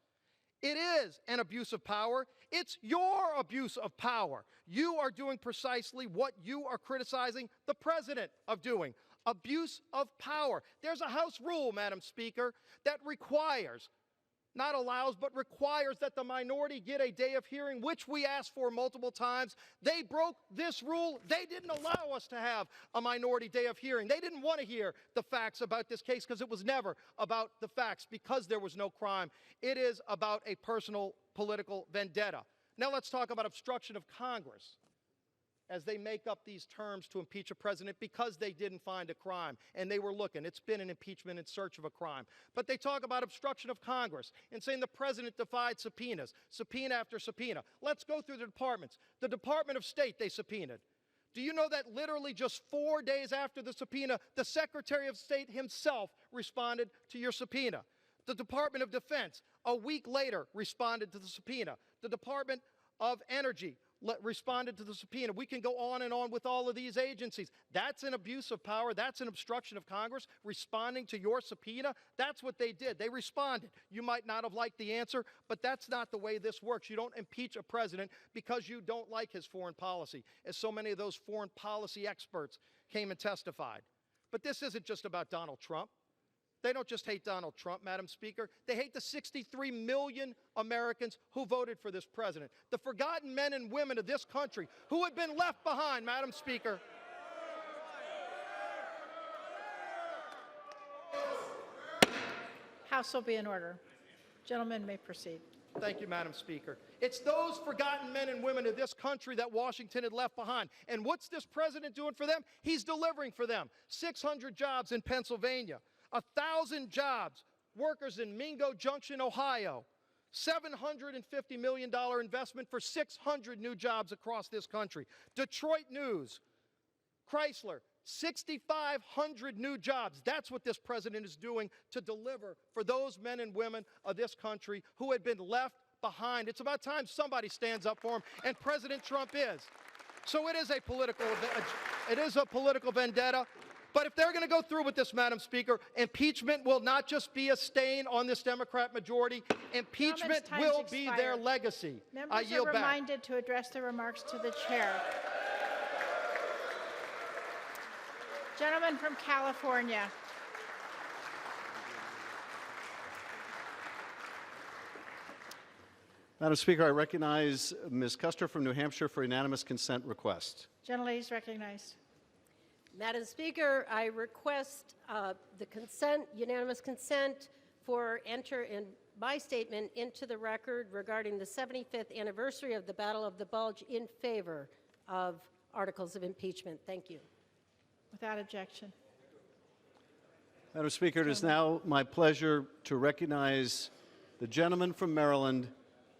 it is an abuse of power. It's your abuse of power. You are doing precisely what you are criticizing the president of doing. Abuse of power." There's a House rule, Madam Speaker, that requires, not allows, but requires that the minority get a day of hearing, which we asked for multiple times. They broke this rule. They didn't allow us to have a minority day of hearing. They didn't want to hear the facts about this case because it was never about the facts, because there was no crime. It is about a personal political vendetta. Now let's talk about obstruction of Congress, as they make up these terms to impeach a president because they didn't find a crime, and they were looking. It's been an impeachment in search of a crime. But they talk about obstruction of Congress and saying the president defied subpoenas, subpoena after subpoena. Let's go through the departments. The Department of State they subpoenaed. Do you know that literally just 4 days after the subpoena, the Secretary of State himself responded to your subpoena? The Department of Defense, a week later, responded to the subpoena. The Department of Energy responded to the subpoena. We can go on and on with all of these agencies. That's an abuse of power. That's an obstruction of Congress, responding to your subpoena. That's what they did. They responded. You might not have liked the answer, but that's not the way this works. You don't impeach a president because you don't like his foreign policy, as so many of those foreign policy experts came and testified. But this isn't just about Donald Trump. They don't just hate Donald Trump, Madam Speaker. They hate the 63 million Americans who voted for this president, the forgotten men and women of this country who have been left behind, Madam Speaker. House will be in order. Gentlemen may proceed. Thank you, Madam Speaker. It's those forgotten men and women of this country that Washington had left behind. And what's this president doing for them? He's delivering for them. 600 jobs in Pennsylvania. 1,000 jobs, workers in Mingo Junction, Ohio. $750 million investment for 600 new jobs across this country. Detroit News, Chrysler, 6,500 new jobs. That's what this president is doing to deliver for those men and women of this country who had been left behind. It's about time somebody stands up for him, and President Trump is. So it is a political vendetta. But if they're going to go through with this, Madam Speaker, impeachment will not just be a stain on this Democrat majority. Impeachment will be their legacy. Members I yield are back. reminded to address their remarks to the chair. Gentleman from California. Madam Speaker, I recognize Ms. Custer from New Hampshire for unanimous consent request. Gentlelady is recognized. Madam Speaker, I request unanimous consent for enter in my statement into the record regarding the 75th anniversary of the Battle of the Bulge in favor of articles of impeachment. Thank you. Without objection. Madam Speaker, it is now my pleasure to recognize the gentleman from Maryland,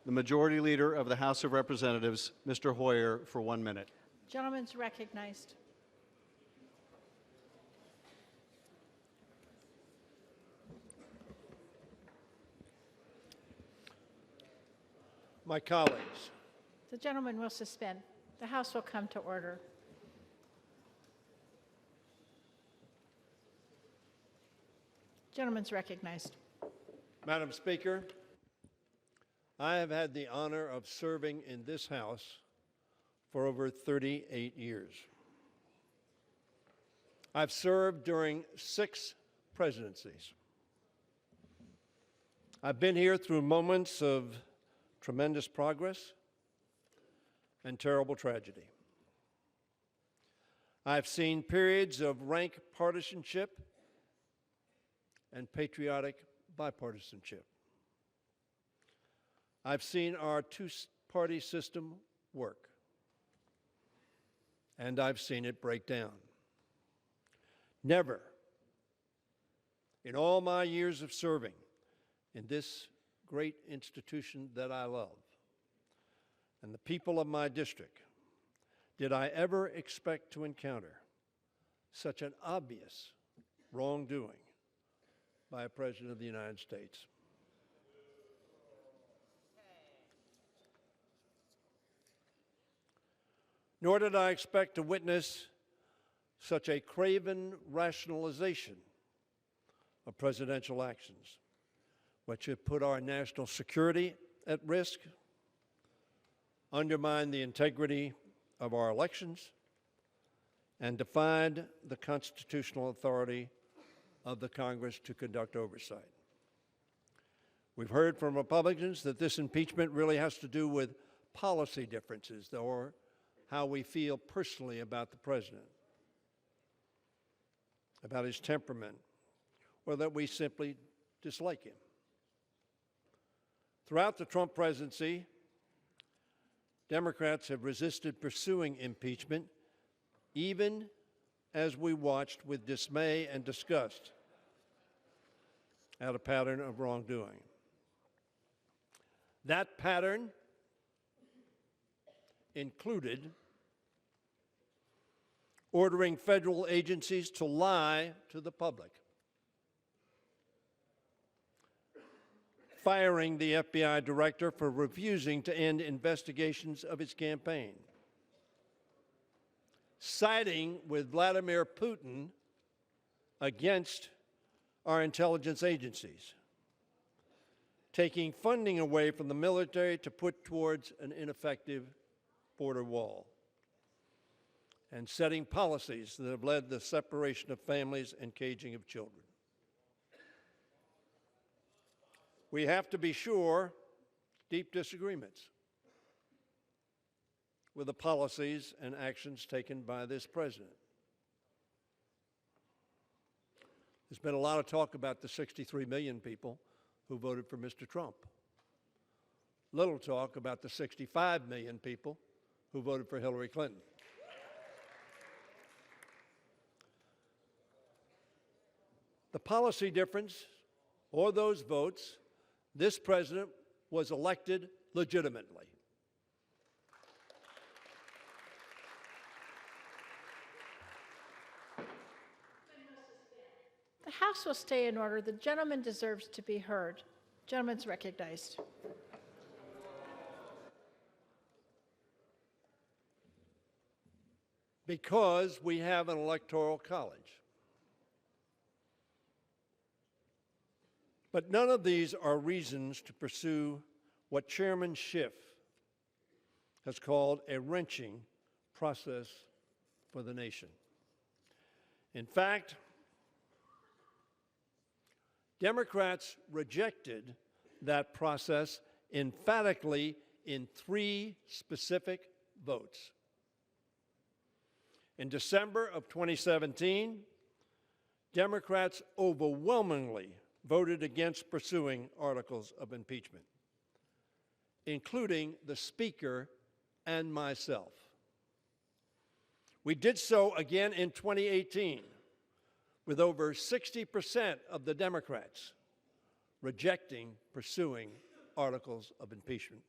the Majority Leader of the House of Representatives, Mr. Hoyer, for 1 minute. Gentleman's recognized. My colleagues, The gentleman will suspend. The House will come to order. Gentleman's recognized. Madam Speaker, I have had the honor of serving in this House for over 38 years. I've served during 6 presidencies. I've been here through moments of tremendous progress and terrible tragedy. I've seen periods of rank partisanship and patriotic bipartisanship. I've seen our two-party system work, and I've seen it break down. Never, in all my years of serving in this great institution that I love, and the people of my district, did I ever expect to encounter such an obvious wrongdoing by a President of the United States. Nor did I expect to witness such a craven rationalization of presidential actions, which would put our national security at risk, undermine the integrity of our elections, and defied the constitutional authority of the Congress to conduct oversight. We've heard from Republicans that this impeachment really has to do with policy differences or how we feel personally about the president, about his temperament, or that we simply dislike him. Throughout the Trump presidency, Democrats have resisted pursuing impeachment, even as we watched with dismay and disgust at a pattern of wrongdoing. That pattern included ordering federal agencies to lie to the public, firing the FBI director for refusing to end investigations of his campaign, siding with Vladimir Putin against our intelligence agencies, taking funding away from the military to put towards an ineffective border wall, and setting policies that have led to the separation of families and caging of children. We have to be sure deep disagreements with the policies and actions taken by this president. There's been a lot of talk about the 63 million people who voted for Mr. Trump. Little talk about the 65 million people who voted for Hillary Clinton. The policy difference or those votes, this president was elected legitimately. The House will stay in order. The gentleman deserves to be heard. Gentleman's recognized. Because we have an electoral college. But none of these are reasons to pursue what Chairman Schiff has called a wrenching process for the nation. In fact, Democrats rejected that process emphatically in 3 specific votes. In December of 2017, Democrats overwhelmingly voted against pursuing articles of impeachment, including the Speaker and myself. We did so again in 2018, with over 60% of the Democrats rejecting pursuing articles of impeachment.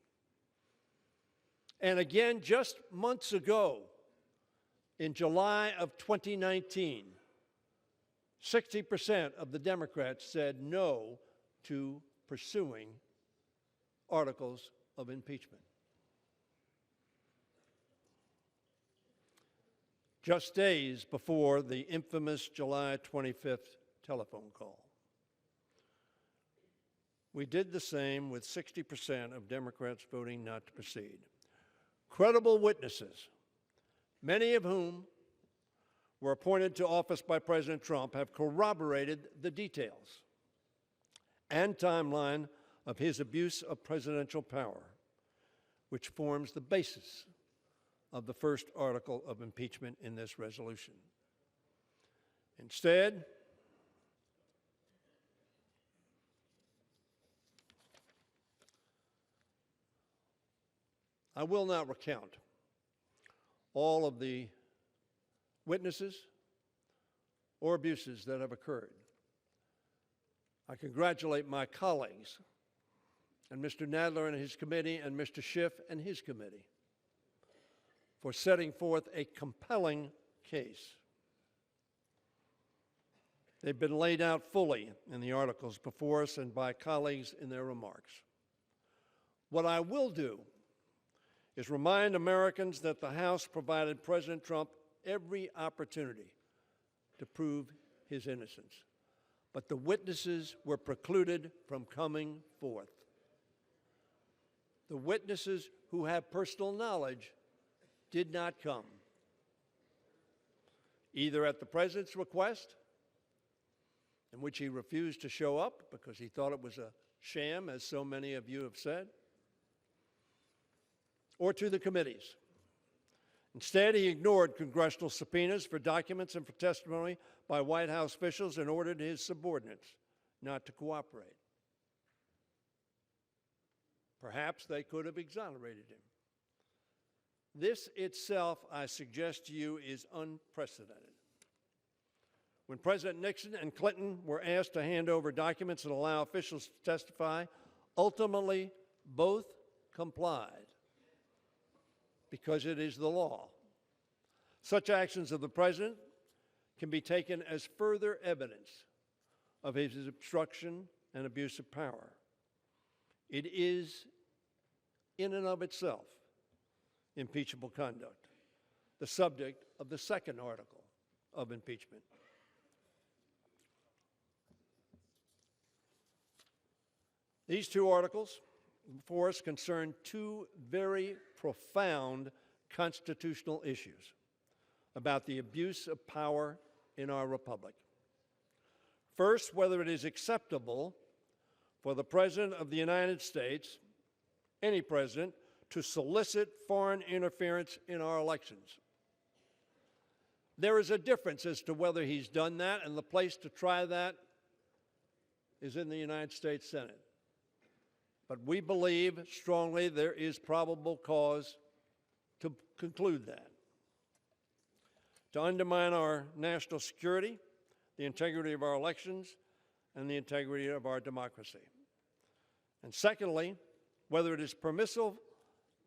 And again, just months ago, in July of 2019, 60% of the Democrats said no to pursuing articles of impeachment. Just days before the infamous July 25th telephone call. We did the same with 60% of Democrats voting not to proceed. Credible witnesses, many of whom were appointed to office by President Trump, have corroborated the details and timeline of his abuse of presidential power, which forms the basis of the first article of impeachment in this resolution. Instead, I will not recount all of the witnesses or abuses that have occurred. I congratulate my colleagues and Mr. Nadler and his committee and Mr. Schiff and his committee for setting forth a compelling case. They've been laid out fully in the articles before us and by colleagues in their remarks. What I will do is remind Americans that the House provided President Trump every opportunity to prove his innocence, but the witnesses were precluded from coming forth. The witnesses who have personal knowledge did not come, either at the President's request, in which he refused to show up because he thought it was a sham, as so many of you have said, or to the committees. Instead, he ignored congressional subpoenas for documents and for testimony by White House officials and ordered his subordinates not to cooperate. Perhaps they could have exonerated him. This itself, I suggest to you, is unprecedented. When President Nixon and Clinton were asked to hand over documents and allow officials to testify, ultimately both complied because it is the law. Such actions of the President can be taken as further evidence of his obstruction and abuse of power. It is, in and of itself, impeachable conduct, the subject of the second article of impeachment. These 2 articles before us concern 2 very profound constitutional issues about the abuse of power in our republic. First, whether it is acceptable for the President of the United States, any president, to solicit foreign interference in our elections. There is a difference as to whether he's done that, and the place to try that is in the United States Senate. But we believe strongly there is probable cause to conclude that. To undermine our national security, the integrity of our elections, and the integrity of our democracy. And secondly, whether it is permissible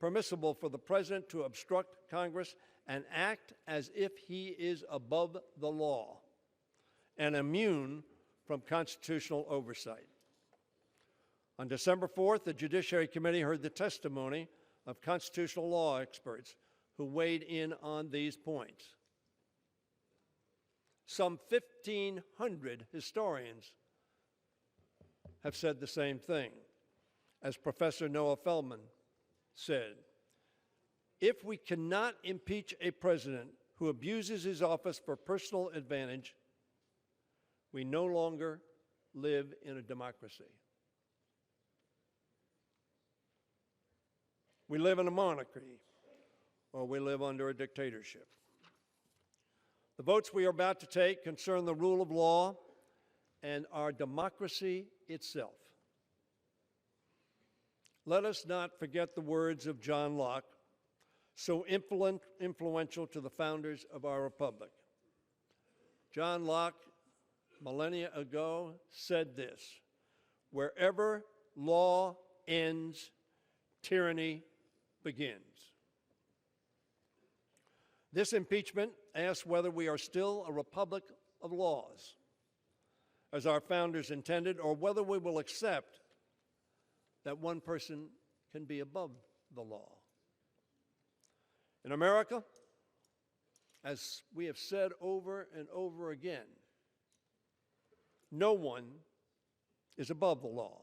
for the President to obstruct Congress and act as if he is above the law and immune from constitutional oversight. On December 4th, the Judiciary Committee heard the testimony of constitutional law experts who weighed in on these points. Some 1,500 historians have said the same thing. As Professor Noah Feldman said, if we cannot impeach a president who abuses his office for personal advantage, we no longer live in a democracy. We live in a monarchy, or we live under a dictatorship. The votes we are about to take concern the rule of law and our democracy itself. Let us not forget the words of John Locke, so influential to the founders of our republic. John Locke, millennia ago, said this: wherever law ends, tyranny begins. This impeachment asks whether we are still a republic of laws, as our founders intended, or whether we will accept that one person can be above the law. In America, as we have said over and over again, no one is above the law,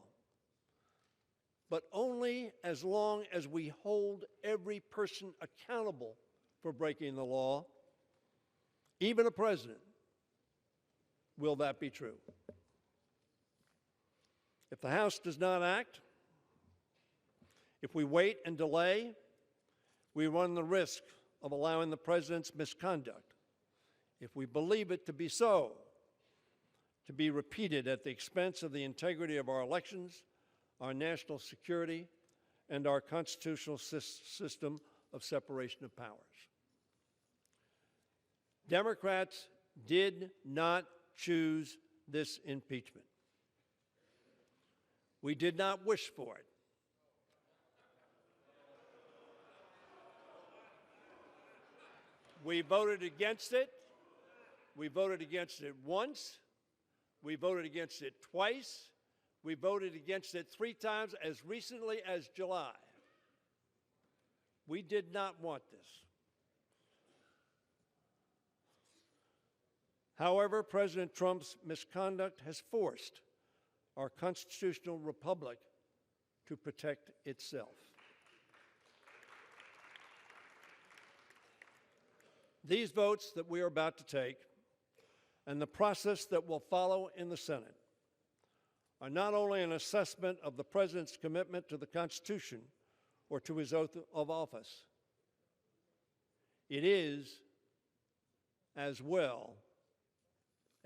but only as long as we hold every person accountable for breaking the law, even a president, will that be true. If the House does not act, if we wait and delay, we run the risk of allowing the president's misconduct, if we believe it to be so, to be repeated at the expense of the integrity of our elections, our national security, and our constitutional system of separation of powers. Democrats did not choose this impeachment. We did not wish for it. We voted against it. We voted against it once. We voted against it twice. We voted against it 3 times as recently as July. We did not want this. However, President Trump's misconduct has forced our constitutional republic to protect itself. These votes that we are about to take and the process that will follow in the Senate are not only an assessment of the President's commitment to the Constitution or to his oath of office, it is, as well,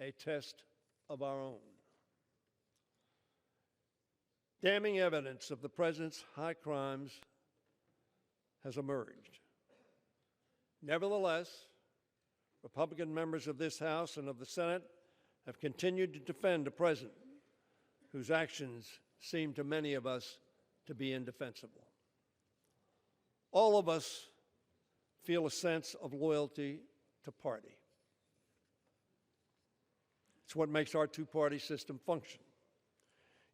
a test of our own. Damning evidence of the President's high crimes has emerged. Nevertheless, Republican members of this House and of the Senate have continued to defend a President whose actions seem to many of us to be indefensible. All of us feel a sense of loyalty to party. It's what makes our two-party system function.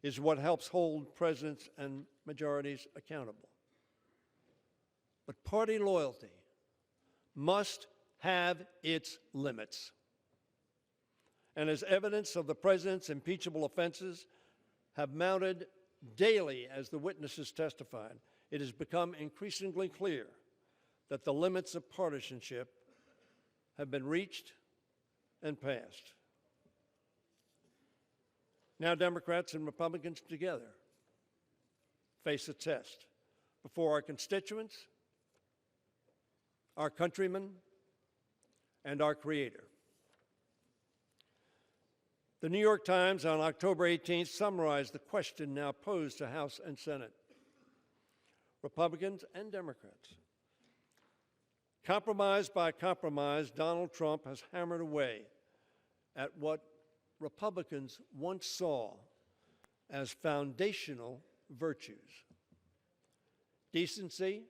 It's what helps hold presidents and majorities accountable. But party loyalty must have its limits. And as evidence of the president's impeachable offenses have mounted daily as the witnesses testified, it has become increasingly clear that the limits of partisanship have been reached and passed. Now Democrats and Republicans together face a test before our constituents, our countrymen, and our Creator. The New York Times on October 18th summarized the question now posed to House and Senate, Republicans and Democrats. Compromise by compromise, Donald Trump has hammered away at what Republicans once saw as foundational virtues: decency,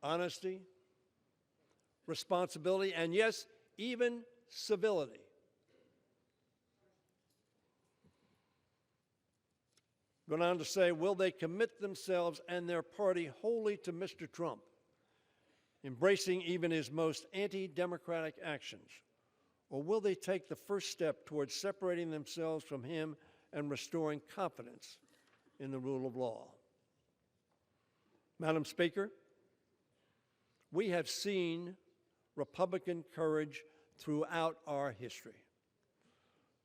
honesty, responsibility, and yes, even civility. Going on to say, will they commit themselves and their party wholly to Mr. Trump, embracing even his most anti-democratic actions? Or will they take the first step towards separating themselves from him and restoring confidence in the rule of law? Madam Speaker, we have seen Republican courage throughout our history,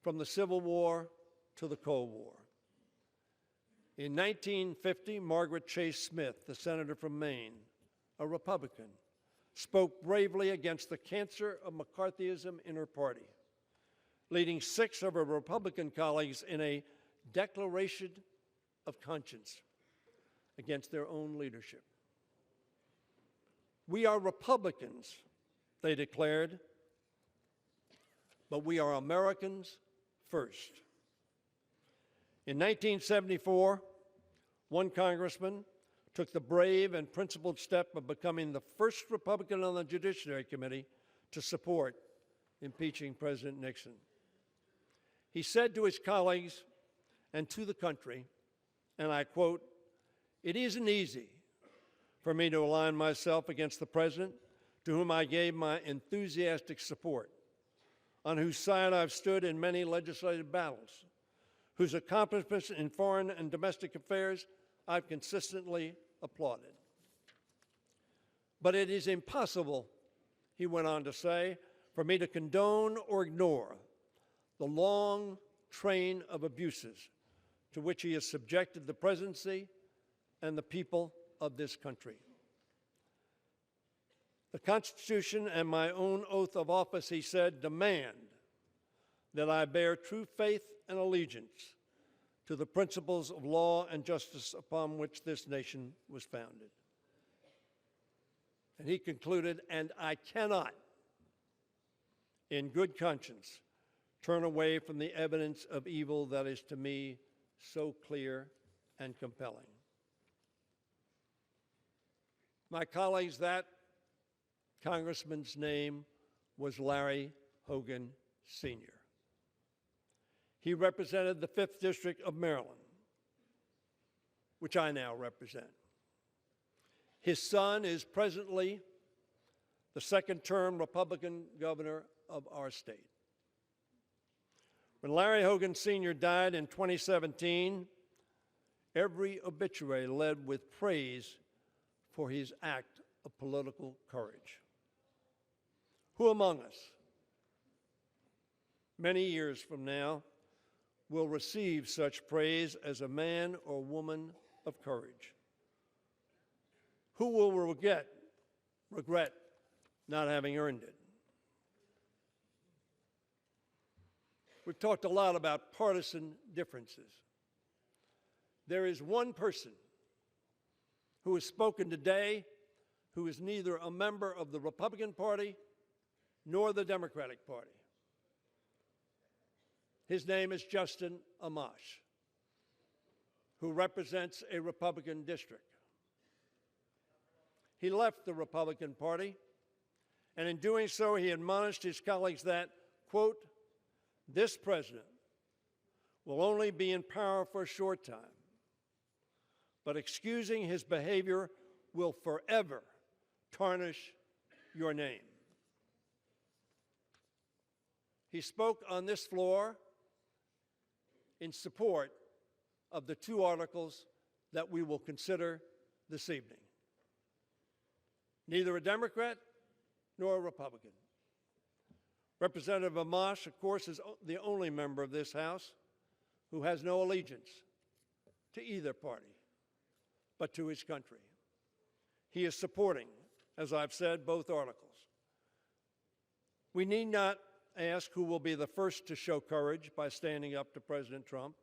from the Civil War to the Cold War. In 1950, Margaret Chase Smith, the senator from Maine, a Republican, spoke bravely against the cancer of McCarthyism in her party, leading 6 of her Republican colleagues in a declaration of conscience against their own leadership. We are Republicans, they declared, but we are Americans first. In 1974, one congressman took the brave and principled step of becoming the first Republican on the Judiciary Committee to support impeaching President Nixon. He said to his colleagues and to the country, and I quote, "It isn't easy for me to align myself against the president to whom I gave my enthusiastic support, on whose side I've stood in many legislative battles, whose accomplishments in foreign and domestic affairs I've consistently applauded. But it is impossible," he went on to say, "for me to condone or ignore the long train of abuses to which he has subjected the presidency and the people of this country. The Constitution and my own oath of office," he said, "demand that I bear true faith and allegiance to the principles of law and justice upon which this nation was founded." And he concluded, "And I cannot, in good conscience, turn away from the evidence of evil that is to me so clear and compelling." My colleagues, that congressman's name was Larry Hogan, Sr. He represented the 5th District of Maryland, which I now represent. His son is presently the 2nd-term Republican governor of our state. When Larry Hogan Sr. died in 2017, every obituary led with praise for his act of political courage. Who among us, many years from now, will receive such praise as a man or woman of courage? Who will regret not having earned it? We've talked a lot about partisan differences. There is one person who has spoken today who is neither a member of the Republican Party nor the Democratic Party. His name is Justin Amash, who represents a Republican district. He left the Republican Party, and in doing so, he admonished his colleagues that, quote, "This president will only be in power for a short time, but excusing his behavior will forever tarnish your name." He spoke on this floor in support of the 2 articles that we will consider this evening. Neither a Democrat nor a Republican. Representative Amash, of course, is the only member of this House who has no allegiance to either party, but to his country. He is supporting, as I've said, both articles. We need not ask who will be the first to show courage by standing up to President Trump.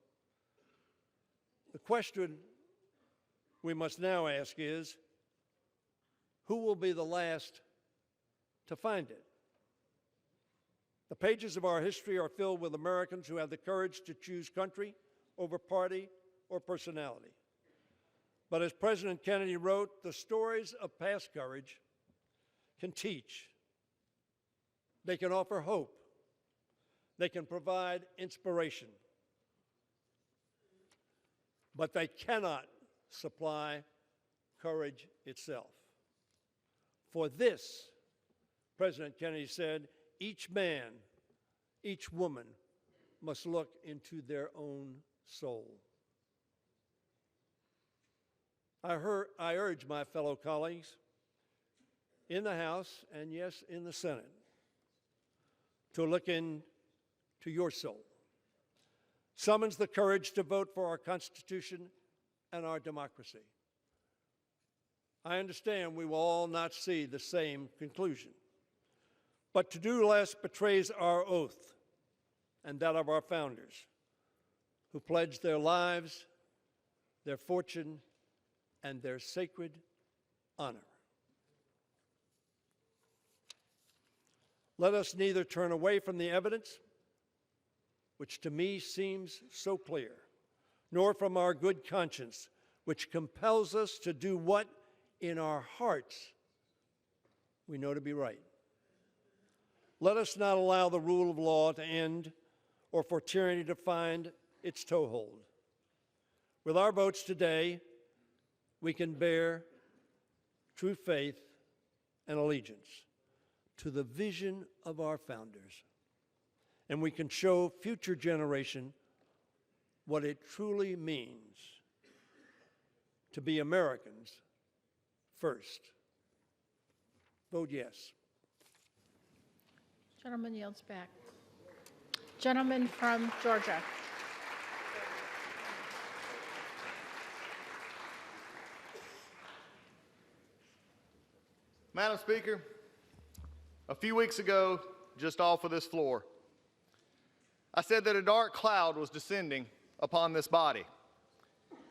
The question we must now ask is, who will be the last to find it? The pages of our history are filled with Americans who have the courage to choose country over party or personality. But as President Kennedy wrote, the stories of past courage can teach. They can offer hope. They can provide inspiration. But they cannot supply courage itself. For this, President Kennedy said, each man, each woman must look into their own soul. I urge my fellow colleagues in the House and, yes, in the Senate to look into your soul. Summons the courage to vote for our Constitution and our democracy. I understand we will all not see the same conclusion, but to do less betrays our oath and that of our founders, who pledged their lives, their fortune, and their sacred honor. Let us neither turn away from the evidence, which to me seems so clear, nor from our good conscience, which compels us to do what in our hearts we know to be right. Let us not allow the rule of law to end or for tyranny to find its toehold. With our votes today, we can bear true faith and allegiance to the vision of our founders, and we can show future generation what it truly means to be Americans first. Vote yes. Gentleman yields back. Gentleman from Georgia. Madam Speaker, a few weeks ago, just off of this floor, I said that a dark cloud was descending upon this body.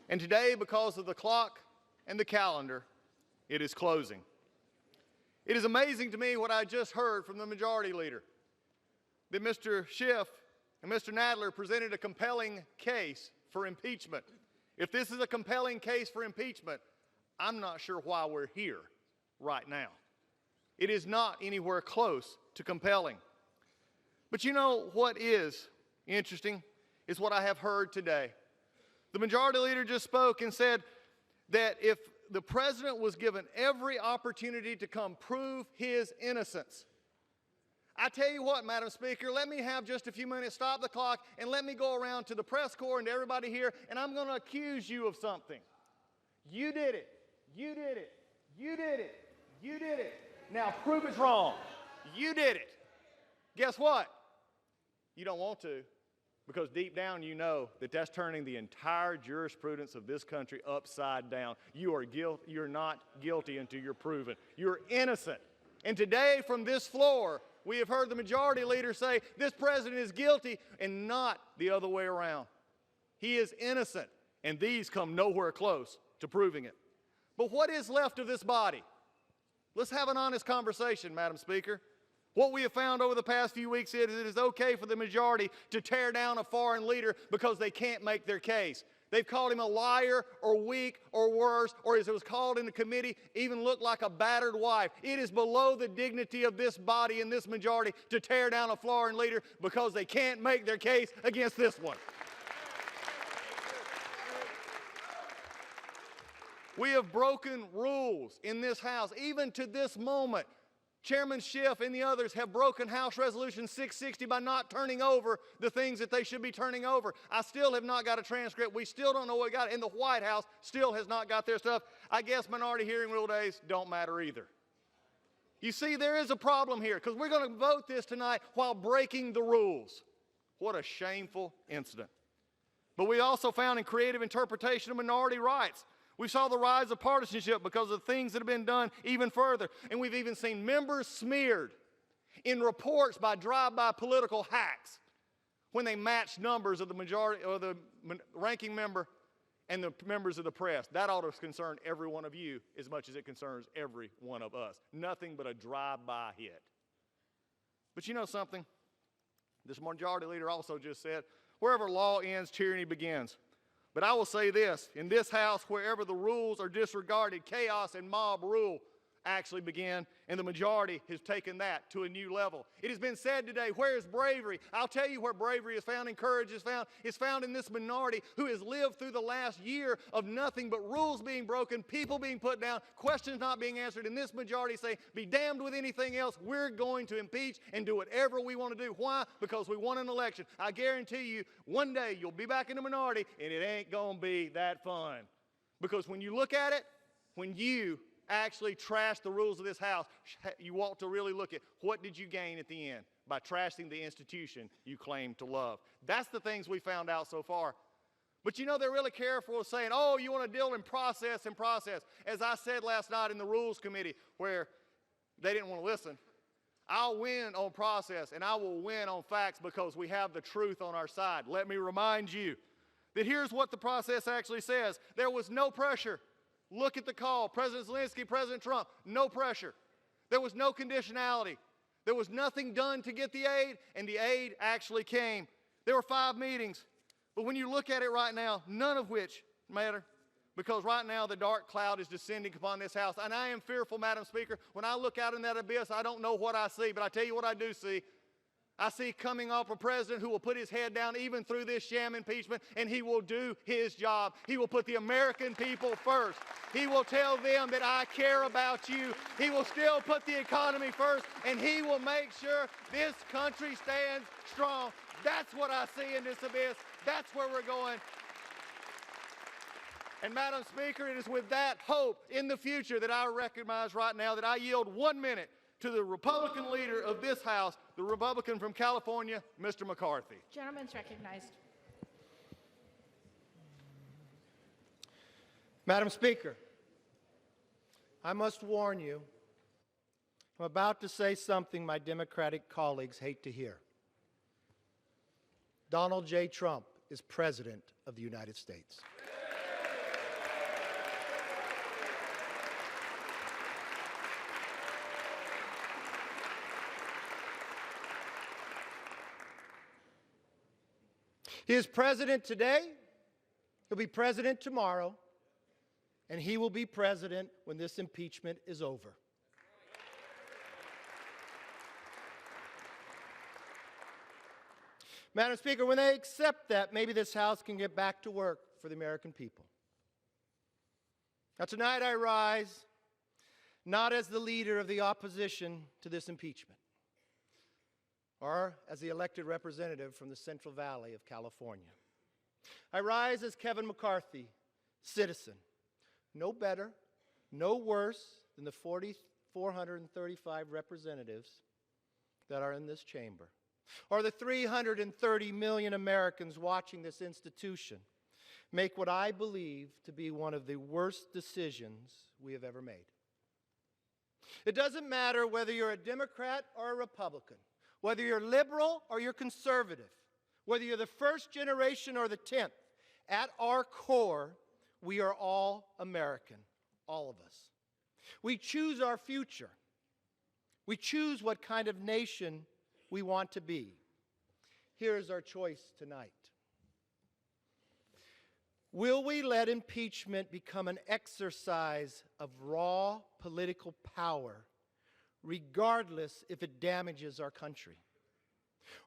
And today, because of the clock and the calendar, it is closing. It is amazing to me what I just heard from the Majority Leader, that Mr. Schiff and Mr. Nadler presented a compelling case for impeachment. If this is a compelling case for impeachment, I'm not sure why we're here right now. It is not anywhere close to compelling. But you know what is interesting is what I have heard today. The Majority Leader just spoke and said that if the President was given every opportunity to come prove his innocence. I tell you what, Madam Speaker, let me have just a few minutes, stop the clock, and let me go around to the press corps and to everybody here, and I'm going to accuse you of something. You did it. You did it. You did it. You did it. Now prove it's wrong. You did it. Guess what? You don't want to, because deep down you know that that's turning the entire jurisprudence of this country upside down. You're not guilty until you're proven. You're innocent. And today from this floor, we have heard the Majority Leader say this president is guilty and not the other way around. He is innocent, and these come nowhere close to proving it. But what is left of this body? Let's have an honest conversation, Madam Speaker. What we have found over the past few weeks is it is okay for the majority to tear down a foreign leader because they can't make their case. They've called him a liar or weak or worse, or as it was called in the committee, even looked like a battered wife. It is below the dignity of this body and this majority to tear down a foreign leader because they can't make their case against this one. We have broken rules in this House, even to this moment. Chairman Schiff and the others have broken House Resolution 660 by not turning over the things that they should be turning over. I still have not got a transcript. We still don't know what we got. And the White House still has not got their stuff. I guess minority hearing rule days don't matter either. You see, there is a problem here because we're going to vote this tonight while breaking the rules. What a shameful incident. But we also found in creative interpretation of minority rights. We saw the rise of partisanship because of things that have been done even further. And we've even seen members smeared in reports by drive-by political hacks when they matched numbers of the majority or the ranking member and the members of the press. That ought to concern every one of you as much as it concerns every one of us. Nothing but a drive-by hit. But you know something? This majority leader also just said, wherever law ends, tyranny begins. But I will say this, in this House, wherever the rules are disregarded, chaos and mob rule actually begin, and the majority has taken that to a new level. It has been said today, where is bravery? I'll tell you where bravery is found and courage is found. It's found in this minority who has lived through the last year of nothing but rules being broken, people being put down, questions not being answered, and this majority say, be damned with anything else, we're going to impeach and do whatever we want to do. Why? Because we won an election. I guarantee you, one day you'll be back in the minority, and it ain't going to be that fun. Because when you look at it, when you actually trash the rules of this House, you want to really look at what did you gain at the end by trashing the institution you claim to love. That's the things we found out so far. But you know, they're really careful saying, oh, you want to deal in process and process. As I said last night in the Rules Committee where they didn't want to listen, I'll win on process and I will win on facts because we have the truth on our side. Let me remind you that here's what the process actually says. There was no pressure. Look at the call. President Zelensky, President Trump, no pressure. There was no conditionality. There was nothing done to get the aid, and the aid actually came. There were 5 meetings. But when you look at it right now, none of which matter, because right now the dark cloud is descending upon this House. And I am fearful, Madam Speaker. When I look out in that abyss, I don't know what I see, but I tell you what I do see. I see coming off a president who will put his head down even through this sham impeachment, and he will do his job. He will put the American people first. He will tell them that I care about you. He will still put the economy first, and he will make sure this country stands strong. That's what I see in this abyss. That's where we're going. And Madam Speaker, it is with that hope in the future that I recognize right now that I yield 1 minute to the Republican leader of this House, the Republican from California, Mr. McCarthy. Gentleman's recognized. Madam Speaker, I must warn you, I'm about to say something my Democratic colleagues hate to hear. Donald J. Trump is President of the United States. He is president today, he'll be president tomorrow, and he will be president when this impeachment is over. Madam Speaker, when they accept that, maybe this House can get back to work for the American people. Now, tonight I rise not as the leader of the opposition to this impeachment, or as the elected representative from the Central Valley of California. I rise as Kevin McCarthy, citizen, no better, no worse than the 435 representatives that are in this chamber, or the 330 million Americans watching this institution make what I believe to be one of the worst decisions we have ever made. It doesn't matter whether you're a Democrat or a Republican, whether you're liberal or you're conservative, whether you're the first generation or the 10th, at our core, we are all American, all of us. We choose our future. We choose what kind of nation we want to be. Here's our choice tonight. Will we let impeachment become an exercise of raw political power, regardless if it damages our country?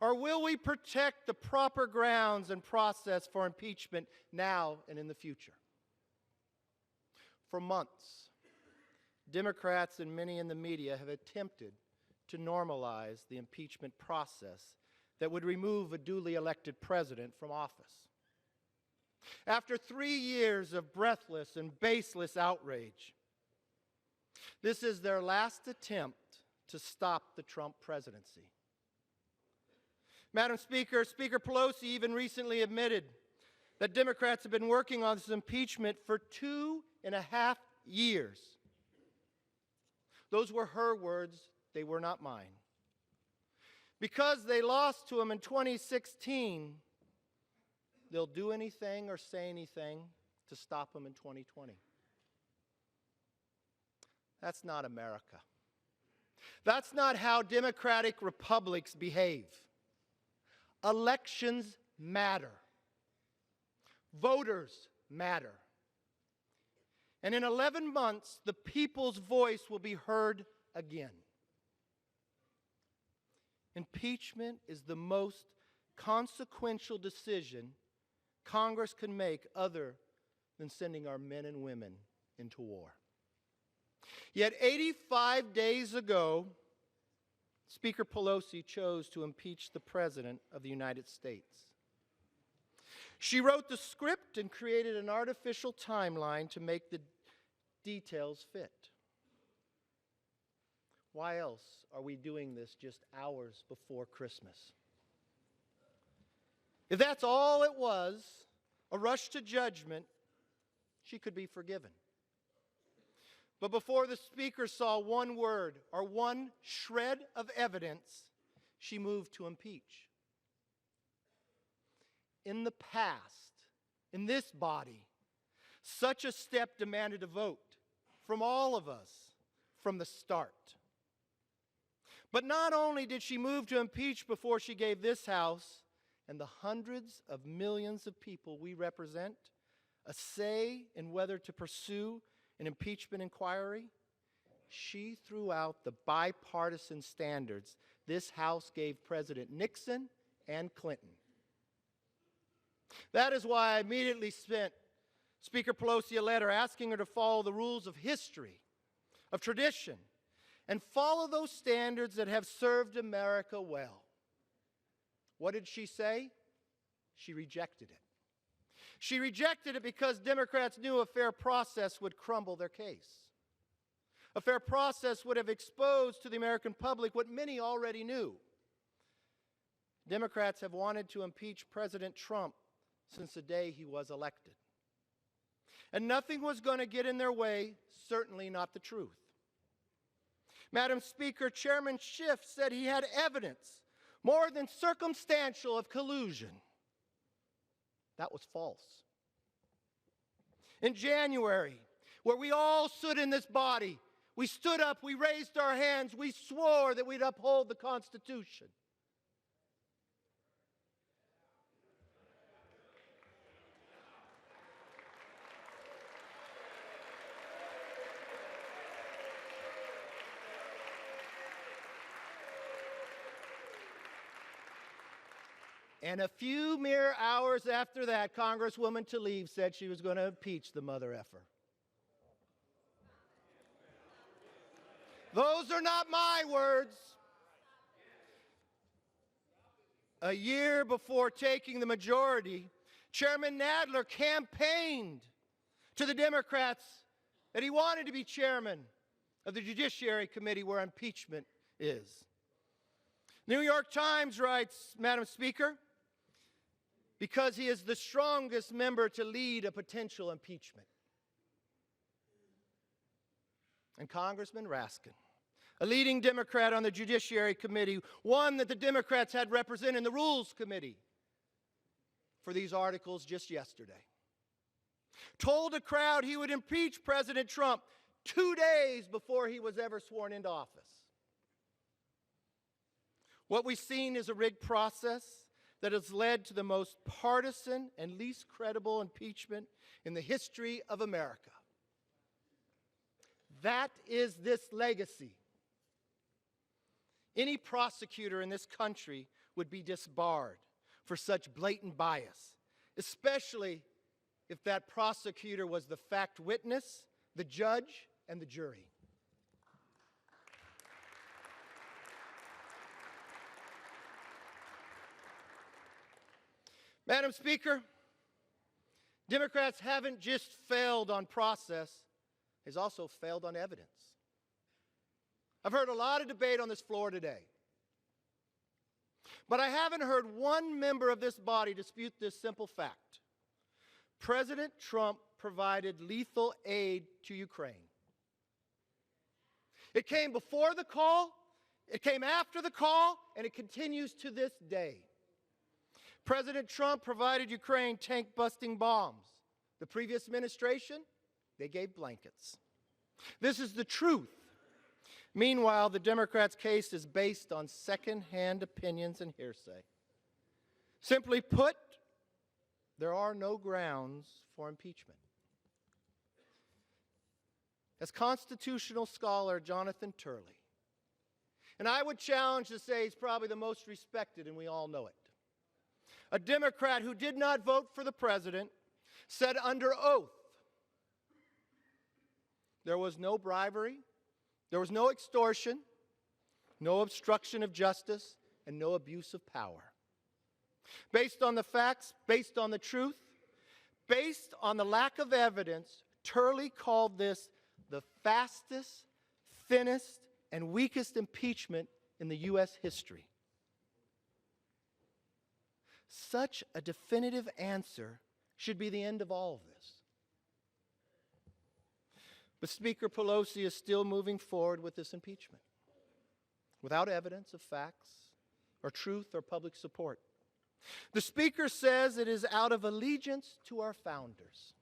Or will we protect the proper grounds and process for impeachment now and in the future? For months, Democrats and many in the media have attempted to normalize the impeachment process that would remove a duly elected president from office. After 3 years of breathless and baseless outrage, this is their last attempt to stop the Trump presidency. Madam Speaker, Speaker Pelosi even recently admitted that Democrats have been working on this impeachment for 2.5 years. Those were her words, they were not mine. Because they lost to him in 2016, they'll do anything or say anything to stop him in 2020. That's not America. That's not how democratic republics behave. Elections matter. Voters matter. And in 11 months, the people's voice will be heard again. Impeachment is the most consequential decision Congress can make other than sending our men and women into war. Yet 85 days ago, Speaker Pelosi chose to impeach the President of the United States. She wrote the script and created an artificial timeline to make the details fit. Why else are we doing this just hours before Christmas? If that's all it was, a rush to judgment, she could be forgiven. But before the Speaker saw one word or one shred of evidence, she moved to impeach. In the past, in this body, such a step demanded a vote from all of us from the start. But not only did she move to impeach before she gave this House and the hundreds of millions of people we represent a say in whether to pursue an impeachment inquiry, she threw out the bipartisan standards this House gave President Nixon and Clinton. That is why I immediately sent Speaker Pelosi a letter asking her to follow the rules of history, of tradition, and follow those standards that have served America well. What did she say? She rejected it. She rejected it because Democrats knew a fair process would crumble their case. A fair process would have exposed to the American public what many already knew. Democrats have wanted to impeach President Trump since the day he was elected. And nothing was going to get in their way, certainly not the truth. Madam Speaker, Chairman Schiff said he had evidence, more than circumstantial, of collusion. That was false. In January, where we all stood in this body, we stood up, we raised our hands, we swore that we'd uphold the Constitution. And a few mere hours after that, Congresswoman Tlaib said she was going to impeach the mother effer. Those are not my words. A year before taking the majority, Chairman Nadler campaigned to the Democrats that he wanted to be chairman of the Judiciary Committee where impeachment is. New York Times writes, Madam Speaker, because he is the strongest member to lead a potential impeachment. And Congressman Raskin, a leading Democrat on the Judiciary Committee, one that the Democrats had represented in the Rules Committee for these articles just yesterday, told a crowd he would impeach President Trump 2 days before he was ever sworn into office. What we've seen is a rigged process that has led to the most partisan and least credible impeachment in the history of America. That is this legacy. Any prosecutor in this country would be disbarred for such blatant bias, especially if that prosecutor was the fact witness, the judge, and the jury. Madam Speaker, Democrats haven't just failed on process, they've also failed on evidence. I've heard a lot of debate on this floor today, but I haven't heard one member of this body dispute this simple fact. President Trump provided lethal aid to Ukraine. It came before the call, it came after the call, and it continues to this day. President Trump provided Ukraine tank-busting bombs. The previous administration, they gave blankets. This is the truth. Meanwhile, the Democrats' case is based on second-hand opinions and hearsay. Simply put, there are no grounds for impeachment. As constitutional scholar Jonathan Turley, and I would challenge to say he's probably the most respected, and we all know it, a Democrat who did not vote for the president, said under oath there was no bribery, there was no extortion, no obstruction of justice, and no abuse of power. Based on the facts, based on the truth, based on the lack of evidence, Turley called this the fastest, thinnest, and weakest impeachment in the U.S. history. Such a definitive answer should be the end of all of this. But Speaker Pelosi is still moving forward with this impeachment without evidence of facts or truth or public support. The Speaker says it is out of allegiance to our founders.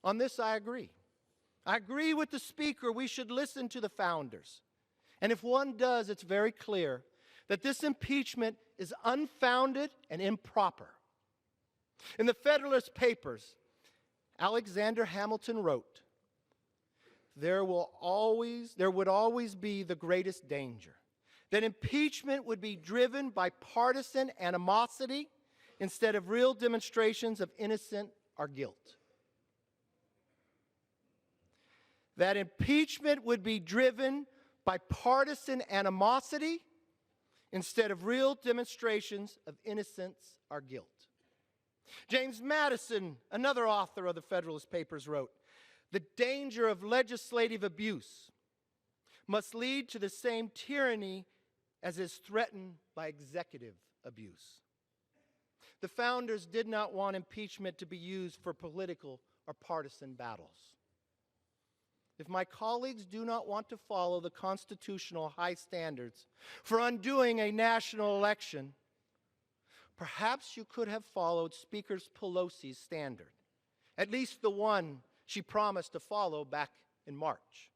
On this, I agree. I agree with the Speaker we should listen to the founders. And if one does, it's very clear that this impeachment is unfounded and improper. In the Federalist Papers, Alexander Hamilton wrote, there would always be the greatest danger, that impeachment would be driven by partisan animosity instead of real demonstrations of innocence or guilt. That impeachment would be driven by partisan animosity instead of real demonstrations of innocence or guilt. James Madison, another author of the Federalist Papers, wrote, the danger of legislative abuse must lead to the same tyranny as is threatened by executive abuse. The founders did not want impeachment to be used for political or partisan battles. If my colleagues do not want to follow the constitutional high standards for undoing a national election, perhaps you could have followed Speaker Pelosi's standard, at least the one she promised to follow back in March.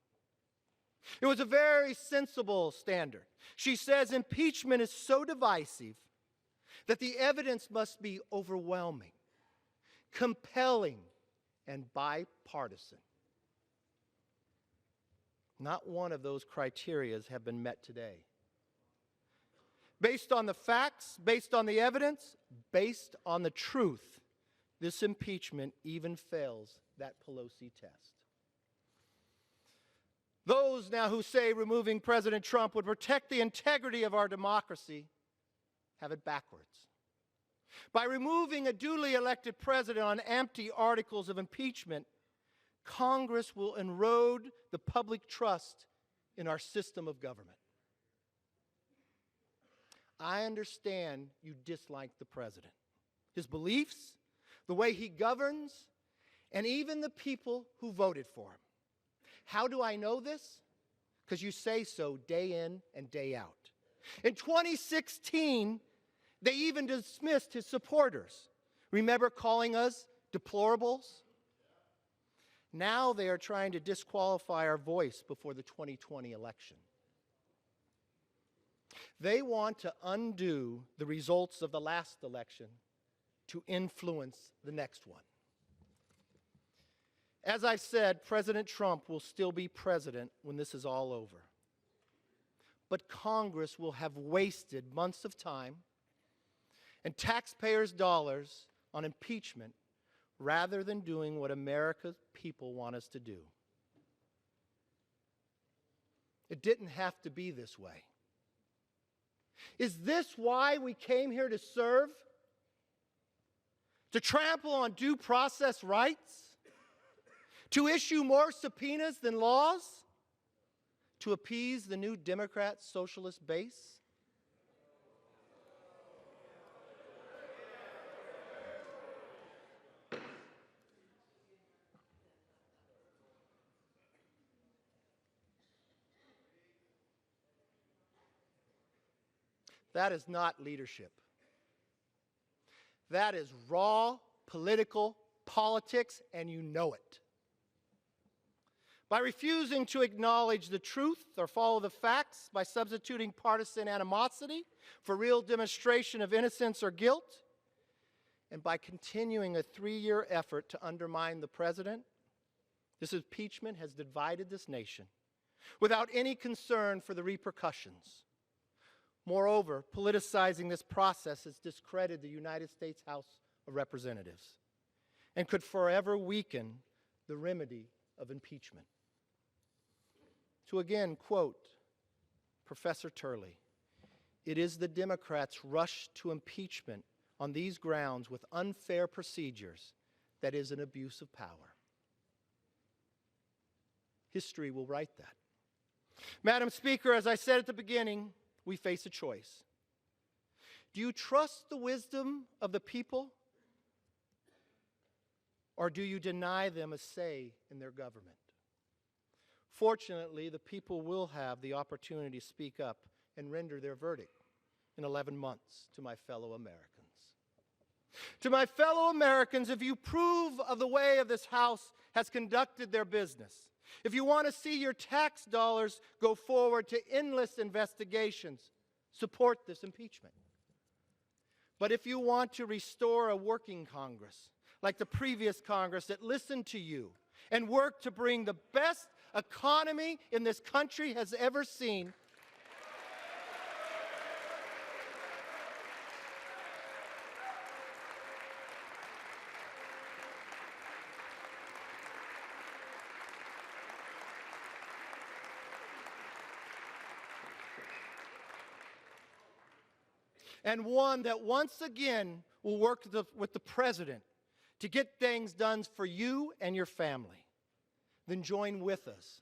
It was a very sensible standard. She says impeachment is so divisive that the evidence must be overwhelming, compelling, and bipartisan. Not one of those criteria have been met today. Based on the facts, based on the evidence, based on the truth, this impeachment even fails that Pelosi test. Those now who say removing President Trump would protect the integrity of our democracy have it backwards. By removing a duly elected president on empty articles of impeachment, Congress will erode the public trust in our system of government. I understand you dislike the president, his beliefs, the way he governs, and even the people who voted for him. How do I know this? Because you say so day in and day out. In 2016, they even dismissed his supporters. Remember calling us deplorables? Now they are trying to disqualify our voice before the 2020 election. They want to undo the results of the last election to influence the next one. As I said, President Trump will still be president when this is all over. But Congress will have wasted months of time and taxpayers' dollars on impeachment rather than doing what America's people want us to do. It didn't have to be this way. Is this why we came here to serve? To trample on due process rights? To issue more subpoenas than laws? To appease the new Democrat socialist base? That is not leadership. That is raw political politics, and you know it. By refusing to acknowledge the truth or follow the facts, by substituting partisan animosity for real demonstration of innocence or guilt, and by continuing a 3-year effort to undermine the president, this impeachment has divided this nation without any concern for the repercussions. Moreover, politicizing this process has discredited the United States House of Representatives and could forever weaken the remedy of impeachment. To again quote Professor Turley, "It is the Democrats' rush to impeachment on these grounds with unfair procedures that is an abuse of power." History will write that. Madam Speaker, as I said at the beginning, we face a choice. Do you trust the wisdom of the people, or do you deny them a say in their government? Fortunately, the people will have the opportunity to speak up and render their verdict in 11 months to my fellow Americans. To my fellow Americans, if you approve of the way of this House has conducted their business, if you want to see your tax dollars go forward to endless investigations, support this impeachment. But if you want to restore a working Congress, like the previous Congress that listened to you and worked to bring the best economy in this country has ever seen, and one that once again will work with the President to get things done for you and your family, then join with us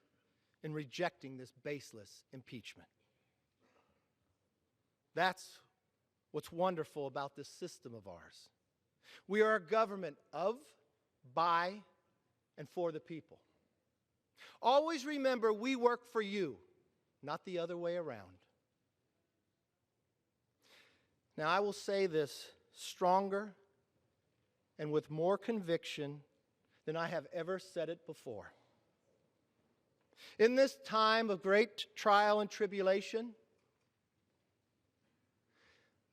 in rejecting this baseless impeachment. That's what's wonderful about this system of ours. We are a government of, by, and for the people. Always remember, we work for you, not the other way around. Now, I will say this stronger and with more conviction than I have ever said it before. In this time of great trial and tribulation,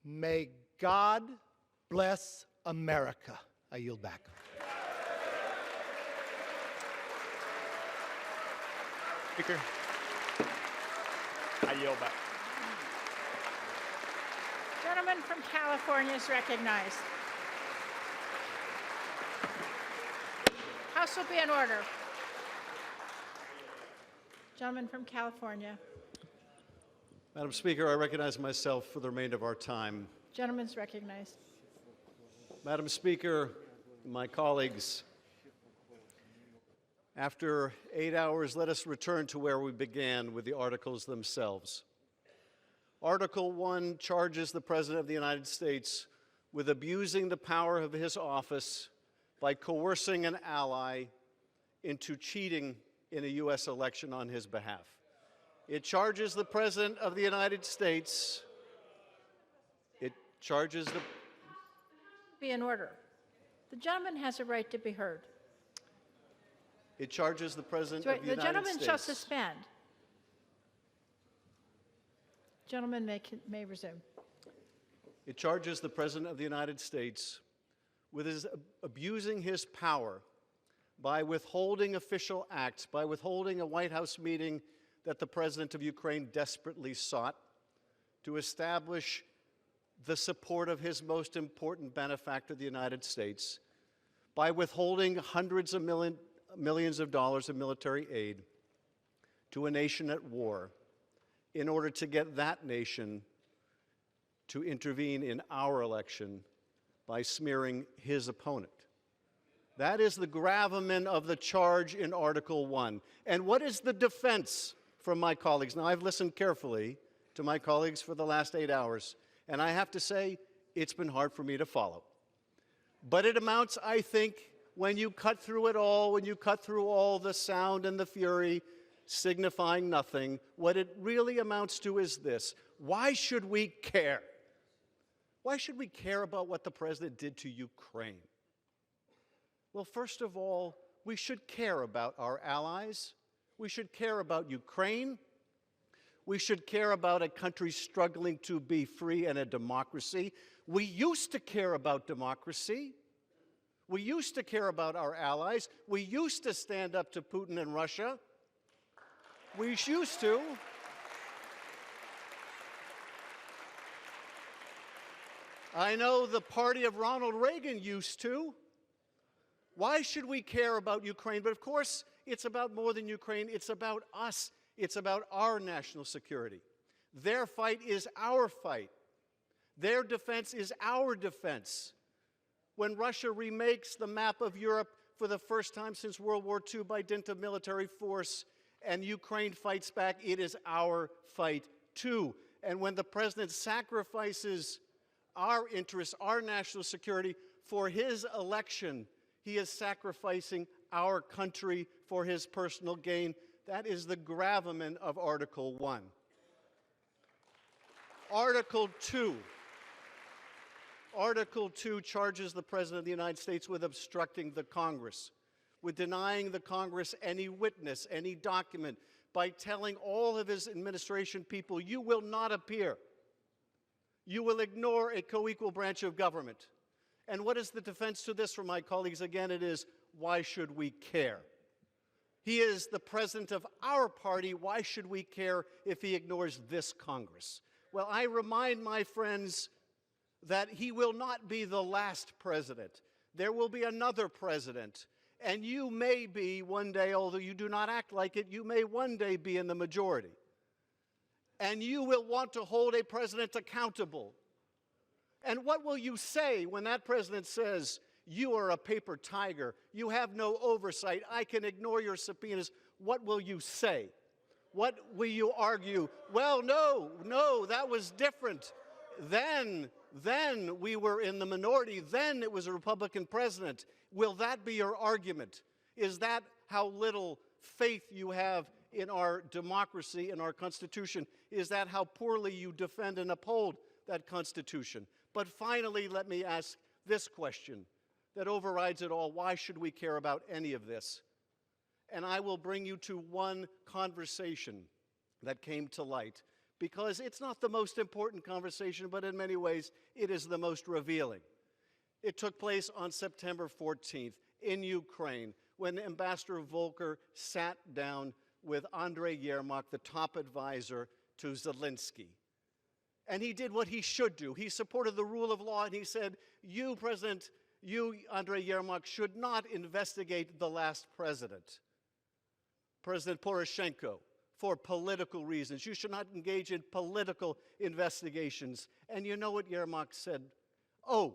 may God bless America. I yield back. Speaker, I yield back. Gentleman from California is recognized. House will be in order. Gentleman from California. Madam Speaker, I recognize myself for the remainder of our time. Gentleman's recognized. Madam Speaker, my colleagues, after 8 hours, let us return to where we began with the articles themselves. Article 1 charges the President of the United States with abusing the power of his office by coercing an ally into cheating in a U.S. election on his behalf. It charges the President of the United States. It charges the... Be in order. The gentleman has a right to be heard. It charges the President So, of the United States. The gentleman shall suspend. Gentleman may resume. It charges the President of the United States with abusing his power by withholding official acts, by withholding a White House meeting that the President of Ukraine desperately sought to establish the support of his most important benefactor, the United States, by withholding hundreds of millions of dollars of military aid to a nation at war in order to get that nation to intervene in our election by smearing his opponent. That is the gravamen of the charge in Article 1. And what is the defense from my colleagues? Now, I've listened carefully to my colleagues for the last 8 hours, and I have to say, it's been hard for me to follow. But it amounts, I think, when you cut through it all, when you cut through all the sound and the fury, signifying nothing, what it really amounts to is this: why should we care? Why should we care about what the President did to Ukraine? Well, first of all, we should care about our allies. We should care about Ukraine. We should care about a country struggling to be free and a democracy. We used to care about democracy. We used to care about our allies. We used to stand up to Putin and Russia. We used to. I know the party of Ronald Reagan used to. Why should we care about Ukraine? But of course, it's about more than Ukraine. It's about us. It's about our national security. Their fight is our fight. Their defense is our defense. When Russia remakes the map of Europe for the first time since World War II by dint of military force, and Ukraine fights back, it is our fight too. And when the president sacrifices our interests, our national security for his election, he is sacrificing our country for his personal gain. That is the gravamen of Article 1. Article 2. Article 2 charges the President of the United States with obstructing the Congress, with denying the Congress any witness, any document, by telling all of his administration people, you will not appear. You will ignore a co-equal branch of government. And what is the defense to this from my colleagues? Again, it is, why should we care? He is the president of our party. Why should we care if he ignores this Congress? Well, I remind my friends that he will not be the last president. There will be another president. And you may be one day, although you do not act like it, you may one day be in the majority. And you will want to hold a president accountable. And what will you say when that president says, you are a paper tiger, you have no oversight, I can ignore your subpoenas? What will you say? What will you argue? Well, no, that was different. Then we were in the minority. Then it was a Republican president. Will that be your argument? Is that how little faith you have in our democracy, in our Constitution? Is that how poorly you defend and uphold that Constitution? But finally, let me ask this question that overrides it all. Why should we care about any of this? And I will bring you to one conversation that came to light, because it's not the most important conversation, but in many ways, it is the most revealing. It took place on September 14th in Ukraine, when Ambassador Volker sat down with Andrei Yermak, the top advisor to Zelensky. And he did what he should do. He supported the rule of law, and he said, you, President, you, Andrei Yermak, should not investigate the last president, President Poroshenko, for political reasons. You should not engage in political investigations. And you know what Yermak said? Oh,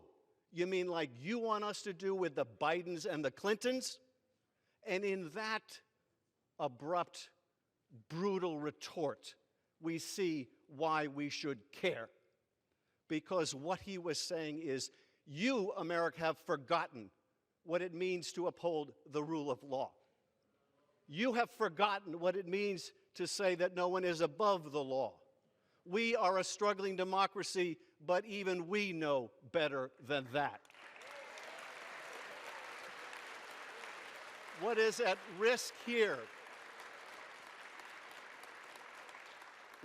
you mean like you want us to do with the Bidens and the Clintons? And in that abrupt, brutal retort, we see why we should care. Because what he was saying is, you, America, have forgotten what it means to uphold the rule of law. You have forgotten what it means to say that no one is above the law. We are a struggling democracy, but even we know better than that. What is at risk here?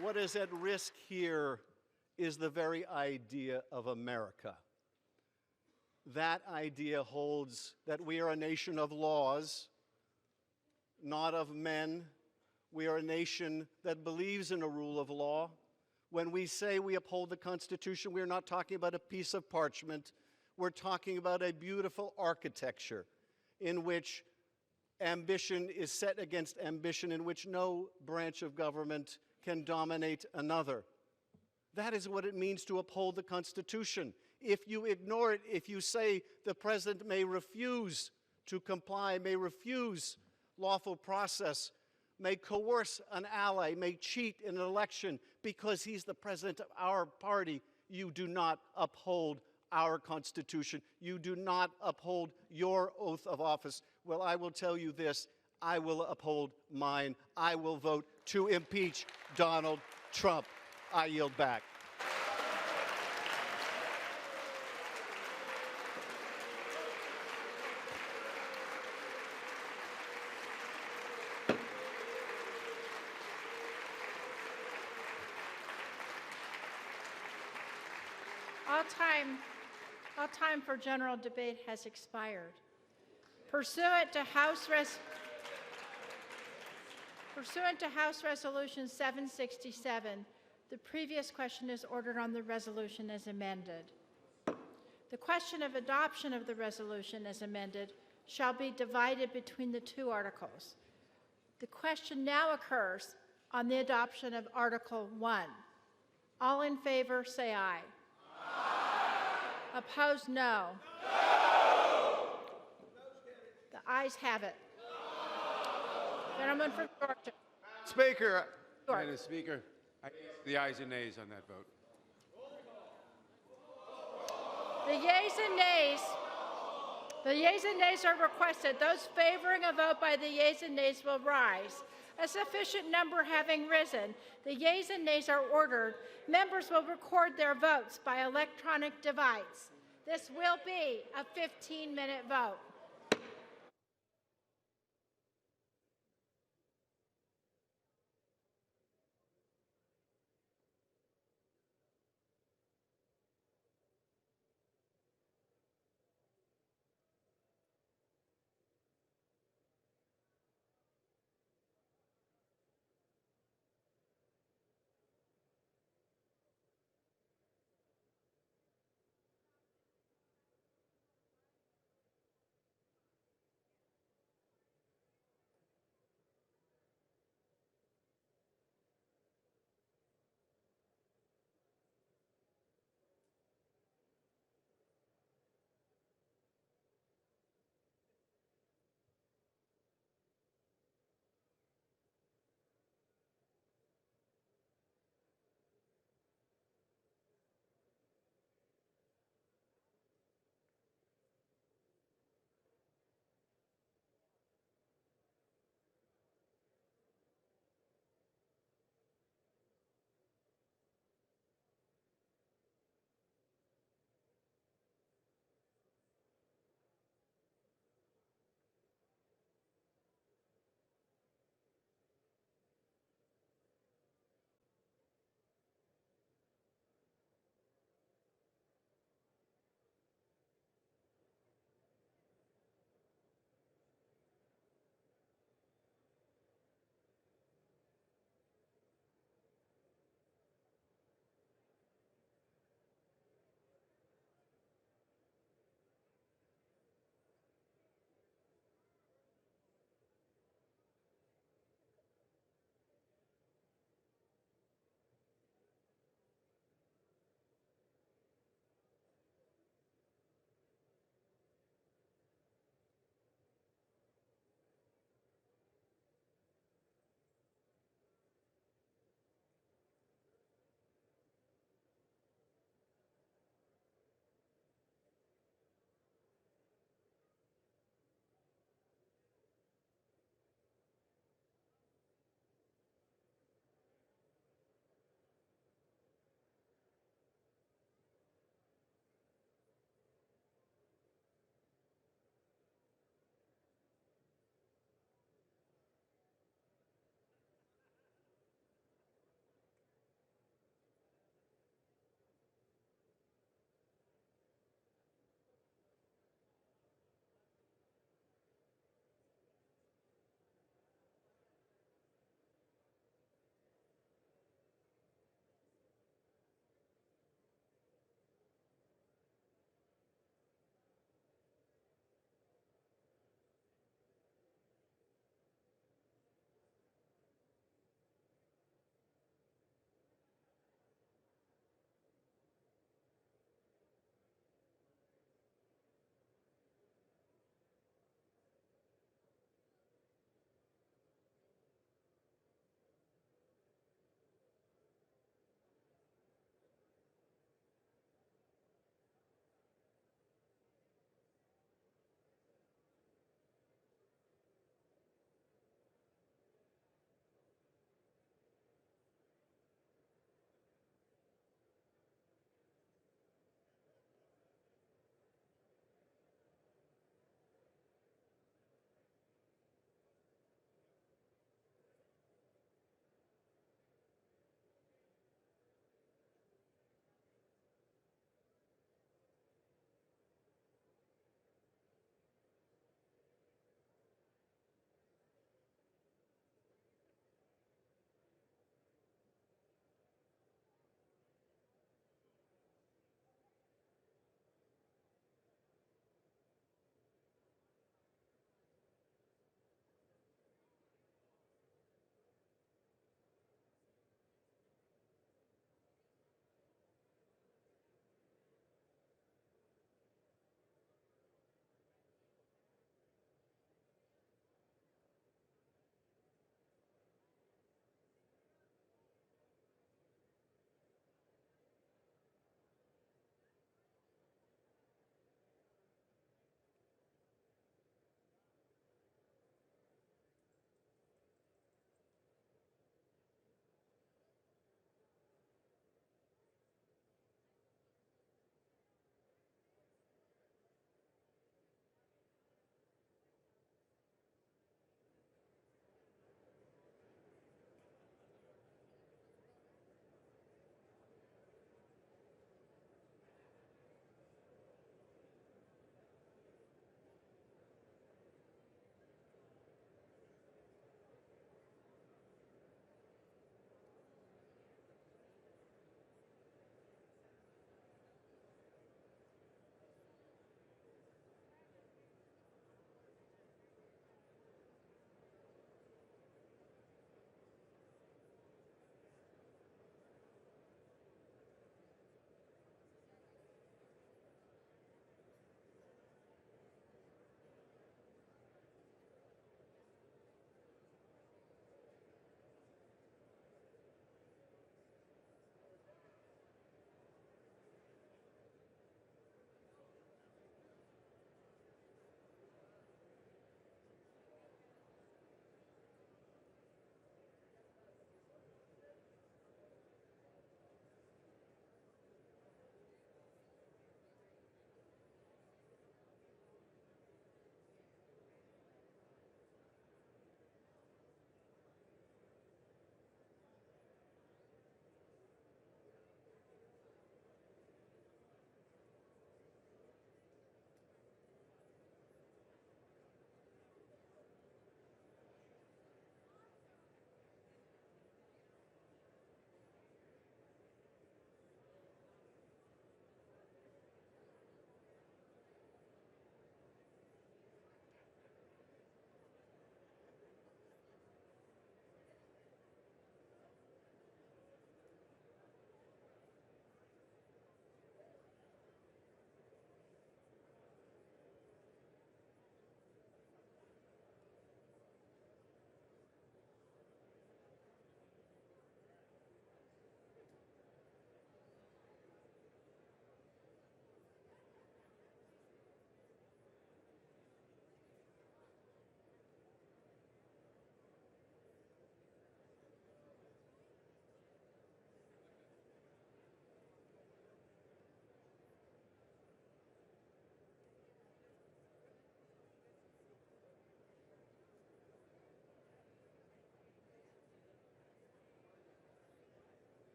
What is at risk here is the very idea of America. That idea holds that we are a nation of laws, not of men. We are a nation that believes in a rule of law. When we say we uphold the Constitution, we're not talking about a piece of parchment. We're talking about a beautiful architecture in which ambition is set against ambition, in which no branch of government can dominate another. That is what it means to uphold the Constitution. If you ignore it, if you say the president may refuse to comply, may refuse lawful process, may coerce an ally, may cheat in an election because he's the president of our party, you do not uphold our Constitution. You do not uphold your oath of office. Well, I will tell you this, I will uphold mine. I will vote to impeach Donald Trump. I yield back. All time for general debate has expired. Pursuant to House Resolution 767, the previous question is ordered on the resolution as amended. The question of adoption of the resolution as amended shall be divided between the two articles. The question now occurs on the adoption of Article 1. All in favor, say aye. Aye. Opposed, no. No. The ayes have it. Gentleman from Georgia. Speaker. Madam Speaker, I ask the ayes and nays on that vote. The yeas and nays are requested. Those favoring a vote by the yeas and nays will rise. A sufficient number having risen, the yeas and nays are ordered. Members will record their votes by electronic device. This will be a 15-minute vote.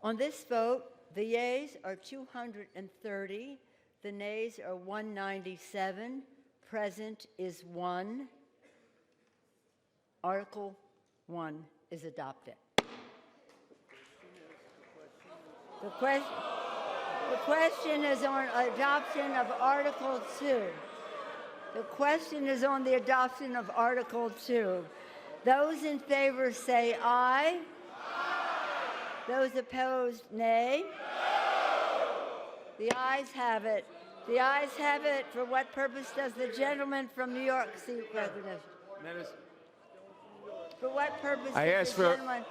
On this vote, the yeas are 230, the nays are 197, present is 1. Article 1 is adopted. The question is on adoption of Article 2. The question is on the adoption of Article 2. Those in favor say aye. Those opposed, nay. The ayes have it. The ayes have it. For what purpose does the gentleman from New York seek recognition? For what purpose does the gentleman...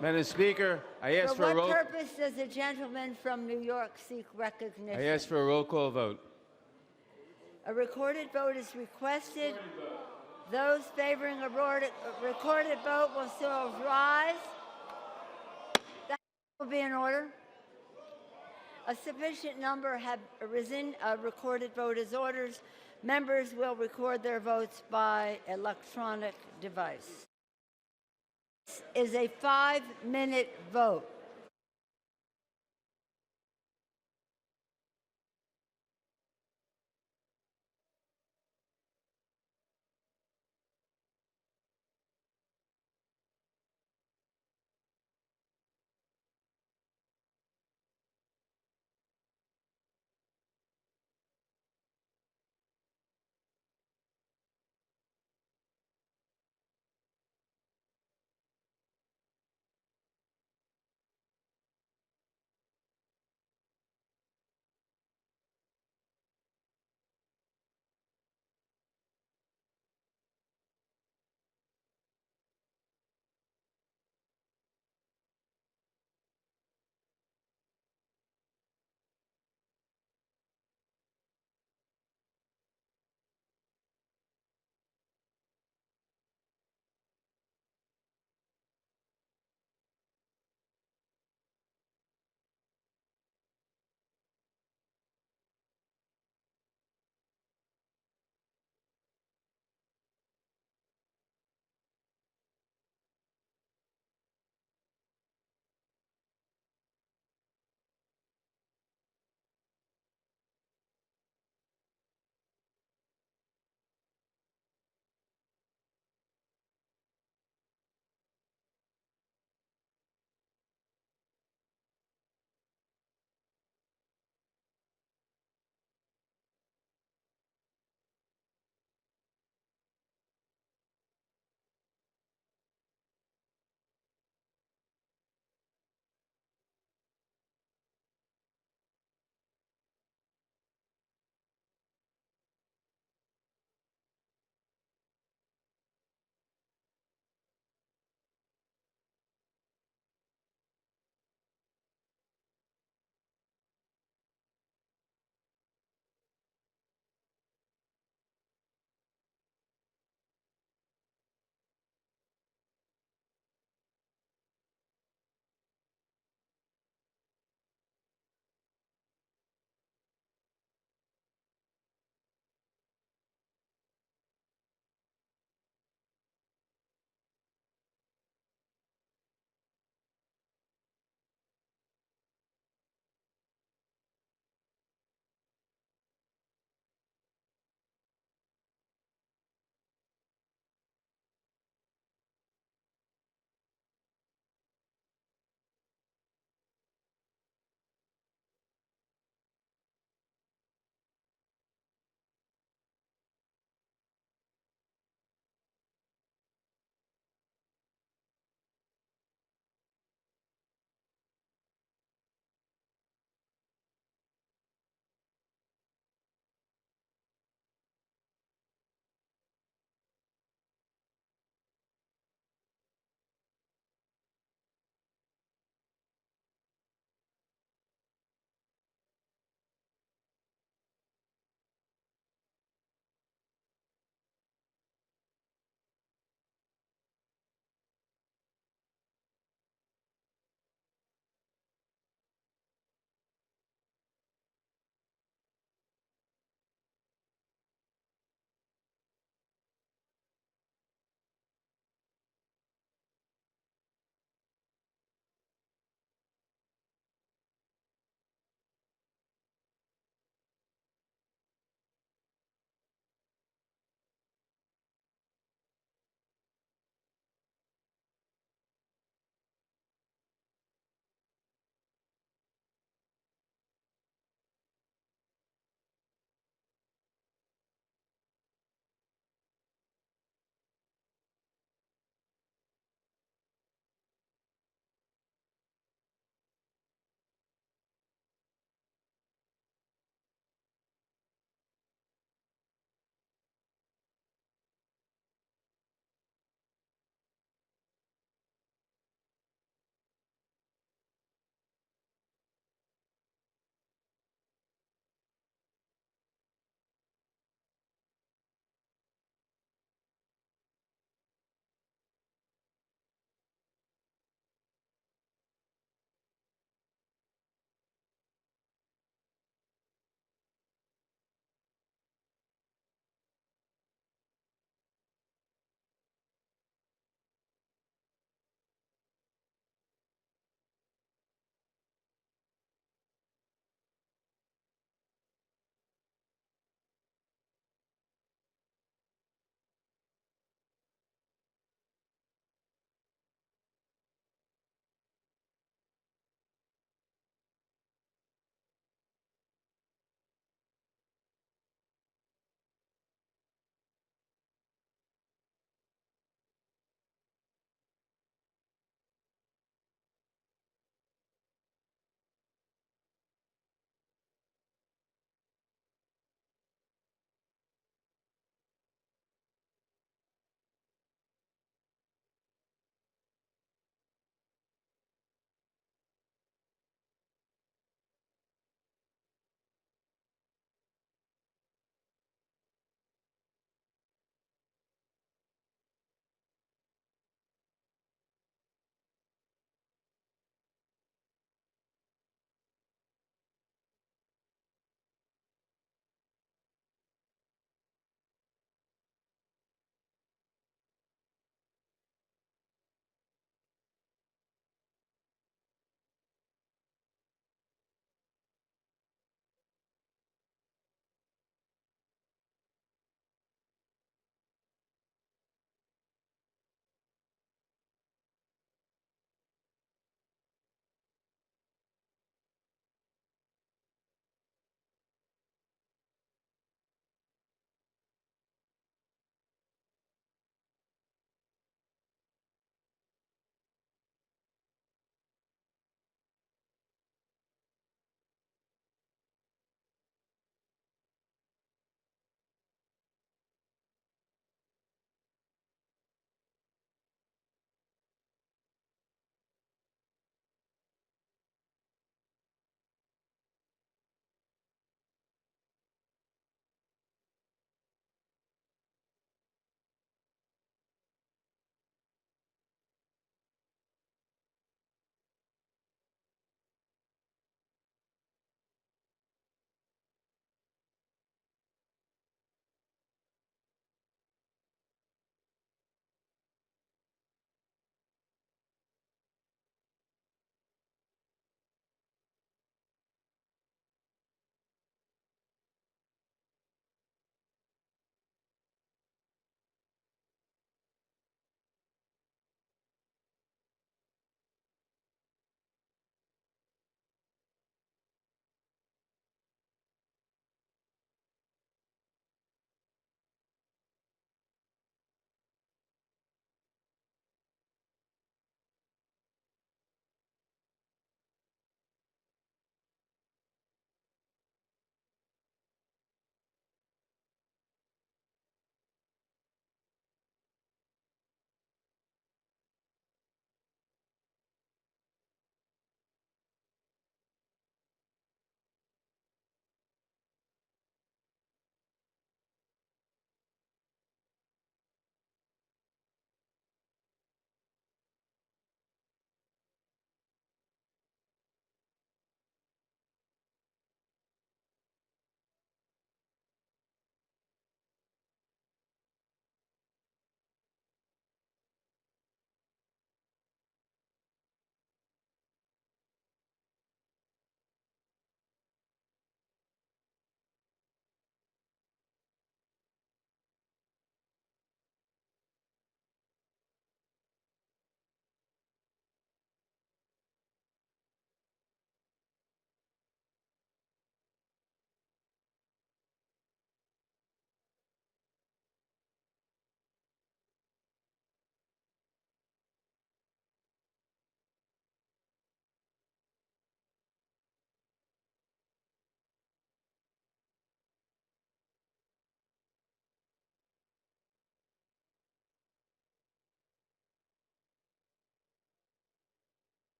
Madam Speaker, I ask for a roll. For what purpose does the gentleman from New York seek recognition? I ask for a roll call vote. A recorded vote is requested. Those favoring a recorded vote will still rise. That will be in order. A sufficient number have arisen. A recorded vote is ordered. Members will record their votes by electronic device. This is a 5-minute vote.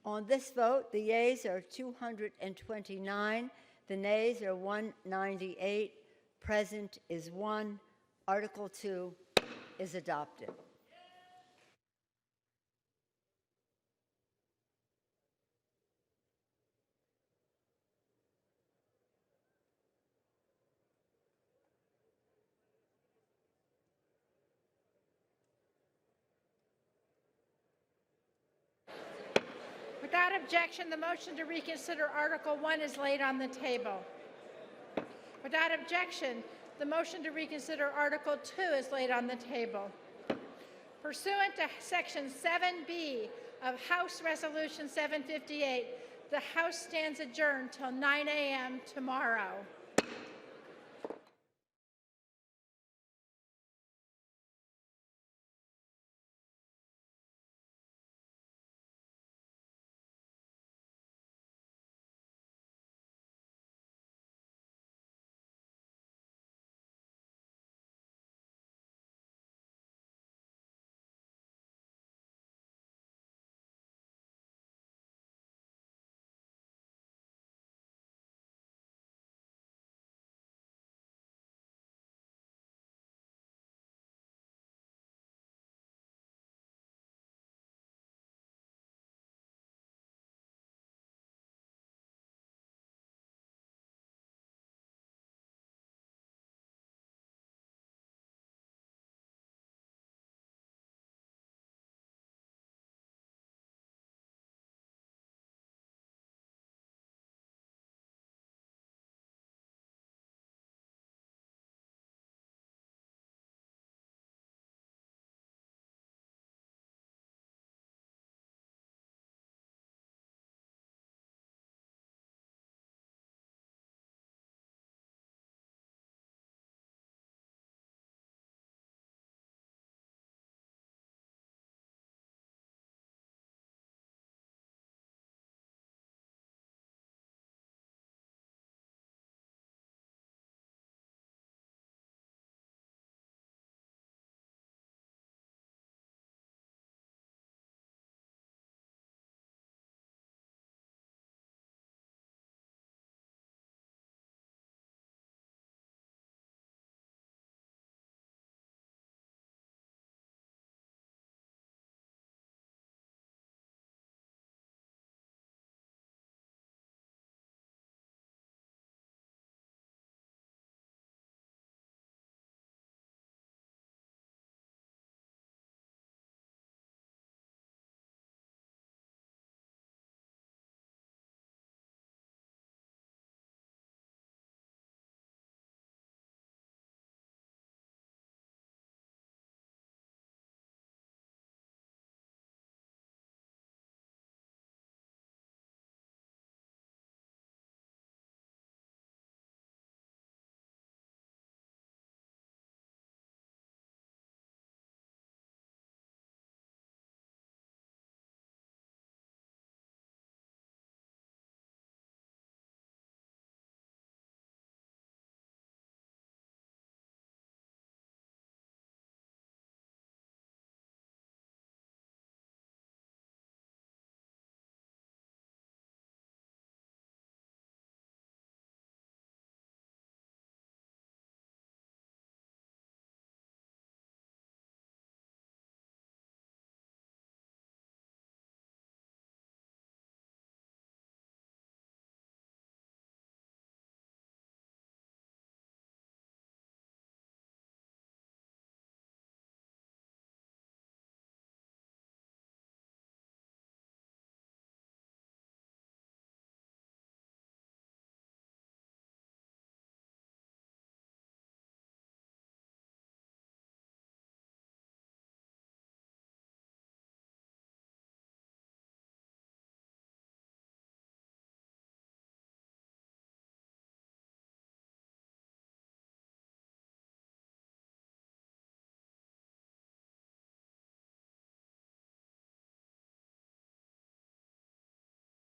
On this vote, the yeas are 229, the nays are 198, present is 1. Article 2 is adopted. Without objection, the motion to reconsider Article 1 is laid on the table. Without objection, the motion to reconsider Article 2 is laid on the table. Pursuant to Section 7B of House Resolution 758, the House stands adjourned till 9 a.m. tomorrow.